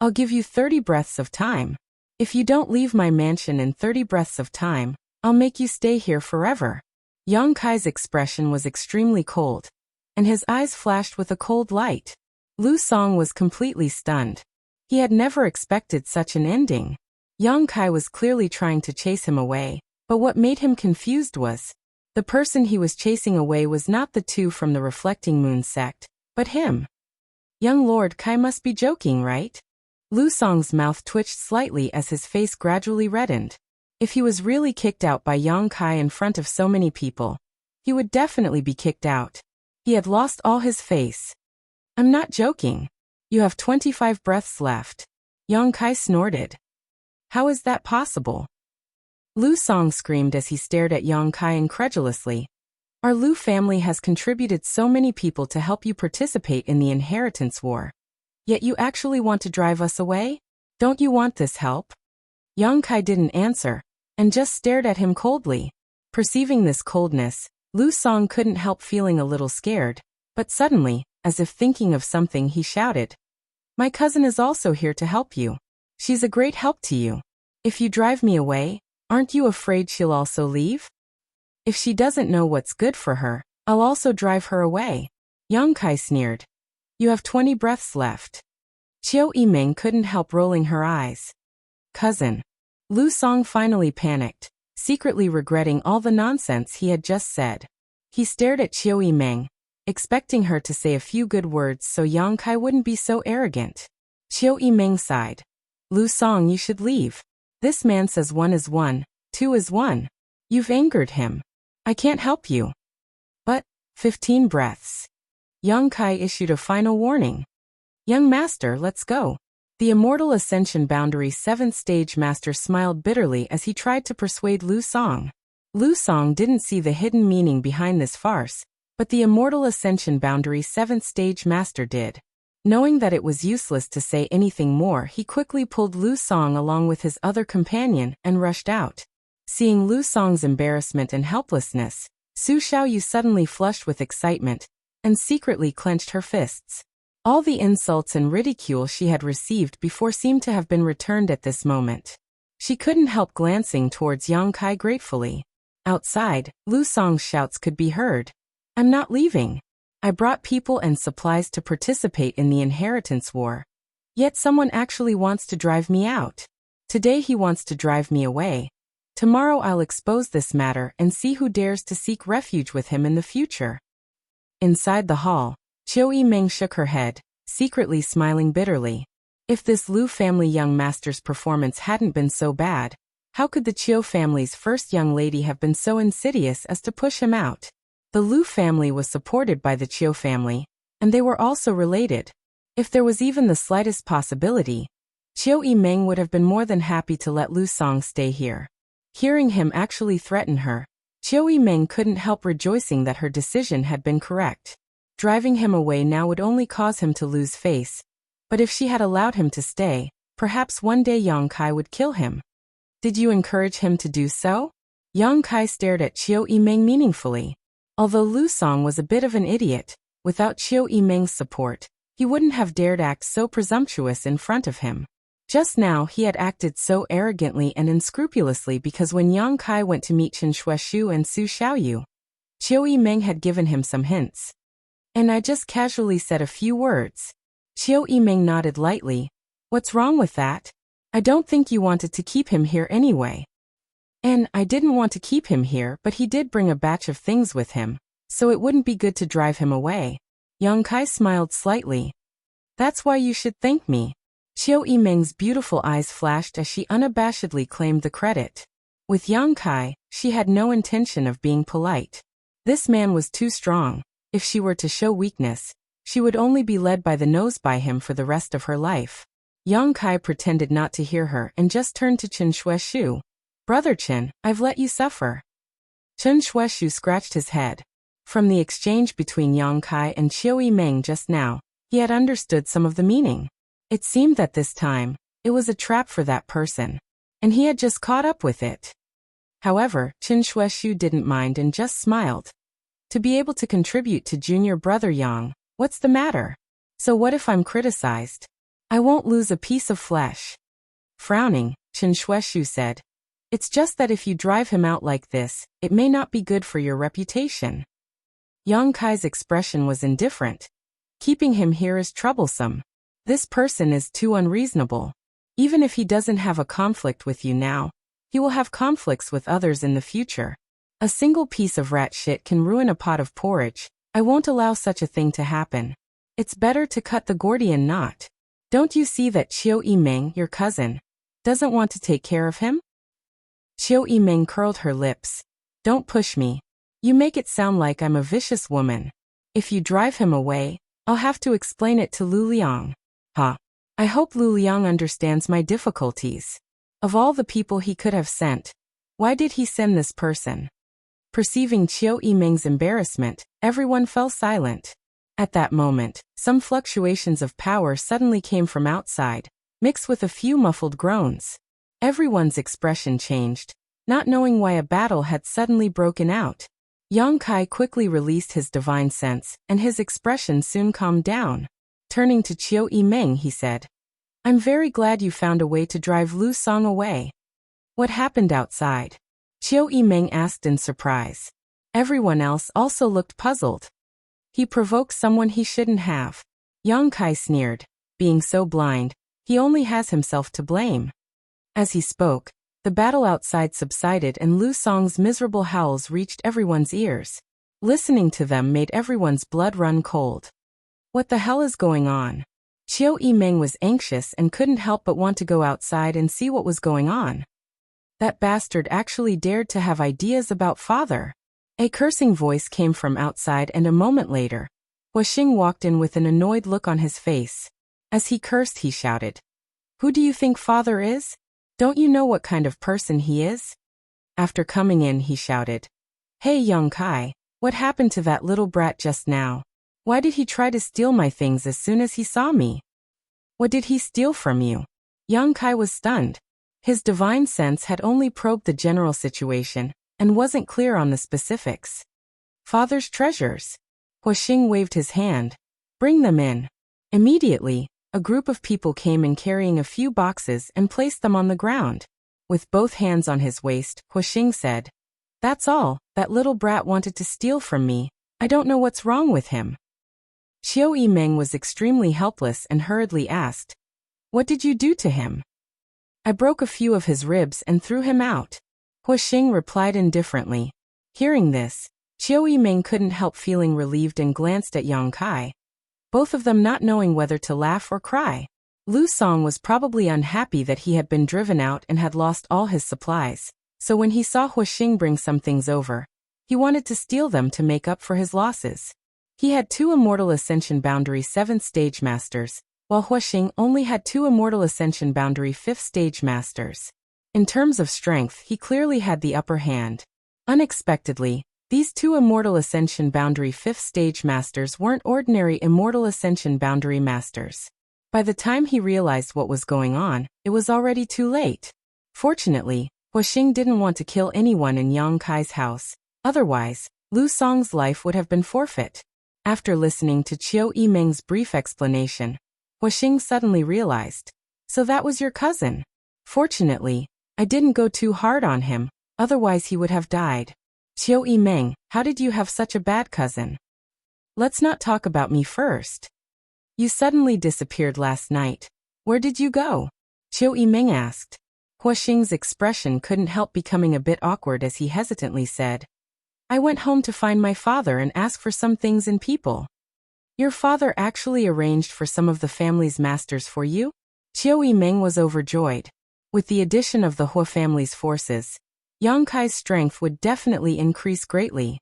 "I'll give you 30 breaths of time. If you don't leave my mansion in 30 breaths of time, I'll make you stay here forever." Yang Kai's expression was extremely cold, and his eyes flashed with a cold light. Lu Song was completely stunned. He had never expected such an ending. Yang Kai was clearly trying to chase him away, but what made him confused was, the person he was chasing away was not the two from the Reflecting Moon sect, but him. Young Lord Kai must be joking, right? Lu Song's mouth twitched slightly as his face gradually reddened. If he was really kicked out by Yang Kai in front of so many people, he would definitely be kicked out. He had lost all his face. "I'm not joking. You have 25 breaths left." Yang Kai snorted. "How is that possible?" Lu Song screamed as he stared at Yang Kai incredulously. "Our Lu family has contributed so many people to help you participate in the inheritance war. Yet you actually want to drive us away? Don't you want this help?" Yang Kai didn't answer, and just stared at him coldly. Perceiving this coldness, Lu Song couldn't help feeling a little scared, but suddenly, as if thinking of something, he shouted, "My cousin is also here to help you. She's a great help to you. If you drive me away, aren't you afraid she'll also leave? If she doesn't know what's good for her, I'll also drive her away." Yang Kai sneered. "You have 20 breaths left." Qiu Yimeng couldn't help rolling her eyes. "Cousin." Lu Song finally panicked, secretly regretting all the nonsense he had just said. He stared at Qiu Yimeng, expecting her to say a few good words so Yang Kai wouldn't be so arrogant. Qiu Yimeng sighed. "Lu Song, you should leave. This man says 1 is 1, 2 is 1. You've angered him. I can't help you." "But, 15 breaths." Yang Kai issued a final warning. "Young master, let's go." The Immortal Ascension Boundary 7th Stage Master smiled bitterly as he tried to persuade Lu Song. Lu Song didn't see the hidden meaning behind this farce, but the Immortal Ascension Boundary 7th Stage Master did. Knowing that it was useless to say anything more, he quickly pulled Lu Song along with his other companion and rushed out. Seeing Lu Song's embarrassment and helplessness, Su Xiaoyu suddenly flushed with excitement and secretly clenched her fists. All the insults and ridicule she had received before seemed to have been returned at this moment. She couldn't help glancing towards Yang Kai gratefully. Outside, Lu Song's shouts could be heard. "I'm not leaving. I brought people and supplies to participate in the inheritance war. Yet someone actually wants to drive me out. Today he wants to drive me away. Tomorrow I'll expose this matter and see who dares to seek refuge with him in the future." Inside the hall, Qiu Yimeng shook her head, secretly smiling bitterly. If this Lu family young master's performance hadn't been so bad, how could the Qiu family's first young lady have been so insidious as to push him out? The Lu family was supported by the Qiu family, and they were also related. If there was even the slightest possibility, Qiu Yimeng would have been more than happy to let Lu Song stay here. Hearing him actually threaten her, Qiu Yimeng couldn't help rejoicing that her decision had been correct. Driving him away now would only cause him to lose face, but if she had allowed him to stay, perhaps one day Yang Kai would kill him. "Did you encourage him to do so?" Yang Kai stared at Qiu Yimeng meaningfully. Although Lu Song was a bit of an idiot, without Qiu Yimeng's support, he wouldn't have dared act so presumptuous in front of him. Just now he had acted so arrogantly and unscrupulously because when Yang Kai went to meet Chen Shueshu and Su Xiaoyu, Qiu Yimeng had given him some hints. And I just casually said a few words. Qiu Yimeng nodded lightly. What's wrong with that? I don't think you wanted to keep him here anyway. And I didn't want to keep him here, but he did bring a batch of things with him, so it wouldn't be good to drive him away. Yang Kai smiled slightly. That's why you should thank me. Qiu Yimeng's beautiful eyes flashed as she unabashedly claimed the credit. With Yang Kai, she had no intention of being polite. This man was too strong. If she were to show weakness, she would only be led by the nose by him for the rest of her life. Yang Kai pretended not to hear her and just turned to Chen Shueshu. Brother Chen, I've let you suffer. Chen Shueshu scratched his head. From the exchange between Yang Kai and Qiu Yimeng just now, he had understood some of the meaning. It seemed that this time, it was a trap for that person, and he had just caught up with it. However, Chen Shueshu didn't mind and just smiled. To be able to contribute to junior brother Yang, what's the matter? So what if I'm criticized? I won't lose a piece of flesh. Frowning, Chen Shueshu said, it's just that if you drive him out like this, it may not be good for your reputation. Yang Kai's expression was indifferent. Keeping him here is troublesome. This person is too unreasonable. Even if he doesn't have a conflict with you now, he will have conflicts with others in the future. A single piece of rat shit can ruin a pot of porridge. I won't allow such a thing to happen. It's better to cut the Gordian knot. Don't you see that Qiu Yimeng, your cousin, doesn't want to take care of him? Qiu Yimeng curled her lips. Don't push me. You make it sound like I'm a vicious woman. If you drive him away, I'll have to explain it to Lu Liang. Huh. I hope Lu Liang understands my difficulties. Of all the people he could have sent, why did he send this person? Perceiving Qiu Yimeng's embarrassment, everyone fell silent. At that moment, some fluctuations of power suddenly came from outside, mixed with a few muffled groans. Everyone's expression changed, not knowing why a battle had suddenly broken out. Yang Kai quickly released his divine sense, and his expression soon calmed down. Turning to Qiu Yimeng, he said, I'm very glad you found a way to drive Lu Song away. What happened outside? Qiu Yimeng asked in surprise. Everyone else also looked puzzled. He provoked someone he shouldn't have. Yang Kai sneered. Being so blind, he only has himself to blame. As he spoke, the battle outside subsided and Lu Song's miserable howls reached everyone's ears. Listening to them made everyone's blood run cold. What the hell is going on? Qiu Yimeng was anxious and couldn't help but want to go outside and see what was going on. That bastard actually dared to have ideas about father. A cursing voice came from outside and a moment later, Huaxing walked in with an annoyed look on his face. As he cursed, he shouted, Who do you think father is? Don't you know what kind of person he is? After coming in, he shouted, Hey Yang Kai, what happened to that little brat just now? Why did he try to steal my things as soon as he saw me? What did he steal from you? Yang Kai was stunned. His divine sense had only probed the general situation, and wasn't clear on the specifics. Father's treasures. Huaxing waved his hand. Bring them in. Immediately, a group of people came in carrying a few boxes and placed them on the ground. With both hands on his waist, Huaxing said, That's all, that little brat wanted to steal from me. I don't know what's wrong with him. Qiu Yimeng was extremely helpless and hurriedly asked, What did you do to him? I broke a few of his ribs and threw him out. Huaxing replied indifferently. Hearing this, Qiu Yimeng couldn't help feeling relieved and glanced at Yang Kai, both of them not knowing whether to laugh or cry. Lu Song was probably unhappy that he had been driven out and had lost all his supplies, so when he saw Huaxing bring some things over, he wanted to steal them to make up for his losses. He had 2 Immortal Ascension Boundary 7th Stage Masters, while Huaxing only had 2 Immortal Ascension Boundary 5th Stage Masters. In terms of strength, he clearly had the upper hand. Unexpectedly, these 2 Immortal Ascension Boundary 5th Stage Masters weren't ordinary Immortal Ascension Boundary Masters. By the time he realized what was going on, it was already too late. Fortunately, Huaxing didn't want to kill anyone in Yang Kai's house. Otherwise, Lu Song's life would have been forfeit. After listening to Qiu Yimeng's brief explanation, Huaxing suddenly realized, So that was your cousin. Fortunately, I didn't go too hard on him, otherwise he would have died. Qiu Yimeng, how did you have such a bad cousin? Let's not talk about me first. You suddenly disappeared last night. Where did you go? Qiu Yimeng asked. Hua Xing's expression couldn't help becoming a bit awkward as he hesitantly said, I went home to find my father and ask for some things and people. Your father actually arranged for some of the family's masters for you? Qiu Yimeng was overjoyed. With the addition of the Hua family's forces, Yang Kai's strength would definitely increase greatly.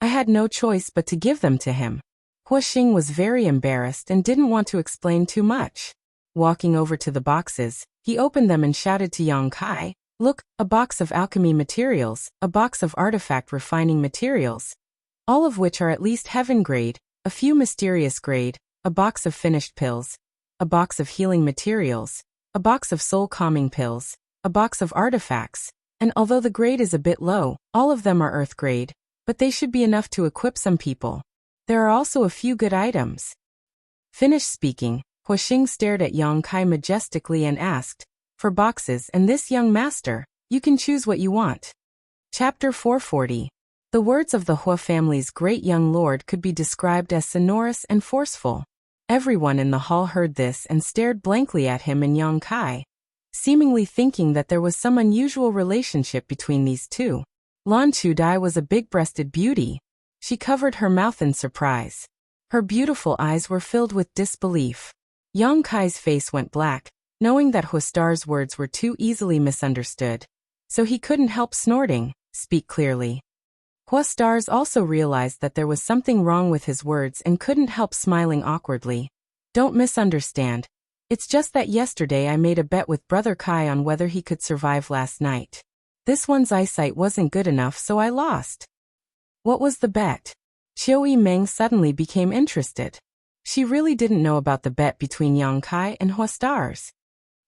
I had no choice but to give them to him. Hua Xing was very embarrassed and didn't want to explain too much. Walking over to the boxes, he opened them and shouted to Yang Kai, Look, a box of alchemy materials, a box of artifact refining materials, all of which are at least heaven grade, a few mysterious grade, a box of finished pills, a box of healing materials, a box of soul calming pills, a box of artifacts, and although the grade is a bit low, all of them are earth grade, but they should be enough to equip some people. There are also a few good items. Finished speaking, Hua Xing stared at Yang Kai majestically and asked, For boxes and this young master, you can choose what you want. Chapter 440. The words of the Hua family's great young lord could be described as sonorous and forceful. Everyone in the hall heard this and stared blankly at him and Yang Kai, seemingly thinking that there was some unusual relationship between these two. Lan Chudai was a big-breasted beauty. She covered her mouth in surprise. Her beautiful eyes were filled with disbelief. Yang Kai's face went black, knowing that Hua Star's words were too easily misunderstood. So he couldn't help snorting, Speak clearly. Hua Stars also realized that there was something wrong with his words and couldn't help smiling awkwardly. Don't misunderstand. It's just that yesterday I made a bet with Brother Kai on whether he could survive last night. This one's eyesight wasn't good enough, so I lost. What was the bet? Qiu Yimeng suddenly became interested. She really didn't know about the bet between Yang Kai and Hua Stars.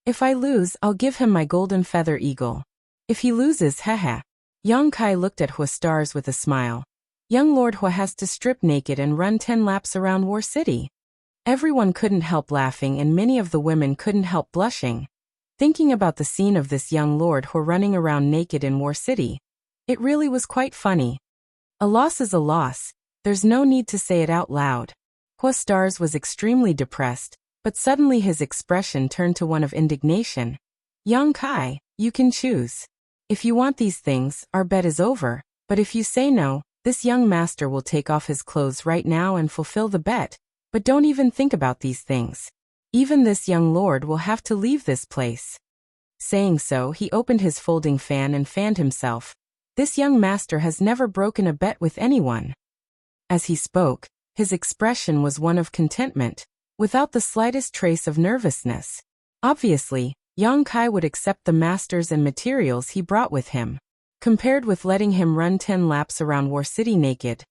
If I lose, I'll give him my golden feather eagle. If he loses, haha. Yang Kai looked at Hua Stars with a smile. Young Lord Hua has to strip naked and run 10 laps around War City. Everyone couldn't help laughing and many of the women couldn't help blushing. Thinking about the scene of this young Lord Hua running around naked in War City, it really was quite funny. A loss is a loss, there's no need to say it out loud. Hua Stars was extremely depressed, but suddenly his expression turned to one of indignation. Yang Kai, you can choose. If you want these things, our bet is over, but if you say no, this young master will take off his clothes right now and fulfill the bet, but don't even think about these things. Even this young lord will have to leave this place. Saying so, he opened his folding fan and fanned himself. This young master has never broken a bet with anyone. As he spoke, his expression was one of contentment, without the slightest trace of nervousness. Obviously, Yang Kai would accept the masters and materials he brought with him. Compared with letting him run 10 laps around War City naked,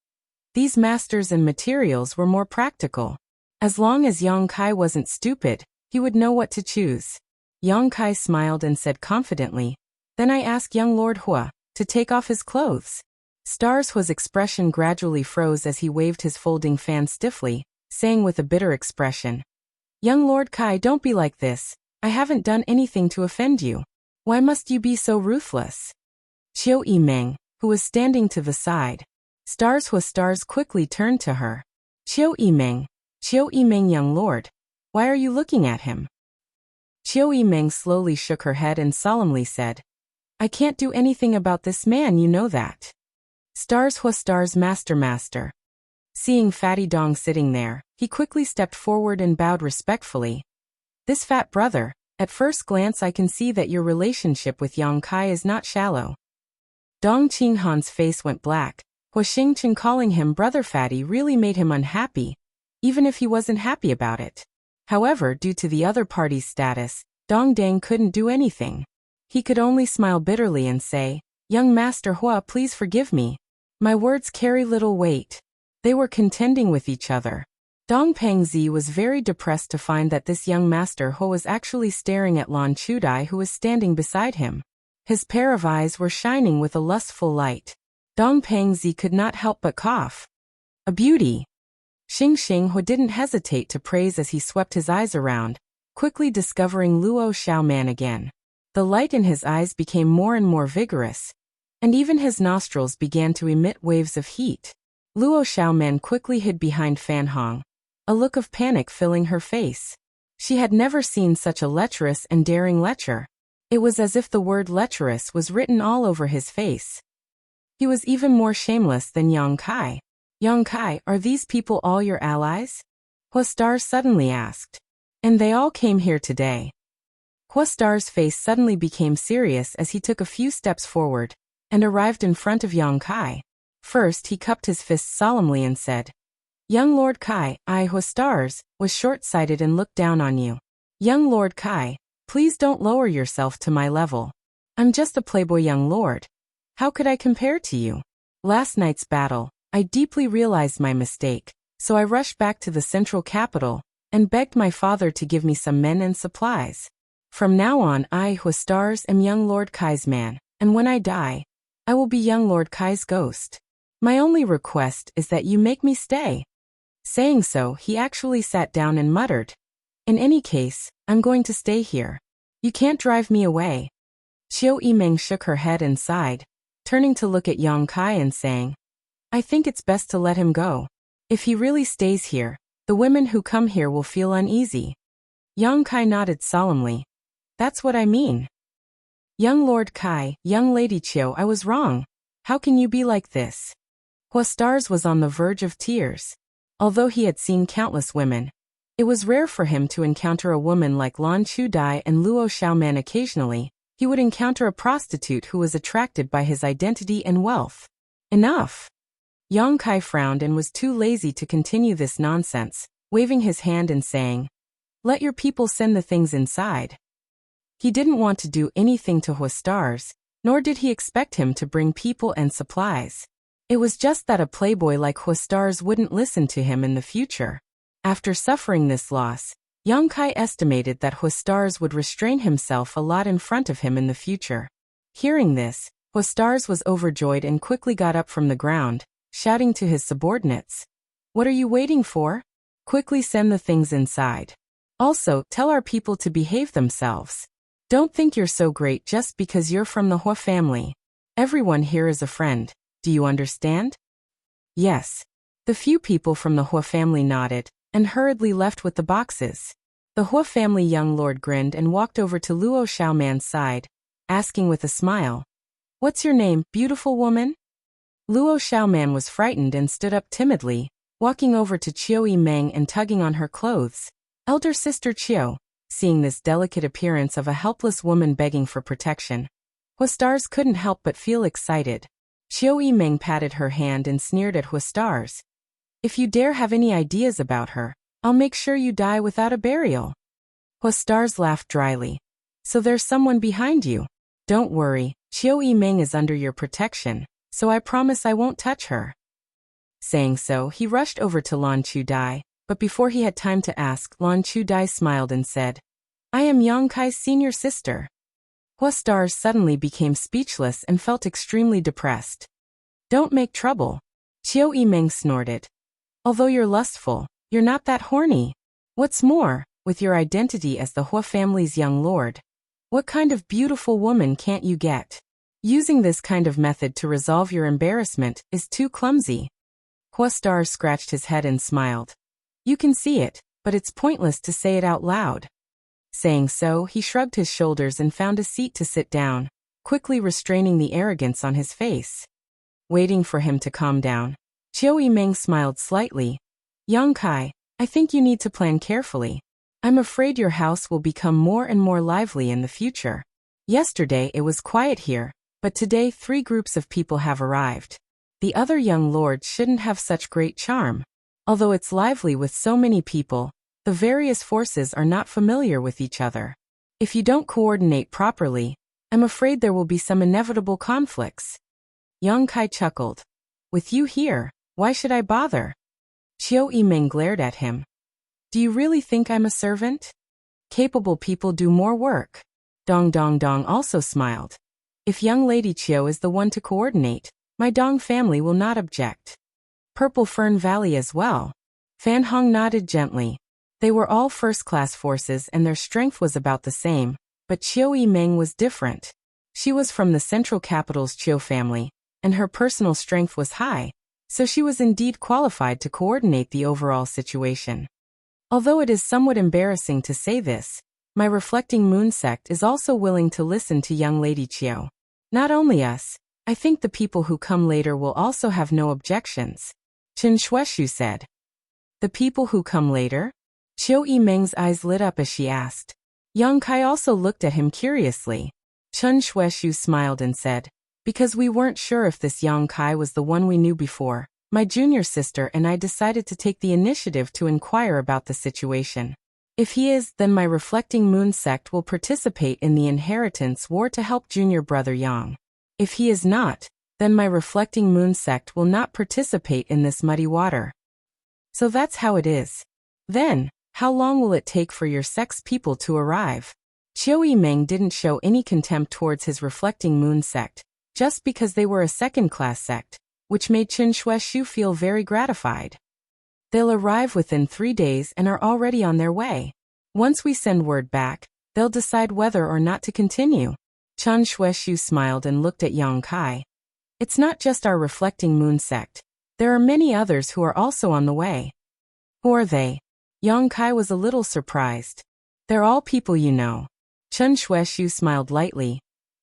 these masters and materials were more practical. As long as Yang Kai wasn't stupid, he would know what to choose. Yang Kai smiled and said confidently, Then I ask young Lord Hua to take off his clothes. Stars Hua's expression gradually froze as he waved his folding fan stiffly, saying with a bitter expression, Young Lord Kai, don't be like this. I haven't done anything to offend you. Why must you be so ruthless? Qiu Yimeng, who was standing to the side. Stars Hua Stars quickly turned to her. Qiu Yimeng young lord. Why are you looking at him? Qiu Yimeng slowly shook her head and solemnly said, I can't do anything about this man, you know that. Stars Hua Stars master. Seeing Fatty Dong sitting there, he quickly stepped forward and bowed respectfully. This fat brother, at first glance I can see that your relationship with Yang Kai is not shallow. Dong Qinghan's face went black. Hua Xingchen calling him Brother Fatty really made him unhappy, even if he wasn't happy about it. However, due to the other party's status, Dong Dang couldn't do anything. He could only smile bitterly and say, Young Master Hua, please forgive me. My words carry little weight. They were contending with each other. Dong Pengzi was very depressed to find that this young Master Hua was actually staring at Lan Chudai, who was standing beside him. His pair of eyes were shining with a lustful light. Dong Pengzi could not help but cough. A beauty. Xing Hua didn't hesitate to praise as he swept his eyes around, quickly discovering Luo Xiaoman again. The light in his eyes became more and more vigorous, and even his nostrils began to emit waves of heat. Luo Xiaoman quickly hid behind Fan Hong, a look of panic filling her face. She had never seen such a lecherous and daring lecher. It was as if the word lecherous was written all over his face. He was even more shameless than Yang Kai. Yang Kai, are these people all your allies? Huastar suddenly asked. And they all came here today. Huastar's face suddenly became serious as he took a few steps forward and arrived in front of Yang Kai. First, he cupped his fists solemnly and said, Young Lord Kai, I, Huastars, was short-sighted and looked down on you. Young Lord Kai, please don't lower yourself to my level. I'm just a playboy young lord. How could I compare to you? Last night's battle, I deeply realized my mistake, so I rushed back to the central capital and begged my father to give me some men and supplies. From now on, I, Huastars, am young Lord Kai's man, and when I die, I will be young Lord Kai's ghost. My only request is that you make me stay. Saying so, he actually sat down and muttered, In any case, I'm going to stay here. You can't drive me away. Qiu Yimeng shook her head and sighed, turning to look at Yang Kai and saying, I think it's best to let him go. If he really stays here, the women who come here will feel uneasy. Yang Kai nodded solemnly. That's what I mean. Young Lord Kai, young Lady Qiu, I was wrong. How can you be like this? Huastars was on the verge of tears. Although he had seen countless women, it was rare for him to encounter a woman like Lan Chudai and Luo Xiaoman. Occasionally, he would encounter a prostitute who was attracted by his identity and wealth. Enough! Yang Kai frowned and was too lazy to continue this nonsense, waving his hand and saying, Let your people send the things inside. He didn't want to do anything to Huastars, nor did he expect him to bring people and supplies. It was just that a playboy like Huastars wouldn't listen to him in the future. After suffering this loss, Yang Kai estimated that Huastars would restrain himself a lot in front of him in the future. Hearing this, Huastars was overjoyed and quickly got up from the ground, shouting to his subordinates, What are you waiting for? Quickly send the things inside. Also, tell our people to behave themselves. Don't think you're so great just because you're from the Hua family. Everyone here is a friend. Do you understand? Yes. The few people from the Hua family nodded and hurriedly left with the boxes. The Hua family young lord grinned and walked over to Luo Xiaoman's side, asking with a smile, What's your name, beautiful woman? Luo Xiaoman was frightened and stood up timidly, walking over to Qiu Yimeng and tugging on her clothes. Elder sister Qiu, seeing this delicate appearance of a helpless woman begging for protection, Huastars couldn't help but feel excited. Qiu Yimeng patted her hand and sneered at Huastars. If you dare have any ideas about her, I'll make sure you die without a burial. Huastars laughed dryly. So there's someone behind you. Don't worry, Qiu Yimeng is under your protection, so I promise I won't touch her. Saying so, he rushed over to Lan Chudai, but before he had time to ask, Lan Chudai smiled and said, I am Yang Kai's senior sister. Huastars suddenly became speechless and felt extremely depressed. Don't make trouble. Qiu Yimeng snorted. Although you're lustful, you're not that horny. What's more, with your identity as the Hua family's young lord, what kind of beautiful woman can't you get? Using this kind of method to resolve your embarrassment is too clumsy. Huastars scratched his head and smiled. You can see it, but it's pointless to say it out loud. Saying so, he shrugged his shoulders and found a seat to sit down, quickly restraining the arrogance on his face. Waiting for him to calm down, Qiu Yimeng smiled slightly. Yang Kai, I think you need to plan carefully. I'm afraid your house will become more and more lively in the future. Yesterday it was quiet here, but today 3 groups of people have arrived. The other young lords shouldn't have such great charm. Although it's lively with so many people, the various forces are not familiar with each other. If you don't coordinate properly, I'm afraid there will be some inevitable conflicts. Yang Kai chuckled. With you here, why should I bother? Qiu Yimeng glared at him. Do you really think I'm a servant? Capable people do more work. Dong Dong Dong also smiled. If young Lady Qiu is the one to coordinate, my Dong family will not object. Purple Fern Valley as well. Fan Hong nodded gently. They were all first-class forces and their strength was about the same, but Qiu Yimeng was different. She was from the central capital's Qiu family, and her personal strength was high, so she was indeed qualified to coordinate the overall situation. Although it is somewhat embarrassing to say this, my reflecting moon sect is also willing to listen to young Lady Qiu. Not only us, I think the people who come later will also have no objections, Chen Shueshu said. The people who come later? Qiu Yimeng's eyes lit up as she asked. Yang Kai also looked at him curiously. Chen Shueshu smiled and said, because we weren't sure if this Yang Kai was the one we knew before, my junior sister and I decided to take the initiative to inquire about the situation. If he is, then my reflecting moon sect will participate in the inheritance war to help junior brother Yang. If he is not, then my reflecting moon sect will not participate in this muddy water. So that's how it is. Then, how long will it take for your sect's people to arrive? Qiu Yimeng didn't show any contempt towards his reflecting moon sect, just because they were a second-class sect, which made Chen Shueshu feel very gratified. They'll arrive within 3 days and are already on their way. Once we send word back, they'll decide whether or not to continue. Chen Shueshu smiled and looked at Yang Kai. It's not just our reflecting moon sect. There are many others who are also on the way. Who are they? Yang Kai was a little surprised. They're all people you know. Chen Shueshu smiled lightly.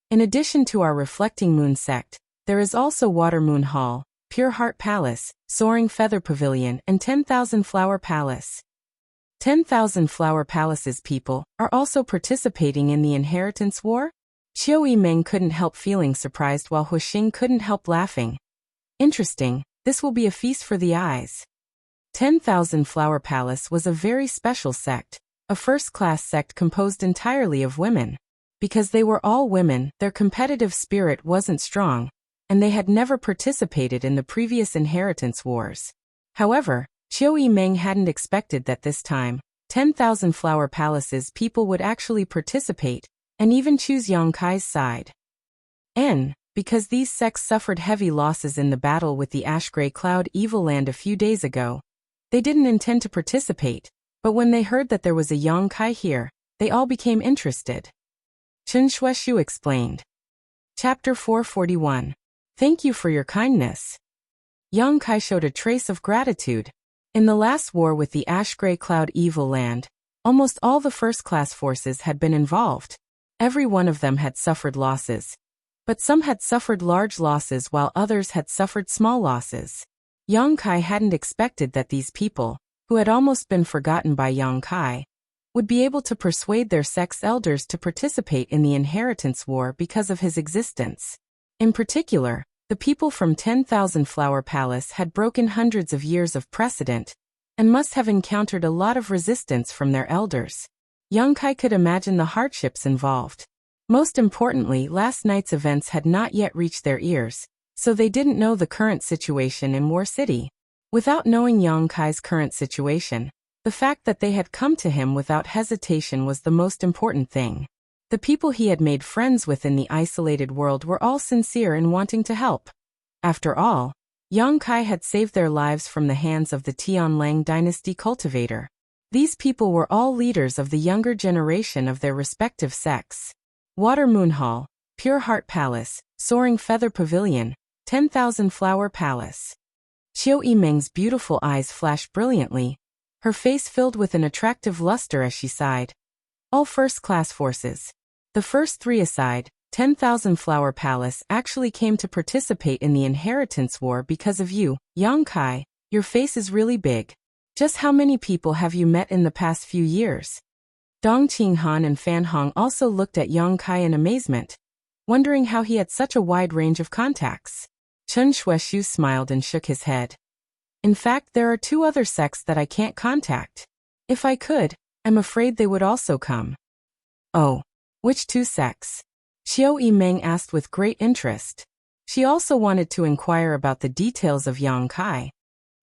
In addition to our reflecting moon sect, there is also Water Moon Hall, Pure Heart Palace, Soaring Feather Pavilion and 10,000 Flower Palace. 10,000 Flower Palace's people are also participating in the inheritance war? Qiu Yimeng couldn't help feeling surprised while Huxing couldn't help laughing. Interesting, this will be a feast for the eyes. 10,000 Flower Palace was a very special sect, a first-class sect composed entirely of women. Because they were all women, their competitive spirit wasn't strong, and they had never participated in the previous inheritance wars. However, Qiu Yimeng hadn't expected that this time, 10,000 Flower Palace's people would actually participate, and even choose Yang Kai's side. Because these sects suffered heavy losses in the battle with the Ash-Grey Cloud Evil Land a few days ago, they didn't intend to participate, but when they heard that there was a Yang Kai here, they all became interested. Chen Shueshu explained. Chapter 441. Thank you for your kindness. Yang Kai showed a trace of gratitude. In the last war with the Ash-Grey Cloud Evil Land, almost all the first-class forces had been involved. Every one of them had suffered losses. But some had suffered large losses while others had suffered small losses. Yang Kai hadn't expected that these people, who had almost been forgotten by Yang Kai, would be able to persuade their sect's elders to participate in the inheritance war because of his existence. In particular, the people from 10,000 Flower Palace had broken hundreds of years of precedent, and must have encountered a lot of resistance from their elders. Yang Kai could imagine the hardships involved. Most importantly, last night's events had not yet reached their ears, so they didn't know the current situation in War City. Without knowing Yang Kai's current situation, the fact that they had come to him without hesitation was the most important thing. The people he had made friends with in the isolated world were all sincere in wanting to help. After all, Yang Kai had saved their lives from the hands of the Tianlang dynasty cultivator. These people were all leaders of the younger generation of their respective sects. Water Moon Hall, Pure Heart Palace, Soaring Feather Pavilion, 10,000 Flower Palace. Qiu Yimeng's beautiful eyes flashed brilliantly, her face filled with an attractive luster as she sighed. All first-class forces. The first 3 aside, 10,000 Flower Palace actually came to participate in the inheritance war because of you, Yang Kai. Your face is really big. Just how many people have you met in the past few years? Dong Qinghan and Fan Hong also looked at Yang Kai in amazement, wondering how he had such a wide range of contacts. Chen Shueshu smiled and shook his head. In fact, there are 2 other sects that I can't contact. If I could, I'm afraid they would also come. Oh, which 2 sects? Qiu Yimeng asked with great interest. She also wanted to inquire about the details of Yang Kai.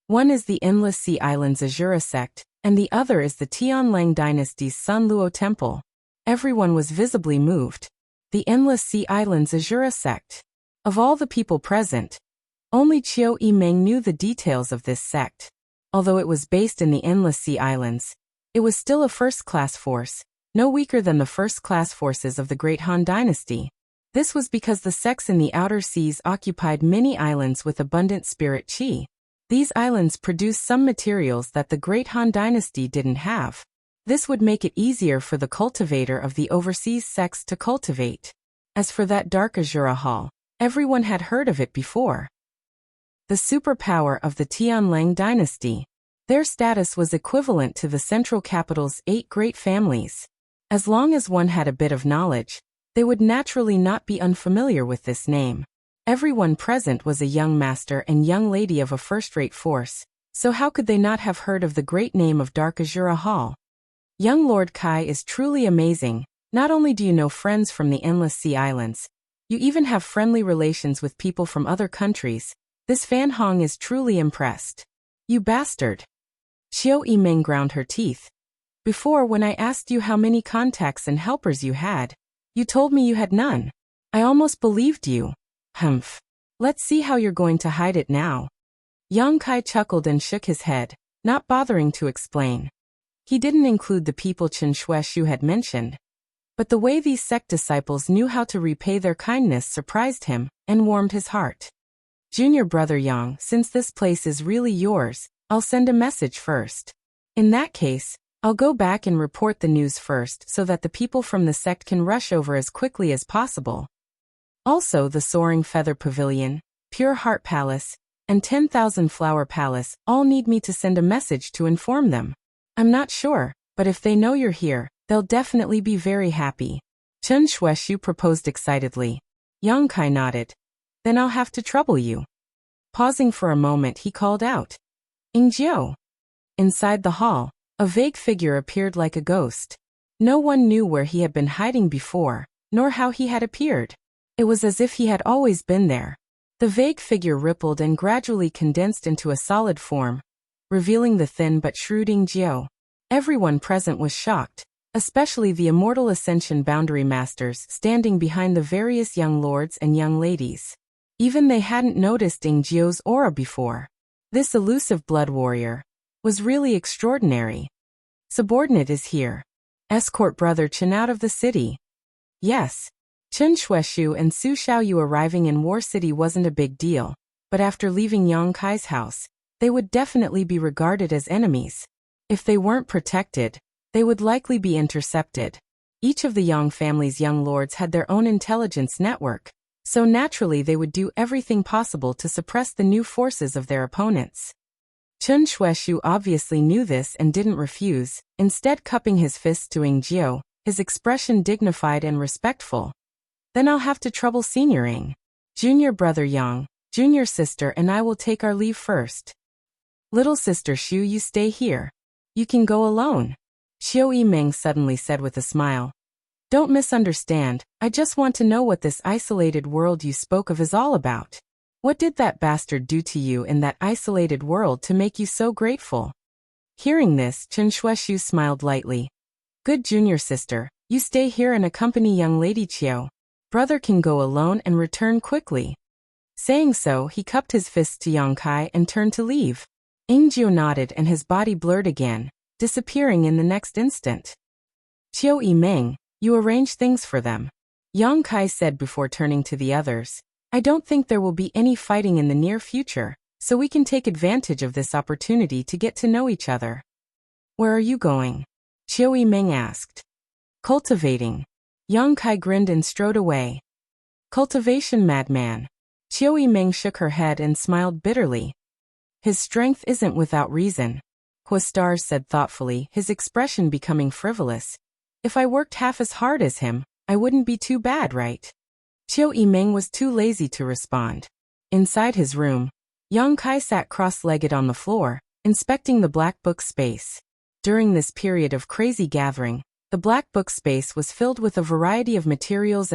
One is the Endless Sea Islands Azura sect, and the other is the Tianlang dynasty's Sun Luo temple. Everyone was visibly moved. The Endless Sea Islands Azura sect. Of all the people present, only Qiu Yimeng knew the details of this sect. Although it was based in the Endless Sea Islands, it was still a first-class force, no weaker than the first-class forces of the Great Han Dynasty. This was because the sects in the outer seas occupied many islands with abundant spirit qi. These islands produce some materials that the Great Han Dynasty didn't have. This would make it easier for the cultivator of the overseas sects to cultivate. As for that dark Azura Hall, everyone had heard of it before. The superpower of the Tianlang dynasty. Their status was equivalent to the central capital's 8 great families. As long as one had a bit of knowledge, they would naturally not be unfamiliar with this name. Everyone present was a young master and young lady of a first-rate force, so how could they not have heard of the great name of Dark Azura Hall? Young Lord Kai is truly amazing. Not only do you know friends from the Endless Sea Islands, you even have friendly relations with people from other countries. This Fan Hong is truly impressed. You bastard. Xiao Yimeng ground her teeth. Before, when I asked you how many contacts and helpers you had, you told me you had none. I almost believed you. Humph. Let's see how you're going to hide it now. Yang Kai chuckled and shook his head, not bothering to explain. He didn't include the people Chen Shueshu had mentioned. But the way these sect disciples knew how to repay their kindness surprised him and warmed his heart. Junior brother Yang, since this place is really yours, I'll send a message first. In that case, I'll go back and report the news first so that the people from the sect can rush over as quickly as possible. Also, the Soaring Feather Pavilion, Pure Heart Palace, and 10,000 Flower Palace all need me to send a message to inform them. I'm not sure, but if they know you're here, they'll definitely be very happy. Chen Shueshu proposed excitedly. Yang Kai nodded. Then I'll have to trouble you. Pausing for a moment, he called out. Ingjiu. Inside the hall, a vague figure appeared like a ghost. No one knew where he had been hiding before, nor how he had appeared. It was as if he had always been there. The vague figure rippled and gradually condensed into a solid form, revealing the thin but shrewd Ingjiu. Everyone present was shocked, especially the Immortal Ascension Boundary Masters standing behind the various young lords and young ladies. Even they hadn't noticed Ingjiu's aura before. This elusive blood warrior was really extraordinary. Subordinate is here. Escort brother Chen out of the city. Yes. Chen Shueshu and Su Xiaoyu arriving in War City wasn't a big deal, but after leaving Yang Kai's house, they would definitely be regarded as enemies. If they weren't protected, they would likely be intercepted. Each of the Yang family's young lords had their own intelligence network, so naturally they would do everything possible to suppress the new forces of their opponents. Chen Shueshu obviously knew this and didn't refuse, instead cupping his fist to Ingjiu, his expression dignified and respectful. Then I'll have to trouble Senior Ing. Junior brother Yang, junior sister and I will take our leave first. Little sister Shu, you stay here. You can go alone. Xiao Yimeng suddenly said with a smile. Don't misunderstand, I just want to know what this isolated world you spoke of is all about. What did that bastard do to you in that isolated world to make you so grateful? Hearing this, Chen Shueshu smiled lightly. Good junior sister, you stay here and accompany young lady Qiao. Brother can go alone and return quickly. Saying so, he cupped his fist to Yang Kai and turned to leave. Ingjiu nodded and his body blurred again, disappearing in the next instant. Qiao Yimeng, you arrange things for them. Yang Kai said before turning to the others. I don't think there will be any fighting in the near future, so we can take advantage of this opportunity to get to know each other. Where are you going? Qiao Yimeng asked. Cultivating. Yang Kai grinned and strode away. Cultivation, madman. Qiao Yimeng shook her head and smiled bitterly. His strength isn't without reason. Huastars said thoughtfully, his expression becoming frivolous. If I worked half as hard as him, I wouldn't be too bad, right? Qiao Yimeng was too lazy to respond. Inside his room, Yang Kai sat cross-legged on the floor, inspecting the black book space. During this period of crazy gathering, the black book space was filled with a variety of materials,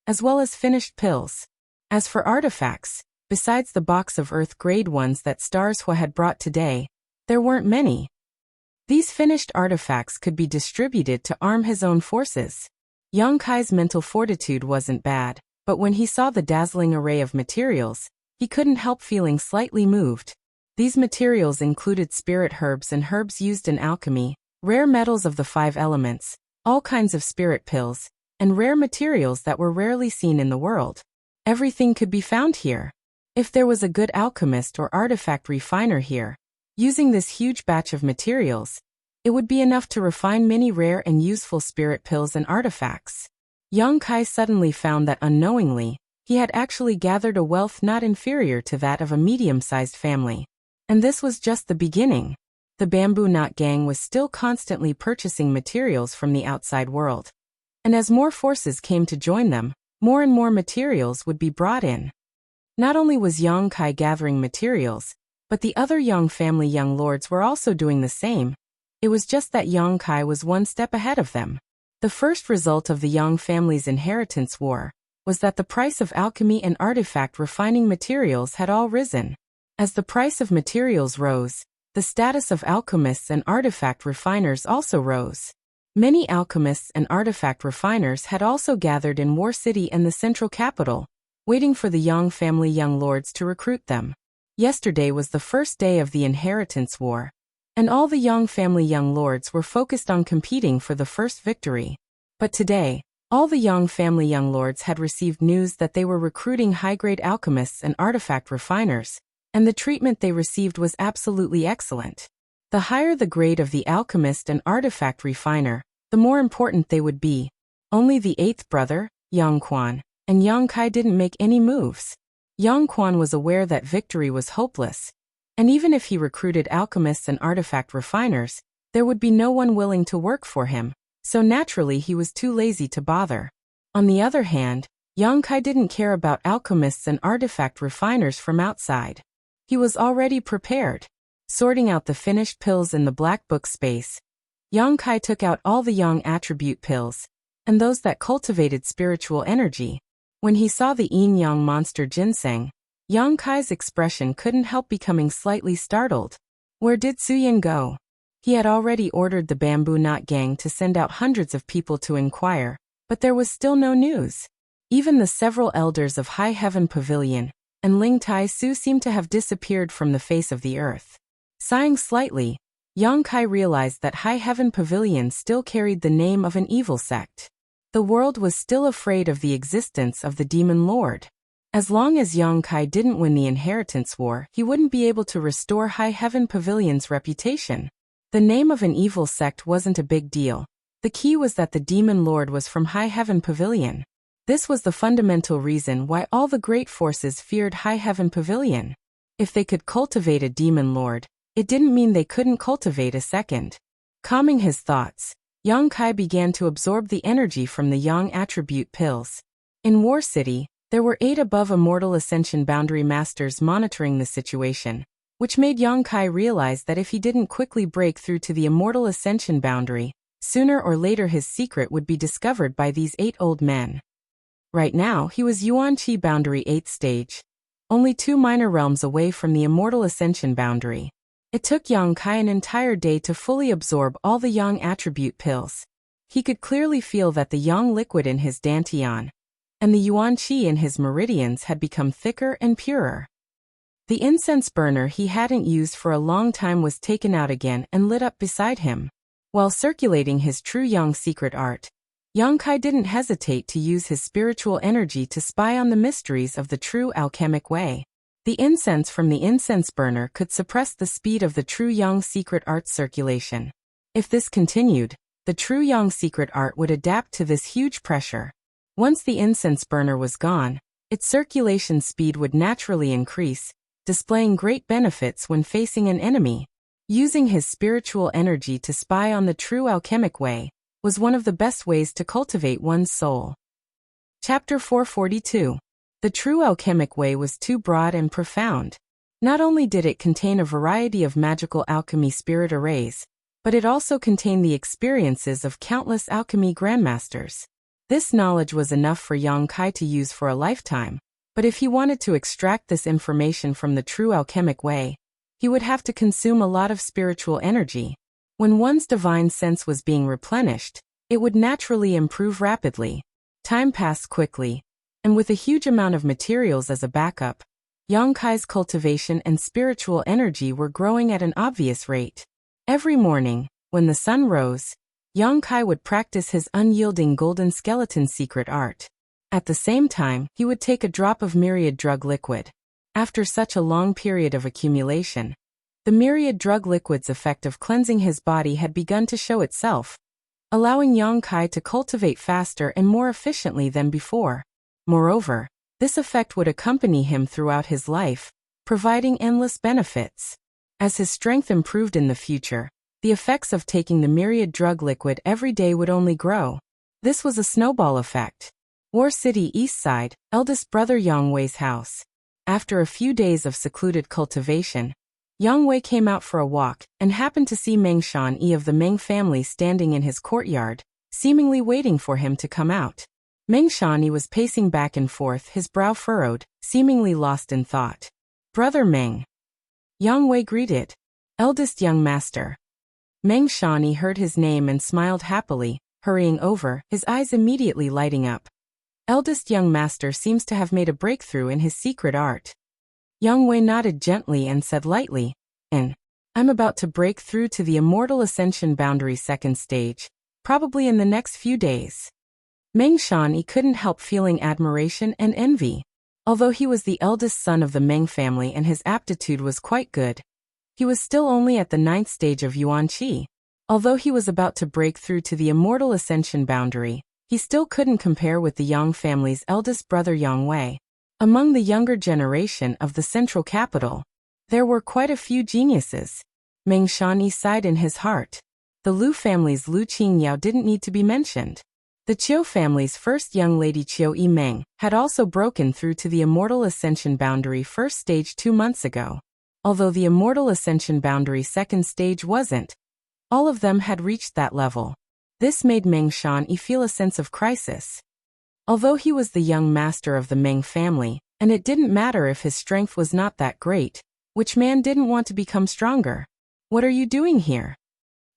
as well as finished pills. As for artifacts, besides the box of Earth-grade ones that Starshua had brought today, there weren't many. These finished artifacts could be distributed to arm his own forces. Yang Kai's mental fortitude wasn't bad, but when he saw the dazzling array of materials, he couldn't help feeling slightly moved. These materials included spirit herbs and herbs used in alchemy, rare metals of the 5 elements, all kinds of spirit pills, and rare materials that were rarely seen in the world. Everything could be found here. If there was a good alchemist or artifact refiner here, using this huge batch of materials, it would be enough to refine many rare and useful spirit pills and artifacts. Yang Kai suddenly found that unknowingly, he had actually gathered a wealth not inferior to that of a medium-sized family. And this was just the beginning. The Bamboo Knot Gang was still constantly purchasing materials from the outside world. And as more forces came to join them, more and more materials would be brought in. Not only was Yang Kai gathering materials, but the other Yang family young lords were also doing the same. It was just that Yang Kai was one step ahead of them. The first result of the Yang family's inheritance war was that the price of alchemy and artifact refining materials had all risen. As the price of materials rose, the status of alchemists and artifact refiners also rose. Many alchemists and artifact refiners had also gathered in War City and the central capital, waiting for the Yang family young lords to recruit them. Yesterday was the first day of the inheritance war, and all the Yang family young lords were focused on competing for the first victory. But today, all the Yang family young lords had received news that they were recruiting high-grade alchemists and artifact refiners, and the treatment they received was absolutely excellent. The higher the grade of the alchemist and artifact refiner, the more important they would be. Only the eighth brother, Yang Quan, and Yang Kai didn't make any moves. Yang Quan was aware that victory was hopeless, and even if he recruited alchemists and artifact refiners, there would be no one willing to work for him, so naturally he was too lazy to bother. On the other hand, Yang Kai didn't care about alchemists and artifact refiners from outside. He was already prepared. Sorting out the finished pills in the black book space, Yang Kai took out all the Yang attribute pills, and those that cultivated spiritual energy. When he saw the yin-yang monster ginseng, Yang Kai's expression couldn't help becoming slightly startled. Where did Suyin go? He had already ordered the Bamboo Knot Gang to send out hundreds of people to inquire, but there was still no news. Even the several elders of High Heaven Pavilion and Ling Tai Su seemed to have disappeared from the face of the earth. Sighing slightly, Yang Kai realized that High Heaven Pavilion still carried the name of an evil sect. The world was still afraid of the existence of the Demon Lord. As long as Yang Kai didn't win the inheritance war, he wouldn't be able to restore High Heaven Pavilion's reputation. The name of an evil sect wasn't a big deal. The key was that the Demon Lord was from High Heaven Pavilion. This was the fundamental reason why all the great forces feared High Heaven Pavilion. If they could cultivate a Demon Lord, it didn't mean they couldn't cultivate a second. Calming his thoughts, Yang Kai began to absorb the energy from the Yang attribute pills. In War City, there were 8 above Immortal Ascension Boundary Masters monitoring the situation, which made Yang Kai realize that if he didn't quickly break through to the Immortal Ascension boundary, sooner or later his secret would be discovered by these 8 old men. Right now, he was Yuan-Chi Boundary 8th stage, only 2 minor realms away from the Immortal Ascension boundary. It took Yang Kai an entire day to fully absorb all the Yang attribute pills. He could clearly feel that the Yang liquid in his dantian and the Yuan Qi in his meridians had become thicker and purer. The incense burner he hadn't used for a long time was taken out again and lit up beside him. While circulating his true Yang secret art, Yang Kai didn't hesitate to use his spiritual energy to spy on the mysteries of the true alchemic way. The incense from the incense burner could suppress the speed of the true Yang secret art circulation. If this continued, the true Yang secret art would adapt to this huge pressure. Once the incense burner was gone, its circulation speed would naturally increase, displaying great benefits when facing an enemy. Using his spiritual energy to spy on the true alchemic way was one of the best ways to cultivate one's soul. Chapter 442. The true alchemic way was too broad and profound. Not only did it contain a variety of magical alchemy spirit arrays, but it also contained the experiences of countless alchemy grandmasters. This knowledge was enough for Yang Kai to use for a lifetime, but if he wanted to extract this information from the true alchemic way, he would have to consume a lot of spiritual energy. When one's divine sense was being replenished, it would naturally improve rapidly. Time passed quickly, and with a huge amount of materials as a backup, Yang Kai's cultivation and spiritual energy were growing at an obvious rate. Every morning, when the sun rose, Yang Kai would practice his unyielding golden skeleton secret art. At the same time, he would take a drop of myriad drug liquid. After such a long period of accumulation, the myriad drug liquid's effect of cleansing his body had begun to show itself, allowing Yang Kai to cultivate faster and more efficiently than before. Moreover, this effect would accompany him throughout his life, providing endless benefits. As his strength improved in the future, the effects of taking the myriad drug liquid every day would only grow. This was a snowball effect. War City East Side, eldest brother Yang Wei's house. After a few days of secluded cultivation, Yang Wei came out for a walk and happened to see Meng Shan-yi of the Meng family standing in his courtyard, seemingly waiting for him to come out. Meng Shan-yi was pacing back and forth, his brow furrowed, seemingly lost in thought. "Brother Meng." Yang Wei greeted. "Eldest young master." Meng Shan-yi heard his name and smiled happily, hurrying over, his eyes immediately lighting up. Eldest young master seems to have made a breakthrough in his secret art. Yang Wei nodded gently and said lightly, "I'm about to break through to the Immortal Ascension Boundary second stage, probably in the next few days." Meng Shan-yi couldn't help feeling admiration and envy. Although he was the eldest son of the Meng family and his aptitude was quite good, he was still only at the 9th stage of Yuan Qi. Although he was about to break through to the Immortal Ascension Boundary, he still couldn't compare with the Yang family's eldest brother Yang Wei. Among the younger generation of the central capital, there were quite a few geniuses. Meng Shan-yi sighed in his heart. The Lu family's Lu Qingyao didn't need to be mentioned. The Qiu family's first young lady Qiu Yimeng had also broken through to the Immortal Ascension Boundary first stage 2 months ago. Although the Immortal Ascension Boundary second stage wasn't, all of them had reached that level. This made Meng Shan-yi feel a sense of crisis. Although he was the young master of the Meng family, and it didn't matter if his strength was not that great, which man didn't want to become stronger? "What are you doing here?"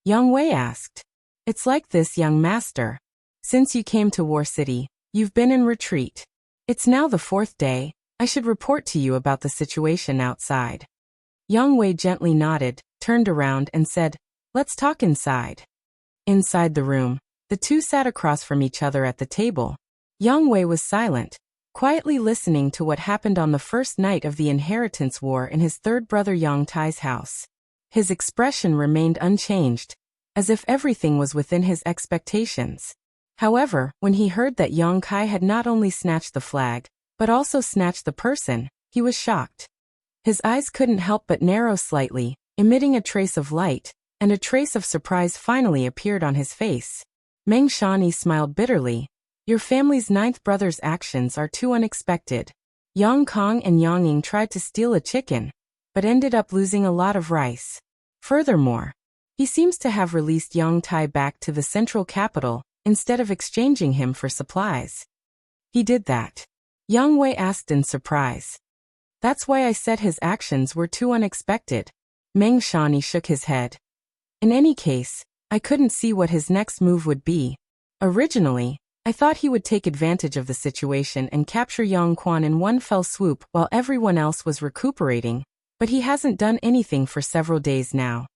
Yang Wei asked. "It's like this, young master. Since you came to War City, you've been in retreat. It's now the 4th day. I should report to you about the situation outside." Yang Wei gently nodded, turned around and said, "Let's talk inside." Inside the room, the two sat across from each other at the table. Yang Wei was silent, quietly listening to what happened on the first night of the inheritance war in his third brother Yang Tai's house. His expression remained unchanged, as if everything was within his expectations. However, when he heard that Yang Kai had not only snatched the flag, but also snatched the person, he was shocked. His eyes couldn't help but narrow slightly, emitting a trace of light, and a trace of surprise finally appeared on his face. Meng Shan-yi smiled bitterly. "Your family's 9th brother's actions are too unexpected. Yang Kong and Yang Ying tried to steal a chicken, but ended up losing a lot of rice. Furthermore, he seems to have released Yang Tai back to the central capital, instead of exchanging him for supplies." "He did that?" Yang Wei asked in surprise. "That's why I said his actions were too unexpected." Meng Shan-yi shook his head. "In any case, I couldn't see what his next move would be. Originally, I thought he would take advantage of the situation and capture Yang Quan in one fell swoop while everyone else was recuperating, but he hasn't done anything for several days now.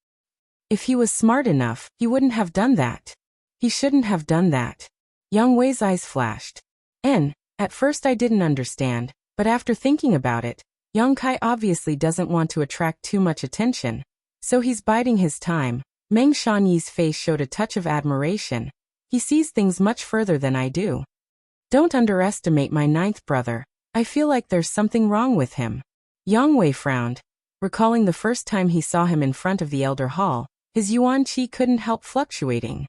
If he was smart enough, he wouldn't have done that. He shouldn't have done that." Yang Wei's eyes flashed. At first I didn't understand, but after thinking about it, Yang Kai obviously doesn't want to attract too much attention, so he's biding his time." Meng Shan-yi's face showed a touch of admiration. "He sees things much further than I do. Don't underestimate my 9th brother. I feel like there's something wrong with him." Yang Wei frowned, recalling the first time he saw him in front of the Elder Hall. His Yuan Qi couldn't help fluctuating.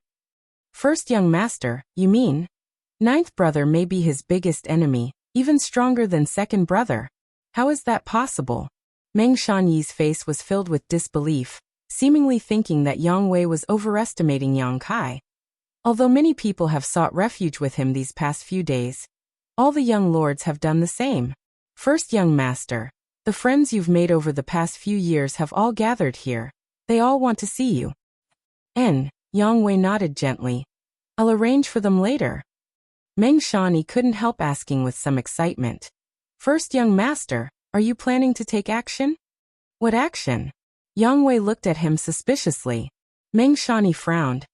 "First young master, you mean? 9th brother may be his biggest enemy, even stronger than 2nd brother. How is that possible?" Meng Shan-yi's face was filled with disbelief, seemingly thinking that Yang Wei was overestimating Yang Kai. Although many people have sought refuge with him these past few days, all the young lords have done the same. "First young master, the friends you've made over the past few years have all gathered here. They all want to see you." Yang Wei nodded gently. "I'll arrange for them later." Meng Shan-yi couldn't help asking with some excitement. "First young master, are you planning to take action?" "What action?" Yang Wei looked at him suspiciously. Meng Shan-yi frowned.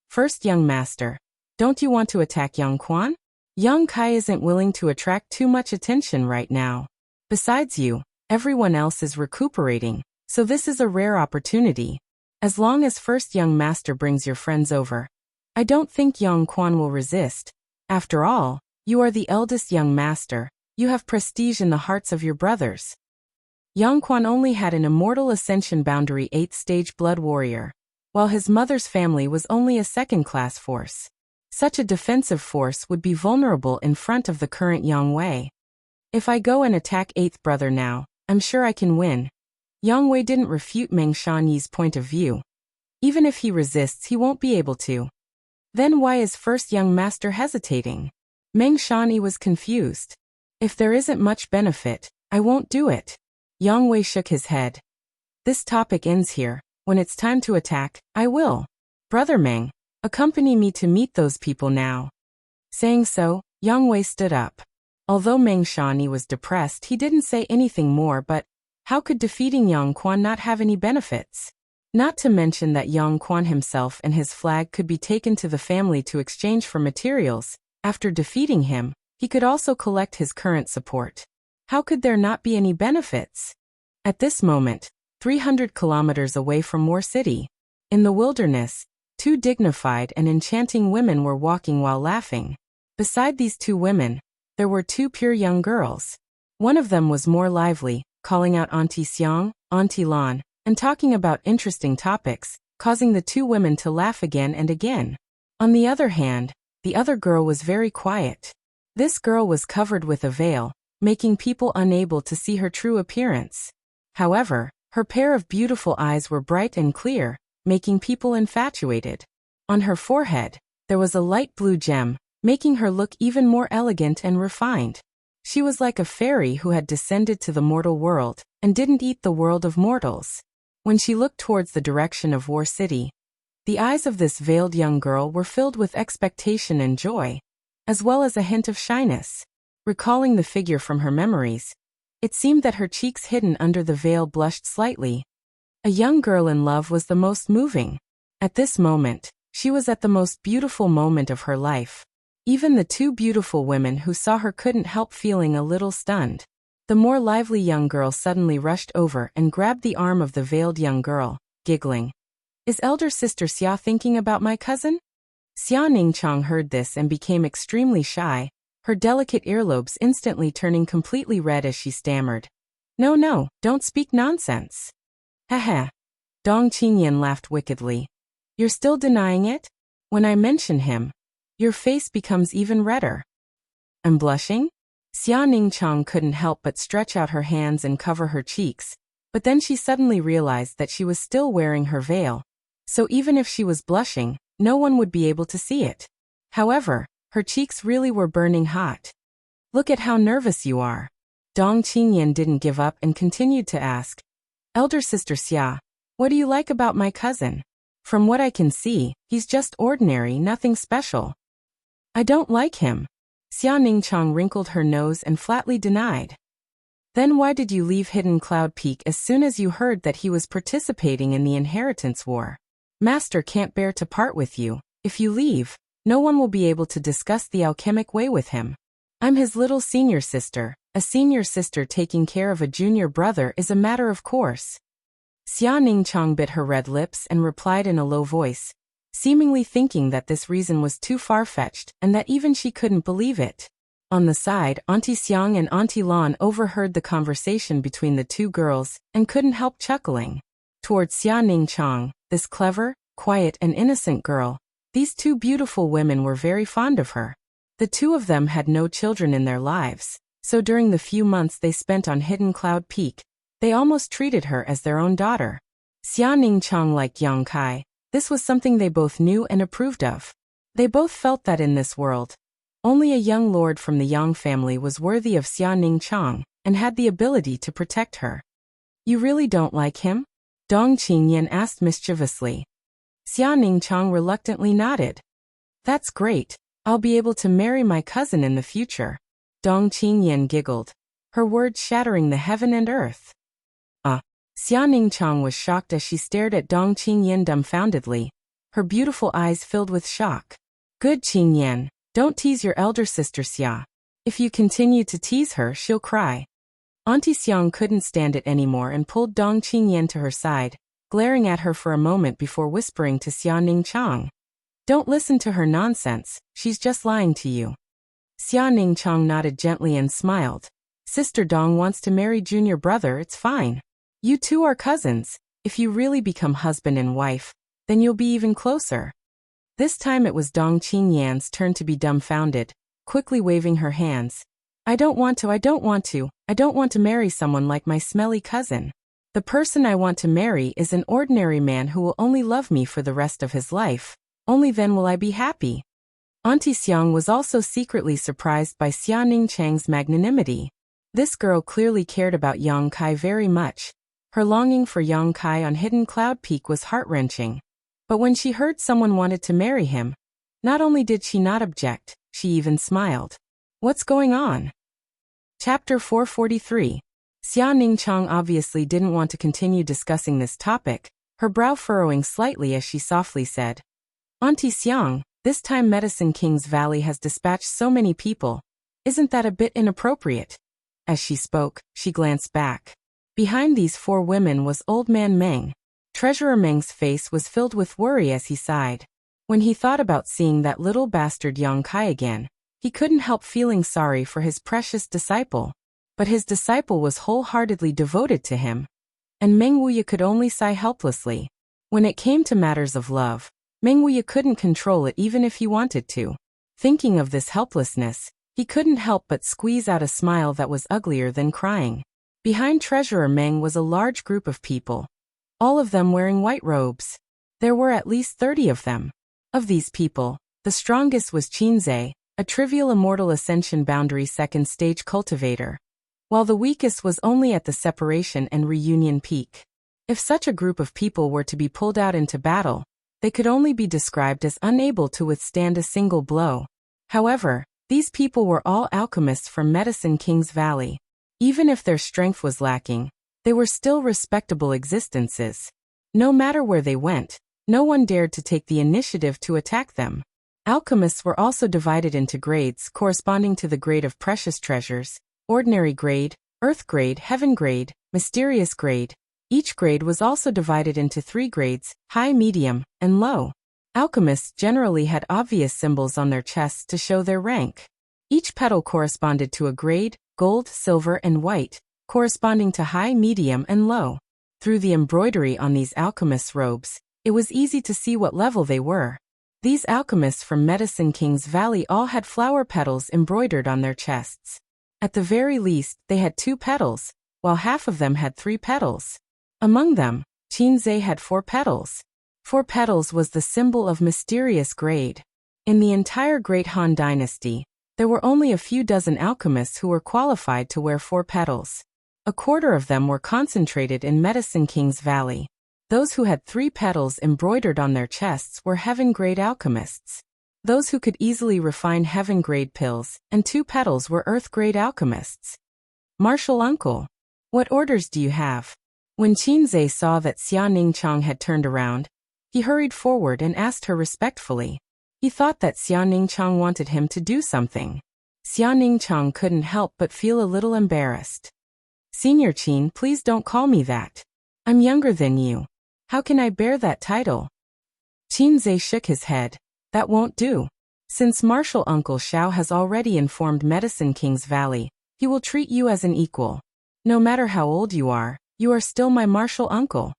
"First young master, don't you want to attack Yang Quan? Yang Kai isn't willing to attract too much attention right now. Besides you, Everyone else is recuperating, so this is a rare opportunity. As long as first young master brings your friends over, I don't think Yang Quan will resist. After all, you are the eldest young master, you have prestige in the hearts of your brothers. Yang Quan only had an immortal ascension boundary 8th stage blood warrior, while his mother's family was only a second-class force. Such a defensive force would be vulnerable in front of the current Yang Wei. If I go and attack 8th brother now, I'm sure I can win. Yang Wei didn't refute Meng Shanyi's point of view. Even if he resists, he won't be able to. Then why is first young master hesitating? Meng Shanyi was confused. If there isn't much benefit, I won't do it. Yang Wei shook his head. This topic ends here. When it's time to attack, I will. Brother Meng, accompany me to meet those people now. Saying so, Yang Wei stood up. Although Meng Shanyi was depressed, he didn't say anything more, but how could defeating Yang Quan not have any benefits? Not to mention that Yang Quan himself and his flag could be taken to the family to exchange for materials. After defeating him, he could also collect his current support. How could there not be any benefits? At this moment, 300 kilometers away from War City, in the wilderness, two dignified and enchanting women were walking while laughing. Beside these two women, there were two pure young girls. One of them was more lively, calling out Auntie Xiang, Auntie Lan, and talking about interesting topics, causing the two women to laugh again and again. On the other hand, the other girl was very quiet. This girl was covered with a veil, making people unable to see her true appearance. However, her pair of beautiful eyes were bright and clear, making people infatuated. On her forehead, there was a light blue gem, making her look even more elegant and refined. She was like a fairy who had descended to the mortal world, and didn't eat the world of mortals. When she looked towards the direction of War City, the eyes of this veiled young girl were filled with expectation and joy, as well as a hint of shyness. Recalling the figure from her memories, it seemed that her cheeks hidden under the veil blushed slightly. A young girl in love was the most moving. At this moment, she was at the most beautiful moment of her life. Even the two beautiful women who saw her couldn't help feeling a little stunned. The more lively young girl suddenly rushed over and grabbed the arm of the veiled young girl, giggling. Is elder sister Xia thinking about my cousin? Xia Ningchang heard this and became extremely shy, her delicate earlobes instantly turning completely red as she stammered. No, don't speak nonsense. Haha. Dong Qingyan laughed wickedly. You're still denying it? When I mention him, your face becomes even redder. I'm blushing? Xia Ningchang couldn't help but stretch out her hands and cover her cheeks, but then she suddenly realized that she was still wearing her veil, so even if she was blushing, no one would be able to see it. However, her cheeks really were burning hot. Look at how nervous you are. Dong Qingyan didn't give up and continued to ask, Elder sister Xia, what do you like about my cousin? From what I can see, he's just ordinary, nothing special. I don't like him. Xia Ningchang wrinkled her nose and flatly denied. Then why did you leave Hidden Cloud Peak as soon as you heard that he was participating in the inheritance war? Master can't bear to part with you. If you leave, no one will be able to discuss the alchemic way with him. I'm his little senior sister. A senior sister taking care of a junior brother is a matter of course. Xia Ningchang bit her red lips and replied in a low voice, seemingly thinking that this reason was too far-fetched and that even she couldn't believe it. On the side, Auntie Xiang and Auntie Lan overheard the conversation between the two girls and couldn't help chuckling. Towards Xia Ningchang, this clever, quiet and innocent girl, these two beautiful women were very fond of her. The two of them had no children in their lives, so during the few months they spent on Hidden Cloud Peak, they almost treated her as their own daughter. Xia Ningchang liked Yang Kai. This was something they both knew and approved of. They both felt that in this world, only a young lord from the Yang family was worthy of Xia Ningchang and had the ability to protect her. You really don't like him? Dong Qingyan asked mischievously. Xia Ningchang reluctantly nodded. That's great. I'll be able to marry my cousin in the future. Dong Qingyan giggled, her words shattering the heaven and earth. Xia Ningchang was shocked as she stared at Dong Qingyan dumbfoundedly, her beautiful eyes filled with shock. Good Qingyan, don't tease your elder sister Xia. If you continue to tease her, she'll cry. Auntie Xiang couldn't stand it anymore and pulled Dong Qingyan to her side, glaring at her for a moment before whispering to Xia Ningchang. Don't listen to her nonsense, she's just lying to you. Xia Ningchang nodded gently and smiled. Sister Dong wants to marry junior brother, it's fine. You two are cousins. If you really become husband and wife, then you'll be even closer. This time it was Dong Qingyan's turn to be dumbfounded, quickly waving her hands. I don't want to marry someone like my smelly cousin. The person I want to marry is an ordinary man who will only love me for the rest of his life. Only then will I be happy. Auntie Xiang was also secretly surprised by Xia Ningchang's magnanimity. This girl clearly cared about Yang Kai very much. Her longing for Yang Kai on Hidden Cloud Peak was heart-wrenching. But when she heard someone wanted to marry him, not only did she not object, she even smiled. What's going on? Chapter 443. Xia Ningchang obviously didn't want to continue discussing this topic, her brow furrowing slightly as she softly said, Auntie Xiang, this time Medicine King's Valley has dispatched so many people. Isn't that a bit inappropriate? As she spoke, she glanced back. Behind these four women was Old Man Meng. Treasurer Meng's face was filled with worry as he sighed. When he thought about seeing that little bastard Yang Kai again, he couldn't help feeling sorry for his precious disciple. But his disciple was wholeheartedly devoted to him. And Meng Wuya could only sigh helplessly. When it came to matters of love, Meng Wuya couldn't control it even if he wanted to. Thinking of this helplessness, he couldn't help but squeeze out a smile that was uglier than crying. Behind Treasurer Meng was a large group of people, all of them wearing white robes. There were at least 30 of them. Of these people, the strongest was Qinzhe, a trivial immortal ascension boundary second stage cultivator, while the weakest was only at the separation and reunion peak. If such a group of people were to be pulled out into battle, they could only be described as unable to withstand a single blow. However, these people were all alchemists from Medicine King's Valley. Even if their strength was lacking, they were still respectable existences. No matter where they went, no one dared to take the initiative to attack them. Alchemists were also divided into grades corresponding to the grade of precious treasures: ordinary grade, earth grade, heaven grade, mysterious grade. Each grade was also divided into 3 grades: high, medium, and low. Alchemists generally had obvious symbols on their chests to show their rank. Each petal corresponded to a grade: gold, silver, and white, corresponding to high, medium, and low. Through the embroidery on these alchemists' robes, it was easy to see what level they were. These alchemists from Medicine King's Valley all had flower petals embroidered on their chests. At the very least, they had 2 petals, while half of them had 3 petals. Among them, Qinzhe had 4 petals. 4 petals was the symbol of mysterious grade. In the entire Great Han Dynasty, there were only a few dozen alchemists who were qualified to wear 4 petals. A quarter of them were concentrated in Medicine King's Valley. Those who had 3 petals embroidered on their chests were heaven-grade alchemists. Those who could easily refine heaven-grade pills and 2 petals were earth-grade alchemists. Martial uncle, what orders do you have? When Qinzhe saw that Xia Ningchang had turned around, he hurried forward and asked her respectfully. He thought that Xia Ningchang wanted him to do something. Xia Ningchang couldn't help but feel a little embarrassed. Senior Qin, please don't call me that. I'm younger than you. How can I bear that title? Qinzhe shook his head. That won't do. Since Martial Uncle Xiao has already informed Medicine King's Valley, he will treat you as an equal. No matter how old you are still my martial uncle.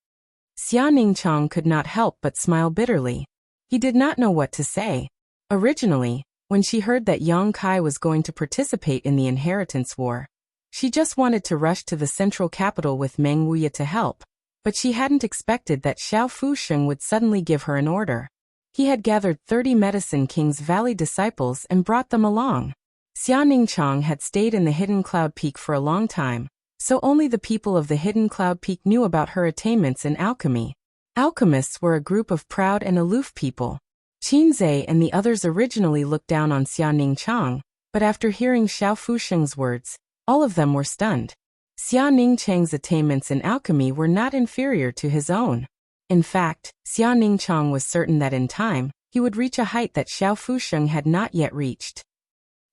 Xia Ningchang could not help but smile bitterly. He did not know what to say. Originally, when she heard that Yang Kai was going to participate in the inheritance war, she just wanted to rush to the central capital with Meng Wuya to help, but she hadn't expected that Xiao Fusheng would suddenly give her an order. He had gathered 30 Medicine King's Valley disciples and brought them along. Xia Ningchang had stayed in the Hidden Cloud Peak for a long time, so only the people of the Hidden Cloud Peak knew about her attainments in alchemy. Alchemists were a group of proud and aloof people. Qinzhe and the others originally looked down on Xia Ningchang, but after hearing Xiao Fusheng's words, all of them were stunned. Xia Ningchang's attainments in alchemy were not inferior to his own. In fact, Xia Ningchang was certain that in time, he would reach a height that Xiao Fusheng had not yet reached.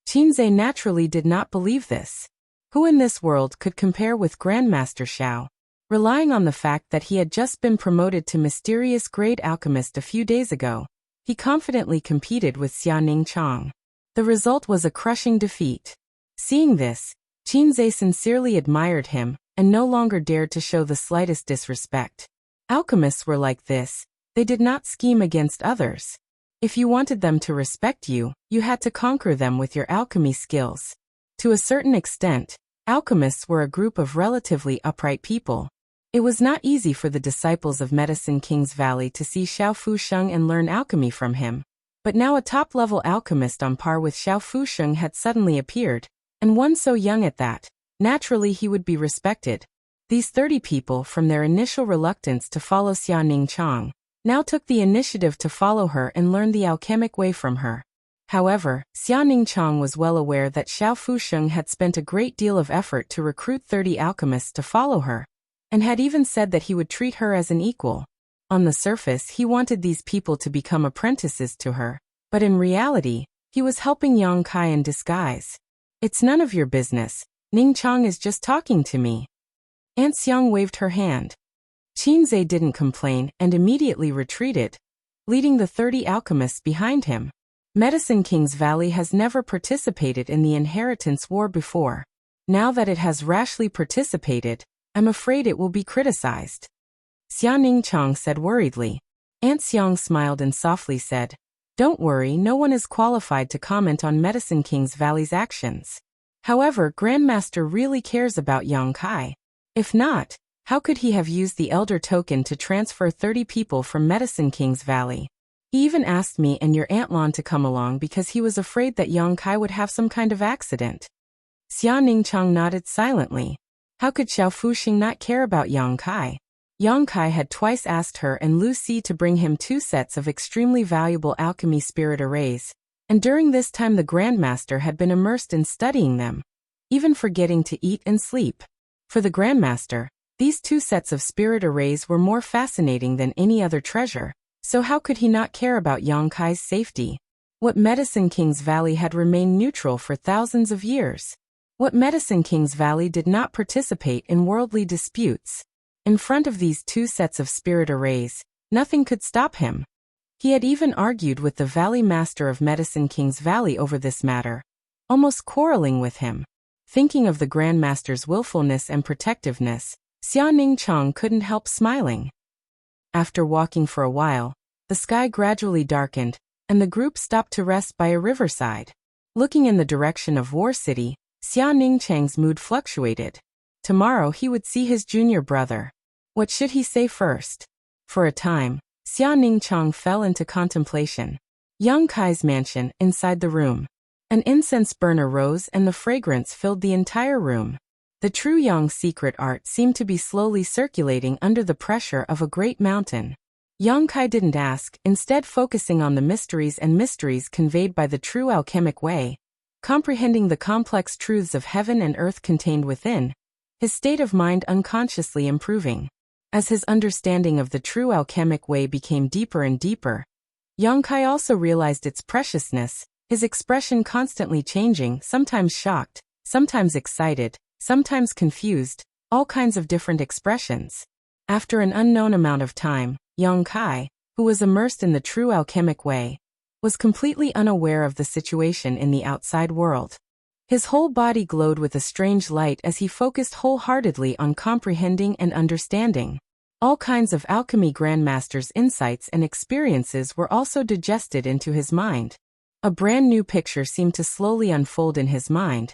Qinzhe naturally did not believe this. Who in this world could compare with Grandmaster Xiao? Relying on the fact that he had just been promoted to mysterious grade alchemist a few days ago, he confidently competed with Xiaoning Chang. The result was a crushing defeat. Seeing this, Qinzhe sincerely admired him and no longer dared to show the slightest disrespect. Alchemists were like this, they did not scheme against others. If you wanted them to respect you, you had to conquer them with your alchemy skills. To a certain extent, alchemists were a group of relatively upright people. It was not easy for the disciples of Medicine King's Valley to see Xiao Fusheng and learn alchemy from him. But now a top-level alchemist on par with Xiao Fusheng had suddenly appeared, and one so young at that. Naturally he would be respected. These 30 people, from their initial reluctance to follow Xiaoning Chang, now took the initiative to follow her and learn the alchemic way from her. However, Xiaoning Chang was well aware that Xiao Fusheng had spent a great deal of effort to recruit 30 alchemists to follow her, and had even said that he would treat her as an equal. On the surface, he wanted these people to become apprentices to her, but in reality, he was helping Yang Kai in disguise. It's none of your business. Ning Chang is just talking to me. Aunt Xiang waved her hand. Qinzhe didn't complain and immediately retreated, leading the 30 alchemists behind him. Medicine King's Valley has never participated in the inheritance war before. Now that it has rashly participated, I'm afraid it will be criticized. Xiaoning Chang said worriedly. Aunt Xiang smiled and softly said, "Don't worry, no one is qualified to comment on Medicine King's Valley's actions. However, Grandmaster really cares about Yang Kai. If not, how could he have used the Elder Token to transfer 30 people from Medicine King's Valley? He even asked me and your Aunt Lan to come along because he was afraid that Yang Kai would have some kind of accident." Xiaoning Chang nodded silently. How could Xiao Fuxing not care about Yang Kai? Yang Kai had twice asked her and Lu Si to bring him 2 sets of extremely valuable alchemy spirit arrays, and during this time the Grandmaster had been immersed in studying them, even forgetting to eat and sleep. For the Grandmaster, these 2 sets of spirit arrays were more fascinating than any other treasure, so how could he not care about Yang Kai's safety? What Medicine King's Valley had remained neutral for thousands of years? What Medicine King's Valley did not participate in worldly disputes? In front of these 2 sets of spirit arrays, nothing could stop him. He had even argued with the Valley Master of Medicine King's Valley over this matter, almost quarreling with him. Thinking of the Grandmaster's willfulness and protectiveness, Xiaoning Chang couldn't help smiling. After walking for a while, the sky gradually darkened, and the group stopped to rest by a riverside. Looking in the direction of War City, Xiaoning Chang's mood fluctuated. Tomorrow he would see his junior brother. What should he say first? For a time, Xiaoning Chang fell into contemplation. Yang Kai's mansion, inside the room. An incense burner rose and the fragrance filled the entire room. The true Yang secret art seemed to be slowly circulating under the pressure of a great mountain. Yang Kai didn't ask, instead focusing on the mysteries conveyed by the true alchemic way, comprehending the complex truths of heaven and earth contained within, his state of mind unconsciously improving. As his understanding of the true alchemic way became deeper and deeper, Yang Kai also realized its preciousness, his expression constantly changing, sometimes shocked, sometimes excited, sometimes confused, all kinds of different expressions. After an unknown amount of time, Yang Kai, who was immersed in the true alchemic way, was completely unaware of the situation in the outside world. His whole body glowed with a strange light as he focused wholeheartedly on comprehending and understanding. All kinds of alchemy grandmasters' insights and experiences were also digested into his mind. A brand new picture seemed to slowly unfold in his mind,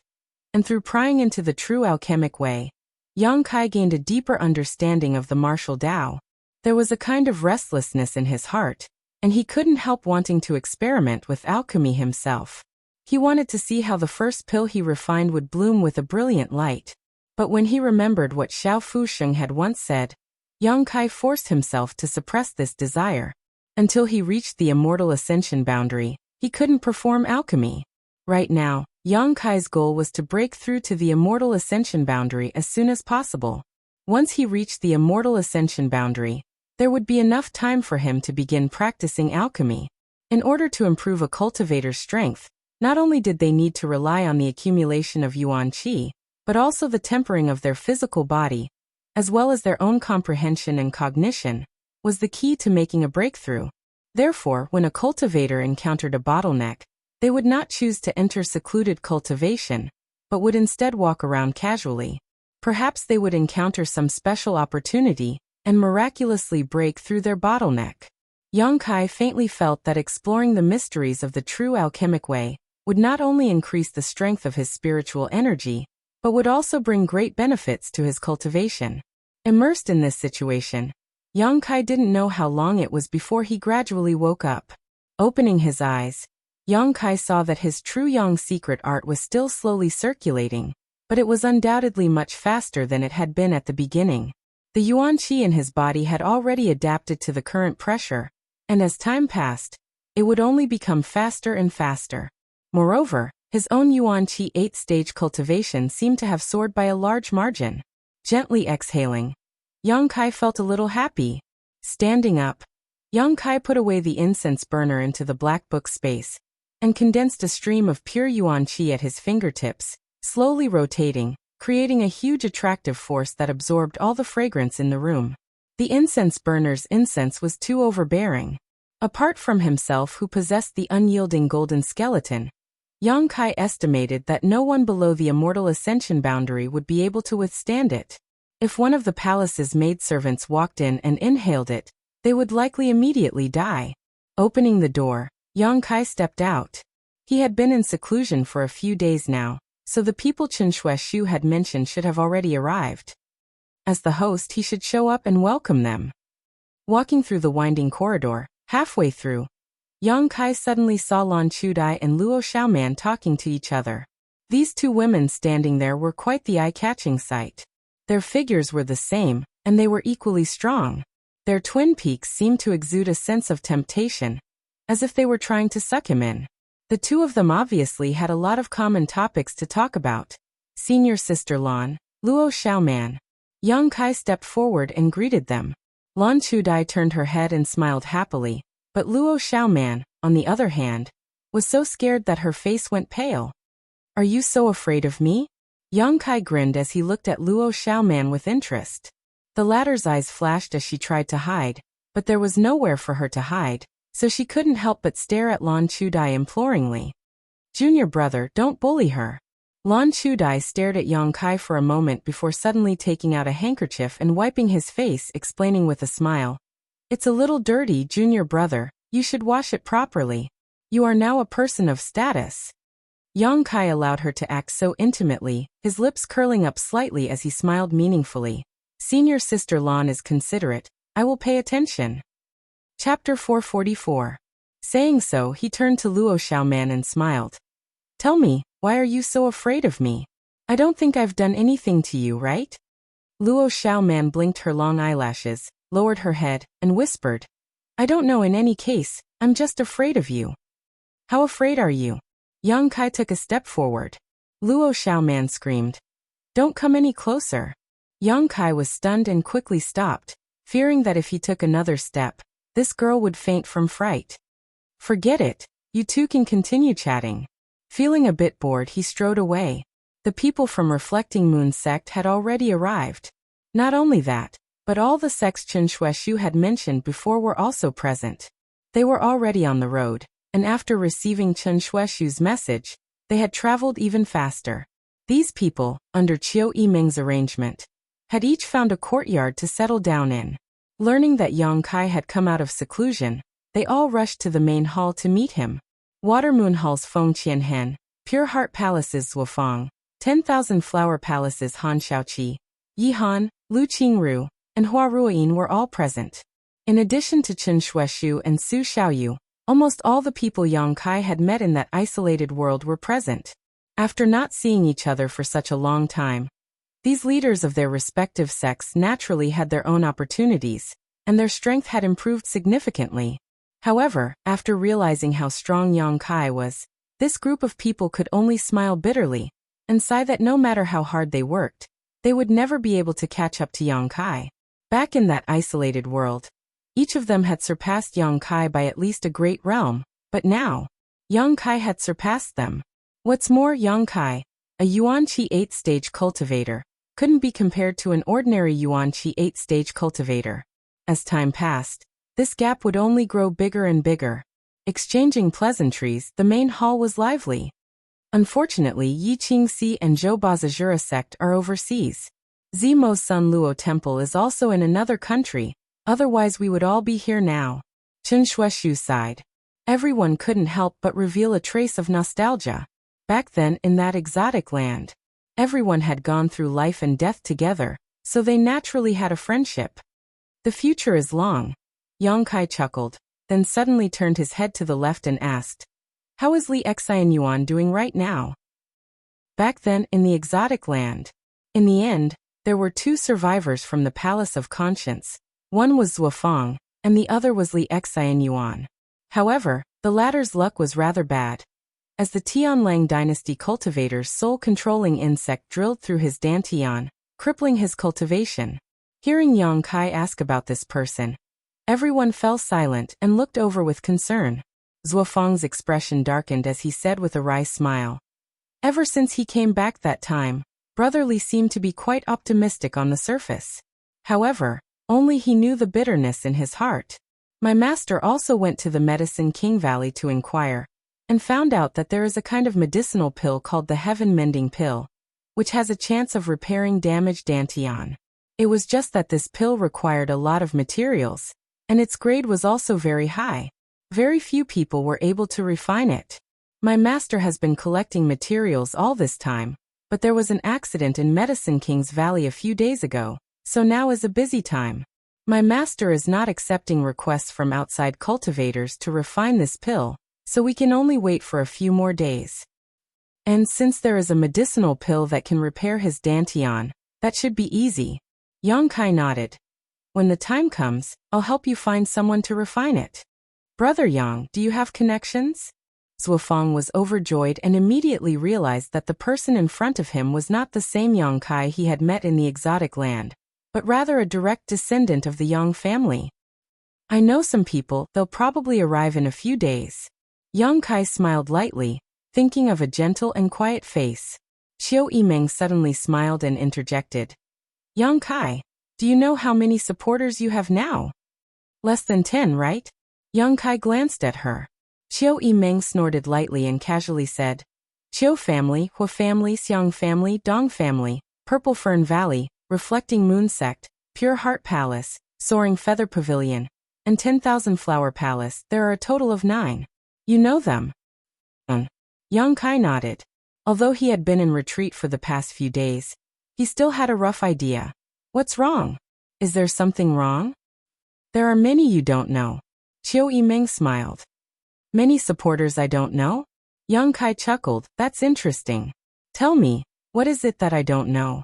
and through prying into the true alchemic way, Yang Kai gained a deeper understanding of the martial Tao. There was a kind of restlessness in his heart, and he couldn't help wanting to experiment with alchemy himself. He wanted to see how the first pill he refined would bloom with a brilliant light. But when he remembered what Xiao Fusheng had once said, Yang Kai forced himself to suppress this desire. Until he reached the immortal ascension boundary, he couldn't perform alchemy. Right now, Yang Kai's goal was to break through to the immortal ascension boundary as soon as possible. Once he reached the immortal ascension boundary, there would be enough time for him to begin practicing alchemy. In order to improve a cultivator's strength, not only did they need to rely on the accumulation of yuan qi, but also the tempering of their physical body, as well as their own comprehension and cognition, was the key to making a breakthrough. Therefore, when a cultivator encountered a bottleneck, they would not choose to enter secluded cultivation, but would instead walk around casually. Perhaps they would encounter some special opportunity and miraculously break through their bottleneck. Yang Kai faintly felt that exploring the mysteries of the true alchemic way would not only increase the strength of his spiritual energy, but would also bring great benefits to his cultivation. Immersed in this situation, Yang Kai didn't know how long it was before he gradually woke up. Opening his eyes, Yang Kai saw that his true Yang secret art was still slowly circulating, but it was undoubtedly much faster than it had been at the beginning. The Yuan Qi in his body had already adapted to the current pressure, and as time passed, it would only become faster and faster. Moreover, his own Yuan Qi 8th-stage cultivation seemed to have soared by a large margin. Gently exhaling, Yang Kai felt a little happy. Standing up, Yang Kai put away the incense burner into the black book space, and condensed a stream of pure Yuan Qi at his fingertips, slowly rotating, creating a huge attractive force that absorbed all the fragrance in the room. The incense burner's incense was too overbearing. Apart from himself, who possessed the unyielding golden skeleton, Yang Kai estimated that no one below the immortal ascension boundary would be able to withstand it. If one of the palace's maidservants walked in and inhaled it, they would likely immediately die. Opening the door, Yang Kai stepped out. He had been in seclusion for a few days now, so the people Chen Shueshu had mentioned should have already arrived. As the host, he should show up and welcome them. Walking through the winding corridor, halfway through, Yang Kai suddenly saw Lan Chudai and Luo Xiaoman talking to each other. These two women standing there were quite the eye-catching sight. Their figures were the same, and they were equally strong. Their twin peaks seemed to exude a sense of temptation, as if they were trying to suck him in. The two of them obviously had a lot of common topics to talk about. Senior sister Lan, Luo Xiaoman. Yang Kai stepped forward and greeted them. Lan Chudai turned her head and smiled happily, but Luo Xiaoman, on the other hand, was so scared that her face went pale. "Are you so afraid of me?" Yang Kai grinned as he looked at Luo Xiaoman with interest. The latter's eyes flashed as she tried to hide, but there was nowhere for her to hide, so she couldn't help but stare at Lan Chudai imploringly. "Junior brother, don't bully her." Lan Chudai stared at Yang Kai for a moment before suddenly taking out a handkerchief and wiping his face, explaining with a smile, "It's a little dirty, junior brother, you should wash it properly. You are now a person of status." Yang Kai allowed her to act so intimately, his lips curling up slightly as he smiled meaningfully. "Senior sister Lan is considerate, I will pay attention." Chapter 444. Saying so, he turned to Luo Xiaoman and smiled. "Tell me, why are you so afraid of me? I don't think I've done anything to you, right?" Luo Xiaoman blinked her long eyelashes, lowered her head, and whispered, "I don't know, in any case, I'm just afraid of you." "How afraid are you?" Yang Kai took a step forward. Luo Xiaoman screamed, "Don't come any closer." Yang Kai was stunned and quickly stopped, fearing that if he took another step, this girl would faint from fright. "Forget it, you two can continue chatting." Feeling a bit bored, he strode away. The people from Reflecting Moon sect had already arrived. Not only that, but all the sects Chen Shueshu had mentioned before were also present. They were already on the road, and after receiving Chen Shueshu's message, they had traveled even faster. These people, under Qiu Yiming's arrangement, had each found a courtyard to settle down in. Learning that Yang Kai had come out of seclusion, they all rushed to the main hall to meet him. Watermoon Hall's Feng Qianhen, Pure Heart Palace's Zuofang, 10,000 Flower Palace's Han Xiaoqi, Yihan, Lu Qingru, and Hua Ruoyin were all present. In addition to Chen Shueshu and Su Xiaoyu, almost all the people Yang Kai had met in that isolated world were present. After not seeing each other for such a long time, these leaders of their respective sects naturally had their own opportunities, and their strength had improved significantly. However, after realizing how strong Yang Kai was, this group of people could only smile bitterly, and sigh that no matter how hard they worked, they would never be able to catch up to Yang Kai. Back in that isolated world, each of them had surpassed Yang Kai by at least a great realm, but now, Yang Kai had surpassed them. What's more, Yang Kai, A Yuanqi 8-stage cultivator couldn't be compared to an ordinary Yuanqi 8-stage cultivator. As time passed, this gap would only grow bigger and bigger. Exchanging pleasantries, the main hall was lively. Unfortunately, Yi Qingxi and Zhou Bazajura sect are overseas. Zimo's Sun Luo Temple is also in another country, otherwise we would all be here now. Chen Shueshu sighed. Everyone couldn't help but reveal a trace of nostalgia. Back then, in that exotic land, everyone had gone through life and death together, so they naturally had a friendship. The future is long. Yang Kai chuckled, then suddenly turned his head to the left and asked, "How is Li Xian Yuan doing right now?" Back then, in the exotic land. In the end, there were two survivors from the Palace of Conscience. One was Zuofang, and the other was Li Xian Yuan. However, the latter's luck was rather bad. As the Tianlang dynasty cultivator's soul-controlling insect drilled through his dantian, crippling his cultivation. Hearing Yang Kai ask about this person, everyone fell silent and looked over with concern. Zuofang's expression darkened as he said with a wry smile, "Ever since he came back that time, Brother Li seemed to be quite optimistic on the surface. However, only he knew the bitterness in his heart. My master also went to the Medicine King Valley to inquire, and found out that there is a kind of medicinal pill called the Heaven Mending Pill, which has a chance of repairing damaged dantian. It was just that this pill required a lot of materials, and its grade was also very high. Very few people were able to refine it. My master has been collecting materials all this time, but there was an accident in Medicine King's Valley a few days ago, so now is a busy time. My master is not accepting requests from outside cultivators to refine this pill, so we can only wait for a few more days. And since there is a medicinal pill that can repair his dantian, that should be easy." Yang Kai nodded. "When the time comes, I'll help you find someone to refine it." "Brother Yang, do you have connections?" Zuofang was overjoyed and immediately realized that the person in front of him was not the same Yang Kai he had met in the exotic land, but rather a direct descendant of the Yang family. "I know some people, they'll probably arrive in a few days." Yang Kai smiled lightly, thinking of a gentle and quiet face. Xiao Yimeng suddenly smiled and interjected, "Yang Kai, do you know how many supporters you have now?" "Less than 10, right?" Yang Kai glanced at her. Xiao Yimeng snorted lightly and casually said, "Qiu family, Hua family, Xiang family, Dong family, Purple Fern Valley, Reflecting Moon Sect, Pure Heart Palace, Soaring Feather Pavilion, and 10,000 Flower Palace. There are a total of 9. You know them?" Yang Kai nodded. Although he had been in retreat for the past few days, he still had a rough idea. "What's wrong? Is there something wrong?" "There are many you don't know." Qiu Yimeng smiled. "Many supporters I don't know?" Yang Kai chuckled. "That's interesting. Tell me, what is it that I don't know?"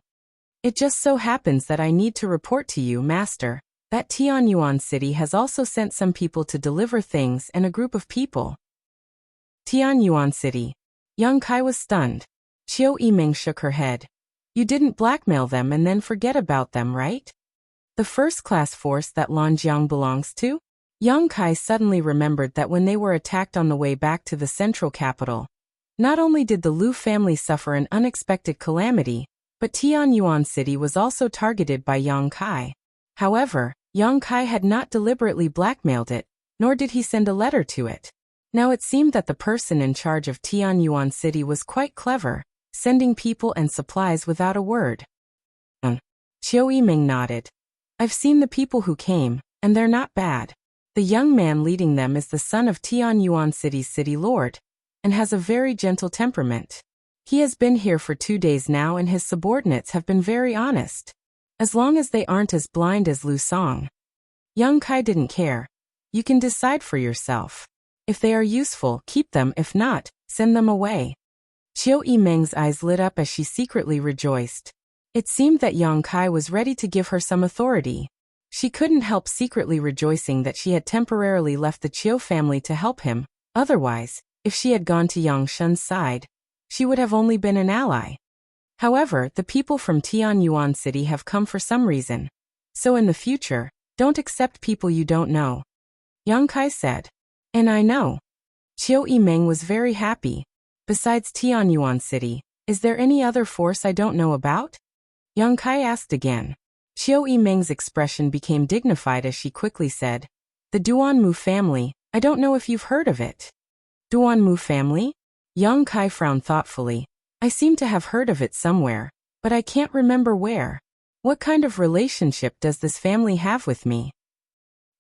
"It just so happens that I need to report to you, Master, that Tianyuan City has also sent some people to deliver things and a group of people." Tianyuan City. Yang Kai was stunned. Qiu Yimeng shook her head. "You didn't blackmail them and then forget about them, right? The first-class force that Lanjiang belongs to?" Yang Kai suddenly remembered that when they were attacked on the way back to the central capital, not only did the Lu family suffer an unexpected calamity, but Tianyuan City was also targeted by Yang Kai. However, Yang Kai had not deliberately blackmailed it, nor did he send a letter to it. Now it seemed that the person in charge of Tianyuan City was quite clever, sending people and supplies without a word. Qiu Yimeng nodded. "I've seen the people who came, and they're not bad. The young man leading them is the son of Tianyuan City's city lord, and has a very gentle temperament. He has been here for 2 days now and his subordinates have been very honest. As long as they aren't as blind as Lu Song." Yang Kai didn't care. "You can decide for yourself. If they are useful, keep them. If not, send them away." Qiu Yimeng's eyes lit up as she secretly rejoiced. It seemed that Yang Kai was ready to give her some authority. She couldn't help secretly rejoicing that she had temporarily left the Qiu family to help him. Otherwise, if she had gone to Yang Shun's side, she would have only been an ally. However, the people from Tianyuan City have come for some reason. So in the future, don't accept people you don't know. Yang Kai said. "And I know." Qiu Yimeng was very happy. Besides Tianyuan City, Is there any other force I don't know about? Yang Kai asked again. Qiu Yimeng's expression became dignified as she quickly said, the Duanmu family, I don't know if you've heard of it. Duanmu family? Yang Kai frowned thoughtfully. I seem to have heard of it somewhere, but I can't remember where. What kind of relationship does this family have with me?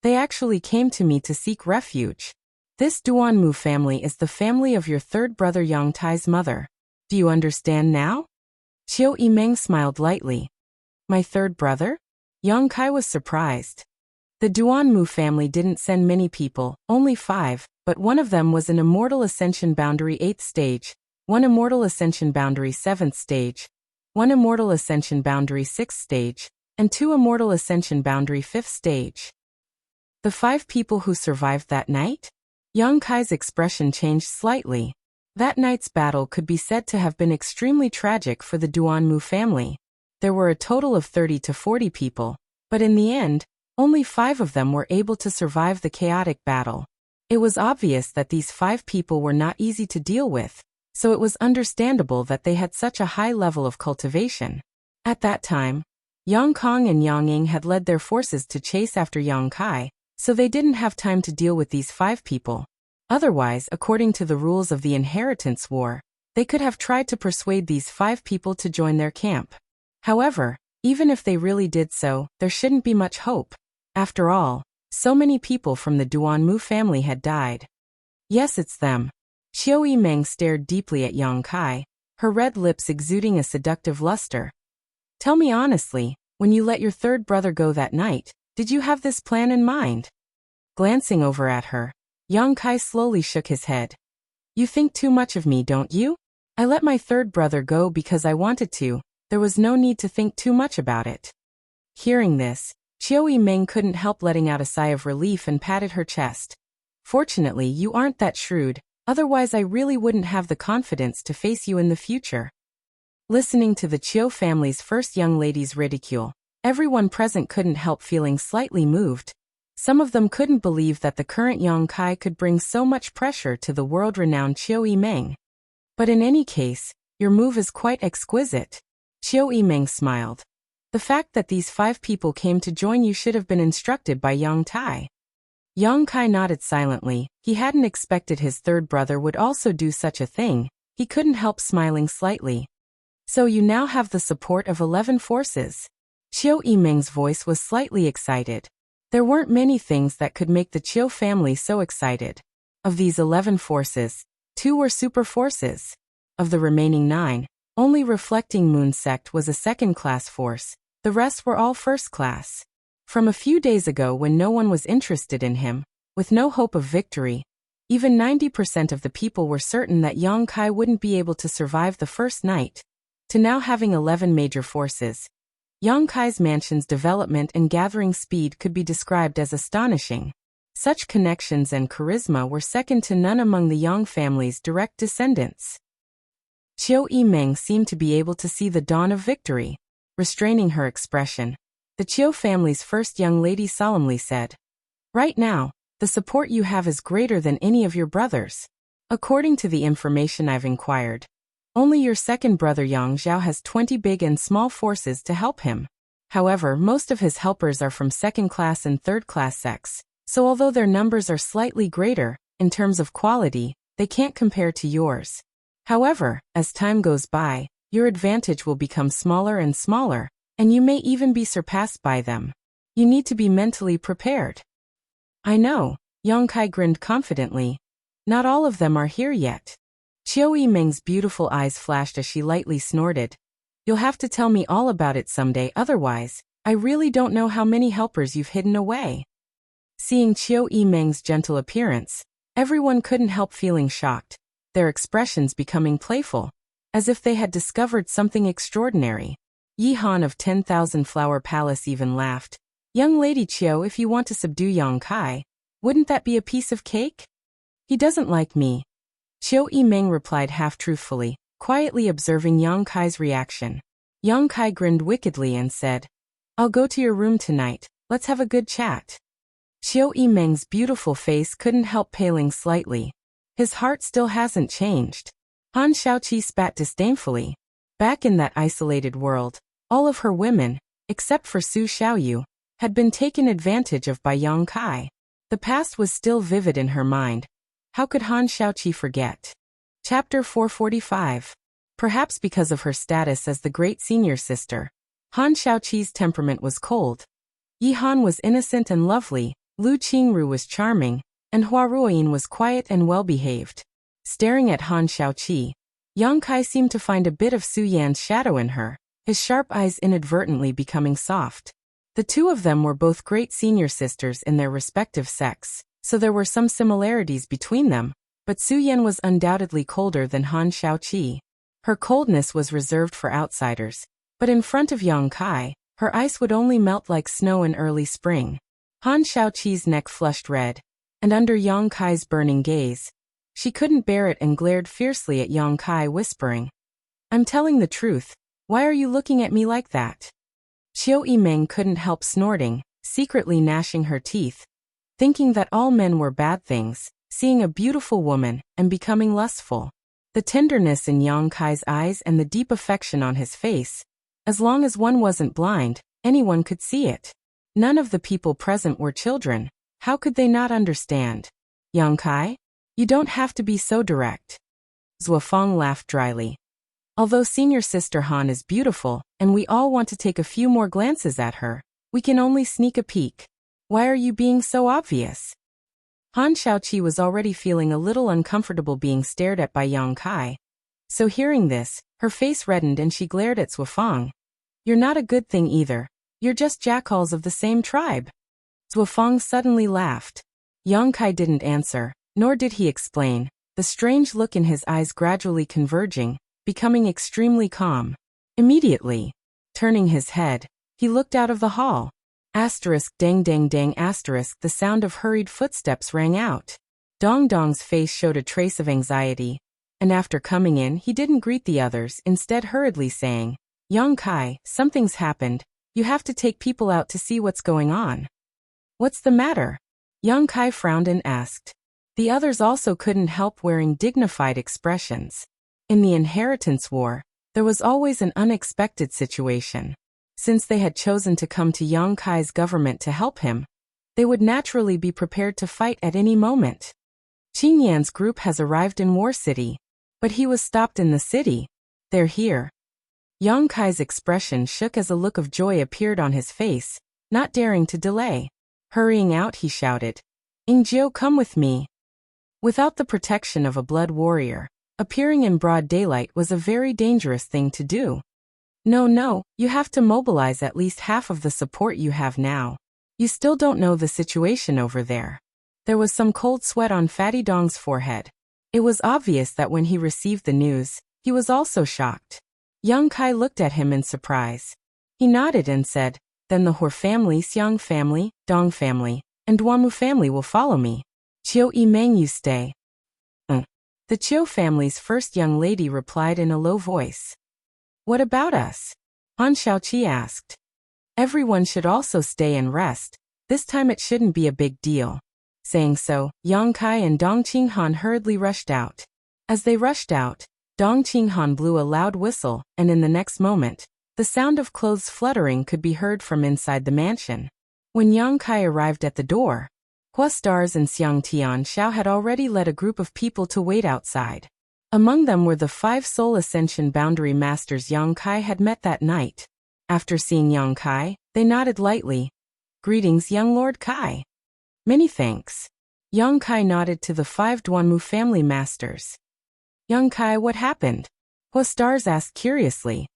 They actually came to me to seek refuge. This Duanmu family is the family of your third brother Yang Tai's mother. Do you understand now? Qiu Yimeng smiled lightly. My third brother? Yang Kai was surprised. The Duanmu family didn't send many people, only 5, but one of them was an Immortal Ascension Boundary 8th stage, one Immortal Ascension Boundary 7th stage, one Immortal Ascension Boundary 6th stage, and 2 Immortal Ascension Boundary 5th stage. The 5 people who survived that night? Yang Kai's expression changed slightly. That night's battle could be said to have been extremely tragic for the Duanmu family. There were a total of 30 to 40 people, but in the end, only 5 of them were able to survive the chaotic battle. It was obvious that these 5 people were not easy to deal with, so it was understandable that they had such a high level of cultivation. At that time, Yang Kong and Yang Ying had led their forces to chase after Yang Kai, so they didn't have time to deal with these 5 people. Otherwise, according to the rules of the Inheritance War, they could have tried to persuade these 5 people to join their camp. However, even if they really did so, there shouldn't be much hope. After all, so many people from the Duanmu family had died. Yes, it's them. Qiu Yimeng stared deeply at Yang Kai, her red lips exuding a seductive luster. Tell me honestly, when you let your third brother go that night, did you have this plan in mind? Glancing over at her, Yang Kai slowly shook his head. You think too much of me, don't you? I let my third brother go because I wanted to. There was no need to think too much about it. Hearing this, Qiu Yimeng couldn't help letting out a sigh of relief and patted her chest. Fortunately, you aren't that shrewd, otherwise I really wouldn't have the confidence to face you in the future. Listening to the Qiu family's first young lady's ridicule, everyone present couldn't help feeling slightly moved. Some of them couldn't believe that the current Yang Kai could bring so much pressure to the world-renowned Qiu Yimeng. But in any case, your move is quite exquisite. Qiu Yimeng smiled. The fact that these 5 people came to join you should have been instructed by Yang Tai. Yang Kai nodded silently. He hadn't expected his third brother would also do such a thing. He couldn't help smiling slightly. So you now have the support of 11 forces. Qiu Yimeng's voice was slightly excited. There weren't many things that could make the Qiu family so excited. Of these 11 forces, 2 were super forces. Of the remaining 9, only Reflecting Moon Sect was a second-class force. The rest were all first-class. From a few days ago when no one was interested in him, with no hope of victory, even 90% of the people were certain that Yang Kai wouldn't be able to survive the first night, to now having 11 major forces. Yang Kai's mansion's development and gathering speed could be described as astonishing. Such connections and charisma were second to none among the Yang family's direct descendants. Qiu Yimeng seemed to be able to see the dawn of victory. Restraining her expression, the Qiu family's first young lady solemnly said, Right now, the support you have is greater than any of your brothers. According to the information I've inquired, only your second brother Yang Zhao has 20 big and small forces to help him. However, most of his helpers are from second-class and third-class sects, so although their numbers are slightly greater, in terms of quality, they can't compare to yours. However, as time goes by, your advantage will become smaller and smaller, and you may even be surpassed by them. You need to be mentally prepared. I know, Yang Kai grinned confidently. Not all of them are here yet. Qiu Yimeng's beautiful eyes flashed as she lightly snorted. You'll have to tell me all about it someday, otherwise, I really don't know how many helpers you've hidden away. Seeing Qiu Yimeng's gentle appearance, everyone couldn't help feeling shocked, their expressions becoming playful, as if they had discovered something extraordinary. Yi Han of 10,000 Flower Palace even laughed. Young Lady Qiu, if you want to subdue Yang Kai, wouldn't that be a piece of cake? He doesn't like me. Qiu Yimeng replied half-truthfully, quietly observing Yang Kai's reaction. Yang Kai grinned wickedly and said, I'll go to your room tonight, let's have a good chat. Qiu Yimeng's beautiful face couldn't help paling slightly. His heart still hasn't changed. Han Xiaoqi spat disdainfully. Back in that isolated world, all of her women, except for Su Xiaoyu, had been taken advantage of by Yang Kai. The past was still vivid in her mind. How could Han Xiaoqi forget? Chapter 445. Perhaps because of her status as the great senior sister, Han Xiaoqi's temperament was cold. Yi Han was innocent and lovely, Lu Qingru was charming, and Hua Ruoyin was quiet and well-behaved. Staring at Han Xiaoqi, Yang Kai seemed to find a bit of Su Yan's shadow in her, his sharp eyes inadvertently becoming soft. The two of them were both great senior sisters in their respective sex, so there were some similarities between them, but Su Yan was undoubtedly colder than Han Xiaoqi. Her coldness was reserved for outsiders, but in front of Yang Kai, her ice would only melt like snow in early spring. Han Xiaoqi's neck flushed red, and under Yang Kai's burning gaze, she couldn't bear it and glared fiercely at Yang Kai, whispering, "I'm telling the truth, why are you looking at me like that?" Qiu Yimeng couldn't help snorting, secretly gnashing her teeth, thinking that all men were bad things, seeing a beautiful woman and becoming lustful. The tenderness in Yang Kai's eyes and the deep affection on his face, as long as one wasn't blind, anyone could see it. None of the people present were children. How could they not understand? Yang Kai? You don't have to be so direct. Zuofeng laughed dryly. Although senior sister Han is beautiful, and we all want to take a few more glances at her, we can only sneak a peek. Why are you being so obvious? Han Xiaoqi was already feeling a little uncomfortable being stared at by Yang Kai. So hearing this, her face reddened and she glared at Zuofeng. You're not a good thing either. You're just jackals of the same tribe. Zuofeng suddenly laughed. Yang Kai didn't answer, nor did he explain, the strange look in his eyes gradually converging, becoming extremely calm. Immediately, turning his head, he looked out of the hall. Asterisk dang dang dang asterisk the sound of hurried footsteps rang out. Dong Dong's face showed a trace of anxiety, and after coming in he didn't greet the others, instead hurriedly saying, Yang Kai, something's happened, you have to take people out to see what's going on. What's the matter? Yang Kai frowned and asked. The others also couldn't help wearing dignified expressions. In the inheritance war, there was always an unexpected situation. Since they had chosen to come to Yang Kai's government to help him, they would naturally be prepared to fight at any moment. Qing Yan's group has arrived in War City, but he was stopped in the city. They're here. Yang Kai's expression shook as a look of joy appeared on his face, not daring to delay. Hurrying out, he shouted, Ingjiu, come with me. Without the protection of a blood warrior, appearing in broad daylight was a very dangerous thing to do. No, you have to mobilize at least half of the support you have now. You still don't know the situation over there. There was some cold sweat on Fatty Dong's forehead. It was obvious that when he received the news, he was also shocked. Yang Kai looked at him in surprise. He nodded and said, then the Hor family, Xiang family, Dong family, and Duamu family will follow me. Qiu Yimeng, you stay. The Qiu family's first young lady replied in a low voice. What about us? Han Xiaoqi asked. Everyone should also stay and rest. This time it shouldn't be a big deal. Saying so, Yang Kai and Dong Qinghan hurriedly rushed out. As they rushed out, Dong Qinghan blew a loud whistle, and in the next moment, the sound of clothes fluttering could be heard from inside the mansion. When Yang Kai arrived at the door, Hua Stars and Xiang Tianxiao had already led a group of people to wait outside. Among them were the 5 Soul Ascension Boundary Masters Yang Kai had met that night. After seeing Yang Kai, they nodded lightly. Greetings, young Lord Kai. Many thanks. Yang Kai nodded to the 5 Duanmu family masters. Yang Kai, what happened? Hua Stars asked curiously.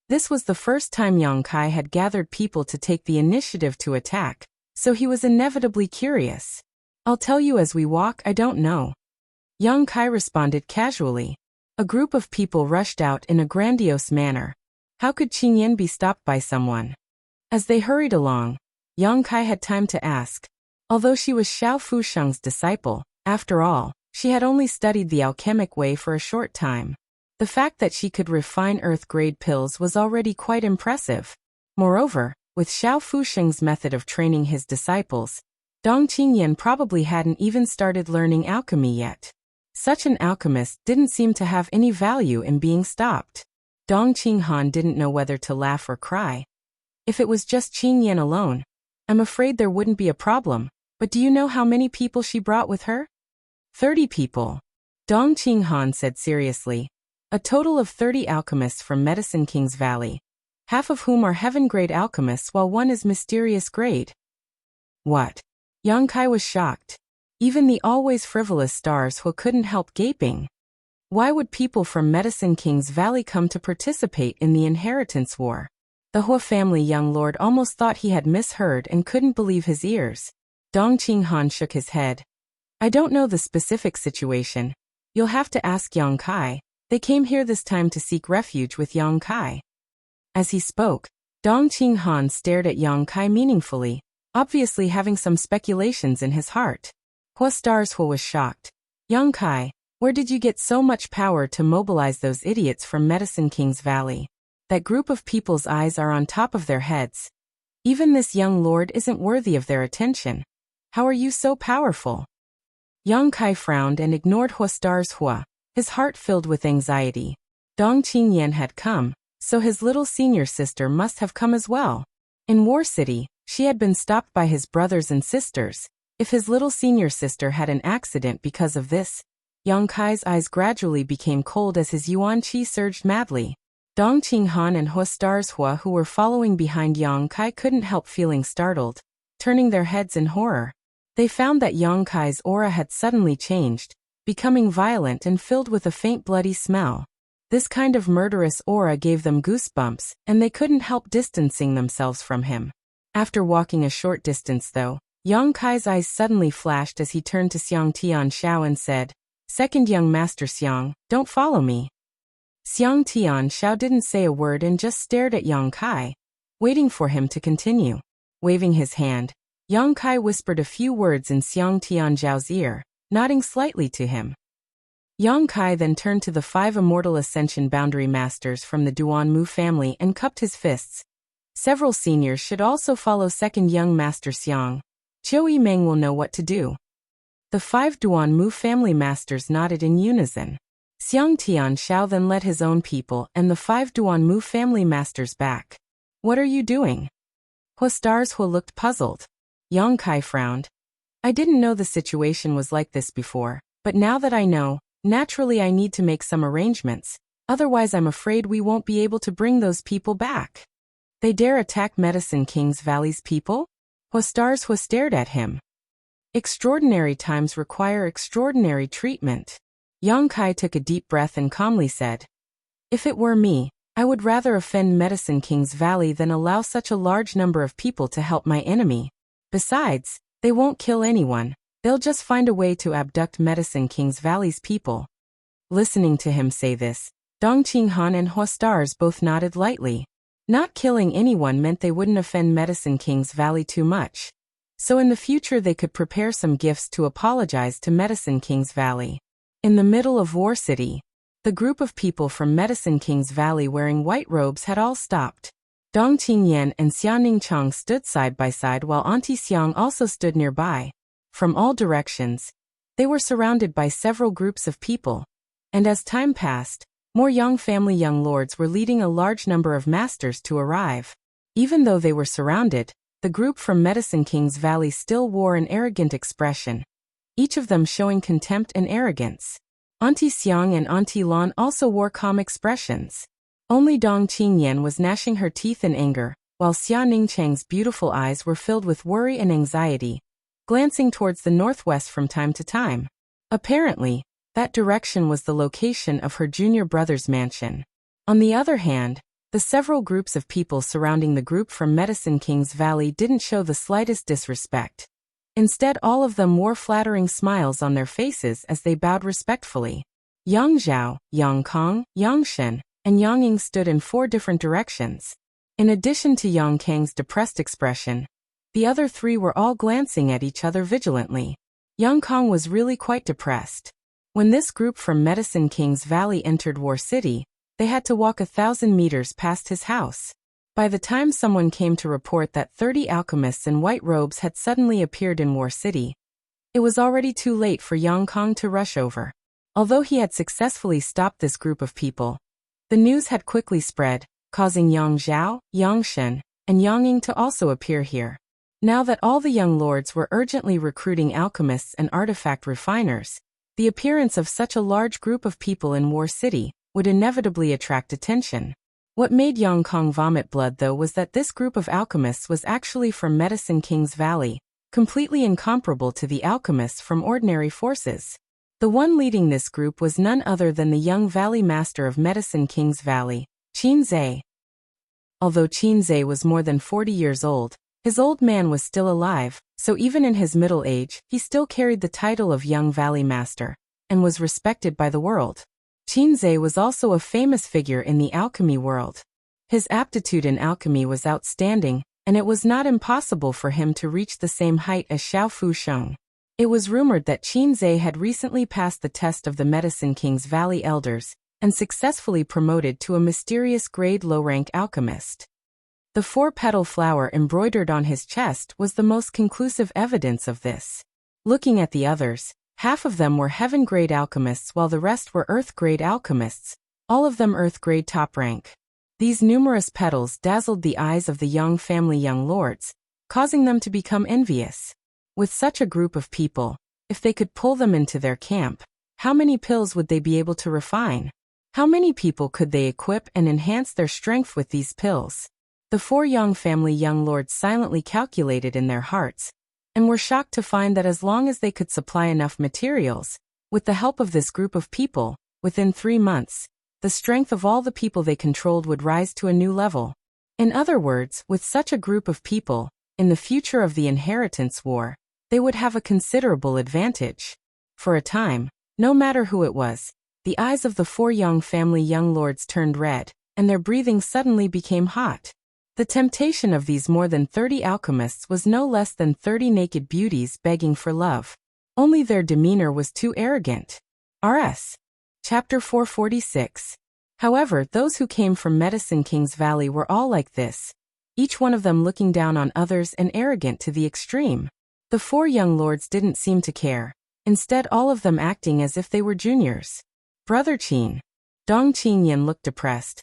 This was the first time Yang Kai had gathered people to take the initiative to attack, so he was inevitably curious. I'll tell you as we walk, I don't know. Yang Kai responded casually. A group of people rushed out in a grandiose manner. How could Qing Yan be stopped by someone? As they hurried along, Yang Kai had time to ask. Although she was Xiao Fusheng's disciple, after all, she had only studied the alchemic way for a short time. The fact that she could refine earth-grade pills was already quite impressive. Moreover, with Xiao Fusheng's method of training his disciples, Dong Qingyan probably hadn't even started learning alchemy yet. Such an alchemist didn't seem to have any value in being stopped. Dong Qinghan didn't know whether to laugh or cry. If it was just Qing Yan alone, I'm afraid there wouldn't be a problem, but do you know how many people she brought with her? 30 people. Dong Qinghan said seriously. A total of 30 alchemists from Medicine King's Valley, half of whom are heaven-grade alchemists while one is mysterious grade. What? Yang Kai was shocked. Even the always frivolous stars who couldn't help gaping. Why would people from Medicine King's Valley come to participate in the inheritance war? The Hua family young lord almost thought he had misheard and couldn't believe his ears. Dong Qinghan shook his head. I don't know the specific situation. You'll have to ask Yang Kai. They came here this time to seek refuge with Yang Kai. As he spoke, Dong Qinghan stared at Yang Kai meaningfully, obviously having some speculations in his heart. Hua Stars Hua was shocked. Yang Kai, where did you get so much power to mobilize those idiots from Medicine King's Valley? That group of people's eyes are on top of their heads. Even this young lord isn't worthy of their attention. How are you so powerful? Yang Kai frowned and ignored Hua Stars Hua, his heart filled with anxiety. Dong Qingyan had come, so his little senior sister must have come as well. In War City, she had been stopped by his brothers and sisters. If his little senior sister had an accident because of this, Yang Kai's eyes gradually became cold as his yuan qi surged madly. Dong Qinghan and Hua Stars Hua who were following behind Yang Kai couldn't help feeling startled, turning their heads in horror. They found that Yang Kai's aura had suddenly changed, becoming violent and filled with a faint bloody smell. This kind of murderous aura gave them goosebumps, and they couldn't help distancing themselves from him. After walking a short distance though, Yang Kai's eyes suddenly flashed as he turned to Xiang Tian Xiao and said, Second young master Xiang, don't follow me. Xiang Tian Xiao didn't say a word and just stared at Yang Kai, waiting for him to continue. Waving his hand, Yang Kai whispered a few words in Xiang Tian Xiao's ear, nodding slightly to him. Yang Kai then turned to the 5 immortal Ascension Boundary Masters from the Duan Mu family and cupped his fists. Several seniors should also follow second young master Xiang. Qiu Yimeng will know what to do. The 5 Duan Mu family masters nodded in unison. Xiang Tian Xiao then led his own people and the 5 Duan Mu family masters back. What are you doing? Hua Stars Hua looked puzzled. Yang Kai frowned. I didn't know the situation was like this before, but now that I know, naturally I need to make some arrangements, otherwise I'm afraid we won't be able to bring those people back. They dare attack Medicine King's Valley's people? Hua Stars Hua stared at him. Extraordinary times require extraordinary treatment. Yang Kai took a deep breath and calmly said, If it were me, I would rather offend Medicine King's Valley than allow such a large number of people to help my enemy. Besides, they won't kill anyone, they'll just find a way to abduct Medicine King's Valley's people. Listening to him say this, Dong Qinghan and Hua Stars both nodded lightly. Not killing anyone meant they wouldn't offend Medicine King's Valley too much. So in the future they could prepare some gifts to apologize to Medicine King's Valley. In the middle of War City, the group of people from Medicine King's Valley wearing white robes had all stopped. Dong Qingyan and Xianing Chang stood side by side while Auntie Xiang also stood nearby. From all directions, they were surrounded by several groups of people. And as time passed, more Yang family young lords were leading a large number of masters to arrive. Even though they were surrounded, the group from Medicine King's Valley still wore an arrogant expression, each of them showing contempt and arrogance. Auntie Xiang and Auntie Lan also wore calm expressions. Only Dong Qingyan was gnashing her teeth in anger, while Xia Ningchang's beautiful eyes were filled with worry and anxiety, glancing towards the northwest from time to time. Apparently, that direction was the location of her junior brother's mansion. On the other hand, the several groups of people surrounding the group from Medicine King's Valley didn't show the slightest disrespect. Instead, all of them wore flattering smiles on their faces as they bowed respectfully. Yang Zhao, Yang Kang, Yang Shen, and Yang Ying stood in 4 different directions. In addition to Yang Kang's depressed expression, the other 3 were all glancing at each other vigilantly. Yang Kang was really quite depressed. When this group from Medicine King's Valley entered War City, they had to walk 1,000 meters past his house. By the time someone came to report that 30 alchemists in white robes had suddenly appeared in War City, it was already too late for Yang Kang to rush over. Although he had successfully stopped this group of people, the news had quickly spread, causing Yang Zhao, Yang Shen, and Yang Ying to also appear here. Now that all the young lords were urgently recruiting alchemists and artifact refiners, the appearance of such a large group of people in War City would inevitably attract attention. What made Yang Kong vomit blood though was that this group of alchemists was actually from Medicine King's Valley, completely incomparable to the alchemists from ordinary forces. The one leading this group was none other than the young Valley Master of Medicine King's Valley, Qin Zhe. Although Qin Zhe was more than 40 years old, his old man was still alive, so even in his middle age, he still carried the title of Young Valley Master, and was respected by the world. Qin Zhe was also a famous figure in the alchemy world. His aptitude in alchemy was outstanding, and it was not impossible for him to reach the same height as Xiao Fu Sheng. It was rumored that Qin Zhe had recently passed the test of the Medicine King's Valley Elders, and successfully promoted to a mysterious grade low-rank alchemist. The 4-petal flower embroidered on his chest was the most conclusive evidence of this. Looking at the others, half of them were heaven-grade alchemists while the rest were earth-grade alchemists, all of them earth-grade top rank. These numerous petals dazzled the eyes of the Yang family young lords, causing them to become envious. With such a group of people, if they could pull them into their camp, how many pills would they be able to refine? How many people could they equip and enhance their strength with these pills? The 4 Yang family young lords silently calculated in their hearts, and were shocked to find that as long as they could supply enough materials, with the help of this group of people, within 3 months, the strength of all the people they controlled would rise to a new level. In other words, with such a group of people, in the future of the inheritance war, they would have a considerable advantage. For a time, no matter who it was, the eyes of the 4 Yang family young lords turned red, and their breathing suddenly became hot. The temptation of these more than 30 alchemists was no less than 30 naked beauties begging for love. Only their demeanor was too arrogant. RS. Chapter 446. However, those who came from Medicine King's Valley were all like this, each one of them looking down on others and arrogant to the extreme. The 4 young lords didn't seem to care, instead all of them acting as if they were juniors. Brother Qin. Dong Qinyan looked depressed.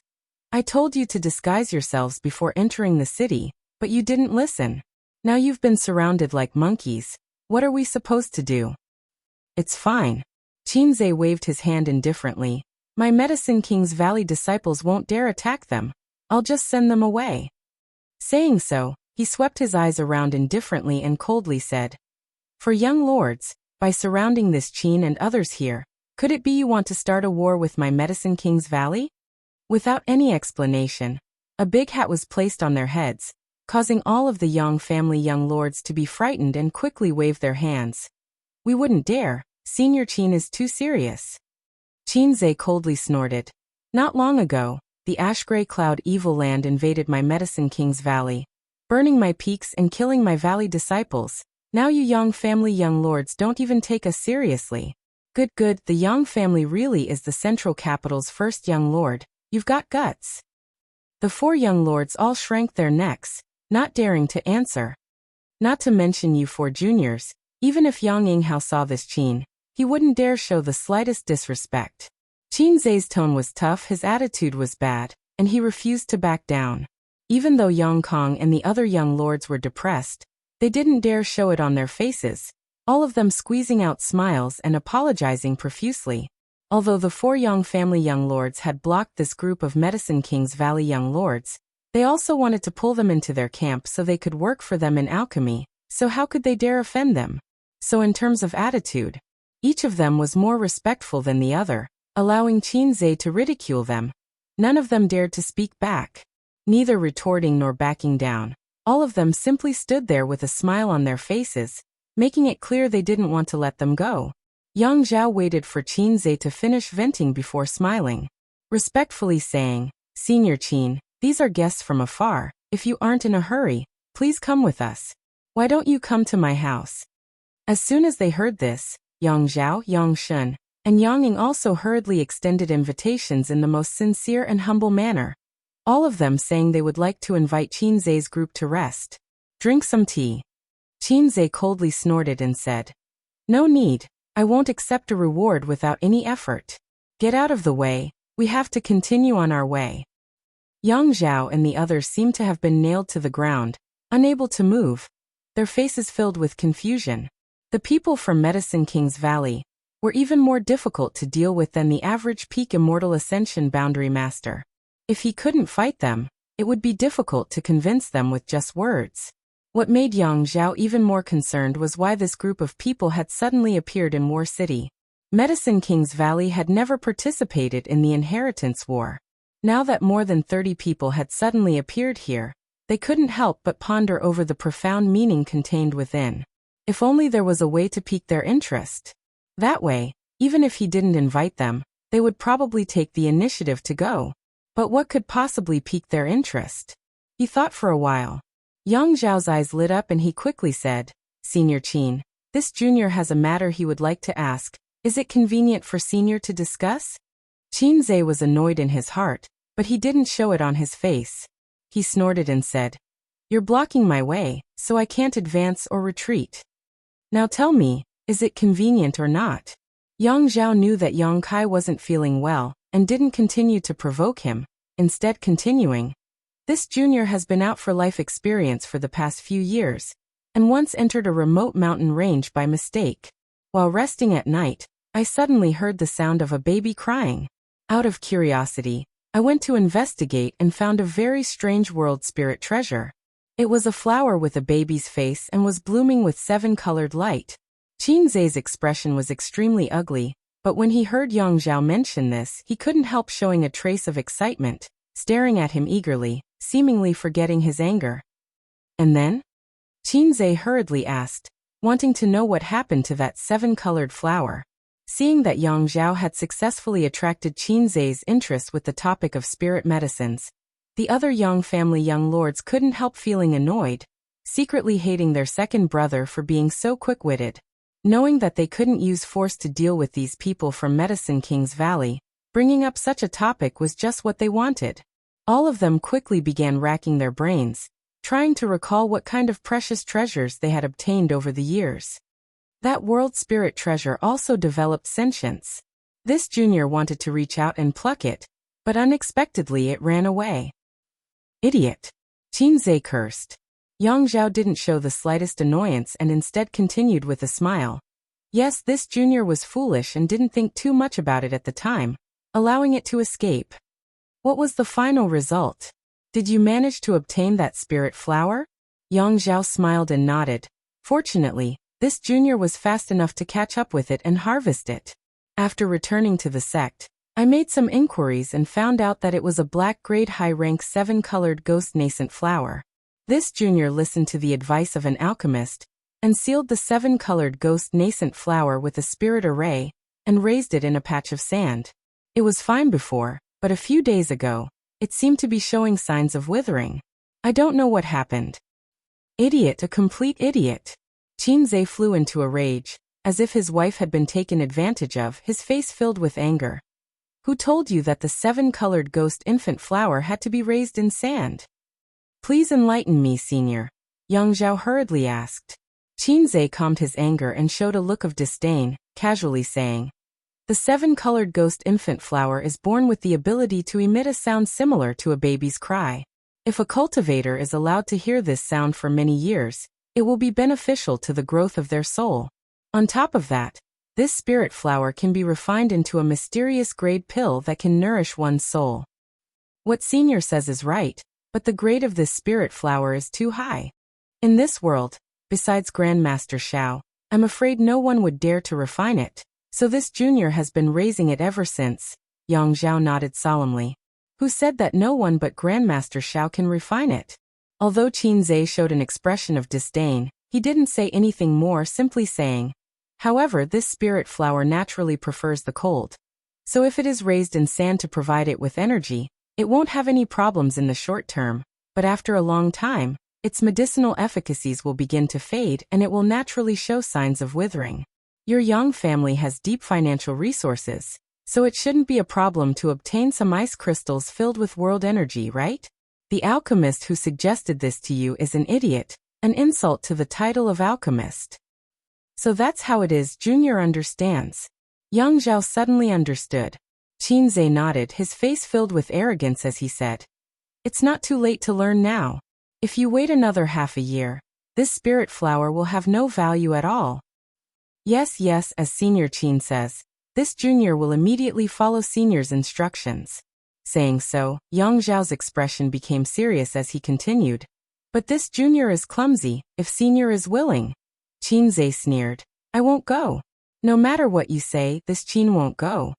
I told you to disguise yourselves before entering the city, but you didn't listen. Now you've been surrounded like monkeys. What are we supposed to do? It's fine. Qin Zhe waved his hand indifferently. My Medicine King's Valley disciples won't dare attack them. I'll just send them away. Saying so, he swept his eyes around indifferently and coldly said, For young lords, by surrounding this Qin and others here, could it be you want to start a war with my Medicine King's Valley? Without any explanation, a big hat was placed on their heads, causing all of the Yang family young lords to be frightened and quickly wave their hands. We wouldn't dare, Senior Qin is too serious. Qin Zhe coldly snorted. Not long ago, the ash-gray cloud evil land invaded my Medicine King's Valley, burning my peaks and killing my valley disciples. Now you Yang family young lords don't even take us seriously. Good, the Yang family really is the central capital's first young lord. You've got guts. The 4 young lords all shrank their necks, not daring to answer. Not to mention you 4 juniors, even if Yang Yinghao saw this Qin, he wouldn't dare show the slightest disrespect. Qin Zhe's tone was tough, his attitude was bad, and he refused to back down. Even though Yang Kong and the other young lords were depressed, they didn't dare show it on their faces, all of them squeezing out smiles and apologizing profusely. Although the 4 Yang family young lords had blocked this group of Medicine King's Valley young lords, they also wanted to pull them into their camp so they could work for them in alchemy, so how could they dare offend them? So in terms of attitude, each of them was more respectful than the other, allowing Qin Zhe to ridicule them. None of them dared to speak back, neither retorting nor backing down. All of them simply stood there with a smile on their faces, making it clear they didn't want to let them go. Yang Zhao waited for Qin Zhe to finish venting before smiling, respectfully saying, Senior Qin, these are guests from afar. If you aren't in a hurry, please come with us. Why don't you come to my house? As soon as they heard this, Yang Zhao, Yang Shen, and Yang Ying also hurriedly extended invitations in the most sincere and humble manner, all of them saying they would like to invite Qin Zhe's group to rest. Drink some tea. Qin Zhe coldly snorted and said, No need, I won't accept a reward without any effort. Get out of the way, we have to continue on our way. Yang Zhao and the others seemed to have been nailed to the ground, unable to move, their faces filled with confusion. The people from Medicine King's Valley were even more difficult to deal with than the average peak Immortal Ascension Boundary Master. If he couldn't fight them, it would be difficult to convince them with just words. What made Yang Zhao even more concerned was why this group of people had suddenly appeared in War City. Medicine King's Valley had never participated in the Inheritance War. Now that more than 30 people had suddenly appeared here, they couldn't help but ponder over the profound meaning contained within. If only there was a way to pique their interest. That way, even if he didn't invite them, they would probably take the initiative to go. But what could possibly pique their interest? He thought for a while. Yang Zhao's eyes lit up and he quickly said, Senior Qin, this junior has a matter he would like to ask. Is it convenient for Senior to discuss? Qin Zhe was annoyed in his heart, but he didn't show it on his face. He snorted and said, You're blocking my way, so I can't advance or retreat. Now tell me, is it convenient or not? Yang Zhao knew that Yang Kai wasn't feeling well, and didn't continue to provoke him, instead continuing. This junior has been out for life experience for the past few years, and once entered a remote mountain range by mistake. While resting at night, I suddenly heard the sound of a baby crying. Out of curiosity, I went to investigate and found a very strange world spirit treasure. It was a flower with a baby's face and was blooming with 7-colored light. Qin Zhe's expression was extremely ugly, but when he heard Yang Zhao mention this, he couldn't help showing a trace of excitement, staring at him eagerly, seemingly forgetting his anger. And then? Qin Zhe hurriedly asked, wanting to know what happened to that 7-colored flower. Seeing that Yang Zhao had successfully attracted Qin Zhe's interest with the topic of spirit medicines, the other Yang family young lords couldn't help feeling annoyed, secretly hating their second brother for being so quick-witted. Knowing that they couldn't use force to deal with these people from Medicine King's Valley, bringing up such a topic was just what they wanted. All of them quickly began racking their brains, trying to recall what kind of precious treasures they had obtained over the years. That world spirit treasure also developed sentience. This junior wanted to reach out and pluck it, but unexpectedly it ran away. Idiot! Qin Zhe cursed. Yang Zhao didn't show the slightest annoyance and instead continued with a smile. Yes, this junior was foolish and didn't think too much about it at the time, allowing it to escape. What was the final result? Did you manage to obtain that spirit flower? Yang Zhao smiled and nodded. Fortunately, this junior was fast enough to catch up with it and harvest it. After returning to the sect, I made some inquiries and found out that it was a black grade high rank 7-colored ghost nascent flower. This junior listened to the advice of an alchemist, and sealed the 7-colored ghost nascent flower with a spirit array, and raised it in a patch of sand. It was fine before, but a few days ago, it seemed to be showing signs of withering. I don't know what happened. Idiot, a complete idiot. Qin Zhe flew into a rage, as if his wife had been taken advantage of, his face filled with anger. Who told you that the 7-colored ghost infant flower had to be raised in sand? Please enlighten me, senior, Yang Zhao hurriedly asked. Qin Zhe calmed his anger and showed a look of disdain, casually saying, The 7-colored ghost infant flower is born with the ability to emit a sound similar to a baby's cry. If a cultivator is allowed to hear this sound for many years, it will be beneficial to the growth of their soul. On top of that, this spirit flower can be refined into a mysterious grade pill that can nourish one's soul. What senior says is right, but the grade of this spirit flower is too high. In this world, besides Grandmaster Shao, I'm afraid no one would dare to refine it, so this junior has been raising it ever since. Yang Zhao nodded solemnly. Who said that no one but Grandmaster Shao can refine it? Although Qin Zhe showed an expression of disdain, he didn't say anything more, simply saying, However, this spirit flower naturally prefers the cold. So if it is raised in sand to provide it with energy, it won't have any problems in the short term, but after a long time, its medicinal efficacies will begin to fade and it will naturally show signs of withering. Your Yang family has deep financial resources, so it shouldn't be a problem to obtain some ice crystals filled with world energy, right? The alchemist who suggested this to you is an idiot, an insult to the title of alchemist. So that's how it is. Junior understands. Young Zhao suddenly understood. Qinze nodded, his face filled with arrogance as he said, "It's not too late to learn now. If you wait another half a year, this spirit flower will have no value at all." Yes, as Senior Qin says, this junior will immediately follow Senior's instructions. Saying so, Yang Zhao's expression became serious as he continued, "But this junior is clumsy, if Senior is willing." Qinze sneered, "I won't go. No matter what you say, this Qin won't go."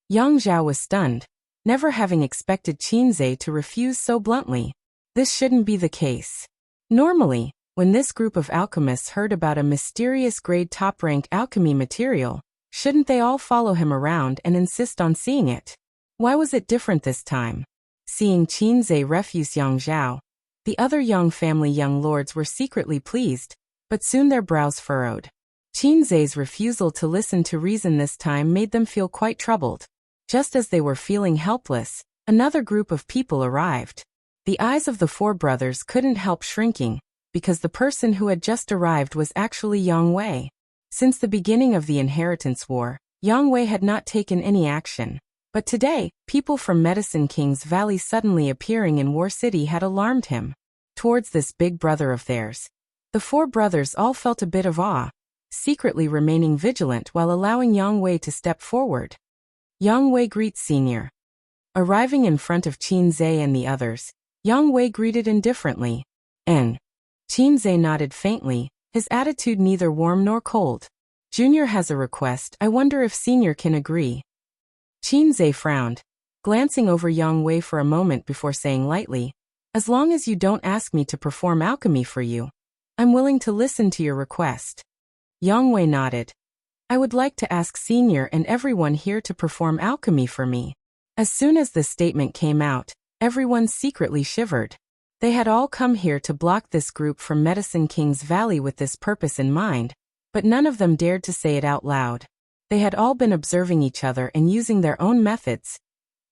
Yang Zhao was stunned, never having expected Qinze to refuse so bluntly. This shouldn't be the case. Normally, when this group of alchemists heard about a mysterious grade top-rank alchemy material, shouldn't they all follow him around and insist on seeing it? Why was it different this time? Seeing Qinze refuse Yang Zhao, the other Yang family young lords were secretly pleased, but soon their brows furrowed. Qinze's refusal to listen to reason this time made them feel quite troubled. Just as they were feeling helpless, another group of people arrived. The eyes of the four brothers couldn't help shrinking, because the person who had just arrived was actually Yang Wei. Since the beginning of the Inheritance War, Yang Wei had not taken any action. But today, people from Medicine King's Valley suddenly appearing in War City had alarmed him. Towards this big brother of theirs, the four brothers all felt a bit of awe, secretly remaining vigilant while allowing Yang Wei to step forward. Yang Wei greets Senior. Arriving in front of Qinze and the others, Yang Wei greeted indifferently. "N." Qinze nodded faintly, his attitude neither warm nor cold. "Junior has a request. I wonder if Senior can agree." Qinze frowned, glancing over Yang Wei for a moment before saying lightly, "As long as you don't ask me to perform alchemy for you, I'm willing to listen to your request." Yang Wei nodded. "I would like to ask Senior and everyone here to perform alchemy for me." As soon as the statement came out, everyone secretly shivered. They had all come here to block this group from Medicine King's Valley with this purpose in mind, but none of them dared to say it out loud. They had all been observing each other and using their own methods,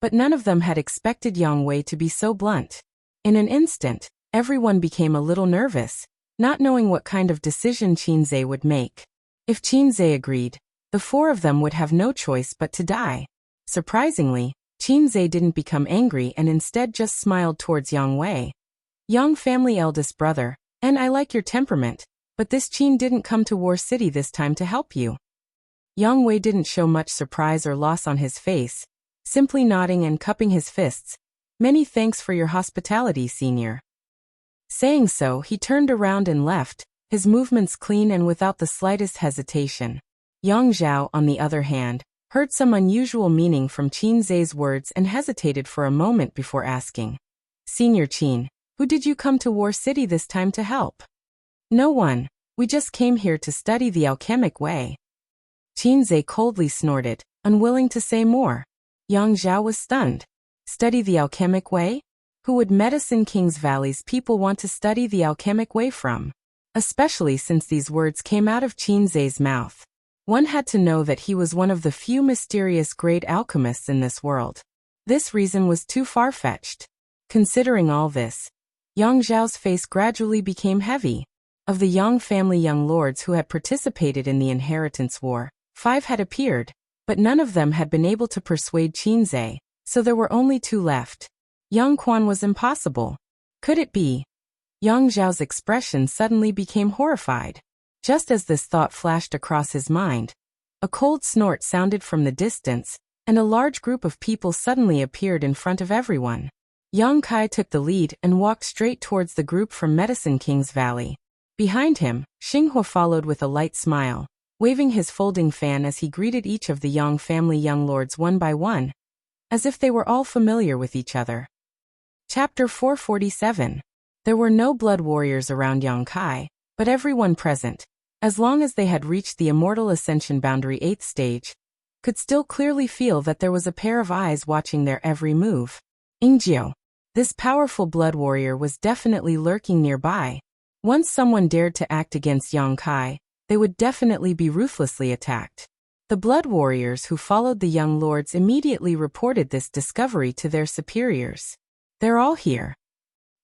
but none of them had expected Yang Wei to be so blunt. In an instant, everyone became a little nervous, not knowing what kind of decision Qinze would make. If Qinze agreed, the four of them would have no choice but to die. Surprisingly, Qinze didn't become angry and instead just smiled towards Yang Wei. "Yang family eldest brother, and I like your temperament, but this Qin didn't come to War City this time to help you." Yang Wei didn't show much surprise or loss on his face, simply nodding and cupping his fists. "Many thanks for your hospitality, Senior." Saying so, he turned around and left, his movements clean and without the slightest hesitation. Yang Zhao, on the other hand, heard some unusual meaning from Qinze's words and hesitated for a moment before asking, "Senior Qin, who did you come to War City this time to help?" "No one. We just came here to study the alchemic way." Qinze coldly snorted, unwilling to say more. Yang Zhao was stunned. Study the alchemic way? Who would Medicine King's Valley's people want to study the alchemic way from? Especially since these words came out of Qinze's mouth. One had to know that he was one of the few mysterious great alchemists in this world. This reason was too far-fetched. Considering all this, Yang Zhao's face gradually became heavy. Of the Yang family young lords who had participated in the Inheritance War, 5 had appeared, but none of them had been able to persuade Qinze, so there were only 2 left. Yang Quan was impossible. Could it be? Yang Zhao's expression suddenly became horrified. Just as this thought flashed across his mind, a cold snort sounded from the distance, and a large group of people suddenly appeared in front of everyone. Yang Kai took the lead and walked straight towards the group from Medicine King's Valley. Behind him, Xinghua followed with a light smile, waving his folding fan as he greeted each of the Yang family young lords one by one, as if they were all familiar with each other. Chapter 447. There were no blood warriors around Yang Kai, but everyone present, as long as they had reached the Immortal Ascension Boundary 8th stage, could still clearly feel that there was a pair of eyes watching their every move. Ingjiu. This powerful blood warrior was definitely lurking nearby. Once someone dared to act against Yang Kai, they would definitely be ruthlessly attacked. The blood warriors who followed the young lords immediately reported this discovery to their superiors. "They're all here."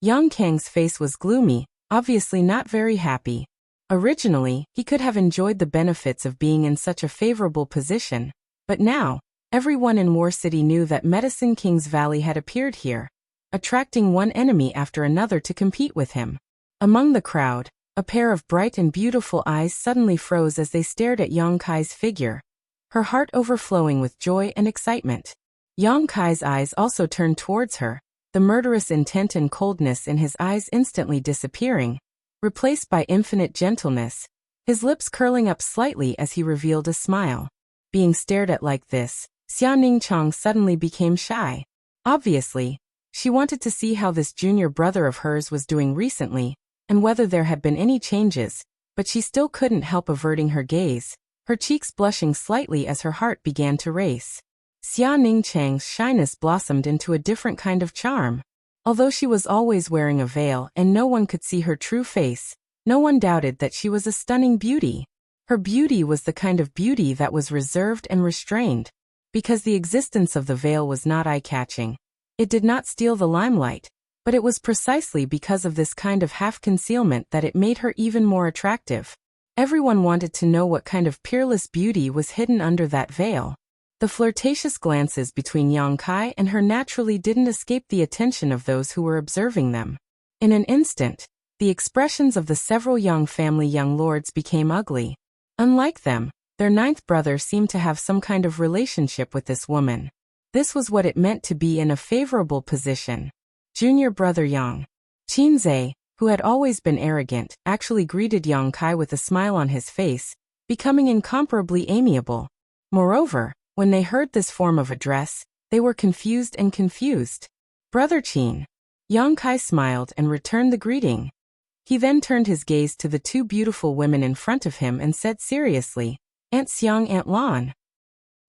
Yang Kang's face was gloomy, obviously not very happy. Originally, he could have enjoyed the benefits of being in such a favorable position, but now, everyone in War City knew that Medicine King's Valley had appeared here, attracting one enemy after another to compete with him. Among the crowd, a pair of bright and beautiful eyes suddenly froze as they stared at Yang Kai's figure, her heart overflowing with joy and excitement. Yang Kai's eyes also turned towards her, the murderous intent and coldness in his eyes instantly disappearing, replaced by infinite gentleness, his lips curling up slightly as he revealed a smile. Being stared at like this, Xia Ningchang suddenly became shy. Obviously, she wanted to see how this junior brother of hers was doing recently, and whether there had been any changes, but she still couldn't help averting her gaze, her cheeks blushing slightly as her heart began to race. Xia Ningchang's shyness blossomed into a different kind of charm. Although she was always wearing a veil and no one could see her true face, no one doubted that she was a stunning beauty. Her beauty was the kind of beauty that was reserved and restrained, because the existence of the veil was not eye-catching. It did not steal the limelight, but it was precisely because of this kind of half-concealment that it made her even more attractive. Everyone wanted to know what kind of peerless beauty was hidden under that veil. The flirtatious glances between Yang Kai and her naturally didn't escape the attention of those who were observing them. In an instant, the expressions of the several Yang family young lords became ugly. Unlike them, their ninth brother seemed to have some kind of relationship with this woman. This was what it meant to be in a favorable position. Junior brother Yang Qinzhe, who had always been arrogant, actually greeted Yang Kai with a smile on his face, becoming incomparably amiable. Moreover, when they heard this form of address, they were confused. Brother Qin. Yang Kai smiled and returned the greeting. He then turned his gaze to the two beautiful women in front of him and said seriously, "Aunt Xiang, Aunt Lan."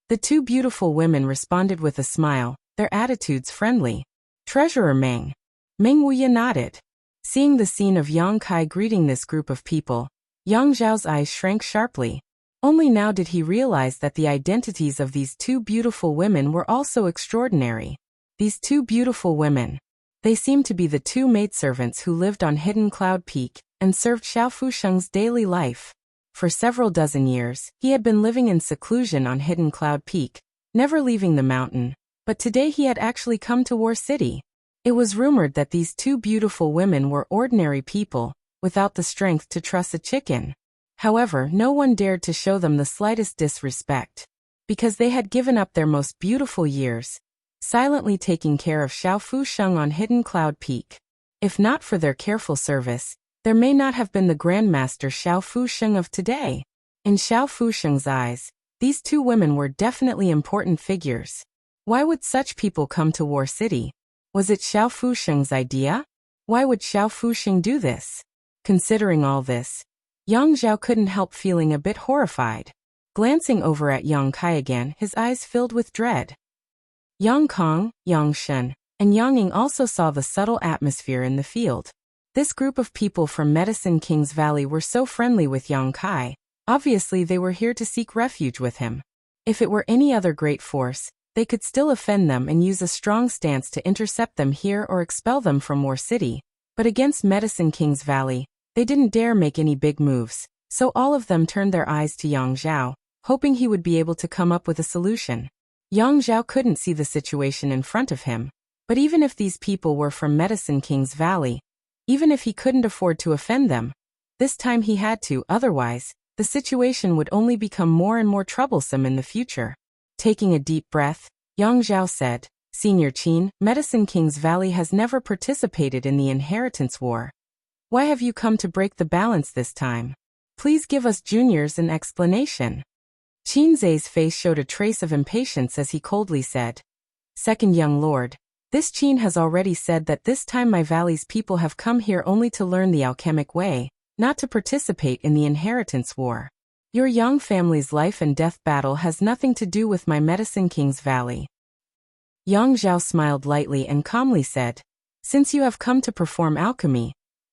The two beautiful women responded with a smile, their attitudes friendly. Treasurer Meng. Meng Wuya nodded. Seeing the scene of Yang Kai greeting this group of people, Yang Zhao's eyes shrank sharply. Only now did he realize that the identities of these two beautiful women were also extraordinary. These two beautiful women. They seemed to be the two maidservants who lived on Hidden Cloud Peak and served Xiao Fusheng's daily life. For several dozen years, he had been living in seclusion on Hidden Cloud Peak, never leaving the mountain, but today he had actually come to War City. It was rumored that these two beautiful women were ordinary people, without the strength to truss a chicken. However, no one dared to show them the slightest disrespect, because they had given up their most beautiful years, silently taking care of Xiao Fusheng on Hidden Cloud Peak. If not for their careful service, there may not have been the Grandmaster Xiao Fusheng of today. In Xiao Fusheng's eyes, these two women were definitely important figures. Why would such people come to War City? Was it Xiao Fusheng's idea? Why would Xiao Fusheng do this? Considering all this, Yang Zhao couldn't help feeling a bit horrified. Glancing over at Yang Kai again, his eyes filled with dread. Yang Kong, Yang Shen, and Yang Ying also saw the subtle atmosphere in the field. This group of people from Medicine King's Valley were so friendly with Yang Kai. Obviously they were here to seek refuge with him. If it were any other great force, they could still offend them and use a strong stance to intercept them here or expel them from War City. But against Medicine King's Valley, they didn't dare make any big moves, so all of them turned their eyes to Yang Zhao, hoping he would be able to come up with a solution. Yang Zhao couldn't see the situation in front of him, but even if these people were from Medicine King's Valley, even if he couldn't afford to offend them, this time he had to, otherwise, the situation would only become more and more troublesome in the future. Taking a deep breath, Yang Zhao said, "Senior Qin, Medicine King's Valley has never participated in the inheritance war. Why have you come to break the balance this time? Please give us juniors an explanation." Qinzhe's face showed a trace of impatience as he coldly said, "Second young lord, this Qin has already said that this time my valley's people have come here only to learn the alchemic way, not to participate in the inheritance war. Your young family's life and death battle has nothing to do with my Medicine King's Valley." Yang Zhao smiled lightly and calmly said, "Since you have come to perform alchemy,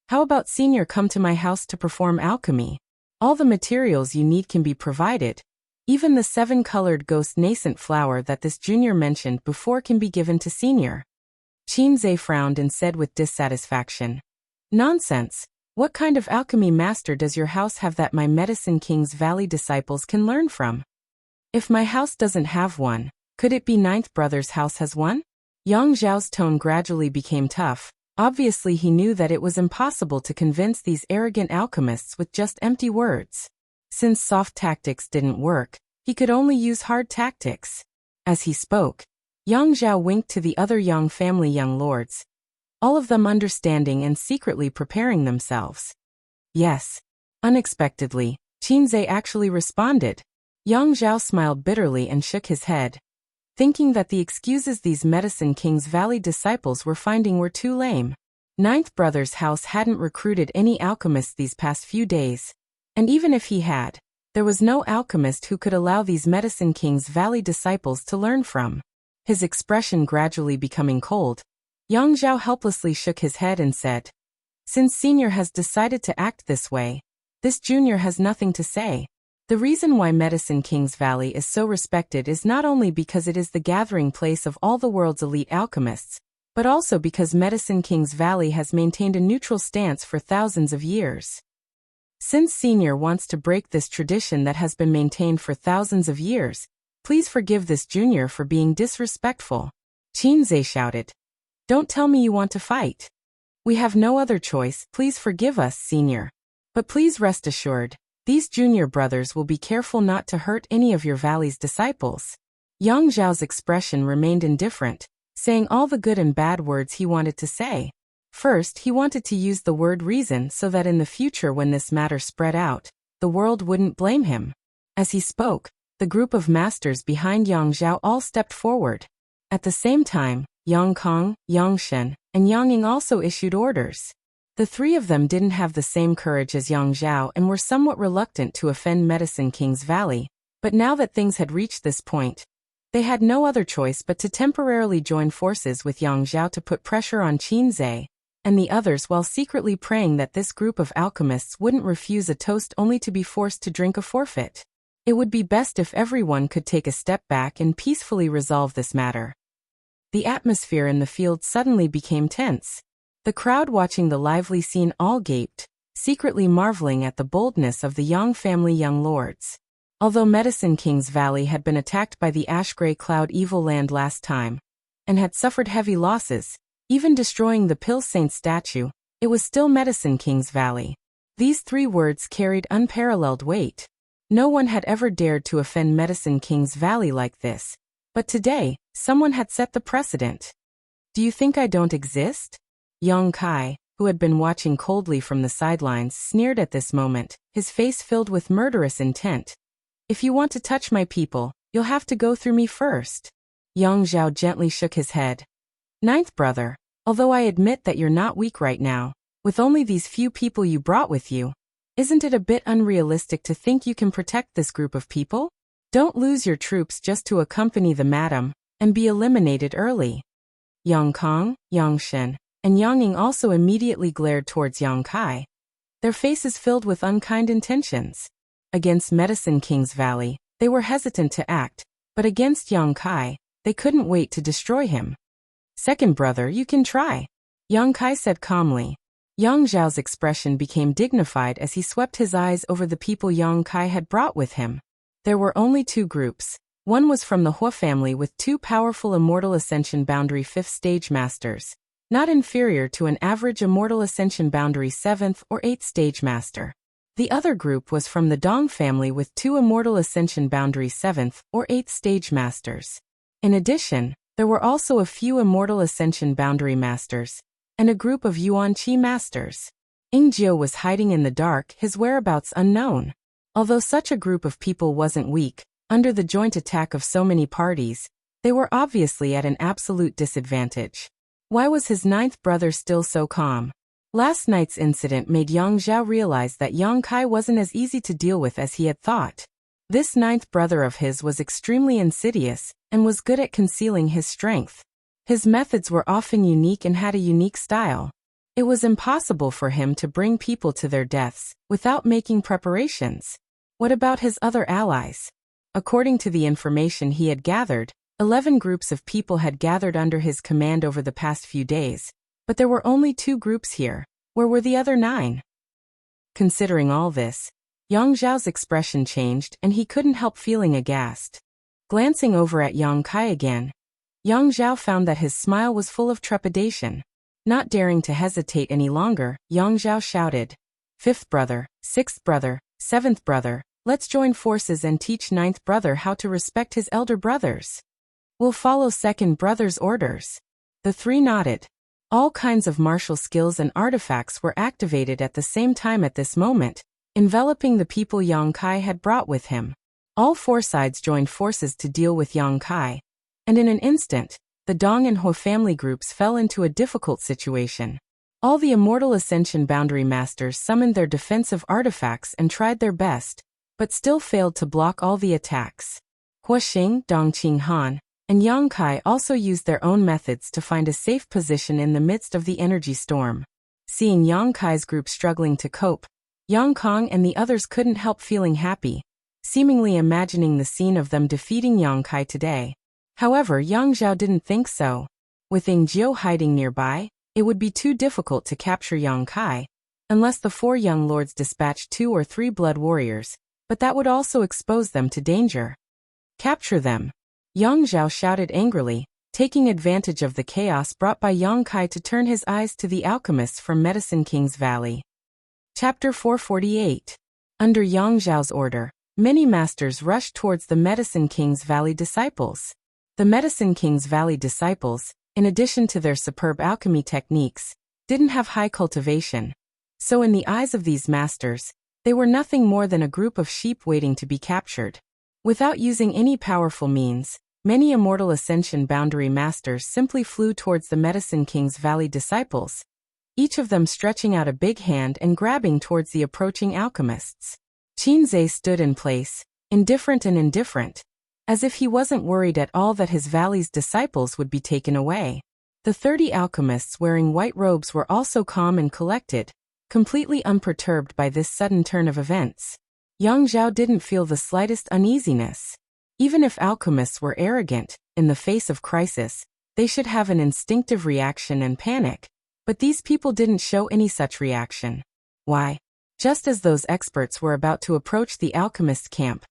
how about senior come to my house to perform alchemy? All the materials you need can be provided. Even the 7-colored ghost nascent flower that this junior mentioned before can be given to senior." Qinzhe frowned and said with dissatisfaction, "Nonsense. What kind of alchemy master does your house have that my Medicine King's Valley disciples can learn from? If my house doesn't have one, could it be Ninth Brother's house has one? Yang Zhao's tone gradually became tough. Obviously he knew that it was impossible to convince these arrogant alchemists with just empty words. Since soft tactics didn't work, he could only use hard tactics. As he spoke, Yang Zhao winked to the other Yang family young lords, all of them understanding and secretly preparing themselves. Yes. Unexpectedly, Qinzhe actually responded. Yang Zhao smiled bitterly and shook his head, thinking that the excuses these Medicine King's Valley disciples were finding were too lame. Ninth Brother's house hadn't recruited any alchemists these past few days, and even if he had, there was no alchemist who could allow these Medicine King's Valley disciples to learn from. His expression gradually becoming cold, Yang Zhao helplessly shook his head and said, "Since Senior has decided to act this way, this Junior has nothing to say." The reason why Medicine King's Valley is so respected is not only because it is the gathering place of all the world's elite alchemists, but also because Medicine King's Valley has maintained a neutral stance for thousands of years. Since Senior wants to break this tradition that has been maintained for thousands of years, please forgive this Junior for being disrespectful. Qinzhe shouted. "Don't tell me you want to fight. We have no other choice, please forgive us, Senior. But please rest assured, these junior brothers will be careful not to hurt any of your valley's disciples." Yang Zhao's expression remained indifferent, saying all the good and bad words he wanted to say. First, he wanted to use the word reason so that in the future when this matter spread out, the world wouldn't blame him. As he spoke, the group of masters behind Yang Zhao all stepped forward. At the same time, Yang Kong, Yang Shen, and Yang Ying also issued orders. The three of them didn't have the same courage as Yang Zhao and were somewhat reluctant to offend Medicine King's Valley, but now that things had reached this point, they had no other choice but to temporarily join forces with Yang Zhao to put pressure on Qinzhe and the others while secretly praying that this group of alchemists wouldn't refuse a toast only to be forced to drink a forfeit. It would be best if everyone could take a step back and peacefully resolve this matter. The atmosphere in the field suddenly became tense. The crowd watching the lively scene all gaped, secretly marveling at the boldness of the Yang family young lords. Although Medicine King's Valley had been attacked by the Ash-Gray Cloud Evil Land last time, and had suffered heavy losses, even destroying the Pill Saint statue, it was still Medicine King's Valley. These three words carried unparalleled weight. No one had ever dared to offend Medicine King's Valley like this, but today, someone had set the precedent. "Do you think I don't exist?" Yang Kai, who had been watching coldly from the sidelines, sneered at this moment, his face filled with murderous intent. "If you want to touch my people, you'll have to go through me first." Yang Zhao gently shook his head. "Ninth brother, although I admit that you're not weak right now, with only these few people you brought with you, isn't it a bit unrealistic to think you can protect this group of people? Don't lose your troops just to accompany the madam and be eliminated early." Yang Kong, Yang Shen, and Yang Ying also immediately glared towards Yang Kai, their faces filled with unkind intentions. Against Medicine King's Valley, they were hesitant to act, but against Yang Kai, they couldn't wait to destroy him. "Second brother, you can try," Yang Kai said calmly. Yang Zhao's expression became dignified as he swept his eyes over the people Yang Kai had brought with him. There were only two groups. One was from the Hua family with two powerful Immortal Ascension Boundary 5th Stage Masters, not inferior to an average Immortal Ascension Boundary 7th or 8th Stage Master. The other group was from the Dong family with two Immortal Ascension Boundary 7th or 8th Stage Masters. In addition, there were also a few Immortal Ascension Boundary Masters, and a group of Yuan Qi Masters. Ingjiu was hiding in the dark, his whereabouts unknown. Although such a group of people wasn't weak, under the joint attack of so many parties, they were obviously at an absolute disadvantage. Why was his ninth brother still so calm? Last night's incident made Yang Zhao realize that Yang Kai wasn't as easy to deal with as he had thought. This ninth brother of his was extremely insidious, and was good at concealing his strength. His methods were often unique and had a unique style. It was impossible for him to bring people to their deaths without making preparations. What about his other allies? According to the information he had gathered, 11 groups of people had gathered under his command over the past few days, but there were only 2 groups here. Where were the other 9? Considering all this, Yang Zhao's expression changed and he couldn't help feeling aghast. Glancing over at Yang Kai again, Yang Zhao found that his smile was full of trepidation. Not daring to hesitate any longer, Yang Zhao shouted, "Fifth brother, sixth brother, seventh brother, let's join forces and teach ninth brother how to respect his elder brothers. We'll follow second brother's orders." The three nodded. All kinds of martial skills and artifacts were activated at the same time at this moment, enveloping the people Yang Kai had brought with him. All four sides joined forces to deal with Yang Kai, and in an instant, the Dong and He family groups fell into a difficult situation. All the Immortal Ascension Boundary Masters summoned their defensive artifacts and tried their best, but still failed to block all the attacks. Huaxing, Dongqing Han, and Yang Kai also used their own methods to find a safe position in the midst of the energy storm. Seeing Yang Kai's group struggling to cope, Yang Kong and the others couldn't help feeling happy, seemingly imagining the scene of them defeating Yang Kai today. However, Yang Zhao didn't think so. With Ying Jiu hiding nearby, it would be too difficult to capture Yang Kai, unless the four young lords dispatched 2 or 3 blood warriors, but that would also expose them to danger. "Capture them!" Yang Zhao shouted angrily, taking advantage of the chaos brought by Yang Kai to turn his eyes to the alchemists from Medicine King's Valley. Chapter 448. Under Yang Zhao's order, many masters rushed towards the Medicine King's Valley disciples. The Medicine King's Valley disciples, in addition to their superb alchemy techniques, didn't have high cultivation. So in the eyes of these masters, they were nothing more than a group of sheep waiting to be captured. Without using any powerful means, many Immortal Ascension Boundary Masters simply flew towards the Medicine King's Valley disciples, each of them stretching out a big hand and grabbing towards the approaching alchemists. Qin Zhe stood in place, indifferent, as if he wasn't worried at all that his valley's disciples would be taken away. The 30 alchemists wearing white robes were also calm and collected, completely unperturbed by this sudden turn of events. Yang Zhao didn't feel the slightest uneasiness. Even if alchemists were arrogant, in the face of crisis, they should have an instinctive reaction and panic, but these people didn't show any such reaction. Why? Just as those experts were about to approach the alchemist camp,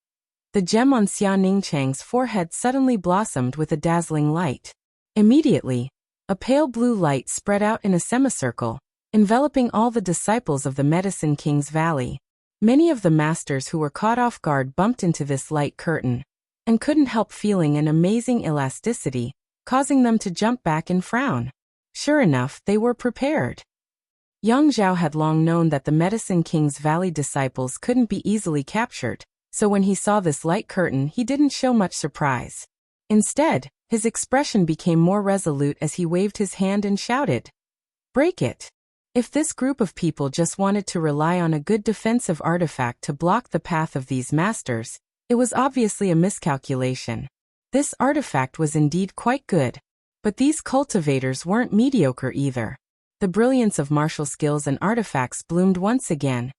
the gem on Xia Ningchang's forehead suddenly blossomed with a dazzling light. Immediately, a pale blue light spread out in a semicircle, enveloping all the disciples of the Medicine King's Valley. Many of the masters who were caught off guard bumped into this light curtain, and couldn't help feeling an amazing elasticity, causing them to jump back and frown. Sure enough, they were prepared. Yang Zhao had long known that the Medicine King's Valley disciples couldn't be easily captured, so when he saw this light curtain he didn't show much surprise. Instead, his expression became more resolute as he waved his hand and shouted, "Break it!" If this group of people just wanted to rely on a good defensive artifact to block the path of these masters, it was obviously a miscalculation. This artifact was indeed quite good, but these cultivators weren't mediocre either. The brilliance of martial skills and artifacts bloomed once again,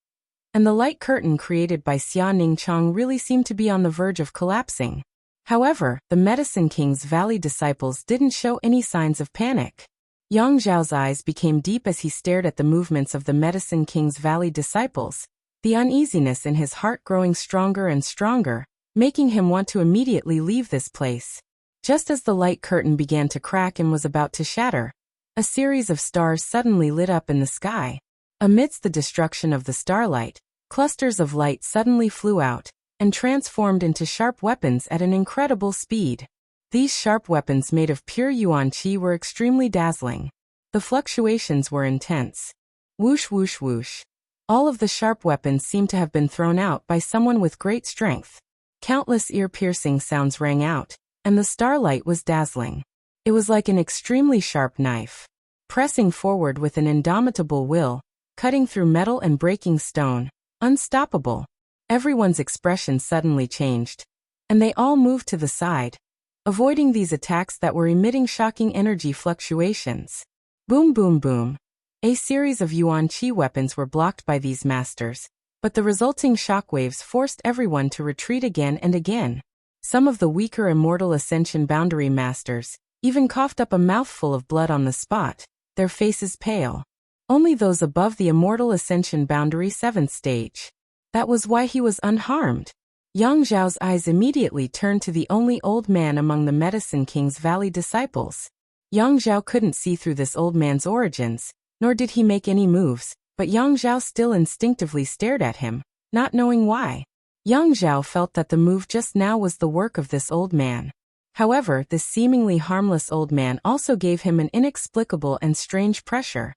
and the light curtain created by Xia Ningchang really seemed to be on the verge of collapsing. However, the Medicine King's Valley disciples didn't show any signs of panic. Yang Zhao's eyes became deep as he stared at the movements of the Medicine King's Valley disciples, the uneasiness in his heart growing stronger and stronger, making him want to immediately leave this place. Just as the light curtain began to crack and was about to shatter, a series of stars suddenly lit up in the sky. Amidst the destruction of the starlight, clusters of light suddenly flew out, and transformed into sharp weapons at an incredible speed. These sharp weapons made of pure yuan qi were extremely dazzling. The fluctuations were intense. Whoosh whoosh whoosh. All of the sharp weapons seemed to have been thrown out by someone with great strength. Countless ear-piercing sounds rang out, and the starlight was dazzling. It was like an extremely sharp knife, pressing forward with an indomitable will, cutting through metal and breaking stone, unstoppable. Everyone's expression suddenly changed, and they all moved to the side, avoiding these attacks that were emitting shocking energy fluctuations. Boom boom boom. A series of yuan qi weapons were blocked by these masters, but the resulting shockwaves forced everyone to retreat again and again. Some of the weaker Immortal Ascension Boundary Masters even coughed up a mouthful of blood on the spot, their faces pale. Only those above the immortal ascension boundary 7th stage. That was why he was unharmed. Yang Zhao's eyes immediately turned to the only old man among the Medicine King's Valley disciples. Yang Zhao couldn't see through this old man's origins, nor did he make any moves, but Yang Zhao still instinctively stared at him, not knowing why. Yang Zhao felt that the move just now was the work of this old man. However, this seemingly harmless old man also gave him an inexplicable and strange pressure.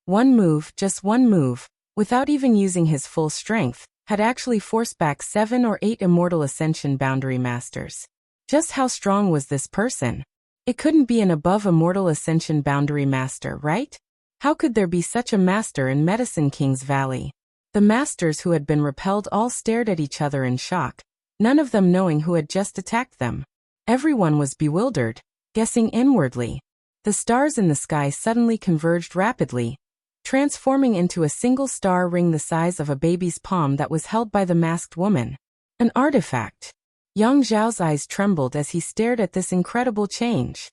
One move, just one move, without even using his full strength, had actually forced back 7 or 8 immortal ascension boundary masters. Just how strong was this person? It couldn't be an above immortal ascension boundary master, right? How could there be such a master in Medicine King's Valley? The masters who had been repelled all stared at each other in shock, none of them knowing who had just attacked them. Everyone was bewildered, guessing inwardly. The stars in the sky suddenly converged rapidly, transforming into a single star ring the size of a baby's palm that was held by the masked woman. An artifact. Yang Zhao's eyes trembled as he stared at this incredible change.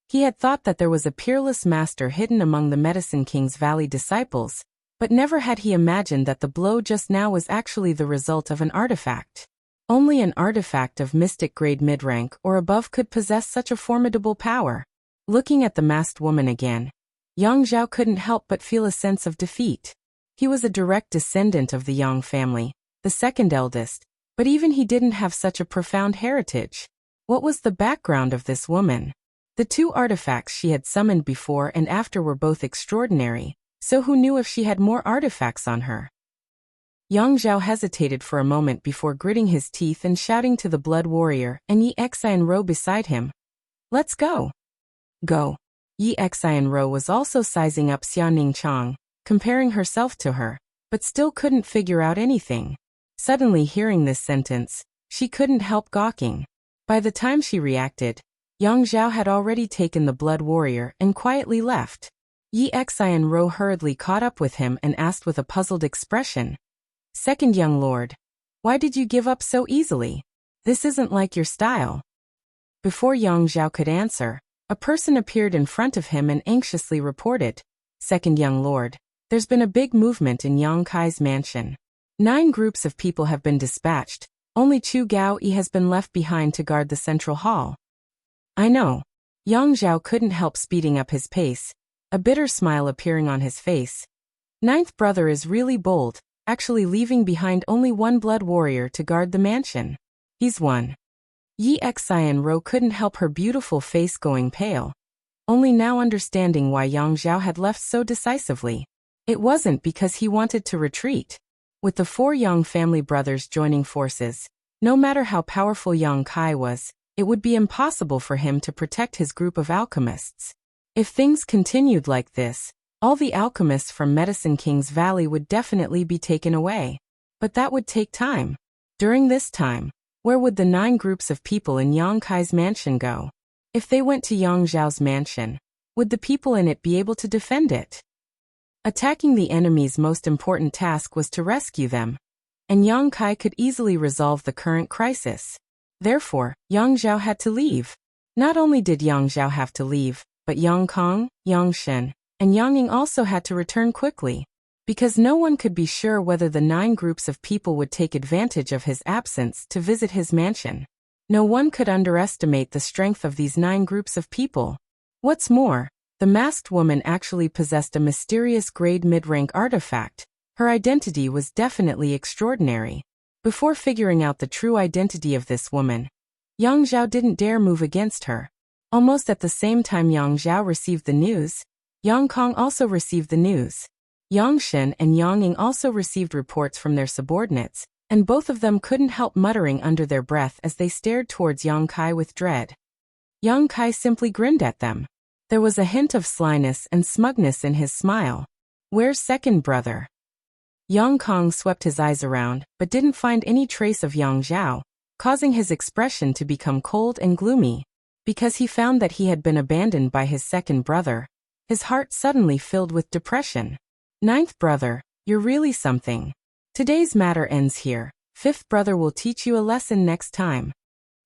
He had thought that there was a peerless master hidden among the Medicine King's Valley disciples, but never had he imagined that the blow just now was actually the result of an artifact. Only an artifact of mystic grade mid-rank or above could possess such a formidable power. Looking at the masked woman again, Yang Zhao couldn't help but feel a sense of defeat. He was a direct descendant of the Yang family, the second eldest, but even he didn't have such a profound heritage. What was the background of this woman? The 2 artifacts she had summoned before and after were both extraordinary, so who knew if she had more artifacts on her? Yang Zhao hesitated for a moment before gritting his teeth and shouting to the blood warrior and Yi Xianro beside him. Let's go. Go. Yi Xianro was also sizing up Xiaoning Chang, comparing herself to her, but still couldn't figure out anything. Suddenly hearing this sentence, she couldn't help gawking. By the time she reacted, Yang Zhao had already taken the blood warrior and quietly left. Yi Xianro hurriedly caught up with him and asked with a puzzled expression, "Second young lord, why did you give up so easily? This isn't like your style." Before Yang Zhao could answer, a person appeared in front of him and anxiously reported, "Second young lord, there's been a big movement in Yang Kai's mansion. 9 groups of people have been dispatched, only Chu Gao Yi has been left behind to guard the central hall." "I know." Yang Zhao couldn't help speeding up his pace, a bitter smile appearing on his face. "Ninth brother is really bold, actually leaving behind only 1 blood warrior to guard the mansion. He's one." Yi Xianro couldn't help her beautiful face going pale, only now understanding why Yang Zhao had left so decisively. It wasn't because he wanted to retreat. With the 4 Yang family brothers joining forces, no matter how powerful Yang Kai was, it would be impossible for him to protect his group of alchemists. If things continued like this, all the alchemists from Medicine King's Valley would definitely be taken away. But that would take time. During this time, where would the 9 groups of people in Yang Kai's mansion go? If they went to Yang Zhao's mansion, would the people in it be able to defend it? Attacking the enemy's most important task was to rescue them, and Yang Kai could easily resolve the current crisis. Therefore, Yang Zhao had to leave. Not only did Yang Zhao have to leave, but Yang Kong, Yang Shen, and Yang Ying also had to return quickly, because no one could be sure whether the 9 groups of people would take advantage of his absence to visit his mansion. No one could underestimate the strength of these 9 groups of people. What's more, the masked woman actually possessed a mysterious grade mid-rank artifact. Her identity was definitely extraordinary. Before figuring out the true identity of this woman, Yang Zhao didn't dare move against her. Almost at the same time Yang Zhao received the news, Yang Kong also received the news. Yang Shen and Yang Ying also received reports from their subordinates, and both of them couldn't help muttering under their breath as they stared towards Yang Kai with dread. Yang Kai simply grinned at them. There was a hint of slyness and smugness in his smile. "Where's second brother?" Yang Kong swept his eyes around, but didn't find any trace of Yang Zhao, causing his expression to become cold and gloomy. Because he found that he had been abandoned by his second brother, his heart suddenly filled with depression. "Ninth brother, you're really something. Today's matter ends here. Fifth brother will teach you a lesson next time."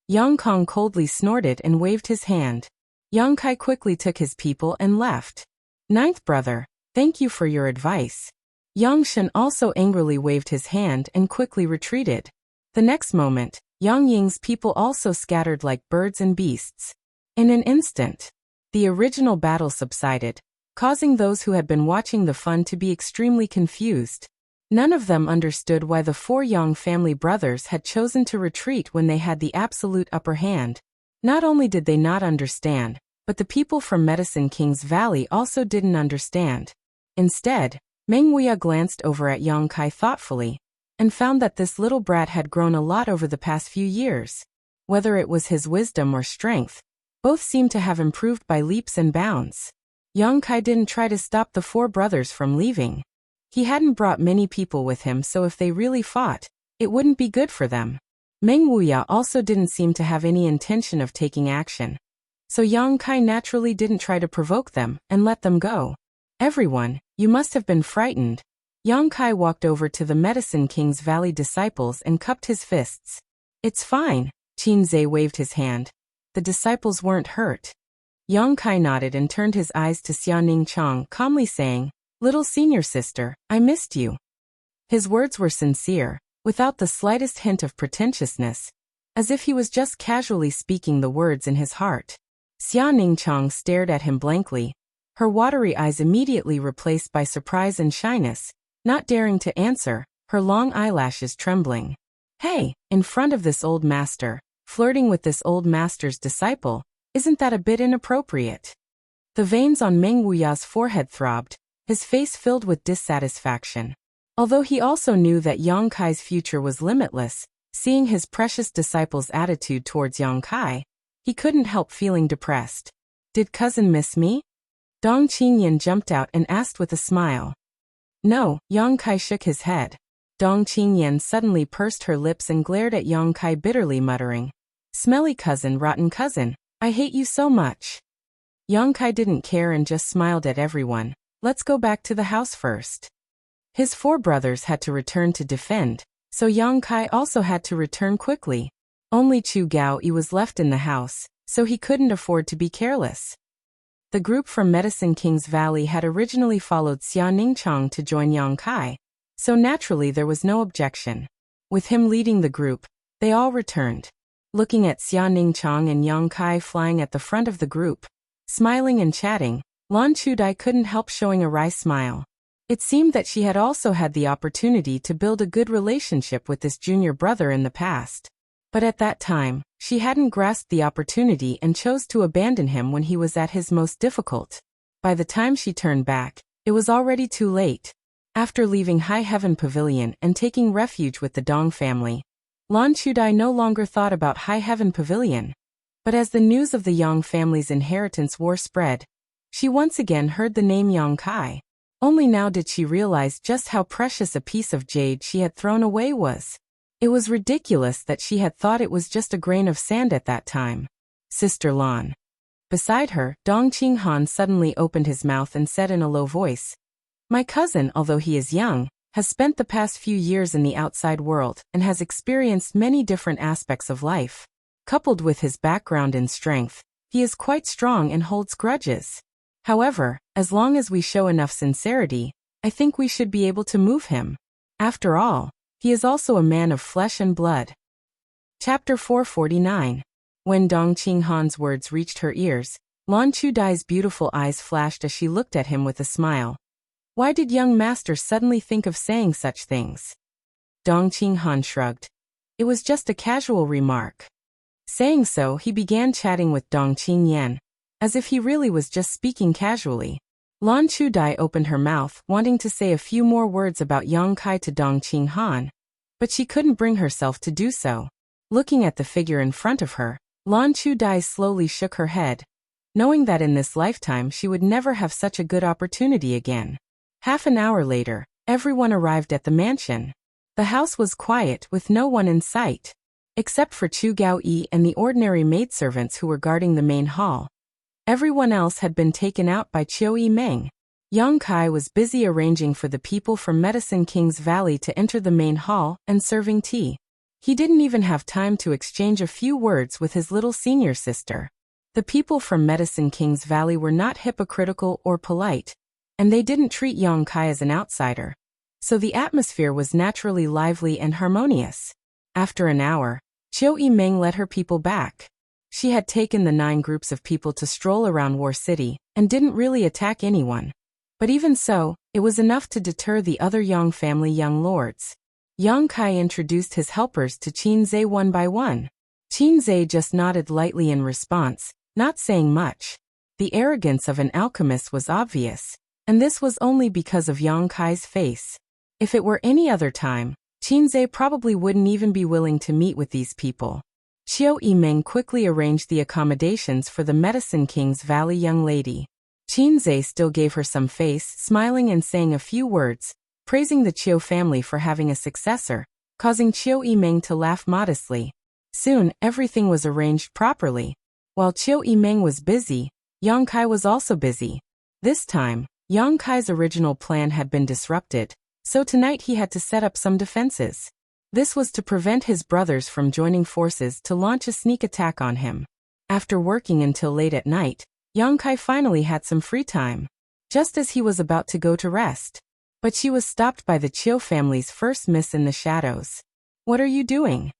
Yang Kong coldly snorted and waved his hand. Yang Kai quickly took his people and left. "Ninth brother, Thank you for your advice. Yang Shen also angrily waved his hand and quickly retreated. The next moment, Yang Ying's people also scattered like birds and beasts. In an instant, the original battle subsided, causing those who had been watching the fun to be extremely confused. None of them understood why the 4 Yang family brothers had chosen to retreat when they had the absolute upper hand. Not only did they not understand, but the people from Medicine King's Valley also didn't understand. Instead, Meng Wuya glanced over at Yang Kai thoughtfully, and found that this little brat had grown a lot over the past few years. Whether it was his wisdom or strength, both seemed to have improved by leaps and bounds. Yang Kai didn't try to stop the 4 brothers from leaving. He hadn't brought many people with him, so if they really fought, it wouldn't be good for them. Meng Wuya also didn't seem to have any intention of taking action. So Yang Kai naturally didn't try to provoke them and let them go. Everyone, you must have been frightened. Yang Kai walked over to the Medicine King's Valley disciples and cupped his fists. It's fine, Qin Zhe waved his hand. The disciples weren't hurt. Yang Kai nodded and turned his eyes to Xia Ningchang, calmly saying, Little senior sister, I missed you. His words were sincere, without the slightest hint of pretentiousness, as if he was just casually speaking the words in his heart. Xia Ningchang stared at him blankly, her watery eyes immediately replaced by surprise and shyness, not daring to answer, her long eyelashes trembling. Hey, in front of this old master, flirting with this old master's disciple, isn't that a bit inappropriate? The veins on Meng Wuya's forehead throbbed, his face filled with dissatisfaction. Although he also knew that Yang Kai's future was limitless, seeing his precious disciple's attitude towards Yang Kai, he couldn't help feeling depressed. Did cousin miss me? Dong Qingyan jumped out and asked with a smile. No, Yang Kai shook his head. Dong Qingyan suddenly pursed her lips and glared at Yang Kai bitterly, muttering, Smelly cousin, rotten cousin, I hate you so much. Yang Kai didn't care and just smiled at everyone. Let's go back to the house first. His 4 brothers had to return to defend, so Yang Kai also had to return quickly. Only Chu Gaoyi was left in the house, so he couldn't afford to be careless. The group from Medicine King's Valley had originally followed Xia Ningchang to join Yang Kai, so naturally there was no objection. With him leading the group, they all returned. Looking at Xia Ningchang and Yang Kai flying at the front of the group, smiling and chatting, Lan Chudai couldn't help showing a wry smile. It seemed that she had also had the opportunity to build a good relationship with this junior brother in the past. But at that time, she hadn't grasped the opportunity and chose to abandon him when he was at his most difficult. By the time she turned back, it was already too late. After leaving High Heaven Pavilion and taking refuge with the Dong family, Lan Chudai no longer thought about High Heaven Pavilion. But as the news of the Yang family's inheritance war spread, she once again heard the name Yang Kai. Only now did she realize just how precious a piece of jade she had thrown away was. It was ridiculous that she had thought it was just a grain of sand at that time. Sister Lan. Beside her, Dong Qinghan suddenly opened his mouth and said in a low voice, My cousin, although he is young, has spent the past few years in the outside world and has experienced many different aspects of life. Coupled with his background in strength, he is quite strong and holds grudges. However, as long as we show enough sincerity, I think we should be able to move him. After all, he is also a man of flesh and blood. Chapter 449. When Dong Qinghan's words reached her ears, Lan Chudai's beautiful eyes flashed as she looked at him with a smile. Why did young master suddenly think of saying such things? Dong Qinghan shrugged. It was just a casual remark. Saying so, he began chatting with Dong Qingyan, as if he really was just speaking casually. Lan Chudai opened her mouth, wanting to say a few more words about Yang Kai to Dong Qinghan, but she couldn't bring herself to do so. Looking at the figure in front of her, Lan Chudai slowly shook her head, knowing that in this lifetime she would never have such a good opportunity again. Half an hour later, everyone arrived at the mansion. The house was quiet with no one in sight, except for Chu Gaoyi and the ordinary maidservants who were guarding the main hall. Everyone else had been taken out by Qiu Meng. Yang Kai was busy arranging for the people from Medicine King's Valley to enter the main hall and serving tea. He didn't even have time to exchange a few words with his little senior sister. The people from Medicine King's Valley were not hypocritical or polite, and they didn't treat Yang Kai as an outsider. So the atmosphere was naturally lively and harmonious. After an hour, Qiu Yimeng led her people back. She had taken the 9 groups of people to stroll around War City, and didn't really attack anyone. But even so, it was enough to deter the other Yang family young lords. Yang Kai introduced his helpers to Qin Zhe one by one. Qin Zhe just nodded lightly in response, not saying much. The arrogance of an alchemist was obvious, and this was only because of Yang Kai's face. If it were any other time, Qin Zhe probably wouldn't even be willing to meet with these people. Qiu Yimeng quickly arranged the accommodations for the Medicine King's Valley young lady. Qin Zhe still gave her some face, smiling and saying a few words, praising the Qiu family for having a successor, causing Qiu Yimeng to laugh modestly. Soon, everything was arranged properly. While Qiu Yimeng was busy, Yang Kai was also busy. This time, Yang Kai's original plan had been disrupted, so tonight he had to set up some defenses. This was to prevent his brothers from joining forces to launch a sneak attack on him. After working until late at night, Yang Kai finally had some free time, just as he was about to go to rest. But she was stopped by the Qiu family's first miss in the shadows. "What are you doing?"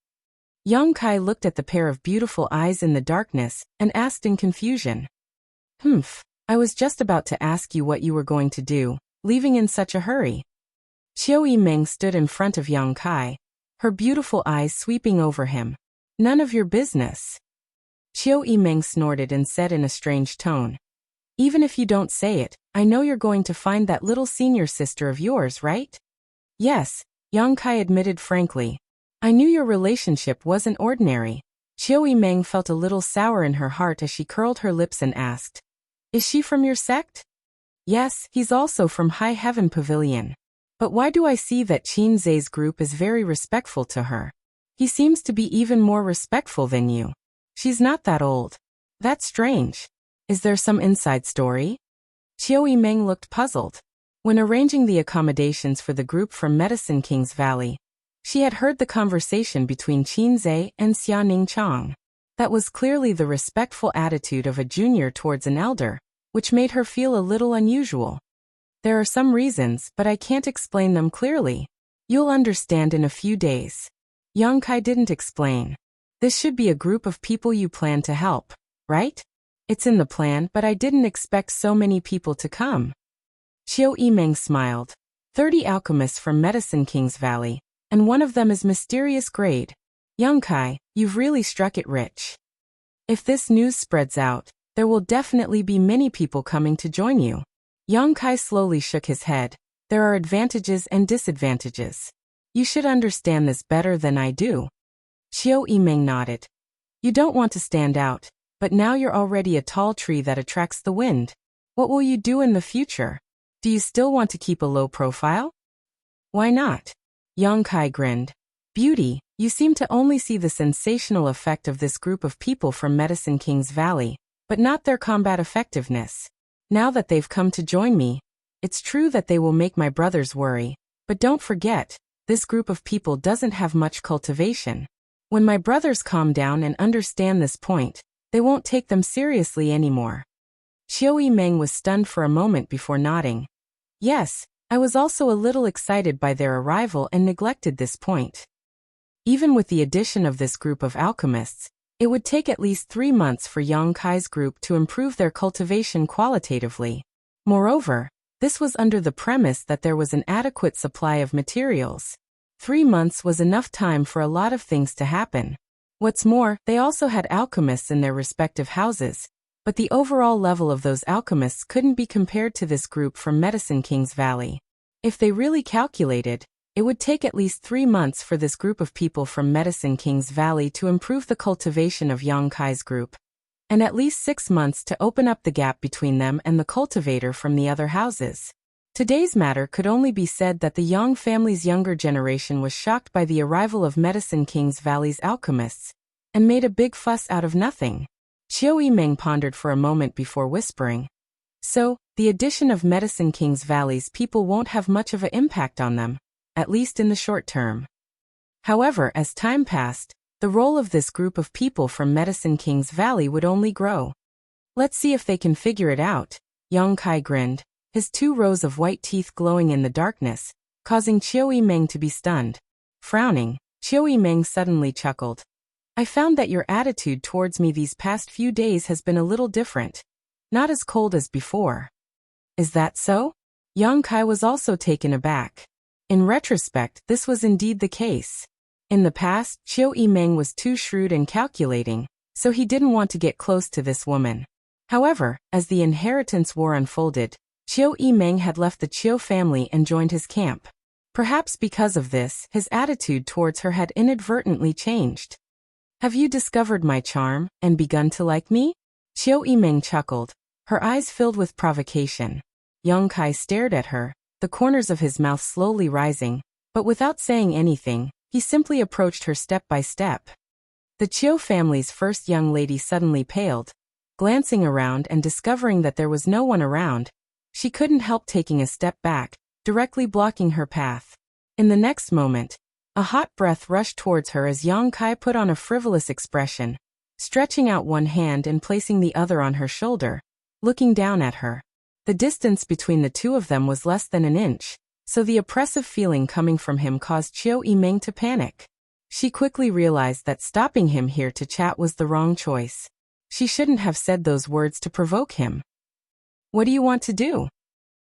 Yang Kai looked at the pair of beautiful eyes in the darkness and asked in confusion. I was just about to ask you what you were going to do, leaving in such a hurry." Qiu Yimeng stood in front of Yang Kai, her beautiful eyes sweeping over him. "None of your business." Qiu Yimeng snorted and said in a strange tone, "Even if you don't say it, I know you're going to find that little senior sister of yours, right?" "Yes," Yang Kai admitted frankly. "I knew your relationship wasn't ordinary." Qiu Yimeng felt a little sour in her heart as she curled her lips and asked, "Is she from your sect?" "Yes, he's also from High Heaven Pavilion. But why do I see that Qin Zhe's group is very respectful to her? He seems to be even more respectful than you. She's not that old." "That's strange. Is there some inside story?" Qiu Yimeng looked puzzled. When arranging the accommodations for the group from Medicine King's Valley, she had heard the conversation between Qin Zhe and Xia Ningchang. That was clearly the respectful attitude of a junior towards an elder, which made her feel a little unusual. "There are some reasons, but I can't explain them clearly. You'll understand in a few days." Yang Kai didn't explain. "This should be a group of people you plan to help, right?" "It's in the plan, but I didn't expect so many people to come." Qiu Yimeng smiled. 30 alchemists from Medicine King's Valley, and one of them is mysterious grade. Yang Kai, you've really struck it rich. If this news spreads out, there will definitely be many people coming to join you." Yang Kai slowly shook his head. "There are advantages and disadvantages. You should understand this better than I do." Qiu Yimeng nodded. "You don't want to stand out, but now you're already a tall tree that attracts the wind. What will you do in the future? Do you still want to keep a low profile?" "Why not?" Yang Kai grinned. "Beauty, you seem to only see the sensational effect of this group of people from Medicine King's Valley, but not their combat effectiveness. Now that they've come to join me, it's true that they will make my brothers worry, but don't forget, this group of people doesn't have much cultivation. When my brothers calm down and understand this point, they won't take them seriously anymore." Qiu Yimeng was stunned for a moment before nodding. "Yes, I was also a little excited by their arrival and neglected this point. Even with the addition of this group of alchemists, it would take at least 3 months for Yang Kai's group to improve their cultivation qualitatively. Moreover, this was under the premise that there was an adequate supply of materials. 3 months was enough time for a lot of things to happen. What's more, they also had alchemists in their respective houses, but the overall level of those alchemists couldn't be compared to this group from Medicine King's Valley. If they really calculated, it would take at least 3 months for this group of people from Medicine King's Valley to improve the cultivation of Yang Kai's group, and at least 6 months to open up the gap between them and the cultivator from the other houses. Today's matter could only be said that the Yang family's younger generation was shocked by the arrival of Medicine King's Valley's alchemists, and made a big fuss out of nothing. Qiu Yimeng pondered for a moment before whispering, "So, the addition of Medicine King's Valley's people won't have much of an impact on them, at least in the short term." However, as time passed, the role of this group of people from Medicine King's Valley would only grow. "Let's see if they can figure it out," Yang Kai grinned. his 2 rows of white teeth glowing in the darkness, causing Qiu Yimeng to be stunned. Frowning, Qiu Yimeng suddenly chuckled. I found that your attitude towards me these past few days has been a little different. Not as cold as before. Is that so? Yang Kai was also taken aback. In retrospect, this was indeed the case. In the past, Qiu Yimeng was too shrewd and calculating, so he didn't want to get close to this woman. However, as the inheritance war unfolded, Qiu Yimeng had left the Qiu family and joined his camp. Perhaps because of this, his attitude towards her had inadvertently changed. Have you discovered my charm, and begun to like me? Qiu Yimeng chuckled, her eyes filled with provocation. Yang Kai stared at her, the corners of his mouth slowly rising, but without saying anything, he simply approached her step by step. The Qiu family's first young lady suddenly paled. Glancing around and discovering that there was no one around, she couldn't help taking a step back, directly blocking her path. In the next moment, a hot breath rushed towards her as Yang Kai put on a frivolous expression, stretching out one hand and placing the other on her shoulder, looking down at her. The distance between the two of them was less than an inch, so the oppressive feeling coming from him caused Qiu Yimeng to panic. She quickly realized that stopping him here to chat was the wrong choice. She shouldn't have said those words to provoke him. What do you want to do?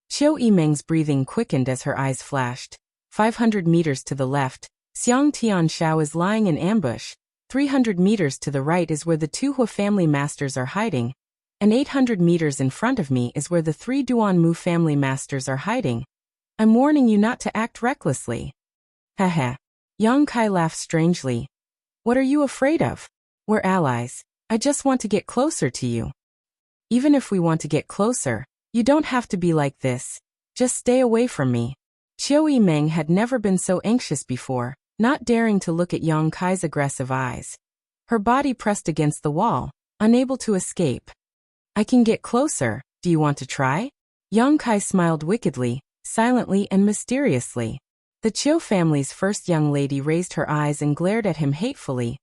Qiu Yimeng's breathing quickened as her eyes flashed. 500 meters to the left, Xiang Tianshao is lying in ambush. 300 meters to the right is where the 2 Hua family masters are hiding, and 800 meters in front of me is where the 3 Duanmu family masters are hiding. I'm warning you not to act recklessly. Heh. Yang Kai laughed strangely. What are you afraid of? We're allies. I just want to get closer to you. Even if we want to get closer, you don't have to be like this. Just stay away from me. Qiu Yimeng had never been so anxious before, not daring to look at Yang Kai's aggressive eyes. Her body pressed against the wall, unable to escape. I can get closer, do you want to try? Yang Kai smiled wickedly, silently and mysteriously. The Qiu family's first young lady raised her eyes and glared at him hatefully,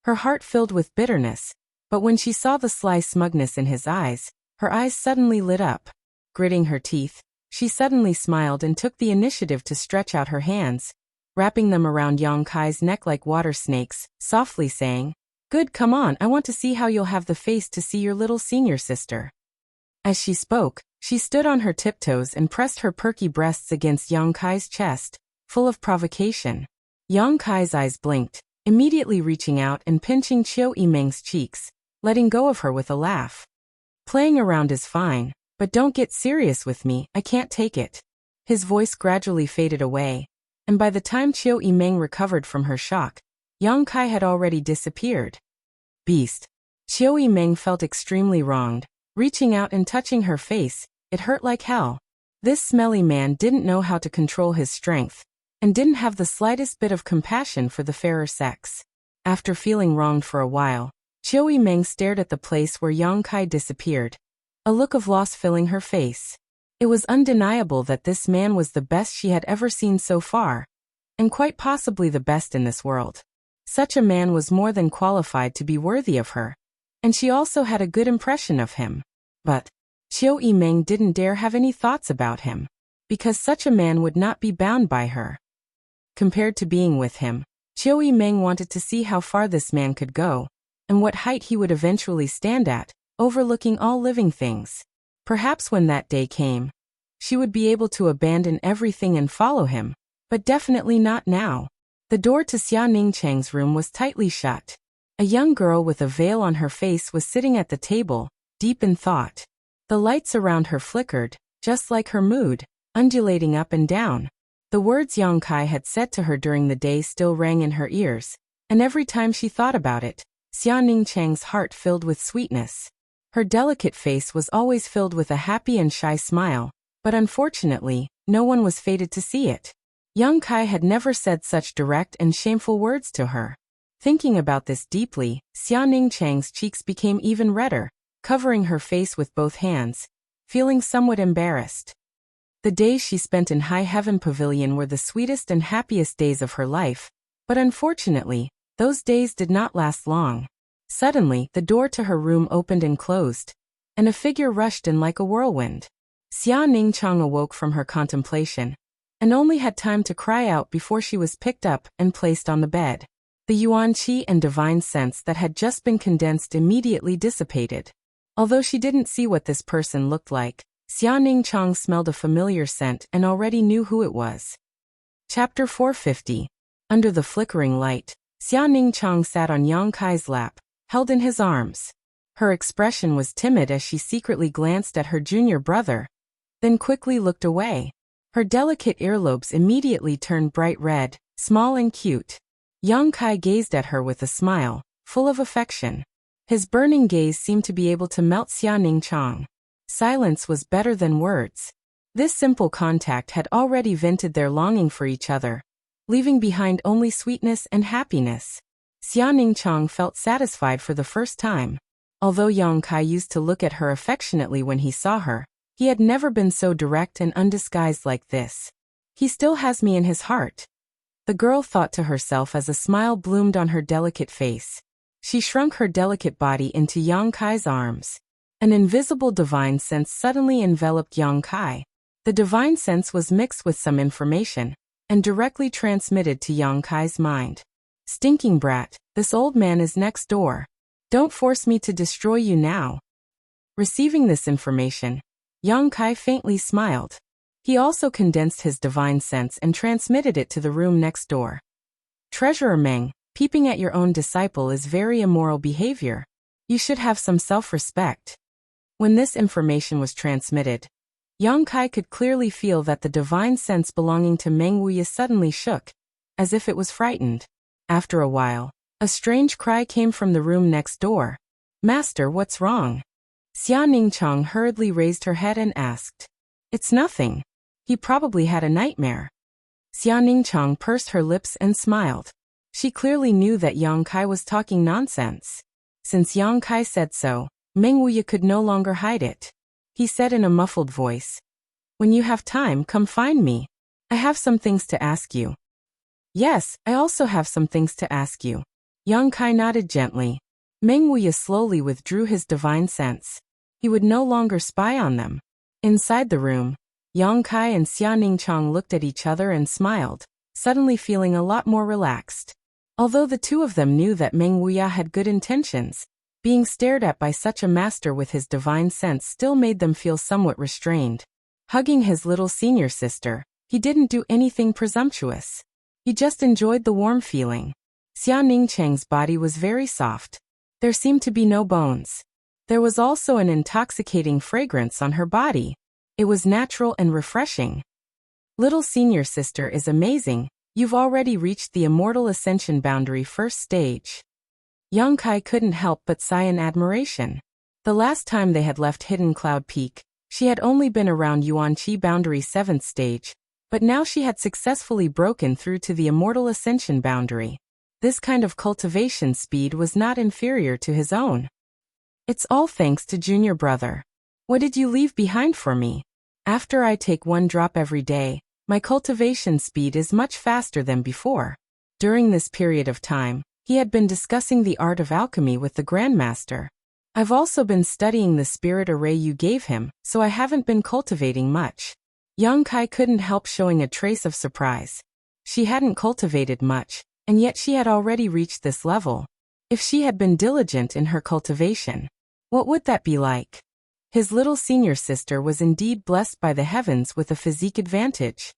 her heart filled with bitterness. But when she saw the sly smugness in his eyes, her eyes suddenly lit up. Gritting her teeth, she suddenly smiled and took the initiative to stretch out her hands, wrapping them around Yang Kai's neck like water snakes, softly saying, Good, come on, I want to see how you'll have the face to see your little senior sister. As she spoke, she stood on her tiptoes and pressed her perky breasts against Yang Kai's chest, full of provocation. Yang Kai's eyes blinked, immediately reaching out and pinching Qiu Yimeng's cheeks, letting go of her with a laugh. Playing around is fine, but don't get serious with me, I can't take it. His voice gradually faded away, and by the time Qiu Yimeng recovered from her shock, Yang Kai had already disappeared. Beast. Qiu Yimeng felt extremely wronged. Reaching out and touching her face, it hurt like hell. This smelly man didn't know how to control his strength, and didn't have the slightest bit of compassion for the fairer sex. After feeling wronged for a while, Qiu Yimeng stared at the place where Yang Kai disappeared, a look of loss filling her face. It was undeniable that this man was the best she had ever seen so far, and quite possibly the best in this world. Such a man was more than qualified to be worthy of her, and she also had a good impression of him. But Qiu Yimeng didn't dare have any thoughts about him, because such a man would not be bound by her. Compared to being with him, Qiu Yimeng wanted to see how far this man could go, and what height he would eventually stand at, overlooking all living things. Perhaps when that day came, she would be able to abandon everything and follow him, but definitely not now. The door to Xia Ningcheng's room was tightly shut. A young girl with a veil on her face was sitting at the table, deep in thought. The lights around her flickered, just like her mood, undulating up and down. The words Yang Kai had said to her during the day still rang in her ears, and every time she thought about it, Xia Ningcheng's heart filled with sweetness. Her delicate face was always filled with a happy and shy smile, but unfortunately, no one was fated to see it. Yang Kai had never said such direct and shameful words to her. Thinking about this deeply, Xia Ningcheng's cheeks became even redder, covering her face with both hands, feeling somewhat embarrassed. The days she spent in High Heaven Pavilion were the sweetest and happiest days of her life, but unfortunately, those days did not last long. Suddenly, the door to her room opened and closed, and a figure rushed in like a whirlwind. Xia Ningchang awoke from her contemplation, and only had time to cry out before she was picked up and placed on the bed. The yuan qi and divine sense that had just been condensed immediately dissipated. Although she didn't see what this person looked like, Xia Ningchang smelled a familiar scent and already knew who it was. Chapter 450. Under the flickering light, Xia Ningchang sat on Yang Kai's lap, held in his arms. Her expression was timid as she secretly glanced at her junior brother, then quickly looked away. Her delicate earlobes immediately turned bright red, small and cute. Yang Kai gazed at her with a smile, full of affection. His burning gaze seemed to be able to melt Xia Ningchang. Silence was better than words. This simple contact had already vented their longing for each other, leaving behind only sweetness and happiness. Xia Ningchang felt satisfied for the first time. Although Yang Kai used to look at her affectionately when he saw her, he had never been so direct and undisguised like this. He still has me in his heart. The girl thought to herself as a smile bloomed on her delicate face. She shrunk her delicate body into Yang Kai's arms. An invisible divine sense suddenly enveloped Yang Kai. The divine sense was mixed with some information, and directly transmitted to Yang Kai's mind. Stinking brat, this old man is next door. Don't force me to destroy you now. Receiving this information, Yang Kai faintly smiled. He also condensed his divine sense and transmitted it to the room next door. Treasurer Meng, peeping at your own disciple is very immoral behavior. You should have some self-respect. When this information was transmitted, Yang Kai could clearly feel that the divine sense belonging to Meng Wuya suddenly shook, as if it was frightened. After a while, a strange cry came from the room next door. Master, what's wrong? Xia Ningchang hurriedly raised her head and asked. It's nothing. He probably had a nightmare. Xia Ningchang pursed her lips and smiled. She clearly knew that Yang Kai was talking nonsense. Since Yang Kai said so, Meng Wuya could no longer hide it. He said in a muffled voice, when you have time, come find me. I have some things to ask you. Yes, I also have some things to ask you. Yang Kai nodded gently. Meng Wuya slowly withdrew his divine sense. He would no longer spy on them. Inside the room, Yang Kai and Xia Ningchang looked at each other and smiled, suddenly feeling a lot more relaxed. Although the two of them knew that Meng Wuya had good intentions, being stared at by such a master with his divine sense still made them feel somewhat restrained. Hugging his little senior sister, he didn't do anything presumptuous. He just enjoyed the warm feeling. Xia Ningchang's body was very soft. There seemed to be no bones. There was also an intoxicating fragrance on her body. It was natural and refreshing. Little senior sister is amazing. You've already reached the immortal ascension boundary first stage. Yang Kai couldn't help but sigh in admiration. The last time they had left Hidden Cloud Peak, she had only been around Yuan Qi boundary 7th stage, but now she had successfully broken through to the immortal ascension boundary. This kind of cultivation speed was not inferior to his own. It's all thanks to junior brother. What did you leave behind for me? After I take 1 drop every day, my cultivation speed is much faster than before. During this period of time, he had been discussing the art of alchemy with the Grandmaster. I've also been studying the spirit array you gave him, so I haven't been cultivating much. Yang Kai couldn't help showing a trace of surprise. She hadn't cultivated much, and yet she had already reached this level. If she had been diligent in her cultivation, what would that be like? His little senior sister was indeed blessed by the heavens with a physique advantage.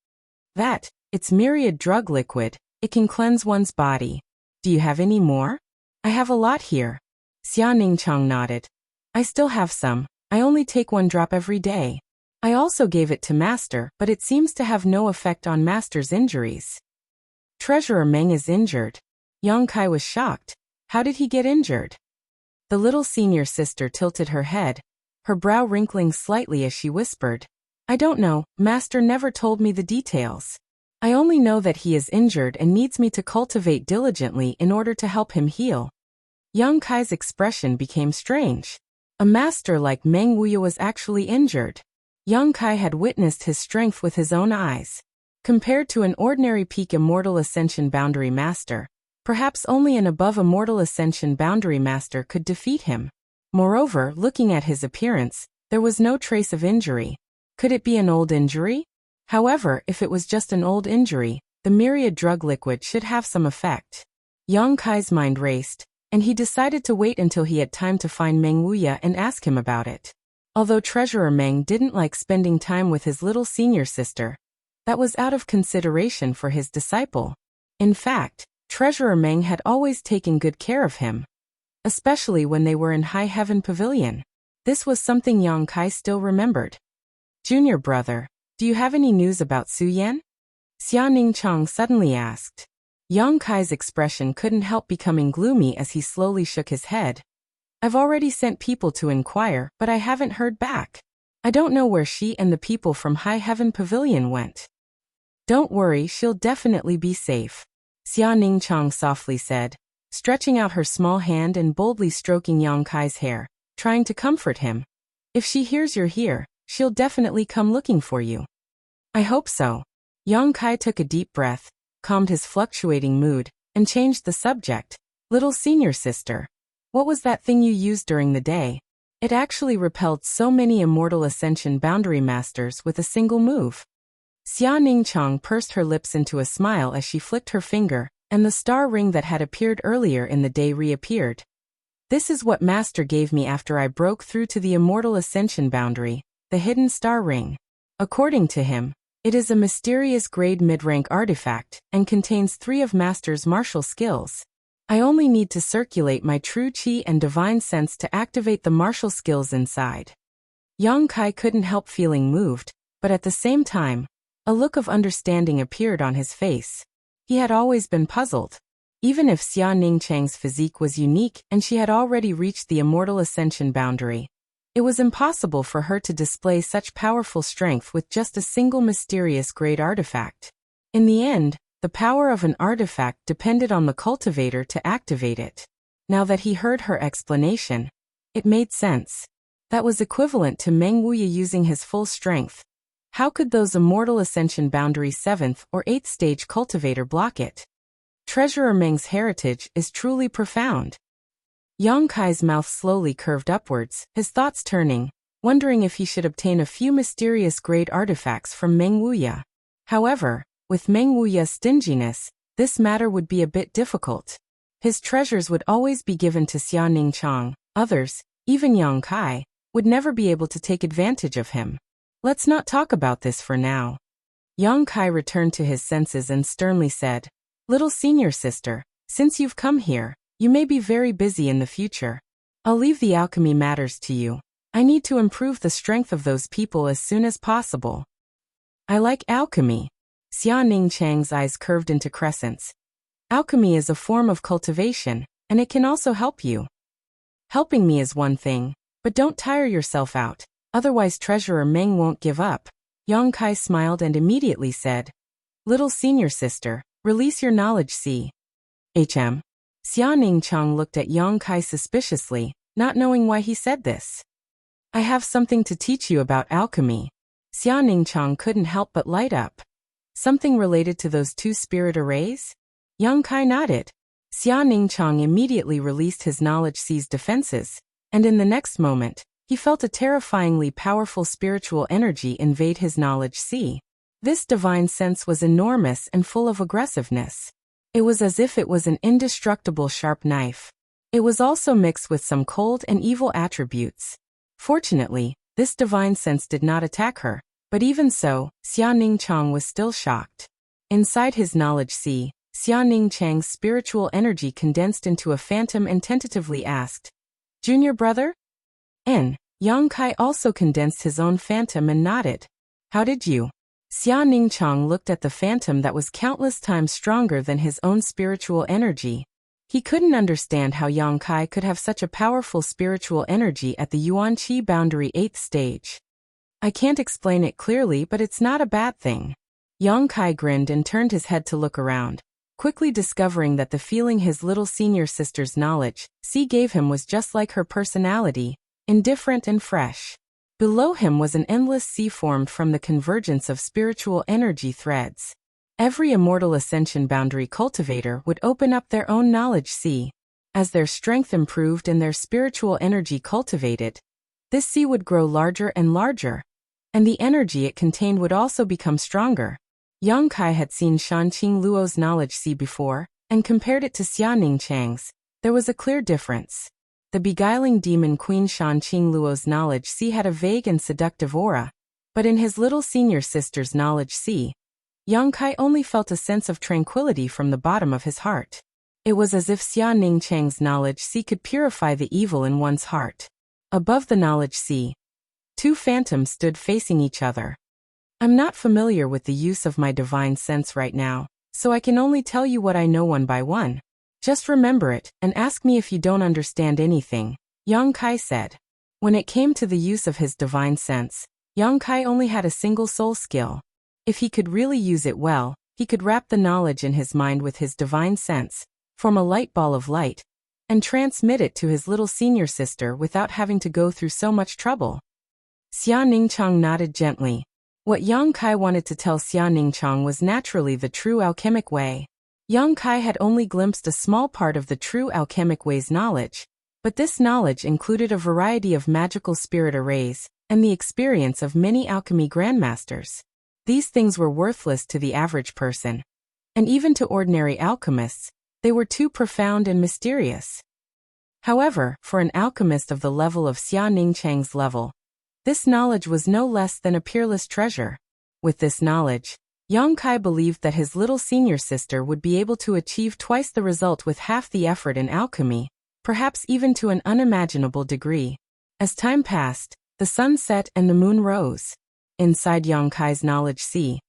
It's myriad drug liquid, it can cleanse one's body. Do you have any more? I have a lot here. Xia Ningchang nodded. I still have some. I only take 1 drop every day. I also gave it to Master, but it seems to have no effect on Master's injuries. Treasurer Meng is injured. Yang Kai was shocked. How did he get injured? The little senior sister tilted her head, her brow wrinkling slightly as she whispered. I don't know, Master never told me the details. I only know that he is injured and needs me to cultivate diligently in order to help him heal. Yang Kai's expression became strange. A master like Meng Wuya was actually injured. Yang Kai had witnessed his strength with his own eyes. Compared to an ordinary peak Immortal Ascension Boundary Master, perhaps only an above Immortal Ascension Boundary Master could defeat him. Moreover, looking at his appearance, there was no trace of injury. Could it be an old injury? However, if it was just an old injury, the myriad drug liquid should have some effect. Yang Kai's mind raced, and he decided to wait until he had time to find Meng Wuya and ask him about it. Although Treasurer Meng didn't like spending time with his little senior sister, that was out of consideration for his disciple. In fact, Treasurer Meng had always taken good care of him, especially when they were in High Heaven Pavilion. This was something Yang Kai still remembered. Junior brother, do you have any news about Su Yan? Xia Ningchang suddenly asked. Yang Kai's expression couldn't help becoming gloomy as he slowly shook his head. I've already sent people to inquire, but I haven't heard back. I don't know where she and the people from High Heaven Pavilion went. Don't worry, she'll definitely be safe, Xia Ningchang softly said, stretching out her small hand and boldly stroking Yang Kai's hair, trying to comfort him. If she hears you're here, she'll definitely come looking for you. I hope so. Yang Kai took a deep breath, calmed his fluctuating mood, and changed the subject. Little senior sister, what was that thing you used during the day? It actually repelled so many Immortal Ascension Boundary Masters with a single move. Xia Ningchang pursed her lips into a smile as she flicked her finger, and the star ring that had appeared earlier in the day reappeared. This is what Master gave me after I broke through to the Immortal Ascension Boundary, the hidden star ring. According to him, it is a mysterious grade mid-rank artifact and contains 3 of Master's martial skills. I only need to circulate my true chi and divine sense to activate the martial skills inside. Yang Kai couldn't help feeling moved, but at the same time, a look of understanding appeared on his face. He had always been puzzled. Even if Xia Ningchang's physique was unique and she had already reached the Immortal Ascension Boundary, it was impossible for her to display such powerful strength with just a single mysterious grade artifact. In the end, the power of an artifact depended on the cultivator to activate it. Now that he heard her explanation, it made sense. That was equivalent to Meng Wuya using his full strength. How could those Immortal Ascension Boundary 7th or 8th stage cultivator block it? Treasurer Meng's heritage is truly profound. Yang Kai's mouth slowly curved upwards, his thoughts turning, wondering if he should obtain a few mysterious grade artifacts from Meng Wuya. However, with Meng Wuya's stinginess, this matter would be a bit difficult. His treasures would always be given to Xia Ningchang. Others, even Yang Kai, would never be able to take advantage of him. Let's not talk about this for now. Yang Kai returned to his senses and sternly said, Little senior sister, since you've come here, you may be very busy in the future. I'll leave the alchemy matters to you. I need to improve the strength of those people as soon as possible. I like alchemy. Xia Ningchang's eyes curved into crescents. Alchemy is a form of cultivation, and it can also help you. Helping me is one thing, but don't tire yourself out. Otherwise Treasurer Meng won't give up. Yang Kai smiled and immediately said, Little senior sister, release your knowledge see. Xia Ningchang looked at Yang Kai suspiciously, not knowing why he said this. I have something to teach you about alchemy. Xia Ningchang couldn't help but light up. Something related to those 2 spirit arrays? Yang Kai nodded. Xia Ningchang immediately released his knowledge sea's defenses, and in the next moment, he felt a terrifyingly powerful spiritual energy invade his knowledge sea. This divine sense was enormous and full of aggressiveness. It was as if it was an indestructible sharp knife. It was also mixed with some cold and evil attributes. Fortunately, this divine sense did not attack her, but even so, Xia Ningchang was still shocked. Inside his knowledge sea, Xia Ningchang's spiritual energy condensed into a phantom and tentatively asked, Junior brother? Yang Kai also condensed his own phantom and nodded. How did you? Xia Ningchang looked at the phantom that was countless times stronger than his own spiritual energy. He couldn't understand how Yang Kai could have such a powerful spiritual energy at the Yuan Qi Boundary 8th stage. I can't explain it clearly, but it's not a bad thing. Yang Kai grinned and turned his head to look around, quickly discovering that the feeling his little senior sister's knowledge see gave him was just like her personality, indifferent and fresh. Below him was an endless sea formed from the convergence of spiritual energy threads. Every Immortal Ascension Boundary cultivator would open up their own knowledge sea. As their strength improved and their spiritual energy cultivated, this sea would grow larger and larger. and the energy it contained would also become stronger. Yang Kai had seen Shan Qing Luo's knowledge sea before, and compared it to Xia Ningchang's. There was a clear difference. The beguiling demon queen Shan Qing Luo's knowledge sea had a vague and seductive aura, but in his little senior sister's knowledge sea, Yang Kai only felt a sense of tranquility from the bottom of his heart. It was as if Xia Ningchang's knowledge sea could purify the evil in one's heart. Above the knowledge sea, two phantoms stood facing each other. I'm not familiar with the use of my divine sense right now, so I can only tell you what I know one by one. Just remember it, and ask me if you don't understand anything, Yang Kai said. When it came to the use of his divine sense, Yang Kai only had a single soul skill. If he could really use it well, he could wrap the knowledge in his mind with his divine sense, form a light ball of light, and transmit it to his little senior sister without having to go through so much trouble. Xia Ningchang nodded gently. What Yang Kai wanted to tell Xia Ningchang was naturally the true alchemic way. Yang Kai had only glimpsed a small part of the true alchemic way's knowledge, but this knowledge included a variety of magical spirit arrays, and the experience of many alchemy grandmasters. These things were worthless to the average person, and even to ordinary alchemists, they were too profound and mysterious. However, for an alchemist of the level of Xia Ningchang's level, this knowledge was no less than a peerless treasure. With this knowledge, Yang Kai believed that his little senior sister would be able to achieve twice the result with half the effort in alchemy, perhaps even to an unimaginable degree. As time passed, the sun set and the moon rose. Inside Yang Kai's knowledge sea,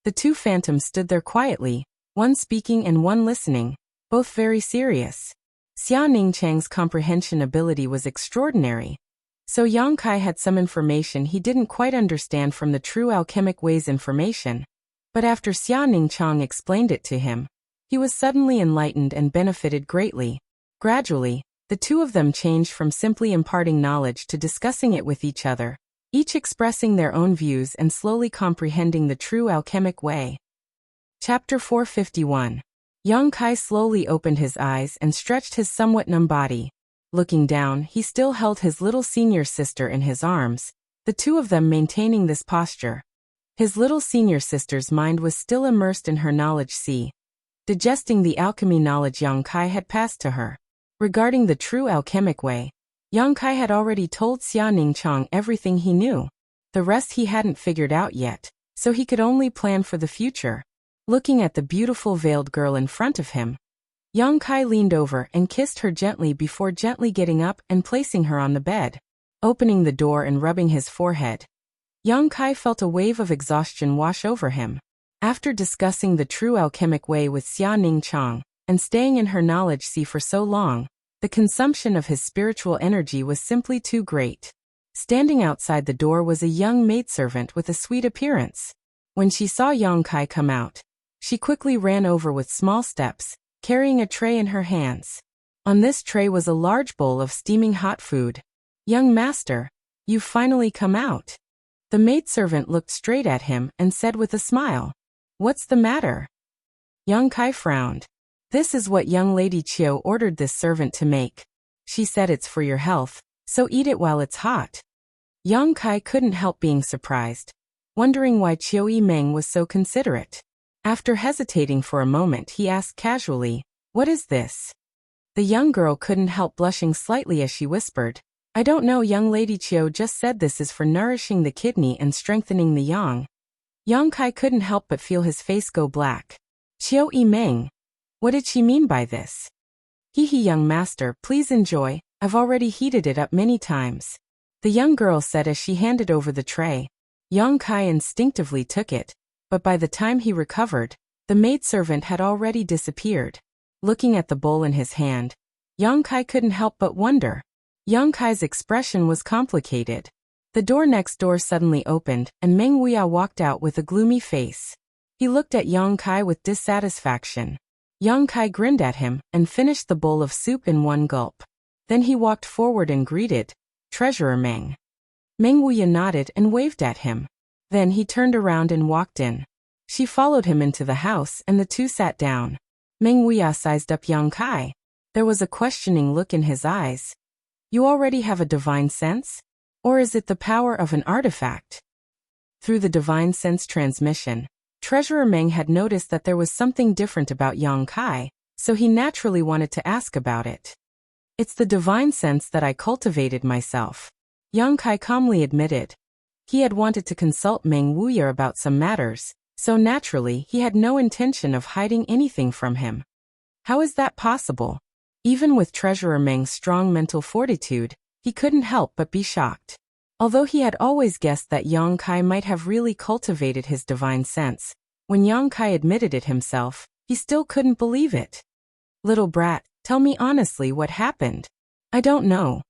the two phantoms stood there quietly, one speaking and one listening, both very serious. Xia Ningchang's comprehension ability was extraordinary, so Yang Kai had some information he didn't quite understand from the true alchemic way's information. But after Xia Ningchang explained it to him, he was suddenly enlightened and benefited greatly. Gradually, the two of them changed from simply imparting knowledge to discussing it with each other, each expressing their own views and slowly comprehending the true alchemic way. Chapter 451. Yang Kai slowly opened his eyes and stretched his somewhat numb body. Looking down, he still held his little senior sister in his arms, the two of them maintaining this posture. His little senior sister's mind was still immersed in her knowledge sea, digesting the alchemy knowledge Yang Kai had passed to her. Regarding the true alchemic way, Yang Kai had already told Xia Ningchang everything he knew. The rest he hadn't figured out yet, so he could only plan for the future. Looking at the beautiful veiled girl in front of him, Yang Kai leaned over and kissed her gently before gently getting up and placing her on the bed. Opening the door and rubbing his forehead, Yang Kai felt a wave of exhaustion wash over him. After discussing the true alchemic way with Xia Ningchang, and staying in her knowledge sea for so long, the consumption of his spiritual energy was simply too great. Standing outside the door was a young maidservant with a sweet appearance. When she saw Yang Kai come out, she quickly ran over with small steps, carrying a tray in her hands. On this tray was a large bowl of steaming hot food. "Young master, you've finally come out." The maidservant looked straight at him and said with a smile, "What's the matter?" Yang Kai frowned. "This is what young lady Chiu ordered this servant to make. She said it's for your health, so eat it while it's hot." Yang Kai couldn't help being surprised, wondering why Chiu Meng was so considerate. After hesitating for a moment, he asked casually, "What is this?" The young girl couldn't help blushing slightly as she whispered, "I don't know, young lady Chiu just said this is for nourishing the kidney and strengthening the yang." Yang Kai couldn't help but feel his face go black. Chiu Meng. What did she mean by this? "Hee hee, young master, please enjoy, I've already heated it up many times," the young girl said as she handed over the tray. Yang Kai instinctively took it, but by the time he recovered, the maidservant had already disappeared. Looking at the bowl in his hand, Yang Kai couldn't help but wonder. Yang Kai's expression was complicated. The door next door suddenly opened, and Meng Wuya walked out with a gloomy face. He looked at Yang Kai with dissatisfaction. Yang Kai grinned at him and finished the bowl of soup in one gulp. Then he walked forward and greeted, "Treasurer Meng." Meng Wuya nodded and waved at him. Then he turned around and walked in. She followed him into the house and the two sat down. Meng Wuya sized up Yang Kai. There was a questioning look in his eyes. "You already have a divine sense? Or is it the power of an artifact?" Through the divine sense transmission, Treasurer Meng had noticed that there was something different about Yang Kai, so he naturally wanted to ask about it. It's the divine sense that I cultivated myself, Yang Kai calmly admitted. He had wanted to consult Meng Wuya about some matters, so naturally he had no intention of hiding anything from him. How is that possible? Even with Treasurer Meng's strong mental fortitude, he couldn't help but be shocked. Although he had always guessed that Yang Kai might have really cultivated his divine sense, when Yang Kai admitted it himself, he still couldn't believe it. Little brat, tell me honestly what happened. I don't know.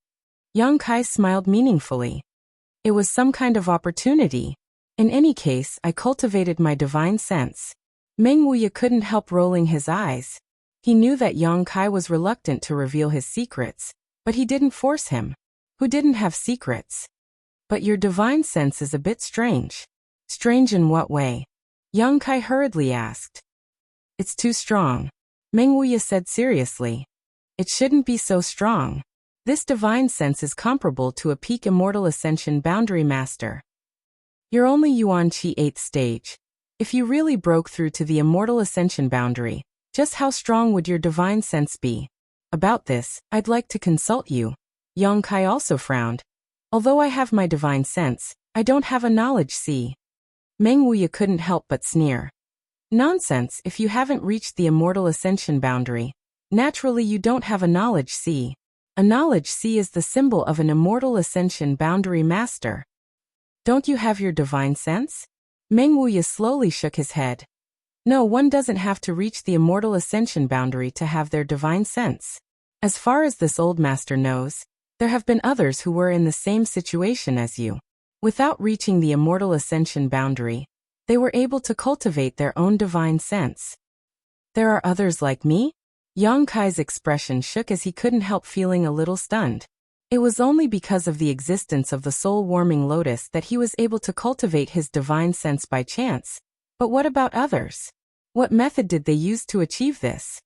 Yang Kai smiled meaningfully. It was some kind of opportunity. In any case, I cultivated my divine sense. Meng Wuya couldn't help rolling his eyes. He knew that Yang Kai was reluctant to reveal his secrets, but he didn't force him. Who didn't have secrets? But your divine sense is a bit strange. Strange in what way? Yang Kai hurriedly asked. It's too strong, Meng Wuya said seriously. It shouldn't be so strong. This divine sense is comparable to a peak immortal ascension boundary master. You're only Yuan Qi 8th stage. If you really broke through to the immortal ascension boundary, just how strong would your divine sense be? About this, I'd like to consult you. Yang Kai also frowned. Although I have my divine sense, I don't have a knowledge see. Meng Wuya couldn't help but sneer. Nonsense, if you haven't reached the immortal ascension boundary, naturally you don't have a knowledge see. A knowledge see is the symbol of an immortal ascension boundary master. Don't you have your divine sense? Meng Wuya slowly shook his head. No, one doesn't have to reach the immortal ascension boundary to have their divine sense. As far as this old master knows, there have been others who were in the same situation as you. Without reaching the immortal ascension boundary, they were able to cultivate their own divine sense. There are others like me? Yang Kai's expression shook as he couldn't help feeling a little stunned. It was only because of the existence of the soul-warming lotus that he was able to cultivate his divine sense by chance. But what about others? What method did they use to achieve this?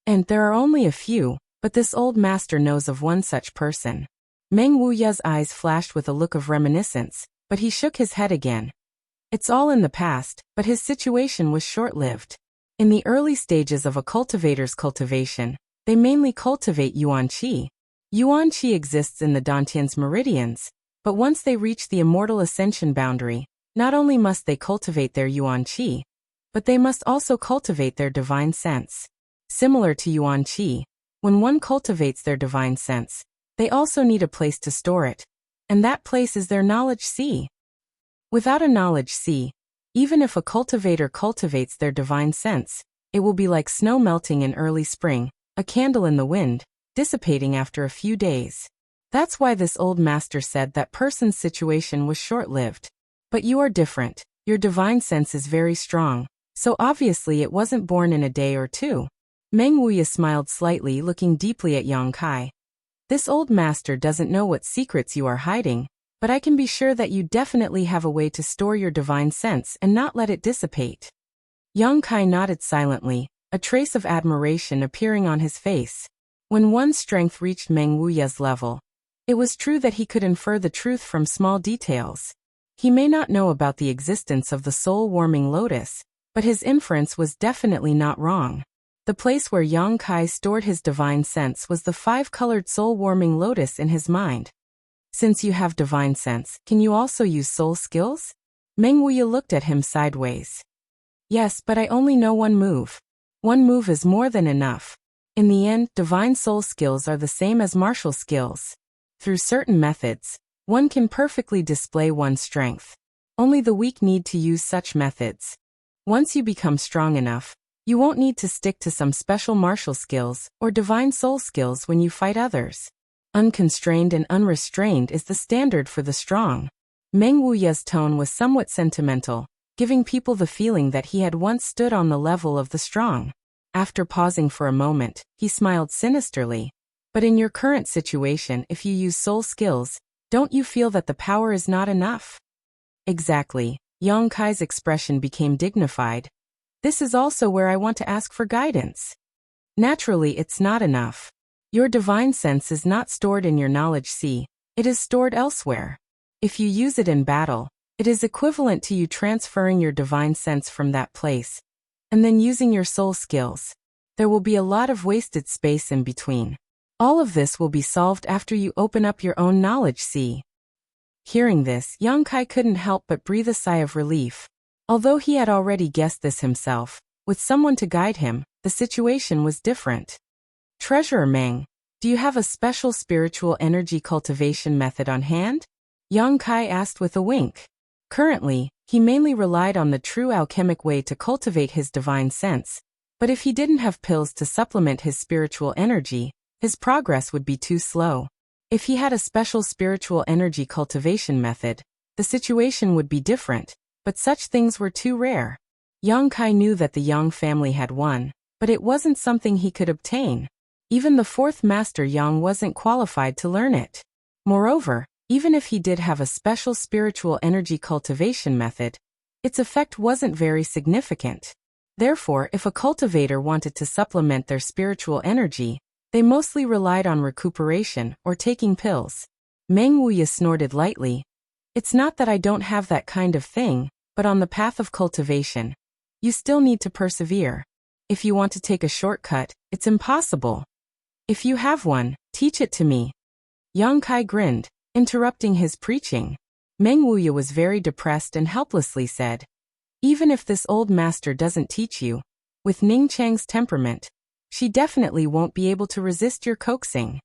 And there are only a few, but this old master knows of one such person. Meng Wuya's eyes flashed with a look of reminiscence, but he shook his head again. It's all in the past, but his situation was short-lived. In the early stages of a cultivator's cultivation, they mainly cultivate Yuan Qi. Yuan Qi exists in the Dantian's meridians, but once they reach the immortal ascension boundary, not only must they cultivate their Yuan Qi, but they must also cultivate their divine sense. Similar to Yuan Qi, when one cultivates their divine sense, they also need a place to store it, and that place is their knowledge sea. Without a knowledge sea, even if a cultivator cultivates their divine sense, it will be like snow melting in early spring, a candle in the wind, dissipating after a few days. That's why this old master said that person's situation was short-lived. But you are different. Your divine sense is very strong, so obviously it wasn't born in a day or two. Meng Wuya smiled slightly, looking deeply at Yang Kai. This old master doesn't know what secrets you are hiding, but I can be sure that you definitely have a way to store your divine sense and not let it dissipate. Yang Kai nodded silently, a trace of admiration appearing on his face. When one's strength reached Meng Wuya's level, it was true that he could infer the truth from small details. He may not know about the existence of the soul-warming lotus, but his inference was definitely not wrong. The place where Yang Kai stored his divine sense was the 5-colored soul-warming lotus in his mind. Since you have divine sense, can you also use soul skills? Meng Wuya looked at him sideways. Yes, but I only know one move. One move is more than enough. In the end, divine soul skills are the same as martial skills. Through certain methods, one can perfectly display one's strength. Only the weak need to use such methods. Once you become strong enough, you won't need to stick to some special martial skills or divine soul skills when you fight others. Unconstrained and unrestrained is the standard for the strong. Meng Wuya's tone was somewhat sentimental, giving people the feeling that he had once stood on the level of the strong. After pausing for a moment, he smiled sinisterly. But in your current situation, if you use soul skills, don't you feel that the power is not enough? Exactly. Yang Kai's expression became dignified. This is also where I want to ask for guidance. Naturally, it's not enough. Your divine sense is not stored in your knowledge sea, it is stored elsewhere. If you use it in battle, It is equivalent to you transferring your divine sense from that place, and then using your soul skills. There will be a lot of wasted space in between. All of this will be solved after you open up your own knowledge sea. Hearing this, Yang Kai couldn't help but breathe a sigh of relief. Although he had already guessed this himself, with someone to guide him, the situation was different. Treasurer Meng, do you have a special spiritual energy cultivation method on hand? Yang Kai asked with a wink. Currently, he mainly relied on the true alchemic way to cultivate his divine sense, but if he didn't have pills to supplement his spiritual energy, his progress would be too slow. If he had a special spiritual energy cultivation method, the situation would be different, but such things were too rare. Yang Kai knew that the Yang family had one, but it wasn't something he could obtain. Even the fourth master Yang wasn't qualified to learn it. Moreover, even if he did have a special spiritual energy cultivation method, its effect wasn't very significant. Therefore, if a cultivator wanted to supplement their spiritual energy, they mostly relied on recuperation or taking pills. Meng Wuya snorted lightly. It's not that I don't have that kind of thing, but on the path of cultivation, you still need to persevere. If you want to take a shortcut, it's impossible. If you have one, teach it to me. Yang Kai grinned, interrupting his preaching. Meng Wuya was very depressed and helplessly said, even if this old master doesn't teach you, with Ning Chang's temperament, she definitely won't be able to resist your coaxing.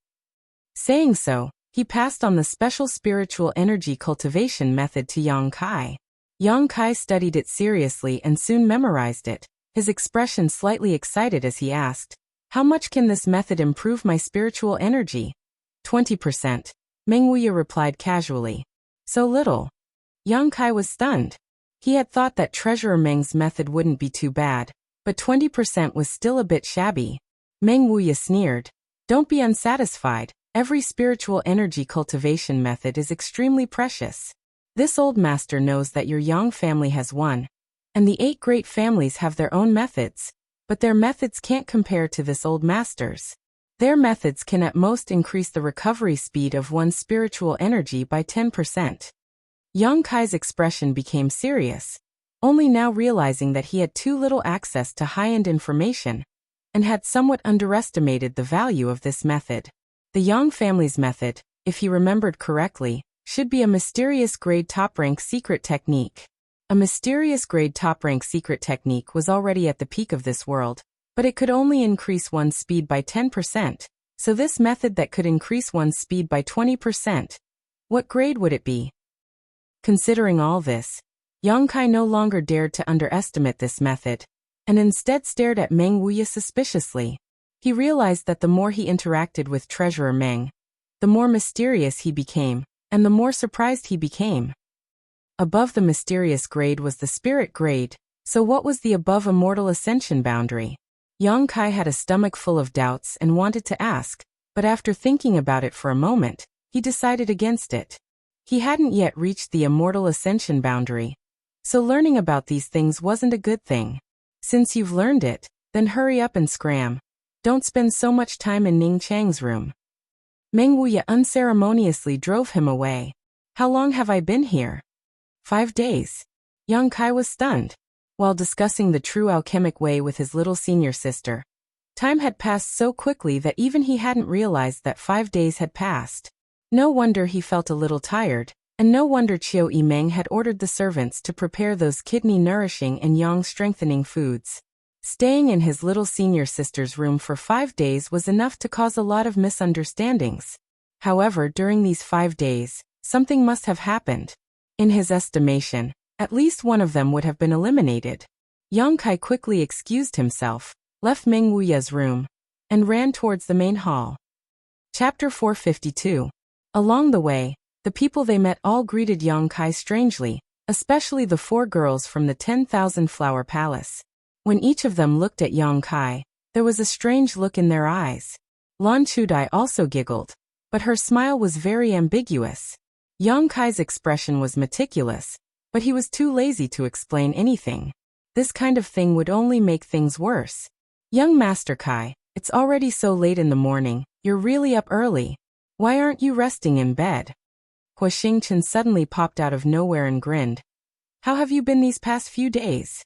Saying so, he passed on the special spiritual energy cultivation method to Yang Kai. Yang Kai studied it seriously and soon memorized it, his expression slightly excited as he asked, how much can this method improve my spiritual energy? 20%. Meng Wuya replied casually. So little. Yang Kai was stunned. He had thought that Treasurer Meng's method wouldn't be too bad, but 20% was still a bit shabby. Meng Wuya sneered. Don't be unsatisfied. Every spiritual energy cultivation method is extremely precious. This old master knows that your Yang family has one, and the 8 great families have their own methods, but their methods can't compare to this old master's. Their methods can at most increase the recovery speed of one's spiritual energy by 10%. Yang Kai's expression became serious, only now realizing that he had too little access to high-end information, and had somewhat underestimated the value of this method. The Yang family's method, if he remembered correctly, should be a mysterious grade top-rank secret technique. A mysterious grade top-rank secret technique was already at the peak of this world, but it could only increase one's speed by 10%, so this method that could increase one's speed by 20%. What grade would it be? Considering all this, Yang Kai no longer dared to underestimate this method, and instead stared at Meng Wuya suspiciously. He realized that the more he interacted with Treasurer Meng, the more mysterious he became, and the more surprised he became. Above the mysterious grade was the spirit grade, so what was the above immortal ascension boundary? Yang Kai had a stomach full of doubts and wanted to ask, but after thinking about it for a moment, he decided against it. He hadn't yet reached the immortal ascension boundary, so learning about these things wasn't a good thing. Since you've learned it, then hurry up and scram. Don't spend so much time in Ning Chang's room. Meng Wuya unceremoniously drove him away. How long have I been here? 5 days. Yang Kai was stunned. While discussing the true alchemic way with his little senior sister, time had passed so quickly that even he hadn't realized that 5 days had passed. No wonder he felt a little tired, and no wonder Chiu Yimeng had ordered the servants to prepare those kidney-nourishing and yang-strengthening foods. Staying in his little senior sister's room for 5 days was enough to cause a lot of misunderstandings. However, during these 5 days, something must have happened. In his estimation, at least one of them would have been eliminated. Yang Kai quickly excused himself, left Meng Wuya's room, and ran towards the main hall. Chapter 452. Along the way, the people they met all greeted Yang Kai strangely, especially the 4 girls from the 10,000 Flower Palace. When each of them looked at Yang Kai, there was a strange look in their eyes. Lan Chudai also giggled, but her smile was very ambiguous. Yang Kai's expression was meticulous, but he was too lazy to explain anything. This kind of thing would only make things worse. Young Master Kai, it's already so late in the morning, you're really up early. Why aren't you resting in bed? Hua Xingchen suddenly popped out of nowhere and grinned. How have you been these past few days?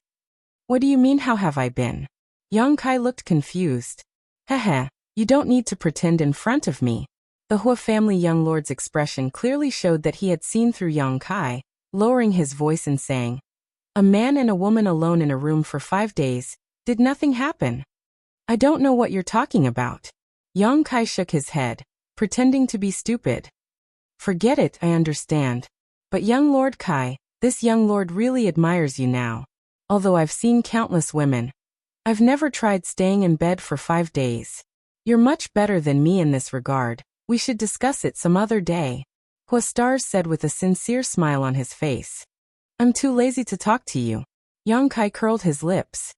What do you mean how have I been? Yang Kai looked confused. Heh, you don't need to pretend in front of me. The Hua family young lord's expression clearly showed that he had seen through Yang Kai, lowering his voice and saying, a man and a woman alone in a room for 5 days, did nothing happen? I don't know what you're talking about. Yang Kai shook his head, pretending to be stupid. Forget it, I understand. But young Lord Kai, this young lord really admires you now. Although I've seen countless women, I've never tried staying in bed for 5 days. You're much better than me in this regard. We should discuss it some other day. Hua Stars said with a sincere smile on his face. I'm too lazy to talk to you. Yang Kai curled his lips.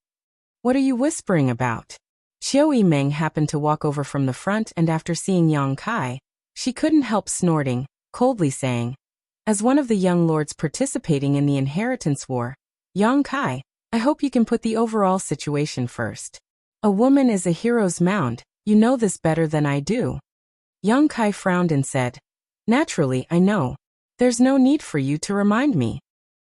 What are you whispering about? Xiao Yimeng happened to walk over from the front, and after seeing Yang Kai, she couldn't help snorting, coldly saying, as one of the young lords participating in the inheritance war, Yang Kai, I hope you can put the overall situation first. A woman is a hero's mound, you know this better than I do. Yang Kai frowned and said, naturally, I know. There's no need for you to remind me.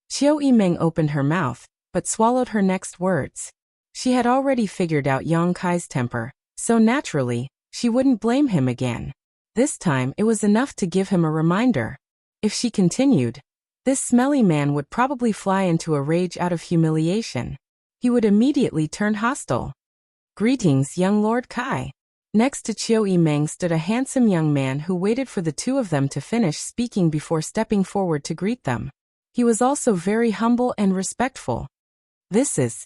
Xiao Yimeng opened her mouth, but swallowed her next words. She had already figured out Yang Kai's temper, so naturally, she wouldn't blame him again. This time it was enough to give him a reminder. If she continued, this smelly man would probably fly into a rage out of humiliation. He would immediately turn hostile. Greetings, young Lord Kai. Next to Xiao Yimeng stood a handsome young man who waited for the two of them to finish speaking before stepping forward to greet them. He was also very humble and respectful. This is...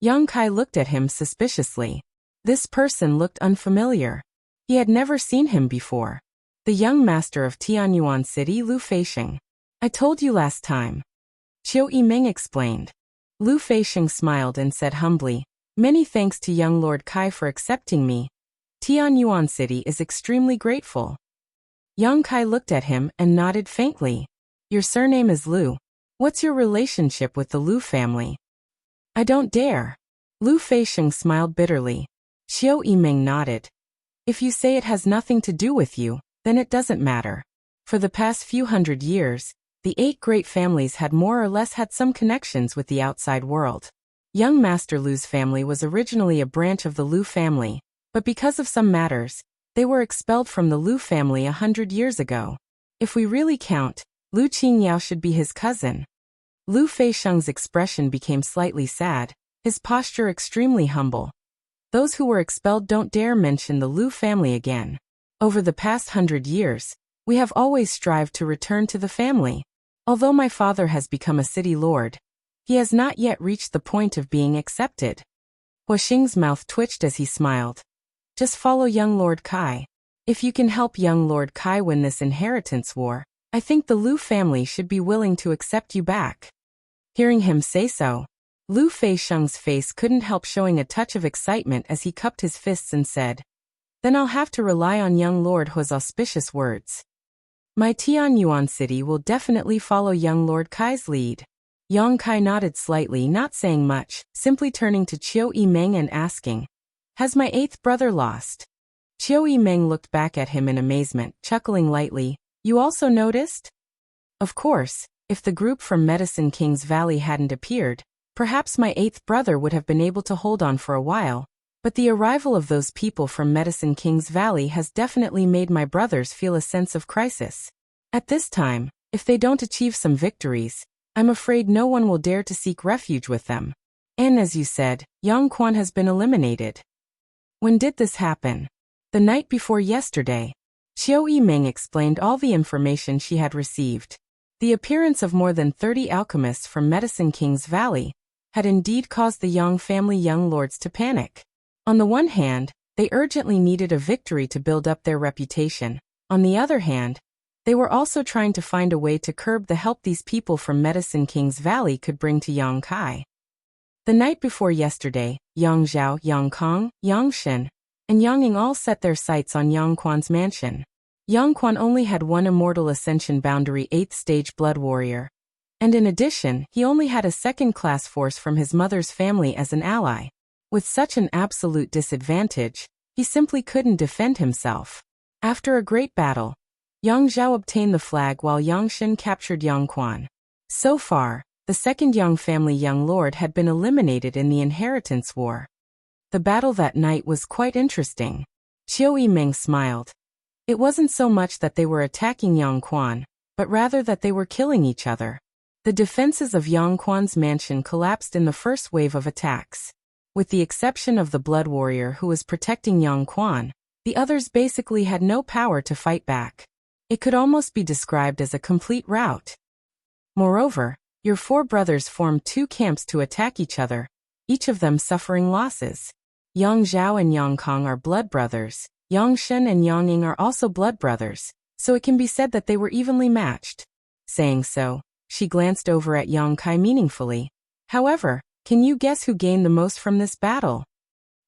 Yang Kai looked at him suspiciously. This person looked unfamiliar. He had never seen him before. The young master of Tianyuan City, Lu Feixing. I told you last time. Xiao Yimeng explained. Lu Feixing smiled and said humbly, many thanks to young Lord Kai for accepting me. Tianyuan City is extremely grateful. Yang Kai looked at him and nodded faintly. Your surname is Lu. What's your relationship with the Lu family? I don't dare. Lu Feixing smiled bitterly. Xiao Yimeng nodded. If you say it has nothing to do with you, then it doesn't matter. For the past few hundred years, the 8 great families had more or less had some connections with the outside world. Young Master Lu's family was originally a branch of the Lu family, but because of some matters, they were expelled from the Lu family 100 years ago. If we really count, Lu Qingyao should be his cousin. Lu Feixing's expression became slightly sad, his posture extremely humble. Those who were expelled don't dare mention the Lu family again. Over the past 100 years, we have always strived to return to the family. Although my father has become a city lord, he has not yet reached the point of being accepted. Hua Xing's mouth twitched as he smiled. Just follow young Lord Kai. If you can help young Lord Kai win this inheritance war, I think the Lu family should be willing to accept you back. Hearing him say so, Lu Feixing's face couldn't help showing a touch of excitement as he cupped his fists and said, then I'll have to rely on young Lord Hua's auspicious words. My Tianyuan City will definitely follow young Lord Kai's lead. Yang Kai nodded slightly, not saying much, simply turning to Xiao Yimeng and asking, has my 8th brother lost? Xiao Yimeng looked back at him in amazement, chuckling lightly, you also noticed? Of course, if the group from Medicine King's Valley hadn't appeared, perhaps my 8th brother would have been able to hold on for a while, but the arrival of those people from Medicine King's Valley has definitely made my brothers feel a sense of crisis. At this time, if they don't achieve some victories, I'm afraid no one will dare to seek refuge with them. And as you said, Yang Quan has been eliminated. When did this happen? The night before yesterday. Xiao Yimeng explained all the information she had received. The appearance of more than 30 alchemists from Medicine King's Valley had indeed caused the Yang family young lords to panic. On the one hand, they urgently needed a victory to build up their reputation. On the other hand, they were also trying to find a way to curb the help these people from Medicine King's Valley could bring to Yang Kai. The night before yesterday, Yang Zhao, Yang Kong, Yang Shen, and Yang Ying all set their sights on Yang Quan's mansion. Yang Quan only had one immortal ascension boundary 8th stage blood warrior. And in addition, he only had a second-class force from his mother's family as an ally. With such an absolute disadvantage, he simply couldn't defend himself. After a great battle, Yang Zhao obtained the flag while Yang Shen captured Yang Quan. So far, the second Yang family young lord had been eliminated in the inheritance war. The battle that night was quite interesting. Qiu Yimeng smiled. It wasn't so much that they were attacking Yang Quan, but rather that they were killing each other. The defenses of Yang Quan's mansion collapsed in the first wave of attacks. With the exception of the blood warrior who was protecting Yang Quan, the others basically had no power to fight back. It could almost be described as a complete rout. Moreover, your four brothers formed two camps to attack each other, each of them suffering losses. Yang Zhao and Yang Kong are blood brothers. Yang Shen and Yang Ying are also blood brothers, so it can be said that they were evenly matched. Saying so, she glanced over at Yang Kai meaningfully. However, can you guess who gained the most from this battle?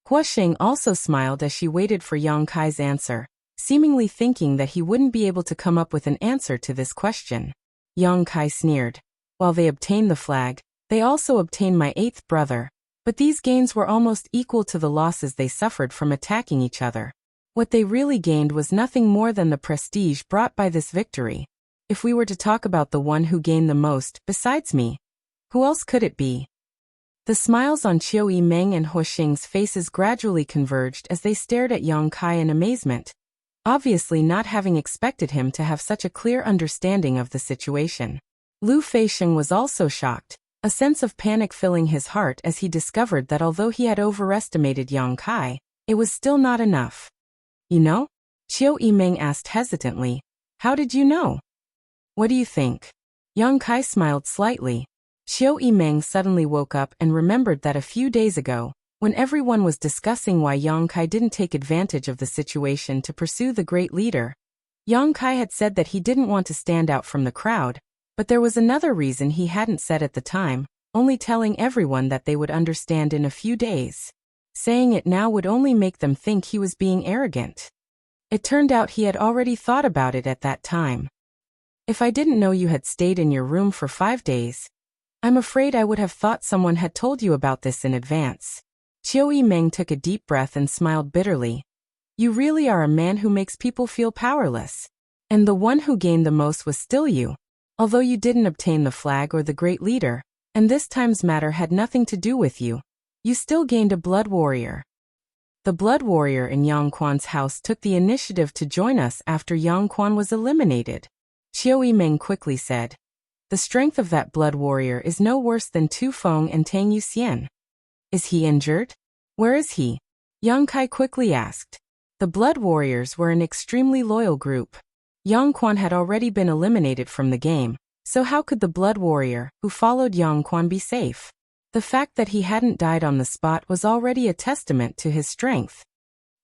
Hua Xing also smiled as she waited for Yang Kai's answer, seemingly thinking that he wouldn't be able to come up with an answer to this question. Yang Kai sneered. While they obtained the flag, they also obtained my eighth brother, but these gains were almost equal to the losses they suffered from attacking each other. What they really gained was nothing more than the prestige brought by this victory. If we were to talk about the one who gained the most, besides me, who else could it be? The smiles on Qiu Yimeng and Hua Xing's faces gradually converged as they stared at Yang Kai in amazement, obviously not having expected him to have such a clear understanding of the situation. Lu Feixiang was also shocked, a sense of panic filling his heart as he discovered that although he had overestimated Yang Kai, it was still not enough. You know? Qiu Yimeng asked hesitantly. How did you know? What do you think? Yang Kai smiled slightly. Qiu Yimeng suddenly woke up and remembered that a few days ago, when everyone was discussing why Yang Kai didn't take advantage of the situation to pursue the great leader, Yang Kai had said that he didn't want to stand out from the crowd, but there was another reason he hadn't said at the time, only telling everyone that they would understand in a few days. Saying it now would only make them think he was being arrogant. It turned out he had already thought about it at that time. If I didn't know you had stayed in your room for 5 days, I'm afraid I would have thought someone had told you about this in advance. Qiu Yimeng took a deep breath and smiled bitterly. You really are a man who makes people feel powerless. And the one who gained the most was still you. Although you didn't obtain the flag or the great leader, and this time's matter had nothing to do with you, you still gained a blood warrior. The blood warrior in Yang Quan's house took the initiative to join us after Yang Quan was eliminated. Qiu Yimeng quickly said. The strength of that blood warrior is no worse than Tu Feng and Tang Yuxian. Is he injured? Where is he? Yang Kai quickly asked. The blood warriors were an extremely loyal group. Yang Quan had already been eliminated from the game, so how could the blood warrior, who followed Yang Quan, be safe? The fact that he hadn't died on the spot was already a testament to his strength.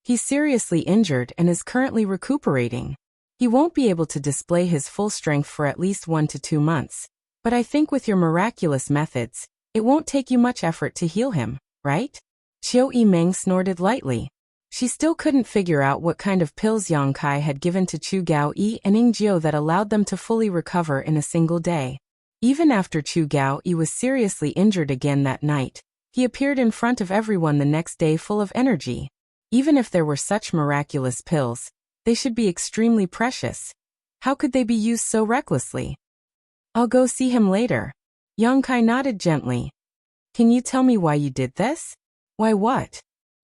He's seriously injured and is currently recuperating. He won't be able to display his full strength for at least 1 to 2 months, but I think with your miraculous methods, it won't take you much effort to heal him, right? Qiu Yimeng snorted lightly. She still couldn't figure out what kind of pills Yang Kai had given to Chu Gaoyi and Ning Jiu that allowed them to fully recover in a single day. Even after Chu Gaoyi was seriously injured again that night, he appeared in front of everyone the next day full of energy. Even if there were such miraculous pills, they should be extremely precious. How could they be used so recklessly? I'll go see him later. Yang Kai nodded gently. Can you tell me why you did this? Why what?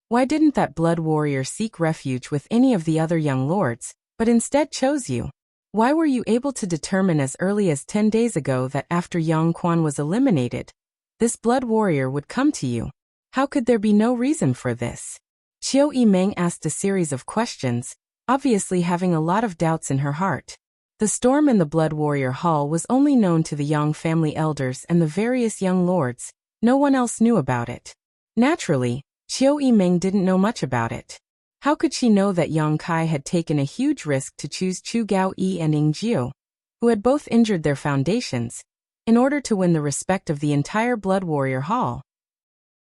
Why didn't that blood warrior seek refuge with any of the other young lords, but instead chose you? Why were you able to determine as early as 10 days ago that after Yang Quan was eliminated, this blood warrior would come to you? How could there be no reason for this? Qiu Yimeng asked a series of questions, obviously having a lot of doubts in her heart. The storm in the Blood Warrior Hall was only known to the Yang family elders and the various young lords. No one else knew about it. Naturally, Qiu Yimeng didn't know much about it. How could she know that Yang Kai had taken a huge risk to choose Chu Gaoyi and Ning Jiu, who had both injured their foundations, in order to win the respect of the entire Blood Warrior Hall?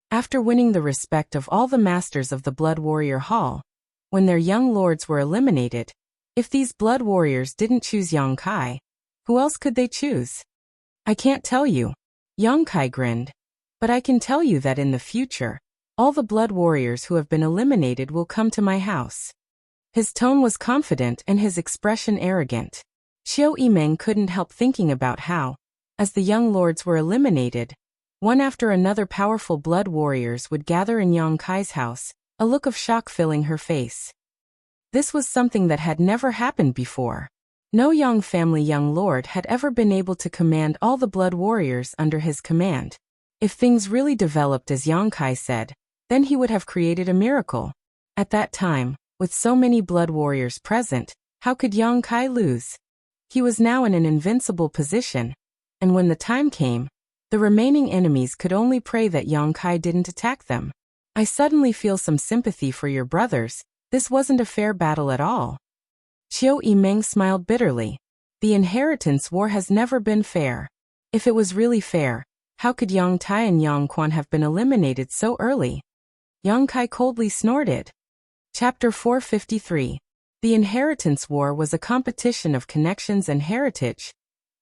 After winning the respect of all the masters of the Blood Warrior Hall, when their young lords were eliminated, if these blood warriors didn't choose Yang Kai, who else could they choose? I can't tell you. Yang Kai grinned. But I can tell you that in the future, all the blood warriors who have been eliminated will come to my house. His tone was confident and his expression arrogant. Qiu Yimeng couldn't help thinking about how, as the young lords were eliminated, one after another powerful blood warriors would gather in Yang Kai's house, a look of shock filling her face. This was something that had never happened before. No Yang family young lord had ever been able to command all the blood warriors under his command. If things really developed as Yang Kai said, then he would have created a miracle. At that time, with so many blood warriors present, how could Yang Kai lose? He was now in an invincible position, and when the time came, the remaining enemies could only pray that Yang Kai didn't attack them. I suddenly feel some sympathy for your brothers. This wasn't a fair battle at all. Qiu Yimeng smiled bitterly. The inheritance war has never been fair. If it was really fair, how could Yang Tai and Yang Quan have been eliminated so early? Yang Kai coldly snorted. Chapter 453. The inheritance war was a competition of connections and heritage,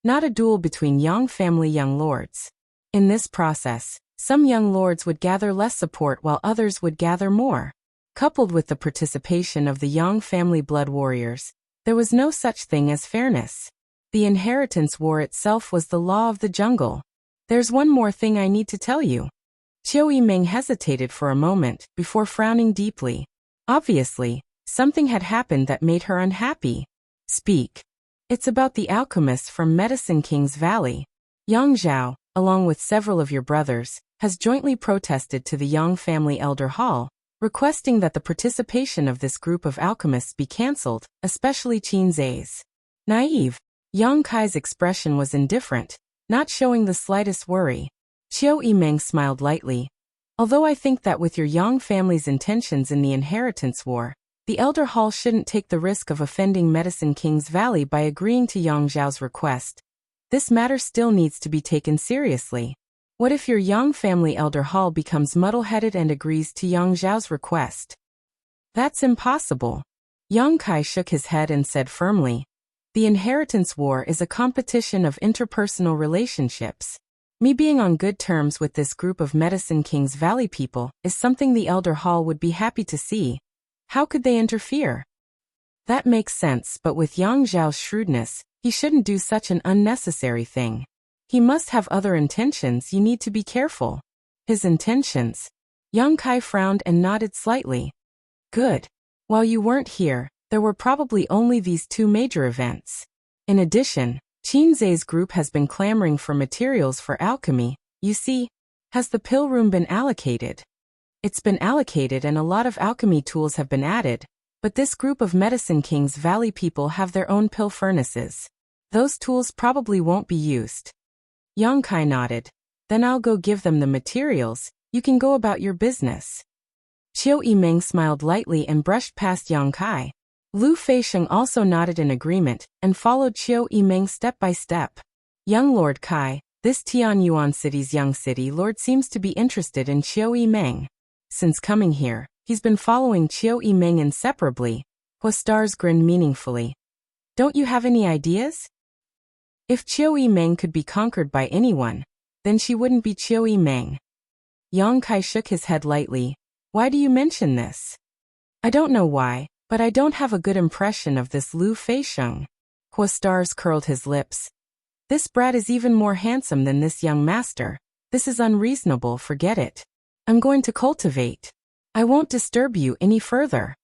not a duel between Yang family young lords. In this process, some young lords would gather less support while others would gather more. Coupled with the participation of the Yang family blood warriors, there was no such thing as fairness. The inheritance war itself was the law of the jungle. There's one more thing I need to tell you. Qiu Yimeng hesitated for a moment before frowning deeply. Obviously, something had happened that made her unhappy. Speak. It's about the alchemist from Medicine King's Valley. Yang Zhao, along with several of your brothers, has jointly protested to the Yang family elder hall, requesting that the participation of this group of alchemists be cancelled, especially Qin Zai's. Naive. Yang Kai's expression was indifferent, not showing the slightest worry. Qiu Yimeng smiled lightly. Although I think that with your Yang family's intentions in the inheritance war, the elder hall shouldn't take the risk of offending Medicine King's Valley by agreeing to Yang Zhao's request. This matter still needs to be taken seriously. What if your Yang family elder hall becomes muddle-headed and agrees to Yang Zhao's request? That's impossible. Yang Kai shook his head and said firmly, the inheritance war is a competition of interpersonal relationships. Me being on good terms with this group of Medicine King's Valley people is something the elder hall would be happy to see. How could they interfere? That makes sense, but with Yang Zhao's shrewdness, he shouldn't do such an unnecessary thing. He must have other intentions. You need to be careful. His intentions? Yang Kai frowned and nodded slightly. Good. While you weren't here, there were probably only these two major events. In addition, Qin Zai's group has been clamoring for materials for alchemy. You see, has the pill room been allocated? It's been allocated and a lot of alchemy tools have been added, but this group of Medicine King's Valley people have their own pill furnaces. Those tools probably won't be used. Yang Kai nodded. Then I'll go give them the materials. You can go about your business. Qiu Yimeng smiled lightly and brushed past Yang Kai. Lu Feixiong also nodded in agreement and followed Qiu Yimeng step by step. Young Lord Kai, this Tianyuan City's young city lord seems to be interested in Qiu Yimeng. Since coming here, he's been following Qiu Yimeng inseparably. Hua Stars grinned meaningfully. Don't you have any ideas? If Qiu Yimeng could be conquered by anyone, then she wouldn't be Qiu Yimeng. Yang Kai shook his head lightly. Why do you mention this? I don't know why, but I don't have a good impression of this Lu Feixiong. Hua Stars curled his lips. This brat is even more handsome than this young master. This is unreasonable, forget it. I'm going to cultivate. I won't disturb you any further.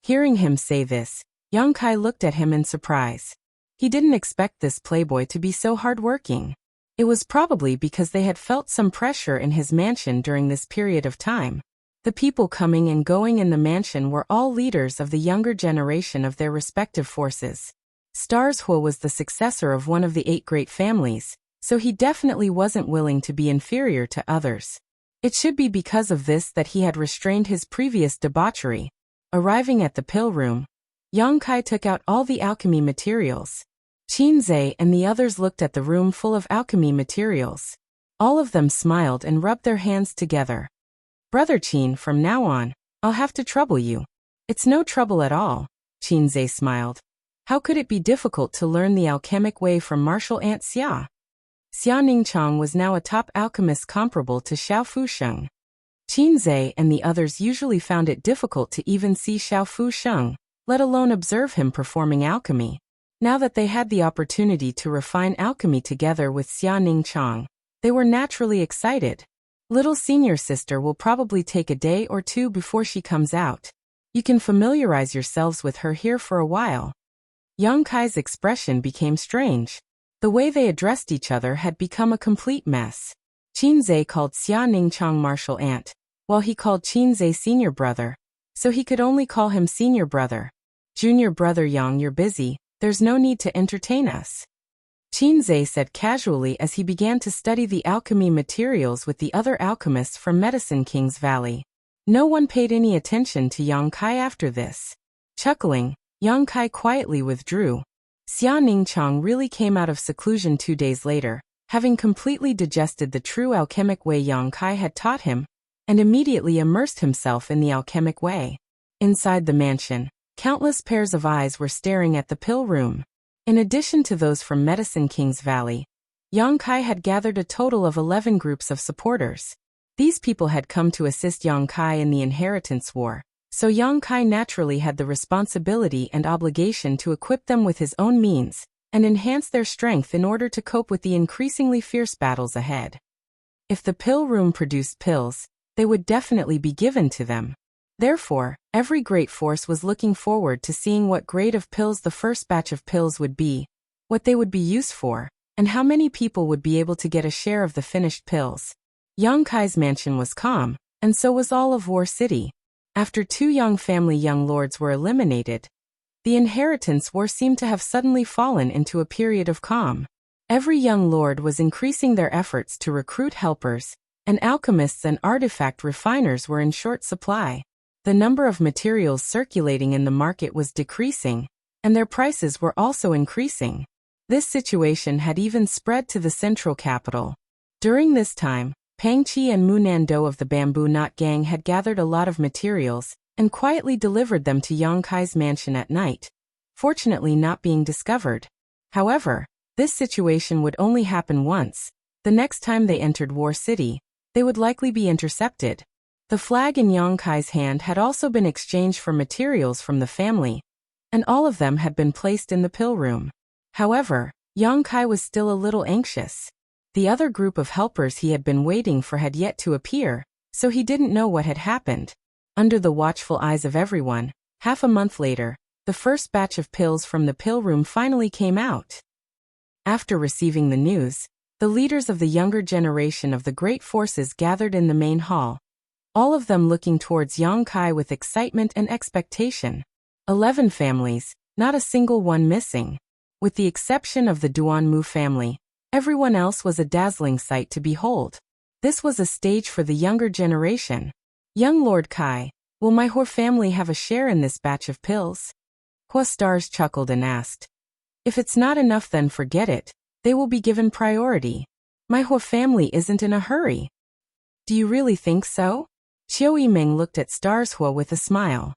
Hearing him say this, Yang Kai looked at him in surprise. He didn't expect this playboy to be so hardworking. It was probably because they had felt some pressure in his mansion during this period of time. The people coming and going in the mansion were all leaders of the younger generation of their respective forces. Stars Hua was the successor of one of the 8 great families, so he definitely wasn't willing to be inferior to others. It should be because of this that he had restrained his previous debauchery. Arriving at the pill room, Yang Kai took out all the alchemy materials. Qin Zai and the others looked at the room full of alchemy materials. All of them smiled and rubbed their hands together. Brother Qin, from now on, I'll have to trouble you. It's no trouble at all, Qin Zai smiled. How could it be difficult to learn the alchemic way from martial ant Xia? Xia Ningchang was now a top alchemist comparable to Xiao Fusheng. Qin Zai and the others usually found it difficult to even see Xiao Fusheng. let alone observe him performing alchemy. Now that they had the opportunity to refine alchemy together with Xia Ningchang, they were naturally excited. Little senior sister will probably take a day or two before she comes out. You can familiarize yourselves with her here for a while. Yang Kai's expression became strange. The way they addressed each other had become a complete mess. Qinzhe called Xia Ningchang martial aunt, while he called Qinzhe senior brother. So he could only call him senior brother. Junior brother Yang, you're busy, there's no need to entertain us. Qinzhe said casually as he began to study the alchemy materials with the other alchemists from Medicine King's Valley. No one paid any attention to Yang Kai after this. Chuckling, Yang Kai quietly withdrew. Xia Ningchang really came out of seclusion 2 days later, having completely digested the true alchemic way Yang Kai had taught him, and immediately immersed himself in the alchemic way. Inside the mansion, countless pairs of eyes were staring at the pill room. In addition to those from Medicine King's Valley, Yang Kai had gathered a total of 11 groups of supporters. These people had come to assist Yang Kai in the inheritance war, so Yang Kai naturally had the responsibility and obligation to equip them with his own means and enhance their strength in order to cope with the increasingly fierce battles ahead. If the pill room produced pills, they would definitely be given to them. Therefore, every great force was looking forward to seeing what grade of pills the first batch of pills would be, what they would be used for, and how many people would be able to get a share of the finished pills. Yang Kai's mansion was calm, and so was all of War City. After 2 Yang family young lords were eliminated, the inheritance war seemed to have suddenly fallen into a period of calm. Every young lord was increasing their efforts to recruit helpers, and alchemists and artifact refiners were in short supply. The number of materials circulating in the market was decreasing, and their prices were also increasing. This situation had even spread to the central capital. During this time, Pang Qi and Mu Nando of the Bamboo Knot Gang had gathered a lot of materials and quietly delivered them to Yang Kai's mansion at night, fortunately not being discovered. However, this situation would only happen once. The next time they entered War City, they would likely be intercepted. The flag in Yang Kai's hand had also been exchanged for materials from the family, and all of them had been placed in the pill room. However, Yang Kai was still a little anxious. The other group of helpers he had been waiting for had yet to appear, so he didn't know what had happened. Under the watchful eyes of everyone, half a month later, the first batch of pills from the pill room finally came out. After receiving the news, the leaders of the younger generation of the great forces gathered in the main hall, all of them looking towards Yang Kai with excitement and expectation. 11 families, not a single one missing. With the exception of the Duanmu family, everyone else was a dazzling sight to behold. This was a stage for the younger generation. Young Lord Kai, will my Hor family have a share in this batch of pills? Hua Stars chuckled and asked. If it's not enough, then forget it. They will be given priority. My Hor family isn't in a hurry. Do you really think so? Xiao Yimeng looked at Stars Hua with a smile.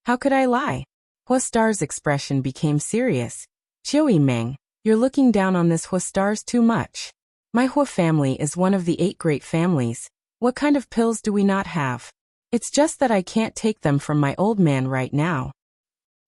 How could I lie? Hua Stars' expression became serious. Xiao Yimeng, you're looking down on this Hua Stars too much. My Hua family is one of the 8 great families. What kind of pills do we not have? It's just that I can't take them from my old man right now.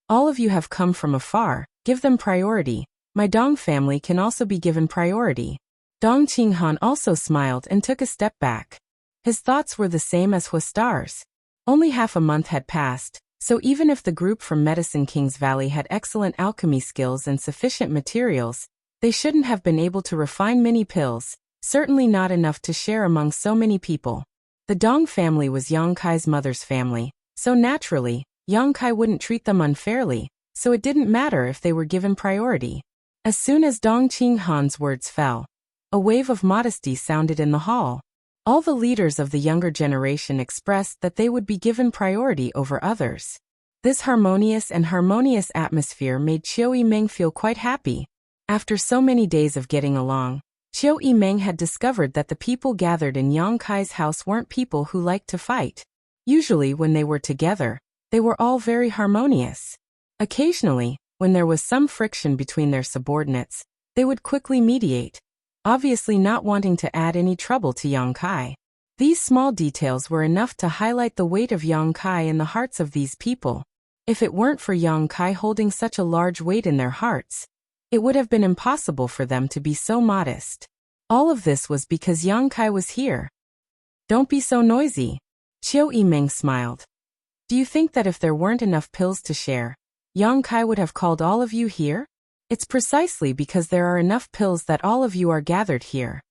All of you have come from afar, give them priority. My Dong family can also be given priority. Dong Qinghan also smiled and took a step back. His thoughts were the same as Hua Stars. Only half a month had passed, so even if the group from Medicine King's Valley had excellent alchemy skills and sufficient materials, they shouldn't have been able to refine many pills, certainly not enough to share among so many people. The Dong family was Yang Kai's mother's family, so naturally, Yang Kai wouldn't treat them unfairly, so it didn't matter if they were given priority. As soon as Dong Qinghan's words fell, a wave of modesty sounded in the hall. All the leaders of the younger generation expressed that they would be given priority over others. This harmonious atmosphere made Xiao Yimeng feel quite happy. After so many days of getting along, Xiao Yimeng had discovered that the people gathered in Yang Kai's house weren't people who liked to fight. Usually when they were together, they were all very harmonious. Occasionally, when there was some friction between their subordinates, they would quickly mediate, obviously not wanting to add any trouble to Yang Kai. These small details were enough to highlight the weight of Yang Kai in the hearts of these people. If it weren't for Yang Kai holding such a large weight in their hearts, it would have been impossible for them to be so modest. All of this was because Yang Kai was here. Don't be so noisy. Qiu Yimeng smiled. Do you think that if there weren't enough pills to share, Yang Kai would have called all of you here? It's precisely because there are enough pills that all of you are gathered here.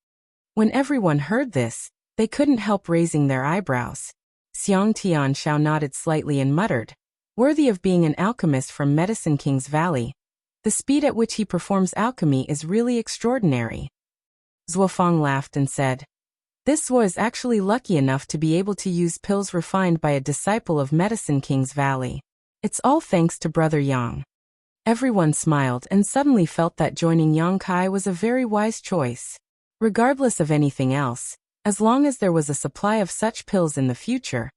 When everyone heard this, they couldn't help raising their eyebrows. Xiang Tianshao nodded slightly and muttered, worthy of being an alchemist from Medicine King's Valley. The speed at which he performs alchemy is really extraordinary. Zuofeng laughed and said, this Zuo is actually lucky enough to be able to use pills refined by a disciple of Medicine King's Valley. It's all thanks to Brother Yang. Everyone smiled and suddenly felt that joining Yang Kai was a very wise choice. Regardless of anything else, as long as there was a supply of such pills in the future,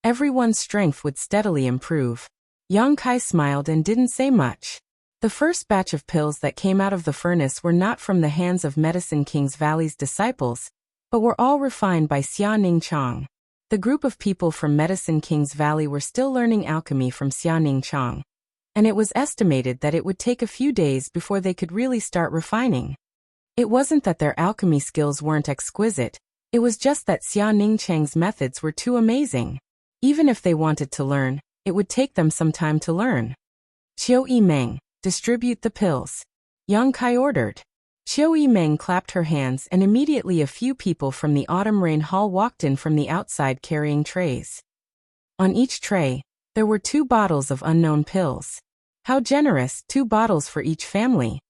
everyone's strength would steadily improve. Yang Kai smiled and didn't say much. The first batch of pills that came out of the furnace were not from the hands of Medicine King's Valley's disciples, but were all refined by Xia Ningchang. The group of people from Medicine King's Valley were still learning alchemy from Xia Ningchang, and it was estimated that it would take a few days before they could really start refining. It wasn't that their alchemy skills weren't exquisite, it was just that Xia Ningchang's methods were too amazing. Even if they wanted to learn, it would take them some time to learn. Qiu Yimeng, distribute the pills. Yang Kai ordered. Qiu Yimeng clapped her hands and immediately a few people from the Autumn Rain Hall walked in from the outside carrying trays. On each tray, there were 2 bottles of unknown pills. How generous, 2 bottles for each family.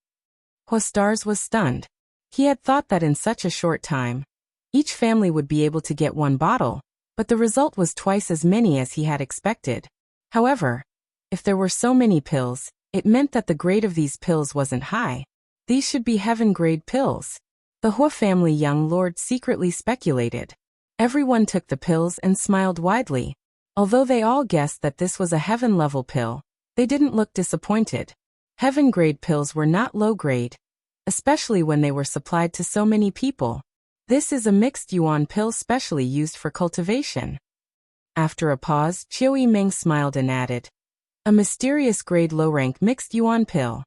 Hostars was stunned. He had thought that in such a short time, each family would be able to get 1 bottle, but the result was twice as many as he had expected. However, if there were so many pills, it meant that the grade of these pills wasn't high. These should be heaven-grade pills. The Hua family young lord secretly speculated. Everyone took the pills and smiled widely. Although they all guessed that this was a heaven-level pill, they didn't look disappointed. Heaven-grade pills were not low-grade, especially when they were supplied to so many people. This is a mixed yuan pill specially used for cultivation. After a pause, Qiu Yimeng smiled and added, a mysterious grade low-rank mixed yuan pill.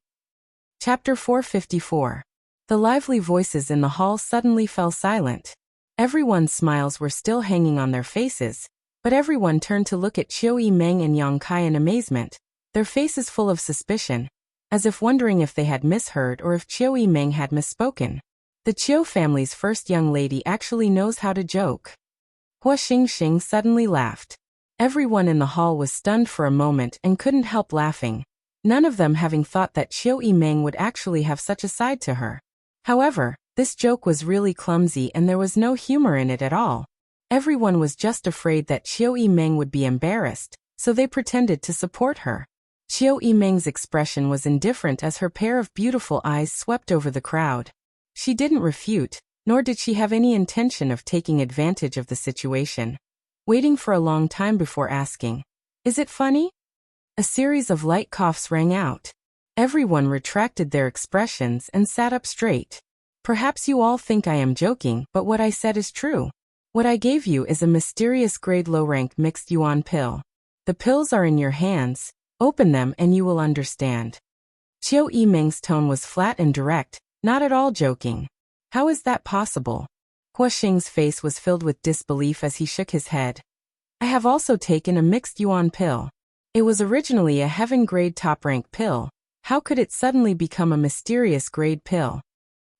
Chapter 454. The lively voices in the hall suddenly fell silent. Everyone's smiles were still hanging on their faces, but everyone turned to look at Qiu Yimeng and Yang Kai in amazement, their faces full of suspicion, as if wondering if they had misheard or if Qiu Yimeng had misspoken. The Qiu family's first young lady actually knows how to joke. Hua Xingxing suddenly laughed. Everyone in the hall was stunned for a moment and couldn't help laughing, none of them having thought that Qiu Yimeng would actually have such a side to her. However, this joke was really clumsy and there was no humor in it at all. Everyone was just afraid that Qiu Yimeng would be embarrassed, so they pretended to support her. Qiu Yimeng's expression was indifferent as her pair of beautiful eyes swept over the crowd. She didn't refute, nor did she have any intention of taking advantage of the situation, waiting for a long time before asking, is it funny? A series of light coughs rang out. Everyone retracted their expressions and sat up straight. Perhaps you all think I am joking, but what I said is true. What I gave you is a mysterious grade low-rank mixed yuan pill. The pills are in your hands, open them and you will understand. Qiu Yimeng's tone was flat and direct, not at all joking. How is that possible? Hua Xing's face was filled with disbelief as he shook his head. I have also taken a mixed yuan pill. It was originally a heaven-grade top-rank pill. How could it suddenly become a mysterious grade pill?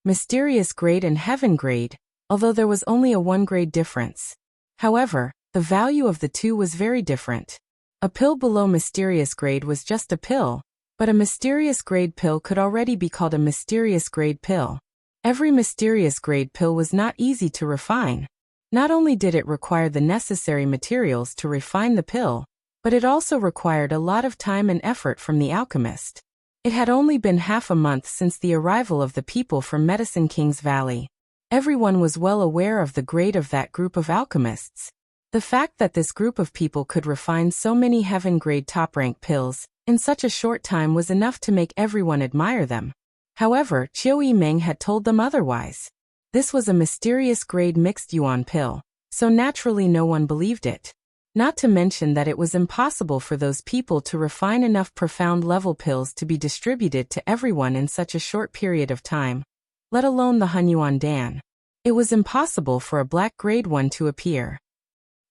Mysterious grade and heaven grade, although there was only a 1-grade difference. However, the value of the two was very different. A pill below mysterious grade was just a pill, but a mysterious grade pill could already be called a mysterious grade pill. Every mysterious grade pill was not easy to refine. Not only did it require the necessary materials to refine the pill, but it also required a lot of time and effort from the alchemist. It had only been half a month since the arrival of the people from Medicine King's Valley. Everyone was well aware of the grade of that group of alchemists. The fact that this group of people could refine so many heaven-grade top-rank pills in such a short time was enough to make everyone admire them. However, Qiu Yimeng had told them otherwise. This was a mysterious grade mixed yuan pill, so naturally no one believed it. Not to mention that it was impossible for those people to refine enough profound level pills to be distributed to everyone in such a short period of time, let alone the Hunyuan Dan. It was impossible for a black grade one to appear.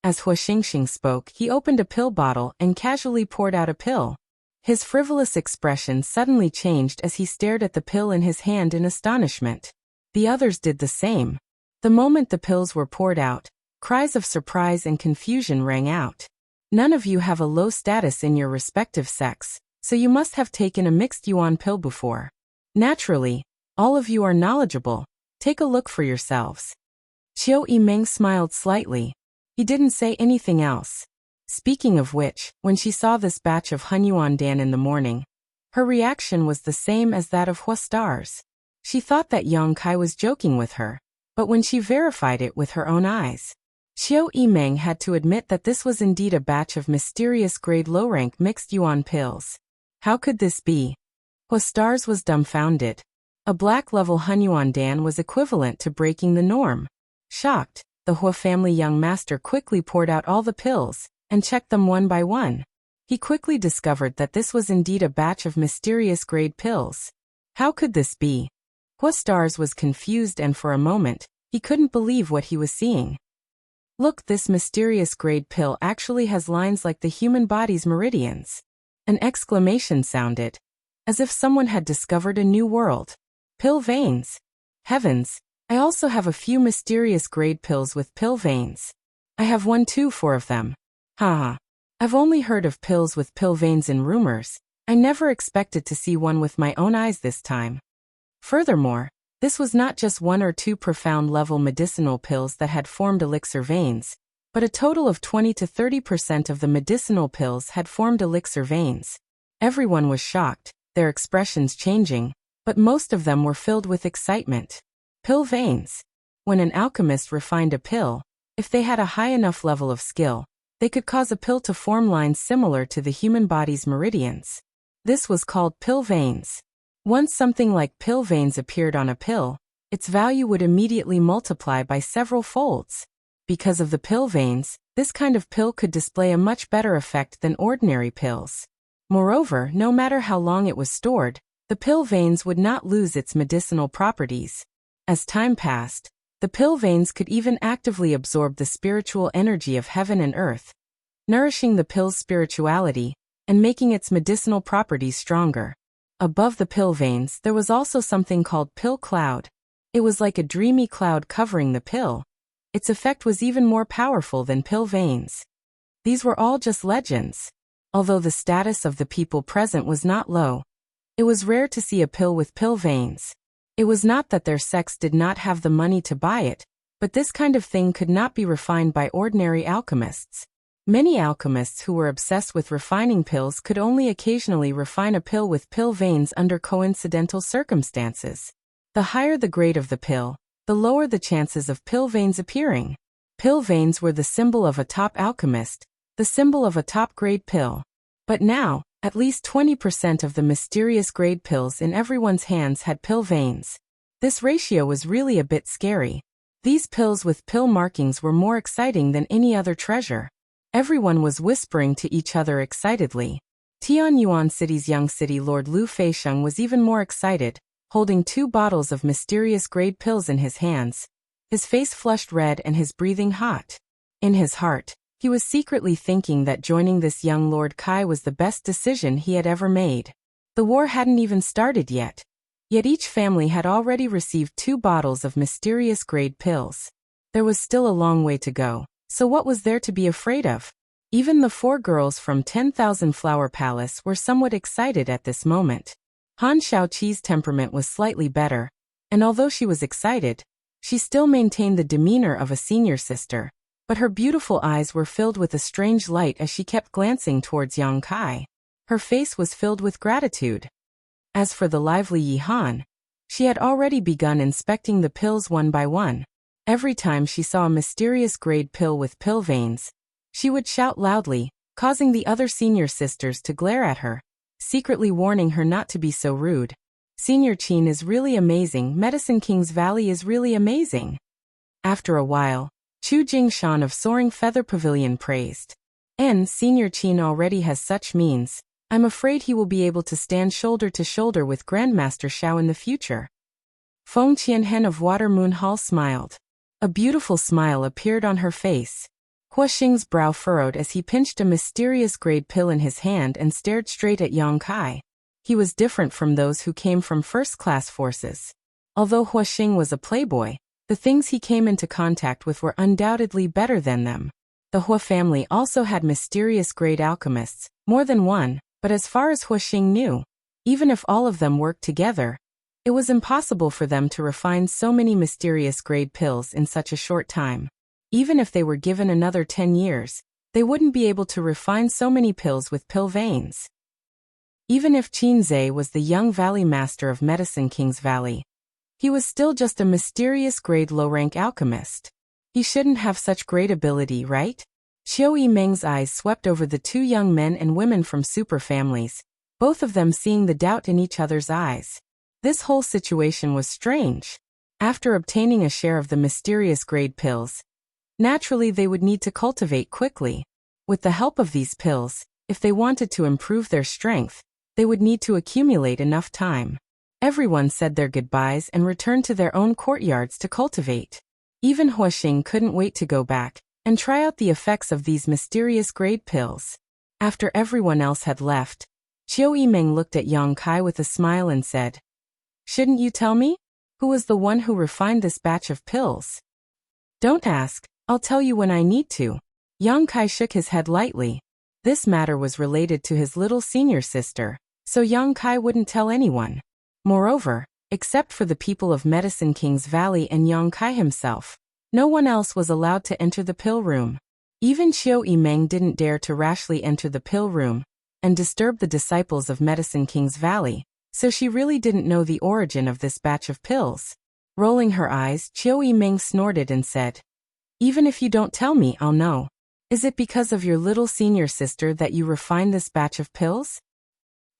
As Hua Xingxing spoke, he opened a pill bottle and casually poured out a pill. His frivolous expression suddenly changed as he stared at the pill in his hand in astonishment. The others did the same. The moment the pills were poured out, cries of surprise and confusion rang out. None of you have a low status in your respective sex, so you must have taken a mixed yuan pill before. Naturally, all of you are knowledgeable. Take a look for yourselves. Qiu Yimeng smiled slightly. He didn't say anything else. Speaking of which, when she saw this batch of Hunyuan Dan in the morning, her reaction was the same as that of Hua Stars. She thought that Yang Kai was joking with her, but when she verified it with her own eyes, Qiu Yimeng had to admit that this was indeed a batch of mysterious grade low-rank mixed yuan pills. How could this be? Hua Stars was dumbfounded. A black-level Hunyuan Dan was equivalent to breaking the norm. Shocked, the Hua family young master quickly poured out all the pills and checked them one by one. He quickly discovered that this was indeed a batch of mysterious grade pills. How could this be? Hua Stars was confused and for a moment, he couldn't believe what he was seeing. Look, this mysterious grade pill actually has lines like the human body's meridians. An exclamation sounded, as if someone had discovered a new world. Pill veins. Heavens, I also have a few mysterious grade pills with pill veins. I have 1 too, 4 of them. Haha. I've only heard of pills with pill veins in rumors. I never expected to see one with my own eyes this time. Furthermore, this was not just 1 or 2 profound level medicinal pills that had formed elixir veins, but a total of 20 to 30% of the medicinal pills had formed elixir veins. Everyone was shocked, their expressions changing, but most of them were filled with excitement. Pill veins. When an alchemist refined a pill, if they had a high enough level of skill, they could cause a pill to form lines similar to the human body's meridians. This was called pill veins. Once something like pill veins appeared on a pill, its value would immediately multiply by several folds. Because of the pill veins, this kind of pill could display a much better effect than ordinary pills. Moreover, no matter how long it was stored, the pill veins would not lose its medicinal properties. As time passed, the pill veins could even actively absorb the spiritual energy of heaven and earth, nourishing the pill's spirituality and making its medicinal properties stronger. Above the pill veins, there was also something called pill cloud. It was like a dreamy cloud covering the pill. Its effect was even more powerful than pill veins. These were all just legends. Although the status of the people present was not low, it was rare to see a pill with pill veins. It was not that their sex did not have the money to buy it, but this kind of thing could not be refined by ordinary alchemists. Many alchemists who were obsessed with refining pills could only occasionally refine a pill with pill veins under coincidental circumstances. The higher the grade of the pill, the lower the chances of pill veins appearing. Pill veins were the symbol of a top alchemist, the symbol of a top-grade pill. But now, at least 20% of the mysterious grade pills in everyone's hands had pill veins. This ratio was really a bit scary. These pills with pill markings were more exciting than any other treasure. Everyone was whispering to each other excitedly. Tianyuan City's young city lord Lu Feisheng was even more excited, holding 2 bottles of mysterious grade pills in his hands. His face flushed red and his breathing hot. In his heart, he was secretly thinking that joining this young Lord Kai was the best decision he had ever made. The war hadn't even started yet. Yet each family had already received 2 bottles of mysterious grade pills. There was still a long way to go, so what was there to be afraid of? Even the 4 girls from 10,000 Flower Palace were somewhat excited at this moment. Han Xiaoqi's temperament was slightly better, and although she was excited, she still maintained the demeanor of a senior sister. But her beautiful eyes were filled with a strange light as she kept glancing towards Yang Kai. Her face was filled with gratitude. As for the lively Yi Han, she had already begun inspecting the pills one by one. Every time she saw a mysterious grade pill with pill veins, she would shout loudly, causing the other senior sisters to glare at her, secretly warning her not to be so rude. Senior Qin is really amazing. Medicine King's Valley is really amazing. After a while, Chu Jingshan of Soaring Feather Pavilion praised. Senior Qin already has such means. I'm afraid he will be able to stand shoulder to shoulder with Grandmaster Xiao in the future. Feng Qianhen of Water Moon Hall smiled. A beautiful smile appeared on her face. Hua Xing's brow furrowed as he pinched a mysterious grade pill in his hand and stared straight at Yang Kai. He was different from those who came from first-class forces. Although Hua Xing was a playboy, the things he came into contact with were undoubtedly better than them. The Hua family also had mysterious grade alchemists, more than one, but as far as Hua Xing knew, even if all of them worked together, it was impossible for them to refine so many mysterious grade pills in such a short time. Even if they were given another 10 years, they wouldn't be able to refine so many pills with pill veins. Even if Qin Zhe was the young valley master of Medicine King's Valley, he was still just a mysterious grade low-rank alchemist. He shouldn't have such great ability, right? Qiu Yimeng's eyes swept over the two young men and women from super families, both of them seeing the doubt in each other's eyes. This whole situation was strange. After obtaining a share of the mysterious grade pills, naturally they would need to cultivate quickly. With the help of these pills, if they wanted to improve their strength, they would need to accumulate enough time. Everyone said their goodbyes and returned to their own courtyards to cultivate. Even Hua Xing couldn't wait to go back and try out the effects of these mysterious grade pills. After everyone else had left, Qiu Yimeng looked at Yang Kai with a smile and said, "Shouldn't you tell me? Who was the one who refined this batch of pills?" "Don't ask, I'll tell you when I need to." Yang Kai shook his head lightly. This matter was related to his little senior sister, so Yang Kai wouldn't tell anyone. Moreover, except for the people of Medicine King's Valley and Yang Kai himself, no one else was allowed to enter the pill room. Even Qiu Yimeng didn't dare to rashly enter the pill room and disturb the disciples of Medicine King's Valley, so she really didn't know the origin of this batch of pills. Rolling her eyes, Qiu Yimeng snorted and said, "Even if you don't tell me, I'll know. Is it because of your little senior sister that you refined this batch of pills?"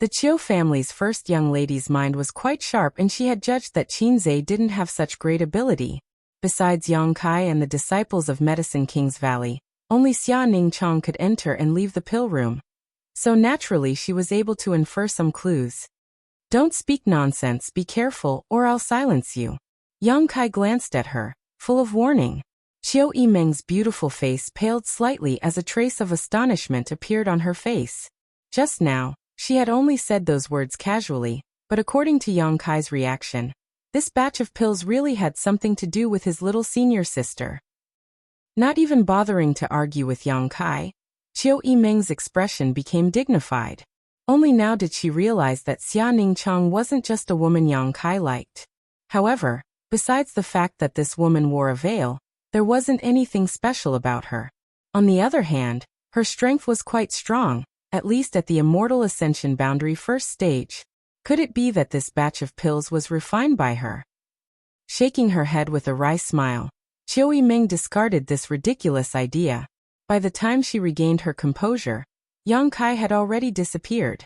The Qiu family's first young lady's mind was quite sharp, and she had judged that Qin Zhe didn't have such great ability. Besides Yang Kai and the disciples of Medicine King's Valley, only Xia Ningchang could enter and leave the pill room. So naturally she was able to infer some clues. "Don't speak nonsense, be careful, or I'll silence you." Yang Kai glanced at her, full of warning. Qiu Yimeng's beautiful face paled slightly as a trace of astonishment appeared on her face. Just now, she had only said those words casually, but according to Yang Kai's reaction, this batch of pills really had something to do with his little senior sister. Not even bothering to argue with Yang Kai, Qiu Yimeng's expression became dignified. Only now did she realize that Xia Ningchang wasn't just a woman Yang Kai liked. However, besides the fact that this woman wore a veil, there wasn't anything special about her. On the other hand, her strength was quite strong, at least at the Immortal Ascension Boundary first stage. Could it be that this batch of pills was refined by her? Shaking her head with a wry smile, Qiu Yimeng discarded this ridiculous idea. By the time she regained her composure, Yang Kai had already disappeared.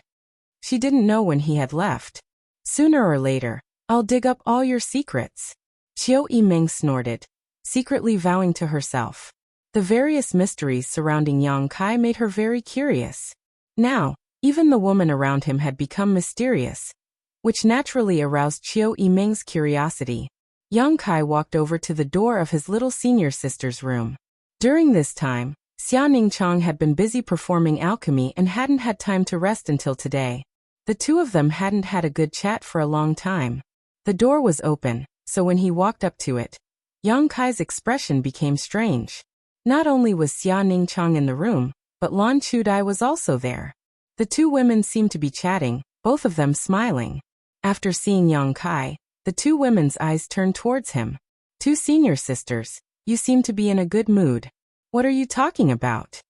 She didn't know when he had left. "Sooner or later, I'll dig up all your secrets." Qiu Yimeng snorted, secretly vowing to herself. The various mysteries surrounding Yang Kai made her very curious. Now, even the woman around him had become mysterious, which naturally aroused Qiu Yimeng's curiosity. Yang Kai walked over to the door of his little senior sister's room. During this time, Xia Ningchang had been busy performing alchemy and hadn't had time to rest until today. The two of them hadn't had a good chat for a long time. The door was open, so when he walked up to it, Yang Kai's expression became strange. Not only was Xia Ningchang in the room, but Lan Chudai was also there. The two women seemed to be chatting, both of them smiling. After seeing Yang Kai, the two women's eyes turned towards him. "Two senior sisters, you seem to be in a good mood. What are you talking about?"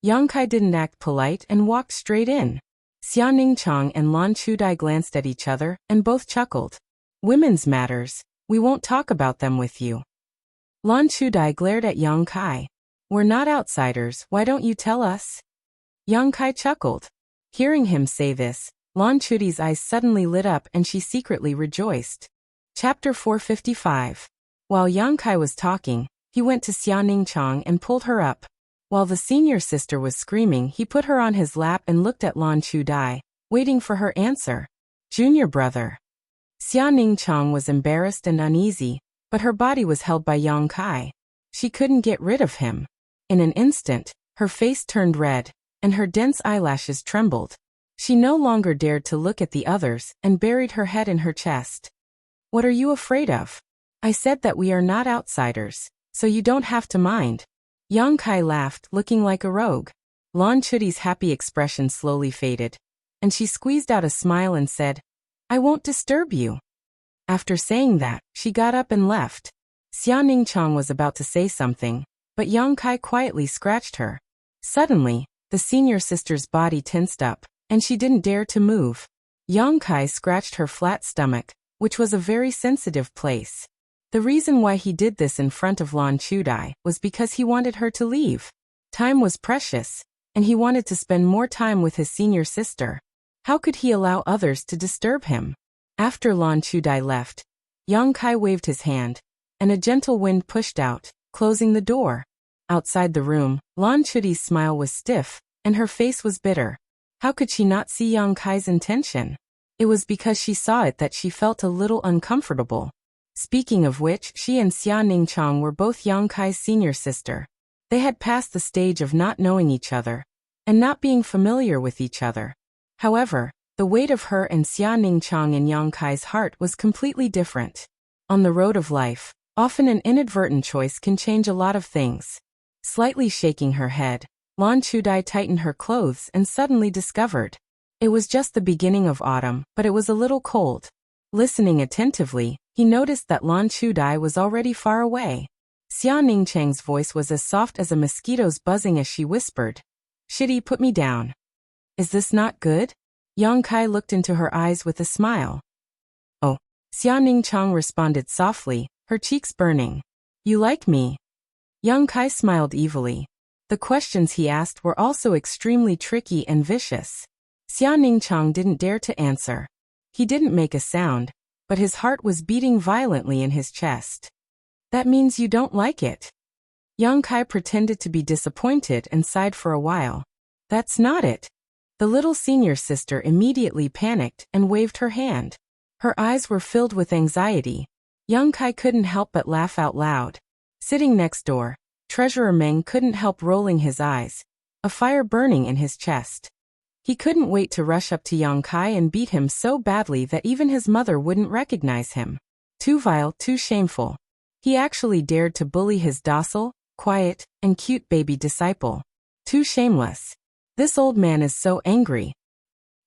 Yang Kai didn't act polite and walked straight in. Xia Ningchang and Lan Chudai glanced at each other and both chuckled. "Women's matters, we won't talk about them with you." Lan Chudai glared at Yang Kai. "We're not outsiders, why don't you tell us?" Yang Kai chuckled. Hearing him say this, Lan Chudai's eyes suddenly lit up and she secretly rejoiced. Chapter 455. While Yang Kai was talking, he went to Xia Ningchang and pulled her up. While the senior sister was screaming, he put her on his lap and looked at Lan Chudai, waiting for her answer. Junior brother. Xia Ningchang was embarrassed and uneasy, but her body was held by Yang Kai. She couldn't get rid of him. In an instant, her face turned red, and her dense eyelashes trembled. She no longer dared to look at the others and buried her head in her chest. What are you afraid of? I said that we are not outsiders, so you don't have to mind. Yang Kai laughed, looking like a rogue. Lan Chudi's happy expression slowly faded, and she squeezed out a smile and said, I won't disturb you. After saying that, she got up and left. Xia Ningchang was about to say something, but Yang Kai quietly scratched her. Suddenly, the senior sister's body tensed up, and she didn't dare to move. Yang Kai scratched her flat stomach, which was a very sensitive place. The reason why he did this in front of Lan Chudai was because he wanted her to leave. Time was precious, and he wanted to spend more time with his senior sister. How could he allow others to disturb him? After Lan Chudai left, Yang Kai waved his hand, and a gentle wind pushed out, closing the door. Outside the room, Lan Chudi's smile was stiff, and her face was bitter. How could she not see Yang Kai's intention? It was because she saw it that she felt a little uncomfortable. Speaking of which, she and Xia Ningchang were both Yang Kai's senior sister. They had passed the stage of not knowing each other, and not being familiar with each other. However, the weight of her and Xia Ningchang in Yang Kai's heart was completely different. On the road of life, often an inadvertent choice can change a lot of things. Slightly shaking her head, Lan Chudai tightened her clothes and suddenly discovered. It was just the beginning of autumn, but it was a little cold. Listening attentively, he noticed that Lan Chudai was already far away. Xia Ningchang's voice was as soft as a mosquito's buzzing as she whispered, Shitty, put me down. Is this not good? Yang Kai looked into her eyes with a smile. Oh. Xia Ningchang responded softly, her cheeks burning. You like me? Yang Kai smiled evilly. The questions he asked were also extremely tricky and vicious. Xia Ningchang didn't dare to answer. He didn't make a sound, but his heart was beating violently in his chest. That means you don't like it. Yang Kai pretended to be disappointed and sighed for a while. That's not it. The little senior sister immediately panicked and waved her hand. Her eyes were filled with anxiety. Yang Kai couldn't help but laugh out loud. Sitting next door, Treasurer Meng couldn't help rolling his eyes, a fire burning in his chest. He couldn't wait to rush up to Yang Kai and beat him so badly that even his mother wouldn't recognize him. Too vile, too shameful. He actually dared to bully his docile, quiet, and cute baby disciple. Too shameless. This old man is so angry.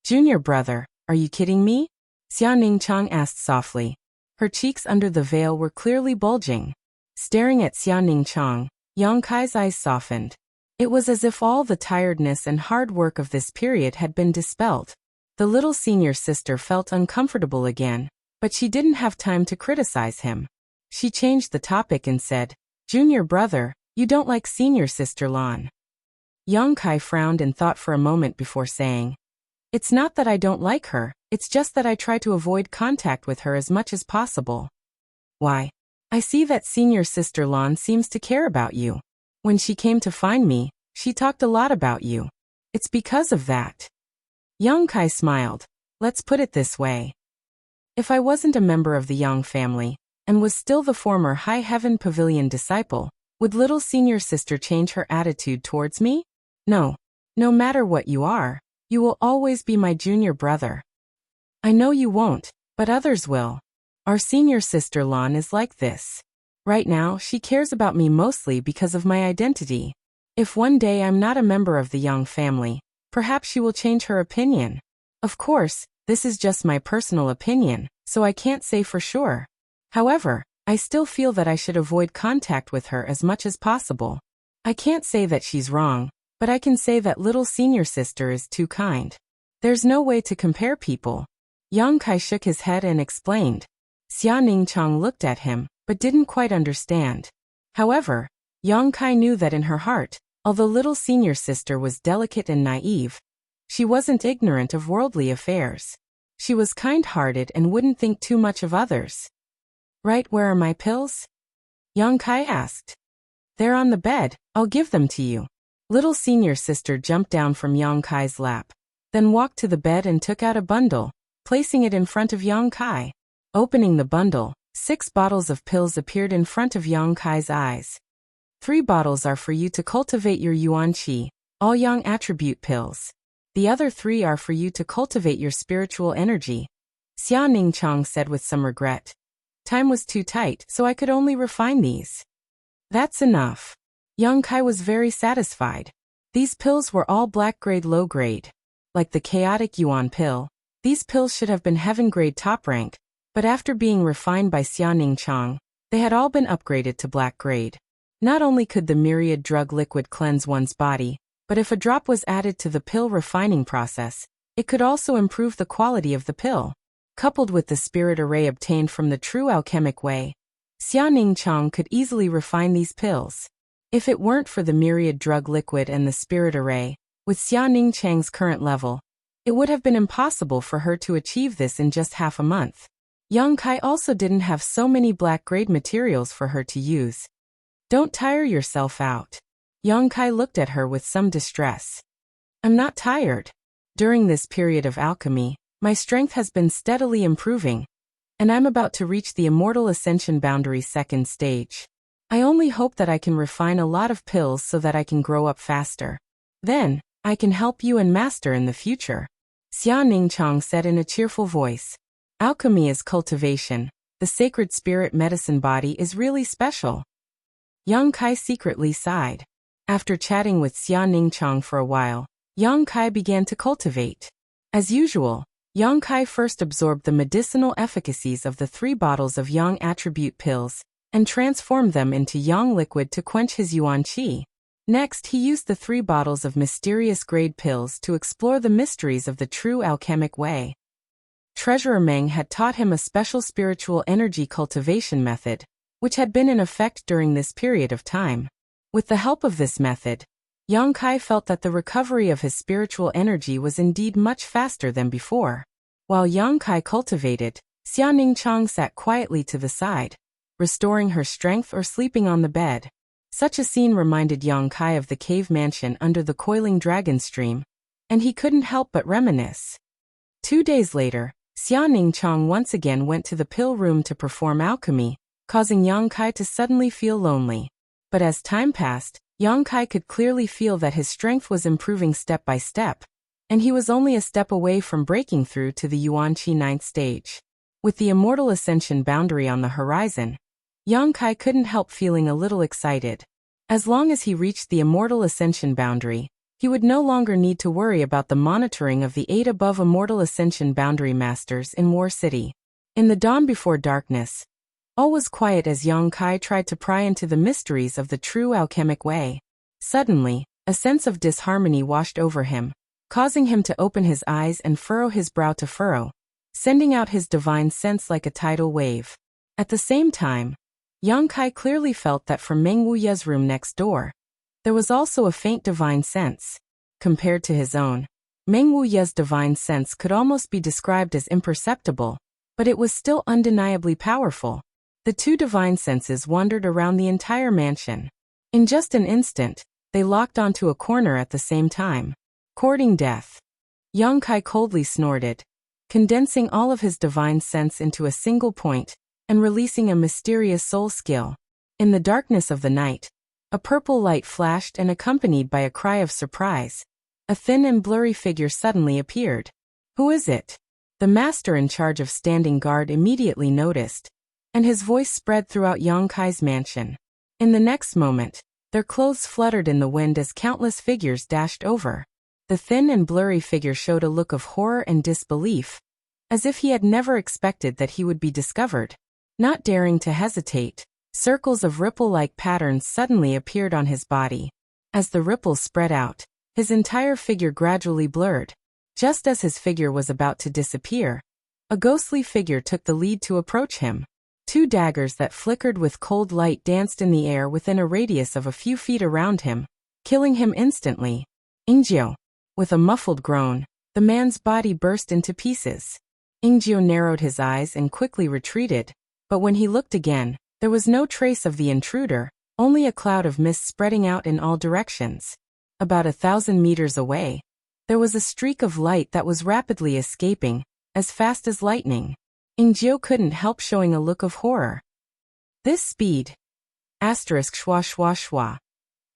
Junior brother, are you kidding me? Xia Ningchang asked softly. Her cheeks under the veil were clearly bulging. Staring at Xia Ningchang, Yang Kai's eyes softened. It was as if all the tiredness and hard work of this period had been dispelled. The little senior sister felt uncomfortable again, but she didn't have time to criticize him. She changed the topic and said, Junior brother, you don't like senior sister Lan. Yang Kai frowned and thought for a moment before saying, It's not that I don't like her, it's just that I try to avoid contact with her as much as possible. Why? I see that senior sister Lan seems to care about you. When she came to find me, she talked a lot about you. It's because of that. Yang Kai smiled. Let's put it this way. If I wasn't a member of the Yang family, and was still the former High Heaven Pavilion disciple, would little senior sister change her attitude towards me? No. No matter what you are, you will always be my junior brother. I know you won't, but others will. Our senior sister Lan is like this. Right now, she cares about me mostly because of my identity. If one day I'm not a member of the Yang family, perhaps she will change her opinion. Of course, this is just my personal opinion, so I can't say for sure. However, I still feel that I should avoid contact with her as much as possible. I can't say that she's wrong, but I can say that little senior sister is too kind. There's no way to compare people. Yang Kai shook his head and explained. Xia Ningchang looked at him, but didn't quite understand. However, Yang Kai knew that in her heart, although little senior sister was delicate and naive, she wasn't ignorant of worldly affairs. She was kind-hearted and wouldn't think too much of others. Right, where are my pills? Yang Kai asked. They're on the bed, I'll give them to you. Little senior sister jumped down from Yang Kai's lap, then walked to the bed and took out a bundle, placing it in front of Yang Kai. Opening the bundle, 6 bottles of pills appeared in front of Yang Kai's eyes. 3 bottles are for you to cultivate your Yuan Qi, all Yang attribute pills. The other 3 are for you to cultivate your spiritual energy. Xia Ningchang said with some regret. Time was too tight, so I could only refine these. That's enough. Yang Kai was very satisfied. These pills were all black grade low grade. Like the chaotic Yuan pill, these pills should have been heaven grade top rank, but after being refined by Xia Ningchang, they had all been upgraded to black grade. Not only could the myriad drug liquid cleanse one's body, but if a drop was added to the pill refining process, it could also improve the quality of the pill. Coupled with the spirit array obtained from the true alchemic way, Xia Ningchang could easily refine these pills. If it weren't for the myriad drug liquid and the spirit array, with Xia Ningchang's current level, it would have been impossible for her to achieve this in just half a month. Yang Kai also didn't have so many black-grade materials for her to use. Don't tire yourself out. Yang Kai looked at her with some distress. I'm not tired. During this period of alchemy, my strength has been steadily improving, and I'm about to reach the Immortal Ascension Boundary 2nd stage. I only hope that I can refine a lot of pills so that I can grow up faster. Then, I can help you and master in the future. Xia Ningchang said in a cheerful voice. Alchemy is cultivation. The sacred spirit medicine body is really special. Yang Kai secretly sighed. After chatting with Xia Ningchang for a while, Yang Kai began to cultivate. As usual, Yang Kai first absorbed the medicinal efficacies of the 3 bottles of Yang attribute pills, and transformed them into Yang liquid to quench his Yuan Qi. Next, he used the 3 bottles of mysterious grade pills to explore the mysteries of the true alchemic way. Treasurer Meng had taught him a special spiritual energy cultivation method, which had been in effect during this period of time. With the help of this method, Yang Kai felt that the recovery of his spiritual energy was indeed much faster than before. While Yang Kai cultivated, Xia Ningchang sat quietly to the side, restoring her strength or sleeping on the bed. Such a scene reminded Yang Kai of the cave mansion under the coiling dragon stream, and he couldn't help but reminisce. 2 days later, Xia Ningchang once again went to the pill room to perform alchemy, causing Yang Kai to suddenly feel lonely. But as time passed, Yang Kai could clearly feel that his strength was improving step by step, and he was only a step away from breaking through to the Yuan Qi 9th stage. With the Immortal Ascension boundary on the horizon, Yang Kai couldn't help feeling a little excited. As long as he reached the Immortal Ascension boundary, he would no longer need to worry about the monitoring of the 8 above Immortal Ascension boundary masters in War City. In the dawn before darkness, all was quiet as Yang Kai tried to pry into the mysteries of the true alchemic way. Suddenly, a sense of disharmony washed over him, causing him to open his eyes and furrow his brow to furrow, sending out his divine sense like a tidal wave. At the same time, Yang Kai clearly felt that from Meng Wuya's room next door, there was also a faint divine sense. Compared to his own, Meng Wuya's divine sense could almost be described as imperceptible, but it was still undeniably powerful. The 2 divine senses wandered around the entire mansion. In just an instant, they locked onto a corner at the same time. Courting death. Yang Kai coldly snorted, condensing all of his divine sense into a single point, and releasing a mysterious soul skill. In the darkness of the night, a purple light flashed and accompanied by a cry of surprise, a thin and blurry figure suddenly appeared. Who is it? The master in charge of standing guard immediately noticed, and his voice spread throughout Yang Kai's mansion. In the next moment, their clothes fluttered in the wind as countless figures dashed over. The thin and blurry figure showed a look of horror and disbelief, as if he had never expected that he would be discovered. Not daring to hesitate, circles of ripple-like patterns suddenly appeared on his body. As the ripples spread out, his entire figure gradually blurred. Just as his figure was about to disappear, a ghostly figure took the lead to approach him. 2 daggers that flickered with cold light danced in the air within a radius of a few feet around him, killing him instantly. Ingjiu. With a muffled groan, the man's body burst into pieces. Ingjiu narrowed his eyes and quickly retreated, but when he looked again, there was no trace of the intruder, only a cloud of mist spreading out in all directions. About 1,000 meters away, there was a streak of light that was rapidly escaping, as fast as lightning. Ingjiu couldn't help showing a look of horror. This speed. Asterisk schwa schwa schwa.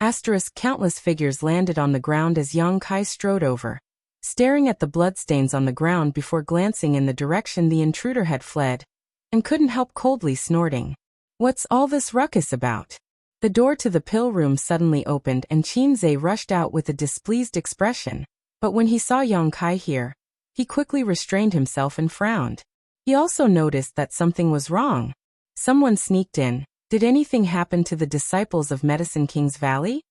Asterisk countless figures landed on the ground as Yang Kai strode over, staring at the bloodstains on the ground before glancing in the direction the intruder had fled, and couldn't help coldly snorting. What's all this ruckus about? The door to the pill room suddenly opened and Qinze rushed out with a displeased expression, but when he saw Yang Kai here, he quickly restrained himself and frowned. He also noticed that something was wrong. Someone sneaked in. Did anything happen to the disciples of Medicine King's Valley?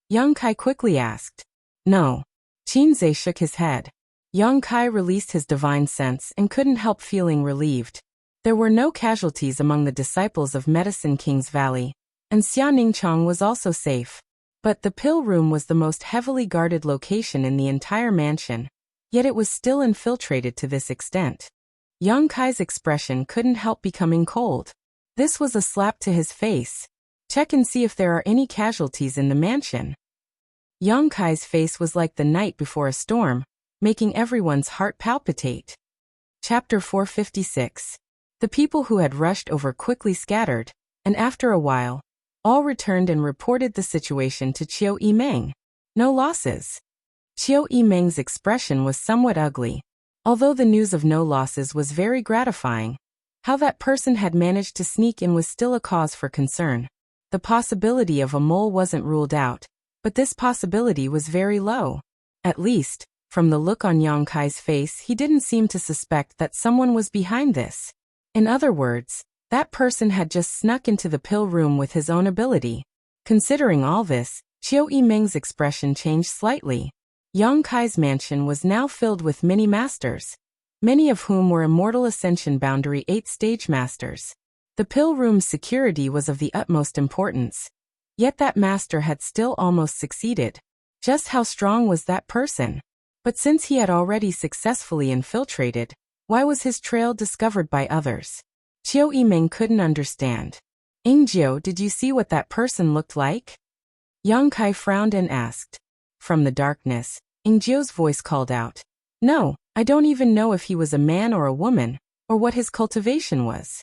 Yang Kai quickly asked. No. Qinze shook his head. Yang Kai released his divine sense and couldn't help feeling relieved. There were no casualties among the disciples of Medicine King's Valley, and Xia Ningchong was also safe. But the pill room was the most heavily guarded location in the entire mansion, yet it was still infiltrated to this extent. Yang Kai's expression couldn't help becoming cold. This was a slap to his face. Check and see if there are any casualties in the mansion. Yang Kai's face was like the night before a storm, making everyone's heart palpitate. Chapter 456. The people who had rushed over quickly scattered, and after a while, all returned and reported the situation to Qiu Yimeng. No losses. Qiu Yimeng's expression was somewhat ugly, although the news of no losses was very gratifying. How that person had managed to sneak in was still a cause for concern. The possibility of a mole wasn't ruled out, but this possibility was very low. At least, from the look on Yang Kai's face, he didn't seem to suspect that someone was behind this. In other words, that person had just snuck into the pill room with his own ability. Considering all this, Qiu Yimeng's expression changed slightly. Yang Kai's mansion was now filled with many masters, many of whom were Immortal Ascension Boundary 8 stage masters. The pill room's security was of the utmost importance. Yet that master had still almost succeeded. Just how strong was that person? But since he had already successfully infiltrated, why was his trail discovered by others? Qiu Yimeng couldn't understand. Ingjiu, did you see what that person looked like? Yang Kai frowned and asked. From the darkness, Ingjiu's voice called out. No, I don't even know if he was a man or a woman, or what his cultivation was.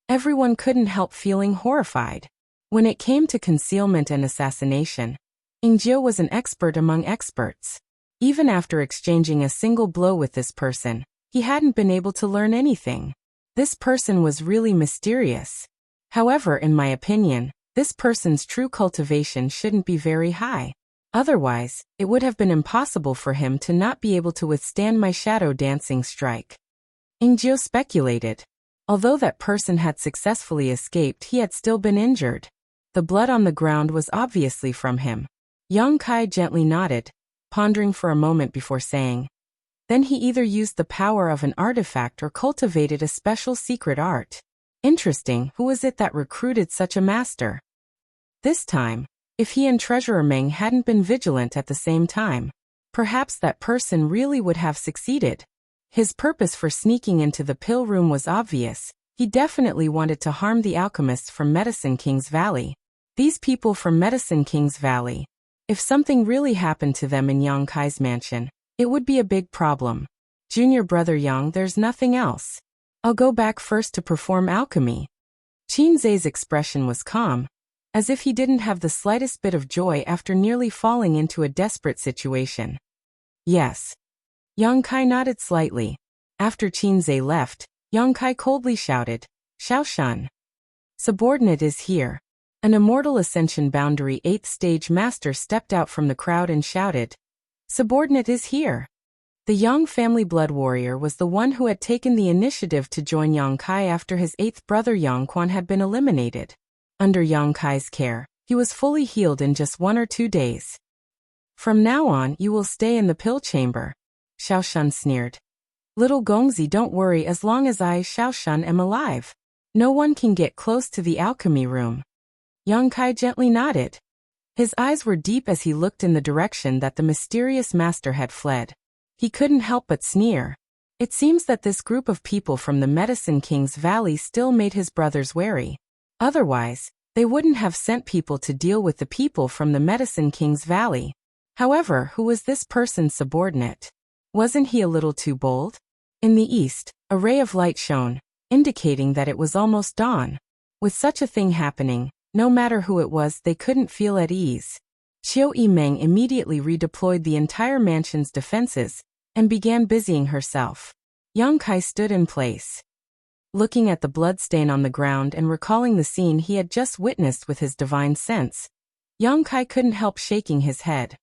Everyone couldn't help feeling horrified. When it came to concealment and assassination, Ingjiu was an expert among experts. Even after exchanging a single blow with this person, he hadn't been able to learn anything. This person was really mysterious. However, in my opinion, this person's true cultivation shouldn't be very high. Otherwise, it would have been impossible for him to not be able to withstand my shadow dancing strike. Ingjiu speculated. Although that person had successfully escaped, he had still been injured. The blood on the ground was obviously from him. Yang Kai gently nodded, pondering for a moment before saying, then he either used the power of an artifact or cultivated a special secret art. Interesting, who was it that recruited such a master? This time, if he and Treasurer Meng hadn't been vigilant at the same time, perhaps that person really would have succeeded. His purpose for sneaking into the pill room was obvious. He definitely wanted to harm the alchemists from Medicine King's Valley. These people from Medicine King's Valley. If something really happened to them in Yang Kai's mansion, it would be a big problem. Junior brother Yang, there's nothing else. I'll go back first to perform alchemy. Qinze's expression was calm, as if he didn't have the slightest bit of joy after nearly falling into a desperate situation. Yes. Yang Kai nodded slightly. After Qinze left, Yang Kai coldly shouted, Xiaoshan. Subordinate is here. An Immortal Ascension Boundary 8th stage master stepped out from the crowd and shouted, Subordinate is here. The Yang family blood warrior was the one who had taken the initiative to join Yang Kai after his 8th brother Yang Quan had been eliminated. Under Yang Kai's care, he was fully healed in just 1 or 2 days. From now on, you will stay in the pill chamber. Xiaoshan sneered. Little Gongzi, don't worry, as long as I, Xiaoshan, am alive. No one can get close to the alchemy room. Yang Kai gently nodded. His eyes were deep as he looked in the direction that the mysterious master had fled. He couldn't help but sneer. It seems that this group of people from the Medicine King's Valley still made his brothers wary. Otherwise, they wouldn't have sent people to deal with the people from the Medicine King's Valley. However, who was this person's subordinate? Wasn't he a little too bold? In the east, a ray of light shone, indicating that it was almost dawn. With such a thing happening, no matter who it was, they couldn't feel at ease. Qiu Yimeng immediately redeployed the entire mansion's defenses and began busying herself. Yang Kai stood in place, looking at the bloodstain on the ground and recalling the scene he had just witnessed with his divine sense. Yang Kai couldn't help shaking his head.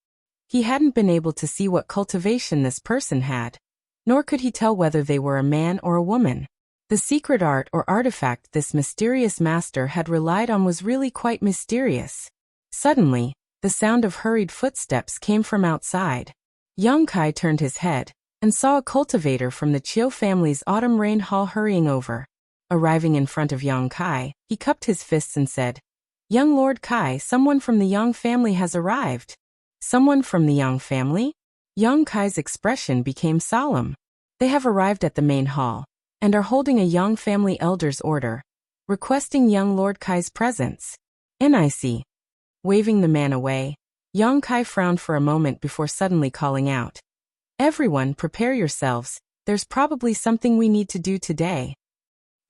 He hadn't been able to see what cultivation this person had, nor could he tell whether they were a man or a woman. The secret art or artifact this mysterious master had relied on was really quite mysterious. Suddenly, the sound of hurried footsteps came from outside. Yang Kai turned his head and saw a cultivator from the Qiu family's autumn rain hall hurrying over. Arriving in front of Yang Kai, he cupped his fists and said, "Young Lord Kai, someone from the Yang family has arrived." Someone from the Yang family? Yang Kai's expression became solemn. They have arrived at the main hall and are holding a Yang family elder's order, requesting young Lord Kai's presence. NIC. Waving the man away, Yang Kai frowned for a moment before suddenly calling out, "Everyone, prepare yourselves, there's probably something we need to do today."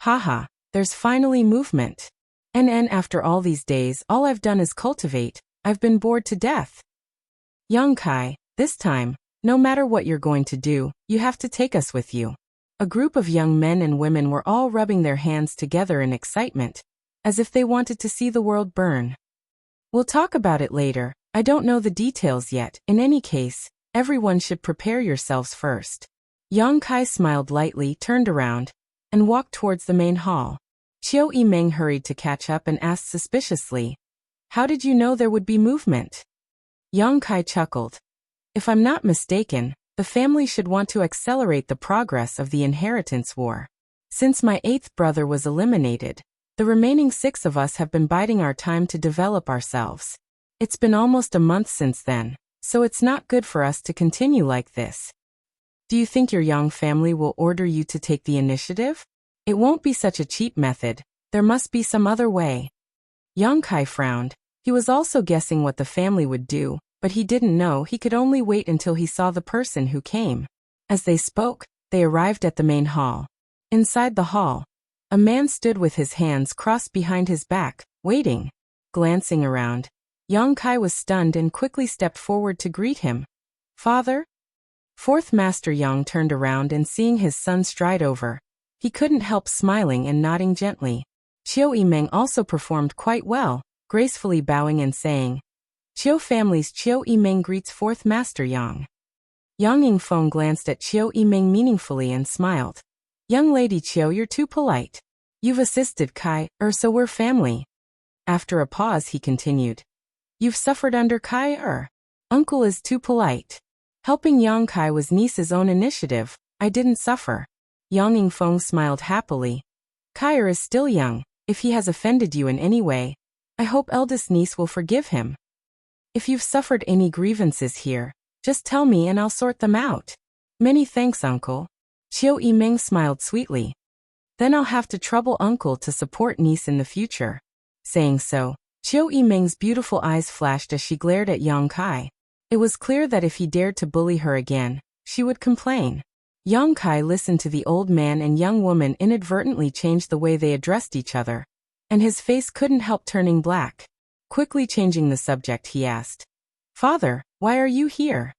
Haha, there's finally movement. After all these days, all I've done is cultivate, I've been bored to death. Yang Kai, this time, no matter what you're going to do, you have to take us with you. A group of young men and women were all rubbing their hands together in excitement, as if they wanted to see the world burn. We'll talk about it later, I don't know the details yet. In any case, everyone should prepare yourselves first. Yang Kai smiled lightly, turned around, and walked towards the main hall. Qiu Yimeng hurried to catch up and asked suspiciously, "How did you know there would be movement?" Yang Kai chuckled. "If I'm not mistaken, the family should want to accelerate the progress of the inheritance war. Since my 8th brother was eliminated, the remaining 6 of us have been biding our time to develop ourselves. It's been almost a month since then, so it's not good for us to continue like this. Do you think your Yang family will order you to take the initiative? It won't be such a cheap method, there must be some other way." Yang Kai frowned. He was also guessing what the family would do, but he didn't know. He could only wait until he saw the person who came. As they spoke, they arrived at the main hall. Inside the hall, a man stood with his hands crossed behind his back, waiting. Glancing around, Yang Kai was stunned and quickly stepped forward to greet him. "Father?" 4th Master Yang turned around and seeing his son stride over, he couldn't help smiling and nodding gently. Qiu Yimeng also performed quite well, gracefully bowing and saying, "Qiu family's Qiu Yimeng greets 4th Master Yang." Yang Yingfeng glanced at Qiu Yimeng meaningfully and smiled. "Young lady Qiu, you're too polite. You've assisted Kai, so we're family." After a pause he continued, "You've suffered under Kai, Uncle is too polite. Helping Yang Kai was niece's own initiative, I didn't suffer." Yang Yingfeng smiled happily. "Kai is still young, if he has offended you in any way, I hope eldest niece will forgive him. If you've suffered any grievances here, just tell me and I'll sort them out." "Many thanks, Uncle." Qiu Yimeng smiled sweetly. "Then I'll have to trouble Uncle to support niece in the future." Saying so, Qiu Yimeng's beautiful eyes flashed as she glared at Yang Kai. It was clear that if he dared to bully her again, she would complain. Yang Kai listened to the old man and young woman inadvertently change the way they addressed each other, and his face couldn't help turning black. Quickly changing the subject, he asked, "Father, why are you here?"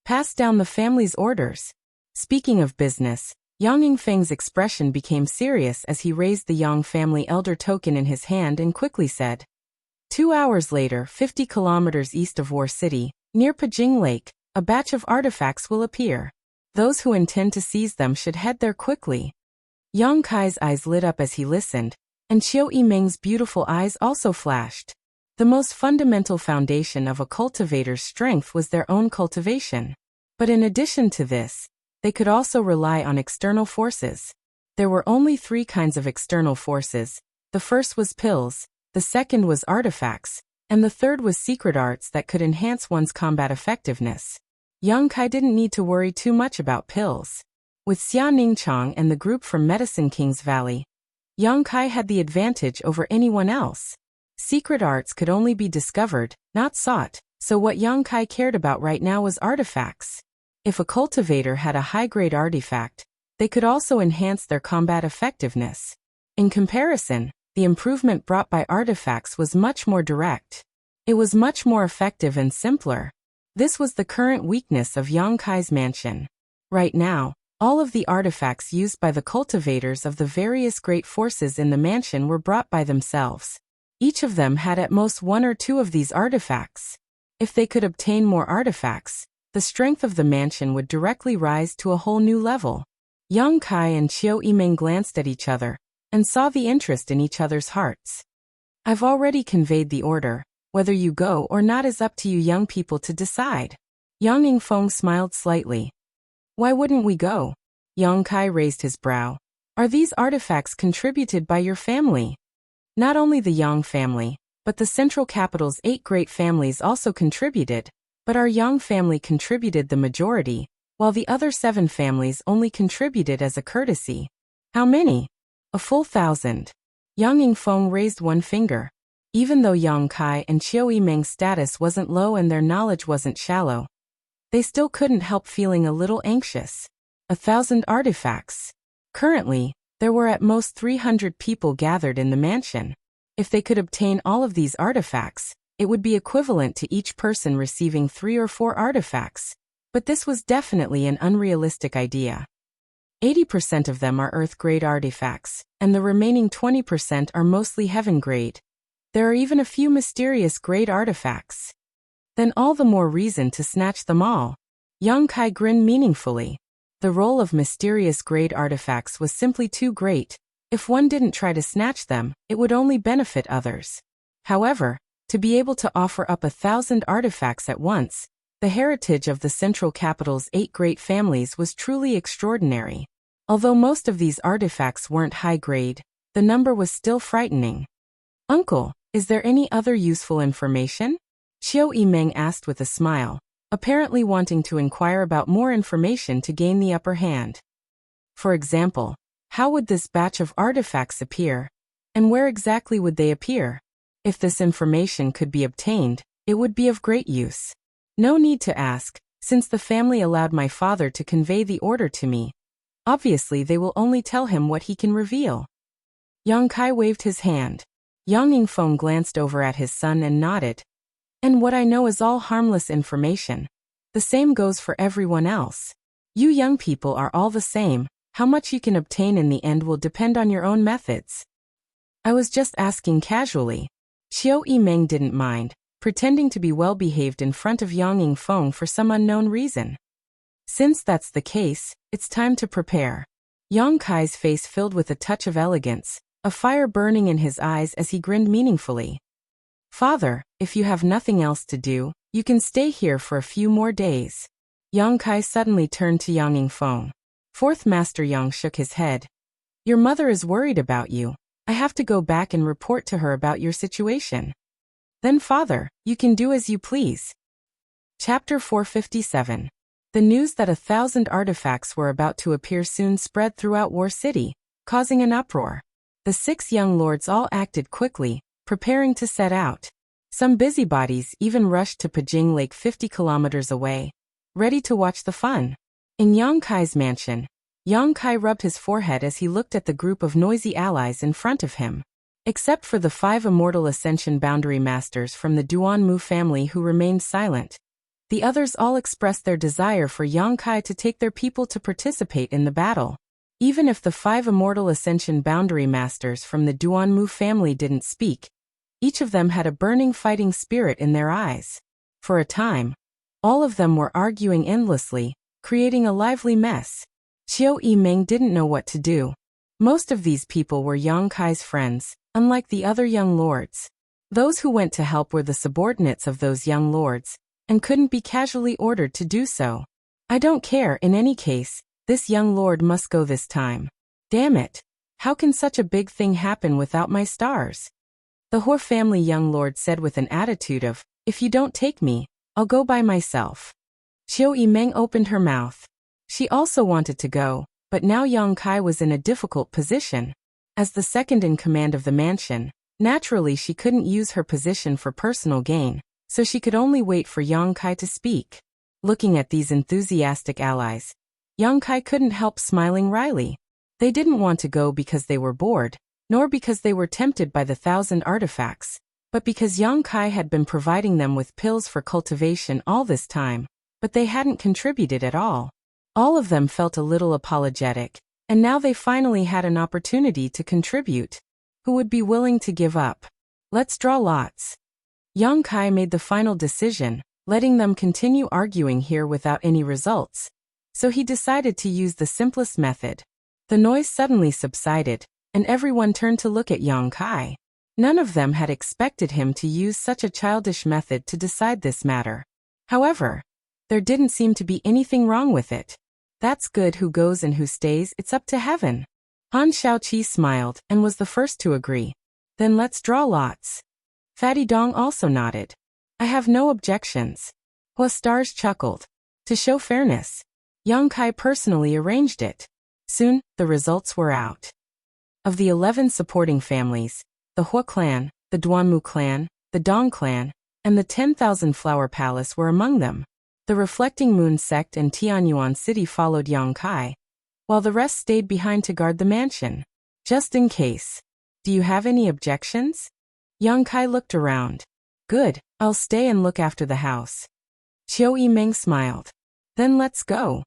"Pass down the family's orders." Speaking of business, Yang Yingfeng's expression became serious as he raised the Yang family elder token in his hand and quickly said, 2 hours later, 50 kilometers east of War City, near Pajing Lake, a batch of artifacts will appear. Those who intend to seize them should head there quickly." Yang Kai's eyes lit up as he listened, and Qiu Yimeng's beautiful eyes also flashed. The most fundamental foundation of a cultivator's strength was their own cultivation. But in addition to this, they could also rely on external forces. There were only 3 kinds of external forces. The first was pills, the second was artifacts, and the third was secret arts that could enhance one's combat effectiveness. Yang Kai didn't need to worry too much about pills. With Xia Ningchang and the group from Medicine King's Valley, Yang Kai had the advantage over anyone else. Secret arts could only be discovered, not sought, So what Yang Kai cared about right now was artifacts. If a cultivator had a high-grade artifact, they could also enhance their combat effectiveness. In comparison, the improvement brought by artifacts was much more direct. It was much more effective and simpler. This was the current weakness of Yang Kai's mansion. Right now, all of the artifacts used by the cultivators of the various great forces in the mansion were brought by themselves. Each of them had at most one or two of these artifacts. If they could obtain more artifacts, the strength of the mansion would directly rise to a whole new level. Yang Kai and Qiu Yimeng glanced at each other and saw the interest in each other's hearts. I've already conveyed the order. Whether you go or not is up to you young people to decide. Yang Yingfeng smiled slightly. Why wouldn't we go? Yang Kai raised his brow. Are these artifacts contributed by your family? Not only the Yang family, but the central capital's 8 great families also contributed, but our Yang family contributed the majority, while the other 7 families only contributed as a courtesy. How many? A full 1,000. Yang Yingfeng raised one finger. Even though Yang Kai and Qiu Yimeng's status wasn't low and their knowledge wasn't shallow, they still couldn't help feeling a little anxious. 1,000 artifacts. Currently, there were at most 300 people gathered in the mansion. If they could obtain all of these artifacts, it would be equivalent to each person receiving 3 or 4 artifacts. But this was definitely an unrealistic idea. 80% of them are Earth-grade artifacts, and the remaining 20% are mostly Heaven-grade. There are even a few mysterious grade artifacts. Then all the more reason to snatch them all. Yang Kai grinned meaningfully. The role of mysterious grade artifacts was simply too great. If one didn't try to snatch them, it would only benefit others. However, to be able to offer up 1,000 artifacts at once, the heritage of the central capital's 8 great families was truly extraordinary. Although most of these artifacts weren't high grade, the number was still frightening. Uncle, is there any other useful information? Qiu Yimeng asked with a smile, apparently wanting to inquire about more information to gain the upper hand. For example, how would this batch of artifacts appear? And where exactly would they appear? If this information could be obtained, it would be of great use. No need to ask, since the family allowed my father to convey the order to me. Obviously they will only tell him what he can reveal. Yang Kai waved his hand. Yang Yingfeng glanced over at his son and nodded. And what I know is all harmless information. The same goes for everyone else. You young people are all the same. How much you can obtain in the end will depend on your own methods. I was just asking casually. Qiu Yimeng didn't mind, pretending to be well-behaved in front of Yang Yingfeng for some unknown reason. Since that's the case, it's time to prepare. Yang Kai's face filled with a touch of elegance, a fire burning in his eyes as he grinned meaningfully. Father, if you have nothing else to do, you can stay here for a few more days. Yang Kai suddenly turned to Yang Yingfeng. Fourth Master Yang shook his head. Your mother is worried about you. I have to go back and report to her about your situation. Then father, you can do as you please. Chapter 457. The news that 1,000 artifacts were about to appear soon spread throughout War City, causing an uproar. The 6 young lords all acted quickly, preparing to set out. Some busybodies even rushed to Pajing Lake 50 kilometers away, ready to watch the fun. In Yang Kai's mansion, Yang Kai rubbed his forehead as he looked at the group of noisy allies in front of him. Except for the 5 immortal Ascension Boundary Masters from the Duanmu family who remained silent, the others all expressed their desire for Yang Kai to take their people to participate in the battle. Even if the 5 immortal Ascension Boundary Masters from the Duanmu family didn't speak, each of them had a burning fighting spirit in their eyes. For a time, all of them were arguing endlessly, creating a lively mess. Qiu Yimeng didn't know what to do. Most of these people were Yang Kai's friends, unlike the other young lords. Those who went to help were the subordinates of those young lords, and couldn't be casually ordered to do so. I don't care, in any case, this young lord must go this time. Damn it! How can such a big thing happen without my stars? The Hor family young lord said with an attitude of, if you don't take me, I'll go by myself. Qiu Yimeng opened her mouth. She also wanted to go, but now Yang Kai was in a difficult position. As the second in command of the mansion, naturally she couldn't use her position for personal gain, so she could only wait for Yang Kai to speak. Looking at these enthusiastic allies, Yang Kai couldn't help smiling wryly. They didn't want to go because they were bored, nor because they were tempted by the 1,000 artifacts, but because Yang Kai had been providing them with pills for cultivation all this time, but they hadn't contributed at all. All of them felt a little apologetic, and now they finally had an opportunity to contribute. Who would be willing to give up? Let's draw lots. Yang Kai made the final decision, letting them continue arguing here without any results. So he decided to use the simplest method. The noise suddenly subsided, and everyone turned to look at Yang Kai. None of them had expected him to use such a childish method to decide this matter. However, there didn't seem to be anything wrong with it. That's good. Who goes and who stays, it's up to heaven. Han Shaoqi smiled and was the first to agree. Then let's draw lots. Fatty Dong also nodded. I have no objections. Hua Stars chuckled. To show fairness, Yang Kai personally arranged it. Soon, the results were out. Of the 11 supporting families, the Hua clan, the Duanmu clan, the Dong clan, and the 10,000 Flower Palace were among them. The Reflecting Moon sect and Tianyuan City followed Yang Kai, while the rest stayed behind to guard the mansion. Just in case. Do you have any objections? Yang Kai looked around. Good, I'll stay and look after the house. Qiu Yimeng smiled. Then let's go.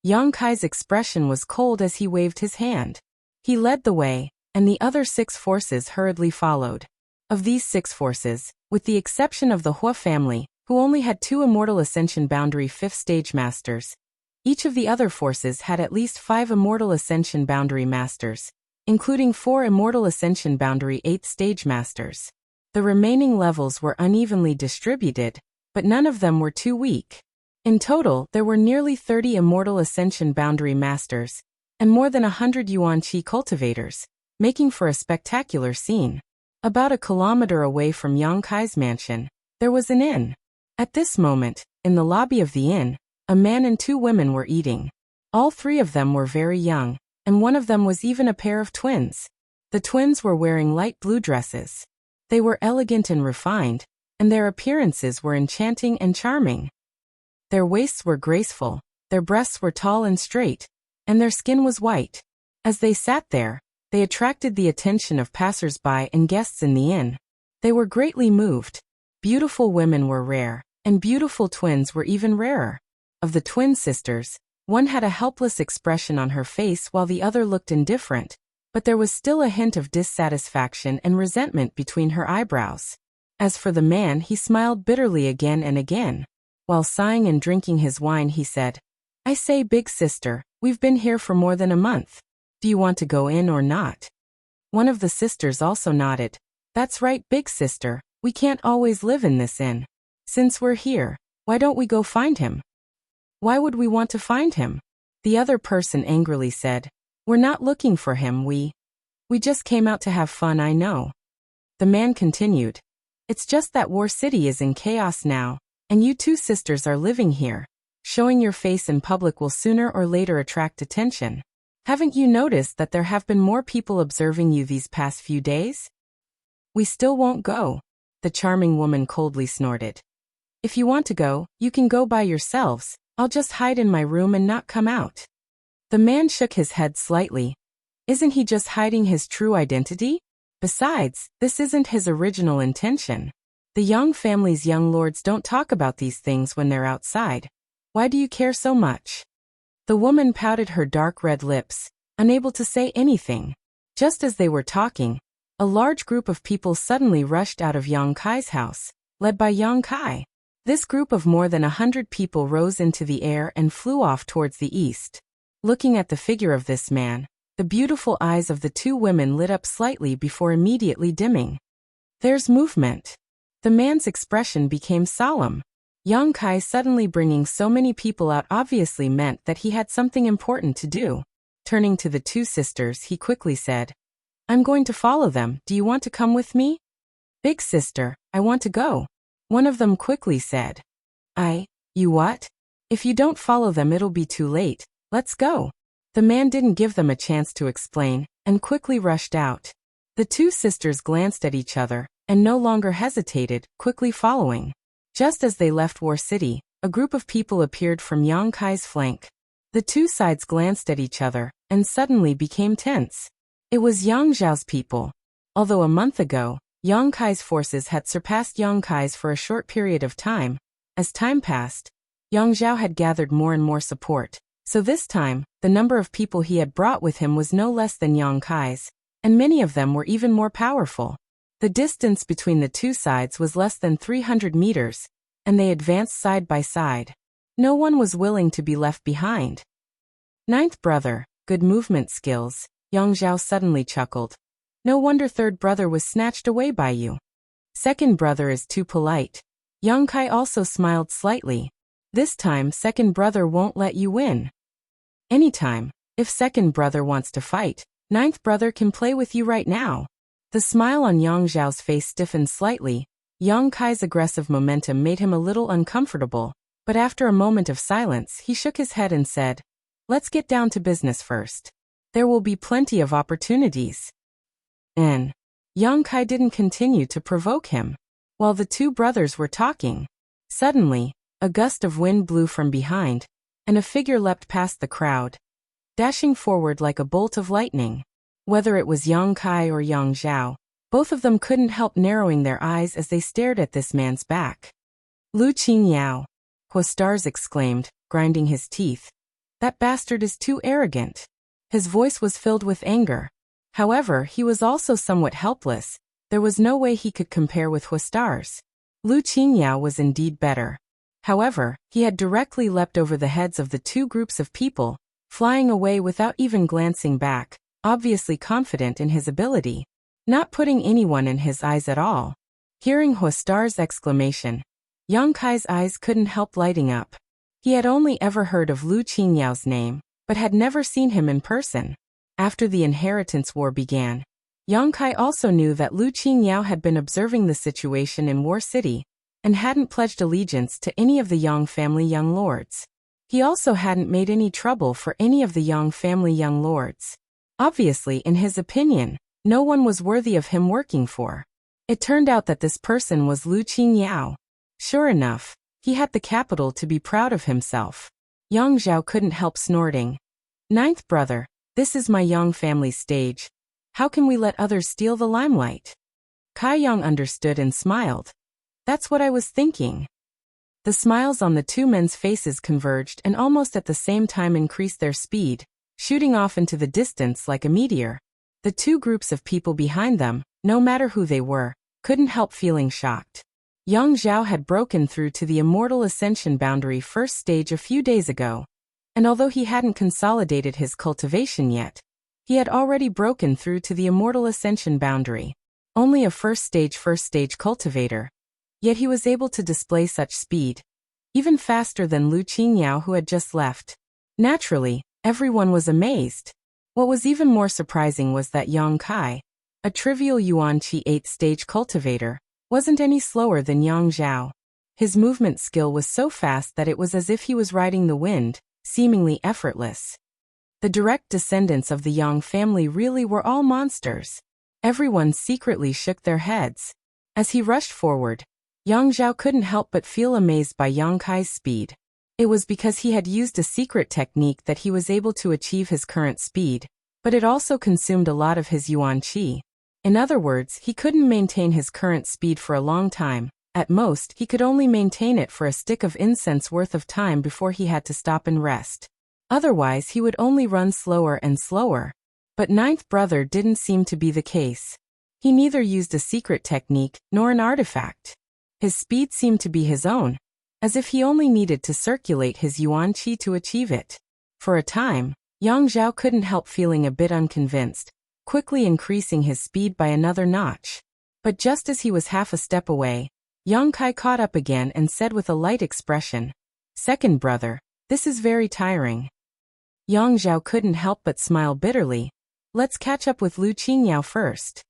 Yang Kai's expression was cold as he waved his hand. He led the way, and the other 6 forces hurriedly followed. Of these 6 forces, with the exception of the Hua family, who only had 2 Immortal Ascension Boundary 5th Stage Masters, each of the other forces had at least 5 Immortal Ascension Boundary Masters, including 4 Immortal Ascension Boundary 8th Stage Masters. The remaining levels were unevenly distributed, but none of them were too weak. In total, there were nearly 30 Immortal Ascension Boundary Masters, and more than 100 Yuan Qi cultivators, making for a spectacular scene. About a kilometer away from Yang Kai's mansion, there was an inn. At this moment, in the lobby of the inn, a man and 2 women were eating. All 3 of them were very young, and one of them was even a pair of twins. The twins were wearing light blue dresses. They were elegant and refined, and their appearances were enchanting and charming. Their waists were graceful, their breasts were tall and straight, and their skin was white. As they sat there, they attracted the attention of passers-by and guests in the inn. They were greatly moved. Beautiful women were rare, and beautiful twins were even rarer. Of the twin sisters, one had a helpless expression on her face while the other looked indifferent, but there was still a hint of dissatisfaction and resentment between her eyebrows. As for the man, he smiled bitterly again and again. While sighing and drinking his wine, he said, I say, big sister, we've been here for more than a month. Do you want to go in or not? One of the sisters also nodded. That's right, big sister, we can't always live in this inn. Since we're here, why don't we go find him? Why would we want to find him? The other person angrily said, We're not looking for him, we just came out to have fun, I know. The man continued, It's just that War City is in chaos now, and you 2 sisters are living here. Showing your face in public will sooner or later attract attention. Haven't you noticed that there have been more people observing you these past few days? We still won't go. The charming woman coldly snorted. If you want to go, you can go by yourselves. I'll just hide in my room and not come out. The man shook his head slightly. Isn't he just hiding his true identity? Besides, this isn't his original intention. The Yang family's young lords don't talk about these things when they're outside. Why do you care so much? The woman pouted her dark red lips, unable to say anything. Just as they were talking, a large group of people suddenly rushed out of Yang Kai's house, led by Yang Kai. This group of more than 100 people rose into the air and flew off towards the east. Looking at the figure of this man, the beautiful eyes of the 2 women lit up slightly before immediately dimming. There's movement. The man's expression became solemn. Yang Kai suddenly bringing so many people out obviously meant that he had something important to do. Turning to the 2 sisters, he quickly said, I'm going to follow them. Do you want to come with me? Big sister, I want to go. One of them quickly said. You what? If you don't follow them, it'll be too late. Let's go. The man didn't give them a chance to explain, and quickly rushed out. The 2 sisters glanced at each other, and no longer hesitated, quickly following. Just as they left War City, a group of people appeared from Yang Kai's flank. The two sides glanced at each other, and suddenly became tense. It was Yang Zhao's people. Although a month ago, Yang Kai's forces had surpassed Yang Kai's for a short period of time, as time passed, Yang Zhao had gathered more and more support. So this time, the number of people he had brought with him was no less than Yang Kai's, and many of them were even more powerful. The distance between the two sides was less than 300 meters, and they advanced side by side. No one was willing to be left behind. Ninth brother, good movement skills, Yang Zhao suddenly chuckled. No wonder third brother was snatched away by you. Second brother is too polite. Yang Kai also smiled slightly. This time second brother won't let you win. Anytime, if second brother wants to fight, ninth brother can play with you right now. The smile on Yang Zhao's face stiffened slightly. Yang Kai's aggressive momentum made him a little uncomfortable, but after a moment of silence he shook his head and said, "Let's get down to business first. There will be plenty of opportunities." And Yang Kai didn't continue to provoke him. While the two brothers were talking, suddenly, a gust of wind blew from behind, and a figure leapt past the crowd, dashing forward like a bolt of lightning. Whether it was Yang Kai or Yang Zhao, both of them couldn't help narrowing their eyes as they stared at this man's back. "Lu Qingyao," Huastars exclaimed, grinding his teeth. "That bastard is too arrogant." His voice was filled with anger. However, he was also somewhat helpless. There was no way he could compare with Huastars. Lu Qingyao was indeed better. However, he had directly leapt over the heads of the two groups of people, flying away without even glancing back, obviously confident in his ability, not putting anyone in his eyes at all. Hearing Huastar's exclamation, Yang Kai's eyes couldn't help lighting up. He had only ever heard of Lu Qinyao's name, but had never seen him in person. After the inheritance war began, Yang Kai also knew that Lu Qingyao had been observing the situation in War City, and hadn't pledged allegiance to any of the Yang family young lords. He also hadn't made any trouble for any of the Yang family young lords. Obviously, in his opinion, no one was worthy of him working for. It turned out that this person was Lu Qingyao. Sure enough, he had the capital to be proud of himself. Yang Zhao couldn't help snorting. "Ninth brother, this is my Yang family's stage. How can we let others steal the limelight?" Kai Yang understood and smiled. "That's what I was thinking." The smiles on the two men's faces converged and almost at the same time increased their speed, shooting off into the distance like a meteor. The two groups of people behind them, no matter who they were, couldn't help feeling shocked. Yang Zhao had broken through to the Immortal Ascension boundary first stage a few days ago, and although he hadn't consolidated his cultivation yet, he had already broken through to the Immortal Ascension boundary. Only a first stage cultivator. Yet he was able to display such speed, even faster than Lu Qingyao, who had just left. Naturally, everyone was amazed. What was even more surprising was that Yang Kai, a trivial Yuan Qi 8th stage cultivator, wasn't any slower than Yang Zhao. His movement skill was so fast that it was as if he was riding the wind, seemingly effortless. The direct descendants of the Yang family really were all monsters. Everyone secretly shook their heads. As he rushed forward, Yang Zhao couldn't help but feel amazed by Yang Kai's speed. It was because he had used a secret technique that he was able to achieve his current speed, but it also consumed a lot of his Yuan Qi. In other words, he couldn't maintain his current speed for a long time. At most, he could only maintain it for a stick of incense worth of time before he had to stop and rest. Otherwise, he would only run slower and slower. But ninth brother didn't seem to be the case. He neither used a secret technique nor an artifact. His speed seemed to be his own, as if he only needed to circulate his Yuan Qi to achieve it. For a time, Yang Zhao couldn't help feeling a bit unconvinced, quickly increasing his speed by another notch. But just as he was half a step away, Yang Kai caught up again and said with a light expression, "Second brother, this is very tiring." Yang Zhao couldn't help but smile bitterly. "Let's catch up with Lu Qingyao first."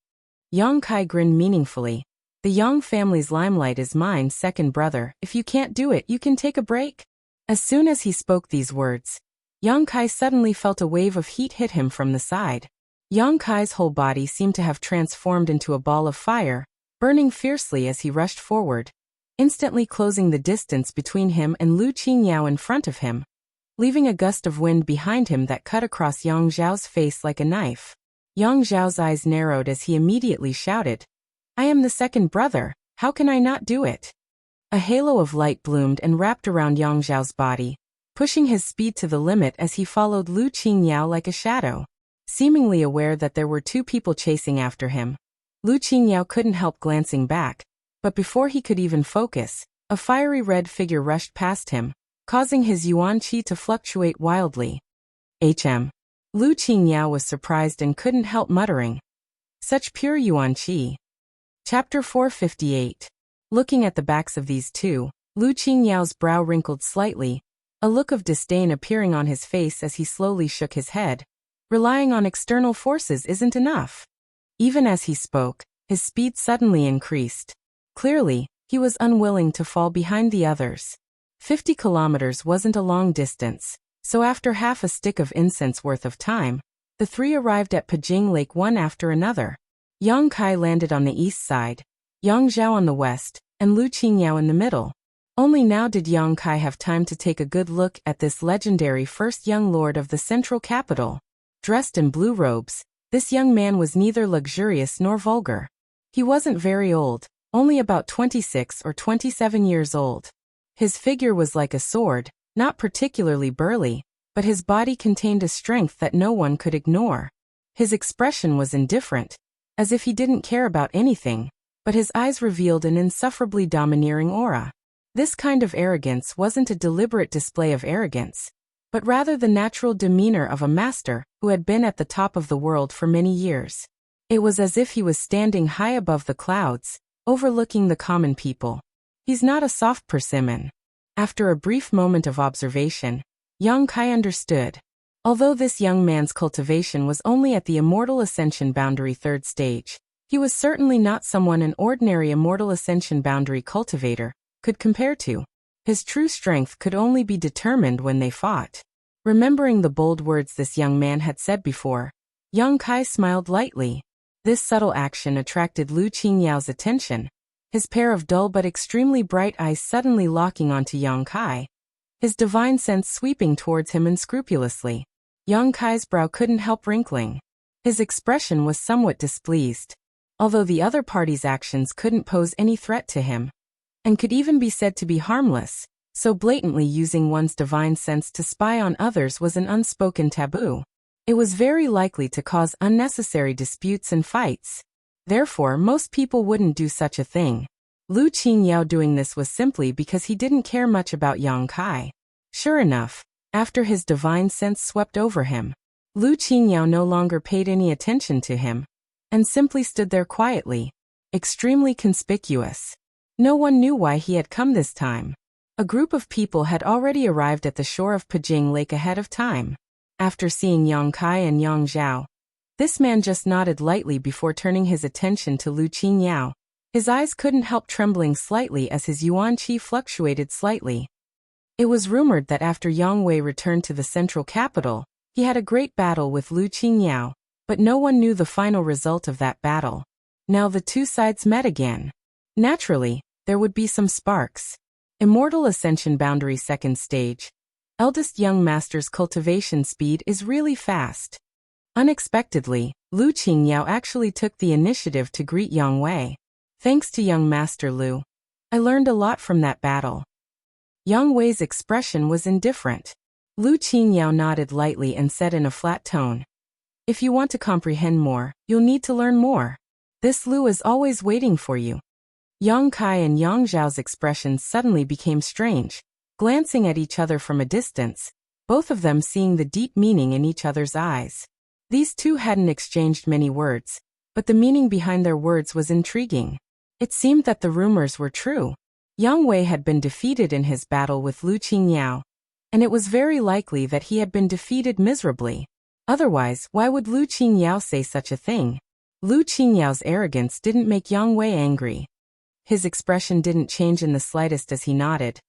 Yang Kai grinned meaningfully. "The Yang family's limelight is mine, second brother. If you can't do it, you can take a break." As soon as he spoke these words, Yang Kai suddenly felt a wave of heat hit him from the side. Yang Kai's whole body seemed to have transformed into a ball of fire, burning fiercely as he rushed forward. instantly closing the distance between him and Lu Qingyao in front of him, leaving a gust of wind behind him that cut across Yang Zhao's face like a knife. Yang Zhao's eyes narrowed as he immediately shouted, "I am the second brother, how can I not do it?" A halo of light bloomed and wrapped around Yang Zhao's body, pushing his speed to the limit as he followed Lu Qingyao like a shadow. Seemingly aware that there were two people chasing after him, Lu Qingyao couldn't help glancing back, but before he could even focus, a fiery red figure rushed past him, causing his yuan qi to fluctuate wildly. Lu Qingyao was surprised and couldn't help muttering, "Such pure yuan qi." Chapter 458. Looking at the backs of these two, Lu Qingyao's brow wrinkled slightly, a look of disdain appearing on his face as he slowly shook his head. Relying on external forces isn't enough. Even as he spoke, his speed suddenly increased. Clearly, he was unwilling to fall behind the others. 50 kilometers wasn't a long distance, so after half a stick of incense worth of time, the three arrived at Pijing Lake one after another. Yang Kai landed on the east side, Yang Zhao on the west, and Lu Qingyao in the middle. Only now did Yang Kai have time to take a good look at this legendary first young lord of the central capital. Dressed in blue robes, this young man was neither luxurious nor vulgar. He wasn't very old, only about 26 or 27 years old. His figure was like a sword, not particularly burly, but his body contained a strength that no one could ignore. His expression was indifferent, as if he didn't care about anything, but his eyes revealed an insufferably domineering aura. This kind of arrogance wasn't a deliberate display of arrogance, but rather the natural demeanor of a master who had been at the top of the world for many years. It was as if he was standing high above the clouds, overlooking the common people. He's not a soft persimmon. After a brief moment of observation, Yang Kai understood. Although this young man's cultivation was only at the Immortal Ascension Boundary 3rd stage, he was certainly not someone an ordinary Immortal Ascension Boundary cultivator could compare to. His true strength could only be determined when they fought. Remembering the bold words this young man had said before, Yang Kai smiled lightly. This subtle action attracted Lu Qingyao's attention, his pair of dull but extremely bright eyes suddenly locking onto Yang Kai, his divine sense sweeping towards him unscrupulously. Yang Kai's brow couldn't help wrinkling. His expression was somewhat displeased. Although the other party's actions couldn't pose any threat to him, and could even be said to be harmless, so blatantly using one's divine sense to spy on others was an unspoken taboo. It was very likely to cause unnecessary disputes and fights. Therefore, most people wouldn't do such a thing. Lu Qingyao doing this was simply because he didn't care much about Yang Kai. Sure enough, after his divine sense swept over him, Lu Qingyao no longer paid any attention to him, and simply stood there quietly, extremely conspicuous. No one knew why he had come this time. A group of people had already arrived at the shore of Pijing Lake ahead of time. After seeing Yang Kai and Yang Zhao, this man just nodded lightly before turning his attention to Lu Qingyao. His eyes couldn't help trembling slightly as his yuan qi fluctuated slightly. It was rumored that after Yang Wei returned to the central capital, he had a great battle with Lu Qingyao, but no one knew the final result of that battle. Now the two sides met again. Naturally, there would be some sparks. Immortal Ascension Boundary 2nd stage. Eldest young master's cultivation speed is really fast. Unexpectedly, Lu Qingyao actually took the initiative to greet Yang Wei. Thanks to young master Lu, I learned a lot from that battle. Yang Wei's expression was indifferent. Lu Qingyao nodded lightly and said in a flat tone, "If you want to comprehend more, you'll need to learn more. This Lu is always waiting for you." Yang Kai and Yang Zhao's expressions suddenly became strange, glancing at each other from a distance, both of them seeing the deep meaning in each other's eyes. These two hadn't exchanged many words, but the meaning behind their words was intriguing. It seemed that the rumors were true. Yang Wei had been defeated in his battle with Lu Qingyao, and it was very likely that he had been defeated miserably. Otherwise, why would Lu Qingyao say such a thing? Lu Qingyao's arrogance didn't make Yang Wei angry. His expression didn't change in the slightest as he nodded.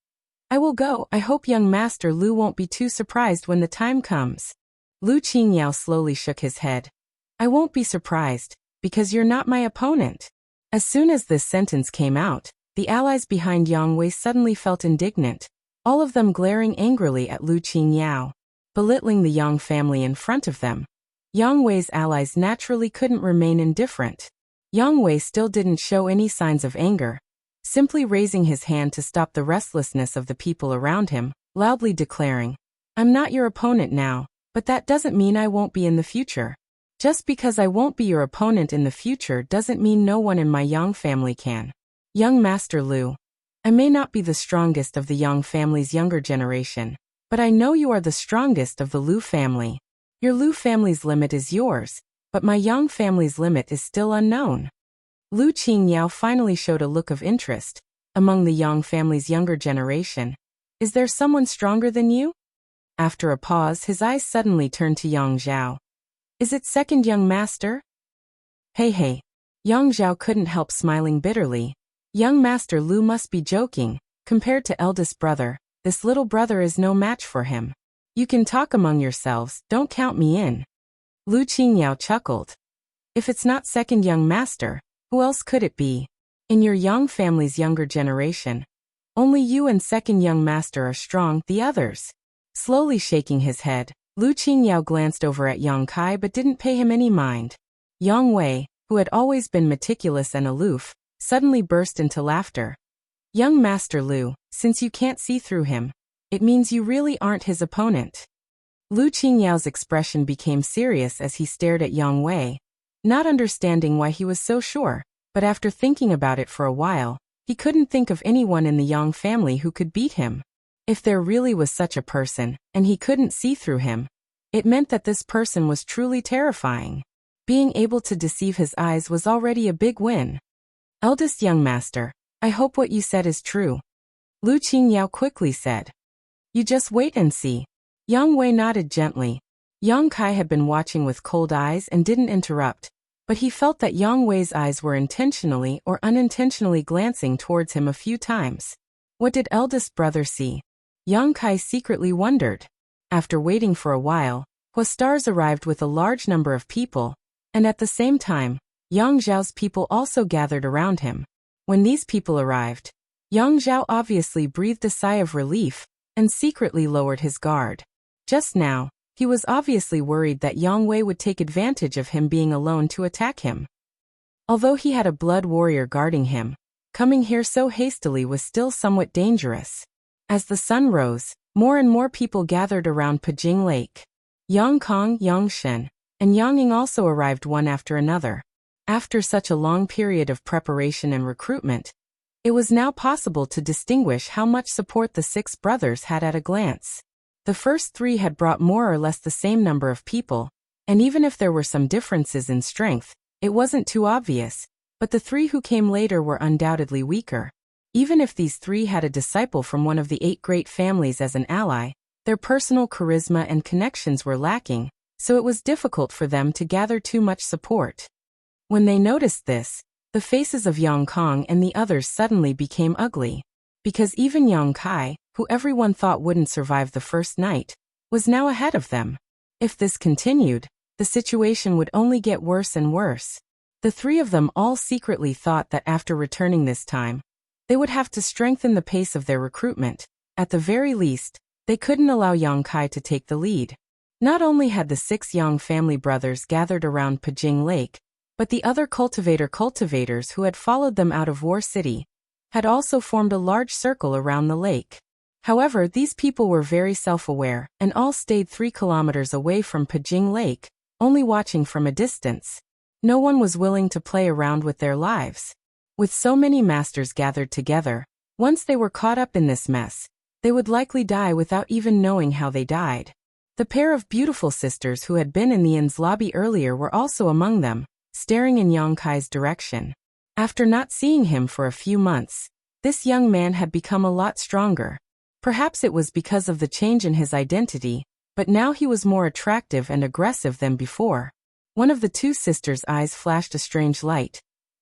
"I will go. I hope young master Lu won't be too surprised when the time comes." Lu Qingyao slowly shook his head. "I won't be surprised, because you're not my opponent." As soon as this sentence came out, The allies behind Yang Wei suddenly felt indignant, all of them glaring angrily at Lu Qingyao, belittling the Yang family in front of them. Yang Wei's allies naturally couldn't remain indifferent. Yang Wei still didn't show any signs of anger, simply raising his hand to stop the restlessness of the people around him, loudly declaring, "I'm not your opponent now, but that doesn't mean I won't be in the future. Just because I won't be your opponent in the future doesn't mean no one in my Yang family can. Young Master Lu, I may not be the strongest of the Yang family's younger generation, but I know you are the strongest of the Lu family. Your Lu family's limit is yours, but my Yang family's limit is still unknown." Lu Qingyao finally showed a look of interest. "Among the Yang family's younger generation, is there someone stronger than you?" After a pause, his eyes suddenly turned to Yang Zhao. "Is it second young master?" Hey. Yang Zhao couldn't help smiling bitterly. Young Master Lu must be joking. Compared to eldest brother, this little brother is no match for him. "You can talk among yourselves, don't count me in." Lu Qingyao chuckled. "If it's not second young master, who else could it be? In your Yang family's younger generation, only you and second young master are strong, the others." Slowly shaking his head, Lu Qingyao glanced over at Yang Kai but didn't pay him any mind. Yang Wei, who had always been meticulous and aloof, suddenly burst into laughter. "Young Master Lu, since you can't see through him, it means you really aren't his opponent." Lu Qingyao's expression became serious as he stared at Yang Wei, not understanding why he was so sure, but after thinking about it for a while, he couldn't think of anyone in the Yang family who could beat him. If there really was such a person, and he couldn't see through him, it meant that this person was truly terrifying. Being able to deceive his eyes was already a big win. "Eldest young master, I hope what you said is true," Lu Qingyao quickly said. "You just wait and see." Yang Wei nodded gently. Yang Kai had been watching with cold eyes and didn't interrupt, but he felt that Yang Wei's eyes were intentionally or unintentionally glancing towards him a few times. What did eldest brother see? Yang Kai secretly wondered. After waiting for a while, Huastars arrived with a large number of people, and at the same time, Yang Zhao's people also gathered around him. When these people arrived, Yang Zhao obviously breathed a sigh of relief and secretly lowered his guard. Just now, he was obviously worried that Yang Wei would take advantage of him being alone to attack him. Although he had a blood warrior guarding him, coming here so hastily was still somewhat dangerous. As the sun rose, more and more people gathered around Pijing Lake. Yang Kong, Yang Shen, and Yang Ying also arrived one after another. After such a long period of preparation and recruitment, it was now possible to distinguish how much support the six brothers had at a glance. The first three had brought more or less the same number of people, and even if there were some differences in strength, it wasn't too obvious, but the three who came later were undoubtedly weaker. Even if these three had a disciple from one of the 8 great families as an ally, their personal charisma and connections were lacking, so it was difficult for them to gather too much support. When they noticed this, the faces of Yang Kong and the others suddenly became ugly. Because even Yang Kai, who everyone thought wouldn't survive the first night, was now ahead of them. If this continued, the situation would only get worse and worse. The three of them all secretly thought that after returning this time, they would have to strengthen the pace of their recruitment. At the very least, they couldn't allow Yang Kai to take the lead. Not only had the 6 Yang family brothers gathered around Pijing Lake, but the other cultivators who had followed them out of War City had also formed a large circle around the lake. However, these people were very self-aware and all stayed 3 kilometers away from Pijing Lake, only watching from a distance. No one was willing to play around with their lives. With so many masters gathered together, once they were caught up in this mess, they would likely die without even knowing how they died. The pair of beautiful sisters who had been in the inn's lobby earlier were also among them, staring in Yang Kai's direction. After not seeing him for a few months, this young man had become a lot stronger. Perhaps it was because of the change in his identity, but now he was more attractive and aggressive than before. One of the 2 sisters' eyes flashed a strange light.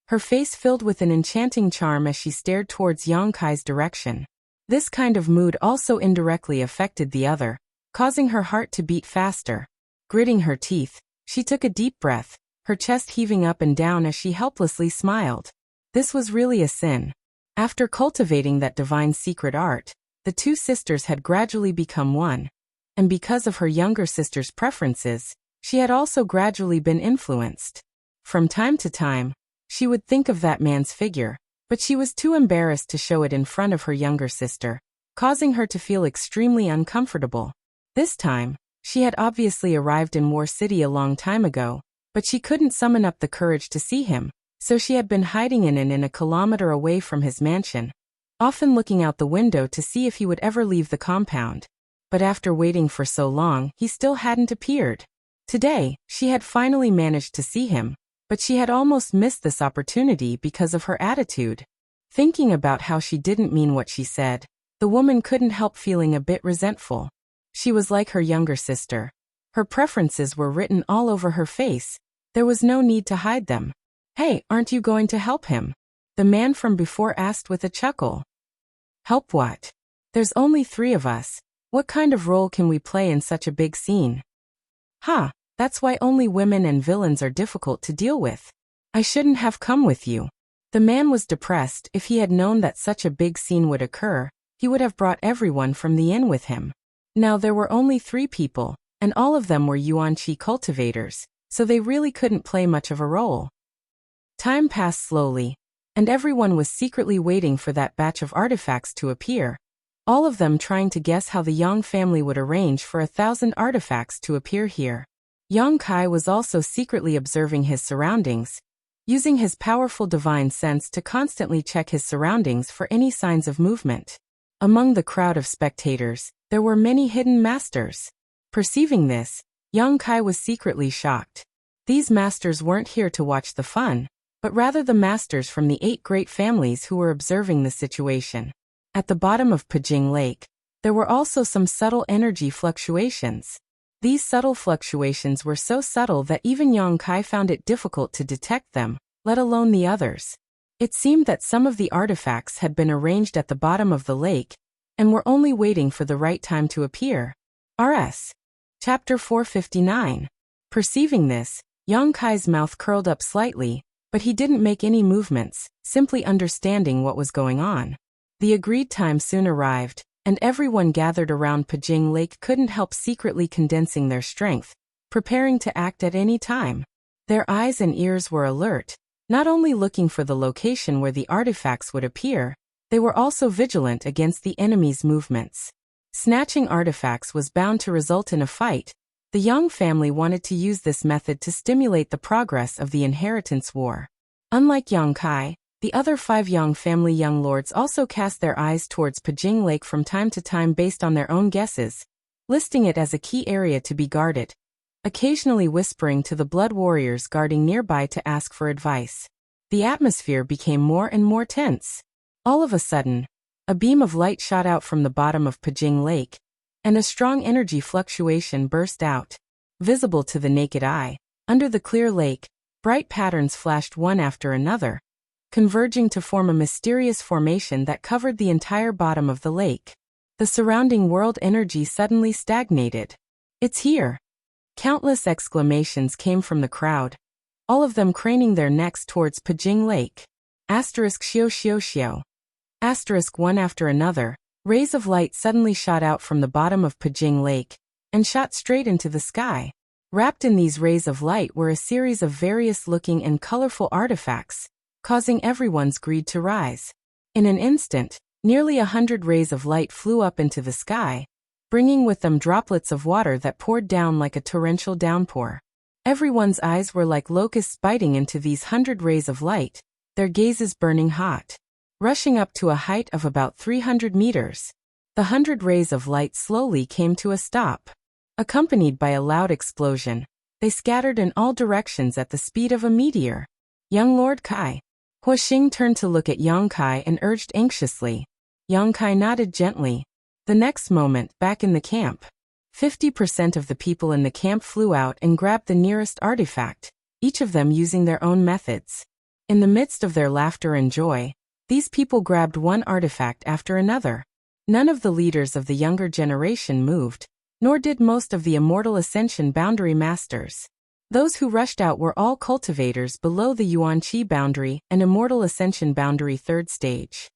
Her face filled with an enchanting charm as she stared towards Yang Kai's direction. This kind of mood also indirectly affected the other, causing her heart to beat faster. Gritting her teeth, she took a deep breath, her chest heaving up and down as she helplessly smiled. This was really a sin. After cultivating that divine secret art, the two sisters had gradually become one. And because of her younger sister's preferences, she had also gradually been influenced. From time to time, she would think of that man's figure, but she was too embarrassed to show it in front of her younger sister, causing her to feel extremely uncomfortable. This time, she had obviously arrived in War City a long time ago, but she couldn't summon up the courage to see him, so she had been hiding in a kilometer away from his mansion, often looking out the window to see if he would ever leave the compound. But after waiting for so long, he still hadn't appeared. Today, she had finally managed to see him, but she had almost missed this opportunity because of her attitude. Thinking about how she didn't mean what she said, the woman couldn't help feeling a bit resentful. She was like her younger sister. Her preferences were written all over her face. There was no need to hide them. "Hey, aren't you going to help him?" the man from before asked with a chuckle. "Help what? There's only 3 of us. What kind of role can we play in such a big scene?" "Ha, that's why only women and villains are difficult to deal with. I shouldn't have come with you." The man was depressed. If he had known that such a big scene would occur, he would have brought everyone from the inn with him. Now there were only 3 people, and all of them were yuan-chi cultivators, so they really couldn't play much of a role. Time passed slowly, and everyone was secretly waiting for that batch of artifacts to appear, all of them trying to guess how the Yang family would arrange for 1,000 artifacts to appear here. Yang Kai was also secretly observing his surroundings, using his powerful divine sense to constantly check his surroundings for any signs of movement. Among the crowd of spectators, there were many hidden masters. Perceiving this, Yang Kai was secretly shocked. These masters weren't here to watch the fun, but rather the masters from the 8 great families who were observing the situation. At the bottom of Pajing Lake, there were also some subtle energy fluctuations. These subtle fluctuations were so subtle that even Yang Kai found it difficult to detect them, let alone the others. It seemed that some of the artifacts had been arranged at the bottom of the lake, and were only waiting for the right time to appear. RS. Chapter 459. Perceiving this, Yang Kai's mouth curled up slightly, but he didn't make any movements, simply understanding what was going on. The agreed time soon arrived, and everyone gathered around Pajing Lake couldn't help secretly condensing their strength, preparing to act at any time. Their eyes and ears were alert, not only looking for the location where the artifacts would appear, they were also vigilant against the enemy's movements. Snatching artifacts was bound to result in a fight. The Yang family wanted to use this method to stimulate the progress of the inheritance war. Unlike Yang Kai, the other 5 Yang family young lords also cast their eyes towards Pajing Lake from time to time based on their own guesses, listing it as a key area to be guarded, occasionally whispering to the blood warriors guarding nearby to ask for advice. The atmosphere became more and more tense. All of a sudden, a beam of light shot out from the bottom of Pajing Lake, and a strong energy fluctuation burst out. Visible to the naked eye, under the clear lake, bright patterns flashed one after another, converging to form a mysterious formation that covered the entire bottom of the lake. The surrounding world energy suddenly stagnated. "It's here!" Countless exclamations came from the crowd, all of them craning their necks towards Pajing Lake. Xiao xiao xiao. One after another, rays of light suddenly shot out from the bottom of Pajing Lake, and shot straight into the sky. Wrapped in these rays of light were a series of various-looking and colorful artifacts, causing everyone's greed to rise. In an instant, nearly 100 rays of light flew up into the sky, bringing with them droplets of water that poured down like a torrential downpour. Everyone's eyes were like locusts biting into these 100 rays of light, their gazes burning hot. Rushing up to a height of about 300 meters, the 100 rays of light slowly came to a stop. Accompanied by a loud explosion, they scattered in all directions at the speed of a meteor. "Young Lord Kai." Hua Xing turned to look at Yang Kai and urged anxiously. Yang Kai nodded gently. The next moment, back in the camp, 50% of the people in the camp flew out and grabbed the nearest artifact, each of them using their own methods. In the midst of their laughter and joy, these people grabbed one artifact after another. None of the leaders of the younger generation moved, nor did most of the Immortal Ascension boundary masters. Those who rushed out were all cultivators below the Yuan-Chi boundary and Immortal Ascension boundary 3rd stage.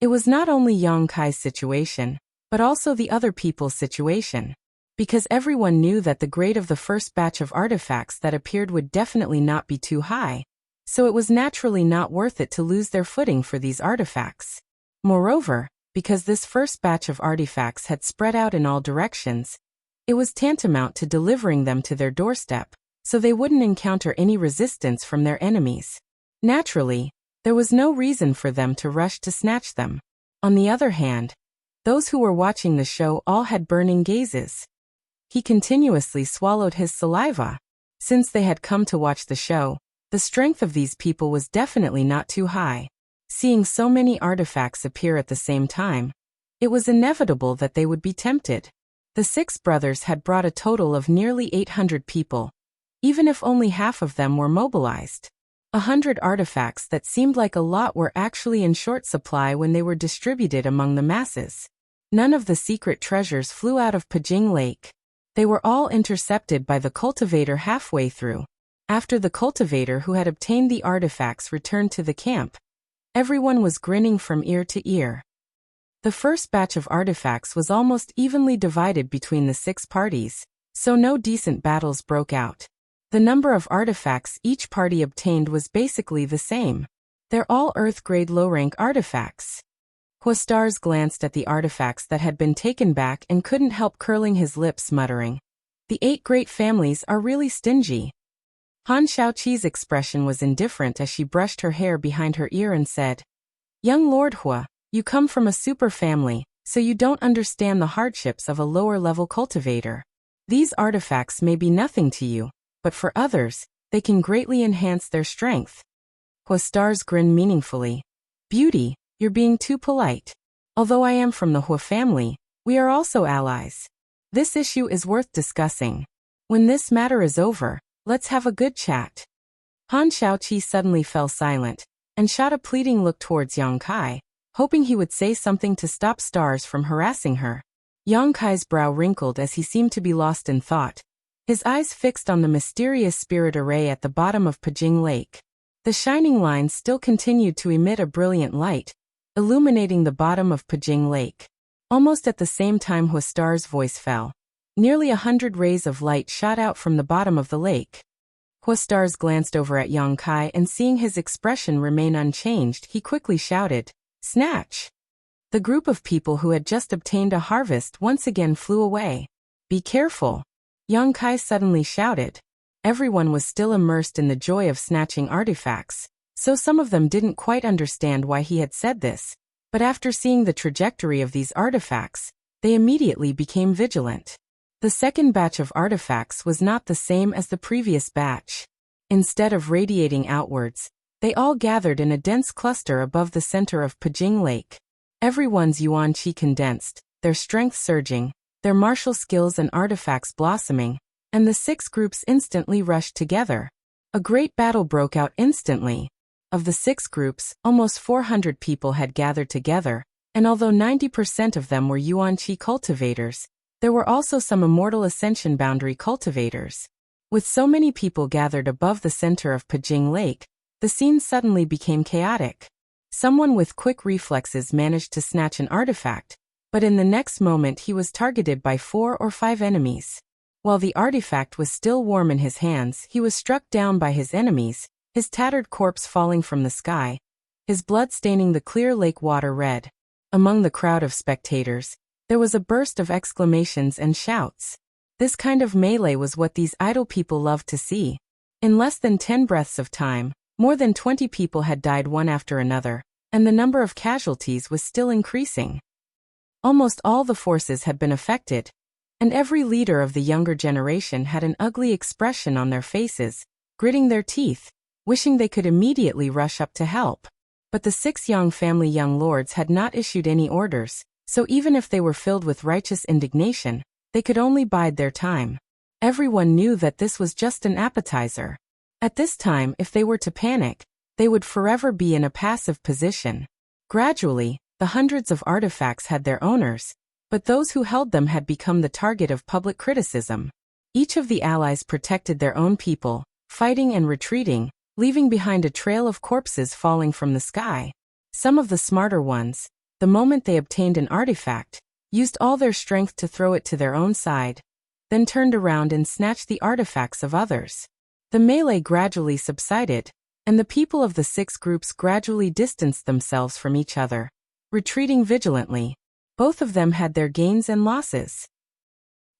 It was not only Yang Kai's situation, but also the other people's situation. Because everyone knew that the grade of the first batch of artifacts that appeared would definitely not be too high, so it was naturally not worth it to lose their footing for these artifacts. Moreover, because this first batch of artifacts had spread out in all directions, it was tantamount to delivering them to their doorstep, so they wouldn't encounter any resistance from their enemies. Naturally, there was no reason for them to rush to snatch them. On the other hand, those who were watching the show all had burning gazes. He continuously swallowed his saliva. Since they had come to watch the show, the strength of these people was definitely not too high. Seeing so many artifacts appear at the same time, it was inevitable that they would be tempted. The 6 brothers had brought a total of nearly 800 people, even if only half of them were mobilized. 100 artifacts that seemed like a lot were actually in short supply when they were distributed among the masses. None of the secret treasures flew out of Pajing Lake. They were all intercepted by the cultivator halfway through. After the cultivator who had obtained the artifacts returned to the camp, everyone was grinning from ear to ear. The first batch of artifacts was almost evenly divided between the 6 parties, so no decent battles broke out. The number of artifacts each party obtained was basically the same. They're all Earth-grade low-rank artifacts. Huastars glanced at the artifacts that had been taken back and couldn't help curling his lips, muttering, "The 8 great families are really stingy." Han Shaoqi's expression was indifferent as she brushed her hair behind her ear and said, "Young Lord Hua, you come from a super family, so you don't understand the hardships of a lower-level cultivator. These artifacts may be nothing to you, but for others, they can greatly enhance their strength." Huastars grinned meaningfully. "Beauty, you're being too polite. Although I am from the Hua family, we are also allies. This issue is worth discussing. When this matter is over, let's have a good chat." Han Shaoqi suddenly fell silent, and shot a pleading look towards Yang Kai, hoping he would say something to stop Stars from harassing her. Yang Kai's brow wrinkled as he seemed to be lost in thought, his eyes fixed on the mysterious spirit array at the bottom of Pajing Lake. The shining lines still continued to emit a brilliant light, illuminating the bottom of Pajing Lake. Almost at the same time Huastar's voice fell. Nearly 100 rays of light shot out from the bottom of the lake. Huastars glanced over at Yang Kai and seeing his expression remain unchanged, he quickly shouted, "Snatch!" The group of people who had just obtained a harvest once again flew away. "Be careful!" Yang Kai suddenly shouted. Everyone was still immersed in the joy of snatching artifacts, so some of them didn't quite understand why he had said this, but after seeing the trajectory of these artifacts, they immediately became vigilant. The second batch of artifacts was not the same as the previous batch. Instead of radiating outwards, they all gathered in a dense cluster above the center of Pajing Lake. Everyone's yuan qi condensed, their strength surging, their martial skills and artifacts blossoming, and the 6 groups instantly rushed together. A great battle broke out instantly. Of the 6 groups, almost 400 people had gathered together, and although 90% of them were yuan qi cultivators, there were also some immortal ascension boundary cultivators. With so many people gathered above the center of Pajing Lake, the scene suddenly became chaotic. Someone with quick reflexes managed to snatch an artifact, but in the next moment he was targeted by 4 or 5 enemies. While the artifact was still warm in his hands, he was struck down by his enemies, his tattered corpse falling from the sky, his blood staining the clear lake water red. Among the crowd of spectators, there was a burst of exclamations and shouts. This kind of melee was what these idle people loved to see. In less than 10 breaths of time, more than 20 people had died one after another, and the number of casualties was still increasing. Almost all the forces had been affected, and every leader of the younger generation had an ugly expression on their faces, gritting their teeth, wishing they could immediately rush up to help. But the 6 Yang family young lords had not issued any orders, so even if they were filled with righteous indignation, they could only bide their time. Everyone knew that this was just an appetizer. At this time, if they were to panic, they would forever be in a passive position. Gradually, the hundreds of artifacts had their owners, but those who held them had become the target of public criticism. Each of the allies protected their own people, fighting and retreating, leaving behind a trail of corpses falling from the sky. Some of the smarter ones, the moment they obtained an artifact, used all their strength to throw it to their own side, then turned around and snatched the artifacts of others. The melee gradually subsided, and the people of the 6 groups gradually distanced themselves from each other, retreating vigilantly. Both of them had their gains and losses.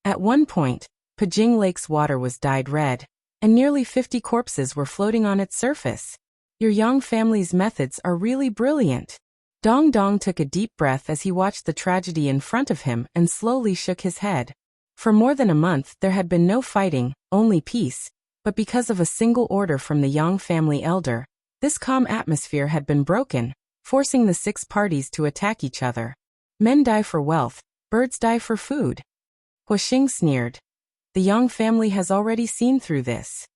At one point, Pajing Lake's water was dyed red, and nearly 50 corpses were floating on its surface. Your Yang family's methods are really brilliant. Dong Dong took a deep breath as he watched the tragedy in front of him and slowly shook his head. For more than a month there had been no fighting, only peace, but because of a single order from the Yang family elder, this calm atmosphere had been broken, forcing the 6 parties to attack each other. Men die for wealth, birds die for food. Huoxing sneered. The Yang family has already seen through this.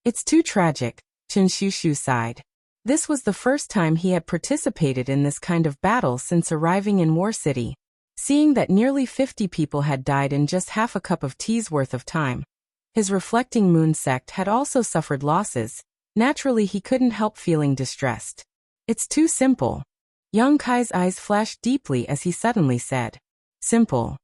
It's too tragic, Chen Shushu sighed. This was the first time he had participated in this kind of battle since arriving in War City. Seeing that nearly 50 people had died in just half a cup of tea's worth of time. His reflecting moon sect had also suffered losses. Naturally he couldn't help feeling distressed. It's too simple. Yang Kai's eyes flashed deeply as he suddenly said, "Simple."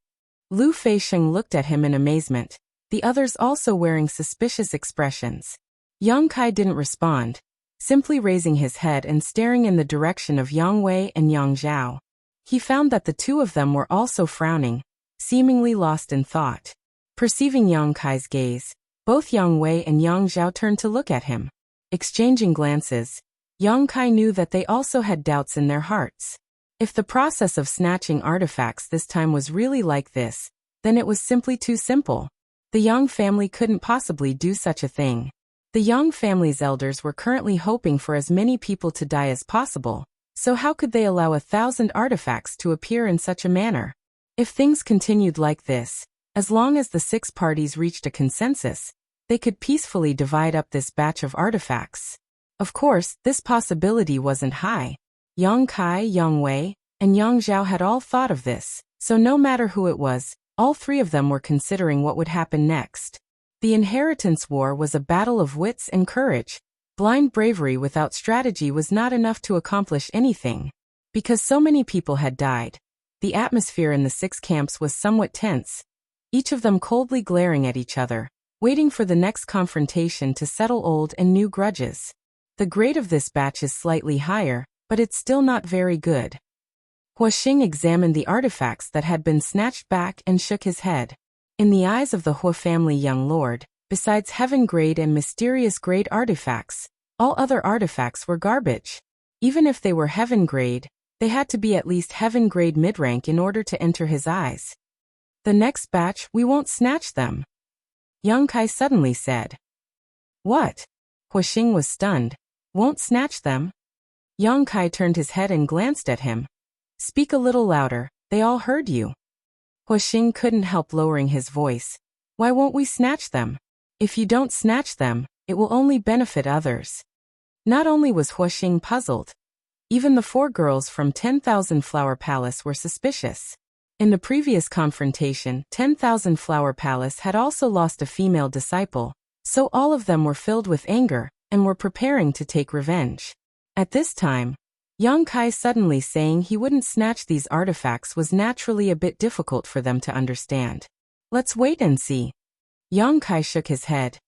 Lu Feisheng looked at him in amazement, the others also wearing suspicious expressions. Yang Kai didn't respond, simply raising his head and staring in the direction of Yang Wei and Yang Zhao. He found that the 2 of them were also frowning, seemingly lost in thought. Perceiving Yang Kai's gaze, both Yang Wei and Yang Zhao turned to look at him. Exchanging glances, Yang Kai knew that they also had doubts in their hearts. If the process of snatching artifacts this time was really like this, then it was simply too simple. The Yang family couldn't possibly do such a thing. The Yang family's elders were currently hoping for as many people to die as possible, so how could they allow 1,000 artifacts to appear in such a manner? If things continued like this, as long as the 6 parties reached a consensus, they could peacefully divide up this batch of artifacts. Of course, this possibility wasn't high. Yang Kai, Yang Wei, and Yang Zhao had all thought of this, so no matter who it was, all 3 of them were considering what would happen next. The inheritance war was a battle of wits and courage. Blind bravery without strategy was not enough to accomplish anything. Because so many people had died, the atmosphere in the 6 camps was somewhat tense, each of them coldly glaring at each other, waiting for the next confrontation to settle old and new grudges. The grade of this batch is slightly higher, but it's still not very good. Huoxing examined the artifacts that had been snatched back and shook his head. In the eyes of the Huo family young lord, besides heaven grade and mysterious grade artifacts, all other artifacts were garbage. Even if they were heaven grade, they had to be at least heaven grade mid-rank in order to enter his eyes. The next batch, we won't snatch them. Yang Kai suddenly said. What? Huoxing was stunned. Won't snatch them? Yang Kai turned his head and glanced at him. Speak a little louder, they all heard you. Huoxing couldn't help lowering his voice. Why won't we snatch them? If you don't snatch them, it will only benefit others. Not only was Huoxing puzzled, even the 4 girls from 10,000 Flower Palace were suspicious. In the previous confrontation, 10,000 Flower Palace had also lost a female disciple, so all of them were filled with anger and were preparing to take revenge. At this time, Yang Kai suddenly saying he wouldn't snatch these artifacts was naturally a bit difficult for them to understand. Let's wait and see. Yang Kai shook his head.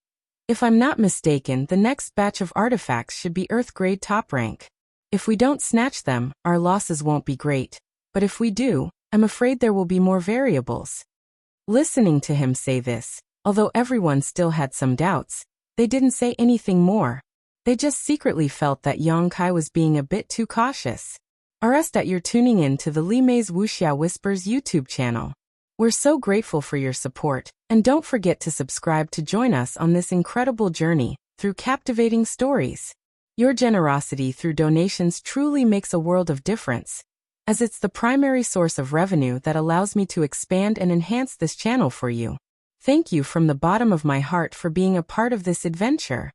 If I'm not mistaken, the next batch of artifacts should be Earth grade top rank. If we don't snatch them, our losses won't be great. But if we do, I'm afraid there will be more variables. Listening to him say this, although everyone still had some doubts, they didn't say anything more. They just secretly felt that Yang Kai was being a bit too cautious. RS that you're tuning in to the Li Mei's Wuxia Whispers YouTube channel. We're so grateful for your support, and don't forget to subscribe to join us on this incredible journey through captivating stories. Your generosity through donations truly makes a world of difference, as it's the primary source of revenue that allows me to expand and enhance this channel for you. Thank you from the bottom of my heart for being a part of this adventure.